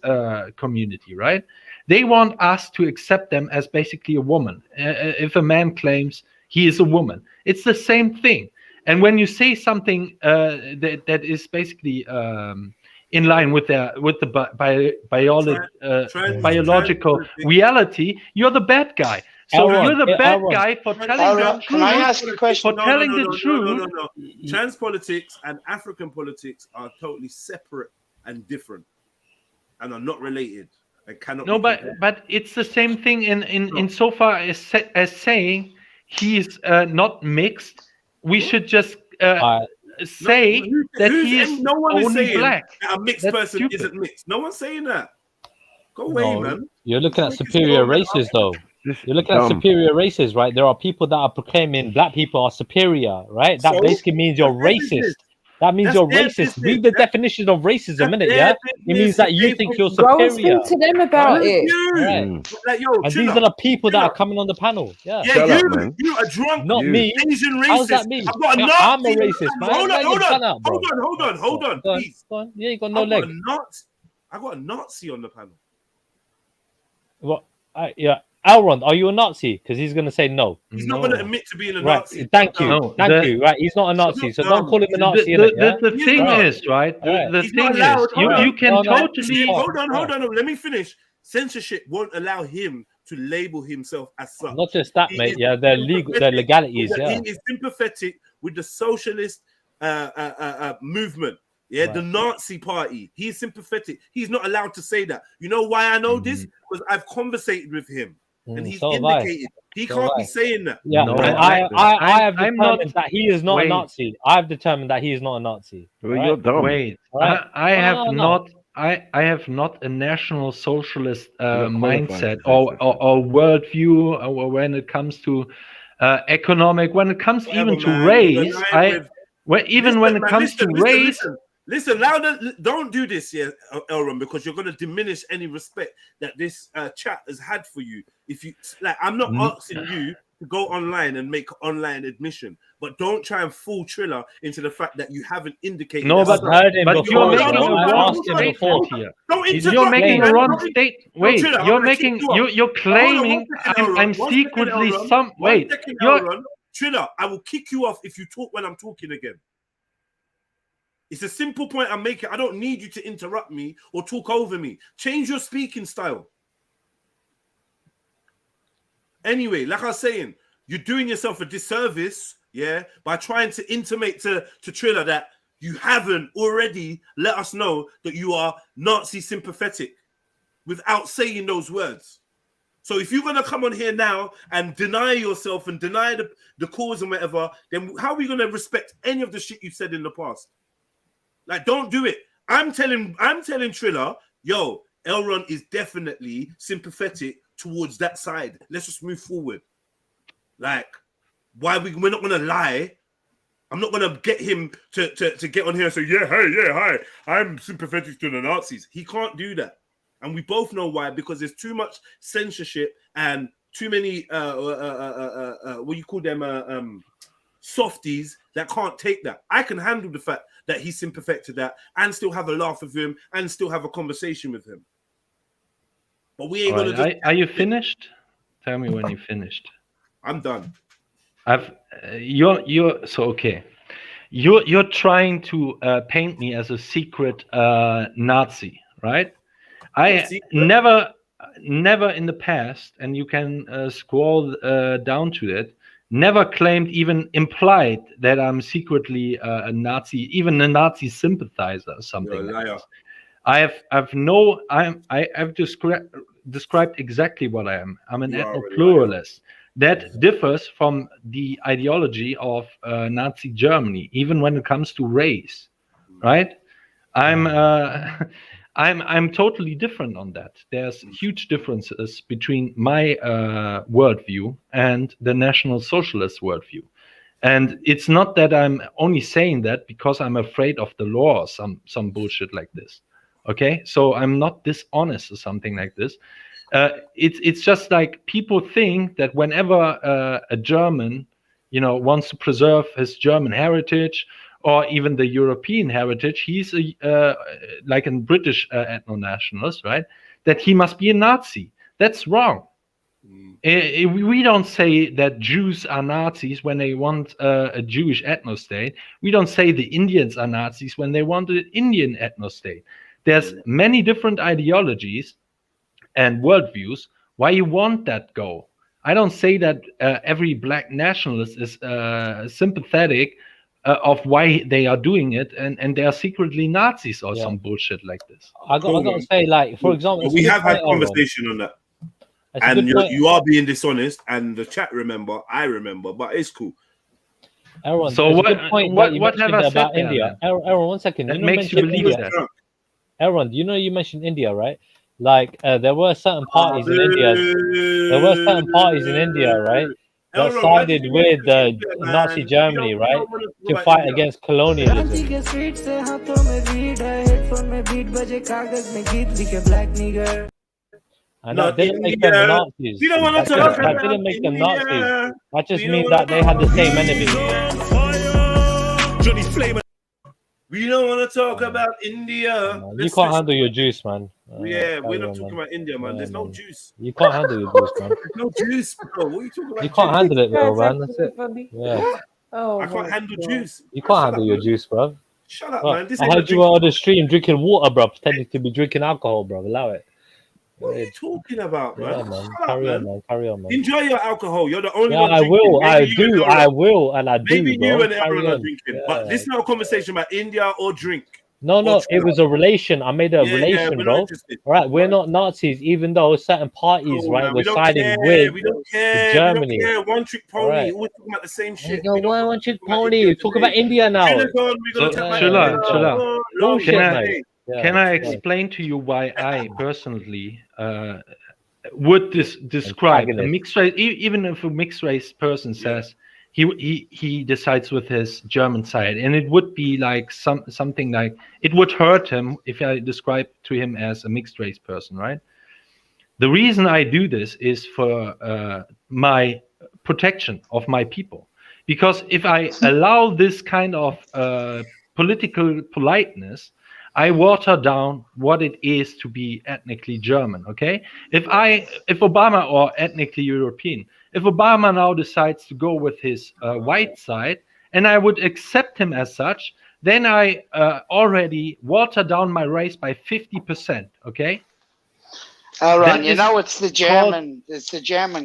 community, right? They want us to accept them as basically a woman. If a man claims he is a woman, it's the same thing. And when you say something that is basically in line with the biological reality, you're the bad guy. So you're the bad guy for telling the truth. Can I ask a question? For telling the truth. No. Trans politics and African politics are totally separate and different, and are not related. And cannot. No, but it's the same thing in so far as saying he's not mixed. We should just say that he is no one is only saying black. that a mixed person isn't mixed. No one's saying that. Go away, man. You're looking at superior races, though. You're looking at superior races, right? There are people that are proclaiming black people are superior, right? That basically means you're racist. That means you're racist. Read the definition of racism, innit? Yeah, it means that you think you're superior. Go speak to them about it. Like, yo, and these are the people that are coming on the panel. Yeah, you are drunk. Not me. Asian racist. How's that me? I've got a I'm a racist, man. Hold on, please. Go on. Yeah, you got no leg. I got a Nazi on the panel. What? Yeah. Elrond, are you a Nazi? Because he's going to say no. He's not going to admit to being a right. Nazi. Thank you. Thank you. Right. He's not a Nazi. So don't call him a Nazi. The thing is, right? The thing is, you can totally... Hold on. Let me finish. Censorship won't allow him to label himself as such. Not just that, mate. Yeah, they're legal. They're legalities. Yeah. He is sympathetic with the socialist movement. Yeah, the Nazi party. He's sympathetic. He's not allowed to say that. You know why I know this? Because I've conversated with him. And he's indicated he can't be saying that. Yeah, I have determined that he is not a Nazi. I've determined that he is not a Nazi. Well, you're dumb. Wait, I have not a national socialist mindset or worldview when it comes to economic, when it comes even to race. When it comes to race. Listen, louder. Don't do this, Elron, because you're going to diminish any respect that this chat has had for you. If you like, I'm not asking you to go online and make online admission, but don't try and fool Triller into the fact that you haven't indicated. No, that. but you're making a wrong statement here. You're making a wrong state. Wait, you're claiming I'm secretly some. Wait, Triller, I will kick you off if you talk when I'm talking again. It's a simple point I'm making. I don't need you to interrupt me or talk over me. Change your speaking style. Anyway, like I was saying, you're doing yourself a disservice, yeah, by trying to intimate to Triller that you haven't already let us know that you are Nazi sympathetic without saying those words. So if you're going to come on here now and deny yourself and deny the cause and whatever, then how are we going to respect any of the shit you said in the past? Like, don't do it. I'm telling Triller, yo, Elron is definitely sympathetic towards that side. Let's just move forward. Like, we're not gonna lie. I'm not gonna get him to get on here and say, hi, I'm sympathetic to the Nazis. He can't do that. And we both know why, because there's too much censorship and too many what you call them softies that can't take that. I can handle the fact that he's sympathetic to that and still have a laugh with him and still have a conversation with him. But we ain't gonna just... Are you finished? Tell me when you finished. I'm done. You're so okay. You're trying to paint me as a secret Nazi, right? I never in the past, and you can scroll down to it, never claimed, even implied that I'm secretly a Nazi, even a Nazi sympathizer or something. You're a liar. I've described exactly what I am. I'm an ethno-pluralist. That differs from the ideology of Nazi Germany, even when it comes to race, right? I'm totally different on that. There's huge differences between my worldview and the National Socialist worldview. And it's not that I'm only saying that because I'm afraid of the law or some bullshit like this. Okay, so I'm not dishonest or something like this. It's just like people think that whenever a German, wants to preserve his German heritage or even the European heritage, he's like a British ethno-nationalist, right? That he must be a Nazi. That's wrong. We don't say that Jews are Nazis when they want a Jewish ethno-state. We don't say the Indians are Nazis when they want an Indian ethno-state. There's many different ideologies and worldviews why you want that go. I don't say that every black nationalist is sympathetic of why they are doing it and they are secretly Nazis or some bullshit like this. I got to say, like, for example, we have had conversation on that. And you are being dishonest, and the chat I remember, but it's cool. Aaron, so what have I said about India? Aaron, 1 second. That makes you believe India. that. Aaron, you mentioned India, right? Like there were certain parties in India. There were certain parties in India, right, that sided with Nazi Germany, right, to fight against colonialism. And that didn't make them Nazis. That didn't make them Nazis. That just means that they had the same enemy. We don't want to talk about India. You can't handle your juice, man. We're not talking about India, man. There's no juice. You can't handle your juice, man. There's no juice, bro. What are you talking about? You can't handle it, bro, man. That's it. Yeah. I can't handle juice. You can't handle your juice, bro. Shut up, man. I heard you were on the stream drinking water, bro, pretending to be drinking alcohol, bro. Allow it. What are you talking about, man? Yeah, man. Carry on, man. Enjoy your alcohol. You're the only one. I will. I will, and I do. Maybe bro. you and everyone are drinking, but this is not a conversation about India or drink. No, it was a relation. I made a relation, bro. All right, we're not Nazis, even though certain parties, right, were siding with Germany. We don't care. One trick pony. Right. We're talking about the same shit. No, one trick pony. Talk about India now. Chill out. Can I explain to you why I personally would describe a mixed race, even if a mixed race person says he decides with his German side, and it would be like something like it would hurt him if I describe to him as a mixed race person, right? The reason I do this is for my protection of my people. Because if I allow this kind of political politeness, I water down what it is to be ethnically German. Okay, if Obama, or ethnically European, if Obama now decides to go with his white side, and I would accept him as such, then I already water down my race by 50%. Okay. Aaron, you know it's the German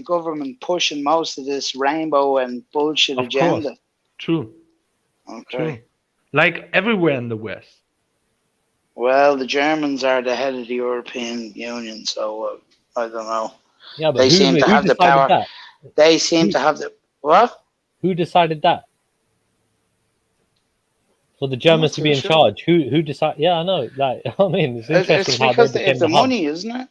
government pushing most of this rainbow and bullshit agenda. Course. True. Okay. True. Like everywhere in the West. Well, the Germans are the head of the European Union, so I don't know. Yeah, but they seem to have the power. That? They seem to have the what? Who decided that? For the Germans to be in charge, who decided? Yeah, I know. Like, I mean, it's interesting it's how because they they became have the the hub. money, isn't it?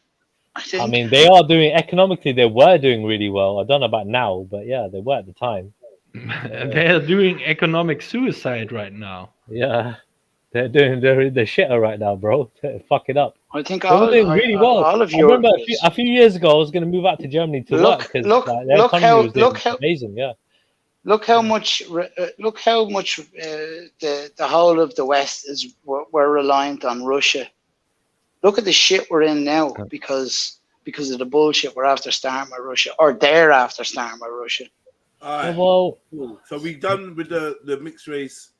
I mean, they are doing economically. They were doing really well. I don't know about now, but yeah, they were at the time. They're doing economic suicide right now. Yeah, they're shitter right now, bro. They're fucking up. I think they were doing really well. All of I remember a few years ago, I was going to move out to Germany to work because their economy was doing amazing. Yeah. Look how much the whole of the West we're reliant on Russia. Look at the shit we're in now because of the bullshit we're after starting with Russia, or they're after starting with Russia. All right. Well, so we done with the mixed race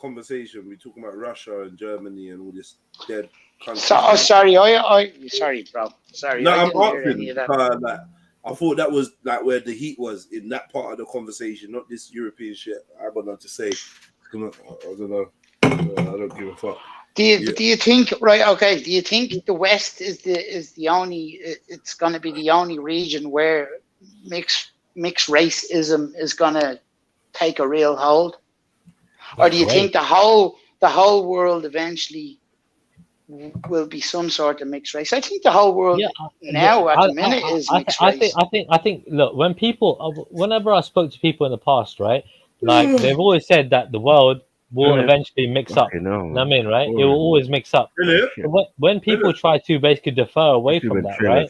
conversation. We're talking about Russia and Germany and all this dead countries. Sorry, sorry, bro. Sorry, no, I I'm didn't hear asking. any of that. I thought that was like where the heat was in that part of the conversation, not this European shit. I got nothing to say. I don't know. I don't give a fuck. Do you think Okay. Do you think the West is the only? It's going to be the only region where mixed racism is going to take a real hold, or do you think the whole world eventually will be some sort of mixed race? I think the whole world now at the minute is mixed race. I think. Look, whenever I spoke to people in the past, right, like they've always said that the world will eventually mix up. You know what I mean, right? It will always mix up. When people try to basically defer away from that, right?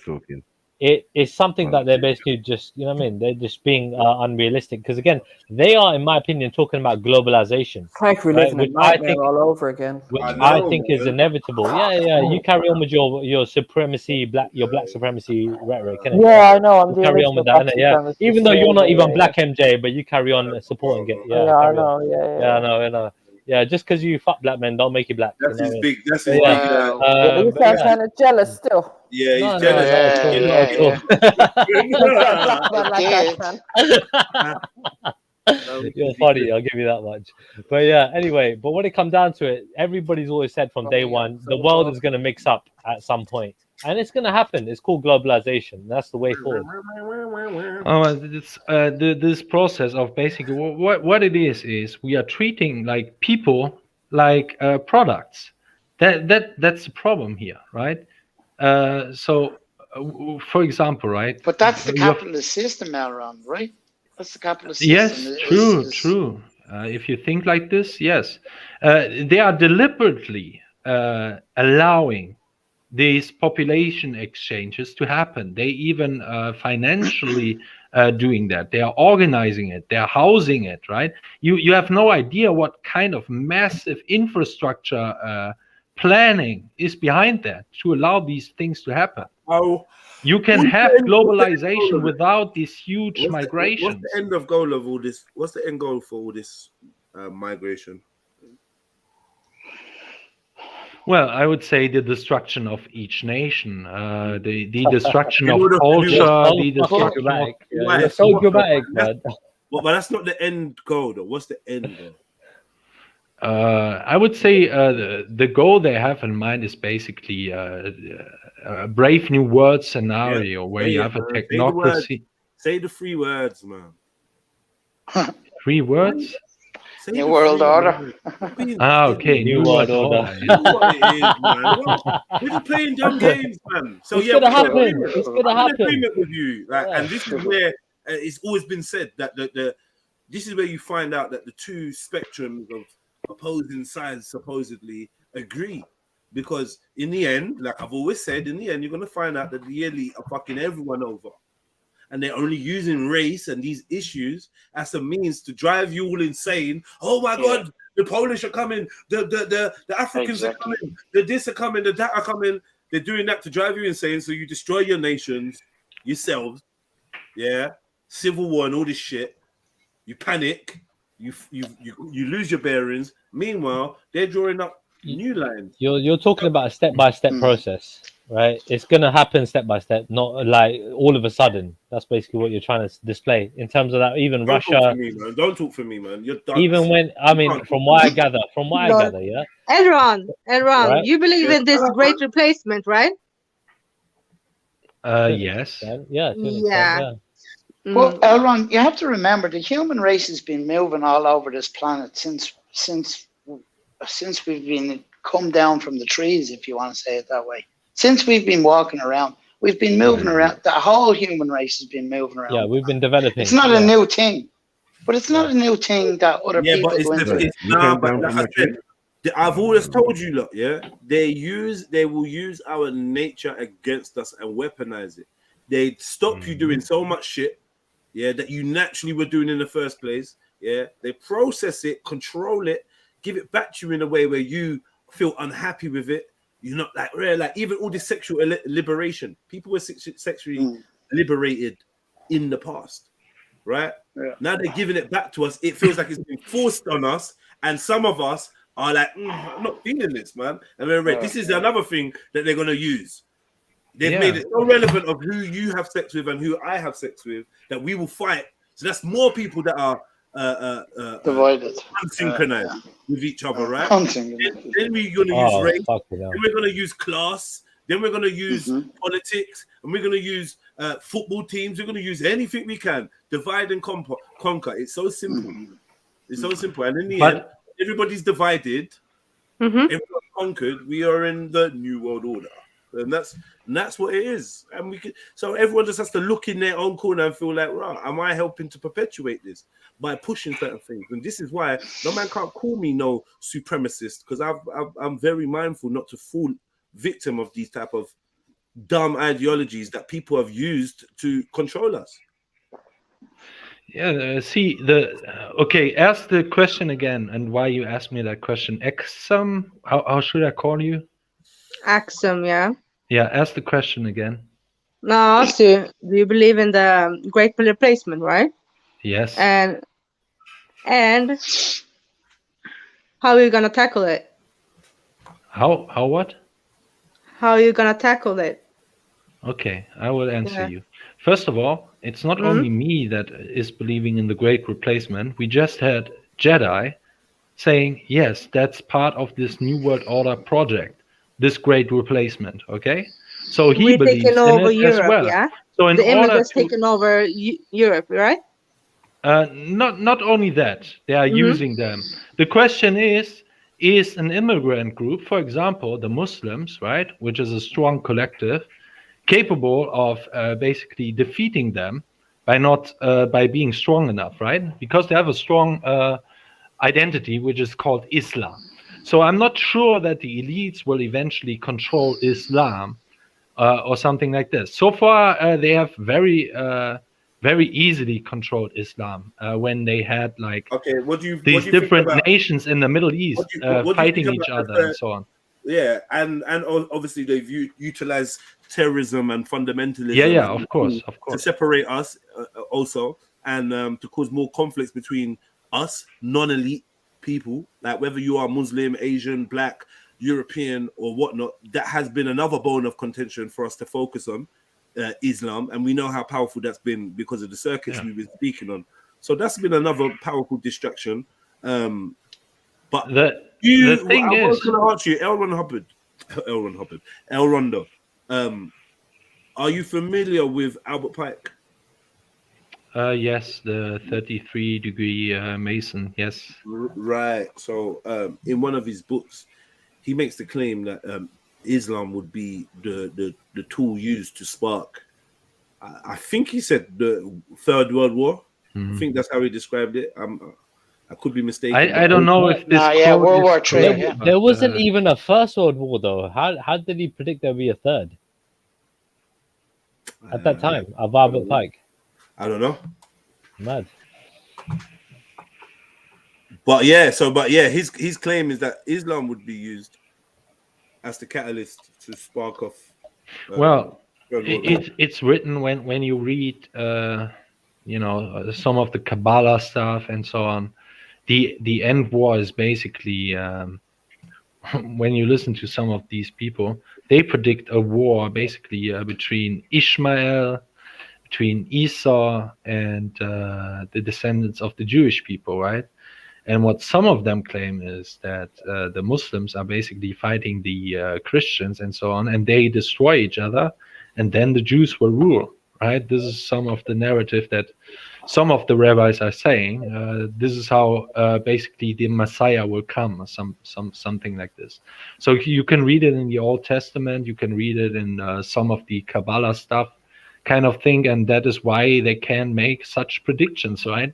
It is something that they're basically just, you know what I mean? They're just being unrealistic. Because again, they are, in my opinion, talking about globalization. Like we're living a nightmare all over again. Which I think is inevitable. Yeah. You carry on with your supremacy, your black supremacy rhetoric. Yeah, I know. I'm carry on with that. Yeah. Even though you're not even black MJ, but you carry on supporting it. Yeah, I know. Yeah, I know. Yeah, just because you fuck black men don't make you black. That's his big. That's his big. You sound kind of jealous still. Yeah, he's jealous. You're funny. I'll give you that much. But yeah, anyway. But when it comes down to it, everybody's always said from day one, the world is going to mix up at some point. And it's going to happen. It's called globalization. That's the way forward. This process of basically what it is we are treating like people like products. That's the problem here, right? So, for example, right? But that's the capitalist system, Elron, right? That's the capitalist system. Yes, true. If you think like this, yes, they are deliberately allowing these population exchanges to happen. They even financially doing that. They are organizing it. They are housing it, right? You have no idea what kind of massive infrastructure planning is behind that to allow these things to happen. You can have globalization without these huge migrations. What's the end of goal of all this? What's the end goal for all this migration? Well, I would say the destruction of each nation, the destruction of culture, the destruction of... You're so dramatic, man. But that's not the end goal, though. What's the end goal? I would say the goal they have in mind is basically a Brave New World scenario where you have a technocracy. Say the 3 words, man. 3 words? New World Order. Okay, New World Order. You know what it is, man. We're just playing dumb games, man. So it's gonna happen. It's gonna I'm happen. in agreement with you, and this is where it's always been said that this is where you find out that the two spectrums of opposing sides supposedly agree, because in the end, like I've always said, in the end you're gonna find out that the elite are fucking everyone over, and they're only using race and these issues as a means to drive you all insane. Oh my God, the Polish are coming, the Africans are coming, the this are coming, the that are coming. They're doing that to drive you insane, so you destroy your nations, yourselves. Yeah, civil war and all this shit. You panic, you lose your bearings. Meanwhile, they're drawing up new lines. You're talking about a step-by-step process, right? It's gonna happen step by step, not like all of a sudden. That's basically what you're trying to display in terms of that. Even Don't Russia, talk for me, man. Don't talk for me, man. You're done. even when from what I gather, yeah. Elron, Right? you believe in this great replacement, right? Yes. Yeah. Yeah. Well, Elron, you have to remember the human race has been moving all over this planet since we've been come down from the trees, if you want to say it that way. Since we've been walking around, we've been moving around. The whole human race has been moving around. Yeah, we've been developing. It's not a new thing, but it's not a new thing that other people but do. but like I said, I've always told you, look, they will use our nature against us and weaponize it. They stop you doing so much shit, that you naturally were doing in the first place. Yeah, they process it, control it, give it back to you in a way where you feel unhappy with it. You're not like even all this sexual liberation. People were sexually liberated in the past, right? Yeah. Now they're giving it back to us. It feels like it's been forced on us, and some of us are like, I'm not feeling this, man. And this is another thing that they're gonna use. They've made it so relevant of who you have sex with and who I have sex with that we will fight. So that's more people that are divided, unsynchronized with each other, right? Then we're going to use race, then we're going to use class, then we're going to use politics, and we're going to use football teams. We're going to use anything we can, divide and conquer. It's so simple. It's so simple. And in the end, everybody's divided, everyone's conquered. We are in the new world order. And that's what it is. And so everyone just has to look in their own corner and feel like, right, am I helping to perpetuate this by pushing certain things? And this is why no man can't call me no supremacist, because I'm very mindful not to fall victim of these type of dumb ideologies that people have used to control us. Yeah, ask the question again, and why you asked me that question. Exum, how should I call you? Axum, yeah. Yeah, ask the question again. No, I asked you, do you believe in the great replacement, right? Yes. And how are you gonna tackle it? How what? How are you gonna tackle it? Okay, I will answer you. First of all, it's not only me that is believing in the great replacement. We just had JEDI saying, yes, that's part of this New World Order project, this great replacement, okay? So he believes taking in over it Europe, as well. yeah? So in the order immigrants to, taking over Europe, right? not only that, they are using them. The question is an immigrant group, for example, the Muslims, right, which is a strong collective, capable of basically defeating them by being strong enough, right? Because they have a strong identity, which is called Islam. So I'm not sure that the elites will eventually control Islam or something like this. So far, they have very easily controlled Islam when they had these different nations in the Middle East fighting each other and so on. Yeah, and obviously they've utilized terrorism and fundamentalism. Yeah, of course. To separate us also, and to cause more conflicts between us, non-elite people, like whether you are Muslim, Asian, Black, European, or whatnot. That has been another bone of contention for us to focus on, Islam, and we know how powerful that's been because of the circuits we've been speaking on. So that's been another powerful distraction. But the thing I was is, going to ask you, L. Rondo, are you familiar with Albert Pike? Yes, the 33-degree Mason. Yes. Right. So, in one of his books, he makes the claim that Islam would be the tool used to spark. I think he said the Third World War. I think that's how he described it. I could be mistaken. I don't know if this. World War III. There wasn't even a First World War, though. How did he predict there'd be a third at that time of Albert Pike? I don't know. Mad. But yeah, his claim is that Islam would be used as the catalyst to spark off. Well, Third World War. it's written when you read some of the Kabbalah stuff and so on. The end war is basically when you listen to some of these people, they predict a war basically between Ishmael, between Esau, and the descendants of the Jewish people, right? And what some of them claim is that the Muslims are basically fighting the Christians and so on, and they destroy each other, and then the Jews will rule, right? This is some of the narrative that some of the rabbis are saying. This is how basically the Messiah will come, or something like this. So you can read it in the Old Testament, you can read it in some of the Kabbalah stuff, kind of thing, and that is why they can make such predictions, right?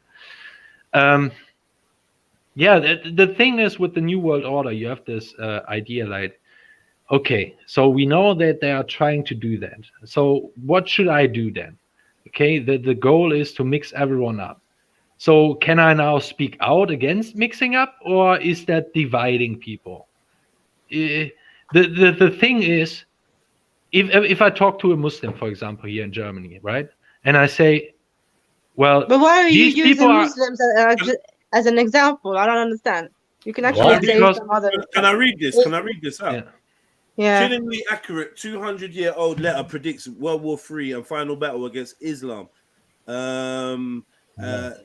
Yeah, the thing is with the New World Order, you have this idea like, okay, so we know that they are trying to do that. So what should I do then? Okay, the goal is to mix everyone up. So can I now speak out against mixing up, or is that dividing people? The thing is, if I talk to a Muslim, for example, here in Germany, right, and I say, well, But why are you these using people are. Muslims as an example? I don't understand. You can actually Well, say because- some other. Can I read this? Can I read this out? Yeah. Chillingly accurate 200-year-old letter predicts World War III and final battle against Islam. A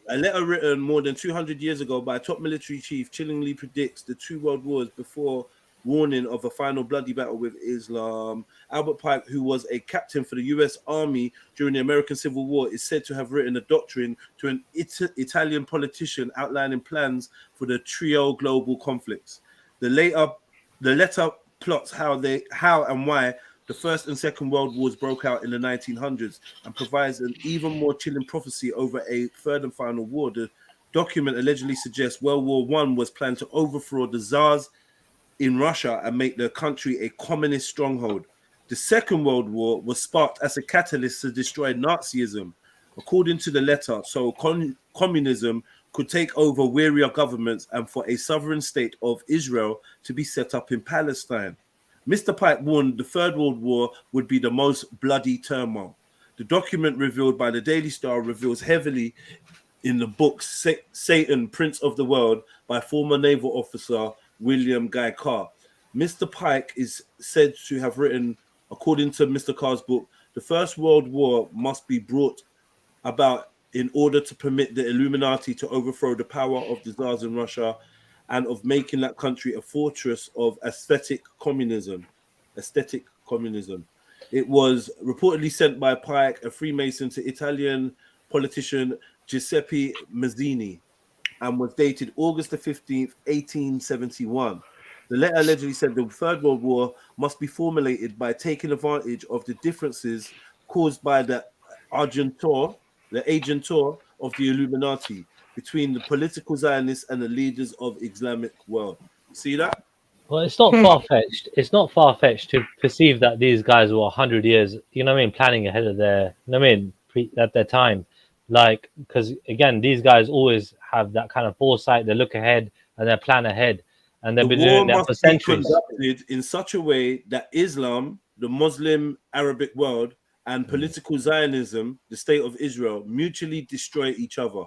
letter written more than 200 years ago by a top military chief chillingly predicts the two world wars before warning of a final bloody battle with Islam. Albert Pike, who was a captain for the US Army during the American Civil War, is said to have written a doctrine to an Italian politician outlining plans for the trio global conflicts. The letter plots how and why the First and Second World Wars broke out in the 1900s and provides an even more chilling prophecy over a third and final war. The document allegedly suggests World War I was planned to overthrow the Tsars in Russia and make the country a communist stronghold. The Second World War was sparked as a catalyst to destroy Nazism. According to the letter, so communism could take over warrior governments and for a sovereign state of Israel to be set up in Palestine. Mr. Pike warned the Third World War would be the most bloody turmoil. The document revealed by the Daily Star reveals heavily in the book Satan, Prince of the World by former naval officer William Guy Carr. Mr. Pike is said to have written, according to Mr. Carr's book, the First World War must be brought about in order to permit the Illuminati to overthrow the power of the Tsars in Russia and of making that country a fortress of aesthetic communism. It was reportedly sent by Pike, a Freemason, to Italian politician Giuseppe Mazzini and was dated August the 15th, 1871. The letter allegedly said the Third World War must be formulated by taking advantage of the differences caused by the agentur of the Illuminati between the political Zionists and the leaders of Islamic world. See that? Well, it's not far-fetched. It's not far-fetched to perceive that these guys were 100 years, you know what I mean, planning ahead of their, you know what I mean, at their time. Like, because again, these guys always have that kind of foresight. They look ahead and they plan ahead, and they've been doing that for centuries. Conducted in such a way that Islam, the Muslim Arabic world, and political Zionism, the state of Israel, mutually destroy each other.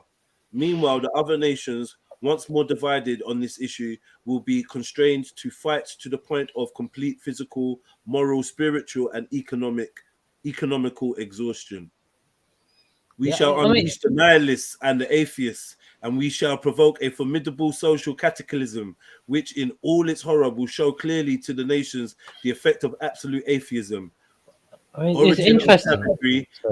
Meanwhile, the other nations, once more divided on this issue, will be constrained to fight to the point of complete physical, moral, spiritual, and economical exhaustion. We shall unleash the nihilists and the atheists, and we shall provoke a formidable social cataclysm, which in all its horror will show clearly to the nations the effect of absolute atheism. I mean, it's interesting.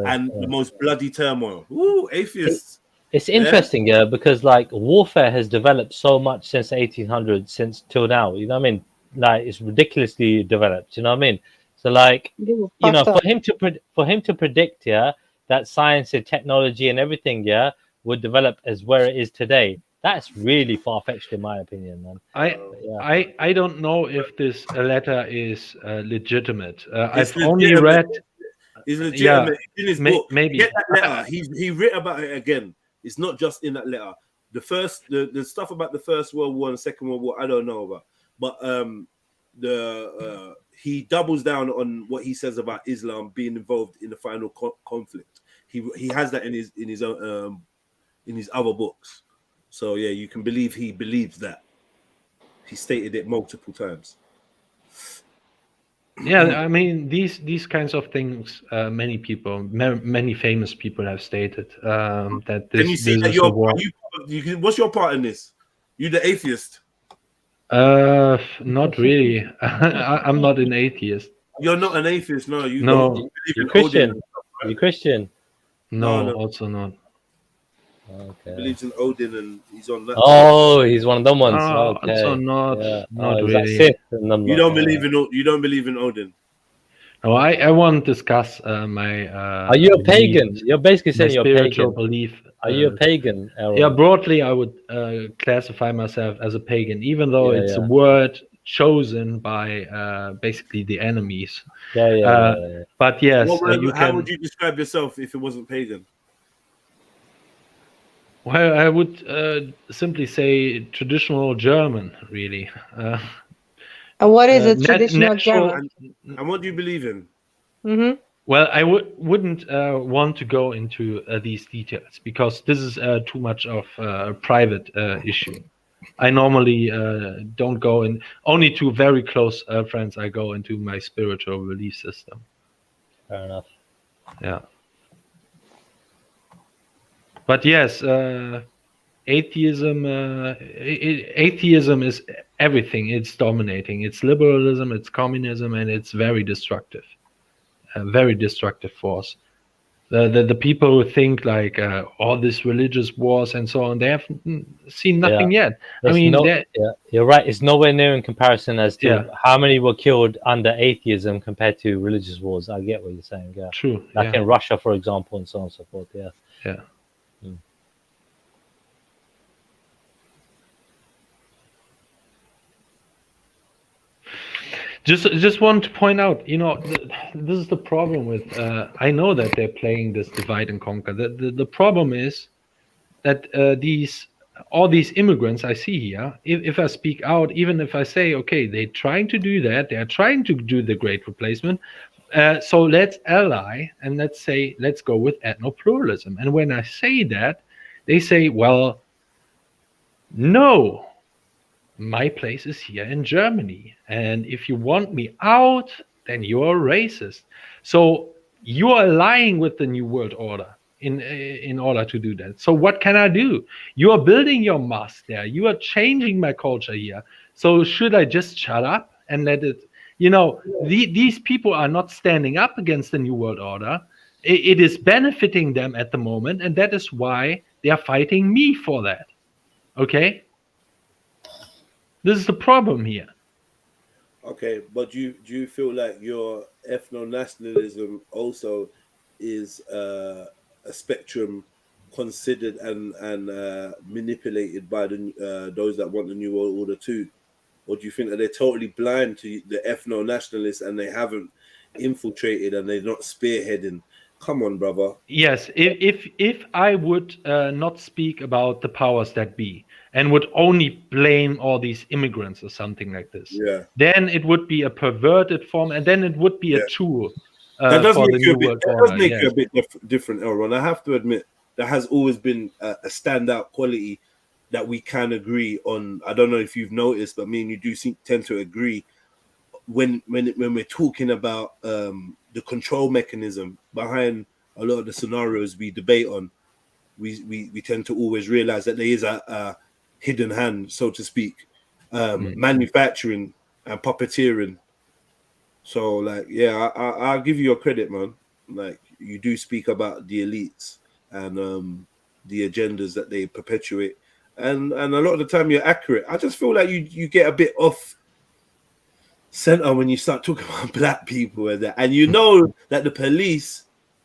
And the most bloody turmoil. Ooh, atheists. It's interesting, yeah, because like warfare has developed so much since the 1800s, since till now. You know what I mean? Like it's ridiculously developed. You know what I mean? So like, you know, for him to predict, yeah, that science and technology and everything, yeah, would develop as where it is today. That's really far fetched, in my opinion, man. I don't know if this letter is legitimate. It's I've only read. It's legitimate. Yeah, It's in his book. maybe. Get that letter. He writ about it again. It's not just in that letter. The stuff about the First World War and Second World War, I don't know about. But he doubles down on what he says about Islam being involved in the final conflict. He has that in his other books. So yeah, you can believe he believes that. He stated it multiple times. Yeah, I mean these kinds of things. Many people, many famous people have stated that this. Can you see this that is a war. what's your part in this? You the atheist? Not really. I'm not an atheist. You're not an atheist, no. You No. believe You in Christian? Odin and stuff, right? You Christian? No, also not. He believes in Odin and he's on that. Oh, he's one of them ones. Oh, Okay. also not. Yeah. Not he's like really. Sith and them You lot, don't yeah. believe in Odin. No, I won't discuss my. Are you a pagan? You're basically saying you're spiritual pagan. belief. Are you a pagan, Aaron? Yeah, broadly, I would classify myself as a pagan, even though Yeah, it's a yeah. word chosen by basically the enemies. Yeah. But yes, How would you describe yourself if it wasn't pagan? Well, I would simply say traditional German, really. And what is a nat- traditional natural- German? And what do you believe in? Mm-hmm. Well, I wouldn't want to go into these details because this is too much of a private issue. I normally don't go in. Only to very close friends I go into my spiritual belief system. Fair enough. Yeah. But yes, atheism. Atheism is everything. It's dominating. It's liberalism. It's communism, and it's very destructive. A very destructive force. The people who think like all these religious wars and so on, they have seen nothing yet. I mean, you're right. It's nowhere near in comparison as to how many were killed under atheism compared to religious wars. I get what you're saying. Yeah, true. Like in Russia, for example, and so on and so forth. Yeah. Yeah. Just want to point out, this is the problem with. I know that they're playing this divide and conquer. The problem is that all these immigrants I see here. If I speak out, even if I say, okay, they're trying to do that, they are trying to do the great replacement. So let's ally and let's go with ethno-pluralism. And when I say that, they say, well, no. My place is here in Germany, and if you want me out, then you're a racist. So you are allying with the New World Order in order to do that. So what can I do? You are building your mosque there. You are changing my culture here. So should I just shut up and let it? These people are not standing up against the New World Order. It is benefiting them at the moment, and that is why they are fighting me for that. Okay. This is the problem here. Okay, but do you feel like your ethno-nationalism also is a spectrum considered and manipulated by those that want the New World Order too? Or do you think that they're totally blind to the ethno-nationalists and they haven't infiltrated and they're not spearheading? Come on, brother. Yes, if I would not speak about the powers that be and would only blame all these immigrants or something like this, then it would be a perverted form, and then it would be a tool That does for make the you New a bit. World That Order. does make yes. you a bit different, Elron. I have to admit, there has always been a standout quality that we can agree on. I don't know if you've noticed, but me and you do tend to agree when we're talking about the control mechanism behind a lot of the scenarios we debate on. We tend to always realize that there is a hidden hand, so to speak, manufacturing and puppeteering. So, like, yeah, I'll give you your credit, man. Like, you do speak about the elites and the agendas that they perpetuate, and a lot of the time you're accurate. I just feel like you get a bit off center when you start talking about black people and that, and you know that the police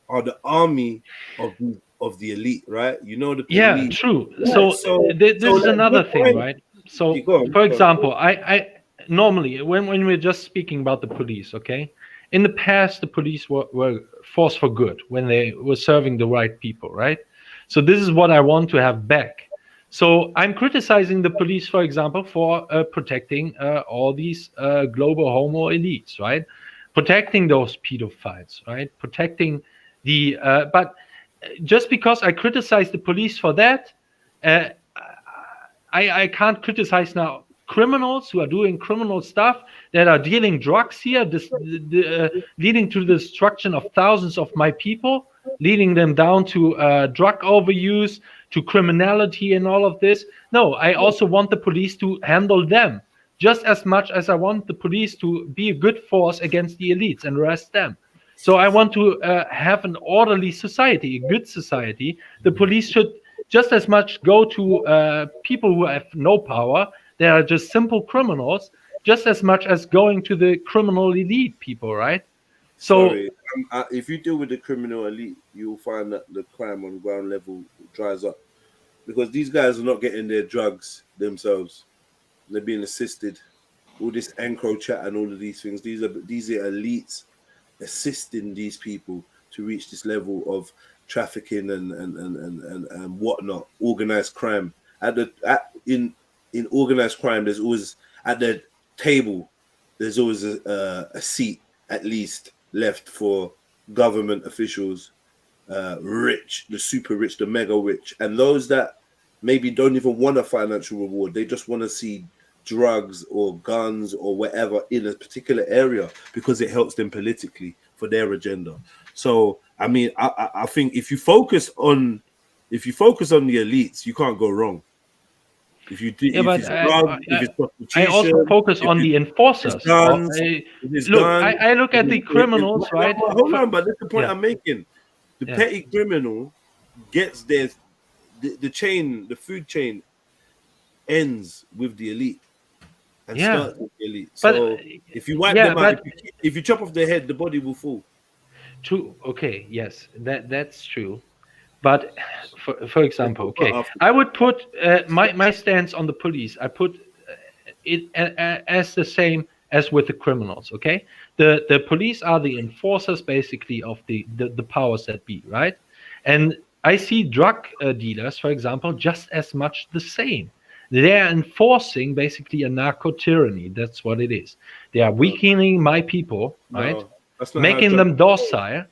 are the army of the elite, right? You know the police. Yeah, true. Yeah, So this is like, another good thing, point. right? So, Go on. for example, I normally when we're just speaking about the police, okay, in the past, the police were force for good when they were serving the right people, right? So this is what I want to have back. So I'm criticizing the police, for example, for protecting all these global homo elites, right? Protecting those pedophiles, right? Protecting the but just because I criticize the police for that, I can't criticize now criminals who are doing criminal stuff, that are dealing drugs here, leading to the destruction of thousands of my people, leading them down to drug overuse, to criminality and all of this. No, I also want the police to handle them just as much as I want the police to be a good force against the elites and arrest them. So I want to have an orderly society, a good society. The police should just as much go to people who have no power, they are just simple criminals, just as much as going to the criminal elite people, right? So Sorry, if you deal with the criminal elite, you'll find that the crime on ground level dries up, because these guys are not getting their drugs themselves; they're being assisted. All this encro chat and all of these things, these are elites assisting these people to reach this level of trafficking and whatnot, organized crime. In organized crime, there's always at the table, there's always a seat at least left for government officials, rich, the super rich, the mega rich, and those that maybe don't even want a financial reward. They just want to see drugs or guns or whatever in a particular area because it helps them politically for their agenda. So I mean, I think if you focus on the elites, you can't go wrong. If you do, yeah, but if it's I also focus on the enforcers. Guns, I look at the criminals, right? Hold on, but that's the point Yeah. I'm making. The Yeah. petty criminal gets their the chain, the food chain ends with the elite and Yeah. starts with the elite. But, So if you wipe yeah, them out, but- if you chop off their head, the body will fall. True. Okay. Yes, that's true. But for example, okay, after. I would put my stance on the police. I put it as the same as with the criminals. Okay, the police are the enforcers basically of the powers that be, right? And I see drug dealers, for example, just as much the same. They are enforcing basically a narco tyranny. That's what it is. They are weakening my people, right? No, that's not Making how them drug- docile,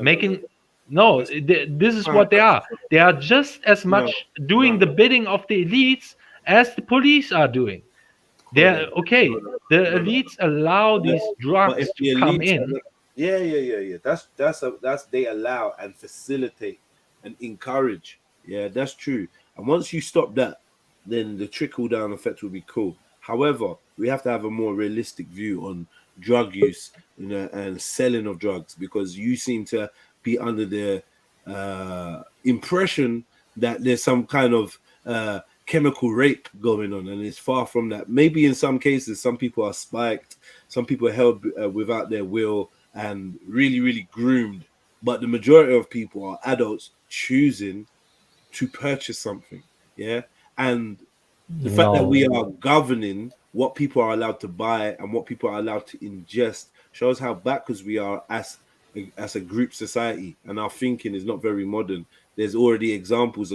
making. No, this is what they are. They are just as much doing the bidding of the elites as the police are doing. They're okay. The elites allow these But drugs if the to come elites in. yeah. That's they allow and facilitate and encourage. Yeah, that's true. And once you stop that, then the trickle down effect will be cool. However, we have to have a more realistic view on drug use, and selling of drugs, because you seem to be under the impression that there's some kind of chemical rape going on, and it's far from that. Maybe in some cases, some people are spiked, some people are held without their will and really, really groomed. But the majority of people are adults choosing to purchase something. Yeah. And the fact that we are governing what people are allowed to buy and what people are allowed to ingest shows how backwards we are as a group society, and our thinking is not very modern. There's already examples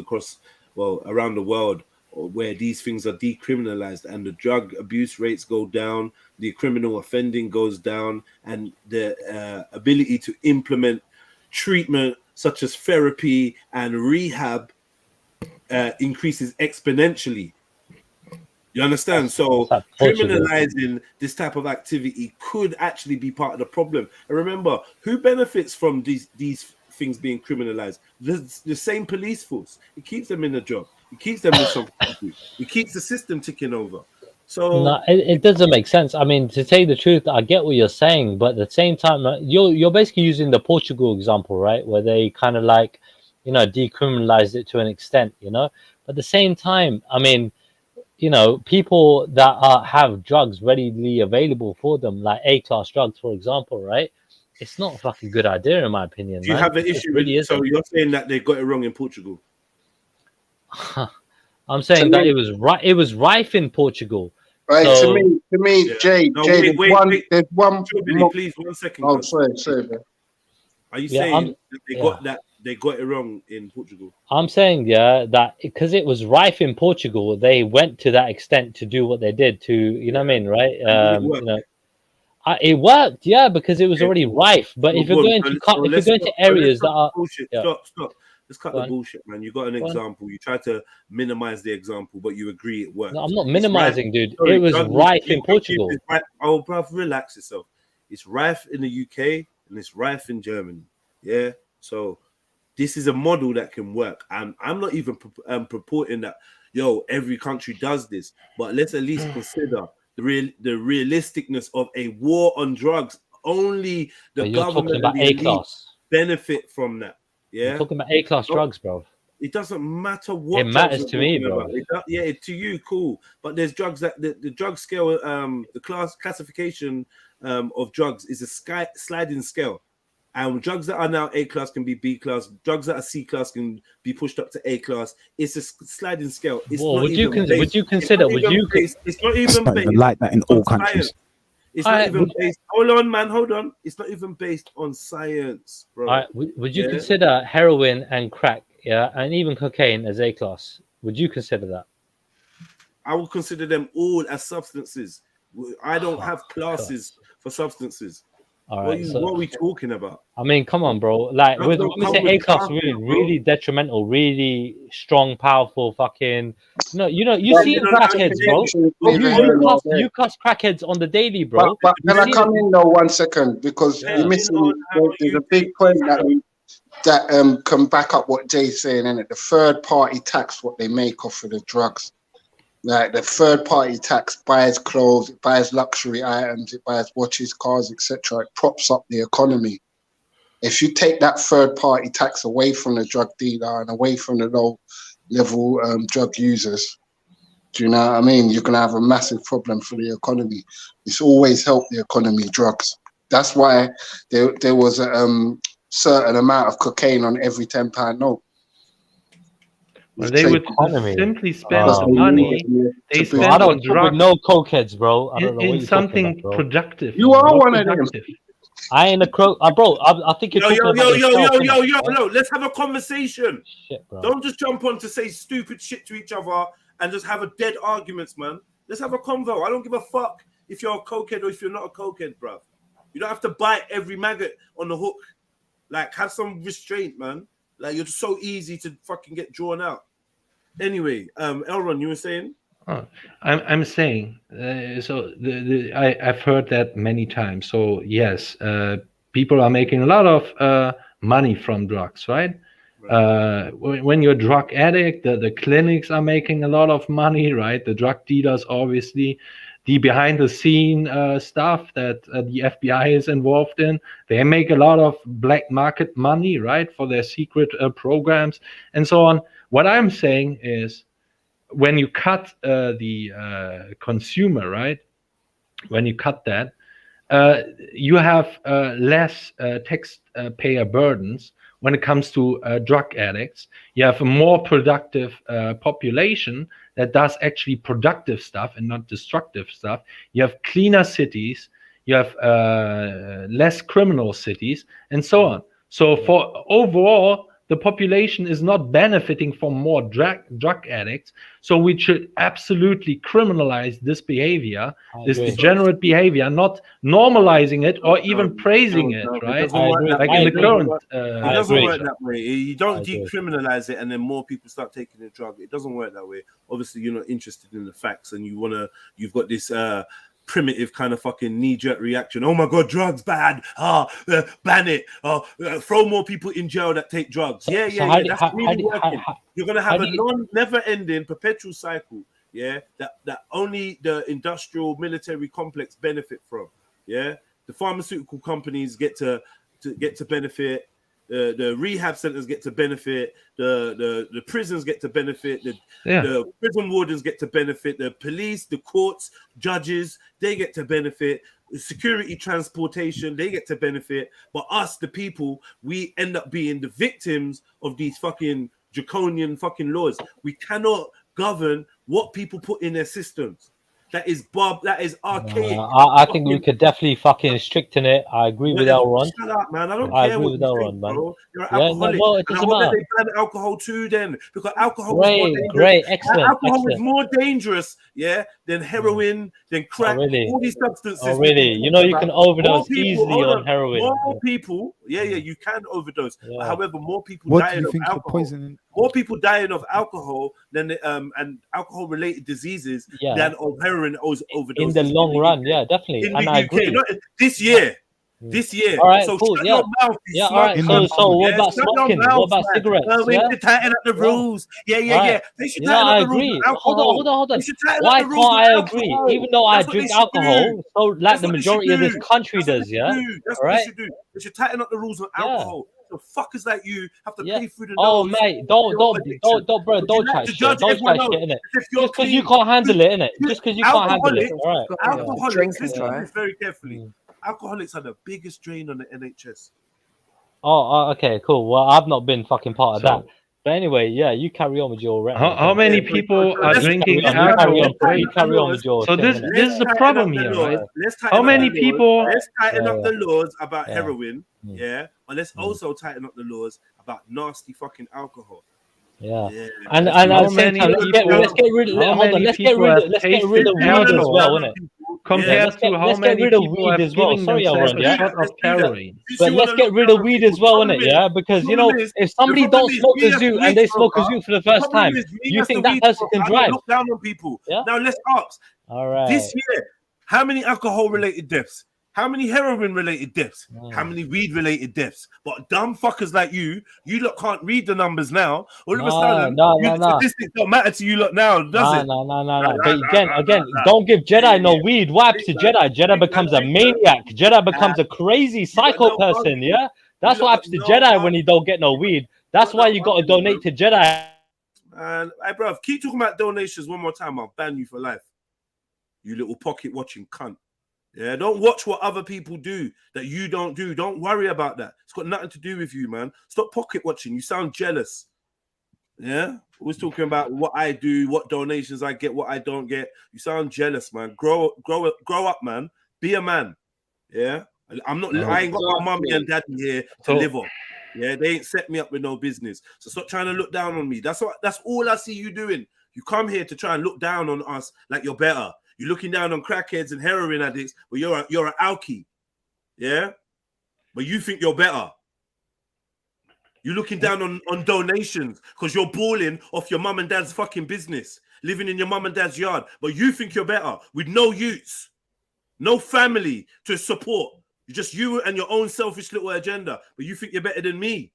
around the world where these things are decriminalized and the drug abuse rates go down, the criminal offending goes down, and the ability to implement treatment such as therapy and rehab increases exponentially. You understand? So criminalizing this type of activity could actually be part of the problem. And remember, who benefits from these things being criminalized? The same police force. It keeps them in a job. It keeps them with something to do. It keeps the system ticking over. So No, it doesn't make sense. I mean, to tell you the truth, I get what you're saying, but at the same time, you're basically using the Portugal example, right? Where they kind of like, decriminalized it to an extent, But at the same time, I mean, people that have drugs readily available for them, like A-class drugs, for example, right? It's not a fucking good idea, in my opinion. do you man. have an It issue really with? So isn't. you're saying that they got it wrong in Portugal? I'm saying that it was right. It was rife in Portugal. Right, So to me, Jay, No, there's one. Strawberry, please, 1 second. Oh, cuz. sorry, man. Are you yeah, saying that they got it wrong in Portugal? I'm saying, yeah, that because it was rife in Portugal, they went to that extent to do what they did to, you know what I mean, right? You know, it worked, yeah, because it was already rife. But if you're going to cut, if you're going to areas that are, bullshit. yeah, Stop. Let's cut Go the on. bullshit, man. You got an Go on. example. You try to minimize the example, but you agree it worked. No, I'm not It's minimizing, rife. dude. Sorry, It was don't- rife you in don't Portugal. keep it rife. Oh, bruv, relax yourself. It's rife in the UK and it's rife in Germany. Yeah. So this is a model that can work. And I'm not even purporting that, every country does this, but let's at least consider the realisticness of a war on drugs. Only the But you're talking government about and the elite A-class. benefit from that. Yeah. You're talking about A-class drugs, bro. It doesn't matter what It matters drugs to we're me, talking bro. about. To you, cool. But there's drugs that the drug scale, the classification of drugs is a sliding scale. And drugs that are now A class can be B class. Drugs that are C class can be pushed up to A class. It's a sliding scale. It's Well, not would you even consider? It's not even It's not even like that in all countries. science. It's not even based. Hold on, man. Hold on. It's not even based on science, bro. All right, would you Yeah? consider heroin and crack, yeah, and even cocaine as A class? Would you consider that? I would consider them all as substances. I don't have classes for substances. All What right, are we talking about? I mean, come on, bro. Like, Drugs when don't we come say with A class, classes, really, bro. really detrimental, really strong, powerful, fucking. You But see you don't crackheads, bro. You cuss crackheads on the daily, bro. But You can I see come them- in though 1 second because you're missing. There's a big point that can back up what Jay's saying, and the third party tax what they make off of the drugs. Like the third party tax buys clothes, it buys luxury items, it buys watches, cars, etc. It props up the economy. If you take that third party tax away from the drug dealer and away from the low level drug users, do you know what I mean? You're gonna have a massive problem for the economy. It's always helped the economy, drugs. That's why there was a certain amount of cocaine on every £10 note. Well, they would simply spend the Oh, money they I spend don't on fuck with drugs no cokeheads, bro. I don't know what in you're talking something about, bro. productive. You are more one of them. productive. I ain't a croak, bro. I think you're talking about yourself, innit, bro? Let's have a conversation. Shit, bro. Don't just jump on to say stupid shit to each other and just have a dead arguments, man. Let's have a convo. I don't give a fuck if you're a cokehead or if you're not a cokehead, bro. You don't have to bite every maggot on the hook. Like, have some restraint, man. Like, you're so easy to fucking get drawn out. Anyway, Elron, you were saying? Oh, I'm saying so. I've heard that many times. So yes, people are making a lot of money from drugs, right? When you're a drug addict, the clinics are making a lot of money, right? The drug dealers, obviously, the behind the scene stuff that the FBI is involved in, they make a lot of black market money, right, for their secret programs and so on. What I'm saying is, when you cut the consumer, right? When you cut that, you have less taxpayer burdens when it comes to drug addicts. You have a more productive population that does actually productive stuff and not destructive stuff. You have cleaner cities. You have less criminal cities, and so on. So for overall, the population is not benefiting from more drug addicts. So we should absolutely criminalize this behavior, this agree. degenerate behavior, not normalizing it or even praising it, right? Like in the current. It doesn't work that way. You don't decriminalize it and then more people start taking the drug. It doesn't work that way. Obviously, you're not interested in the facts and you've got this primitive kind of fucking knee-jerk reaction. Oh my god, drugs bad. Ban it. Throw more people in jail that take drugs. Yeah. That's really working. You're gonna have a never-ending perpetual cycle. Yeah, that only the industrial military complex benefit from. Yeah, the pharmaceutical companies get to benefit. The rehab centers get to benefit, the prisons get to benefit, the prison wardens get to benefit, the police, the courts, judges, they get to benefit, the security transportation, they get to benefit, but us, the people, we end up being the victims of these fucking draconian fucking laws. We cannot govern what people put in their systems. That is archaic. I think we could definitely fucking stricten it. I agree with Elron. Shut up, man. I don't I care agree what with you Elron, think, man. bro. You're an Yeah, no, alcoholic. well, it And I doesn't hope that matter. they ban alcohol too then, because alcohol was more Great, dangerous. great, excellent, Alcohol is excellent. more dangerous, yeah, than heroin, than crack, really? all these substances. Oh, we really? can You talk know you about. can overdose More people, easily hold on heroin. More people, yeah, you can overdose. But however, more people What do dying you of think you're alcohol. poisoning? More people dying of alcohol than and alcohol-related diseases Yeah. than of heroin overdoses. In the long run, yeah, definitely. In And the I UK, agree. not this year. This year. All right, So cool. shut Yeah. your mouth, you Yeah, all right. smug So cunt. what about Shut your smoking? mouth, What about man. cigarettes? We Yeah. should tighten up the rules. Yeah. All right. They should You know, tighten I up the rules agree. on alcohol. Hold on. They should tighten Why up the rules can't on I agree? alcohol. Even though I That's what they drink should alcohol, do. so like That's the what they should majority of this do. country That's what does, they yeah. should do. That's All what they right. should do. They should tighten up the rules on alcohol. So fuckers like you have to pay through the Oh nose. mate, for your addiction. don't, bro, Would don't you like chat to shit. judge Don't everyone chat else shit, innit? as if you're Just because you clean? can't handle it, innit? Just because you can't handle it. All right. Alcoholics, listen to right? this very carefully. Alcoholics are the biggest drain on the NHS. Okay, cool. Well, I've not been fucking part of that. But anyway, yeah, you carry on with your rhetoric. How many people are drinking You alcohol? carry on with your So thing, this innit? is the problem here, right? Let's How tighten many up the laws. people? Let's tighten Yeah, up the laws about Yeah. heroin, yeah, and let's also tighten up the laws about nasty fucking alcohol. Yeah. Yeah. And Let's at do the that. same time, let's get rid of How hold on, many let's get people rid have of tasted weed as alcohol well, innit? compared Let's to how get many rid of people weed have as well. given Sorry, themselves Elron, a yeah. shot of Calorie? But let's get rid of weed as well, innit? Yeah, because you know, if somebody don't smoke a zoo and they smoke a zoo for the first time, you think that person can drive? Look down on people. Yeah. Now let's ask. All right. This year, how many alcohol-related deaths? How many heroin-related deaths? How many weed-related deaths? But dumb fuckers like you lot can't read the numbers now. All of a sudden, statistics don't matter to you lot now, does it? No. But again, don't give Jedi no weed. What happens to Jedi? Jedi becomes a maniac. Jedi becomes a crazy psycho person. Yeah, that's what happens to Jedi when he don't get no weed. That's why you got to donate to Jedi. And hey, bro, keep talking about donations one more time. I'll ban you for life. You little pocket watching cunt. Yeah, don't watch what other people do that you don't do. Don't worry about that. It's got nothing to do with you, man. Stop pocket watching. You sound jealous. Yeah, always talking about what I do, what donations I get, what I don't get. You sound jealous, man. Grow up, man. Be a man. Yeah, I'm not. I ain't got my mummy and daddy here to live on. Yeah, they ain't set me up with no business. So stop trying to look down on me. That's all I see you doing. You come here to try and look down on us like you're better. You're looking down on crackheads and heroin addicts, but you're an alky, yeah. But you think you're better. You're looking down on donations because you're balling off your mum and dad's fucking business, living in your mum and dad's yard. But you think you're better with no youths, no family to support. You're just you and your own selfish little agenda. But you think you're better than me.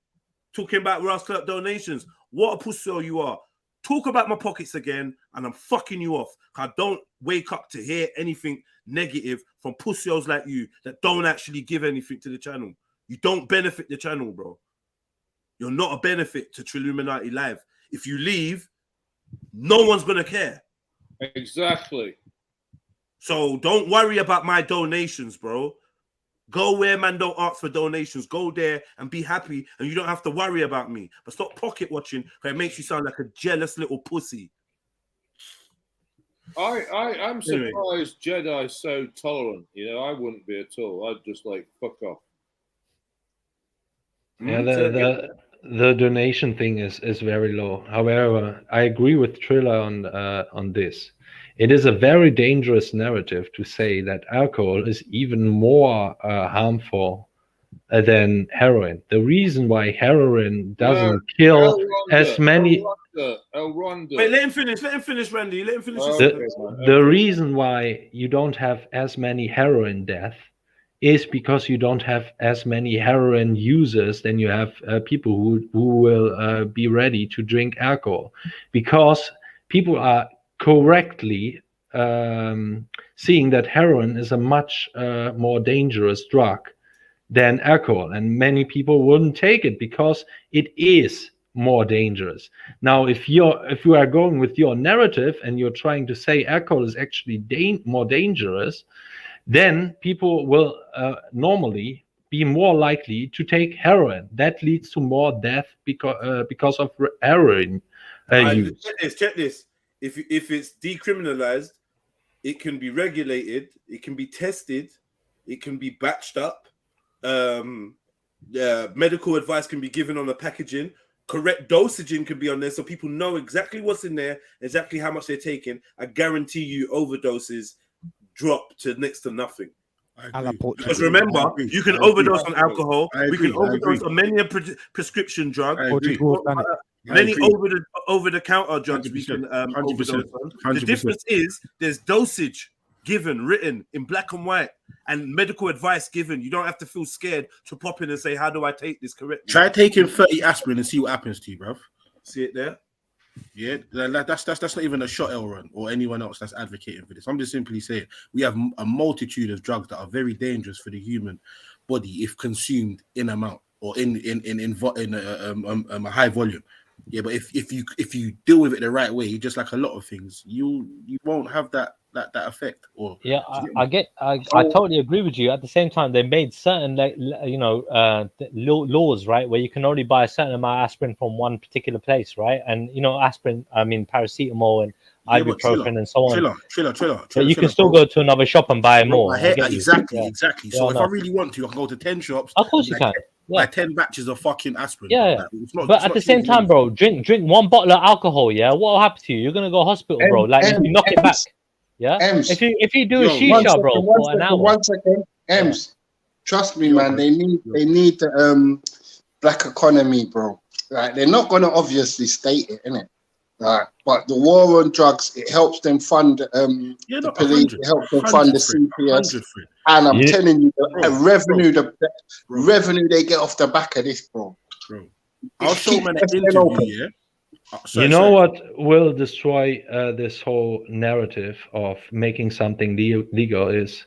Talking about rascal up donations. What a pussy you are. Talk about my pockets again, and I'm fucking you off. I don't wake up to hear anything negative from pussios like you that don't actually give anything to the channel. You don't benefit the channel, bro. You're not a benefit to Trilluminati Live. If you leave, no one's gonna care. Exactly. So don't worry about my donations, bro. Go where man don't ask for donations. Go there and be happy, and you don't have to worry about me. But stop pocket watching, because it makes you sound like a jealous little pussy. I'm surprised Jedi's so tolerant. You know, I wouldn't be at all. I'd just like fuck off. Yeah, the donation thing is very low. However, I agree with Triller on this. It is a very dangerous narrative to say that alcohol is even more harmful than heroin. The reason why heroin doesn't kill as many... Wait, let him finish, Randy. Let him finish. The reason why you don't have as many heroin deaths is because you don't have as many heroin users than you have people who will be ready to drink alcohol. Because people are correctly seeing that heroin is a much more dangerous drug than alcohol, and many people wouldn't take it because it is more dangerous. Now, if you are going with your narrative and you're trying to say alcohol is actually more dangerous, then people will normally be more likely to take heroin. That leads to more death because of heroin use. Check this. If it's decriminalized, it can be regulated, it can be tested, it can be batched up. Medical advice can be given on the packaging. Correct dosaging can be on there, so people know exactly what's in there, exactly how much they're taking. I guarantee you, overdoses drop to next to nothing. Because remember, you can overdose on alcohol. We can overdose on many a prescription drug. Many over-the-counter drugs we can overdose on. The difference is there's dosage given, written in black and white, and medical advice given. You don't have to feel scared to pop in and say, how do I take this correctly? Try taking 30 aspirin and see what happens to you, bruv. See it there? Yeah, that's not even a shot, Elron, or anyone else that's advocating for this. I'm just simply saying we have a multitude of drugs that are very dangerous for the human body if consumed in amount or in a high volume. Yeah, but if you deal with it the right way, just like a lot of things, you won't have that effect. Or yeah, I totally agree with you. At the same time, they made certain laws, right, where you can only buy a certain amount of aspirin from one particular place, right? And aspirin, I mean paracetamol and ibuprofen and so on. Triller. But you can still go to another shop and buy more. Exactly. Yeah, So if I really want to, I can go to 10 shops. Of course you can. Buy 10 batches of fucking aspirin. Yeah, but at the same time, bro, drink one bottle of alcohol. Yeah, what will happen to you? You're gonna go hospital, bro. Like if you knock it back. Yeah. If you do a shisha, bro, for an hour. 1 second, Ems. Trust me, man. They need the black economy, bro. Like they're not gonna obviously state it, innit? But the war on drugs, it helps them fund the police, it helps them fund the CPS, and I'm telling you, the revenue they get off the back of this, bro. I'll show man an interview, yeah. What will destroy this whole narrative of making something legal is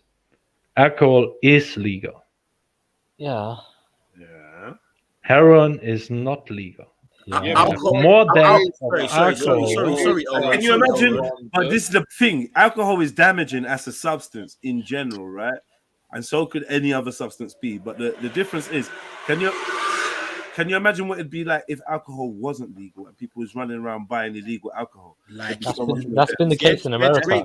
alcohol is legal. Yeah. Heroin is not legal. More than alcohol. Can you imagine? But this is the thing: alcohol is damaging as a substance in general, right? And so could any other substance be. But the difference is, can you imagine what it'd be like if alcohol wasn't legal and people was running around buying illegal alcohol? Like that's been the case in America.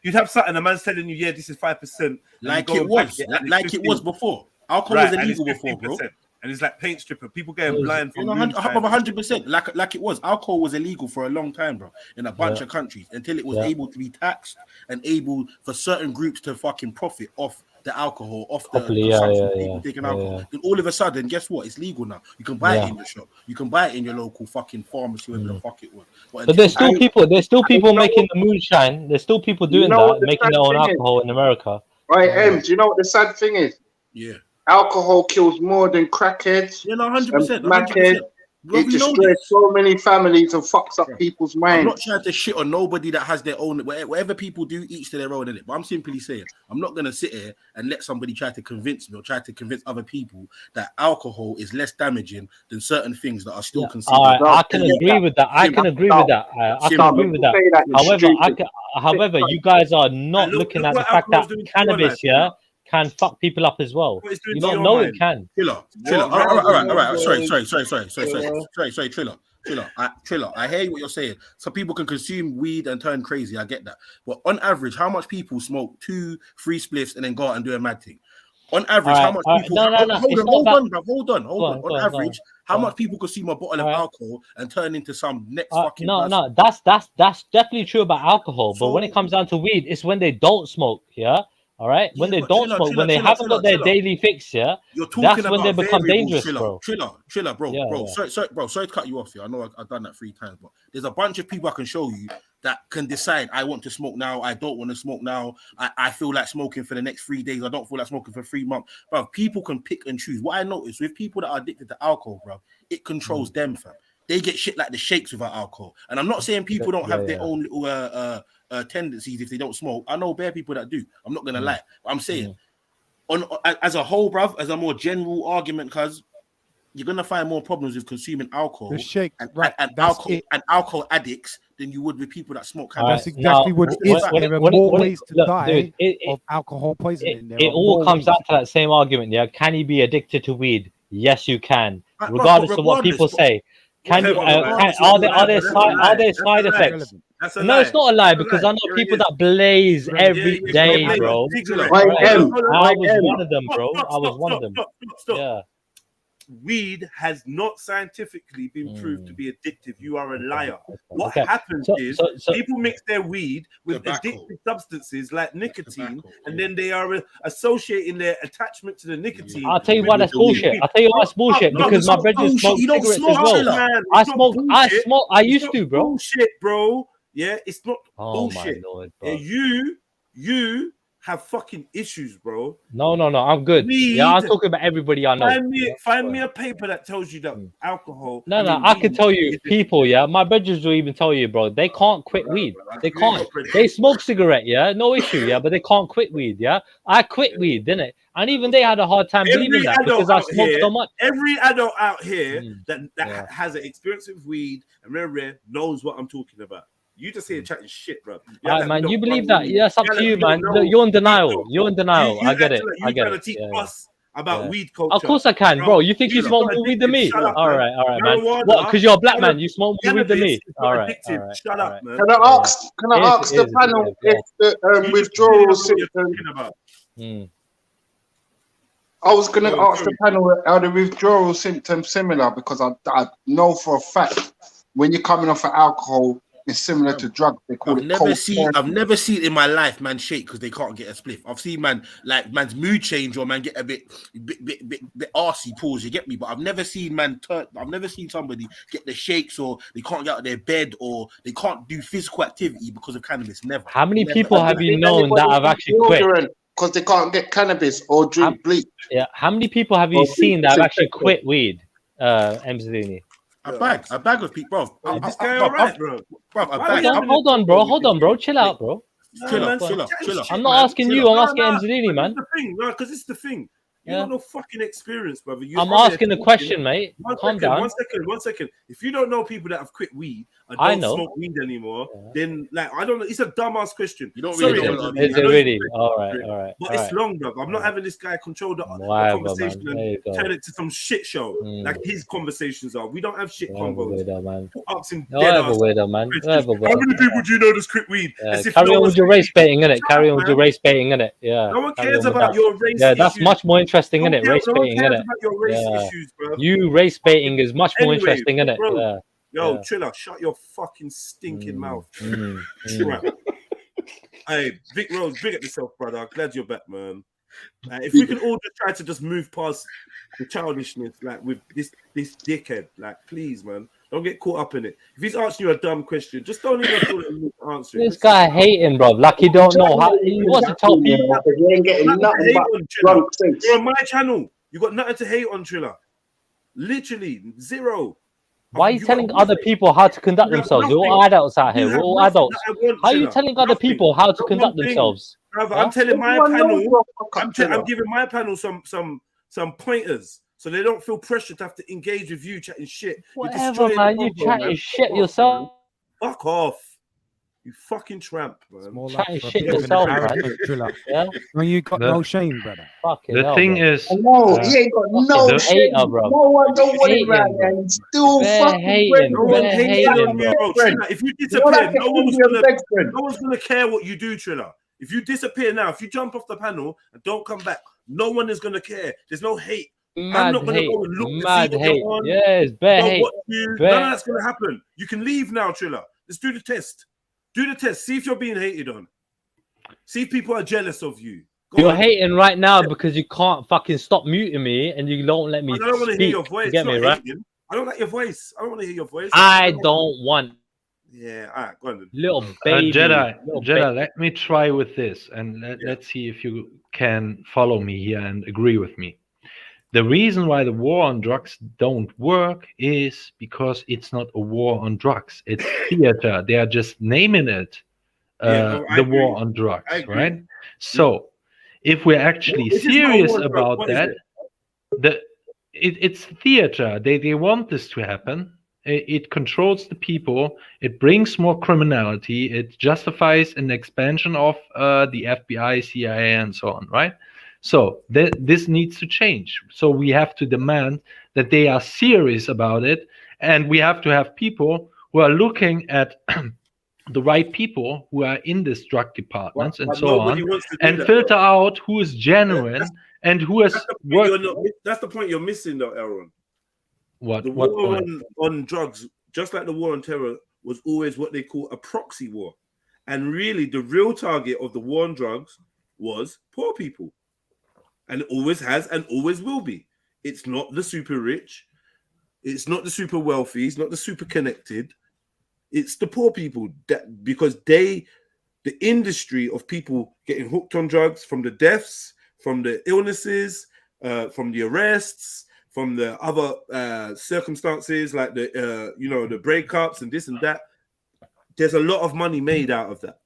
You'd have something. A man's telling you, yeah, this is 5%. Like it was before. Alcohol was illegal before, bro. And it's like paint stripper. People getting blind from 100%. Like it was. Alcohol was illegal for a long time, bro, in a bunch of countries until it was able to be taxed and able for certain groups to fucking profit off the alcohol, off the people taking alcohol. Then all of a sudden, guess what? It's legal now. You can buy it in the shop. You can buy it in your local fucking pharmacy, wherever the fuck it was. But there's still people. There's still people making the moonshine. There's still people doing that, making their own alcohol in America. Right, do you know what the sad thing is? Yeah. Alcohol kills more than crackheads. 100%. It destroys so many families and fucks up people's minds. I'm not trying to shit on nobody that has their own. Whatever people do, each to their own, innit? But I'm simply saying, I'm not gonna sit here and let somebody try to convince me or try to convince other people that alcohol is less damaging than certain things that are still considered. I can agree with that. I can agree with that. However, you guys are not looking at the fact that cannabis, can fuck people up as well. You don't know it can. Triller. All right. Sorry, Triller. I hear what you're saying. Some people can consume weed and turn crazy. I get that. But on average, how much people smoke 2-3 spliffs and then go out and do a mad thing? On average, how much people? Hold on. On average, how much people consume a bottle of alcohol and turn into some next fucking? No. That's definitely true about alcohol. But when it comes down to weed, it's when they don't smoke. Yeah. All right, when they don't smoke, when they haven't got their daily fix, that's when they become dangerous, bro. Triller, bro. Sorry to cut you off here. I know I've done that 3 times, but there's a bunch of people I can show you that can decide I want to smoke now, I don't want to smoke now, I feel like smoking for the next 3 days, I don't feel like smoking for 3 months. Bro, people can pick and choose. What I noticed with people that are addicted to alcohol, bro, it controls them, fam. They get shit like the shakes without alcohol. And I'm not saying people don't have their own little tendencies if they don't smoke. I know bare people that do. I'm not gonna lie. But I'm saying, as a whole, bruv, as a more general argument, cause you're gonna find more problems with consuming alcohol and alcohol addicts than you would with people that smoke cannabis. That's exactly what it is. There are more ways to die of alcohol poisoning. It all comes down to that same argument. Yeah, can you be addicted to weed? Yes, you can, regardless of what people say. Can you? Are there side effects? No, it's not a lie because I know people that blaze every day, bro. I was one of them, bro. I was one of them. Yeah. Weed has not scientifically been proved to be addictive. You are a liar. What Okay. happens is people mix their weed with addictive substances like nicotine, and then they are associating their attachment to the nicotine. I'll tell you why that's bullshit. I'll tell you why that's bullshit because my brother smokes cigarettes as well. I smoke. I used to, bro. Bullshit, bro. Yeah, it's not Oh my bullshit. lord, bro. Yeah, you have fucking issues, bro. No, I'm good. Yeah, I'm talking about everybody I know. Find me a paper that tells you that alcohol. I can tell you people, yeah. My brothers will even tell you, bro. They can't quit weed. They can't. They smoke cigarette, yeah, no issue, yeah, but they can't quit weed, yeah. I quit weed, didn't it? And even they had a hard time believing that because I smoked so much. Every adult out here that has an experience with weed and rare knows what I'm talking about. You just here chatting shit, bro. All right, man. You believe that? Yeah, it's up to you, man. You're in denial. You're in denial. I get it. I get it. Teach us about weed culture. Of course I can, bro. You think you smoke more weed than me? All right, man. What? Because you're a black man, you smoke more weed than me? All right. Shut up, man. Can I ask the panel if the withdrawal symptoms? I was going to ask the panel, are the withdrawal symptoms similar? Because I know for a fact when you're coming off of alcohol, it's similar to drugs. They call it cold. I've never seen in my life man shake because they can't get a spliff. I've seen man's mood change or man get a bit arsey, pause. You get me? But I've never seen I've never seen somebody get the shakes or they can't get out of their bed or they can't do physical activity because of cannabis. Never. How many people have you known that have actually quit? Because they can't get cannabis or drink bleach. Yeah. How many people have you seen that have actually quit weed, Mzalini? A bag of people, bro. This guy alright, bro. Hold on, bro. Chill out, bro. Chill out. I'm not asking you. I'm asking Mzalini, man. Because it's the thing. You got no fucking experience, brother. I'm asking a question, mate. Calm down. One second. If you don't know people that have quit weed and don't smoke weed anymore, then I don't know. It's a dumbass question. You don't really know. Is it really? All right. But it's long, brother. I'm not having this guy control the conversation and turn it to some shit show like his conversations are. We don't have shit combos. Weirdo, man. How many people do you know that's quit weed? Carry on with your race baiting, innit? Yeah. No one cares about your race. Yeah, that's much more interesting, innit? Race baiting, innit? You race baiting is much more interesting, innit? Yeah. Yo, Triller, shut your fucking stinking mouth. Hey, Vic Rose, big at yourself, brother. Glad you're back, man. If we can all just try to just move past the childishness, with this dickhead, please, man, don't get caught up in it. If he's asking you a dumb question, just don't even answer it. This guy hating, bro. Like he don't know how he wants to tell people. You ain't getting nothing but drunk things. You're on my channel. You got nothing to hate on, Triller. Literally zero. Why are you telling other people how to conduct themselves? We're all adults out here. We're all adults. How are you telling other people how to conduct themselves? I'm telling my panel. I'm giving my panel some pointers, so they don't feel pressure to have to engage with you chatting shit. Whatever, man. You chatting shit yourself. Fuck off. You fucking tramp, man. Chatting shit yourself, man. Yeah? When you got no shame, brother. The thing is, no, he ain't got no shame. No one don't want it right now. He's still fucking no one hating on you, bro. If you disappear, no one's gonna care what you do, Triller. If you disappear now, if you jump off the panel and don't come back, no one is gonna care. There's no hate. I'm not gonna go and look to see what you're on. Yes, bad hate. None of that's gonna happen. You can leave now, Triller. Let's do the test. Do the test. See if you're being hated on. See if people are jealous of you. You're hating right now because you can't fucking stop muting me and you don't let me speak. I don't want to hear your voice. Get me, right? I don't like your voice. I don't want to hear your voice. I don't want. Yeah, all right, go on then. Little baby. Jedi, let me try with this and let's see if you can follow me here and agree with me. The reason why the war on drugs don't work is because it's not a war on drugs. It's theater. They are just naming it the war on drugs, right? So if we're actually serious about that, it's theater. They want this to happen. It controls the people. It brings more criminality. It justifies an expansion of the FBI, CIA, and so on, right? So this needs to change. So we have to demand that they are serious about it And we have to have people who are looking at the right people who are in this drug departments and But so nobody on, wants to do and that, filter though. out who is genuine and who has worked. That's the point you're missing, though, Aaron. What The war point? on drugs, just like the war on terror, was always what they call a proxy war. And really, the real target of the war on drugs was poor people. And it always has and always will be. It's not the super rich. It's not the super wealthy. It's not the super connected. It's the poor people, that because the industry of people getting hooked on drugs, from the deaths, from the illnesses, from the arrests, from the other circumstances like the the breakups and this and that. There's a lot of money made out of that,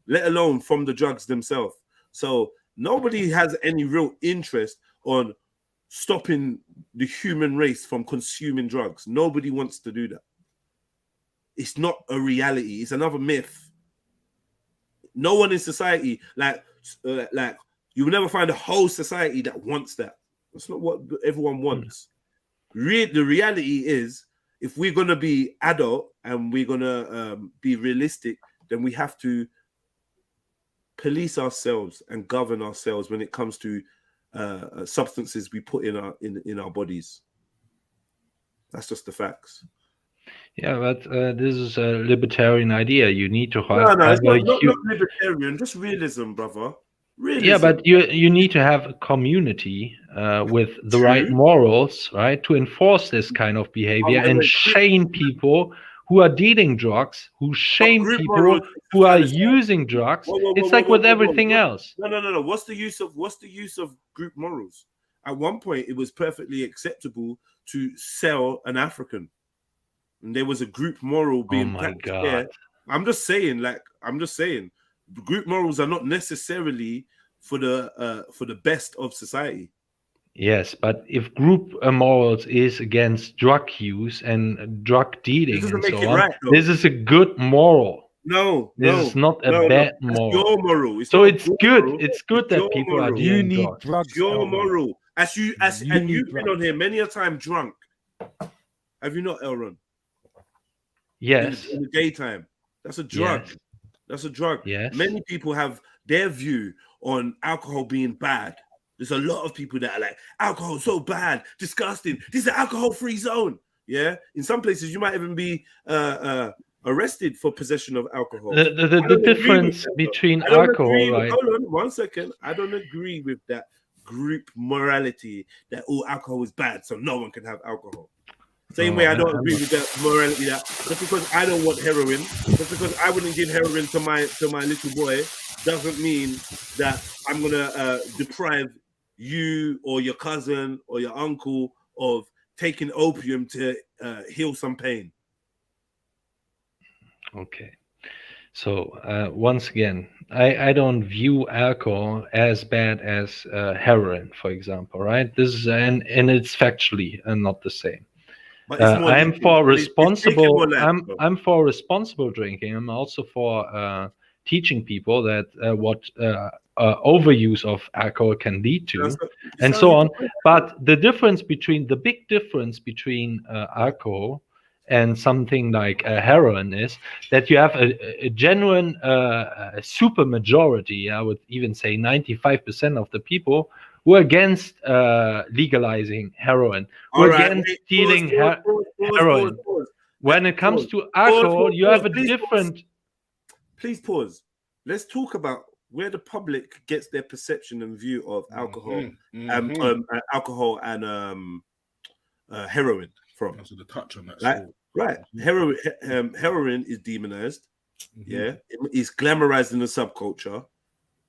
let alone from the drugs themselves. So nobody has any real interest on stopping the human race from consuming drugs. Nobody wants to do that. It's not a reality. It's another myth. No one in society, like you will never find a whole society that wants that. That's not what everyone wants. The reality is, if we're going to be adult and we're going to be realistic, then we have to police ourselves and govern ourselves when it comes to substances we put in our bodies. That's just the facts. Yeah, but this is a libertarian idea. You need to have No, it's a not libertarian, just realism, brother. Realism. Yeah, but you need to have a community with the right morals, right, to enforce this kind of behavior and shame people who are dealing drugs, who shame people who are using drugs. It's like with everything else. No. What's the use of group morals? At one point, it was perfectly acceptable to sell an African, and there was a group moral being practiced there. I'm just saying, group morals are not necessarily for the best of society. Yes, but if group morals is against drug use and drug dealing and so on, right, this is a good moral. This is not a bad moral. Your moral. So it's good. It's good that people are You dealing need drugs. drugs. Your Elron. moral. And you've been drugs. on here many a time drunk. Have you not, Elron? Yes. In the daytime. That's a drug. Yes. That's a drug. Yes. Many people have their view on alcohol being bad. There's a lot of people that are like, alcohol's so bad, disgusting. This is an alcohol-free zone. Yeah. In some places, you might even be arrested for possession of alcohol. The difference between alcohol, right? Hold on 1 second. I don't agree with that group morality that all alcohol is bad, so no one can have alcohol. Same way I don't agree with that morality that just because I don't want heroin, just because I wouldn't give heroin to my little boy, doesn't mean that I'm gonna deprive you or your cousin or your uncle of taking opium to heal some pain. Okay. So once again, I don't view alcohol as bad as heroin, for example, right? This is and it's factually not the same. I'm for responsible. I'm for responsible drinking. I'm also for teaching people that what overuse of alcohol can lead to, and so on. But the big difference between alcohol and something like heroin is that you have a genuine super majority. I would even say 95% of the people who are against legalizing heroin, who are against stealing heroin. When it comes to alcohol, you have a different. Please pause. Let's talk about where the public gets their perception and view of alcohol, alcohol and heroin from. So the touch on that. Right. Heroin is demonized. Yeah, it's glamorized in the subculture.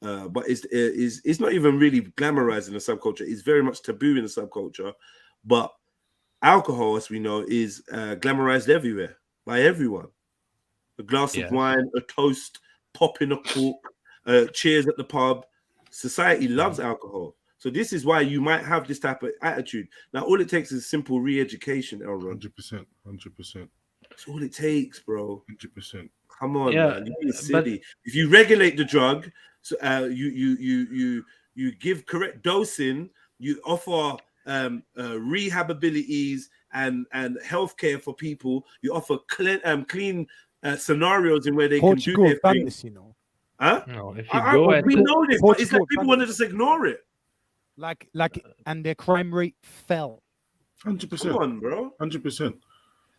But it's not even really glamorized in the subculture. It's very much taboo in the subculture. But alcohol, as we know, is glamorized everywhere by everyone. A glass of wine, a toast, popping a cork, cheers at the pub. Society loves alcohol. So this is why you might have this type of attitude. Now, all it takes is simple re-education, Elron. 100%. That's all it takes, bro. 100%. Come on, man. You're being silly. If you regulate the drug, so you give correct dosing, you offer rehab abilities and healthcare for people. You offer clean scenarios in where they Portugal can have do done their this, thing. you know. Huh? No, if you go at we know this, but it's like Portugal people done want to just ignore it. And their crime rate fell. 100%. Come on, bro. 100%.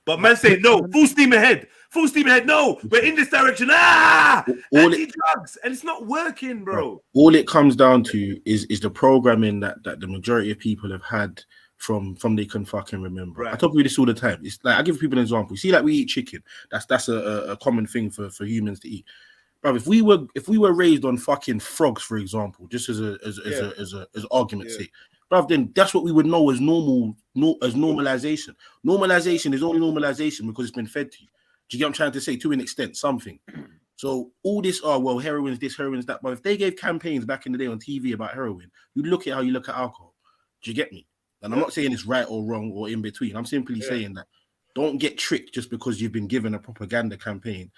But man say no, full steam ahead. Full steam ahead. No, we're in this direction. Anti-drugs, and it's not working, bro. All it comes down to is the programming that the majority of people have had from they can fucking remember. I talk about this all the time. It's like I give people an example. See, like we eat chicken. That's a common thing for humans to eat. Bro, if we were raised on fucking frogs, for example, just as argument's sake, bro, then that's what we would know as normal, as normalization. Normalization is only normalization because it's been fed to you. Do you get what I'm trying to say? To an extent, something. So all this, heroin's this, heroin's that. But if they gave campaigns back in the day on TV about heroin, you'd look at how you look at alcohol. Do you get me? And I'm not saying it's right or wrong or in between. I'm simply saying that don't get tricked just because you've been given a propaganda campaign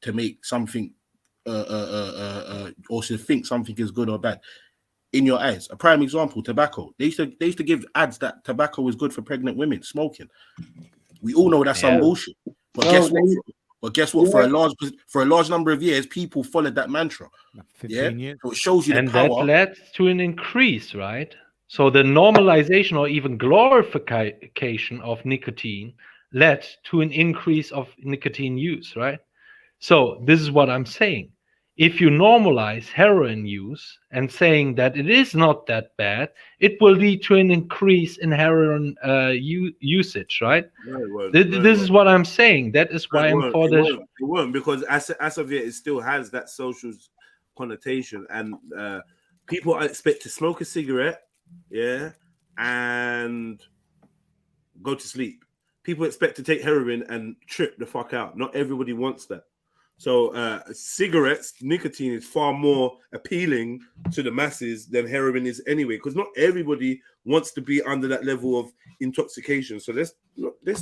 to make something or to think something is good or bad in your eyes. A prime example, tobacco. They used to give ads that tobacco is good for pregnant women smoking. We all know that's some bullshit. But guess what? For a large number of years, people followed that mantra. 15 years. So it shows you the And power. that led to an increase, right? So the normalization or even glorification of nicotine led to an increase of nicotine use, right? So this is what I'm saying. If you normalize heroin use and saying that it is not that bad, it will lead to an increase in heroin usage, right? This is what I'm saying. That is why I'm for this. It won't, because as of yet, it still has that social connotation, and people expect to smoke a cigarette, and go to sleep. People expect to take heroin and trip the fuck out. Not everybody wants that. So cigarettes, nicotine is far more appealing to the masses than heroin is anyway, because not everybody wants to be under that level of intoxication. So let's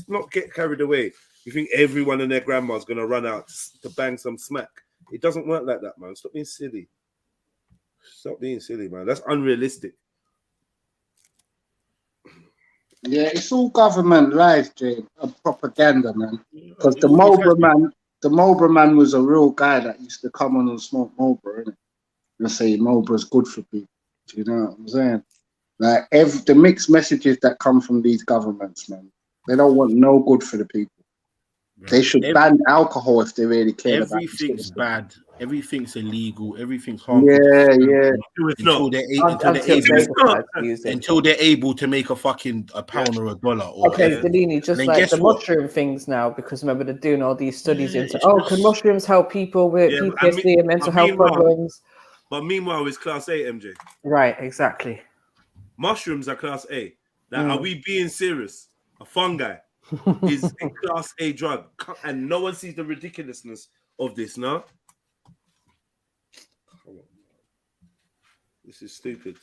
not get carried away. You think everyone and their grandma's going to run out to bang some smack. It doesn't work like that, man. Stop being silly. Stop being silly, man. That's unrealistic. Yeah, it's all government lies, Jane, and propaganda, man. Because the Marlboro man was a real guy that used to come on and smoke Marlboro, innit? And say Marlboro's good for people. Do you know what I'm saying? Like the mixed messages that come from these governments, man, they don't want no good for the people. Right. They should ban alcohol if they really care about it. Everything's bad. Everything's illegal. Everything's harmful. Yeah. Until they're able to make a pound or $1. Or Delini, just like the mushroom things now, because remember they're doing all these studies into can mushrooms help people with PTSD and mental health problems? But meanwhile, it's class A, MJ. Right, exactly. Mushrooms are class A. Now, are we being serious? A fungi is a class A drug, and no one sees the ridiculousness of this, no? This is stupid,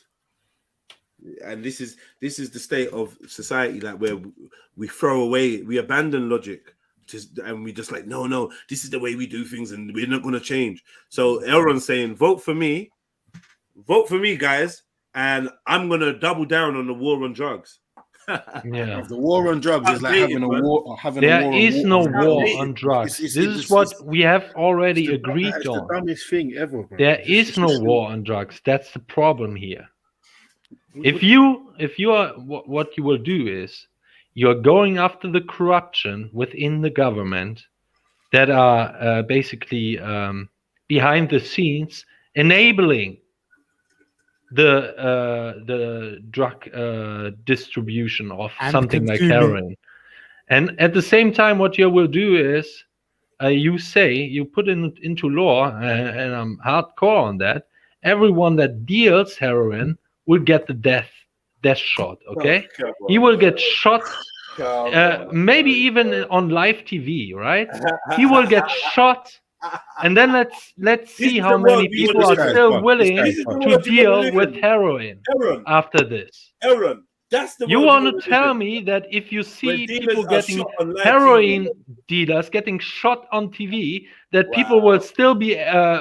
and this is the state of society, like where we throw away, we abandon logic, and we just like no, this is the way we do things, and we're not going to change. So Elron's saying, vote for me, guys, and I'm going to double down on the war on drugs. The war on drugs is like having a war. There is no war on drugs. This is what we have already agreed on. The dumbest thing ever, bro. There is no war on drugs. That's the problem here. If you are, what you will do is you're going after the corruption within the government that are basically behind the scenes enabling the drug distribution of something like heroin. And at the same time, what you will do is you put into law, and I'm hardcore on that, everyone that deals heroin will get the death shot, okay? He will get shot, maybe even on live TV, right? He will get shot. And then let's see how many people are still willing to deal with heroin after this. Aaron, that's the you want to tell me that if you see people getting heroin dealers getting shot on TV, that people will still be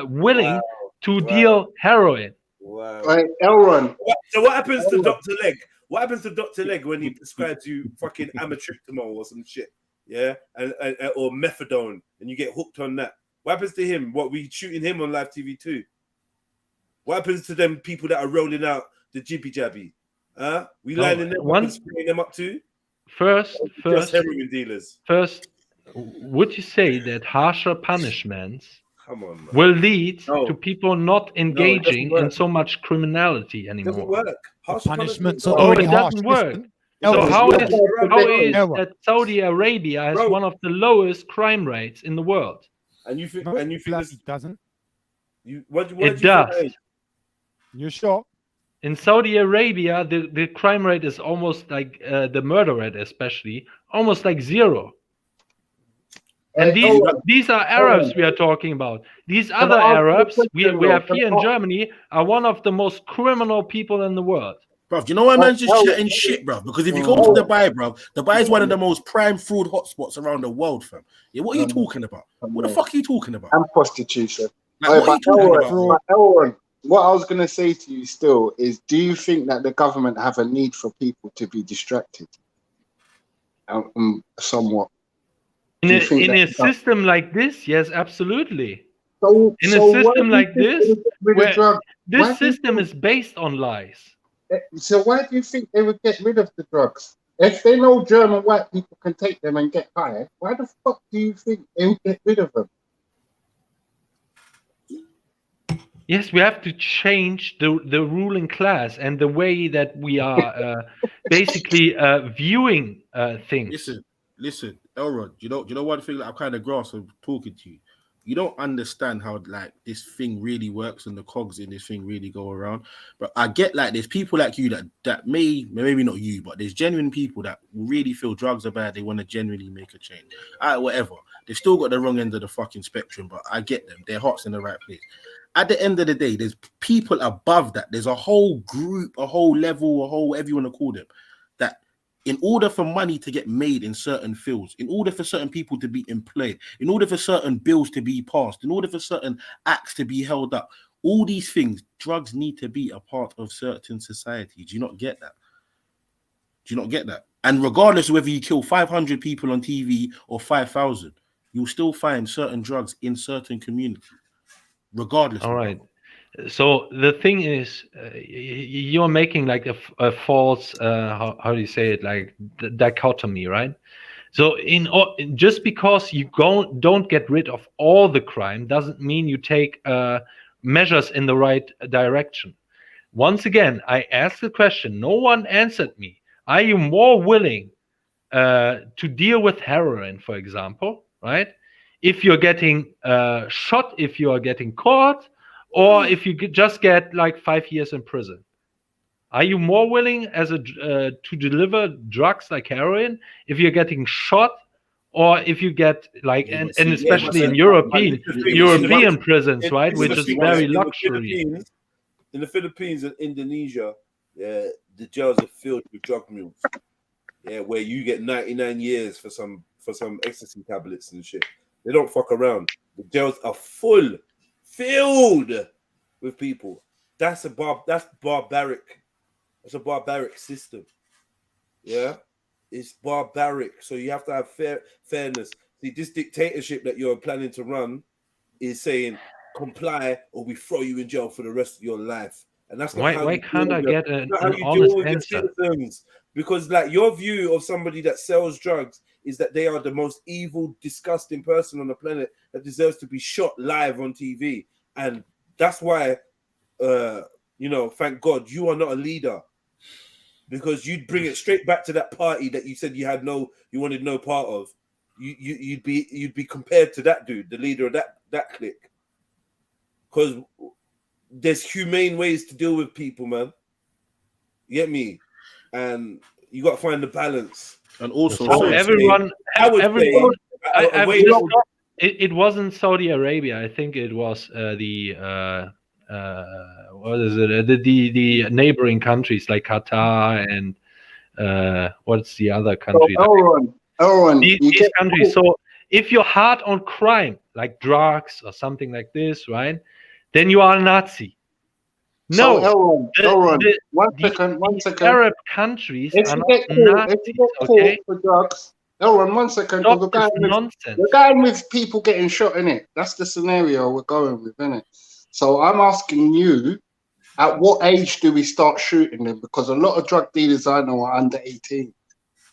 willing to deal heroin? Right, Elron. So what happens to Dr. Leg What happens to Dr. Leg when he prescribes you fucking amitriptyline or some shit? Yeah, and or methadone, and you get hooked on that. What happens to him? What, we shooting him on live TV too? What happens to them people that are rolling out the jibby jabby? Huh? We lining them up and spraying them up too? First, Just heroin dealers. First, would you say that harsher punishments Come on, man. will lead to people not engaging in so much criminality anymore? It doesn't work. Harsh punishments Oh, are already it harsh. doesn't work. Listen, So Elvis, how is Elvis. that Saudi Arabia has one of the lowest crime rates in the world? And you think? No, And you think it doesn't. It does. You sure? In Saudi Arabia, the crime rate is almost like the murder rate, especially almost like zero. And these are Arabs we are talking about. These other Arabs we have here in Germany are one of the most criminal people in the world. Bruv, you know why man's just chatting shit, bruv? Because if you go to Dubai, bruv, Dubai is one of the most prime fraud hotspots around the world, fam. Yeah, what are you talking about? What the fuck are you talking about? And prostitution. Like, what are you talking about? Elron, what I was going to say to you still is, do you think that the government have a need for people to be distracted? Somewhat. In a system like this, yes, absolutely. So, in a system like this, where this system is based on lies. So why do you think they would get rid of the drugs? If they know German white people can take them and get high, why the fuck do you think they would get rid of them? Yes, we have to change the ruling class and the way that we are basically viewing things. Listen, Elrod, you know one thing that I kind of grasp of talking to you? You don't understand how like this thing really works and the cogs in this thing really go around. But I get like there's people like you that maybe not you, but there's genuine people that really feel drugs are bad. They want to genuinely make a change. Whatever. They've still got the wrong end of the fucking spectrum, but I get them. Their heart's in the right place. At the end of the day, there's people above that. There's a whole group, a whole level, a whole whatever you want to call them, that in order for money to get made in certain fields, in order for certain people to be employed, in order for certain bills to be passed, in order for certain acts to be held up, all these things, drugs need to be a part of certain society. Do you not get that? Do you not get that? And regardless of whether you kill 500 people on TV or 5,000, you'll still find certain drugs in certain communities, regardless. All right. So the thing is, you're making like a false, how do you say it, like dichotomy, right? So just because you don't get rid of all the crime doesn't mean you take measures in the right direction. Once again, I asked the question, no one answered me. Are you more willing to deal with heroin, for example, right? If you're getting shot, if you are getting caught, or if you just get like 5 years in prison? Are you more willing to deliver drugs like heroin if you're getting shot, or if you get like and especially in European prisons, right, which is very luxury. In the Philippines and Indonesia, yeah, the jails are filled with drug mules. Yeah, where you get 99 years for some ecstasy tablets and shit. They don't fuck around. The jails are filled with people. That's barbaric. That's a barbaric system. Yeah, it's barbaric. So you have to have fairness. See, this dictatorship that you're planning to run is saying comply or we throw you in jail for the rest of your life. And that's not why can't I get an honest answer? Citizens. Because like your view of somebody that sells drugs is that they are the most evil, disgusting person on the planet that deserves to be shot live on TV. And that's why, thank God you are not a leader, because you'd bring it straight back to that party that you said you wanted no part of. You'd be compared to that dude, the leader of that clique. Because there's humane ways to deal with people, man. You get me? And you got to find the balance. And also, it wasn't Saudi Arabia. I think it was the neighboring countries like Qatar and what's the other country? These countries. So if you're hard on crime, like drugs or something like this, right, then you are a Nazi. No, Elron, the one second. Arab countries If are you not get caught, Nazis, for okay? drugs, Elron, 1 second, Stop because this nonsense. we're going with people getting shot in it. That's the scenario we're going with, innit? So I'm asking you, at what age do we start shooting them? Because a lot of drug dealers I know are under 18.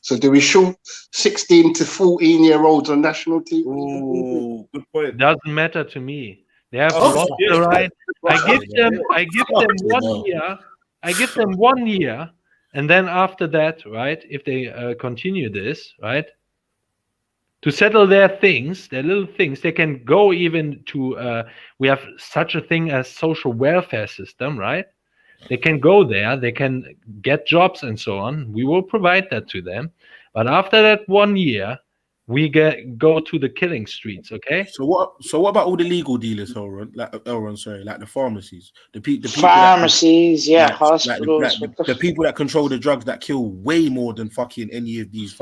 So do we shoot 16 to 14-year-olds on national TV? Oh, good point. Doesn't matter to me. They have Oh, lost yeah. the right. I give them Fucking 1 hell. year. I give them 1 year, and then after that, right? If they continue this, right, to settle their things, their little things, they can go even to. We have such a thing as social welfare system, right? They can go there. They can get jobs and so on. We will provide that to them. But after that 1 year, we go to the killing streets. Okay. So what about all the legal dealers, Elron, sorry, like the pharmacies, the people Pharmacies, that, hospitals. the people that control the drugs that kill way more than fucking any of these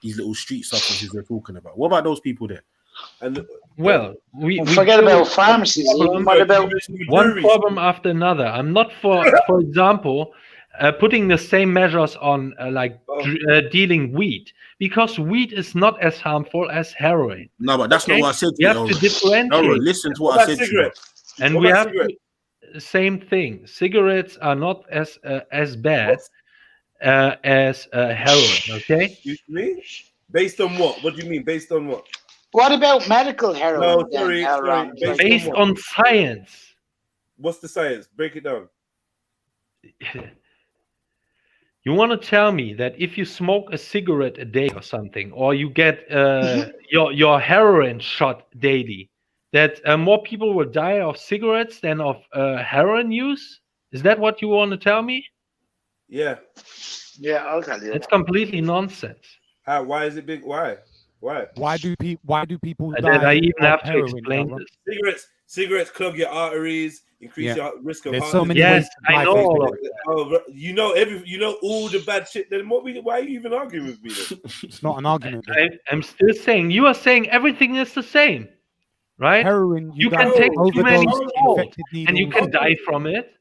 little street suffers they're talking about. What about those people there? And well, we forget about pharmacies. What about one problem after another? I'm not for example, putting the same measures on dealing weed, because weed is not as harmful as heroin. No, but that's not what I said to you. you. Have to differentiate. Listen to what I said to you. And we have same thing. Cigarettes are not as bad as heroin. Okay. Excuse me? Based on what? What do you mean? Based on what? What about medical heroin? No, sorry. Based on science. What's the science? Break it down. You want to tell me that if you smoke a cigarette a day or something, or you get your heroin shot daily, that more people will die of cigarettes than of heroin use? Is that what you want to tell me? Yeah. Yeah, I'll tell you. It's completely nonsense. How? Why is it big? Why? Why do people die? Then I even of have to heroin, explain Elron? this. Cigarettes clog your arteries, increase your risk of There's heart so many disease. ways to die from it. Oh, you know all the bad shit. Then why are you even arguing with me then? It's not an argument. I'm still saying you are saying everything is the same, right? Heroin, you die can from take too many overdose, pills, infected and you needles. can die from it.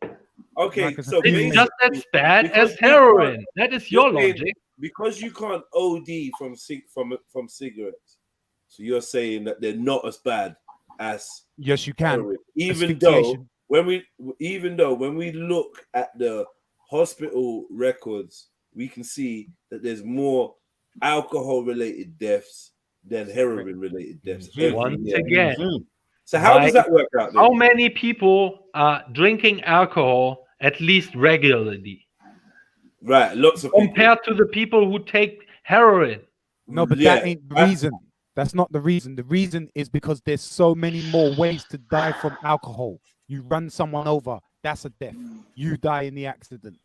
Okay, Like so it's just as bad as heroin. That is your logic. Because you can't OD from cigarettes, so you're saying that they're not as bad as Yes, you can. heroin. Even though when we look at the hospital records, we can see that there's more alcohol-related deaths than heroin-related deaths. Once again. So how does that work out then? How many people are drinking alcohol at least regularly? Right, lots of compared to the people who take heroin. No, but that ain't the reason. That's not the reason. The reason is because there's so many more ways to die from alcohol. You run someone over, that's a death. You die in the accident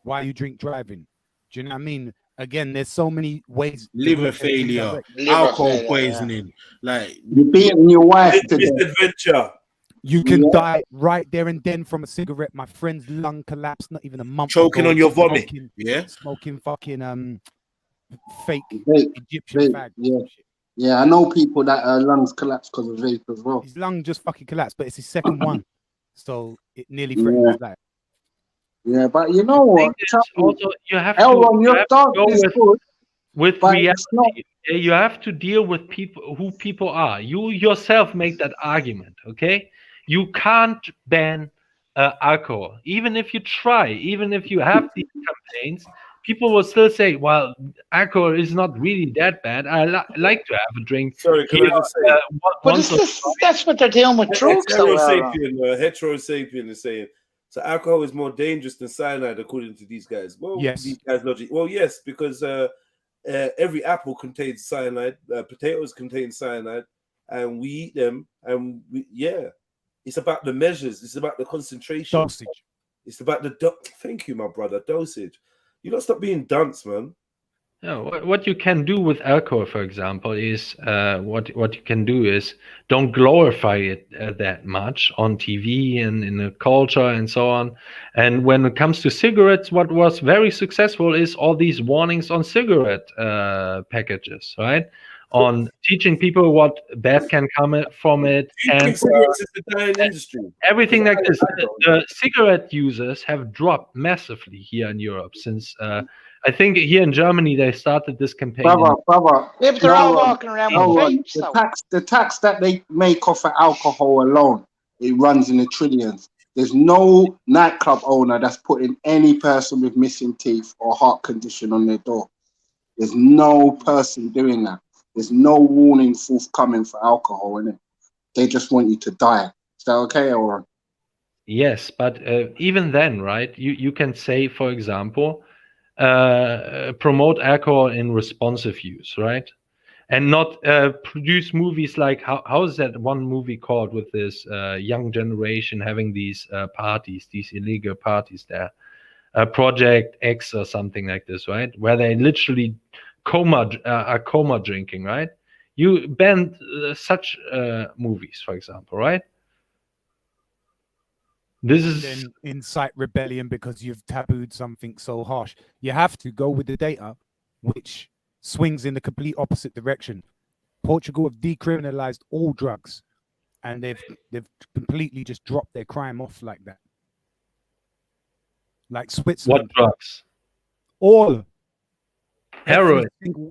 while you drink driving. Do you know what I mean? Again, there's so many ways. Liver failure, alcohol poisoning, like you're beating your wife to death. Misadventure. You can die right there and then from a cigarette. My friend's lung collapsed not even a month choking ago. on your vomit. Smoking fucking fake Vape, Egyptian fag. Yeah, I know people that lungs collapse because of vape as well. His lung just fucking collapsed, but it's his second one, so it nearly threatened his life. Yeah, but you know what? Also, you have Elron, to, your dog is good. With but reality. You have to deal with people who people are. You yourself make that argument, okay? You can't ban alcohol, even if you try, even if you have these campaigns. People will still say, "Well, alcohol is not really that bad. I like to have a drink." Sorry, can I just say? That's what they're doing with drugs. Hetero sapien is saying. So alcohol is more dangerous than cyanide, according to these guys. Well, yes. These guys' logic. Well, yes, because every apple contains cyanide. Potatoes contain cyanide, and we eat them. And it's about the measures. It's about the concentration. Dosage. It's about the thank you, my brother. Dosage. You don't stop being dunce, man. No, what you can do with alcohol, for example, is what you can do is don't glorify it that much on TV and in the culture and so on. And when it comes to cigarettes, what was very successful is all these warnings on cigarette packages, right? on teaching people what bad can come from it, Do you and think cigarettes is the dying industry? everything like this. The cigarette users have dropped massively here in Europe since I think here in Germany they started this campaign. Brother. Yeah, but they're all walking around with vapes, though. The tax that they make off of alcohol alone, it runs in the trillions. There's no nightclub owner that's putting any person with missing teeth or heart condition on their door. There's no person doing that. There's no warning forthcoming for alcohol in it. They just want you to die. Is that okay, Oran? Yes, but even then, right? You can say, for example, promote alcohol in responsive use, right? And not produce movies like how is that one movie called with this young generation having these parties, these illegal parties there, Project X or something like this, right? Where they literally are coma drinking, right? You banned such movies, for example, right? This is then incite rebellion because you've tabooed something so harsh. You have to go with the data, which swings in the complete opposite direction. Portugal have decriminalized all drugs, and they've completely just dropped their crime off like that. Like Switzerland. What drugs? All. Heroin.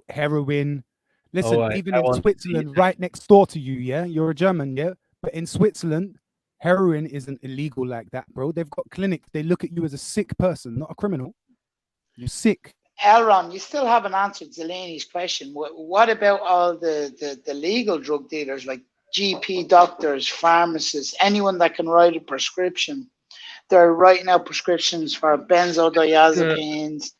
Heroin. Listen, Oh, even I in want to Switzerland, right next door to you, yeah, you're a German, yeah, but in Switzerland, heroin isn't illegal like that, bro. They've got clinics. They look at you as a sick person, not a criminal. You're sick. Elron, you still haven't answered Zeleni's question. What about all the legal drug dealers like GP doctors, pharmacists, anyone that can write a prescription? They're writing out prescriptions for benzodiazepines,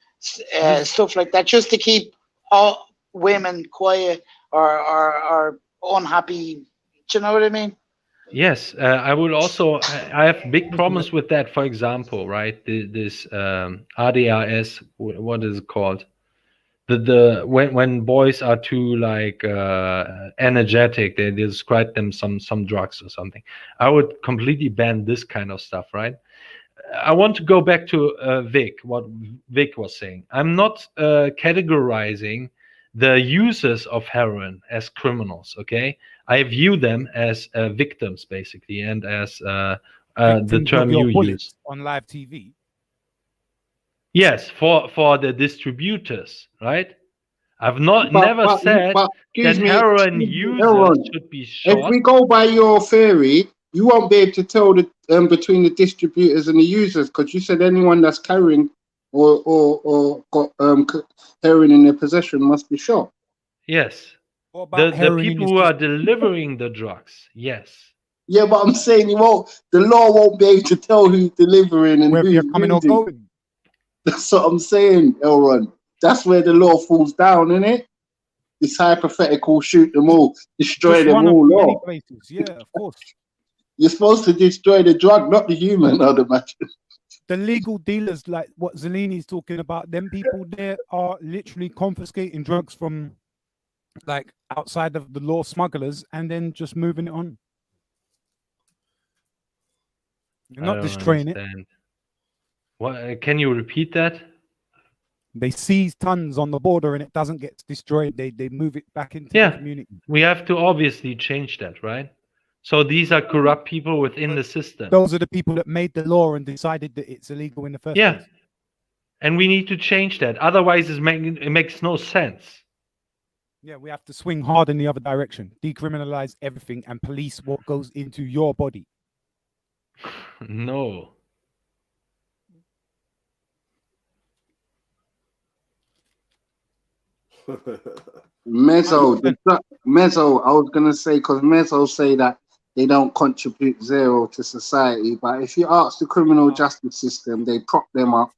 stuff like that, just to keep all women quiet or unhappy. Do you know what I mean? Yes, I would also. I have big problems with that. For example, right, this ADHS. What is it called? When boys are too like energetic, they describe them some drugs or something. I would completely ban this kind of stuff, right? I want to go back to Vic. What Vic was saying. I'm not categorizing the users of heroin as criminals. Okay, I view them as victims basically, and as the term you use on live TV. Yes, for the distributors, right? I've never said that heroin users should be shot. If we go by your theory, you won't be able to tell the between the distributors and the users, because you said anyone that's carrying or got heroin in their possession must be shot. Yes. The people who are delivering the drugs, yes. Yeah, but I'm saying the law won't be able to tell who's delivering and who's coming or going. That's what I'm saying, Elron. That's where the law falls down, isn't it? This hypothetical shoot them all, destroy them all law. Yeah, of course. You're supposed to destroy the drug, not the human, I'd imagine. The legal dealers, like what Zeleni's talking about, them people there are literally confiscating drugs from like outside of the law smugglers and then just moving it on. You're not destroying it. What? Can you repeat that? They seize tons on the border and it doesn't get destroyed. They move it back into the community. We have to obviously change that, right? So these are corrupt people within the system. Those are the people that made the law and decided that it's illegal in the first place. And we need to change that. Otherwise, it makes no sense. Yeah, we have to swing hard in the other direction. Decriminalize everything and police what goes into your body. No. Mezzo, I was gonna say, because Mezzo say that they don't contribute zero to society, but if you ask the criminal justice system, they prop them up.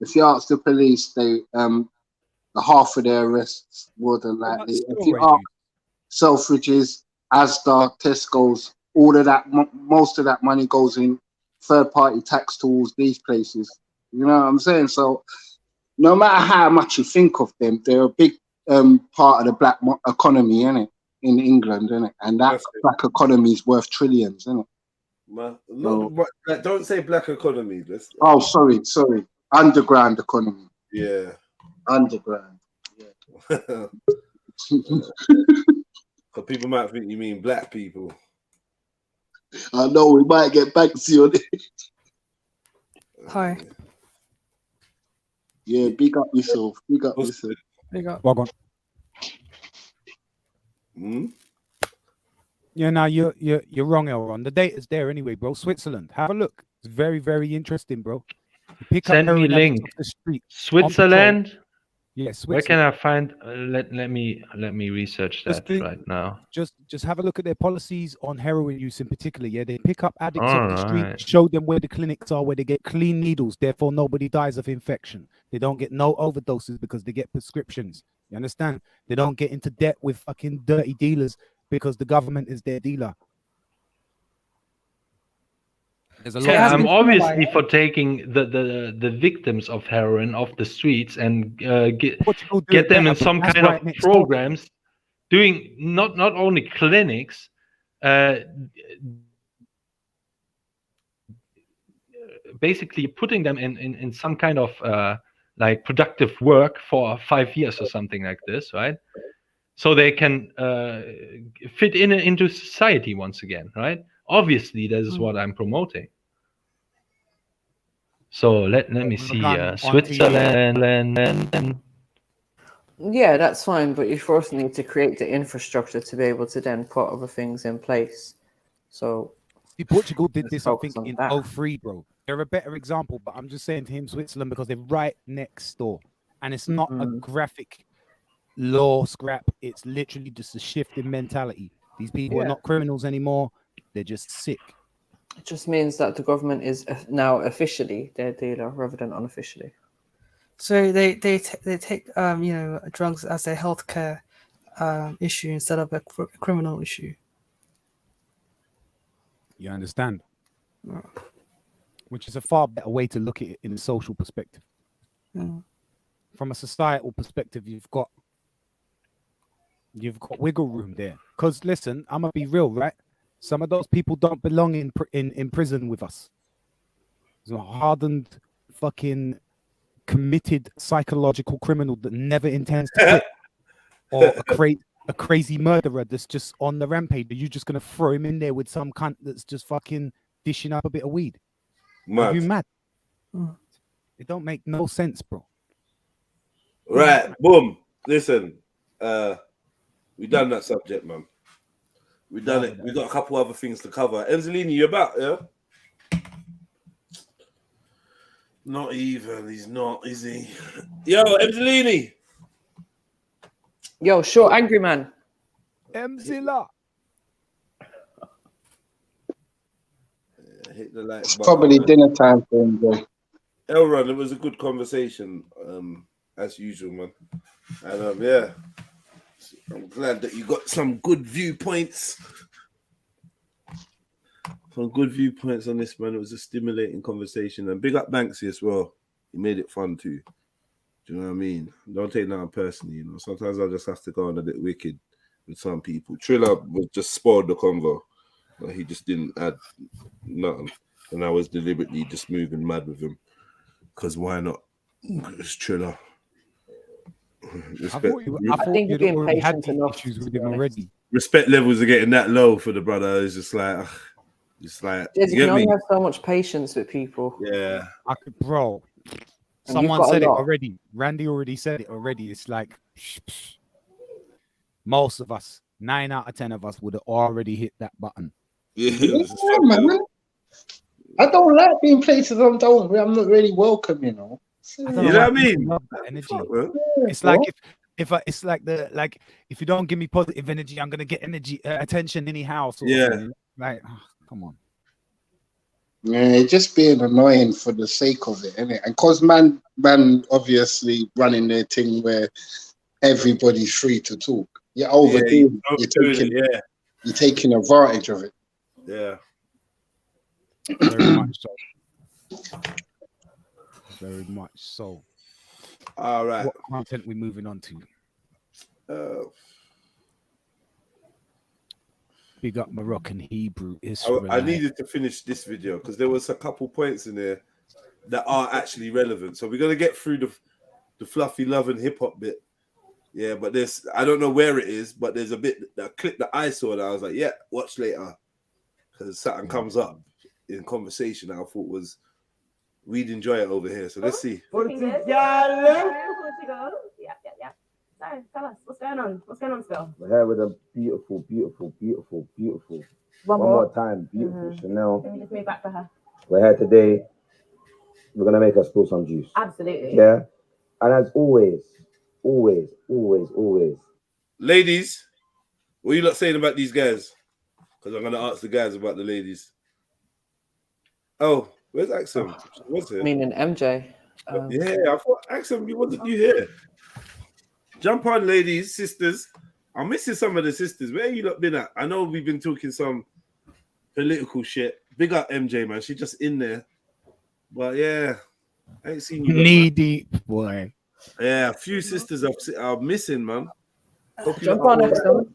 If you ask the police, they the half of their arrests more than likely. If you ask Selfridges, Asda, Tesco's, all of that, most of that money goes in third-party tax tools. These places, you know what I'm saying? So no matter how much you think of them, they're a big part of the black economy, innit? In England, innit? And that black economy is worth trillions, innit? Don't say black economy. Oh, sorry. Underground economy. Yeah. Underground. Yeah. So people might think you mean black people. I know we might get Banksy on it. Hi. Yeah, big up yourself. Big up yourself. Big up. Well gone. Yeah, now you're wrong, Elron. The data's there anyway, bro. Switzerland. Have a look. It's very, very interesting, bro. You pick Send up me heroin addicts link. off the street. Switzerland. Yeah, Where can Switzerland. I find? Let me research that right now. Just have a look at their policies on heroin use in particular. Yeah, they pick up addicts All off the street, right. show them where the clinics are, where they get clean needles. Therefore, nobody dies of infection. They don't get no overdoses because they get prescriptions. You understand? They don't get into debt with fucking dirty dealers because the government is their dealer. There's a lot. Yeah, I'm obviously for taking the victims of heroin off the streets and get them in some kind of programs, doing not only clinics, basically putting them in some kind of like productive work for 5 years or something like this, right? So they can fit into society once again, right? Obviously, this is what I'm promoting. So let me see, Switzerland. Yeah, that's fine, but you first need to create the infrastructure to be able to then put other things in place. So Portugal did this, I focus think, in on that. 03, bro. They're a better example, but I'm just saying to him, Switzerland, because they're right next door. And it's not a graphic law scrap. It's literally just a shift in mentality. These people are Yeah. not criminals anymore. They're just sick. It just means that the government is now officially their dealer rather than unofficially. So they take you know, drugs as a healthcare issue instead of a criminal issue. You understand? Which is a far better way to look at it in a social perspective. Mm. From a societal perspective, you've got wiggle room there. Because listen, I'm gonna be real, right? Some of those people don't belong in prison with us. There's a hardened, fucking committed psychological criminal that never intends to quit, or a crazy murderer that's just on the rampage. Are you just gonna throw him in there with some cunt that's just fucking dishing up a bit of weed? Are you mad? It don't make no sense, bro. Right, boom. Listen, we done that subject, man. We done it. We got a couple other things to cover. Enzolini, you about? Yeah. Not even. He's not, is he? Yo, Enzolini. Yo, sure, angry man. Emzilla. Hit the like It's button, probably man. dinner time for him, bro. Elron, it was a good conversation, as usual, man. And yeah, I'm glad that you got some good viewpoints. Some good viewpoints on this, man. It was a stimulating conversation. And big up Banksy as well. He made it fun too. Do you know what I mean? Don't take that personally, you know. Sometimes I just have to go on a bit wicked with some people. Triller was just spoiled the convo. Like, he just didn't add nothing. And I was deliberately just moving mad with him. Because why not? It's Triller. I think you'd already had these issues with him already. Respect levels are getting that low for the brother. It's just like, you You get can only me? have so much patience with people. Yeah. Bro, And someone you've got a said it lot. already. Randy already said it already. It's like most of us, 9 out of 10 of us would have already hit that button. Yeah, man. I don't like being places I'm not really welcome, you know. I don't know what I why people mean? love that energy. Yeah, It's like bro. it's like if you don't give me positive energy, I'm gonna get attention anyhow. Sort Yeah. of thing. Like, come on. Yeah, it's just being annoying for the sake of it, innit? And cause man obviously running their thing where everybody's free to talk. You're overdoing it. You're taking advantage of it. Yeah. Very much so. Very much so. All right. What content we moving on to? Big up Moroccan Hebrew Israel. I needed to finish this video because there was a couple points in there that are actually relevant. So we're gonna get through the fluffy love and hip hop bit, Yeah, but there's I don't know where it is, but there's a clip that I saw that I was like, yeah, watch later, because something comes up in conversation that I thought was we'd enjoy it over here. So let's see. Sorry, tell us what's going on. What's going on, Phil? We're here with a beautiful One more more time, beautiful Chanel. Let me just move back for her. We're here today. We're gonna make us spill some juice. Absolutely. Yeah. And as always, Ladies, what are you lot saying about these guys? Because I'm gonna ask the guys about the ladies. Oh, where's Axel? What's here? Meaning MJ. Yeah, I thought Axel, what did you hear? Jump on, ladies, sisters. I'm missing some of the sisters. Where you lot been at? I know we've been talking some political shit. Big up MJ, man. She just in there. But yeah, I ain't seen you. Knee deep, boy. Yeah, a few sisters are missing, man. Jump on, Axel.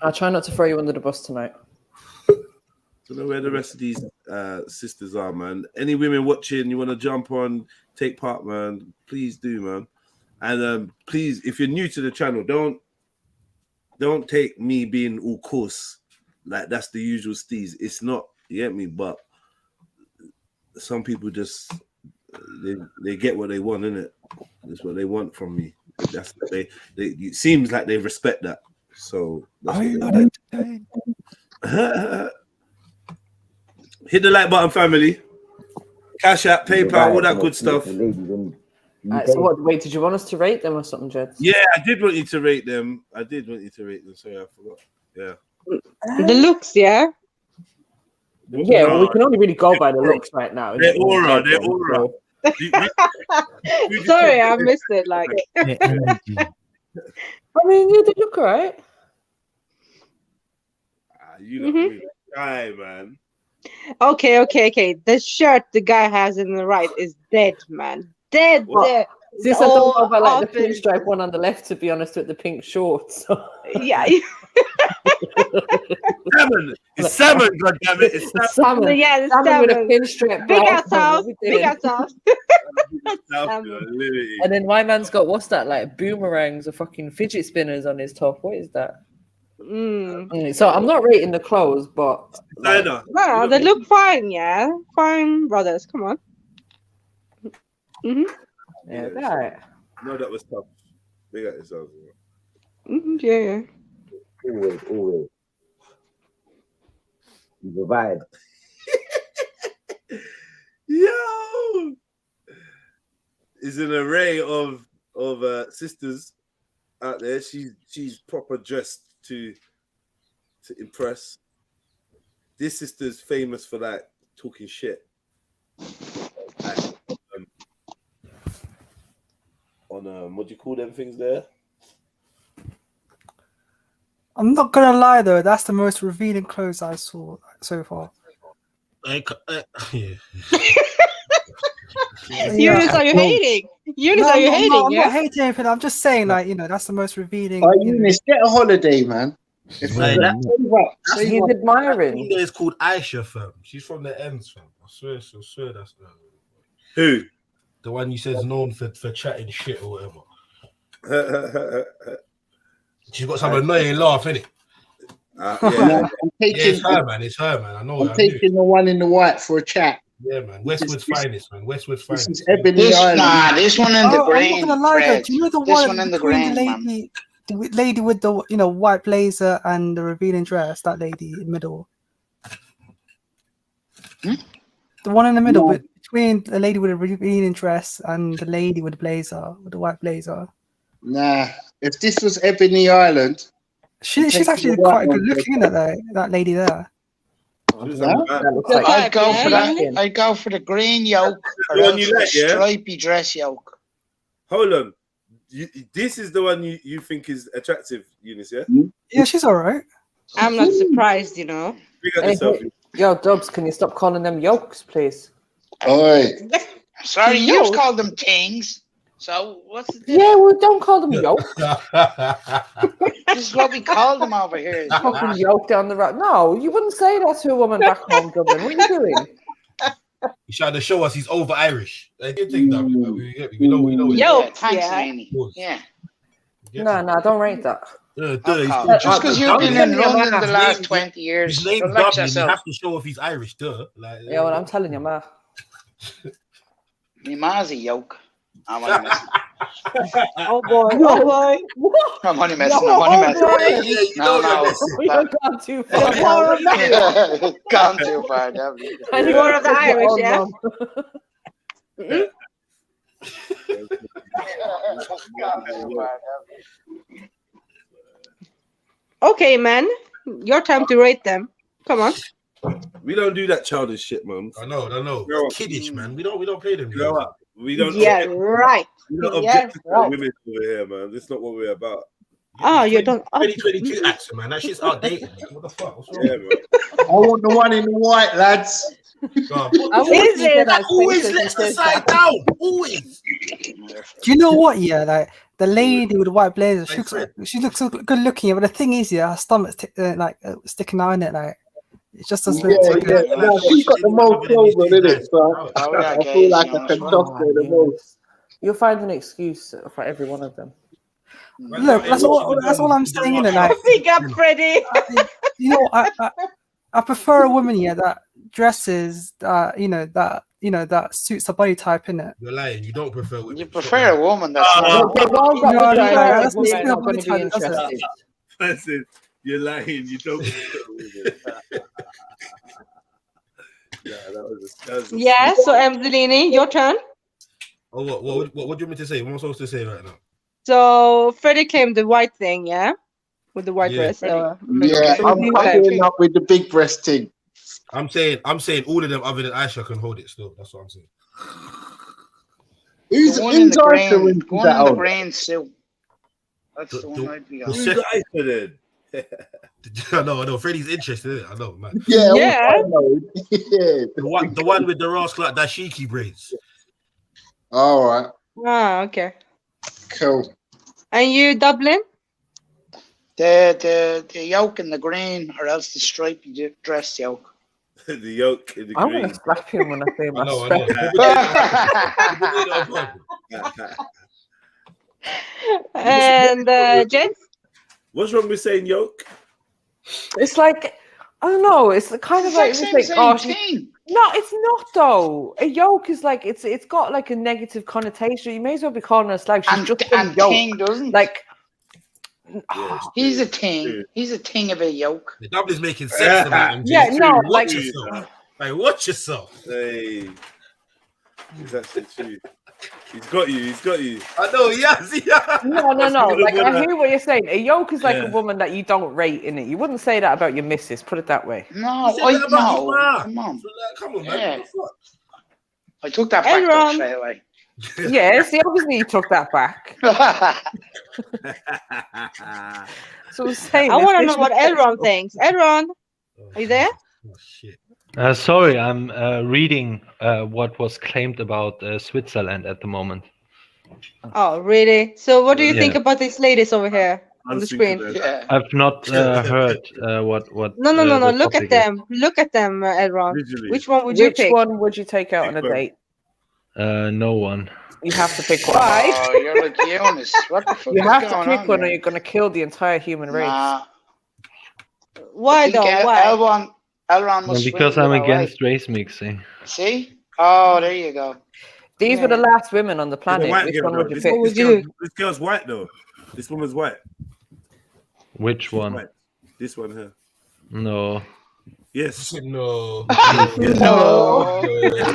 I'll try not to throw you under the bus tonight. Don't know where the rest of these sisters are, man. Any women watching, you want to jump on, take part, man, please do, man. And please, if you're new to the channel, don't take me being all coarse like that's the usual steez. It's not, you get me? But some people just they get what they want, innit? That's what they want from me. That's they it seems like they respect that. So that's what hit the like button, family. Cash App, PayPal, all that good stuff. So what? Wait, did you want us to rate them or something, Jed? Yeah, I did want you to rate them. Sorry, I forgot. Yeah. The looks, yeah. Yeah, well, we can only really go by the looks right now. Their aura. Sorry, I missed it. Like, I mean, yeah, they look alright. You look really shy, man. Okay. The shirt the guy has in the right is dead, man. Dead. Since I don't know about like the pinstripe one on the left, to be honest, with the pink shorts. Yeah. Salmon. It's salmon, goddammit. It's salmon. Yeah, it's salmon with a salmon. pinstripe. Big blouse ass house. on, Big ass house. And then my man's got, what's that, like boomerangs or fucking fidget spinners on his top. What is that? So I'm not rating the clothes, but like, No, they look fine, yeah. Fine brothers, come on. Yeah, right. No, that was tough. Big up yourself. Yeah. Always. You provide. Yo, is an array of sisters out there. She's proper dressed to impress. This sister's famous for like talking shit. On what do you call them things there? I'm not gonna lie though, that's the most revealing clothes I saw so far. Yeah. Eunice, are you hating? Eunice, are you hating? I'm not hating anything. I'm just saying, like, that's the most revealing. Eunice, get a holiday, man. He's admiring. It's called Aisha, fam. She's from the ends, fam. I swear that's her. Who? The one you said's known for chatting shit or whatever. She's got some annoying laugh, innit? It's her, man. I know. I'm taking the one in the white for a chat. Yeah, man. Westwood's finest, man. Westwood's finest. This is Ebony Island. This one in the green. I'm not gonna lie though. Do you know the one in the between green, the lady with the white blazer and the revealing dress? That lady in the middle. The one in the middle, but between the lady with the revealing dress and the lady with the blazer, with the white blazer. Nah, if this was Ebony Island, she's actually quite good looking, isn't it? That lady there. I'd go for that. I'd go for the green yoke or else the stripy dress yoke. Hold on. This is the one you think is attractive, Eunice, yeah? Yeah, she's all right. I'm not surprised, Yo, Dubs, can you stop calling them yokes, please? Oi. Sorry, you've called them things. So what's the difference? Yeah, well, don't call them yokes. This is what we call them over here. Fucking yoke down the road. No, you wouldn't say that to a woman back home, Dublin. What are you doing? He's trying to show us he's over Irish. Like, you think that we know it. Yeah, thanks, Laney. Yeah. No, don't rate that. Just because you've been in London the last 20 years, his name's relax Dublin. You yourself. have to show if he's Irish, duh. Like, Yeah, well, I'm telling you, man. My ma's a yoke. I'm only messing. Oh boy, oh boy. I'm only messing. I'm only messing. No. Gone too far. Gone too far, definitely. More of the Irish, yeah? Okay, man. Your time to rate them. Come on. We don't do that childish shit, man. I know. It's kiddish, man. We don't play them. We don't. Yeah, right. We don't Yeah, objectify right. women over here, man. That's not what we're about. Oh, you don't. 2022 accent, man. That shit's outdated, man. What the fuck? What's wrong? Yeah, man. I want the one in the white, lads. Always lets the side down. Always. Do you know what? Yeah, like the lady with the white blazer, she looks so good looking. But the thing is, yeah, her stomach's sticking out in it. Like it just doesn't look too good. No, she's got the most clover in it, so I feel like I can trust her the most. You'll find an excuse for every one of them. Look, that's all I'm saying. Like, Big up, Freddie. you know, I prefer a woman that dresses, that suits her body type, innit? You're lying. You don't prefer women. You prefer a woman that's Listen, you're lying. You don't. Yeah, so Emzelini, your turn. Oh, what do you want me to say? What am I supposed to say right now? So Freddie claimed the white thing, yeah? With the white dress. Yeah, I'm doing up with the big breast thing. I'm saying all of them other than Aisha can hold it still. That's what I'm saying. Who's the one in the Aisha green? The one in the green suit. That's the one I'd be on. Who's Aisha then? I know. Freddie's interested in it. I know, man. Yeah. The one with the rascal like dashiki braids. All right. Ah, okay. Cool. And you, Dublin? The yoke in the green, or else the stripy dress yoke. The yoke in the I'm green. gonna slap him when I say my And Jen? What's wrong with saying yoke? It's like, I don't know. It's kind of like, same thing. No, it's not though. A yoke is like it's got like a negative connotation. You may as well be calling her a slag. She's just a yoke. King doesn't. Like he's a ting. He's a ting of a yoke. The Dublin's making sense to that. Yeah, no, watch yourself. Like, watch yourself. Hey, is that shit true? He's got you. I know. Yes. No. Like I hear what you're saying. A yoke is like a woman that you don't rate in it. You wouldn't say that about your missus. Put it that way. No, Come on, man. I took that back straight away. Yes, obviously you took that back. So I'm saying, I want to know what Elron thinks. Elron, are you there? Oh shit. Sorry, I'm reading what was claimed about Switzerland at the moment. Oh, really? So what do you think about these ladies over here on the screen? I've not heard what. No. the Look at topic them. Look at them, Elron. Visually. Which one would you pick? Which one would you take out on a date? No one. You have to pick one. Oh, you're like Jonas. What the fuck You is have to going pick on one, or here? you're going to kill the entire human race. Why though? Why? Elron was Because I'm against race mixing. See? Oh, there you go. These were the last women on the planet. White Which girl, one would you though. pick? This girl's white though. This woman's white. Which one? White. This one here. No. Yes. No. No. Yes.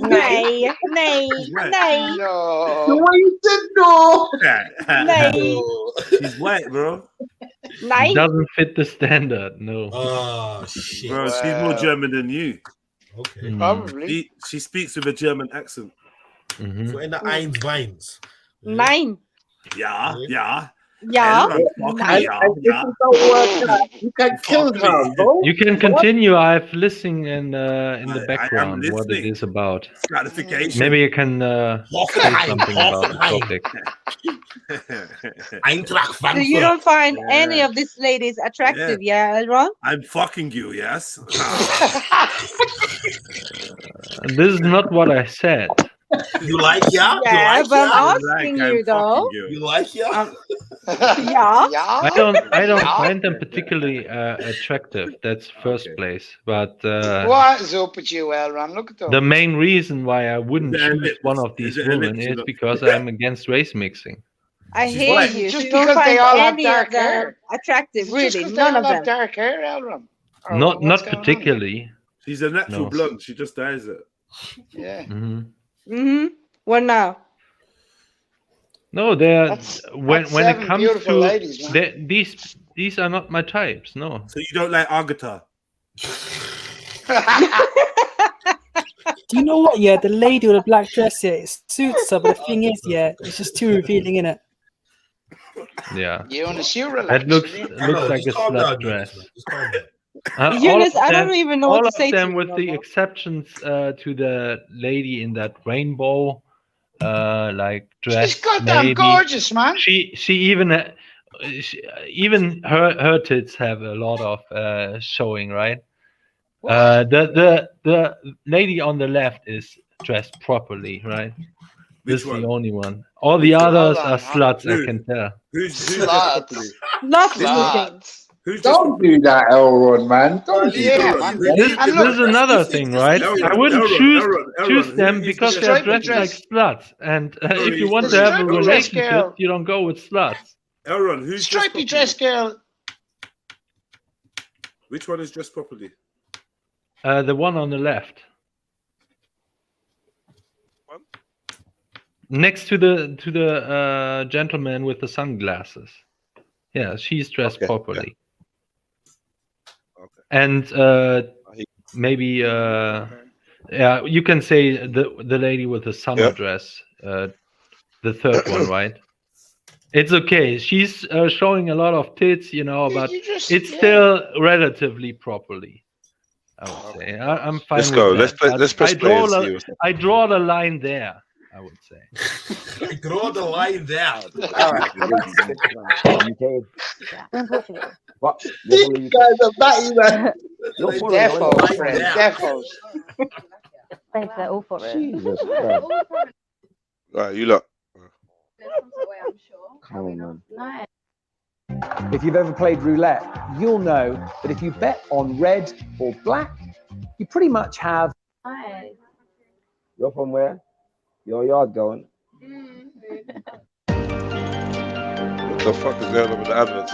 Nay. The way you said no. Nay. She's white, bro. It doesn't fit the standard. No. Oh shit. Bro, she's more German than you. Okay. Probably. She speaks with a German accent. So in the Eins Vines. Nine. Yeah. Yeah. You can kill her, bro. You can continue. I've listening in the background what it is about. Gratification. Maybe you can say something about the topic. So you don't find any of these ladies attractive, yeah, Elron? I'm fucking you, yes. This is not what I said. You like ya? Yeah, You like but I'm ya? asking you though. You like ya? Yeah. I don't find them particularly attractive. That's first place. But What is up with you, Elron? Look at them. the main reason why I wouldn't Is it choose one of these women is elliptical? because I'm against race mixing. I hear you. Just So you don't because they find all have any dark of them hair. attractive, Just really. because they None all of have them. dark hair, Elron. Or Not what's going on? particularly. She's a natural No. blonde. She just dyes it. Yeah. Mm-hmm. What now? No, they're That's when it seven comes beautiful to ladies, man. these are not my types. No. So you don't like Agatha? Do you know what? Yeah, the lady with the black dress, yeah, it suits her, but the thing is, yeah, it's just too revealing, innit? Yeah. You want to shoe relax? That looks No, like a just calm slut down, dress. Just calm down. All Eunice, of I don't them- even know all what to of say to them you with no the more. exceptions to the lady in that rainbow like dress. She's goddamn maybe. gorgeous, man. She even even her tits have a lot of showing, right? The lady on the left is dressed properly, right? This is the only one. All the others are sluts, I can tell. Who's Sluts. Not Sluts. Don't do that, Elron, man. Don't do Yeah, that. man. This And look, is another thing, right? I wouldn't choose them because they're striped dressed like dress. sluts. And if you want The to have a striped dress relationship, girl. you don't go with sluts. Elron, who's dressed Stripy properly? dress girl. Which one is dressed properly? The one on the left. Next to the gentleman with the sunglasses. Yeah, she's dressed properly. And maybe yeah, you can say the lady with the summer dress, the third one, right? It's okay. She's showing a lot of tits, you know, but it's still relatively properly. I would say I'm fine. Let's with go. that, Let's but press play and see what's I draw the line there. I would say. Draw the line there. All right. What? These guys are batty, man. You're full of Defos, noise. friend. Defos. Thanks, they're all for it. Jesus Christ. Right, you look. Come on, man. Nice. If you've ever played roulette, you'll know that if you bet on red or black, you pretty much have. Nice. You're from where? Your yard going? What the fuck is going on with the adverts?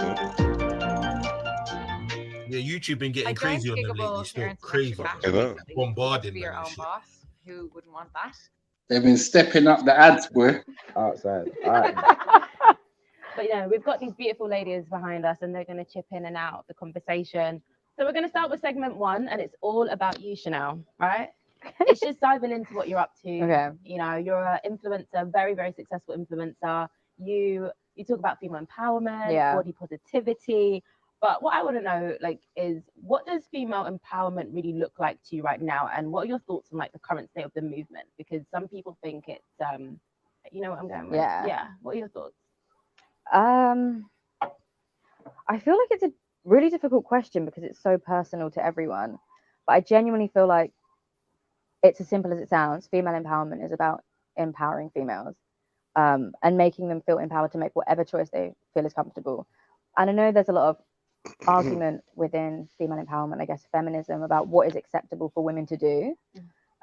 Yeah, YouTube been getting crazy on them lately. Still crazy. I know. Bombarding Be them your and own shit. boss. Who wouldn't want that? They've been stepping up the ads, boy. Outside. All right. But you know, we've got these beautiful ladies behind us and they're going to chip in and out the conversation. So we're going to start with segment 1 and it's all about you, Chanel, right? It's just diving into what you're up to. Okay. You know, you're an influencer, very, very successful influencer. You talk about female empowerment, Yeah. body positivity. But what I want to know, like, is what does female empowerment really look like to you right now? And what are your thoughts on like the current state of the movement? Because some people think it's, you know what I'm going with? Yeah. Yeah. What are your thoughts? I feel like it's a really difficult question because it's so personal to everyone. But I genuinely feel like it's as simple as it sounds. Female empowerment is about empowering females and making them feel empowered to make whatever choice they feel is comfortable. And I know there's a lot of argument within female empowerment, I guess feminism, about what is acceptable for women to do.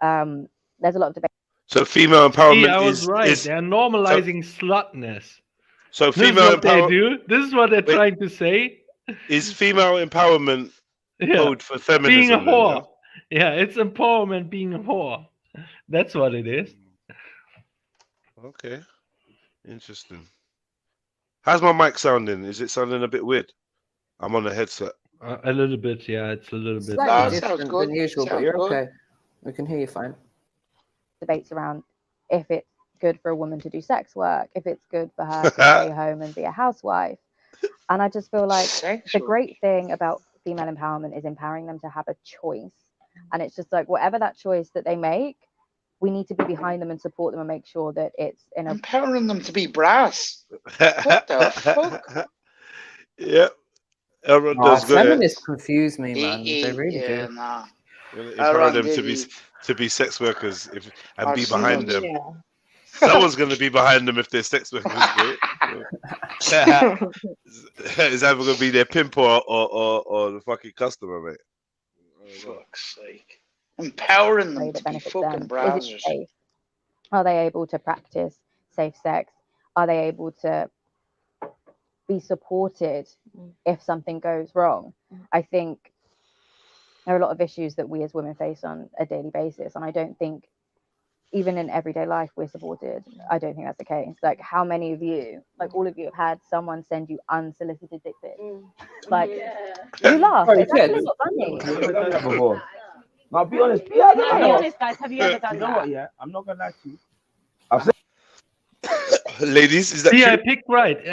There's a lot of debate. So female empowerment See, I was right. is They're normalizing slutness. so This is female what they empowerment do. This is what they're trying to say. is female empowerment code for feminism. Being a then, whore. Yeah, it's empowerment being a whore. That's what it is. yeah? Okay, interesting. How's my mic sounding? Is it sounding a bit weird? I'm on a headset. A little bit, yeah. It's a little bit. Slightly different than usual, but you're okay. We can hear you fine. Debates around if it's good for a woman to do sex work, if it's good for her to stay home and be a housewife. And I just feel like the great thing about female empowerment is empowering them to have a choice. And it's just like whatever that choice that they make, we need to be behind them and support them and make sure that it's in a empowering them to be brass. What the fuck? Yeah. Everyone does good. Feminists confuse me, man. They really do. Nah. Empower them to be sex workers and be behind them. Yeah. Someone's going to be behind them if they're sex workers. Right? It's either going to be their pimp or the fucking customer, mate. Fuck's sake. Empowering them to be benefits fucking them. Is it browsers. safe? Are they able to practice safe sex? Are they able to be supported if something goes wrong? I think there are a lot of issues that we as women face on a daily basis, and I don't think even in everyday life we're supported. I don't think that's the case. Like, how many of you, like all of you, have had someone send you unsolicited dick pics? Like, you laugh. It's actually not funny. I'll be honest. Yeah, be honest, guys. Have you ever done You know that? what? Yeah, I'm not gonna lie to you. Ladies, is that See, true? I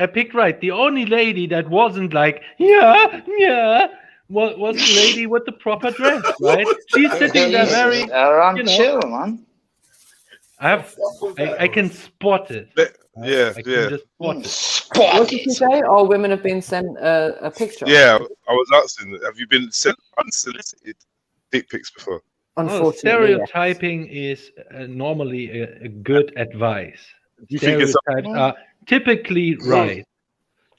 picked right. The only lady that wasn't like, yeah, was the lady with the proper dress, right? She's sitting there very, chill, man. I can spot it. Yeah, I can just spot it. What did you say? All women have been sent a picture. Yeah, I was asking, have you been sent unsolicited dick pics before? Well, stereotyping is normally a good advice. Do you think it's Stereotypes are typically right.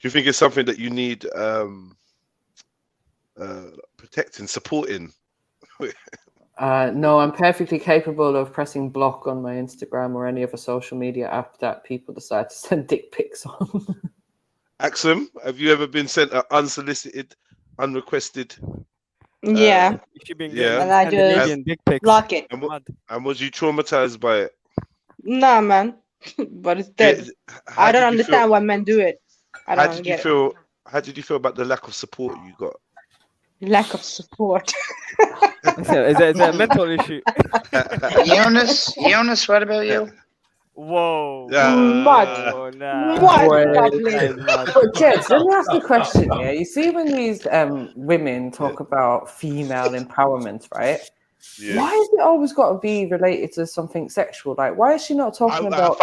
Do you think it's something that you need protecting, supporting? No, I'm perfectly capable of pressing block on my Instagram or any other social media app that people decide to send dick pics on. Axum, have you ever been sent an unsolicited, unrequested? Yeah. Yeah. And I just block it. And was you traumatized by it? Nah, man. But it's dead. I don't understand why men do it. I don't get it. How did you feel about the lack of support you got? Lack of support. Is that a mental issue? Eunice, what about you? Whoa. Mud. Oh, nah. But Jed, let me ask you a question. Yeah, you see when these women talk about female empowerment, right? Yeah. Why has it always got to be related to something sexual? Like, why is she not talking about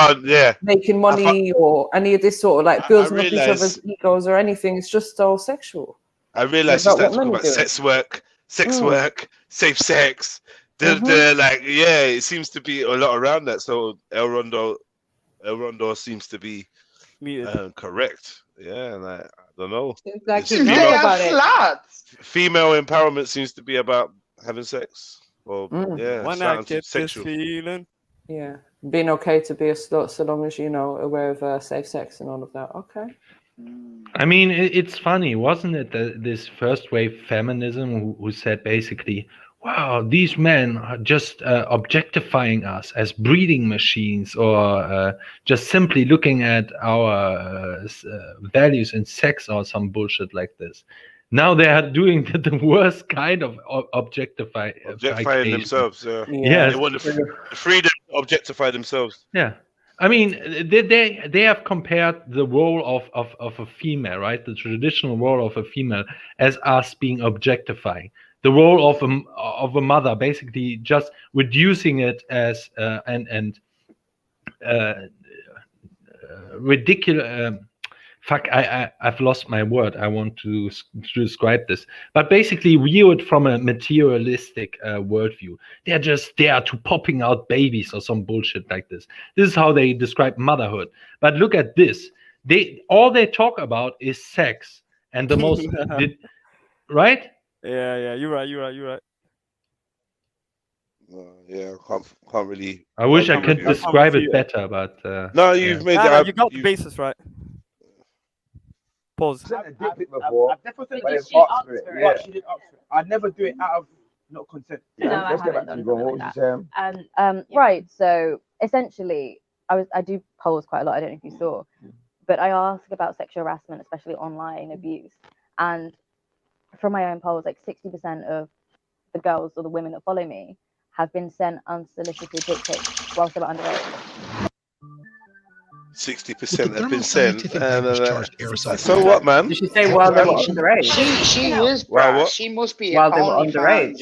making money or any of this sort of like building up each other's egos or anything? It's just all sexual. I realized you started talking about sex work, safe sex. They're like, yeah, it seems to be a lot around that. So El Rondo seems to be correct. Yeah, and I don't know. Seems like you know about it. Female empowerment seems to be about having sex. Or yeah, Why not get this feeling? Yeah, being okay to be a slut so long as you know aware of safe sex and all of that. Okay. I mean, it's funny, wasn't it? This first wave feminism who said basically, wow, these men are just objectifying us as breeding machines, or just simply looking at our values in sex or some bullshit like this. Now they are doing the worst kind of objectifying themselves. Yes. They want the freedom to objectify themselves. Yeah. I mean, they have compared the role of a female, right? The traditional role of a female as us being objectifying. The role of a mother, basically just reducing it as ridiculous. I've lost my word. I want to describe this, but basically view it from a materialistic worldview. They're just there to popping out babies or some bullshit like this. This is how they describe motherhood. But look at this. All they talk about is sex and the most, right? Yeah, you're right. Yeah, can't really. I wish I could describe it better, but no, you've made that. You got the basis right. Pause. I've definitely asked for it. Yeah, she did ask for it. I'd never do it out of not consent. No, I Let's get back haven't to done you, Ron. What something was like you saying? Right. So essentially, I do polls quite a lot. I don't know if you saw, but I ask about sexual harassment, especially online abuse. And from my own polls, like 60% of the girls or the women that follow me have been sent unsolicited dick pics whilst they were underage. 60% have been sent. So what, man? Did she say while they were underage? She is. What? She must be while they were underage.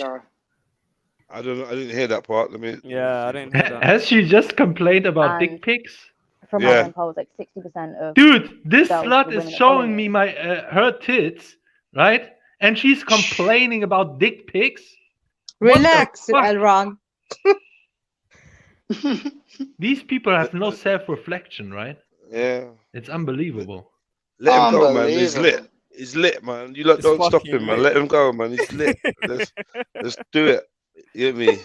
I don't know. I didn't hear that part. Yeah, I didn't hear that. Has she just complained about dick pics? From my own polls, like 60% of dude, this girls, slut the is women that follow showing me my her tits, right? And she's complaining about dick pics. Relax, Elron. These people have no self-reflection, right? Yeah. It's unbelievable. Let him go, man. He's lit. He's lit, man. You lot don't stop him, man. Let him go, man. He's lit. let's do it. You hear me?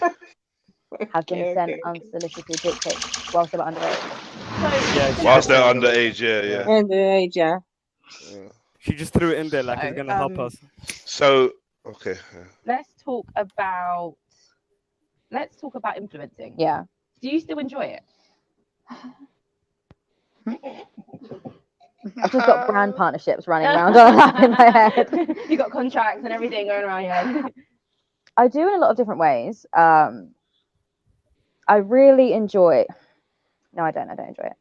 Have been sent unsolicited dick pics whilst they were underage. Whilst they're underage, yeah. Underage, yeah. She just threw it in there like it's gonna help us. So, okay. Let's talk about influencing. Yeah. Do you still enjoy it? I've just got brand partnerships running around in my head. You got contracts and everything going around your head. I do in a lot of different ways. I really enjoy. No, I don't. I don't enjoy it.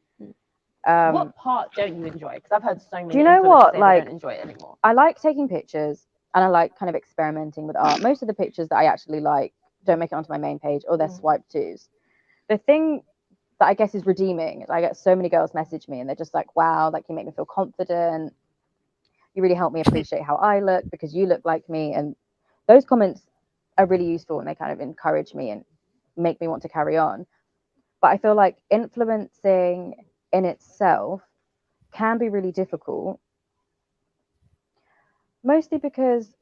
What part don't you enjoy? Because I've heard so many. Do you know influencers what? say they Like, don't enjoy it anymore. I like taking pictures and I like kind of experimenting with art. Most of the pictures that I actually like don't make it onto my main page, or they're swipe twos. The thing that I guess is redeeming is I get so many girls message me and they're just like, wow, like you make me feel confident. You really help me appreciate how I look because you look like me. And those comments are really useful and they kind of encourage me and make me want to carry on. But I feel like influencing in itself can be really difficult, mostly because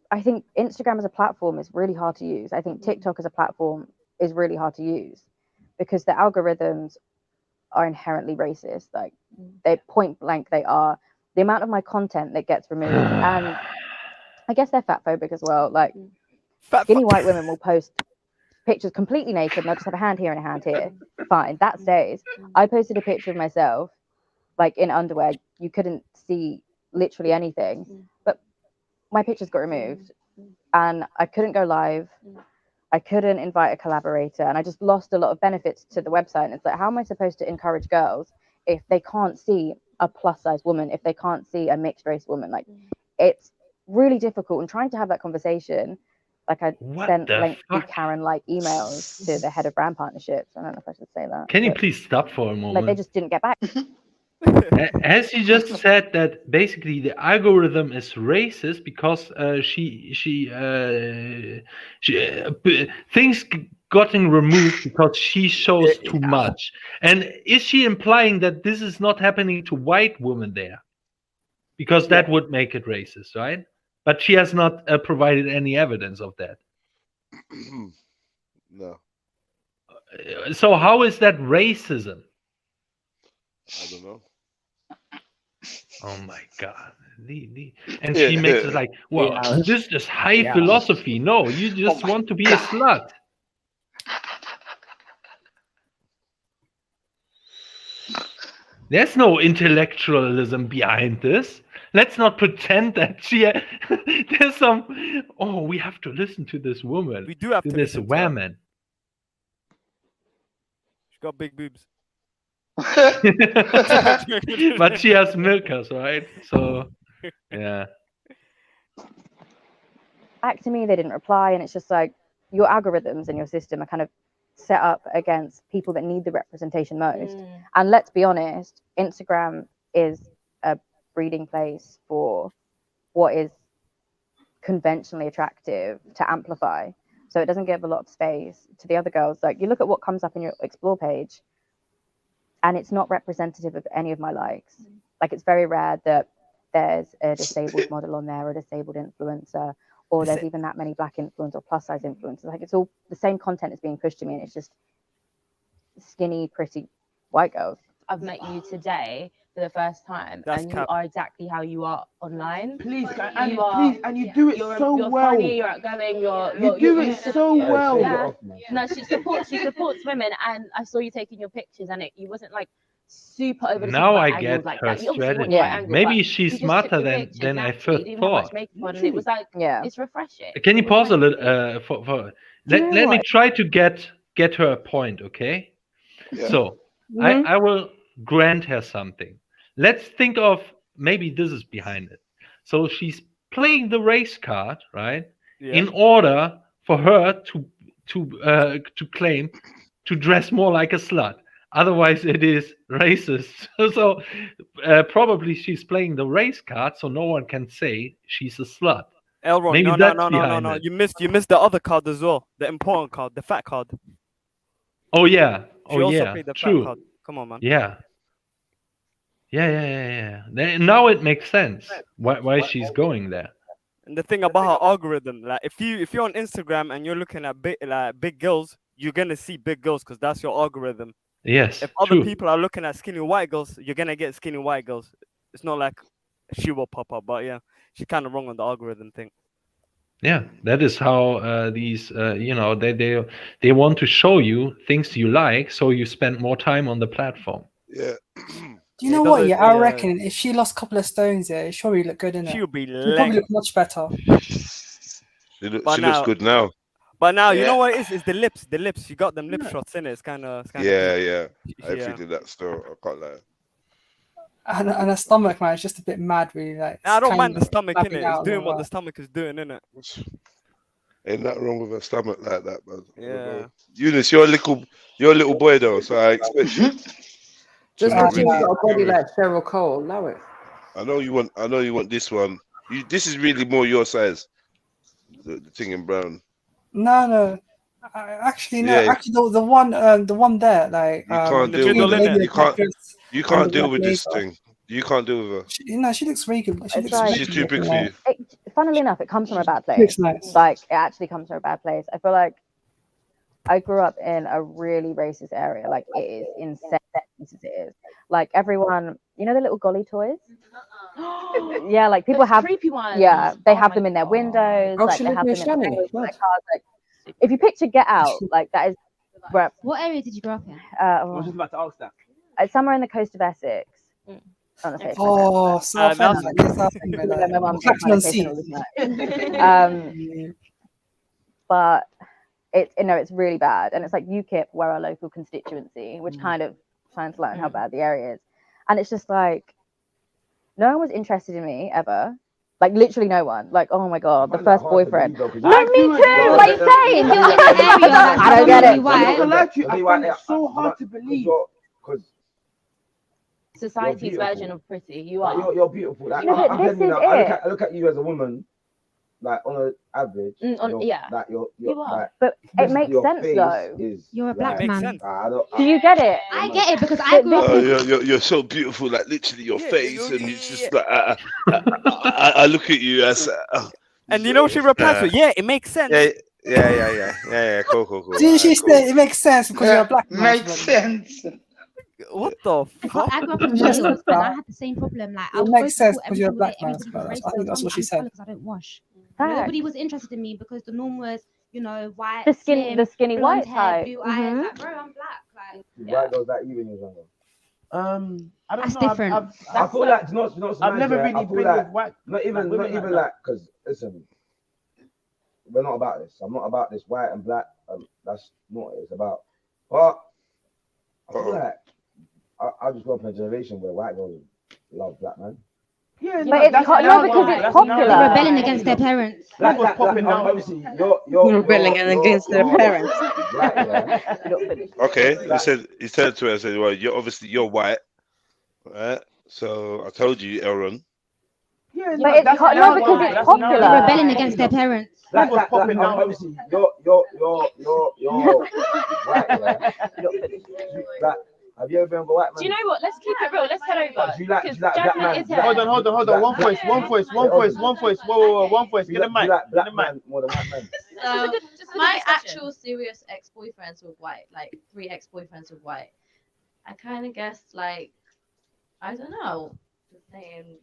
I think Instagram as a platform is really hard to use. I think TikTok as a platform is really hard to use because the algorithms are inherently racist. Like they point blank, they are. The amount of my content that gets removed, and I guess they're fat phobic as well. Like skinny white women will post pictures completely naked and they'll just have a hand here and a hand here. Fine, that stays. I posted a picture of myself like in underwear. You couldn't see literally anything, but my pictures got removed and I couldn't go live. I couldn't invite a collaborator and I just lost a lot of benefits to the website. And it's like, how am I supposed to encourage girls if they can't see a plus size woman, if they can't see a mixed race woman? Like it's really difficult. And trying to have that conversation, like I sent lengthy Karen-like emails to the head of brand partnerships. I don't know if I should say that. Can you please stop for a moment? Like they just didn't get back. As you just said that basically the algorithm is racist because things gotten removed because she shows too much. And is she implying that this is not happening to white women there? Because that would make it racist, right? But she has not provided any evidence of that. No. So how is that racism? I don't know. Oh my God. And she makes it like, well, this is high philosophy. No, you just want to be a slut. There's no intellectualism behind this. Let's not pretend that there's some, oh, we have to listen to this woman. We do have to this listen to her. woman. She's got big boobs. But she has milkers, right? So, yeah. Back to me, they didn't reply. And it's just like your algorithms and your system are kind of set up against people that need the representation most. And let's be honest, Instagram is a breeding place for what is conventionally attractive to amplify. So it doesn't give a lot of space to the other girls. Like you look at what comes up in your explore page and it's not representative of any of my likes. Like it's very rare that there's a disabled model on there, or a disabled influencer, or there's even that many black influencers or plus size influencers. Like it's all the same content is being pushed to me and it's just skinny, pretty white girls. I've met you today for the first time, and you are exactly how you are online. Please, and you do it so you're well. Funny, you're outgoing. You do it so well. Yeah. No, she supports women, and I saw you taking your pictures, and you wasn't like super over the Now top I get like her that. You obviously want strategy. your angle, Maybe but she's you just smarter took your pictures than I naturally, first you didn't have much thought. makeup on, and it was like it's refreshing. Can you pause a little? Let me try to get her a point, okay? Yeah. So I will grant her something. Let's think of maybe this is behind it. So she's playing the race card, right? Yeah. In order for her to claim to dress more like a slut. Otherwise, it is racist. So probably she's playing the race card, so no one can say she's a slut. Elron, Maybe no, that's no. behind it. You missed the other card as well, the important card, the fat card. Oh yeah. She Oh also yeah. played the fat True. card. Come on, man. Yeah. Now it makes sense why she's going there. And the thing about her algorithm, like if you're on Instagram and you're looking at big girls, you're gonna see big girls because that's your algorithm. Yes. If other True. people are looking at skinny white girls, you're gonna get skinny white girls. It's not like she will pop up, but yeah, she's kind of wrong on the algorithm thing. Yeah, that is how these they want to show you things you like, so you spend more time on the platform. Yeah. Do you know what? Yeah, I reckon if she lost a couple of stones, yeah, she'll probably look good in it. She'll be She'll probably look much better. She looks good now. But now you know what it is? It's the lips. The lips. She got them lip shots in it. It's kind of. Yeah. I figured that still. I can't lie. And her stomach, man, it's just a bit mad, really. Like I don't mind the of stomach in it. flapping It's out doing and what all the that. stomach is doing, innit? Ain't nothing wrong with her stomach like that, man. Yeah. Eunice, you're a little boy though, so I expect you. Just not because you've really got a body carry. like Cheryl Cole, allow it. I know you want this one. This is really more your size. The thing in brown. No. Actually, no. Yeah. Actually, the one there, like You can't deal with it. You can't deal with this thing. You can't deal with her. She looks really good. She's too big for you. Funnily enough, it comes from a bad place. Looks nice. Like it actually comes from a bad place. I feel like I grew up in a really racist area. Like it is insane as it is. Like everyone, you know the little golly toys? Yeah, like people have creepy ones. Yeah, they have them in their windows. Oh, like she they have lived them near in Shannon. their cars. Like if you picture Get Out, like that is where. What area did you grow up in? I was just about to ask that. Somewhere in the coast of Essex. Honestly, Oh, South End. my mum's Clacton on conversation all the time. But it's really bad, and it's like UKIP, we're our local constituency, which kind of shines light on how bad the area is. And it's just like no one was interested in me ever. Like literally no one. Like, oh my god, the first boyfriend. No, me too. What are you saying? I don't get it. I'm not gonna lie to you. I find it so hard to believe. Society's version of pretty. You are. You're beautiful. Like, No, but this is I look at you as a woman, like on an average. Yeah. Like you're like, but it makes sense though. You're a black man. Do you get it? I get it because I grew up. You're so beautiful, like literally your face, and it's just like I look at you as. And you know she replies with, "Yeah, it makes sense." Yeah. Cool. Didn't she say it makes sense because you're a black man? Makes sense. What the fuck? I grew up in Wales and I had the same problem. Like, It makes sense because you're a black man. I think that's what she said. Because I don't wash. Fact. Nobody was interested in me because the norm was, white, The skinny blonde white hair, type. blue eyes. Like, bro, I'm black. Like, White girls like you when you was younger. I don't That's know. different. I feel like not I've never really been with white. Not even like because listen, we're not about this. I'm not about this white and black. That's not what it's about. But I feel like I just grew up in a generation where white girls love black men. Yeah, But it's because it's popular. They're rebelling against their parents. Like, obviously, you're rebelling against their parents. Okay, he said to her, I said, well, you're white, right? So I told you, Elron. Yeah, but it's because it's popular. They're rebelling against their parents. Obviously, you're white. Like, have you ever been with a white man? Do you know what? Let's keep it real. Let's head over. Do you like black man? Hold on. One voice. Whoa. One voice. Get a mic. Black man more than white men. So, My actual serious ex-boyfriends were white, like 3 ex-boyfriends were white. I kind of guessed, like, I don't know, just saying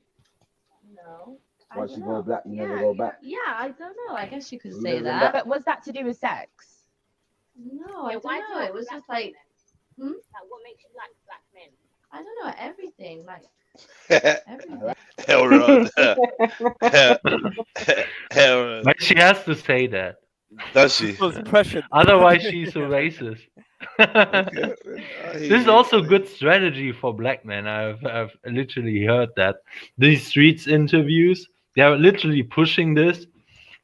no. Once you go black, you never go back. Yeah, I don't know. I guess you could You say never that. But was that to do with sex? No, I don't why know. It was just like, Like, what makes you like black men? I don't know, everything. Like, Elron. But she has to say that. Does she? Otherwise, she's a racist. This is also good strategy for black men. I've literally heard that these streets interviews, they are literally pushing this.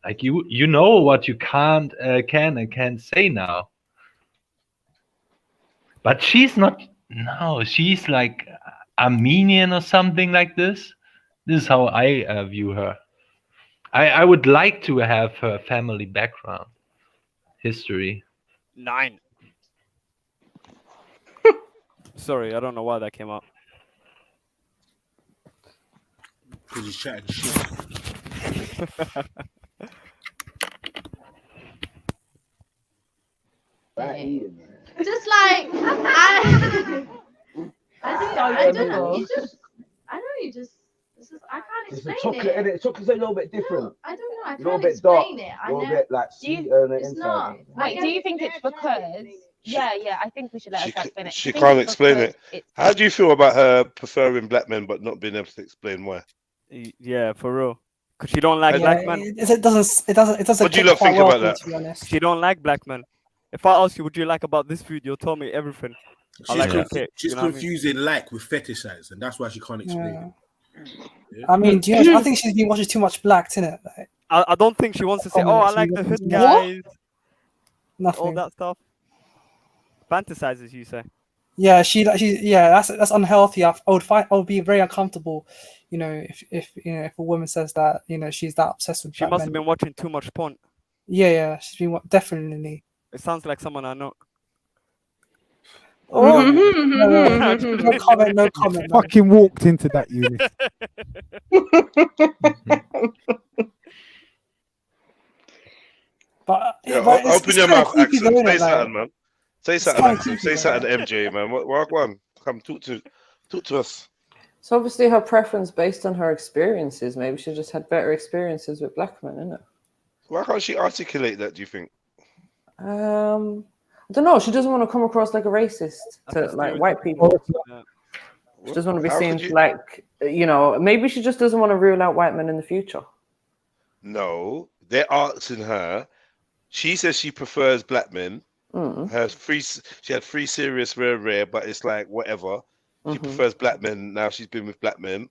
Like you know what you can and can't say now. But she's not. No, she's like Armenian or something like this. This is how I view her. I would like to have her family background, history. 9. Sorry, I don't know why that came out. Because he's chatting shit. Just like I don't know. You just I know you just. This is I can't It's explain the chocolate, it. innit? Chocolate's a little bit different. No, I don't know. I A little can't bit dark, explain it. a little bit like sweet on the It's inside. not. Wait, do you think it's because? Yeah, I think we should let her explain it. She Do you think can't it's explain because it. it's- How do you feel about her preferring black men but not being able to explain why? Yeah, for real. Because she don't like Yeah, black men. it doesn't What do you click lot quite think well about for me, that? to be honest. She don't like black men. If I ask you, what do you like about this food? You'll tell me everything. I like her cake. She's You know what I mean? confusing like with fetishize, and that's why she can't explain it. Yeah. I mean, do you know, I think she's been watching too much Blacked, innit? Like, I don't think she wants to say, oh, I like the hood guys. Nothing. All that stuff. Fantasizes, you say? Yeah, that's unhealthy. I would be very uncomfortable, you know, if a woman says that, you know, she's that obsessed with She black must men. have been watching too much porn. Yeah, she's been definitely. It sounds like someone I know. Oh, no comment, no comment. man. Fucking walked into that unit. But Open your mouth, creepy Axel. though, Say innit? something, man. Say something, kinda Axel. creepy, Say though. something, MJ, man. What one? Come talk to us. So obviously her preference based on her experiences. Maybe she just had better experiences with black men, innit? Why can't she articulate that? Do you think? I don't know. She doesn't want to come across like a racist to like white people. She doesn't want to be How seen could you- like, you know, maybe she just doesn't want to rule out white men in the future. No, they're asking her. She says she prefers black men. Mm. She had 3 serious rare, but it's like whatever. She prefers black men. Now she's been with black men.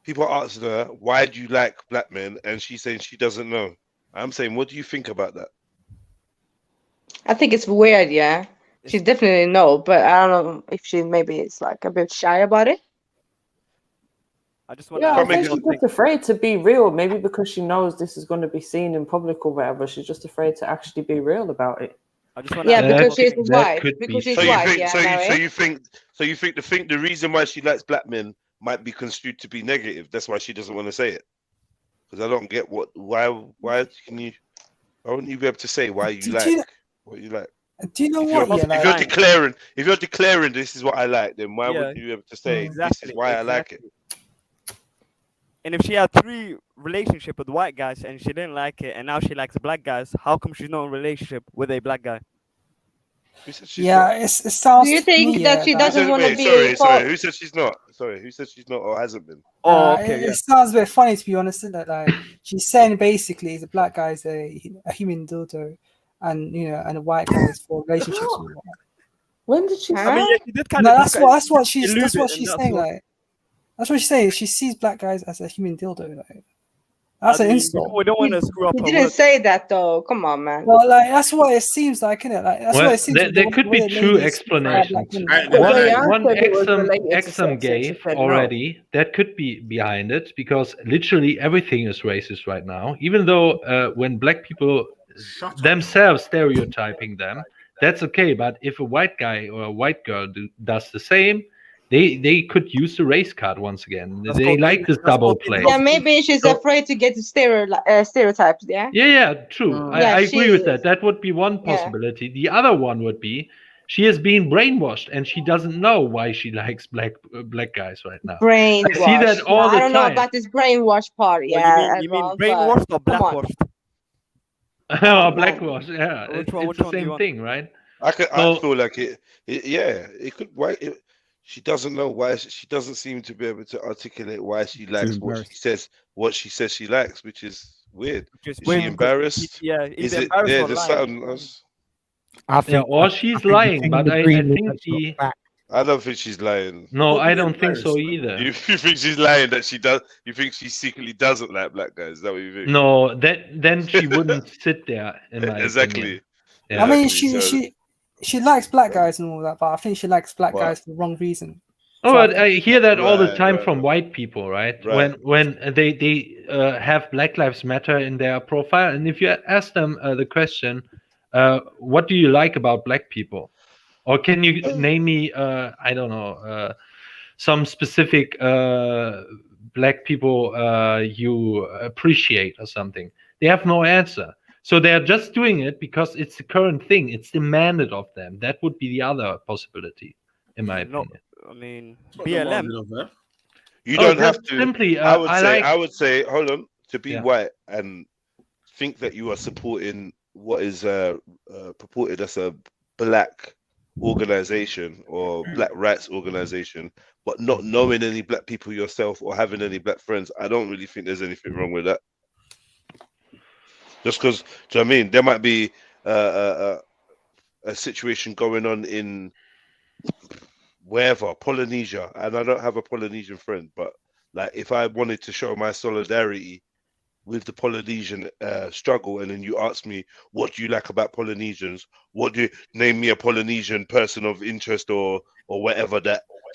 People are asking her, why do you like black men? And she's saying she doesn't know. I'm saying, what do you think about that? I think it's weird, yeah. She definitely know, but I don't know if she maybe is like a bit shy about it. I just want Yeah, I Can't think make she's it- just afraid to be real. Maybe because she knows this is going to be seen in public or whatever. She's just afraid to actually be real about it. I just want Yeah, because she's that white. could be Because she's So you white, think? yeah. So know you it? think the reason why she likes black men might be construed to be negative. That's why she doesn't want to say it. Because I don't get why can you? Why wouldn't you be able to say why you like what you like? Do you know If what? Yeah, if you're declaring this is what I like, then why Yeah, wouldn't you be able to say this exactly, is why I like it? And if she had 3 relationships with white guys and she didn't like it, and now she likes black guys, how come she's not in a relationship with a black guy? Yeah, it sounds. Do you to think me, that she like- doesn't want to Wait, be sorry. Who said she's not? Sorry, who said she's not or hasn't been? Oh, it sounds a bit funny, to be honest, isn't it? Like she's saying basically the black guy is a human dildo, and you know, and a white guy is for relationships. With When did she? I mean, yeah, she did kind No, of. that's what she's allude it, and she's that's saying. what- Like that's what she's saying. She sees black guys as a human dildo. Like that's I an mean, insult. we don't want to screw up He her didn't words. say that though. Come on, man. Well, like that's what it seems like, isn't it? Like that's Well, what it seems. there could be 2 explanations. One Exum gave already. That could be behind it because literally everything is racist right now. Even though when black people themselves stereotyping them, that's okay. But if a white guy or a white girl does the same, they could use the race card once again. They like this double play. Yeah, maybe she's afraid to get stereotyped. Yeah. Yeah, true. Yeah, I agree she with is. that. That would be one Yeah. possibility. The other one would be she is being brainwashed and she doesn't know why she likes black guys right now. Brainwash. I see that all No, the I don't know time. about this brainwash part. Well, Yeah. you mean everyone, brainwashed or but come on. blackwash? Oh, blackwash. Yeah, Which it's, one- it's which the one do you same want? thing, right? I So- feel like it could. Why she doesn't know why she doesn't seem to be able to articulate why she likes what she says she likes, which is weird. Is weird she because embarrassed? yeah, is either it embarrassed there? or There's lying. something else. I think, or she's lying, but I think the I don't think she's lying. no, I don't think so either. You think she's lying that she does? You think she secretly doesn't like black guys? Is that what you think? No, then she wouldn't sit there. In my Exactly. opinion. I mean, Exactly, so- she likes black guys and all that, but I think she likes black guys for the wrong reason. Oh, but I hear that all the Right, time right, from white people, right? right. When they have Black Lives Matter in their profile, and if you ask them the question, what do you like about black people, or can you name me, I don't know, some specific black people you appreciate or something? They have no answer. So they are just doing it because it's the current thing. It's demanded of them. That would be the other possibility, in my No, opinion. I mean Not BLM. demanding of her. You Oh, don't have just to. simply, I would say. like. I would say. Hold on. To be Yeah. white and think that you are supporting what is purported as a black organization or black rights organization, but not knowing any black people yourself or having any black friends, I don't really think there's anything wrong with that. Just because, do you know what I mean? There might be a situation going on in wherever, Polynesia, and I don't have a Polynesian friend, but like if I wanted to show my solidarity with the Polynesian struggle, and then you ask me, what do you like about Polynesians? What do you name me a Polynesian person of interest or whatever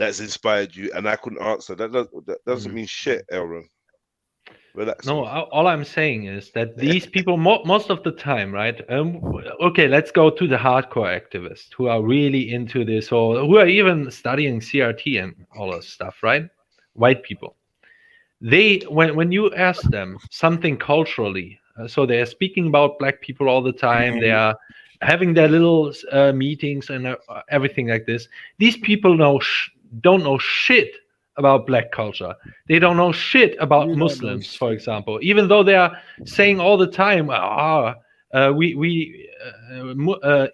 that's inspired you? And I couldn't answer. That doesn't mean shit, Elron. Relax. No, all I'm saying is that these people, most of the time, right? Okay, let's go to the hardcore activists who are really into this, or who are even studying CRT and all this stuff, right? White people. They, when you ask them something culturally, so they are speaking about black people all the time. They are having their little meetings and everything like this. These people don't know shit about black culture. They don't know shit about Muslims, for example, even though they are saying all the time,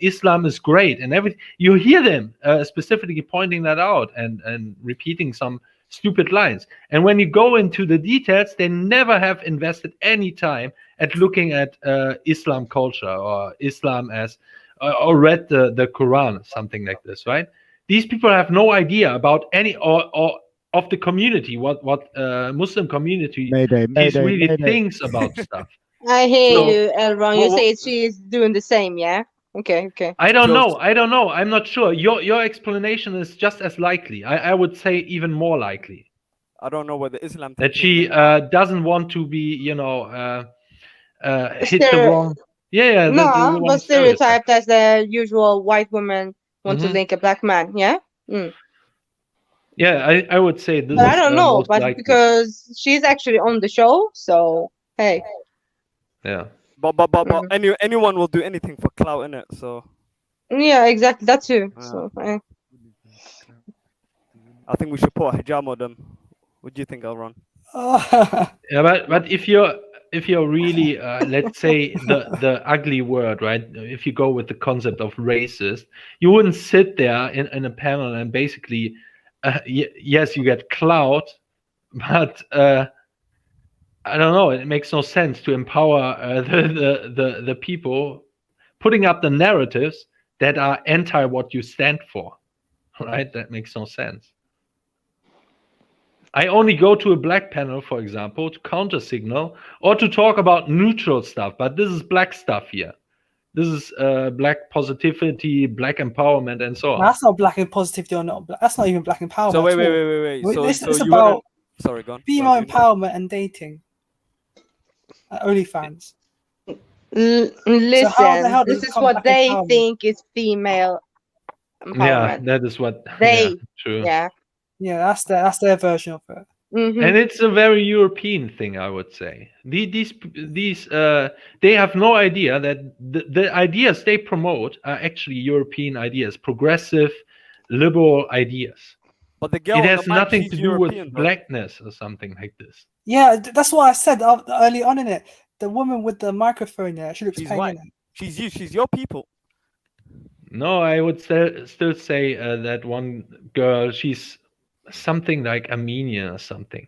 Islam is great and everything. You hear them specifically pointing that out and repeating some stupid lines. And when you go into the details, they never have invested any time at looking at Islam culture or Islam as or read the Quran, something like this, right? These people have no idea about any or of the community, what Muslim community really thinks about stuff. I hear So- you, Elron. You say she's doing the same, yeah? Okay, okay. I don't know. I'm not sure. Your explanation is just as likely. I would say even more likely I don't know whether Islam that she doesn't want to be, hit the Stereo- wrong. Yeah, the No, wrong but stereotyped as the usual white woman want to Mhm. link a black man, yeah? Mm. Yeah, I would say this But is I don't know, most but likely. because she's actually on the show, so hey. Yeah. But anyone will do anything for clout in it. So Yeah, exactly. That too. So I think we should put a hijab on them. What do you think, Elron? Yeah, but if you're really let's say the ugly word, right? If you go with the concept of racist, you wouldn't sit there in a panel and basically yes, you get clout, but I don't know, it makes no sense to empower the people putting up the narratives that are anti what you stand for, right? That makes no sense. I only go to a black panel, for example, to counter signal or to talk about neutral stuff, but this is black stuff here. This is black positivity, black empowerment, and so on. That's not black and positivity or not. That's not even black empowerment. So wait. at all. So It's you about wouldn't- Sorry, go on. female empowerment and dating. OnlyFans. Listen, hell does this it is come what black they empowerment? think is female Yeah, empowerment. that is what. They, yeah, true. yeah. Yeah, that's their version of it. Mhm. And it's a very European thing, I would say. These they have no idea that the ideas they promote are actually European ideas, progressive, liberal ideas. But the girl It on has the mic, nothing she's to do European, with bro. blackness or something like this. Yeah, that's what I said early on in it. The woman with the microphone there, she looks She's paying white. in it. She's you. She's your people. No, I would still say that one girl, she's something like Armenian or something.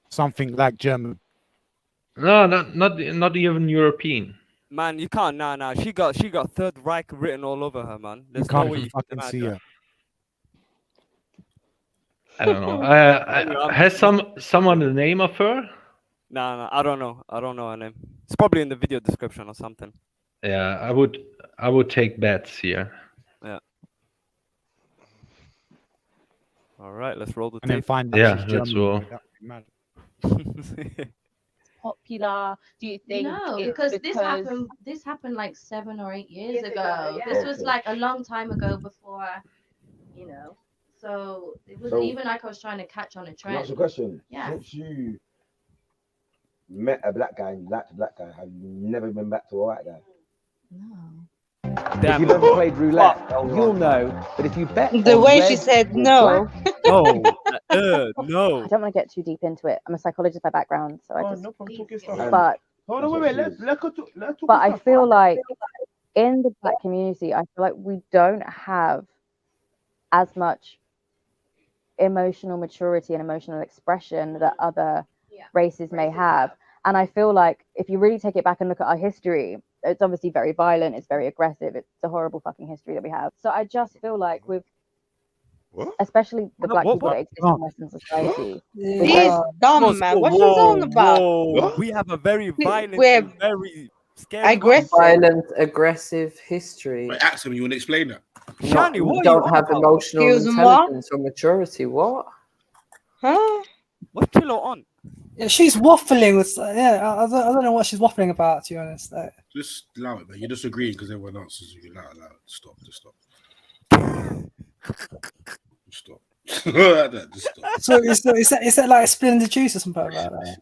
Something like German. No, not even European. Man, you can't. Nah. She got Third Reich written all over her, man. You There's can't no way even you can fucking deny see that. her. I don't know. I'm Has someone the name of her? Nah. I don't know. I don't know her name. It's probably in the video description or something. Yeah, I would take bets here. Yeah. All right, let's roll the And then tape. find that Yeah, she's let's German. roll. That would be mad. Popular? Do you think No, it's because this happened like 7 or 8 years ago. This was like a long time ago before, you know. So it wasn't So- even like I was trying to catch on a Can I trend. ask you a question? Yeah. Since you met a black guy and you liked a black guy, have you never been back to a white guy? If you've ever played roulette, you'll know that if you bet The on way she red said or no. black, no. I don't want to get too deep into it. I'm a psychologist by background, so I just. No problem. Talking stuff. But Hold on, wait. Let's talk. but I feel like in the black community, I feel like we don't have as much emotional maturity and emotional expression that other races may have. And I feel like if you really take it back and look at our history, it's obviously very violent, it's very aggressive, it's a horrible fucking history that we have. So I just feel like with especially the black people that exist in Western society. He's dumb, man. What you on about? We have a very violent, We're and very scary, aggressive. Violent, aggressive history. Wait, Axel, you want to explain that? Shani, we what are don't you have on about? emotional Excuse me? intelligence or maturity. What? Huh? What's Trillo on? Yeah, she's waffling with. Yeah, I don't know what she's waffling about. To be honest, like, Just allow it, man. You're just agreeing because everyone else is agreeing. Allow it. Stop. Just stop. Stop. Just stop. so is that like spilling the juice or something like that?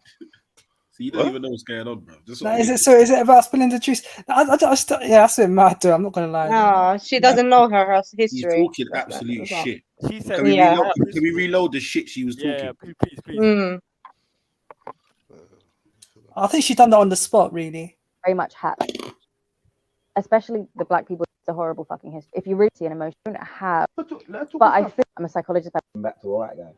So you don't even know what's going on, bro. Just Like, is it about spilling the juice? Yeah, that's a bit mad, dude. I'm not gonna lie. No, she doesn't know her He's history. talking absolute shit. She said, Can we, Yeah. can we reload the shit she was talking? Yeah, please. Mm. I think she done that on the spot, really. Very much have, especially the black people. It's a horrible fucking history. If you really see an emotion, you don't have. But I feel I'm a psychologist. Back to a white guy.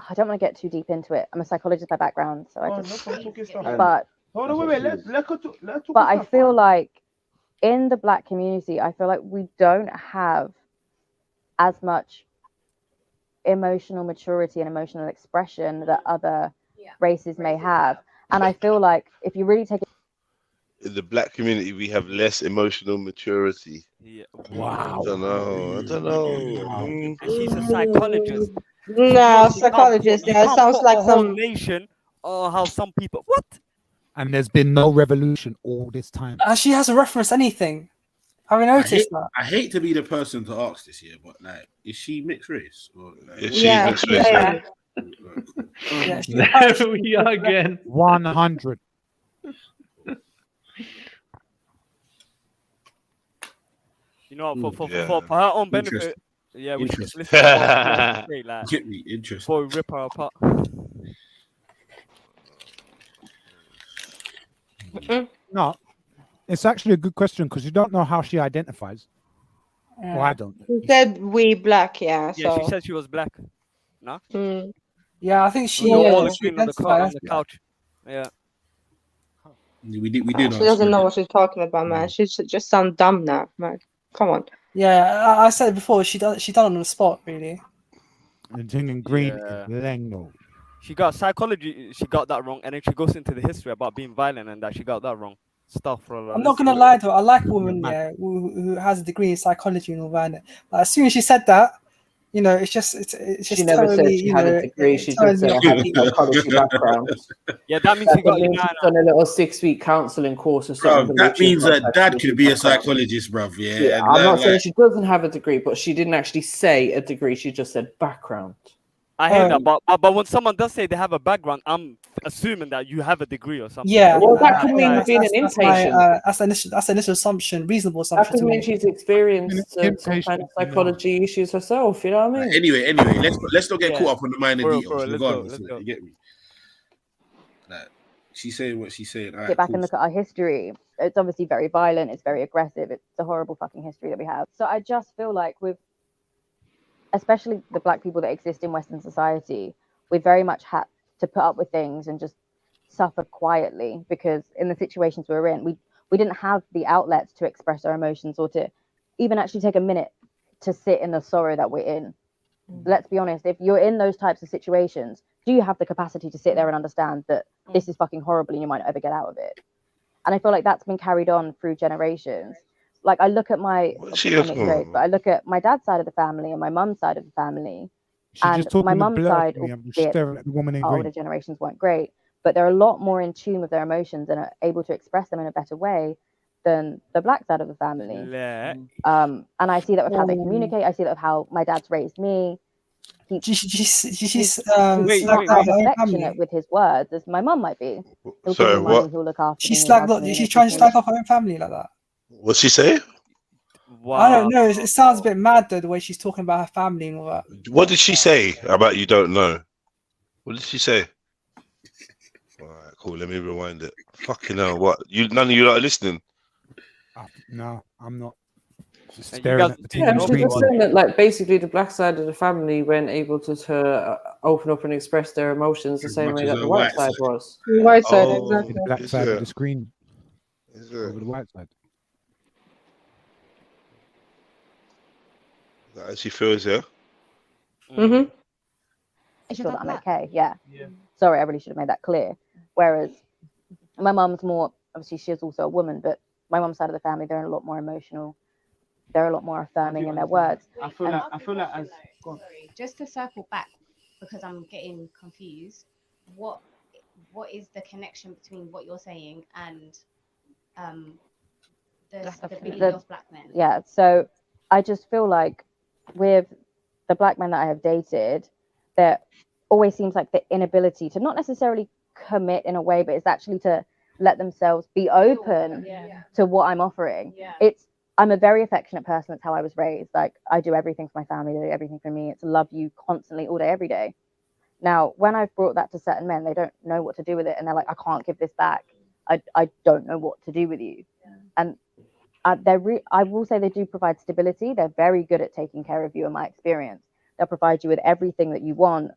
I don't want to get too deep into it. I'm a psychologist by background, so I just. stuff. But Hold on, wait. Let's talk. but I feel like in the black community, I feel like we don't have as much emotional maturity and emotional expression that other races may have. And I feel like if you really take it. In the black community, we have less emotional maturity. Yeah. Wow. I don't know. She's a psychologist. No, psychologist. Yeah, it sounds like whole some. nation. Or how some people. What? And there's been no revolution all this time. She hasn't referenced anything. Have you noticed that? I hate to be the person to ask this here, but like, is she mixed race? Or, like, Is she mixed race? Yeah. There we are again. 100. You know, for her own benefit. Yeah, we should just listen to what she has to say, like, Get me interested. before we rip her apart. No, it's actually a good question because you don't know how she identifies. Well, I don't. She said we black, yeah. Yeah, So. she said she was black. No? Mm. Yeah, I think she. You're all she agreeing on identifies. the couch. Yeah. We did. She doesn't know what she's talking about, man. She just sound dumb now, man. Come on. Yeah, I said it before. She done on the spot, really. And singing green Yeah. is Lengo. She got psychology, she got that wrong, and then she goes into the history about being violent and that she got that wrong. Stuff for I'm not gonna lie though. I like a woman, who has a degree in psychology and all that. But as soon as she said that, you know, it's just She never said totally, she you had know, a degree. it She just turns said I me had off. a psychology background. Yeah, that means That she got means she's done a little 6-week counselling course or something. Bro, that means her dad could be a psychologist, bruv. Yeah, Yeah, and I'm not like, saying she doesn't have a degree, but she didn't actually say a degree. She just said background. I hear that, but when someone does say they have a background, I'm assuming that you have a degree or something. Yeah, Well, that could mean being an that's my, inpatient. that's the initial assumption, reasonable That assumption could to mean make. she's experienced some kind of psychology issues herself. You know what I mean? Anyway, let's not get Yeah. caught up on the minor Bro, details. let's go, Regardless, let's go. you get me? Like, she's saying what she's saying. Get back and look at our history. It's obviously very violent. It's very aggressive. It's a horrible fucking history that we have. So I just feel like with, especially the black people that exist in Western society, we very much had to put up with things and just suffer quietly because in the situations we were in, we didn't have the outlets to express our emotions or to even actually take a minute to sit in the sorrow that we're in. Let's be honest, if you're in those types of situations, do you have the capacity to sit there and understand that this is fucking horrible and you might not ever get out of it? And I feel like that's been carried on through generations. like I look at my She I'm is- mixed race, but I look at my dad's side of the family and my mum's side of the family. She's And just talking my the mum's blur side, to me. I'm just albeit staring at the woman in our older green. generations weren't great, but they're a lot more in tune with their emotions and are able to express them in a better way than the black side of the family. And I see that with how they communicate. I see that with how my dad's raised me. He's She's not slagged off as her own affectionate family. with his words as my mum might be. He'll give Sorry, me money. what? He'll look after She me. He'll slagged hug off. me. She's He'll trying to kiss me. slag off her own family like that. What's she say? I don't know. It sounds a bit mad though, the way she's talking about her family and all that. What did she say about you don't know? What did she say? All right, cool. Let me rewind it. Fucking hell, what? None of you are listening. No, I'm not. Just And you staring guys at the are Yeah, TV she's screen. just saying that, like, basically the black side of the family weren't able to open up and express their emotions the same much way as that her the white white side side. was. White side, Oh, exactly. The black is side of it? the screen Is it? over the white side. That how she feels, yeah? Mm-hmm. Is Sure your that dad I'm black? okay. Yeah. Sorry, I really should have made that clear. Whereas my mum's more, obviously she is also a woman, but my mum's side of the family, they're a lot more emotional. They're a lot more affirming in their words. I And feel like as sorry, just to circle back because I'm getting confused. What is the connection between what you're saying and the Black stability the- of black men? yeah, so I just feel like with the black men that I have dated, there always seems like the inability to not necessarily commit in a way, but it's actually to let themselves be open to what I'm offering. I'm a very affectionate person. That's how I was raised. Like I do everything for my family, they do everything for me. It's love you constantly, all day, every day. Now, when I've brought that to certain men, they don't know what to do with it, and they're like, I can't give this back. I don't know what to do with you. And I will say they do provide stability. They're very good at taking care of you, in my experience. They'll provide you with everything that you want,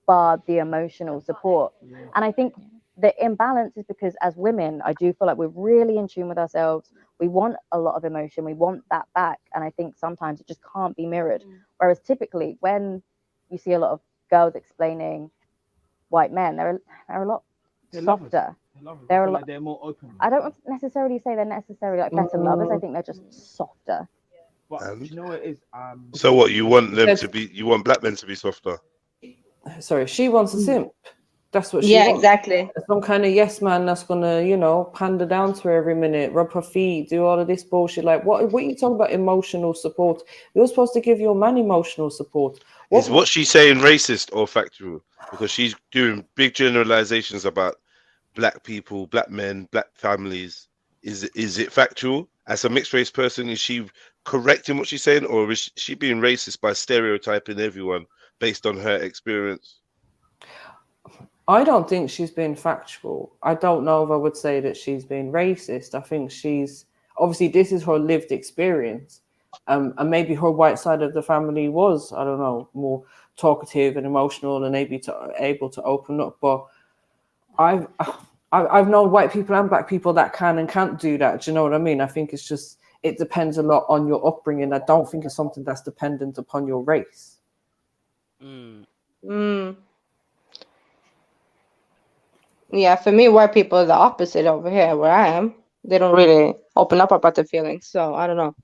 bar the emotional support. And I think the imbalance is because as women, I do feel like we're really in tune with ourselves. We want a lot of emotion. We want that back. And I think sometimes it just can't be mirrored. Whereas typically when you see a lot of girls explaining white men, they're a lot softer. They're a lot. They're more open. I don't necessarily say they're necessarily like better lovers. I think they're just softer. But do you know what it is? So what, you want them to be, you want black men to be softer? Sorry, she wants a simp. That's what she Yeah, wants. exactly. Some kind of yes man that's gonna, pander down to her every minute, rub her feet, do all of this bullshit. Like, what are you talking about? Emotional support? You're supposed to give your man emotional support. Is what she's saying racist or factual? Because she's doing big generalizations about black people, black men, black families. Is it factual? As a mixed race person, is she correct in what she's saying, or is she being racist by stereotyping everyone based on her experience? I don't think she's been factual. I don't know if I would say that she's been racist. I think she's obviously this is her lived experience. And maybe her white side of the family was, I don't know, more talkative and emotional and able to open up. But I've known white people and black people that can and can't do that. Do you know what I mean? I think it's just, it depends a lot on your upbringing. I don't think it's something that's dependent upon your race. Yeah, for me, white people are the opposite over here where I am. They don't really open up about their feelings. So I don't know.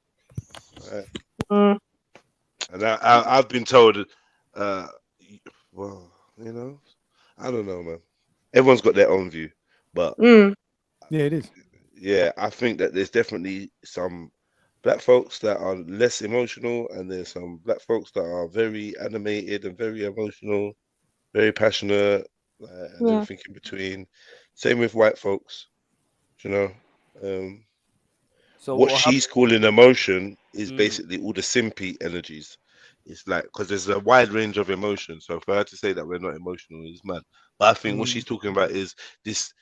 Right. And I've been told, well, I don't know, man. Everyone's got their own view, but yeah, it is. Yeah, I think that there's definitely some black folks that are less emotional, and there's some black folks that are very animated and very emotional, very passionate, and Yeah. everything in between. Same with white folks, you know. So What what she's calling emotion is basically all the simpy energies. It's like, because there's a wide range of emotions. So for her to say that we're not emotional is mad. But I think what she's talking about is this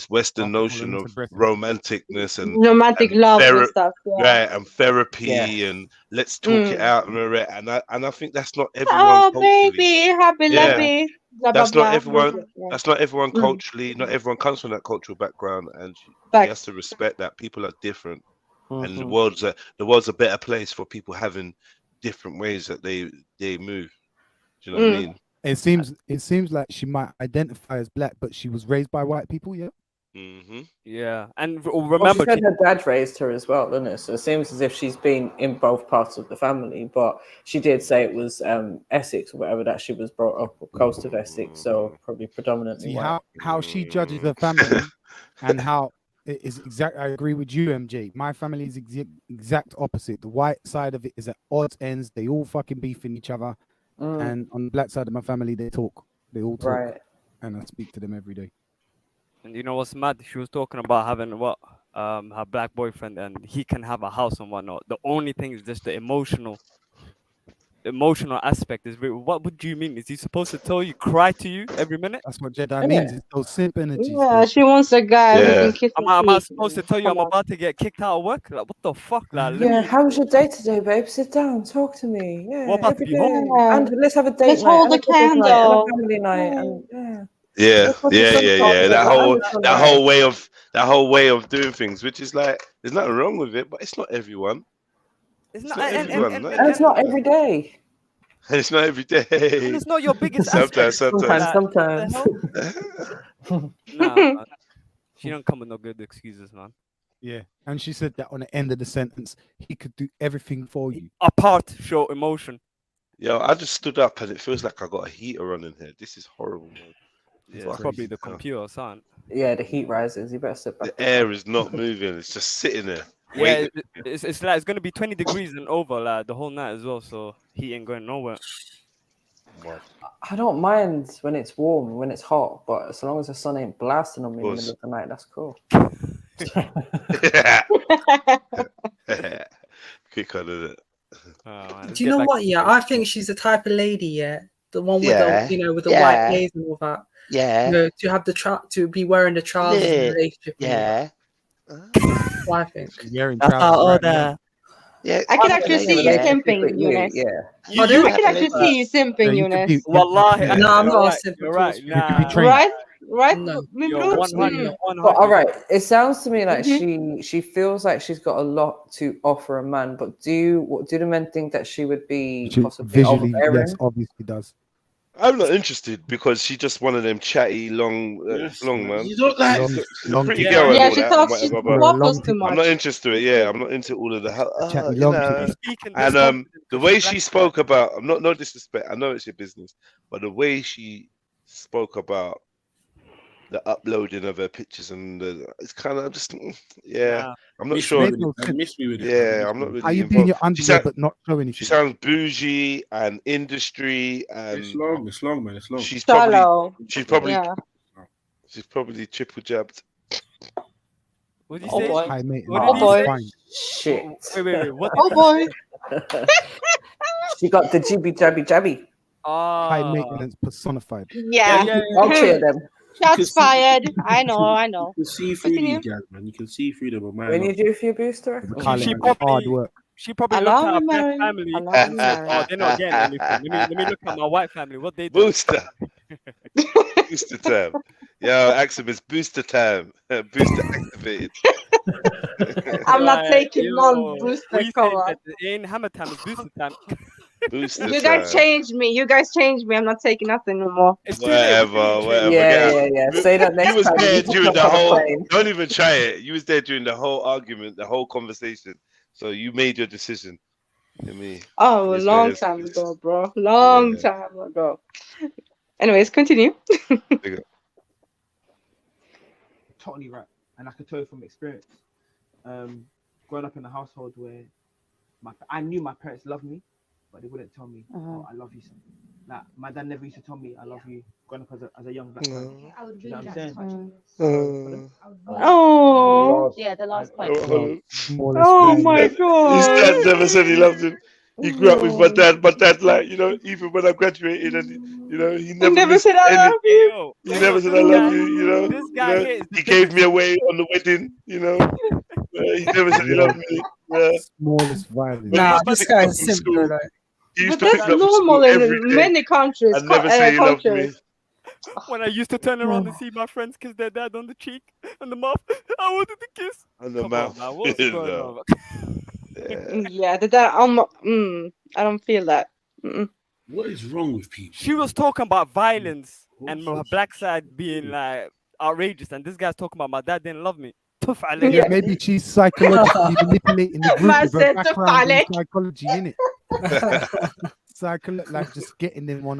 Western notion of romanticness and Romantic love and thera- stuff. Yeah. right, and therapy Yeah. and let's talk it out and I think that's not everyone Oh, culturally. baby, happy, Yeah. lovey, blah, blah, That's blah. not everyone. Yeah. That's not everyone Mm. culturally. Not everyone comes from that cultural background, and she has Facts. to respect that people are different, and the Mhm. world's a better place for people having different ways that they move. Do you know what I mean? It seems like she might identify as black, but she was raised by white people. Yeah. Yeah, and Well, remember, she said her dad raised her as well, doesn't it? So it seems as if she's been in both parts of the family. But she did say it was Essex or whatever that she was brought up, or coast of Essex, so probably predominantly See white. how she judges the family, and how it is exact. I agree with you, MJ. My family is exact opposite. The white side of it is at odds ends. They all fucking beefing each other, and on the black side of my family, they talk. They all talk, Right. and I speak to them every day. and you know what's mad? She was talking about having her black boyfriend, and he can have a house and whatnot. The only thing is just the emotional aspect. Is what would you mean? Is he supposed to tell you, cry to you every minute? That's what Jedi means. It's those simp energies. Yeah, she wants a guy who can kiss her Am I feet. supposed to tell you I'm about to get kicked out of work? Like, what the fuck? Like, let Yeah, me. how's your day today, babe? Sit down, talk to me. Yeah, What about every to be home? day. And let's have a date Let's night, hold and the a couples night, and a candle. family night, and yeah. Yeah, Let's watch yeah, the yeah, sunset yeah. together, and the That sunrise. whole way of doing things, which is like, there's nothing wrong with it, but it's not everyone. It's It's not, not and everyone. Not And it's not every day. And it's not every day. And it's not your biggest aspect. Sometimes. Sometimes. Nah, man. She don't come with no good excuses, man. Yeah, and she said that on the end of the sentence, he could do everything for you. Apart, show emotion. Yo, I just stood up and it feels like I got a heater on in here. This is horrible, man. Yeah, it's probably the computer or something. Yeah, the heat rises. You better sit back. The air is not moving. It's just sitting there. Yeah, waiting. it's like it's gonna be 20 degrees and over like the whole night as well. So he ain't going nowhere. I don't mind when it's warm, when it's hot, but as long as the sun ain't blasting on me in the middle of the night, that's cool. Quick on it. Do you know what? Yeah, I think she's the type of lady. Yeah, the one with Yeah. the with the Yeah. white blaze and all that. Yeah. You know, to have to be wearing the trousers in Yeah. a relationship. and all Yeah. that. That's what I think. Wearing That's trousers. our right order. now. Yeah, I can actually see you simping, Eunice. I can actually see you simping, Eunice. Wallahi, No, I'm you're not a right, simp you're at right. all. Nah. Right? Right? No. You're 100. But all right, it sounds to me like Mm-hmm. she feels like she's got a lot to offer a man. But do the men think that she would be She possibly visually, overbearing? yes, obviously does. I'm not interested because she's just one of them chatty, long man. You don't like She's a long pretty titties. girl and Yeah, all she that, talks, and she whatever, but waffles too I'm much. not into it. Yeah, I'm not into all of the Chatty you long know. titties. And the way she spoke about, I'm not no disrespect. I know it's your business, but the way she spoke about the uploading of her pictures and it's kind of just yeah. I'm not Miss sure. me with it. Miss me with it. Yeah, I'm not really Are you doing involved. your She underwear sound- but not showing She anything? sounds bougie and industry and It's long. It's long, man. It's long. she's Shallow. probably Yeah. she's probably triple jabbed. What did you Oh say? boy. High maintenance. What Oh did boy. he say? Fine. Shit. Wait. What? Oh boy. She got the jibby jabby jabby. High Ah. maintenance personified. Yeah. I'll clear them. Shots fired. I know. You can see through Continue. these guys, man. You can see through them. But man, When you do for your booster, We call She it probably hard work. She probably I looked love at her you, black Mary. family I love and you, said, Mary. "Oh, they're not getting anything. Let me look at my white family. What they do?" Booster. Booster time. Yo, Axum, it's booster time. Booster activated. I'm not Like, taking yo, non-booster what you cover. saying that it ain't hammer time, it's booster time. Booster You time. guys changed me. You guys changed me. I'm not taking nothing no more. It's too late. Whatever. Yeah, Get out. yeah. Say that You next was time. there You during jump the on a whole. plane. Don't even try it. You was there during the whole argument, the whole conversation. So you made your decision. You know me. Oh, a Yes, long yes, time yes. ago, bro. Long Yeah. time ago. Anyways, continue. Totally right, and I can tell you from experience. Growing up in a household where I knew my parents loved me, but they wouldn't tell me, "Oh, I love you." Like my dad never used to tell me, "I love you." Growing up as a young black man, I would you know really what I'm like to saying? touch Oh. Yeah, the last point. Oh my god. His dad never said he loved him. He grew up with my dad. My dad, like, you know, even when I graduated, and you know, he never, never missed said I any- love you. He never said I love you. You know, This guy here is he gave me away on the wedding. You know, he never said he loved me. Smallest violence. Nah, He this used to pick me guy up is from simple. school. Like. He used But to pick that's me up from normal school every in day many countries. and never say he loved me. Cultures. When I used to turn around and see my friends kiss their dad on the cheek and the mouth, I wanted to kiss. On the Come mouth. on, man, what's going No. on? Yeah, I don't feel that. Mm-mm. What is wrong with people? She was talking about violence and her black side being like outrageous. And this guy's talking about my dad didn't love me. Tough Yeah, maybe she's psychologically manipulating the group Man with her said background in tough, psychology, innit? Like just getting them on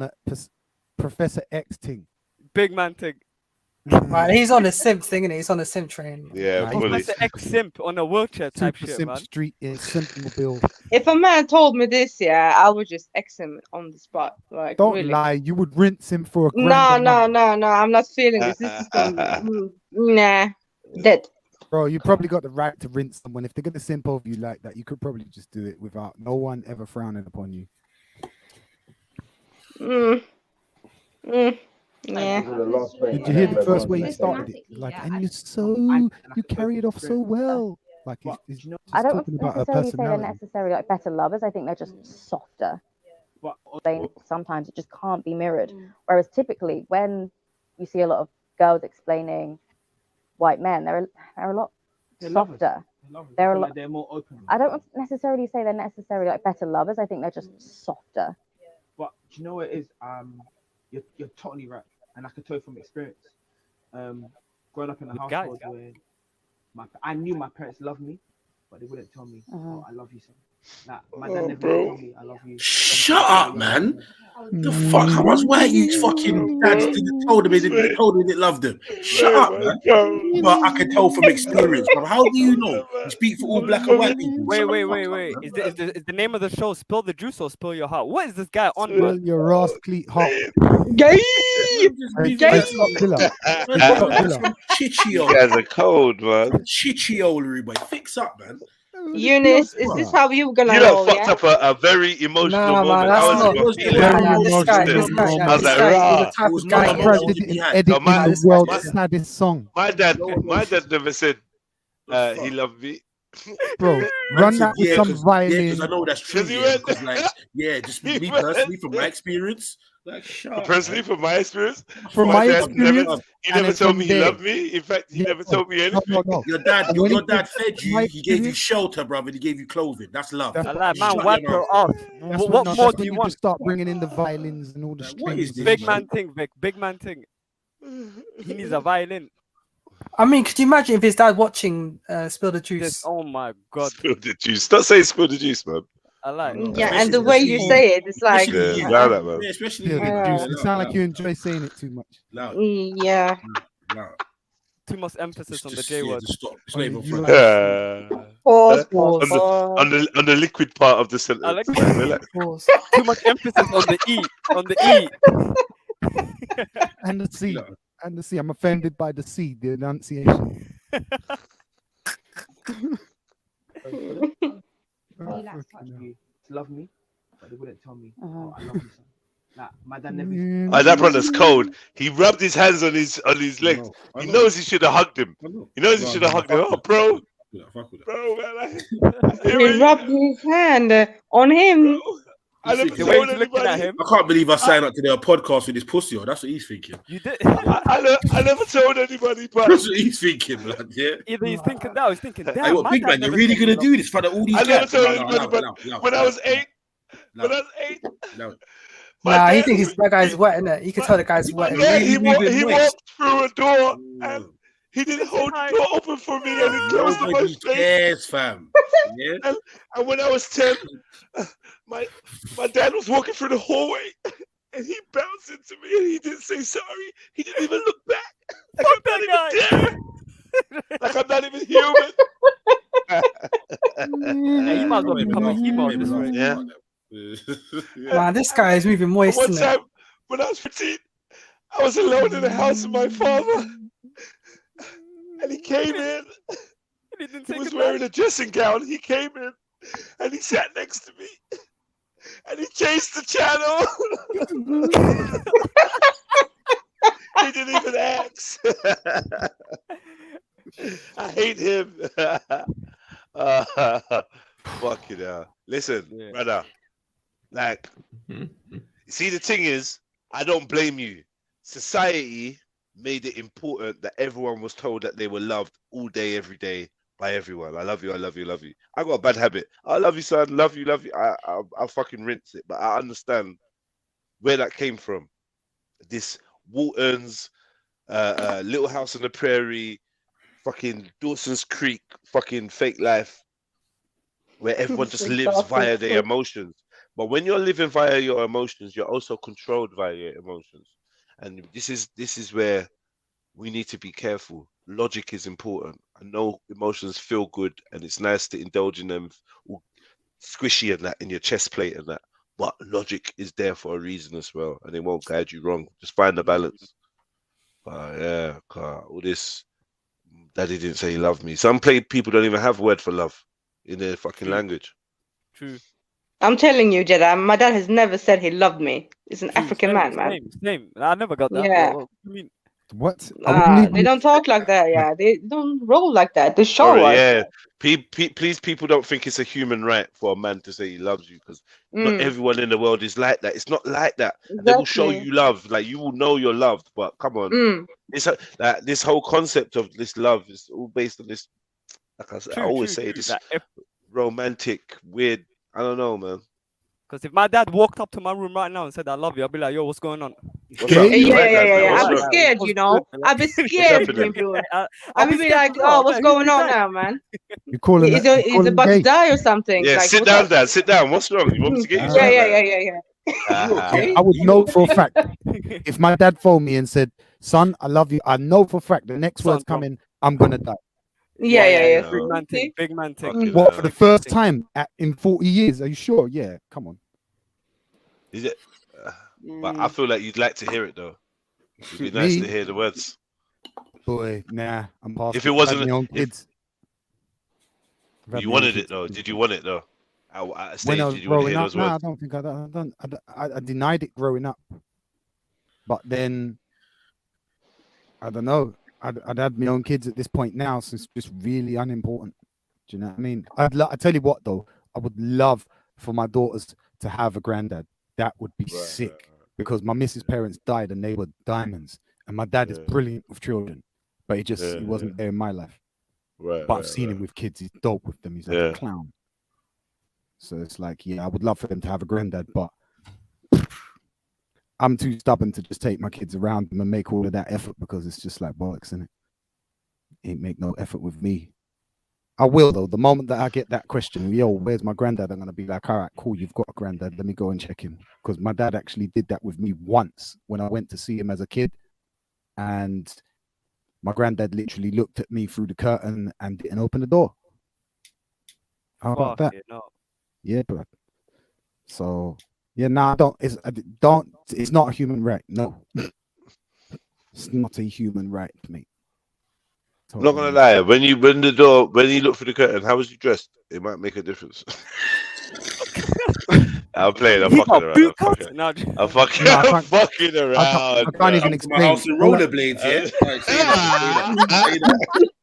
a Professor X thing. Big man thing. Right, he's on a simp thing, and he's on a simp train. Yeah, Professor X simp on a wheelchair type Super shit, Simp man. Street in Simplemobile. If a man told me this, yeah, I would just X him on the spot. Like, Don't really. lie, you would rinse him for a grand. No, a month. no. I'm not feeling this. This is nah, dead. Bro, you probably got the right to rinse someone. If they're gonna simp over you like that, you could probably just do it without no one ever frowning upon you. Yeah. Did you hear the first way you started it? Like, and you carry it off so well. Like, it's just I don't talking about her necessarily say they're personality. necessarily like better lovers. I think they're just softer. Sometimes it just can't be mirrored. Whereas typically, when you see a lot of girls explaining white men, they're a lot softer. They're a lot. They're more open. I don't necessarily say they're necessarily like better lovers. I think they're just softer. But do you know what it is? You're totally right, and I can tell you from experience. Growing up in a household where I knew my parents loved me, but they wouldn't tell me, "Oh, I love you, son." Like, my dad never told me, "I love you." Shut up, man. The fuck? How much why you fucking dads didn't told them they didn't love them? Shut up, man. But I can tell from experience, bro. How do you know? You speak for all black and white people. Wait. Is the name of the show Spill the Juice or Spill Your Heart? What is this guy on, Spill man? your ass cleat hot. Gay! You guys are cold, man. Chichiolery, boy. Fix up, man. Eunice, is this how you gonna You roll? know, fucked up a very emotional Nah, moment. man, I that's was not- feeling I was like, rah. Edited my- the world's my- saddest song. My dad never said he loved me. Bro, run that with some violin. because I know that's true. Because, like, just me personally, from my experience, like, shut up. Personally, from my experience, From my experience, he and never then told from me he there. loved me. In fact, he never told me anything. No. Your dad When fed you. He gave you shelter, brother. He gave you clothing. That's love. I like, man, Shut wipe your her mouth. off. What more do you want? Just start bringing in the violins and all the strings. Big man thing, Vic. Big man thing. He needs a violin. I mean, could you imagine if his dad watching Spill the Juice? Oh my god. Spill the juice. Don't say spill the juice, man. I like. Yeah, and the way you say it, it's like. Yeah, allow that, man. Especially Spill the juice. You sound like you enjoy saying it too much. Yeah. Too much emphasis on the J word. Pause. On the liquid part of the sentence. I like man, relax. Too much emphasis on the E. On the E. And the C. And the C. I'm offended by the C, the enunciation. Really like touch you to love me, but they wouldn't tell me, "Oh, I love you, son." Like, my dad never. That brother's cold. He rubbed his hands on his legs. He knows he should have hugged him. He knows he should have hugged him. Oh, bro. Bro, man. He rubbed his hand on him. I never The way told he's looking at anybody. him. I can't believe I signed up to their podcast with this pussy. Oh, that's what he's thinking. You did. I never told anybody, but That's what he's thinking, man. Yeah. Either he's thinking that or he's thinking, damn. Hey, what, my big dad man, you're never really told gonna me do this for all these I never guys? told No, anybody, but when I was 8, Nah, he thinks that guy's wet, innit? You can tell the guy's wet. Yeah, Really he moving moist. walked through a door and he didn't hold the door open for me and he closed the Nobody door. cares, fam. Yeah. And when I was 10, my dad was walking through the hallway and he bounced into me and he didn't say sorry. He didn't even look back. Like I'm not even there. Like I'm not even human. Hey, you might as well become a hemo this way. Yeah. Man, this guy is moving moist, One innit? time when I was 15, I was alone in the house with my father. And he came in. He was wearing a dressing gown. He came in and he sat next to me. And he changed the channel. He didn't even ask. I hate him. Fuck you now. Listen, brother. Like, see, the thing is, I don't blame you. Society made it important that everyone was told that they were loved all day, every day by everyone. I love you, I love you, I love you. I got a bad habit. I love you, son. Love you, love you. I'll fucking rinse it. But I understand where that came from. This Walton's Little House on the Prairie, fucking Dawson's Creek, fucking Fake Life, where everyone just lives via their emotions. But when you're living via your emotions, you're also controlled via your emotions. And this is where we need to be careful. Logic is important. I know emotions feel good and it's nice to indulge in them, all squishy and that in your chest plate and that. But logic is there for a reason as well, and it won't guide you wrong. Just find the balance. Yeah, all this. Daddy didn't say he loved me. Some people don't even have a word for love in their fucking language. True. I'm telling you, Jedi, my dad has never said he loved me. He's an African man, man. Same. I never got that. Yeah. What do you mean? What? They don't talk like that, yeah. They don't roll like that. They show Sorry, us. yeah. Please, people don't think it's a human right for a man to say he loves you, because not everyone in the world is like that. It's not like that. And they will show Exactly. you love, like you will know you're loved. But come on, this whole concept of this love is all based on this. Like I always say, this romantic, weird. I don't know, man. Because if my dad walked up to my room right now and said I love you, I'd be like, yo, what's going on? What's up? Yeah. I'd be scared, you know. I'd be scared of him doing it. I'd be like, oh, what's going on now, man? You call him? He's about to die or something. Yeah, like, sit down, Dad. Sit down. What's wrong? You want me to get you? Yeah. I would know for a fact if my dad phoned me and said, "Son, I love you," I know for a fact the next word's coming, I'm gonna die. Yeah. Big man thing. What, for the first time in 40 years? Are you sure? Yeah, come on. Is it? But I feel like you'd like to hear it though. It'd be nice to hear the words. Boy, nah, I'm past. If it wasn't, my own kids. You wanted it though. Did you want it though? At a stage, When I was did you want to growing hear up, those no, I words? don't think I denied it growing up. But then, I don't know. I'd had my own kids at this point now, so it's just really unimportant. Do you know what I mean? I tell you what though, I would love for my daughters to have a granddad. That would be sick, because my missus' parents died and they were diamonds, and my dad is brilliant with children, but he wasn't there in my life. But I've seen him with kids. He's dope with them. He's like a clown. So it's like, yeah, I would love for them to have a granddad, but I'm too stubborn to just take my kids around them and make all of that effort, because it's just like bollocks, innit? Ain't make no effort with me. I will though. The moment that I get that question, yo, where's my granddad? I'm gonna be like, all right, cool, you've got a granddad. Let me go and check him, because my dad actually did that with me once when I went to see him as a kid, and my granddad literally looked at me through the curtain and didn't open the door. How about that? Yeah, bro. So yeah, nah, it's not a human right. No, it's not a human right, mate. I'm not gonna lie. When you look through the curtain, how was you dressed? It might make a difference. I'm playing. I'm fucking around. I'm fucking around. I can't even explain. My house in rollerblades, yeah.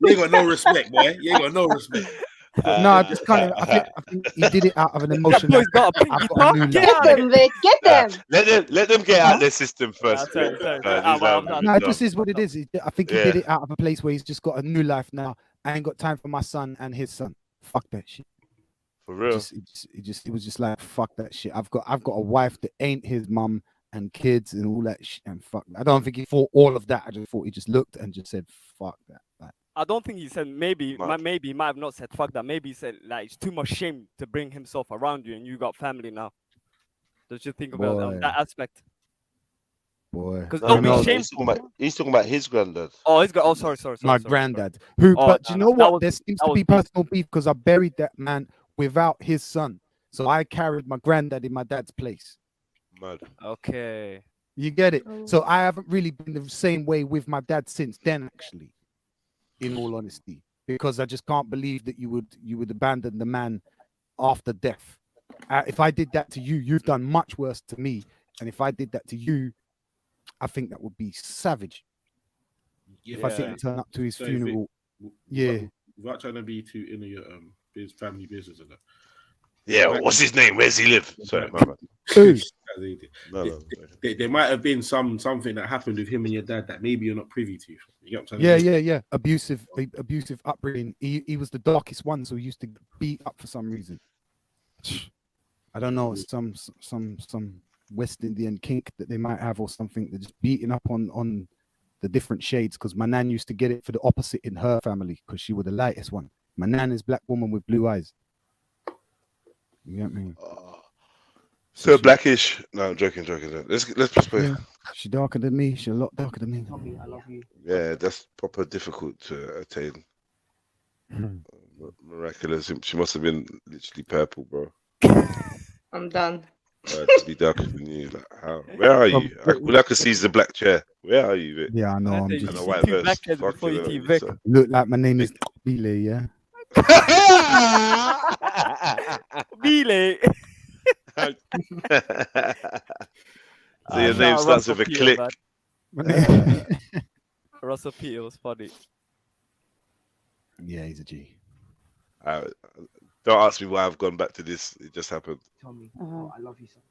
You ain't got no respect, boy. You ain't got no respect. No, I just kind of. I think he did it out of an emotion. Get them, Vic. Get them. Let them get out their system first. No, it just is what it is. I think he did it out of a place where he's just got a new life now. I ain't got time for my son and his son. Fuck that shit. For real. It was just like, fuck that shit. I've got a wife that ain't his mum and kids and all that shit, and fuck. I don't think he thought all of that. I just thought he just looked and just said, fuck that. Like, I don't think he said maybe he might have not said fuck that. Maybe he said like it's too much shame to bring himself around you and you got family now. Don't you think about that aspect? Boy, because he's talking about his granddad. Oh, sorry. My granddad. But you know what? There seems to be personal beef because I buried that man without his son, so I carried my granddad in my dad's place. Mad. Okay. You get it? So I haven't really been the same way with my dad since then, actually. In all honesty, because I just can't believe that you would abandon the man after death. If I did that to you, you've done much worse to me, and if I did that to you, I think that would be savage. If I didn't turn up to his funeral, without trying to be too into your his family business and that. Yeah, what's his name? Where's he live? Sorry, my bad. There might have been something that happened with him and your dad that maybe you're not privy to. You get what I'm saying? Yeah. Abusive upbringing. He was the darkest one, so he used to beat up for some reason. I don't know, some West Indian kink that they might have or something. They're just beating up on the different shades, because my nan used to get it for the opposite in her family because she was the lightest one. My nan is black woman with blue eyes. You get me? So blackish. No, I'm joking. Let's just play. Yeah, she darker than me. She's a lot darker than me. Tommy, I love you. Yeah, that's proper difficult to attain. Miraculous. She must have been literally purple, bro. I'm done. To be darker than you, like how? Where are you? All I can see is the black chair. Where are you, Vic? Yeah, I know. I'm And just a white vest. Fucking hell, Vic. Look like my name is Billy, yeah. Billy. So your name starts with a click. Russell Peter was funny. Yeah, he's a G. Don't ask me why I've gone back to this. It just happened. Tommy, oh, I love you, son.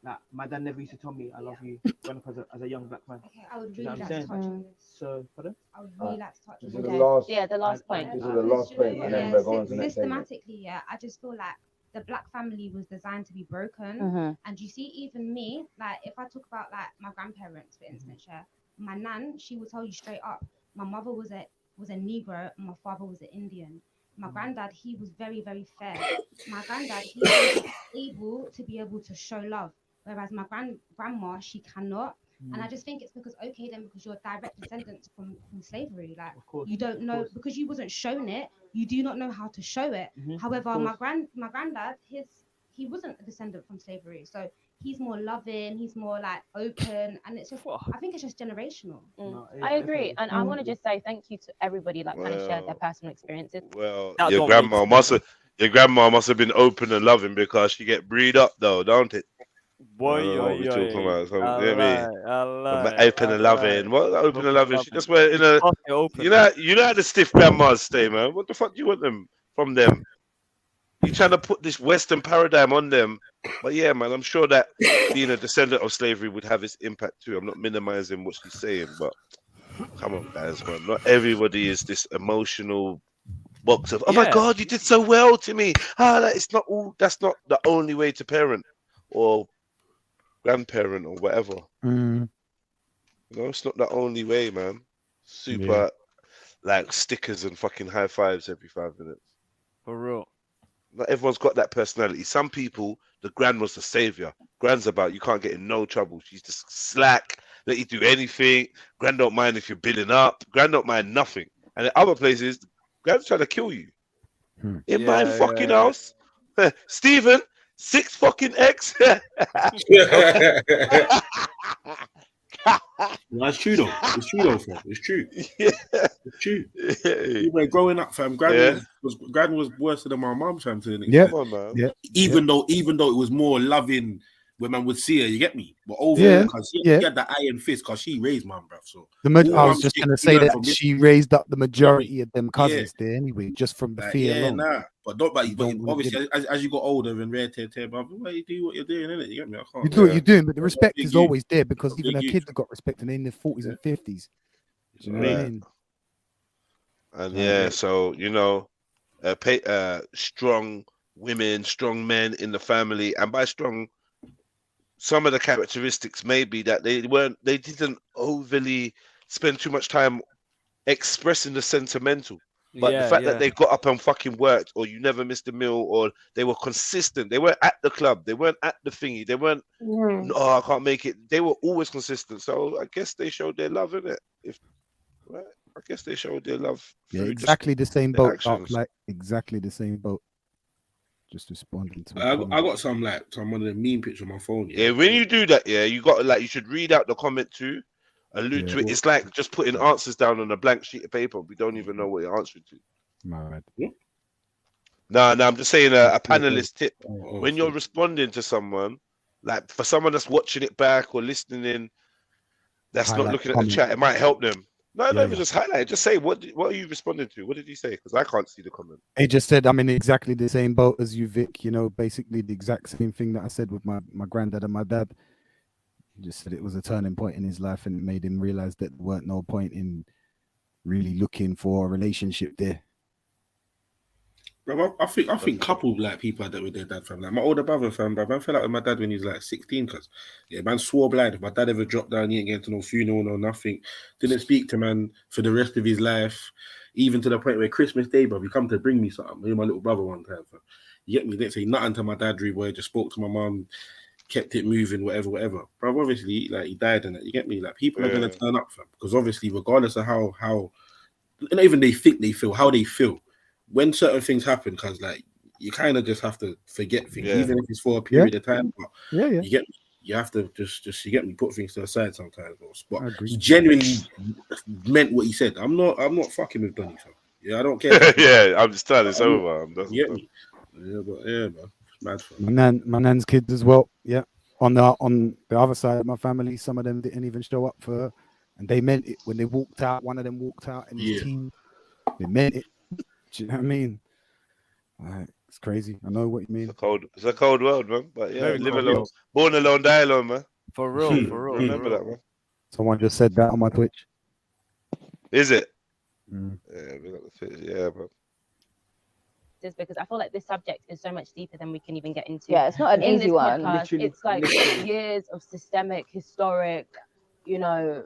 Like, my dad never used to tell me I love you growing up as a young black man. Okay, I would You know really what like I'm to touch on this. So, pardon? I would really like to touch on This is this. the last. Yeah, the last point. This is the last point, and then we're going to the next segment. Systematically, yeah, I just feel like the black family was designed to be broken. And you see, even me, like if I talk about like my grandparents, for instance, yeah, my nan, she will tell you straight up, my mother was a Negro and my father was an Indian. My granddad, he was very, very fair. My granddad, he was able to be able to show love, whereas my grandma, she cannot. And I just think it's because, okay, then because you're direct descendants from slavery, like you don't know, because you wasn't shown it, you do not know how to show it. However, my granddad, he wasn't a descendant from slavery, so he's more loving, he's more like open, and it's just, I think it's just generational. I agree, and I want to just say thank you to everybody that kind of shared their personal experiences. Well, your grandma must have been open and loving because she get breed up though, don't it? Boy, what we talking about? So, I you know what I mean? Open and loving. What open and loving? She just went in a. You know how the stiff grandmas stay, man. What the fuck do you want them from them? You trying to put this Western paradigm on them, but yeah, man, I'm sure that being a descendant of slavery would have its impact too. I'm not minimizing what she's saying, but come on, guys, man. Not everybody is this emotional box of, oh my God, you did so well to me. It's not all. That's not the only way to parent or grandparent or whatever. No, it's not the only way, man. Super like stickers and fucking high fives every 5 minutes. For real. Not everyone's got that personality. Some people, the grand was the savior. Grand's about you can't get in no trouble. She's just slack, let you do anything. Grand don't mind if you're bidding up. Grand don't mind nothing. And in other places, grand's trying to kill you. In my fucking house. Stephen, 6 fucking eggs. No, it's true though. It's true though, fam. It's true. Yeah. It's true. Yeah. Growing up, fam, Grand was worse than my mum, fam. To an extent. Yeah. Come on, man. Yeah. Even though it was more loving when man would see her, you get me. But over there, because she had that iron fist, because she raised man, bruv. So I was just gonna say that she raised up the majority of them cousins there anyway, just from the fear alone. Nah. But obviously, as you got older and rare tear, bruv, you do what you're doing, innit? You get me? I can't. You do what you're doing, but the respect is always there because even her kids have got respect and they're in their 40s and 50s. Do you know what I mean? And so you know, strong women, strong men in the family, and by strong, some of the characteristics may be that they didn't overly spend too much time expressing the sentimental. But the fact that they got up and fucking worked, or you never missed a meal, or they were consistent. They weren't at the club. They weren't at the thingy. They weren't, oh, I can't make it. They were always consistent. So I guess they showed their love, innit? I guess they showed their love. Yeah, exactly the same boat. Like exactly the same boat. Just responding to. I got some one of the meme pictures on my phone. Yeah, when you do that, you got you should read out the comment too, allude to it. It's like just putting answers down on a blank sheet of paper. We don't even know what you're answering to. Right. No, I'm just saying a panelist tip. When you're responding to someone, like for someone that's watching it back or listening in, that's not looking at the chat, it might help them. No, not even just highlight it. Just say what are you responding to? What did he say? Because I can't see the comment. He just said I'm in exactly the same boat as you, Vic. You know, basically the exact same thing that I said with my granddad and my dad. He just said it was a turning point in his life and it made him realize that there weren't no point in really looking for a relationship there. Bro, I think couple like people had that with their dad, fam. Like my older brother, fam, bro. Man fell out with my dad when he was like 16, cause man swore blind. If my dad ever dropped down, he ain't getting to no funeral, no nothing. Didn't speak to man for the rest of his life, even to the point where Christmas Day, bro, he come to bring me something. Me and my little brother one time, fam. You get me? Didn't say nothing to my dad, boy. Just spoke to my mum, kept it moving, whatever. Bro, obviously, like he died and that. You get me? Like people are gonna turn up, fam, because obviously, regardless of how, not even they think they feel, how they feel. When certain things happen, because like you kind of just have to forget things, even if it's for a period of time. But you have to just you get me, put things to the side sometimes. But he genuinely meant what he said. I'm not fucking with Donny, fam. Yeah, I don't care. I'm just telling it's over. Yeah, but man, mad fun. My nan's kids as well. Yeah, on the other side of my family, some of them didn't even show up for her, and they meant it when they walked out. One of them walked out, and his team, they meant it. Do you know what I mean? It's crazy. I know what you mean. It's a cold world, man. But yeah, Very live cold alone, world. born alone, die alone, man. For real, for real. Remember that, man. Someone just said that on my Twitch. Is it? Mm. Yeah, bro. Just because I feel like this subject is so much deeper than we can even get into. Yeah, it's not an in easy this one. podcast. It's like years of systemic, historic, you know,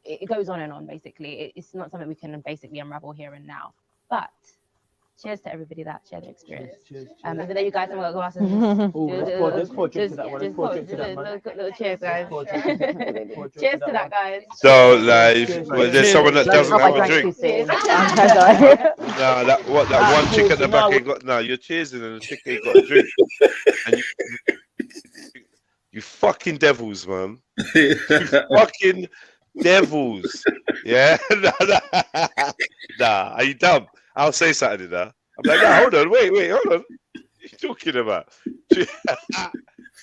it goes on and on, basically. It's not something we can basically unravel here and now. But cheers to everybody that shared their experience. Cheers. And then you guys have got glasses. Let's pour drink to that one. Let's pour drink to that, man. Little cheers, guys. Cheers to that, guys. So, like, well, there's someone that doesn't have a drink. No, that one chick at the back ain't got. No, you're cheersing and the chick ain't got a drink. And you fucking devils, man. You fucking devils. Yeah. Nah, are you dumb? I'll say something now. I'm like, no, hold on, wait, hold on. What are you talking about?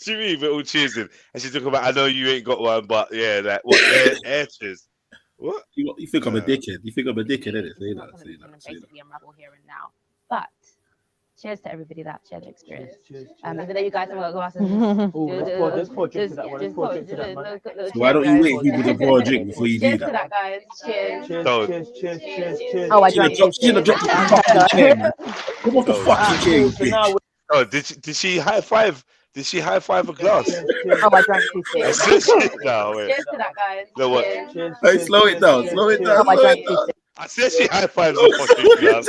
She mean we're all cheersing, and she's talking about, I know you ain't got one, but yeah, that what air cheers. What? You think I'm a dickhead? You think I'm a dickhead, innit? Say that. Basically unravel here and now. But cheers to everybody that shared their experience. And then you guys have got glasses. Let's pour drink to that one. Let's pour drink to that, man. So why don't you wait people to pour a drink before you do Cheers to that? that, guys. Cheers. Cheers. Oh, I drank She shouldn't have dropped the fucking chair, man. Come off the fucking chair, you bitch. Oh, did she high five? Did she high five a glass? Oh, I drank two cheers. No, wait. Cheers to that, guys. No, what? Hey, slow it down. Slow it down. Oh, I drank two cheers. I said she high fives a fucking glass.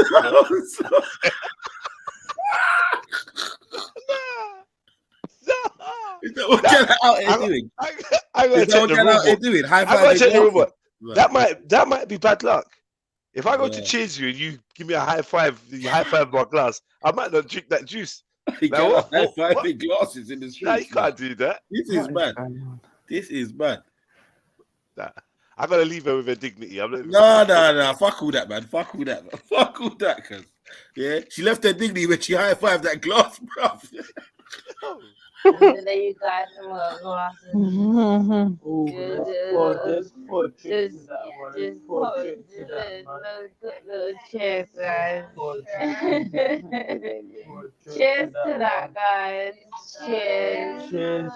Is that what you're out here doing? I gotta check the room. High I gotta check the room. Right. That might be bad luck. If I go to cheers you and you give me a high five, you high five my glass, I might not drink that juice. High five glasses in the street. No, you can't do that. This is bad. This is bad. Nah. I gotta leave her with her dignity. No. Fuck all that, man. Fuck all that, cuz. Yeah, she left her dignity when she high fived that glass, bro. And then you guys have got glasses. Just little cheers, guys. Cheers to that, guys. Cheers.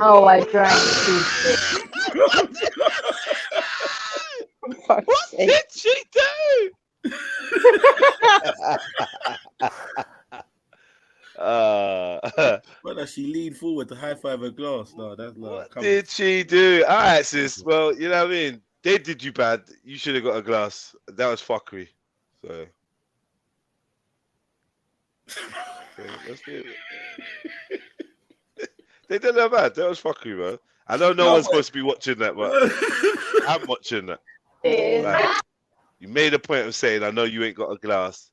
Oh, I drank two. What did she do? Brother, she leaned forward to high five her glass. No, that's not. What did she do? All right, sis. Well, you know what I mean. They did you bad. You should have got a glass. That was fuckery. So. Okay, let's do it. They did that bad. That was fuckery, man. I know no one's supposed to be watching that, but I'm watching that. Like, you made a point of saying, I know you ain't got a glass,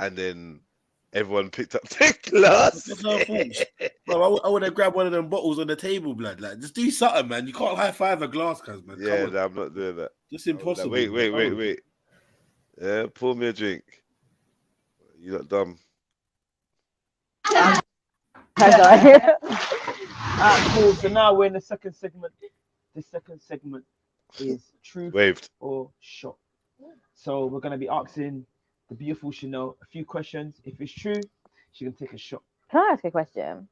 and then everyone picked up their glass. Bro, I would have grabbed one of them bottles on the table, blood. Like, just do something, man. You can't high five a glass, cuz, man. Yeah, no, I'm not doing that. It's impossible. Wait. Yeah, pour me a drink. You're not dumb. Cool. So now we're in the second segment. The second segment is truth or shot. So we're gonna be asking the beautiful Chanel a few questions. If it's true, she can take a shot. Can I ask a question?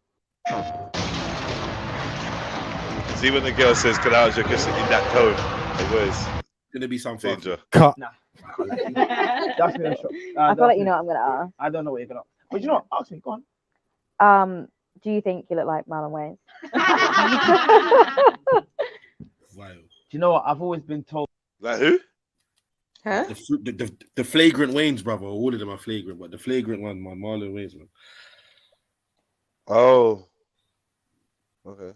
See when the girl says, "Can I ask you a question?" in that tone, it was gonna be something. Danger. Cut. Nah, That's me a shot. I feel like you know what I'm gonna ask. I don't know what you're gonna ask. But you know what? Ask me. Go on. Do you think you look like Marlon Wayans? Wow. Do you know what? I've always been told. Like who? Huh? The flagrant Waynes, brother. All of them are flagrant, but the flagrant one, my Marlon Wayans, man. Oh. Okay.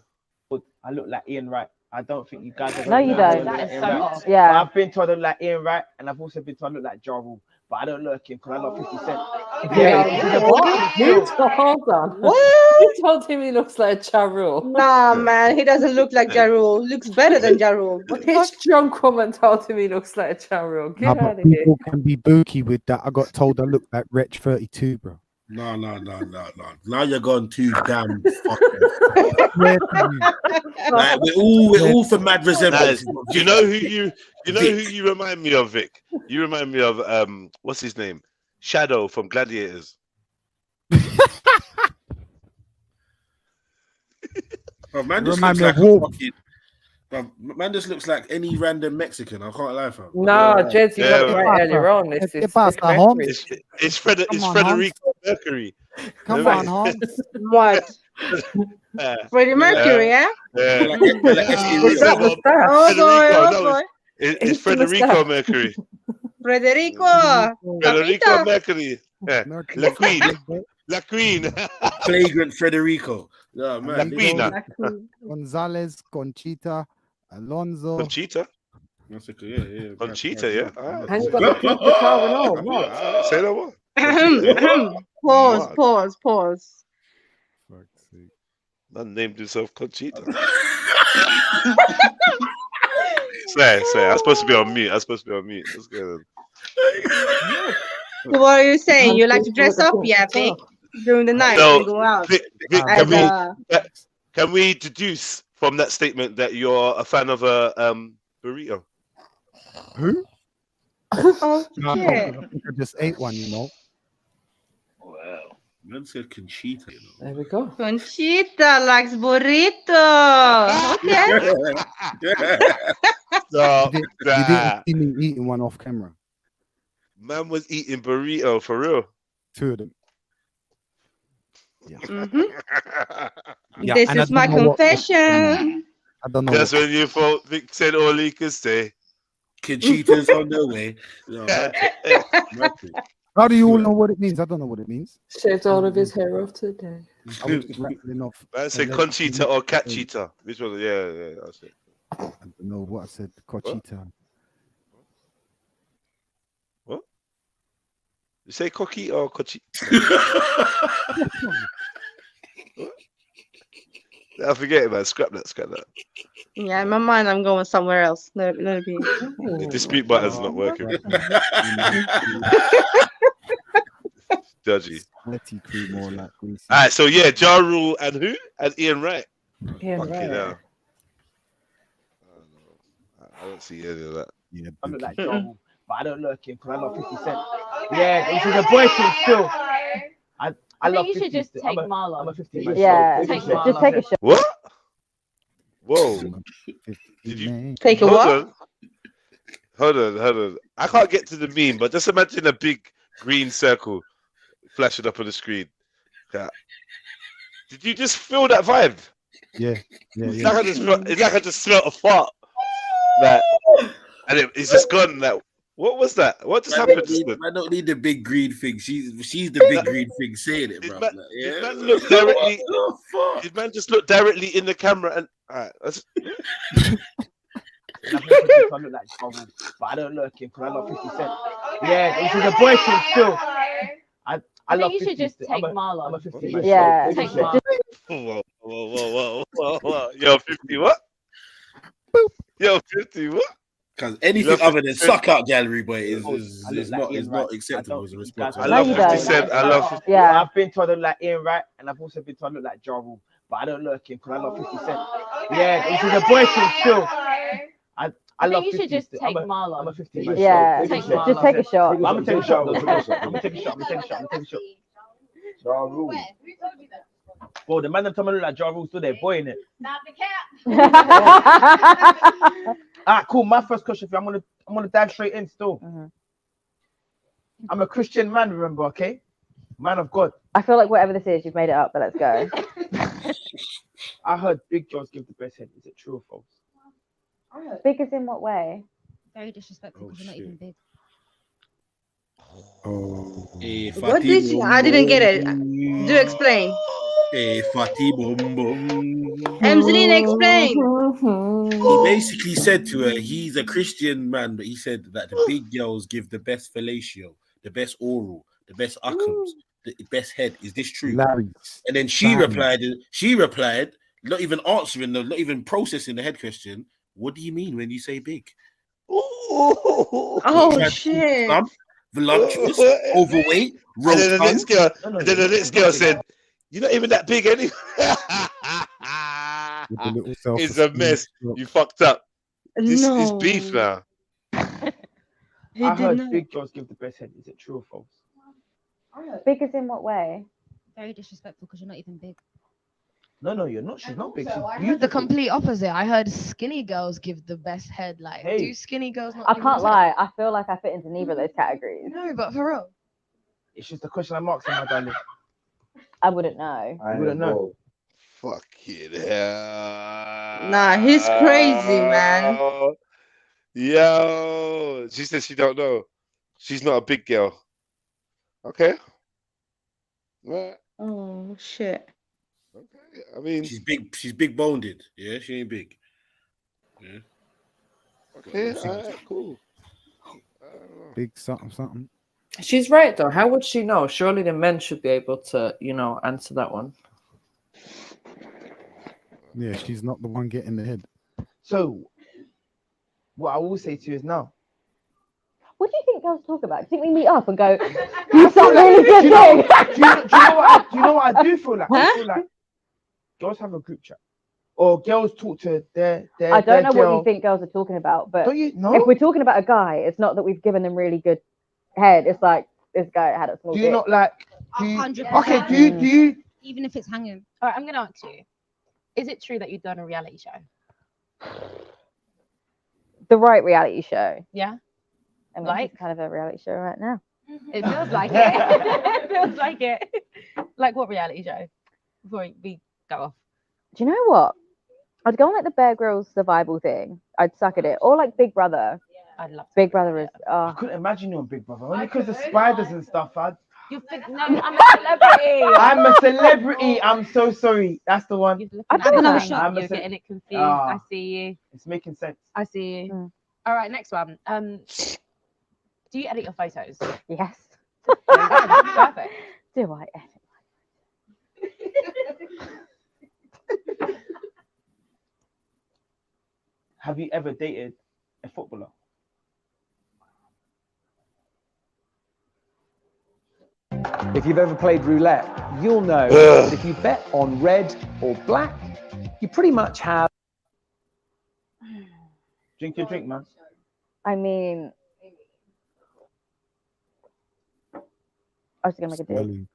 I look like Ian Wright. I don't think you guys. No, you don't. That is so Wright. Yeah. But I've been told I look like Ian Wright, and I've also been told I look like Ja Rule. But I don't look like him because I love 50 Cent. Hold on. What? You told him he looks like Ja Rule. Nah, man, he doesn't look like Ja Rule. Looks better than Ja Rule. What the fuck? Which drunk woman told him he looks like Ja Rule? Nah, Get but out of here. people can be booky with that. I got told I look like Wretch 32, bro. No. Now you're going too damn fucking. Like, we're all for mad resemblance. You know who you remind me of, Vic? You remind me of what's his name? Shadow from Gladiators. Bro, man just Remind looks me like of a fucking. Bro, man just looks like any random Mexican. I can't lie, fam. No, Jez, you got it right earlier on. It's Federico Mercury. Come on, Holmes. What? Freddie Mercury, yeah? Oh boy. It's Federico Mercury. Federico Mercury. Yeah. La Queen. Flagrant Federico. Yeah, man. La Queen. Gonzalez, Conchita, Alonso. Conchita? That's okay, yeah. Conchita, yeah. And you got the guitar and all. What? Say no more. Pause. Man named himself Conchita. Say. I'm supposed to be on mute. Let's get it. So what are you saying? You like to dress up, yeah, Vic? During the night and go out? Vic, can we deduce from that statement that you're a fan of a burrito? Who? Oh, No, shit. I think I just ate one, you know. Wow. Man said Conchita, you know. There we go. Conchita likes burrito. Okay. You didn't see me eating one off camera. Man was eating burrito for real. 2 of them. Yeah, this is my confession. I don't know. That's when you thought Vic said all he could say. Conchita's on the way. No, how do you all know what it means? I don't know what it means. Shaved all of his hair off today. I was just rattling off. Man said Conchita or Cat Cheetah. Which one? Yeah, that's it. I don't know what I said. Conchita. What? You say Coquita or Cochita? I forget it, man. Scrap that. Yeah, in my mind, I'm going somewhere else. No, The dispute button's not working. Dodgy. Sweaty crew, more like greasy. All right, so yeah, Ja Rule and who? And Ian Wright. Ian Fucking Wright. hell. I don't see any of that. Yeah, I look like Ja Rule, but I don't look like him because I love 50 Cent. Yeah, this is a boy thing still. I love think you 50 should just still. take I'm Marlon. a 50 Yeah, Take just Marlon. take a shot. What? Whoa. Did you take a what? Hold on. I can't get to the meme, but just imagine a big green circle flashing up on the screen. Yeah. Did you just feel that vibe? Yeah. It's like I just smelled a fart. Like, and it's just gone. Like, what was that? What just happened? I don't need the big green thing. She's the big green thing saying it, bro. Did man look directly? Did man just look directly in the camera and? All right, that's... I look like Ja Rule, but I don't look like him because I love 50 Cent. Yeah, this is a boy thing still. I love think you 50 should just still. take I'm Marlon. a 50. Yeah. Take Marlon. Whoa. Yo, 50 what? Yo, 50 what? Because anything other than suck out gallery boy is not acceptable as a response. I love 50 Cent. I love 50. Yeah. I've been told I look like Ian Wright, and I've also been told I look like Ja Rule, but I don't look like him because I love 50 Cent. Yeah, this is a boy thing still. I love think you 50 should just still. take I'm Marlon. a 50. Yeah, Take just Marlon. take a shot. I'm gonna take a shot. Ja Rule. Well, the man that told me look like Ja Rule still there, boy, innit? Not the cap. Alright, cool. My first question for you, I'm gonna dive straight in still. I'm a Christian man, remember, okay? Man of God. I feel like whatever this is, you've made it up, but let's go. I heard big girls give the best head. Is it true or false? Big as in what way? Very disrespectful because you're not even big. What did you? I didn't get it. Do explain. Fatty bum bum. Emzeline, explain. He basically said to her, he's a Christian man, but he said that the big girls give the best fellatio, the best oral, the best uckums, the best head. Is this true? Larry. And then she replied, not even answering, not even processing the head question. What do you mean when you say big? Oh shit. Voluptuous, overweight, And then the next girl, rotund. and then the next girl said, "You're not even that big anyway." It's a mess. You fucked up. This is beef now. I heard big girls give the best head. Is it true or false? Big as in what way? Very disrespectful because you're not even big. No, you're not. She's not big. So I She's heard the beautiful. complete opposite. I heard skinny girls give the best head. Like, do skinny girls not? I give can't the lie. I feel like I fit into neither of those categories. No, but for real. It's just a question I'm asking, my darling. I wouldn't know. I wouldn't know. Fucking hell. Nah, he's crazy, man. Yo, she said she don't know. She's not a big girl. Okay. Right. Oh shit. Okay. I mean, she's big. She's big boned. Yeah, she ain't big. Yeah. Okay. All right. Cool. Big something. She's right though. How would she know? Surely the men should be able to, answer that one. Yeah, she's not the one getting the head. So, what I will say to you is now. What do you think girls talk about? Do you think we meet up and go, you sound really good Do you know what I do feel like? I feel like girls have a group chat. Or girls talk to their I don't know girl. what you think girls are talking about, but Don't you know? if we're talking about a guy, it's not that we've given them really good head. It's like this guy had a small Do you dick. not like? Do you, 100%. okay. Do you? Even if it's hanging. All right, I'm gonna ask you: is it true that you've done a reality show? The right reality show. Yeah. I mean, Like? it's kind of a reality show right now. It feels like it. It feels like it. Like what reality show? Before we go off. Do you know what? I'd go on like the Bear Grylls survival thing. I'd suck at it. Or like Big Brother. I'd love Big Brother is. I couldn't imagine you on Big Brother only because the spiders and stuff. No, I'm a celebrity. I'm a celebrity. I'm so sorry. That's the one. I don't know. You're getting it confused. I see you. It's making sense. I see you. All right, next one. Do you edit your photos? Yes. Perfect. Do I edit? Have you ever dated a footballer? If you've ever played roulette, you'll know that if you bet on red or black, you pretty much have. Drink your drink, man. I mean, I was gonna make a dig. Smelling.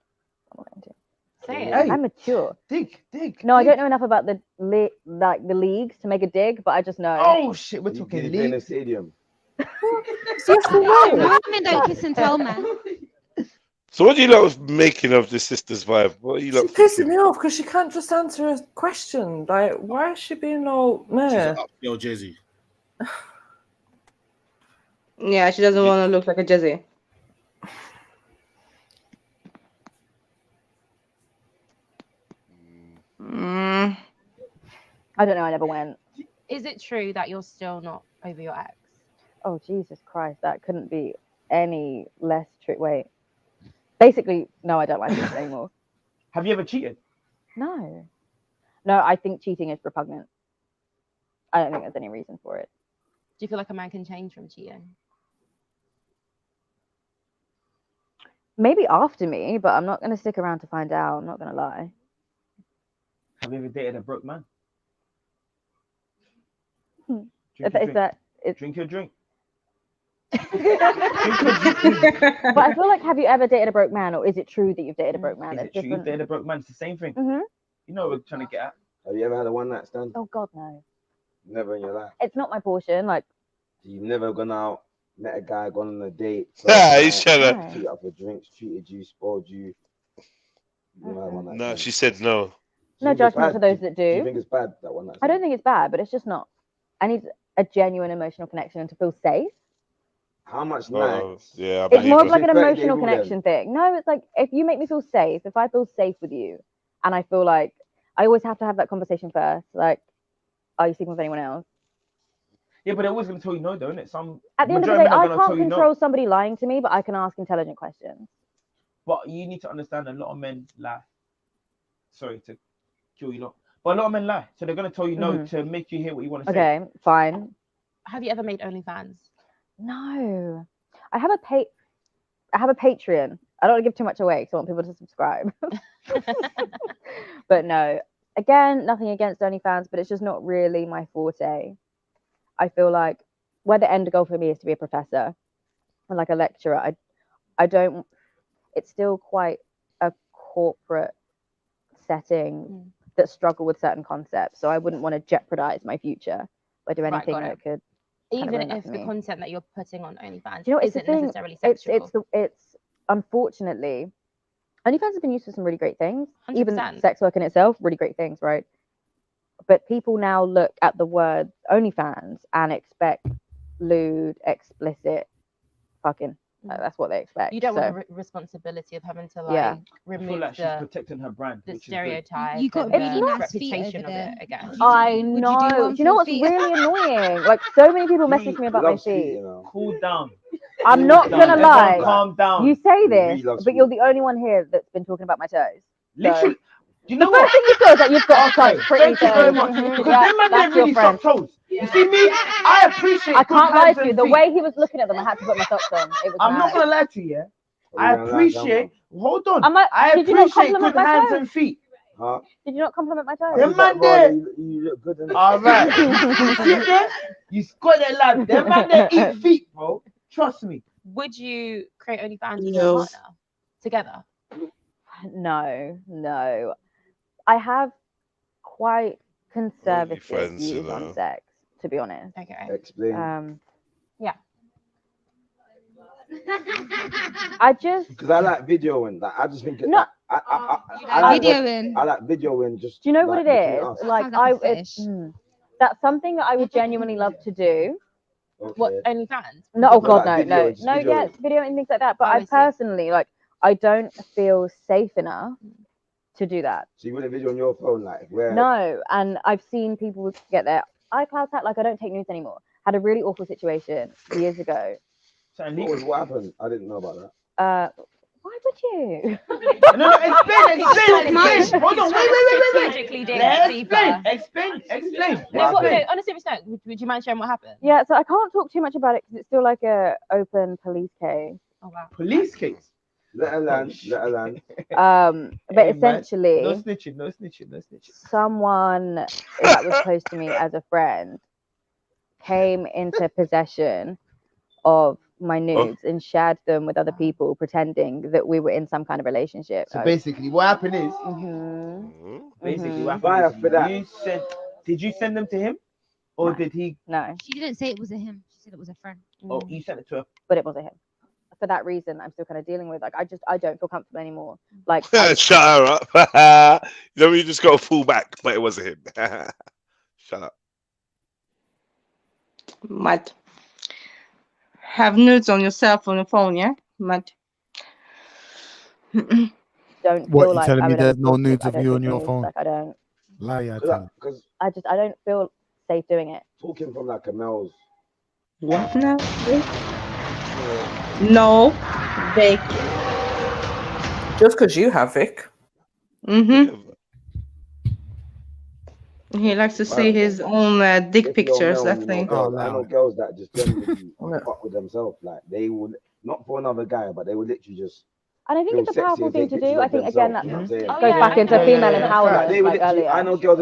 Say Hey, I'm mature. Dig. No, I don't know enough about the leagues to make a dig, but I just know. Oh shit, we're Did talking you play in the league. stadium? Women don't kiss and tell, man. so what do you lot making of the sisters vibe? What are you lot She's pissing me off because she can't just answer a question. Like, why is she being all meh? Yo, Jay-Z. Yeah, she doesn't want to look like a Jezzy. I don't know. I never went. Is it true that you're still not over your ex? Oh Jesus Christ, that couldn't be any less true. Wait. Basically, no, I don't like this anymore. Have you ever cheated? No. No, I think cheating is repugnant. I don't think there's any reason for it. Do you feel like a man can change from cheating? Maybe after me, but I'm not going to stick around to find out. I'm not going to lie. Have you ever dated a broke man? Drink your drink. But I feel like, have you ever dated a broke man, or is it true that you've dated a broke man? Is it true you've dated a broke man? It's the same thing. Mm-hmm. You know what we're trying to get at. Have you ever had a one night stand? Oh God, no. Never in your life. It's not my portion. Like, You've never gone out met a guy, gone on a date. He's trying to took you up for drinks, treated you, spoiled you. No, she said no. No judgment for those that do. Do you think it's bad, that one? I don't think it's bad, but it's just not. I need a genuine emotional connection and to feel safe. How much nights? Yeah, It's more of like an emotional connection thing. No, it's like if you make me feel safe, if I feel safe with you, and I feel like I always have to have that conversation first. Like, are you sleeping with anyone else? Yeah, but they're always going to tell you no, though, isn't it? At the end of the day, I can't control somebody lying to me, but I can ask intelligent questions. But you need to understand a lot of men lie. Sorry to kill you lot. But a lot of men lie. So they're going to tell you no to make you hear what you want to say. Okay, fine. Have you ever made OnlyFans? No. I have a Patreon. I don't want to give too much away because I want people to subscribe. But no. Again, nothing against OnlyFans, but it's just not really my forte. I feel like where the end goal for me is to be a professor and like a lecturer. I don't. It's still quite a corporate setting that struggle with certain concepts, so I wouldn't want to jeopardize my future by doing anything that could. Even if the content that you're putting on OnlyFans isn't necessarily sexual. It's unfortunately, OnlyFans has been used for some really great things. 100%. Even sex work in itself, really great things, right? But people now look at the word OnlyFans and expect lewd, explicit, fucking. That's what they expect. You don't want the responsibility of having to remove I feel like she's protecting her brand, the which stereotype. You got and really the nice feet reputation over of there. it again. I know. Do you know what's really annoying? Like so many people message me about my feet. Cool down. I'm not gonna lie. Calm down. You say this, but you're the only one here that's been talking about my toes. Literally. You The know first what? thing you said is that you've got like pretty Thank you very toes. much. Mhm. Because Yeah, them man that's didn't your really friend. suck toes. You see me? I appreciate. I good can't lie hands to you. and The feet. way he was looking at them, I had to put my socks on. It was I'm not mad. gonna lie to you. Yeah? I appreciate. Hold on. Did you not appreciate compliment good my hands toes? and feet. Did you not compliment my toes? Them man there. You look good. All right. You see there? You got that lad. Them man there eat feet, bro. Trust me. Would you create OnlyFans with your partner together? No. I have quite conservative friends, views you know. on sex, to be honest. Okay. Explain. Yeah. I just Because I like videoing. Like I just think No. I like videoing. I like videoing. Just Do you know like, what it between is? us. Like Sounds like a that's something that I would genuinely love to do. What, OnlyFans? No, oh god, like no. videoing, Yes, video and things like that. But Oh, I I see. personally I don't feel safe enough to do that. So you want a video on your phone, like where? No, and I've seen people get their iCloud tag. Like I don't take nudes anymore. Had a really awful situation years ago. What happened? I didn't know about that. Why would you? No, explain. Hold on, wait. Strategically dig Let's deeper. Explain. No, on a serious note, would you mind sharing what happened? Yeah, so I can't talk too much about it because it's still like a open police case. Oh wow. Police case. Let her land. But essentially, No snitching. someone that was close to me as a friend came into possession of my nudes and shared them with other people, pretending that we were in some kind of relationship. So basically, what happened is, basically, what happened is did you send them to him, or did he? No. She didn't say it was a him. She said it was a friend. Oh, you sent it to her. But it wasn't him. For that reason, I'm still kind of dealing with. Like, I don't feel comfortable anymore. Like, Shut her up. You know, you just got to fall back, but it wasn't him. Shut up. Mad. Have nudes on yourself on your phone, yeah? Mad. Don't What, feel you like telling I me would there's ever no talk to- nudes I of don't you take on your nudes, phone? Like, I don't. Liar. Because I don't feel safe doing it. talking from like a male's. What now? No, Vic. Just because you have Vic. He likes to see his own dick pictures. That thing. I know girls that just generally fuck with themselves. Like they would not for another guy, but they would literally just. And I think it's a powerful thing to do. I think again that goes goes back into female empowerment, like I earlier. know girls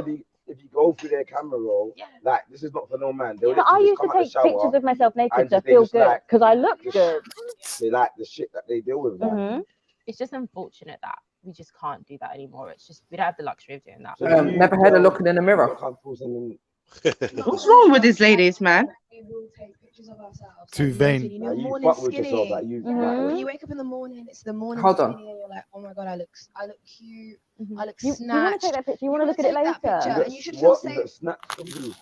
if you go through their camera roll, like this is not for no man. But I used to take pictures of myself naked to feel good because I look good. They like the shit that they deal with. Like. It's just unfortunate that we just can't do that anymore. It's just we don't have the luxury of doing that. Never had a looking in the mirror. What's wrong with these ladies, man? Too vain. Like, You're you morning fuck with yourself, skinny. like you. When you wake up in the morning, it's the morning Hold on. skinny, and you're like, oh my god, I look cute, I look You want to snatched. take that picture? You want to look at it take that later? picture, and you should feel What? You safe. got snatched?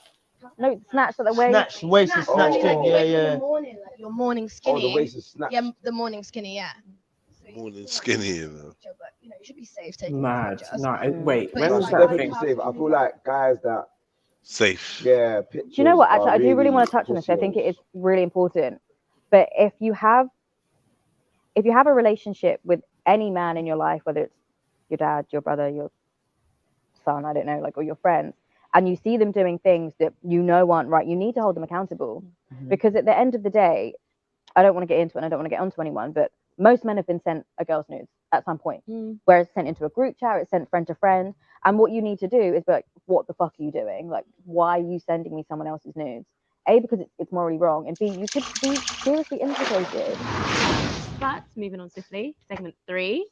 No, it's snatched at the waist. Snatch, waist is Snatch, snatched like, in. you Yeah, wake up in yeah. the morning, like your morning Oh, skinny. the waist is snatched. Yeah, the morning skinny, yeah. Morning skinny, you know. But you know, you should be safe taking Mad. pictures. No, wait. But When it's was like, that Definitely thing? safe. I feel like guys that Safe. share pictures. Do you know what? are Actually, I do really want to touch on this. I pussy think it holes. is really important. But if you have a relationship with any man in your life, whether it's your dad, your brother, your son, I don't know, like, or your friends, and you see them doing things that you know aren't right, you need to hold them accountable. Because at the end of the day, I don't want to get into it and I don't want to get onto anyone, but most men have been sent a girl's nudes at some point, where it's sent into a group chat, it's sent friend to friend. And what you need to do is be like, what the fuck are you doing? Like, why are you sending me someone else's nudes? A, because it's morally wrong, and B, you could be seriously implicated. But moving on swiftly, segment 3.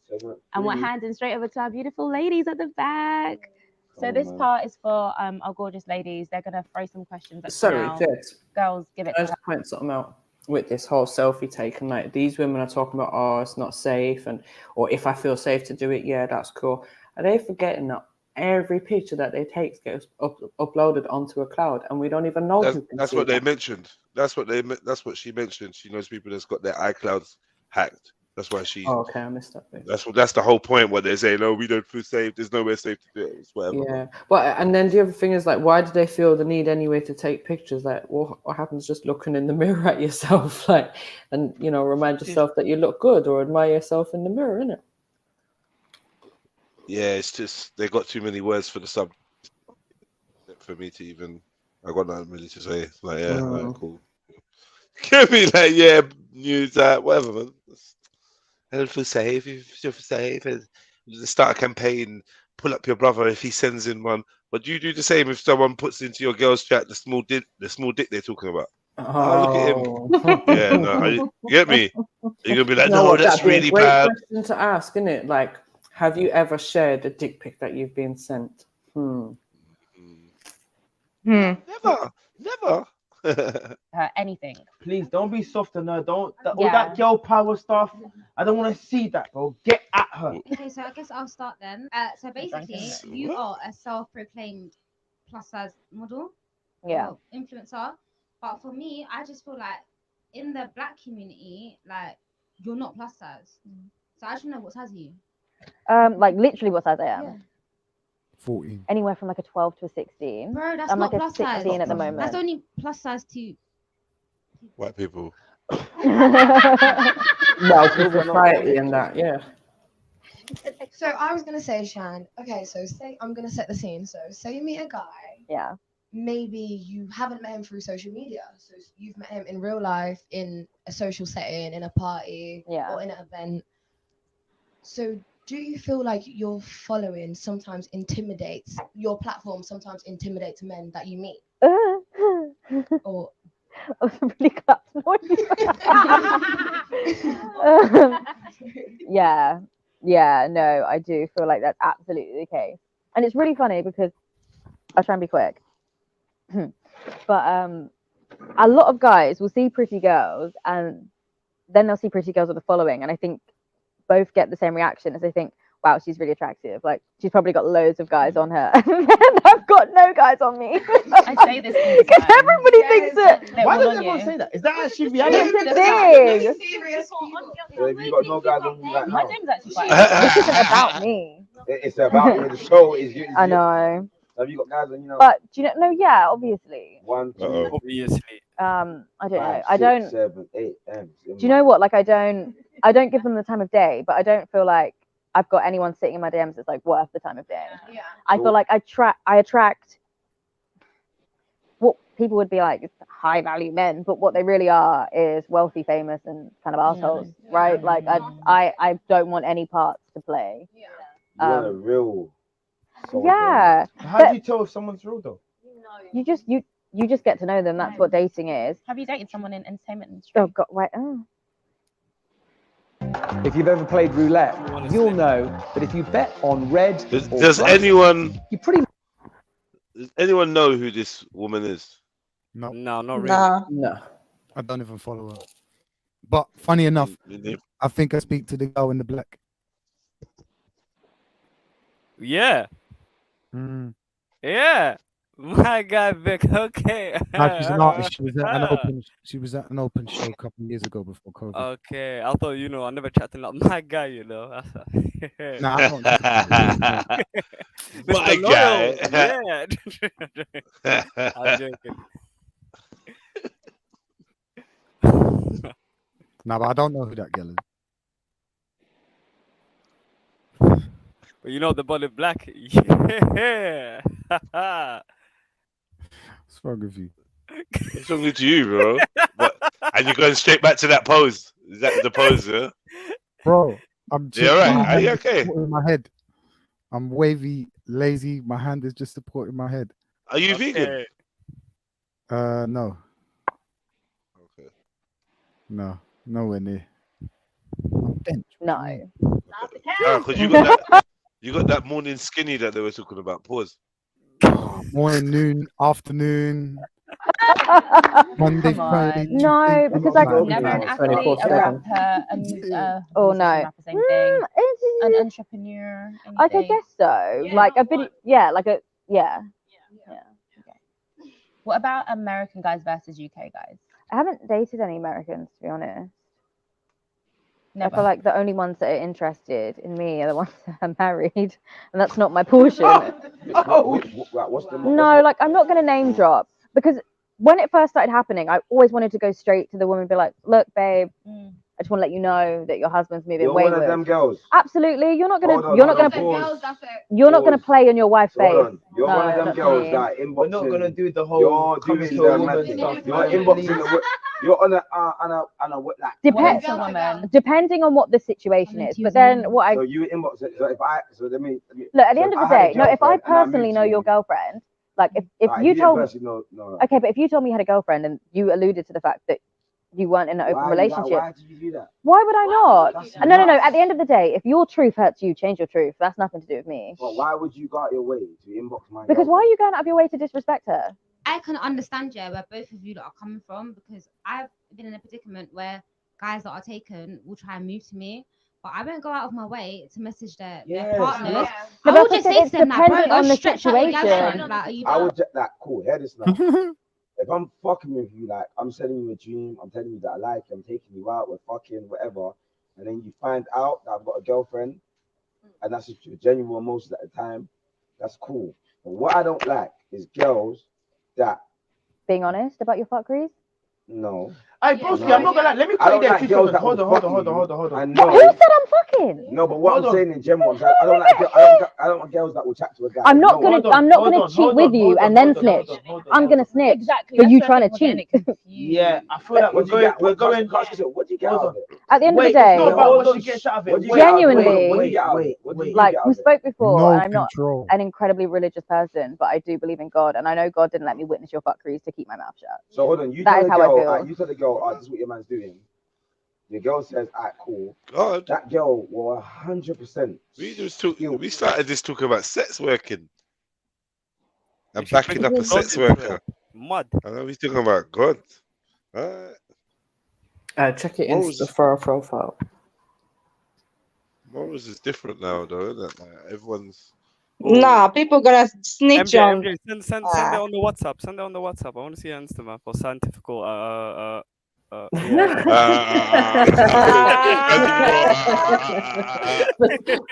And we're handing straight over to our beautiful ladies at the back. So this part is for our gorgeous ladies. They're gonna throw some questions at you Sorry, now. Jess. Girls, give it Can I to just point something out with this whole selfie take? And like, these women are talking about, oh, it's not safe, and or if I feel safe to do it, yeah, that's cool. Are they forgetting that every picture that they take gets uploaded onto a cloud, and we don't even know who can That's see what they that? mentioned. That's what she mentioned. She knows people that's got their iClouds hacked. That's why she. Oh, okay, I missed that bit. That's the whole point. What they're saying, no, we don't feel safe. There's nowhere safe to do it. It's whatever. Yeah, but and then the other thing is, like, why do they feel the need anyway to take pictures? Like, what happens just looking in the mirror at yourself, like, and you know, remind yourself that you look good, or admire yourself in the mirror, innit? Yeah, it's just they got too many words for the sub for me to even. I got nothing really to say. It's like, yeah, alright, cool. Give me like, yeah, news, whatever, man. I don't feel safe. You feel safe. And start a campaign. Pull up your brother if he sends in one. But do you do the same if someone puts into your girls' chat the small dick they're talking about? Oh, look at him. Yeah, no, you get me. You're gonna be like, You know no, what, that's that'd be a really great bad. question to ask, isn't it? Like, have you ever shared a dick pic that you've been sent? Never. anything. Please don't be soft on her. Don't all Yeah. that girl power stuff. I don't want to see that, bro. Get at her. Okay, so I guess I'll start then. So basically, you are a self-proclaimed plus-size model, Yeah. or influencer. But for me, I just feel like in the black community, like, you're not plus size. So I just know what size are you. Like, literally what size I am. Yeah. 14. Anywhere from like a 12 to a 16. Bro, that's I'm not like a plus size. 16 at the moment. That's only plus size to. White people. Well, for society and that, yeah. So I was gonna say, Shan. Okay, so say I'm gonna set the scene. So say you meet a guy. Yeah. Maybe you haven't met him through social media, so you've met him in real life, in a social setting, in a party, or in an event. So do you feel like your following sometimes intimidates your platform? Sometimes intimidates men that you meet, or I was really clapped noise. Yeah, no, I do feel like that's absolutely the case. And it's really funny because I'll try and be quick. But a lot of guys will see pretty girls and then they'll see pretty girls with a following, and I think both get the same reaction as they think, wow, she's really attractive. Like, she's probably got loads of guys on her. And then I've got no guys on me. I say this all the because time. everybody thinks that. Why does everyone say that? Is that actually reality? It's a thing. Have you got no guys on you right My now? name's actually quite. This isn't about me. It's about you. The show is you. I know. Have you got guys on you know? But do you know? No, yeah, obviously. 1, 2, obviously. I don't know. 5, I 6, don't. 7, 8, 10. Do you know what? Like, I don't give them the time of day, but I don't feel like I've got anyone sitting in my DMs that's like worth the time of day. Yeah. I feel like I attract what people would be like high value men, but what they really are is wealthy, famous, and kind of assholes, right? Like, I don't want any parts to play. You want a real. Yeah. How do you tell if someone's real though? You just get to know them. That's what dating is. Have you dated someone in entertainment industry? Oh God, wait. Oh. If you've ever played roulette, you'll know that if you bet on red, Does anyone? you pretty. Does anyone know who this woman is? No, no, not really. No. I don't even follow her. But funny enough, neither. I think I speak to the girl in the black. Yeah. Yeah. My guy Vic. Okay. No, she's an artist. She was at an open show a couple of years ago before COVID. Okay, I thought I never chatting like my guy, Nah, I don't. My Mr. Loyal, guy. yeah. I'm joking. No, but I don't know who that girl is. But you know the bullet black, yeah. What's wrong with you? What's wrong with you, bro? And you're going straight back to that pose. Is that the pose, yeah? Bro, I'm You all right? Are you okay? supporting my head. I'm wavy, lazy. My hand is just supporting my head. Are you vegan? No. Okay. No, nowhere near. I'm dense. No. Because you got that morning skinny that they were talking about. Pause. Morning, noon, afternoon. Monday, Friday. No, because like Never an athlete, a rapper, oh no, same thing. An entrepreneur. Like I guess so. Yeah, like a bit, yeah, like a yeah. What about American guys versus UK guys? I haven't dated any Americans, to be honest. Never. I feel like the only ones that are interested in me are the ones that are married, and that's not my portion. No, like I'm not going to name drop because when it first started happening, I always wanted to go straight to the woman and be like, "Look, babe, I just want to let you know that your husband's moving You're wayward." one of them girls. Absolutely, you're not gonna, Hold on, you're not hold gonna, on, pause. you're not gonna play on your wife's Hold face. on. You're No, one of them not girls me. that inboxing. We're not gonna do the whole You're coming doing to a the woman mad stuff. thing. You're inboxing the. You're on a what like. Depending on what the situation is, but then what I So you inbox it. So if I let me look at the end so of if the I had day. a No, if I girlfriend and I personally moved know to your you- girlfriend, like if Alright, you didn't told me, personally know. okay, but if you told me you had a girlfriend and you alluded to the fact that you weren't in an open relationship, Why did you do that? why would I not? That's No. nuts. At the end of the day, if your truth hurts you, change your truth. That's nothing to do with me. But why would you go out your way to inbox my? Because why are you going out of your way to disrespect her? I can understand where both of you that are coming from because I've been in a predicament where guys that are taken will try and move to me, but I won't go out of my way to message their partners. No, I but will I just think say it's to them, like, bro, dependent go on the stretch out your situation. girlfriend. Like, are you I done? would just like cool. Hear this now. If I'm fucking with you, like I'm selling you a dream, I'm telling you that I like you, I'm taking you out, we're fucking whatever, and then you find out that I've got a girlfriend, and that's just your genuine most at the time, that's cool. But what I don't like is girls that Being honest about your fuckeries. no. Hey, broski, I'm not gonna lie. Let me I cut you don't there. like girls that Hold will on. fuck you. I But know. who said I'm fucking? No, but what Hold I'm on. saying in general, is I don't like. I don't want girls that will chat to a guy. I'm not No. gonna cheat with you and then snitch. I'm gonna snitch Exactly. for That's you where trying to people are getting cheat. Yeah, I feel like we're going. What do you get out of it? At the end of the Wait, day, it's not about what she gets out of it. What do you get out of it? Genuinely, What do you get out of it? What do you like get out we of it? spoke before, No and I'm not control. an incredibly religious person, but I do believe in God, and I know God didn't let me witness your fuckeries to keep my mouth shut. So hold on, you That tell is the how I girl, feel. you tell the girl, this is what your man's doing. The girl says, cool. God. That girl will 100%. We started this talking about sex working and backing up a sex God into worker. it. Mud. I know we're talking about God. Check it Morals- Insta for a profile. Morals is different now, though, isn't it? Like, everyone's. Nah, people gonna snitch on. MJ, send it on the WhatsApp. Send it on the WhatsApp. I want to see your Insta, man, for scientific.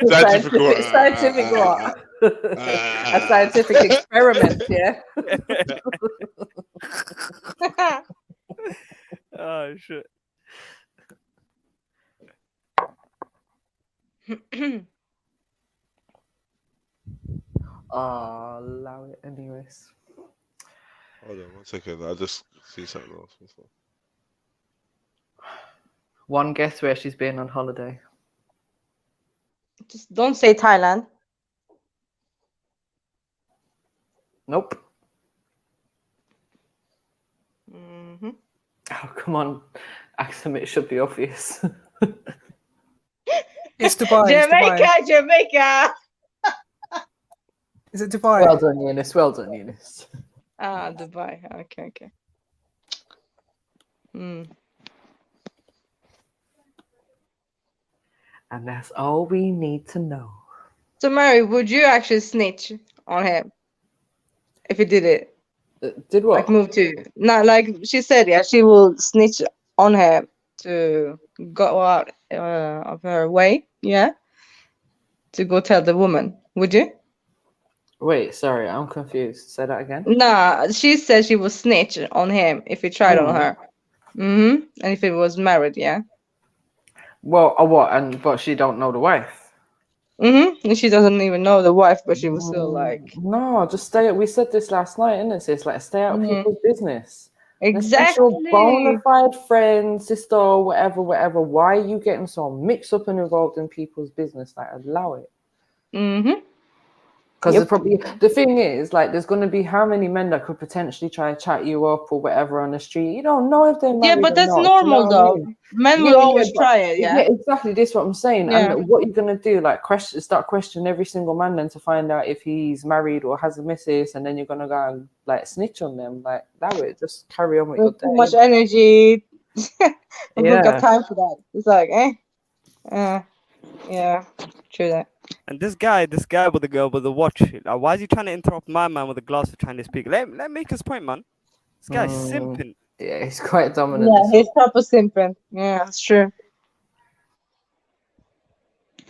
Scientific what? A scientific experiment, yeah. Oh shit. I'll allow it anyways. Hold on 1 second. I just see something else. One guess where she's been on holiday. Just don't say Thailand. Nope. Mm-hmm. Oh, come on. Axum, it should be obvious. It's Dubai. Jamaica. It's Is it Dubai? Well done, Eunice. Well done, Eunice. Ah, Dubai. Okay. And that's all we need to know. So, Mary, would you actually snitch on him if he did it? Did what? Like move to not like she said, yeah, she will snitch on him to go out of her way, yeah, to go tell the woman. Would you? Wait, sorry, I'm confused. Say that again. Nah, she said she would snitch on him if he tried on her. And if he was married, yeah. Well, what? But she don't know the wife. And she doesn't even know the wife, but she was still like. No, just stay. We said this last night, innit? So it's like stay out of people's business. Exactly. Unless you're bona fide friend, sister, or whatever. Why are you getting so mixed up and involved in people's business? Like, allow it. Because the thing is, like, there's going to be how many men that could potentially try to chat you up or whatever on the street. You don't know if they're married. Yeah, but that's normal though. Men will always try it. Yeah, exactly. This is what I'm saying. Yeah. And what you're going to do, like, start questioning every single man then to find out if he's married or has a missus, and then you're going to go and like snitch on them. Like, allow it. Just carry on with your day. Too much energy. We've got time for that. It's like, yeah, true that. And this guy with the girl with the watch, why is he trying to interrupt my man with the glass for trying to speak? Let make his point, man. This guy's simping. Yeah, he's quite dominant. Yeah, he's proper simping. Yeah, that's true.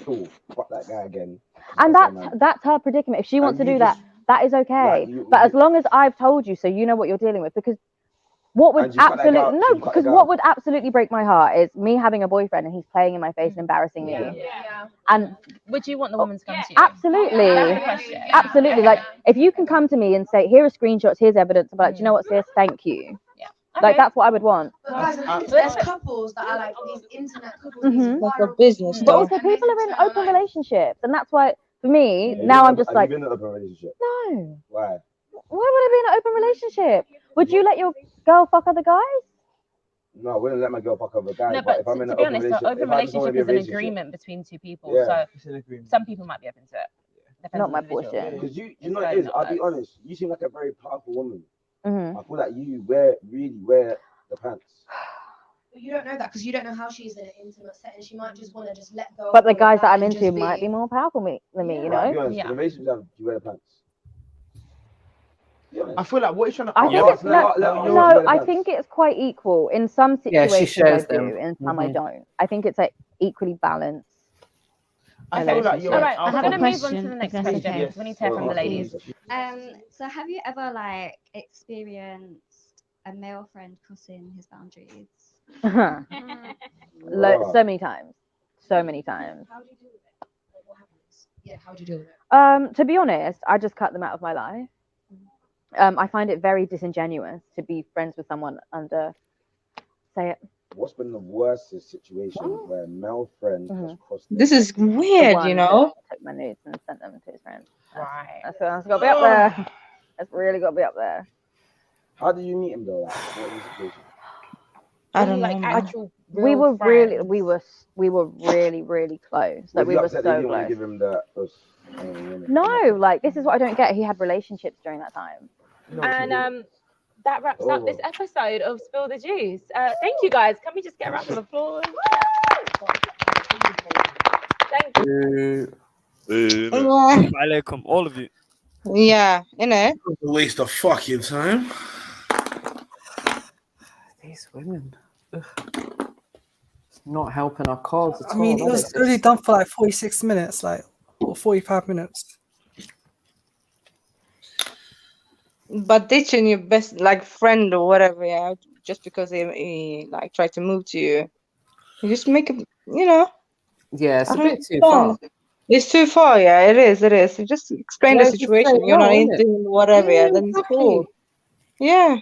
Cool. Fuck that guy again. And that's her predicament. If she wants to do that, that is okay. But as long as I've told you, so you know what you're dealing with, because what would absolutely break my heart is me having a boyfriend and he's playing in my face and embarrassing me. Yeah. And would you want the woman to come to you? Absolutely. That's the question. Absolutely. Like, if you can come to me and say, here are screenshots, here's evidence, I'm like, do you know what, sis? Thank you. Yeah. Like, that's what I would want. But guys, there's couples that are like these internet couples. Like a business. But also, people are in open relationships, and that's why, for me, now I'm just like, Have you been in an open relationship? no. Why? Why would I be in an open relationship? Would you let your girl fuck other guys? No, I wouldn't let my girl fuck other guys. No, but but if I'm in to an be open honest, the open relationship relationship is an agreement between two people. Yeah. So It's an agreement. some people might be open to it. Depends Not on my the individual. portion. Because you know it is. I'll be honest. You seem like a very powerful woman. I Mm-hmm. feel like you really wear the pants. But you don't know that because you don't know how she is in an intimate setting. She might just want to just let go. But the guys that I'm and into just might be more powerful than me, you know? Be honest, in a relationship, you wear the pants. I feel like what you're trying to. I think it's I think it's quite equal. In some Yeah, she situations I shares do, them. in some I don't. I think it's like equally balanced. I feel like you're All right, I'll I'm going to focus. move on to the next question. Yes. We need to hear from the ladies. So have you ever like experienced a male friend crossing his boundaries? So many times. So many times. How do you deal with it? Like, what happens? Yeah, how do you deal with it? To be honest, I just cut them out of my life. I find it very disingenuous to be friends with someone under, say it. What's been the worst situation where a male friend has crossed? This is weird, you know. Took my nudes and sent them to his friends. Right. That's got to be up there. That's really got to be up there. How did you meet him though? Like, what was the situation? I don't like know. actual We real were friends. really close. Like, Was we he were upset so that you didn't want to close. give him the? No, like, this is what I don't get. He had relationships during that time. And that wraps up this episode of Spill the Juice. Thank you guys. Can we just get a round of applause? Thank you. Alaikum, all of you. Yeah, you know. A waste of fucking time. These women. Ugh. It's not helping our cause at all. I mean, it was only done for like 46 minutes, like, or 45 minutes. But ditching your best like friend or whatever, yeah, just because he like tried to move to you, you just make it, you know. Yeah, it's a I bit don't too far. understand. It's too far, yeah. It is. It is. You just explain the Yeah, just say situation. You're no, not innit? into whatever, yeah. Then it's cool. Yeah,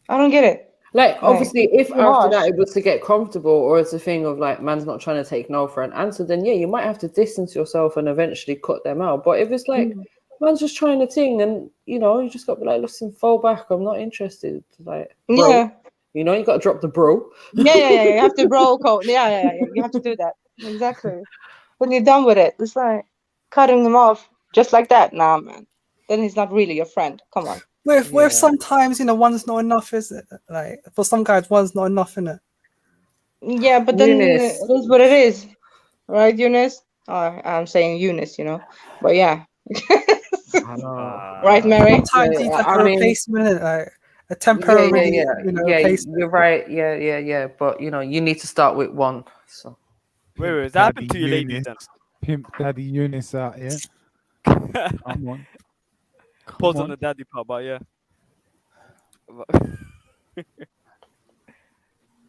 I don't get it. Like, obviously, if too after harsh. that it was to get comfortable, or it's a thing of like, man's not trying to take no for an answer, then yeah, you might have to distance yourself and eventually cut them out. But if it's like, man's just trying to ting, then, you know, you just got to be like, listen, fall back. I'm not interested. Like, bro, Yeah. you know, you got to drop the bro. Yeah. You have to bro code. Yeah. You have to do that. Exactly. When you're done with it, it's like cutting them off just like that. Nah, man. then he's not really your friend. Come on. With sometimes, you know, one's not enough, is it? Like for some guys, one's not enough, innit? Yeah, but then Eunice. it is what it is, right, Eunice? Oh, I'm saying Eunice, you know, but yeah. Right, Mary? Sometimes he's like a replacement, innit? Like a temporary, you know, replacement. You're right. Yeah. But you know, you need to start with one. So. Wait, has that happened to you, ladies? Eunice. Then? Pimp Daddy Eunice out here. Come on. Pause on the daddy part, but yeah.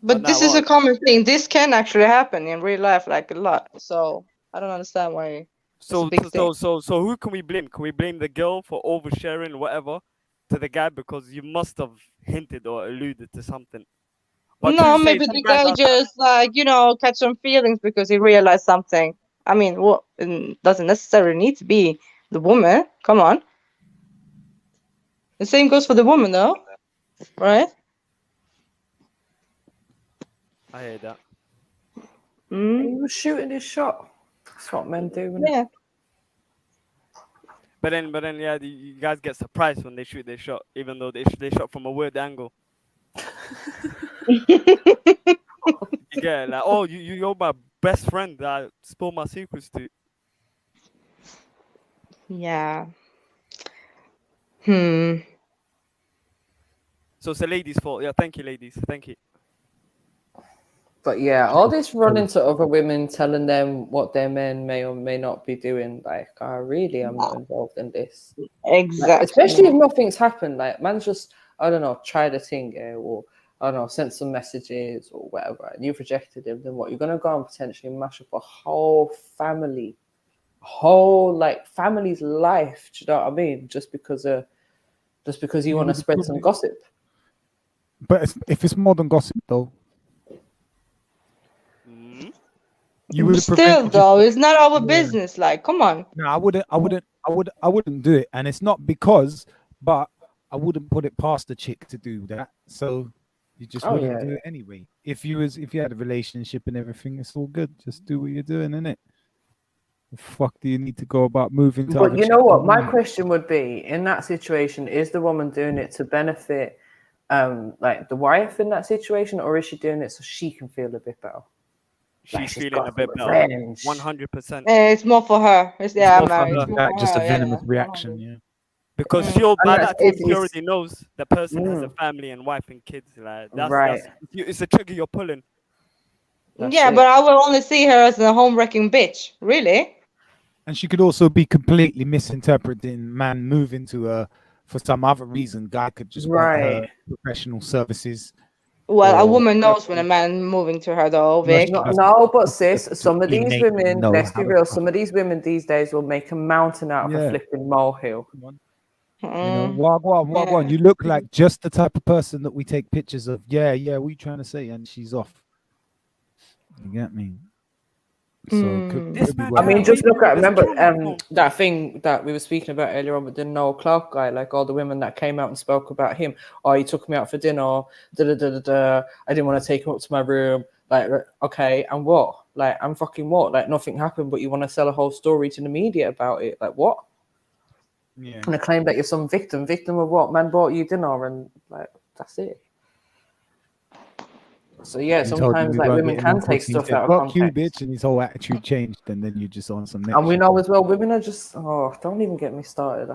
But this is a common thing. This can actually happen in real life, like a lot. So I don't understand why. So who can we blame? Can we blame the girl for oversharing whatever to the guy because you must have hinted or alluded to something? But no, maybe the guy just like, you know, catch some feelings because he realized something. I mean, what doesn't necessarily need to be the woman. Come on. The same goes for the woman, though, right? I hear that. He was shooting his shot. That's what men do. Yeah. But then, yeah, you guys get surprised when they shoot their shot, even though they shot from a weird angle. You get like, oh, you're my best friend that I spill my secrets to. Yeah. So it's a lady's fault. Yeah, thank you, ladies. Thank you. But yeah, all this running to other women, telling them what their men may or may not be doing, like, I really am not involved in this. Exactly. Like, especially if nothing's happened. Like, man's just, I don't know, tried a thing, or I don't know, sent some messages or whatever, and you've rejected him. Then what? You're gonna go and potentially mash up a whole family, family's life. Do you know what I mean? Just because you want to spread some gossip. But if it's more than gossip, though. You would still though, it's not our business. Like, come on. No, I wouldn't do it, and it's not because, but I wouldn't put it past the chick to do that. So you just wouldn't do it anyway. If you had a relationship and everything, it's all good. Just do what you're doing, innit? The fuck do you need to go about moving to? But you know what? My question would be: in that situation, is the woman doing it to benefit, like the wife in that situation, or is she doing it so she can feel a bit better? She's feeling a bit better. 100%. It's more for her. It's just a venomous reaction, yeah. Because by that time she already knows the person has a family and wife and kids. Like that's it's a trigger you're pulling. But I will only see her as a home wrecking bitch. Really? And she could also be completely misinterpreting man moving to her for some other reason. Guy could just want her professional services. Well, a woman knows when a man moving to her, though, Vic. No, but sis, some of these women, let's be real, some of these women these days will make a mountain out of a flipping molehill. You know, wagwan. You look like just the type of person that we take pictures of. Yeah, what are you trying to say? And she's off. You get me? So I mean, just look at, remember that thing that we were speaking about earlier on with the Noel Clark guy, like all the women that came out and spoke about him. Oh, he took me out for dinner. I didn't want to take him up to my room. Like, okay, and what? Like, I'm fucking what? Like, nothing happened, but you want to sell a whole story to the media about it. Like, what? Yeah. And claim that you're some victim. Victim of what? Man bought you dinner, and like, that's it. So yeah, sometimes like women can take stuff out of context. You, bitch, and his whole attitude changed, and then you're just on some next and we know as well, women are just don't even get me started.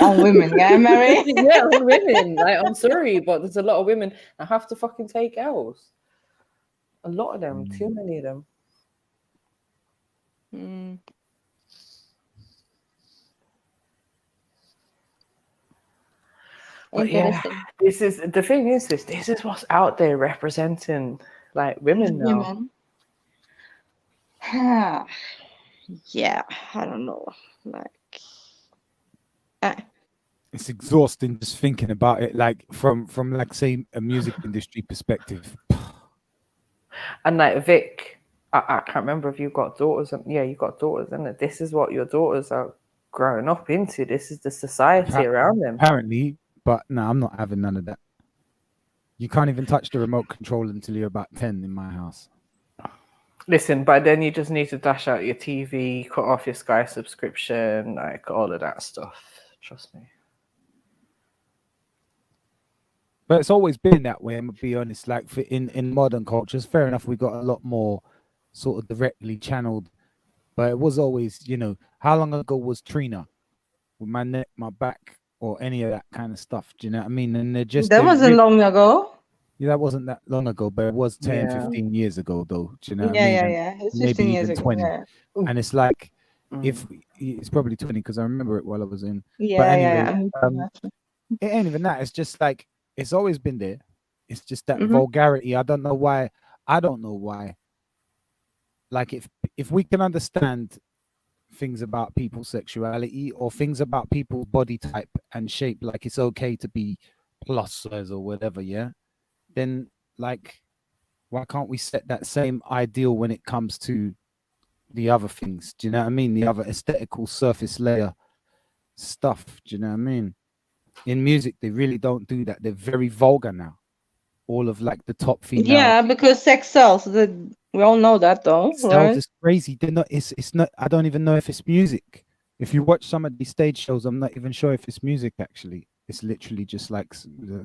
On women, yeah, Mary? Yeah, on women. Like, I'm sorry, but there's a lot of women that have to fucking take L's. A lot of them, too many of them. But yeah, this is the thing. Is this is what's out there representing like women now. Yeah, I don't know. Like, it's exhausting just thinking about it. Like from like say a music industry perspective. And like Vic, I can't remember if you've got daughters. Yeah, you've got daughters, and this is what your daughters are growing up into. This is the society around them. Apparently. But no, I'm not having none of that. You can't even touch the remote control until you're about 10 in my house. Listen, by then you just need to dash out your TV, cut off your Sky subscription, like all of that stuff. Trust me. But it's always been that way. I'm gonna be honest. Like in modern cultures, fair enough. We got a lot more sort of directly channeled, but it was always, you know, how long ago was Trina with my neck, my back, or any of that kind of stuff? Do you know what I mean? And That wasn't long ago. Yeah, that wasn't that long ago, but it was 10, Yeah. 15 years ago, though. Do you know what Yeah, I mean? yeah, And yeah. It's maybe 15 years even ago. 20. Yeah. And it's like, if it's probably 20 because I remember it while I was in. But Yeah, anyway, yeah. it ain't even that. It's just like, it's always been there. It's just that Mhm. vulgarity. I don't know why. I don't know why. Like, if we can understand things about people's sexuality or things about people's body type and shape, like it's okay to be plus size or whatever, yeah, then like, why can't we set that same ideal when it comes to the other things? Do you know what I mean? The other aesthetical surface layer stuff. Do you know what I mean? In music, they really don't do that. They're very vulgar now. All of like the top female. Yeah, because sex sells. We all know that, though, Sells right? is crazy. They're not. It's not. I don't even know if it's music. If you watch some of these stage shows, I'm not even sure if it's music. Actually, it's literally just like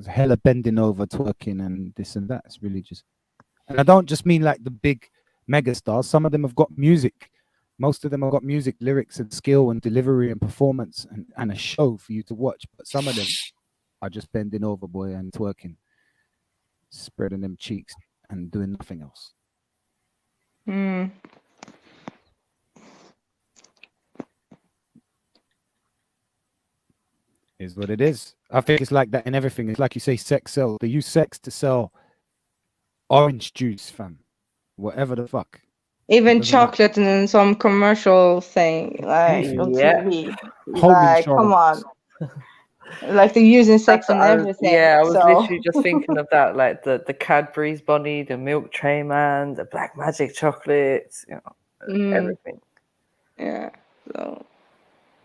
hella bending over, twerking, and this and that. It's really just. And I don't just mean like the big megastars. Some of them have got music. Most of them have got music, lyrics, and skill, and delivery, and performance, and a show for you to watch. But some of them are just bending over, boy, and twerking, spreading them cheeks, and doing nothing else. Mm. Is what it is. I think it's like that in everything. It's like you say, sex sells. They use sex to sell orange juice, fam. Whatever the fuck. Even Doesn't matter. chocolate and some commercial thing, like Anything. on Yeah. TV. Home Like, come on. insurance. Like they're using sex That's what in I was, everything. yeah, I was so. literally just thinking of that, like the Cadbury's bunny, the Milk Tray Man, the Black Magic chocolates, you know, everything. Yeah. So.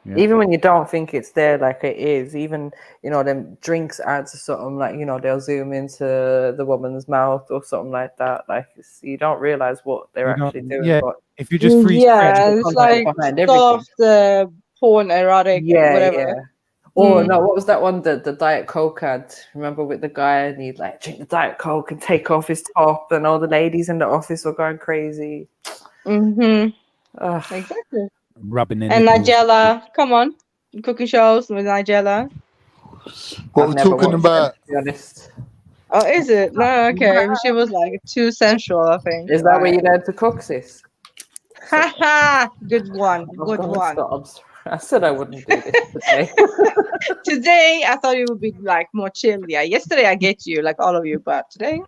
Yeah. Even when you don't think it's there, like it is, even, you know, them drinks ads or something, like, you know, they'll zoom into the woman's mouth or something like that. Like, you don't realize what they're You know, actually doing. yeah. But If you just freeze frame, Yeah, it's like behind everything. soft porn, erotic, Yeah, whatever. yeah. Or no, what was that one? The Diet Coke ad. Remember with the guy and he'd like drink the Diet Coke and take off his top, and all the ladies in the office were going crazy. Exactly. rubbing their And nipples. Nigella, come on, cooking shows with Nigella. What I've we're never talking watched about? them, to be honest. Oh, is it? No, okay. She was like too sensual, I think. Is that where you learned to cook, sis? Haha, good one, good gonna one. stop. I said I wouldn't do this today. Today, I thought it would be like more chill. Yeah, yesterday I get you, like all of you, but today,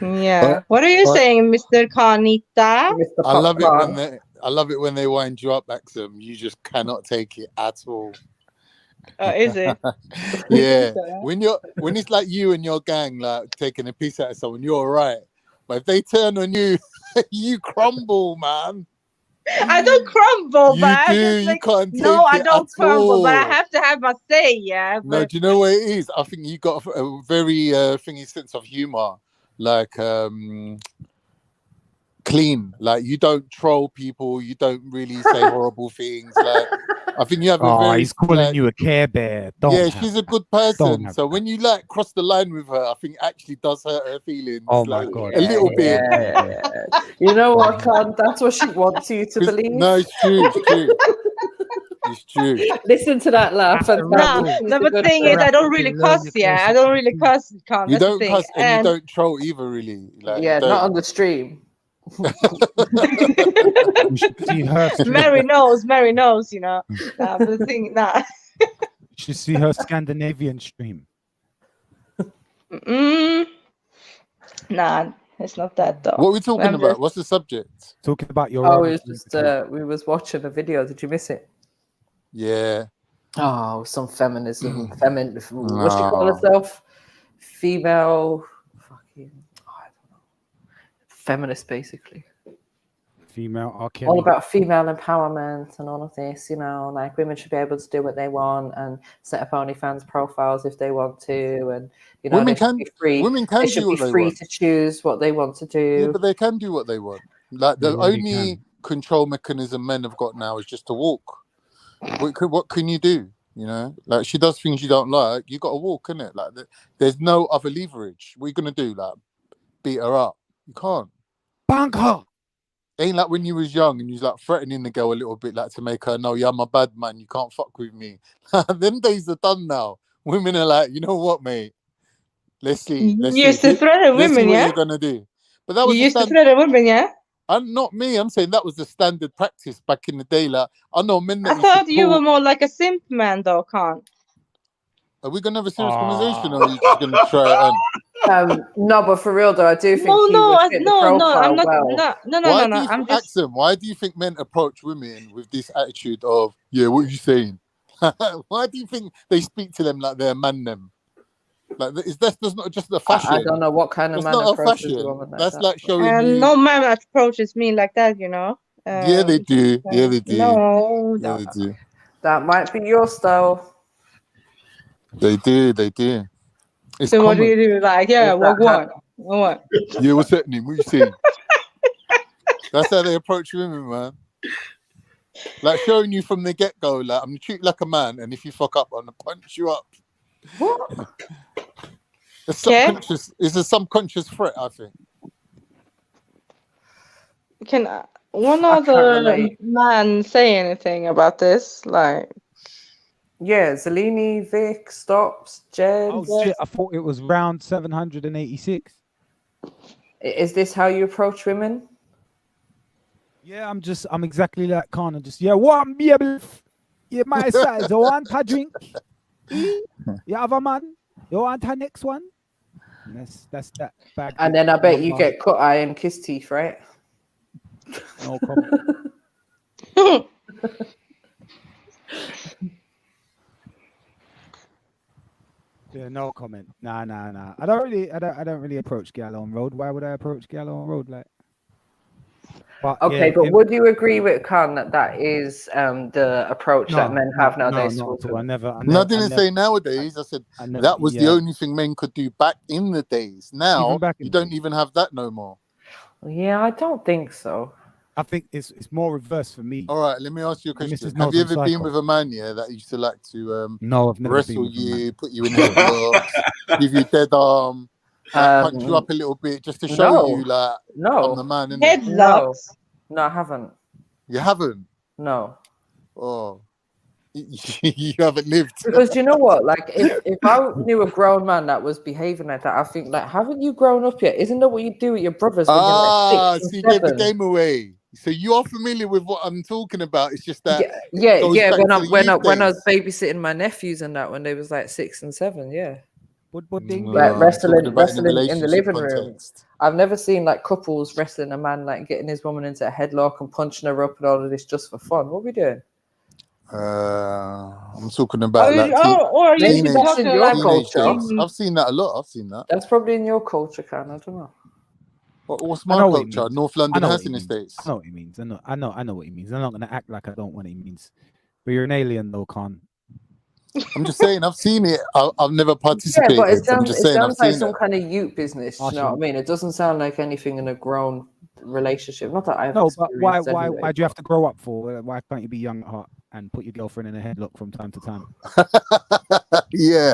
yeah. What are you saying, Mr. Carnita? I love it when they wind you up, Axum. You just cannot take it at all. Is it? Yeah. When it's like you and your gang like taking a piece out of someone, you're all right. But if they turn on you, you crumble, man. I don't crumble, You but I do. just You like, can't no, take I it don't at crumble, but I all. have to have my say, yeah. No, But do you know what it is? I think you got a very thingy sense of humor, like clean. Like you don't troll people. You don't really say horrible things. Like I think you have a very. He's calling you a Care Bear. Yeah, she's a good person. have So when you like cross the line with her, I think it actually does hurt her feelings. Oh my like, God. a little bit. Yeah. You know what, Con? That's what she wants you to believe. No, it's true. It's true. It's true. Listen to that laugh. And no, the thing is, I don't really cuss. Yeah, I don't really cuss. You That's don't the thing. cuss and you don't troll either, really. Like, yeah, you don't. not on the stream. You should see her stream. Mary knows, you know. But the thing, nah. You should see her Scandinavian stream. Nah, it's not that though. What are we talking about? What's the subject? Talking about your. Oh, it was just we was watching a video. Did you miss it? Yeah. Oh, some feminism. What she call herself? Female. Fucking. I don't know. Feminist, basically. Female. Okay. All about female empowerment and all of this, you know, like women should be able to do what they want and set up OnlyFans profiles if they want to, and you know, Women they should be free. Women can They should do be what they free want. to choose what they want to do. Yeah, but they can do what they want. Like the They really only control mechanism men have got now is just to walk. what can you do? You know, like she does things you don't like. You got to walk, innit? Like there's no other leverage. What are you gonna do? Like beat her up? You can't. Bang her. Ain't like when you was young and you was like threatening the girl a little bit, like to make her know, yeah, I'm a bad man. You can't fuck with me. Them days are done now. Women are like, you know what, mate? Let's see. You used to threaten Let's see women, what yeah? you're gonna do. But that You was the used to threaten women, yeah? I'm not me. I'm saying that was the standard practice back in the day. Like I know men that I used to thought you were pull. more like a simp man, though, Khan. Are we gonna have a serious conversation, or are you just gonna try it on? No, but for real though, I do think he would fit the no, profile I'm not. well. Why do you Axum, why do you think men approach women with this attitude of, yeah, what are you saying? Why do you think they speak to them like they're man them? Like that's not just the fashion. I don't know what kind of That's man not a approaches a fashion. woman like That's that. like showing you. No man approaches me like that, you know. Yeah, they do. Yeah, they do. No, Yeah, they do. That might be your style. They do. They do. It's So what do common. you do? Like, yeah, what? Yeah, what's happening? What you saying? That's how they approach women, man. Like showing you from the get-go, like I'm gonna treat you like a man, and if you fuck up, I'm gonna punch you up. What? It's subconscious. It's a subconscious threat, I think. Can one other man say anything about this? Like, yeah, Zellini, Vic, Stops, Jed. Oh shit! I thought it was round 786. Is this how you approach women? Yeah, I'm exactly like Khan. And just what be able, yeah, my size. You want a drink? You have a man. You want a next one? And that's that bag. And then I bet you get cut eye and kiss teeth, right? No comment. Yeah, no comment. Nah. I don't really approach gal on road. Why would I approach gal on road? Like, but would you agree with Khan that is the approach that men have nowadays? No, I never. I didn't say nowadays. I said that was the only thing men could do back in the days. Now you don't even have that no more. Yeah, I don't think so. I think it's more reverse for me. All right, let me ask you a question. Have you ever been with a man, that used to like to no, I've never wrestle been with you, put you in headlocks, give you dead arm, punch you up a little bit just to show you like I'm the man, innit? Headlocks? No, I haven't. You haven't? No. Oh. You haven't lived. Because you know what? Like, if I knew a grown man that was behaving like that, I think, like, haven't you grown up yet? Isn't that what you do with your brothers when you're like 6 and so you gave the 7? game away. So you are familiar with what I'm talking about. It's just that yeah. When I was babysitting my nephews and that when they was like 6 and 7, yeah. Like wrestling in the living room. I've never seen like couples wrestling a man like getting his woman into a headlock and punching her up and all of this just for fun. What are we doing? I'm talking about teenage days. I've seen that a lot. I've seen that. That's probably in your culture, Karen. I don't know. What's my culture? North London housing estates. I know what he means. I know what he means. I'm not gonna act like I don't what he means. But you're an alien, though, Khan. I'm just saying, I've seen it. I've never participated. Yeah, but it sounds, I've like seen some kind of youth business. You know what I mean? It doesn't sound like anything in a grown relationship. Not that I've but why do you have to grow up for? Why can't you be young at heart and put your girlfriend in a headlock from time to time? Yeah,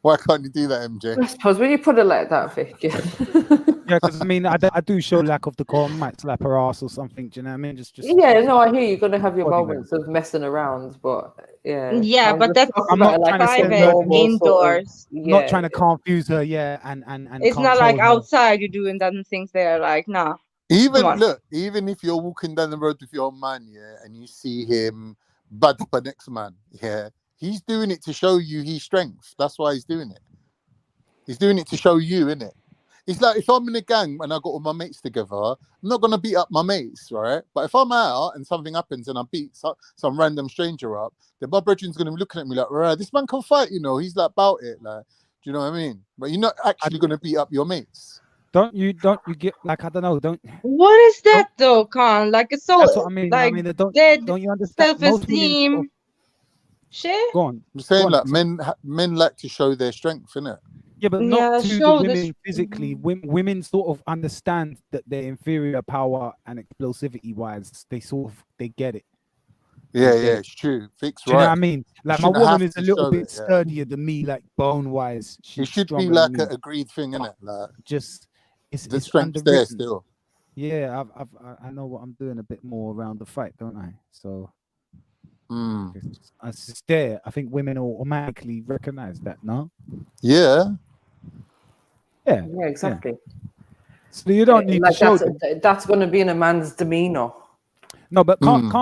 why can't you do that, MJ? I suppose when you put it like that, Vic. Yeah, because I mean, I do show lack of decorum. Might slap her ass or something. Do you know what I mean? Just yeah, no, I hear you're gonna have your moments of messing around, but yeah, but that's I'm not like trying private, indoors. Not trying to confuse her. Yeah, and it's not like outside you're doing them things there. Like, nah. Even if you're walking down the road with your man, and you see him bad up a next man, he's doing it to show you his strength. That's why he's doing it. He's doing it to show you, innit? It's like if I'm in a gang and I got all my mates together, I'm not gonna beat up my mates, right? But if I'm out and something happens and I beat some random stranger up, then my brethren's gonna be looking at me like, right, this man can fight, he's like about it, like, do you know what I mean? But you're not actually gonna beat up your mates. Don't you get like I don't know? What is that though, Khan? Like it's so. That's what I mean. Like don't you understand? Self-esteem. Shit. Go on. I'm saying like men like to show their strength, innit? Yeah, but not to the women physically. Women sort of understand that their inferior power and explosivity wise, they get it. Yeah, these yeah, days. it's true. Vic's Do you know right. what I mean? Like, my shouldn't woman have is a to little show bit it, yeah. sturdier than me, like bone wise. It She's should be stronger like than an me. agreed thing, innit? Like, Just it's the strength's there underwritten. still. Yeah, I know what I'm doing a bit more around the fight, don't I? So it's just there. I think women will automatically recognize that, no? Yeah. Yeah. Yeah, exactly. So you don't need to Like show them. that's going to be in a man's demeanor. No, but can't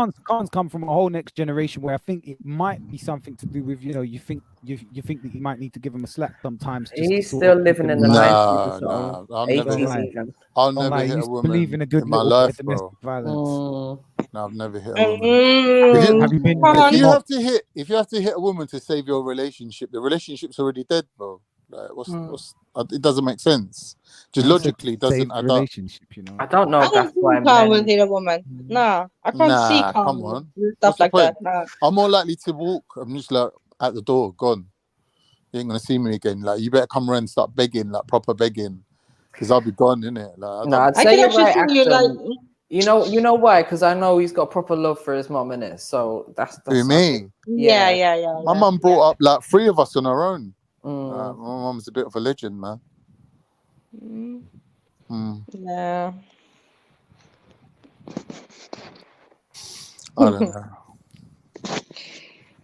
come from a whole next generation where I think it might be something to do with, you think that you might need to give him a slap sometimes. Just He's to sort still of living in the 90s or something. I'll 80s even. I'll Don't never lie, hit you a used to believe in woman a good in my little bit of life, domestic bro. violence. No, I've never hit a woman. If you have to hit a woman to save your relationship, the relationship's already dead, bro. Like, it doesn't make sense. Just logically doesn't add up. Relationship, I don't know I if don't that's why think I will men. hit a woman. Nah, I can't see Nah, come calm on. stuff What's the like point? that. Nah. I'm more likely to walk. I'm just like at the door, gone. You ain't gonna see me again. Like, you better come around and start begging, like proper begging, because I'll be gone, innit? Like, No, I'd I say can you're actually right, see you like. Axel. You know why? Because I know he's got proper love for his mom, innit? So that's Who, me? Yeah. My mum brought up like 3 of us on her own. My mum's a bit of a legend, man. Yeah. I don't know.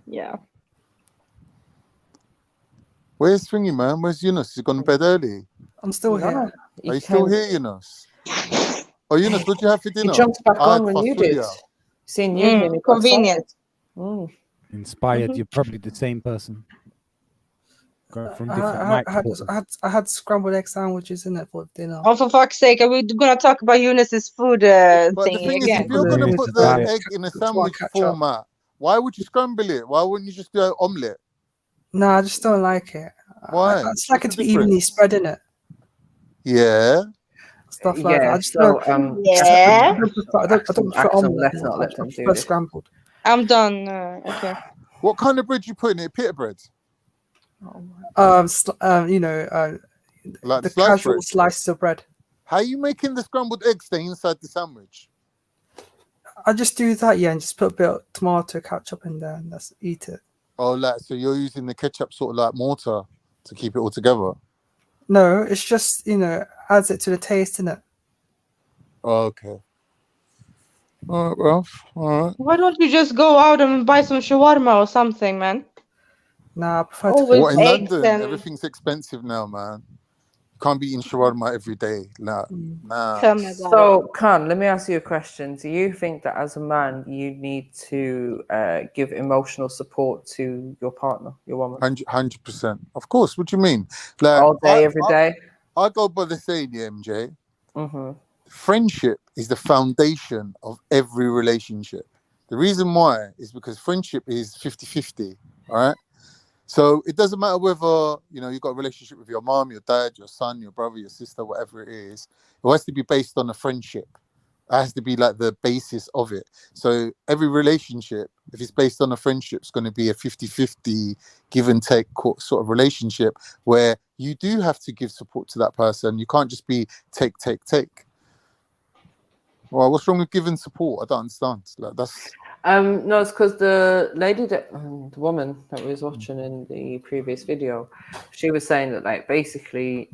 Yeah. Where's Thingy, man? Where's Yunus? He's gone to bed early. I'm still here. Are you still here, Yunus? Oh, Yunus, what do you have for He dinner? jumped back I had on when you did. fasulia. Seeing you made me quite convenient. excited. Inspired. You're probably the same person. Going from different I mics. had scrambled egg sandwiches in it for dinner. Oh, for fuck's sake, are we gonna talk about Eunice's food But the thingy thing is, again? if you're going to put the egg in a sandwich catch up. format, why would you scramble it? Why wouldn't you just do an omelette? No, I just don't like it. Why? I just like What's it to the be evenly difference? spread in it. Yeah. Stuff like that. I just so don't. Yeah. I don't prefer omelette. Let's not let them I do prefer this. scrambled. I'm done. Okay. What kind of bread you put in it? Pita bread? Like Like the sliced casual bread? slices of bread. How are you making the scrambled egg stay inside the sandwich? I just do that, yeah, and just put a bit of tomato ketchup in there, and that's eat it. Oh, like, so you're using the ketchup sort of like mortar to keep it all together? No, it's just adds it to the taste, innit? Oh, okay. All right, well, all right. Why don't you just go out and buy some shawarma or something, man? Nah, I prefer Always What, in eggs London? and Everything's expensive now, man. You can't be eating shawarma every day. Nah. tell me about So, Khan, let me ask you a question. Do you think that as a man, you need to give emotional support to your partner, your woman? 100%. Of course. What do you mean? Like, All day, every day? I go by the saying, yeah, MJ. Mm-hmm. Friendship is the foundation of every relationship. The reason why is because friendship is 50-50, all right? So it doesn't matter whether, you've got a relationship with your mom, your dad, your son, your brother, your sister, whatever it is. It has to be based on a friendship. It has to be like the basis of it. So every relationship, if it's based on a friendship, it's going to be a 50-50 give and take sort of relationship where you do have to give support to that person. You can't just be take. Well, what's wrong with giving support? I don't understand. Like, that's... No, it's because the lady the woman that we was watching in the previous video, she was saying that, like, basically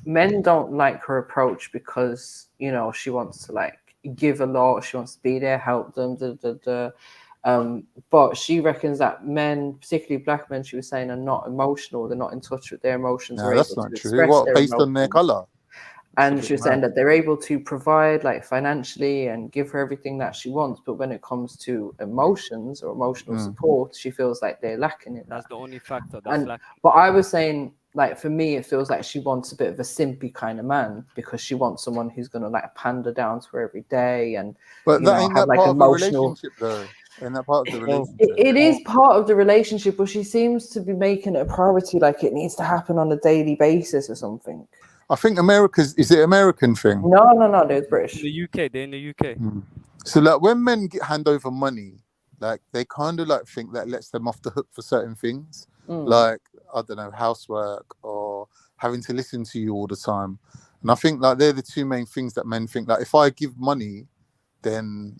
men don't like her approach because she wants to like give a lot, she wants to be there, help them, but she reckons that men, particularly black men, she was saying, are not emotional, they're not in touch with their emotions. No, or that's able not to true. express What, their based on their emotions. color? And she was saying that they're able to provide like financially and give her everything that she wants, but when it comes to emotions or emotional support, she feels like they're lacking it. That's the only factor that's lacking. But I was saying, like, for me, it feels like she wants a bit of a simpy kind of man because she wants someone who's gonna like pander down to her every day and But that ain't have that like part of the emotional. relationship, though. Ain't that part of the relationship? It is part of the relationship, but she seems to be making it a priority, like it needs to happen on a daily basis or something. I think is it American thing? No, they're British. In the UK, they're in the UK. So like when men hand over money, like they kind of like think that lets them off the hook for certain things, like, I don't know, housework or having to listen to you all the time. And I think like they're the two main things that men think, like, if I give money, then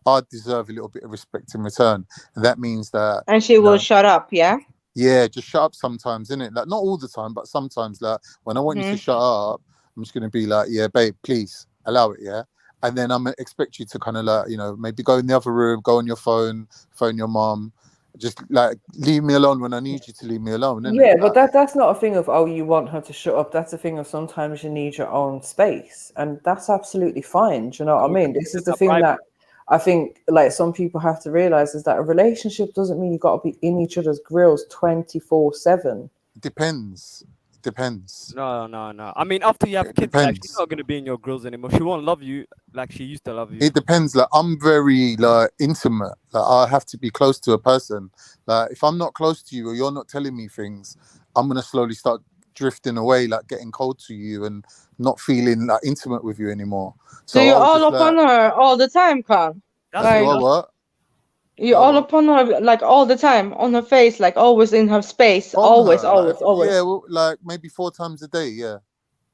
I deserve a little bit of respect in return, and that means that. And she will shut up, yeah. Yeah, just shut up sometimes, innit? Like not all the time, but sometimes. Like when I want you to shut up, I'm just gonna be like, yeah, babe, please allow it, yeah. And then I'm expect you to kind of like, maybe go in the other room, go on your phone your mom, just like leave me alone when I need you to leave me alone. Innit? Yeah, but that's not a thing of you want her to shut up. That's a thing of sometimes you need your own space, and that's absolutely fine. Do you know what I mean? This is the thing that I think like some people have to realize is that a relationship doesn't mean you got to be in each other's grills 24/7. Depends. No. I mean, after you have kids, like, she's not gonna be in your grills anymore. She won't love you like she used to love you. It depends. Like I'm very like intimate. Like I have to be close to a person. Like if I'm not close to you or you're not telling me things, I'm gonna slowly start drifting away, like getting cold to you and not feeling like intimate with you anymore. So you're all just, up on her all the time, Khan. What? You're all upon her like all the time, on her face, like always in her space, always. Yeah, well, like maybe 4 times a day. Yeah.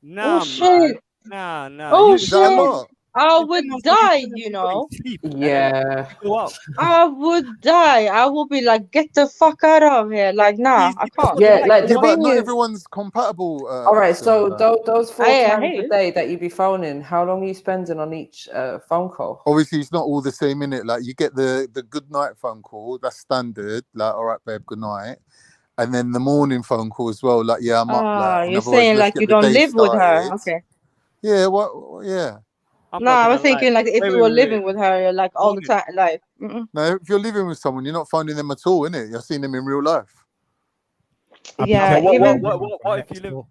Nah, oh shit! Nah. Oh Is that a shit! lot? I would die, you know. Yeah. I would die. I would be like, get the fuck out of here. Like, nah, I can't. Yeah, like the but thing not is, everyone's compatible. all right, so those 4 I times hear a you. day that you be phoning, how long are you spending on each phone call? Obviously, it's not all the same, innit? Like you get the good night phone call, that's standard. Like, all right, babe, good night. And then the morning phone call as well. Like, yeah, I'm up. Like, in You're other words, saying let's like get you the don't day live with her. started. Okay. Yeah, what? Yeah. No, I was thinking like if you were living with her, you're like all the Morning. time, like. No, if you're living with someone, you're not phoning them at all, innit? You're seeing them in real life. Yeah, What even. if you live?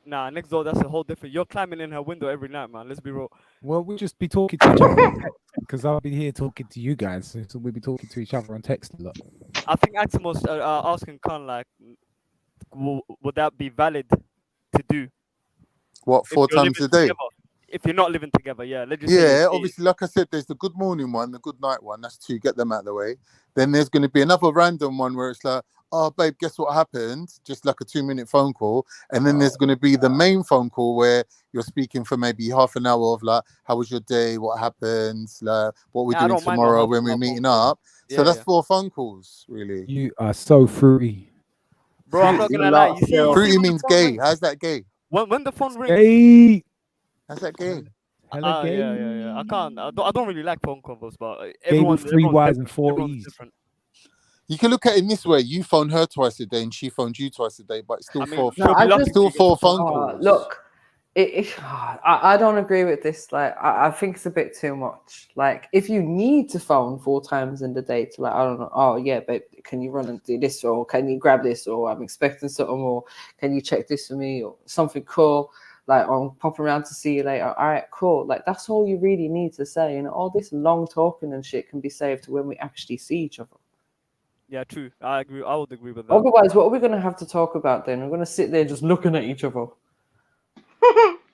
Nah, next door. That's a whole different. You're climbing in her window every night, man. Let's be real. Well, we'll just be talking to each other on text because I'll be here talking to you guys, so we'll be talking to each other on text a lot. I think Axel was asking Khan like, would that be valid to do? What, if 4 you're times living a day? together? If you're not living together, yeah. Let's just say Yeah, you're obviously, like I said, there's the good morning one, the good night one. That's 2. Get them out of the way. Then there's going to be another random one where it's like, oh, babe, guess what happened? Just like a 2-minute phone call. And then there's going to be the main phone call where you're speaking for maybe half an hour of like, how was your day? What happened? Like, what we're doing tomorrow when we're meeting up. So that's 4 phone calls, really. You are so fruity. Bro, I'm not gonna lie. You see Fruity when the means phone gay. rings- How's that gay? When the phone rings. Hey. How's that gay? Yeah. I can't. I don't really like phone convos, but Gay with 3 Ys and 4 everyone's Es. different. You can look at it in this way: you phone her twice a day, and she phoned you twice a day, but it's still she'll still be 4 phone calls. Look, I don't agree with this. Like, I think it's a bit too much. Like, if you need to phone 4 times in the day to like, I don't know, oh yeah, babe, can you run and do this, or can you grab this, or I'm expecting something, or can you check this for me, or something cool, like, or I'm popping around to see you later. All right, cool. Like, that's all you really need to say. And all this long talking and shit can be saved to when we actually see each other. Yeah, true. I agree. I would agree with that. Otherwise, what are we going to have to talk about then? We're going to sit there just looking at each other.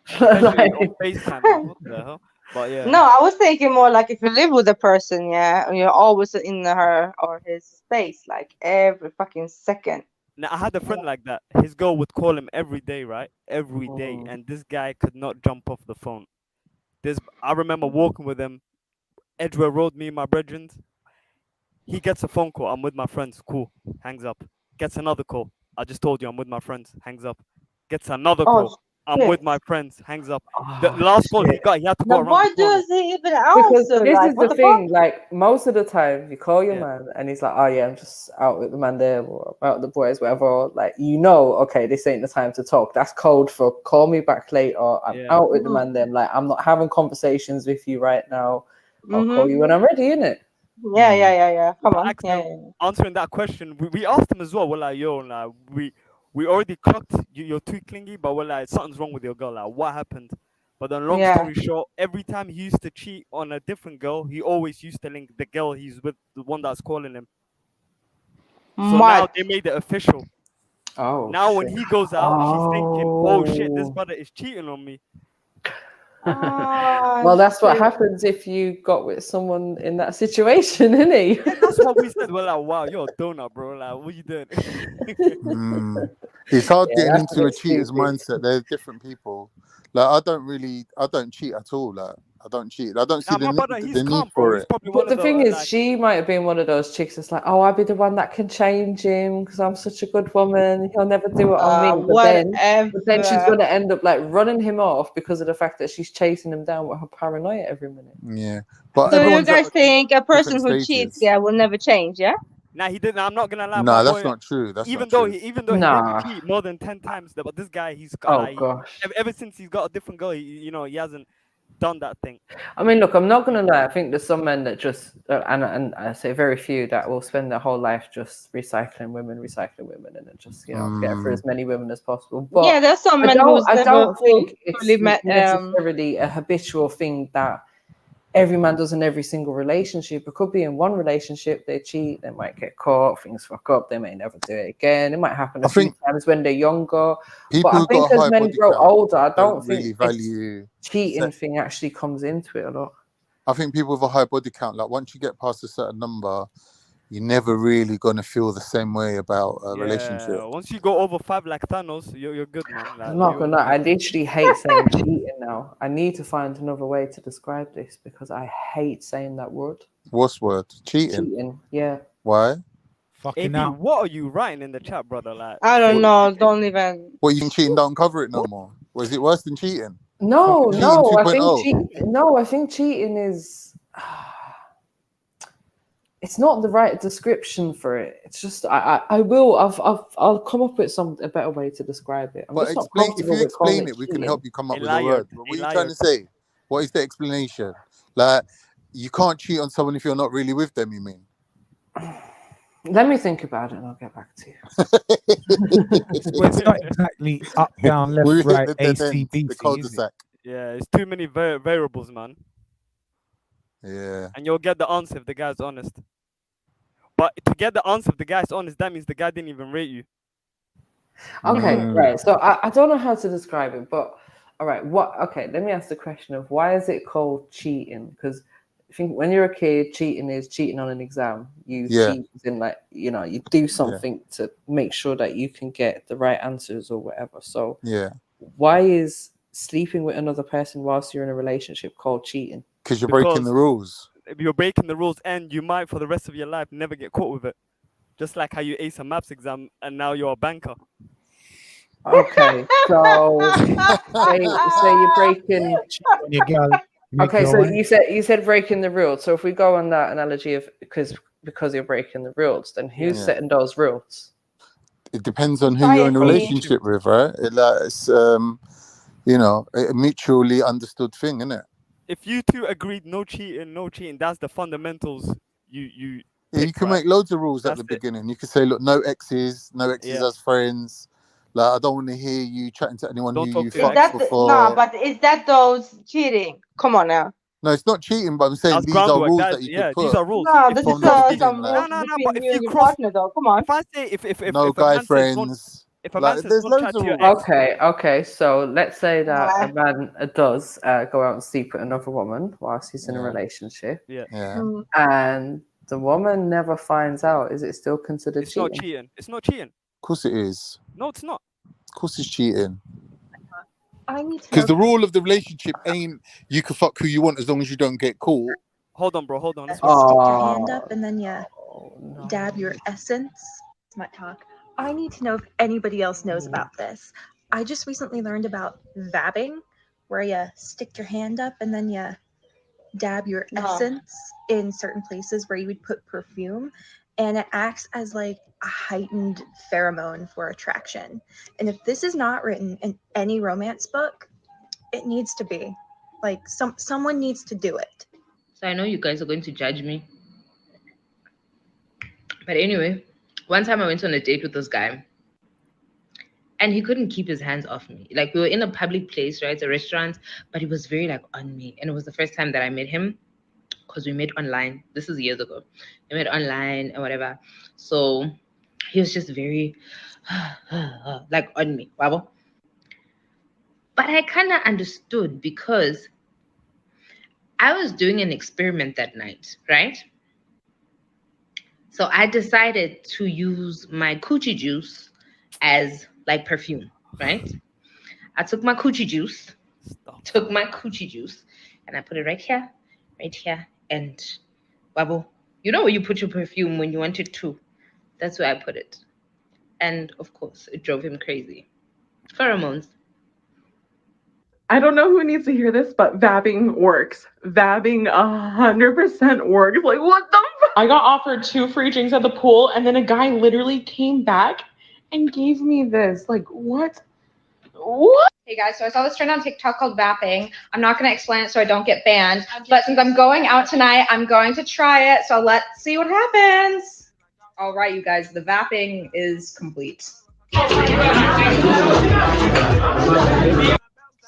Especially on FaceTime. Like, what the hell? But yeah. No, I was thinking more like if you live with a person, yeah, and you're always in her or his space, like every fucking second. Now, I had a friend like that. His girl would call him every day, right? Every day, and this guy could not jump off the phone. I remember walking with him, Edgware Road, me and my brethren. He gets a phone call. I'm with my friends. Cool. Hangs up. Gets another call. I just told you I'm with my friends. Hangs up. Gets another call. I'm with my friends. Hangs up. The last call he got, he had to go Now, around. why the corner. does he even answer? Because this like, is what the the thing, fuck? like most of the time you call your man and he's like, oh yeah, I'm just out with the man there or out with the boys, whatever. Like, you know, okay, this ain't the time to talk. That's code for call me back later. I'm out with the man there. Like, I'm not having conversations with you right now. I'll call you when I'm ready, innit? Yeah. Come on. Yeah. Answering that question, we asked him as well. We're like, yo, like, we already clocked you're too clingy, but we're like, something's wrong with your girl. Like, what happened? But then, long story short, every time he used to cheat on a different girl, he always used to link the girl he's with, the one that's calling him. So now they made it official. Oh. Now when he goes out, she's thinking, oh shit, this brother is cheating on me. Well, that's what happens if you got with someone in that situation, isn't it? Yeah, that's what we said. We're like, wow, you're a donut, bro. Like, what you doing? It's hard Yeah, getting that's a into a bit cheater's stupid. mindset. They're different people. Like I don't cheat at all. Like I don't cheat. I don't see Nah, my brother, the he's need calm, bro. for He's it. probably one But of the the thing is, like, she might have been one of those chicks that's like, oh, I'll be the one that can change him because I'm such a good woman. He'll never do it on me. But then she's going to end up like running him off because of the fact that she's chasing him down with her paranoia every minute. Yeah, but So you everyone's guys at think a person different who cheats, stages. will never change, yeah? nah, he didn't. I'm not gonna lie, my No, that's boy. not true. That's Even not though true. he maybe cheat more than 10 times, but this guy, he's got Oh, like, gosh. ever since he's got a different girl, he hasn't done that thing. I mean, look, I'm not going to lie. I think there's some men that just, and I say very few, that will spend their whole life just recycling women, and then just, get through as many women as possible. But Yeah, there's some men who's I never don't think fully it's met. necessarily a habitual thing that every man does in every single relationship. It could be in one relationship, they cheat, they might get caught, things fuck up, they may never do it again. It might happen a few times when they're younger. People But I who've think got a as high men body grow count older, I don't really think value cheating thing actually comes into it a lot. I think people with a high body count, like once you get past a certain number, you're never really gonna feel the same way about a relationship. Once you go over 5 like Thanos, you're good, man. Like, I'm not gonna lie, I literally hate saying cheating now. I need to find another way to describe this because I hate saying that word. What's word? Cheating. Cheating, yeah. Why? Fucking AB, what are you writing in the chat, brother? Like, I don't know. Don't even. What, you think cheating don't cover it no more? Or is it worse than cheating? No, Cheating no, I 2.0. think cheating is. It's not the right description for it. It's just I'll come up with a better way to describe it. I'm But just not explain, if comfortable you with calling explain it, we can cheating. help you come up with a word. What are you trying to say? What is the explanation? Like, you can't cheat on someone if you're not really with them, you mean? Let me think about it and I'll get back to you. Well, it's not exactly up, down, left, We hit right, the dead AC, end, the BC, is it? cul-de-sac. yeah, it's too many variables, man. Yeah. And you'll get the answer if the guy's honest. But to get the answer if the guy's honest, that means the guy didn't even rate you. Okay, right. So I don't know how to describe it, but all right. Okay, let me ask the question of why is it called cheating? Because I think when you're a kid, cheating is cheating on an exam. You cheat in you do something to make sure that you can get the right answers or whatever. So why is sleeping with another person whilst you're in a relationship called cheating? Because you're breaking the rules. You're breaking the rules, and you might, for the rest of your life, never get caught with it. Just like how you ace a maths exam, and now you're a banker. Okay, so you're breaking. Okay, so you said breaking the rules. So if we go on that analogy of because you're breaking the rules, then who's setting those rules? It depends on who you're in a relationship with, right? It's a mutually understood thing, isn't it? If you two agreed no cheating, that's the fundamentals. You can make loads of rules at the beginning. You can say, look, no exes as friends. Like, I don't want to hear you chatting to anyone who you fucked before. No, but is that those cheating? Come on now. No, it's not cheating, but I'm saying these are rules that you could put. These are rules. No, this is some rules No, between but you if you and your cross, partner, though. Come on. if I say if no if guy a man friends, says if a man says there's don't loads chat of to your rules. ex, Okay. So let's say that a man does go out and sleep with another woman whilst he's in a relationship. Yeah. And the woman never finds out. Is it still considered it's cheating? not cheating. It's not cheating. Of course it is. No, it's not. Of course it's cheating. I need to Because know. the rule of the relationship ain't you can fuck who you want as long as you don't get caught. Hold on, bro. Hold on. Stick your hand up and then dab your essence. Smut talk. I need to know if anybody else knows about this. I just recently learned about vabbing, where you stick your hand up and then you dab your essence in certain places where you would put perfume, and it acts as like a heightened pheromone for attraction. And if this is not written in any romance book, it needs to be. Like someone needs to do it. So I know you guys are going to judge me. But anyway, one time I went on a date with this guy and he couldn't keep his hands off me. Like, we were in a public place, right? A restaurant, but he was very like on me. And it was the first time that I met him because we met online. This is years ago. We met online and whatever. So he was just very like on me. Wabo. But I kind of understood because I was doing an experiment that night, right? So I decided to use my coochie juice as like perfume, right? I took my coochie juice, and I put it right here, and Babu, you know where you put your perfume when you want it to? That's where I put it. And of course, it drove him crazy. Pheromones. I don't know who needs to hear this, but vabbing works. Vabbing 100% works. Like, what the fuck? I got offered 2 free drinks at the pool, and then a guy literally came back and gave me this. Like, what? What? Hey guys, so I saw this trend on TikTok called vapping. I'm not going to explain it so I don't get banned. But since I'm going out tonight, I'm going to try it. So let's see what happens. All right, you guys, the vapping is complete.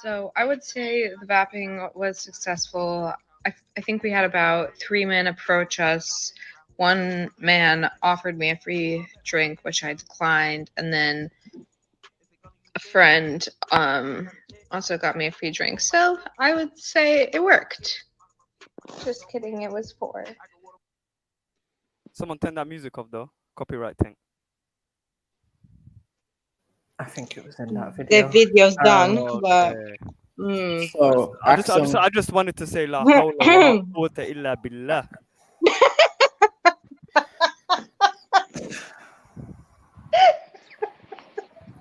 So I would say the vapping was successful. I think we had about 3 men approach us. 1 man offered me a free drink, which I declined, and then a friend also got me a free drink. So I would say it worked. Just kidding, it was 4. Someone turn that music off though. Copyright thing. I think it was in that video. The video's done, but So I just wanted to say la hawla wa la quwwata illa billah.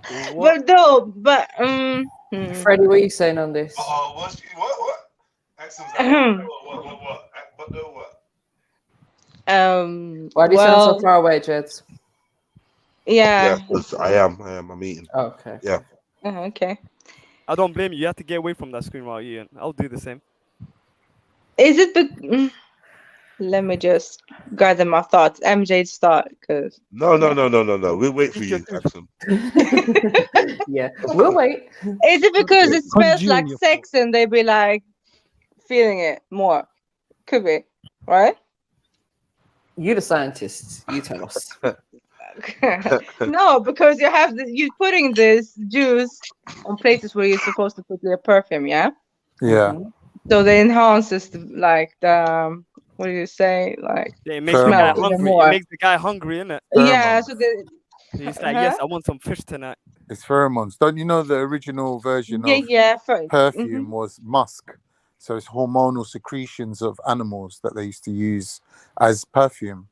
but no, but Freddie, what are you saying on this? What? But no what? Why do you sound so far away, Jeds? Yeah. Because I am. I'm eating. Okay. Yeah. Okay. I don't blame you. You have to get away from that screen while eating. I'll do the same. Is it the? Let me just gather my thoughts. MJ, start, cause. No. We'll wait for you, Jackson. Yeah, we'll wait. Is it because it smells like sex and they be like feeling it more? Could be, right? You the scientists. You tell us. No, because you're putting this juice on places where you're supposed to put your perfume, yeah? Yeah. So they enhances the what do you say? Like it makes the guy hungry. It makes the guy hungry, innit? Yeah, so he's like, yes, I want some fish tonight. It's pheromones. Don't you know the original version of perfume was musk? So it's hormonal secretions of animals that they used to use as perfume.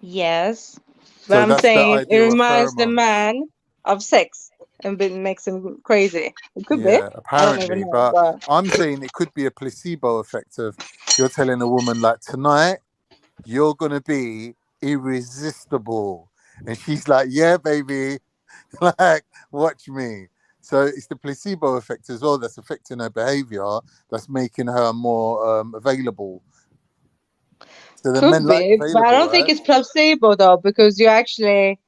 Yes. So But I'm that's the saying it idea of reminds the pheromones. man of sex and makes him crazy. It could be. Yeah, I don't even apparently, know, but I'm saying it could be a placebo effect of you're telling a woman like tonight you're gonna be irresistible, and she's like, yeah, baby, like watch me. So it's the placebo effect as well that's affecting her behavior, that's making her more available. So the Could men be, like but I available, don't think right? it's placebo though, because you're actually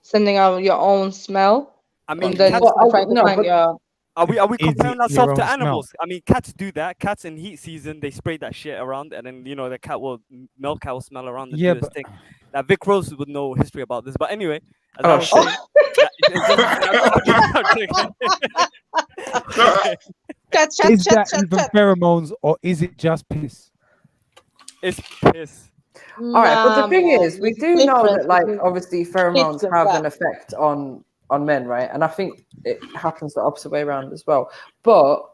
sending out your own smell. I mean, and then cats, you're trying to find your. Are we Is comparing it ourselves your to own smell? animals? I mean, cats do that. Cats in heat season, they spray that shit around, and then the cat will smell around and Yeah, do this but- thing. Now Vic Rose would know history about this, but anyway, as Oh, I was shit. saying, Is that even pheromones or is it just piss? it's piss. All right, but the thing man, is, we there's do a know that, difference like, between obviously, pheromones piss and have an that. effect on men, right? And I think it happens the opposite way around as well. But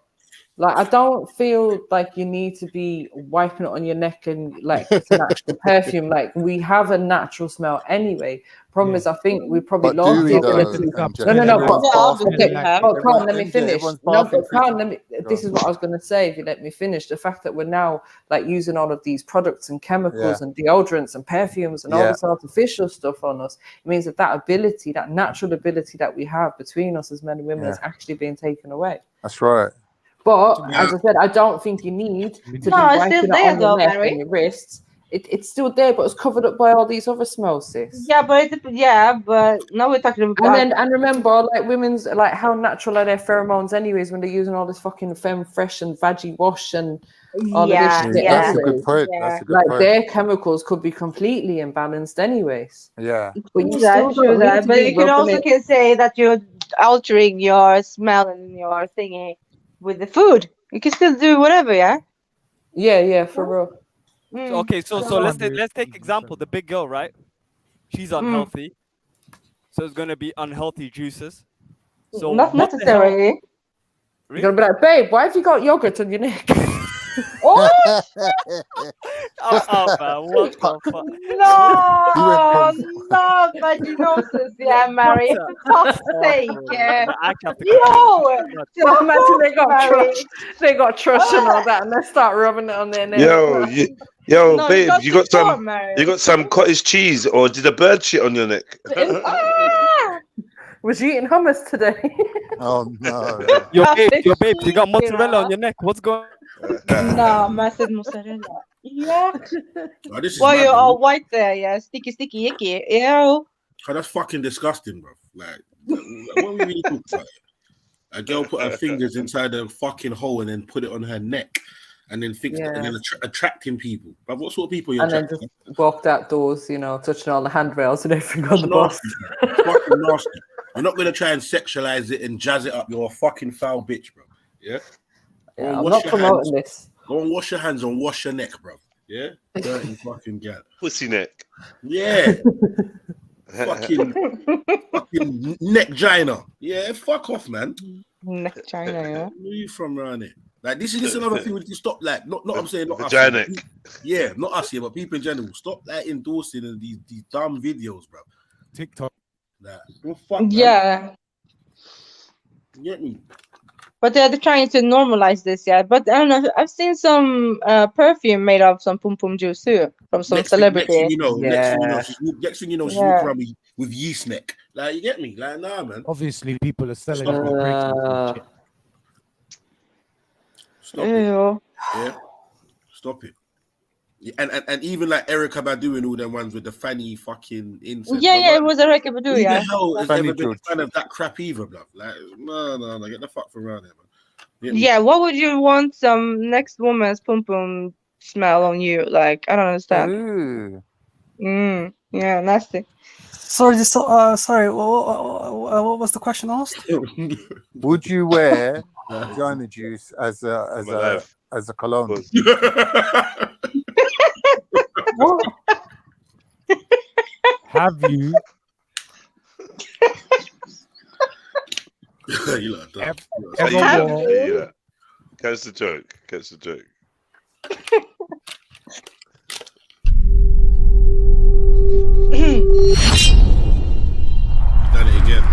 like, I don't feel like you need to be wiping it on your neck and like it's an actual perfume. Like, we have a natural smell anyway. Problem is, I think we probably But lost do we the though, ability. MJ? No, Everyone's but bathing okay, in- but can't let me MJ, finish. everyone's No, bathing but can't in- let me. This is what I was going to say. If you let me finish, the fact that we're now like using all of these products and chemicals and deodorants and perfumes and all Yeah. this artificial stuff on us, it means that ability, that natural ability that we have between us as men and women, is actually being taken away. That's right. But as I said, I don't think you need to be No, it's wiping still it there on though, your neck Barry. and your wrists. It's still there, but it's covered up by all these other smells, sis. Yeah, but now we're talking about. And remember, like, women's, like, how natural are their pheromones anyways when they're using all this fucking femme fresh and veggie wash and all Yeah, of this shit. yeah. That's a good anyways. point. That's a good Like, point. their chemicals could be completely imbalanced anyways. Yeah. But you True still that, don't true need that. to But be you can rubbing also it. can say that you're altering your smell and your thingy with the food. You can still do whatever, yeah. Yeah, for real. So, okay, so let's take example the big girl, right? She's unhealthy, so it's gonna be unhealthy juices. So Not what the necessarily. hell- You're gonna be like, babe, why have you got yogurt on your neck? Oh, man, what the fuck? no, vaginosis, yeah, Mary. For fuck's sake. I have to Yo, Well, imagine they got Mary. trush and all that, and they start rubbing it on their neck. Yo, No, babe, got you got before, some Mary. cottage cheese, or did a bird shit on your neck? Was you eating hummus today? Oh no. Yo, babe, you got mozzarella on your neck. What's going on? No, massive mozzarella. Yeah. Oh, this is Why mad, you're bro. all white there? Yeah, sticky, icky. Ew. Oh, that's fucking disgusting, bro. Like, what are we really talking about? A girl put her fingers inside a fucking hole and then put it on her neck, and then and then attracting people. But what sort of people are you And then attracting? just walked outdoors, you know, touching all the handrails and everything on the bus. It's fucking nasty. You're not gonna try and sexualize it and jazz it up. You're a fucking foul bitch, bro. Yeah. Yeah, I'm not promoting this. Go and wash your hands and wash your neck, bro. Yeah. Dirty fucking gal. Pussy neck. Yeah. fucking neck gina. Yeah. Fuck off, man. Neck gina. Yeah. Where are you from around here? Like this is another thing we need to stop. Like not I'm saying not us. Vagina. Yeah, not us here, but people in general. Stop like endorsing these dumb videos, bro. TikTok. Like, well, fuck, man. Yeah. You get me? But they're trying to normalize this, yeah. But I don't know. I've seen some perfume made of some pum pum juice too from some celebrity. Next thing you know, she's walking around with yeast neck. Like, you get me? Like, nah, man. Obviously, people are selling. Stop it. Yeah. Stop it. Yeah, and even like Erykah Badu and all them ones with the fanny fucking incense. Yeah, it was Erykah Badu, Who yeah. the hell has ever been a fan of that crap either, bro? Like, no, get the fuck from around here, man. Yeah, what would you want some next woman's pum pum smell on you? Like, I don't understand. Yeah, nasty. Sorry, sorry. What was the question asked? Would you wear vagina juice as a cologne? Have you? You like that. Catch the joke. Done it again.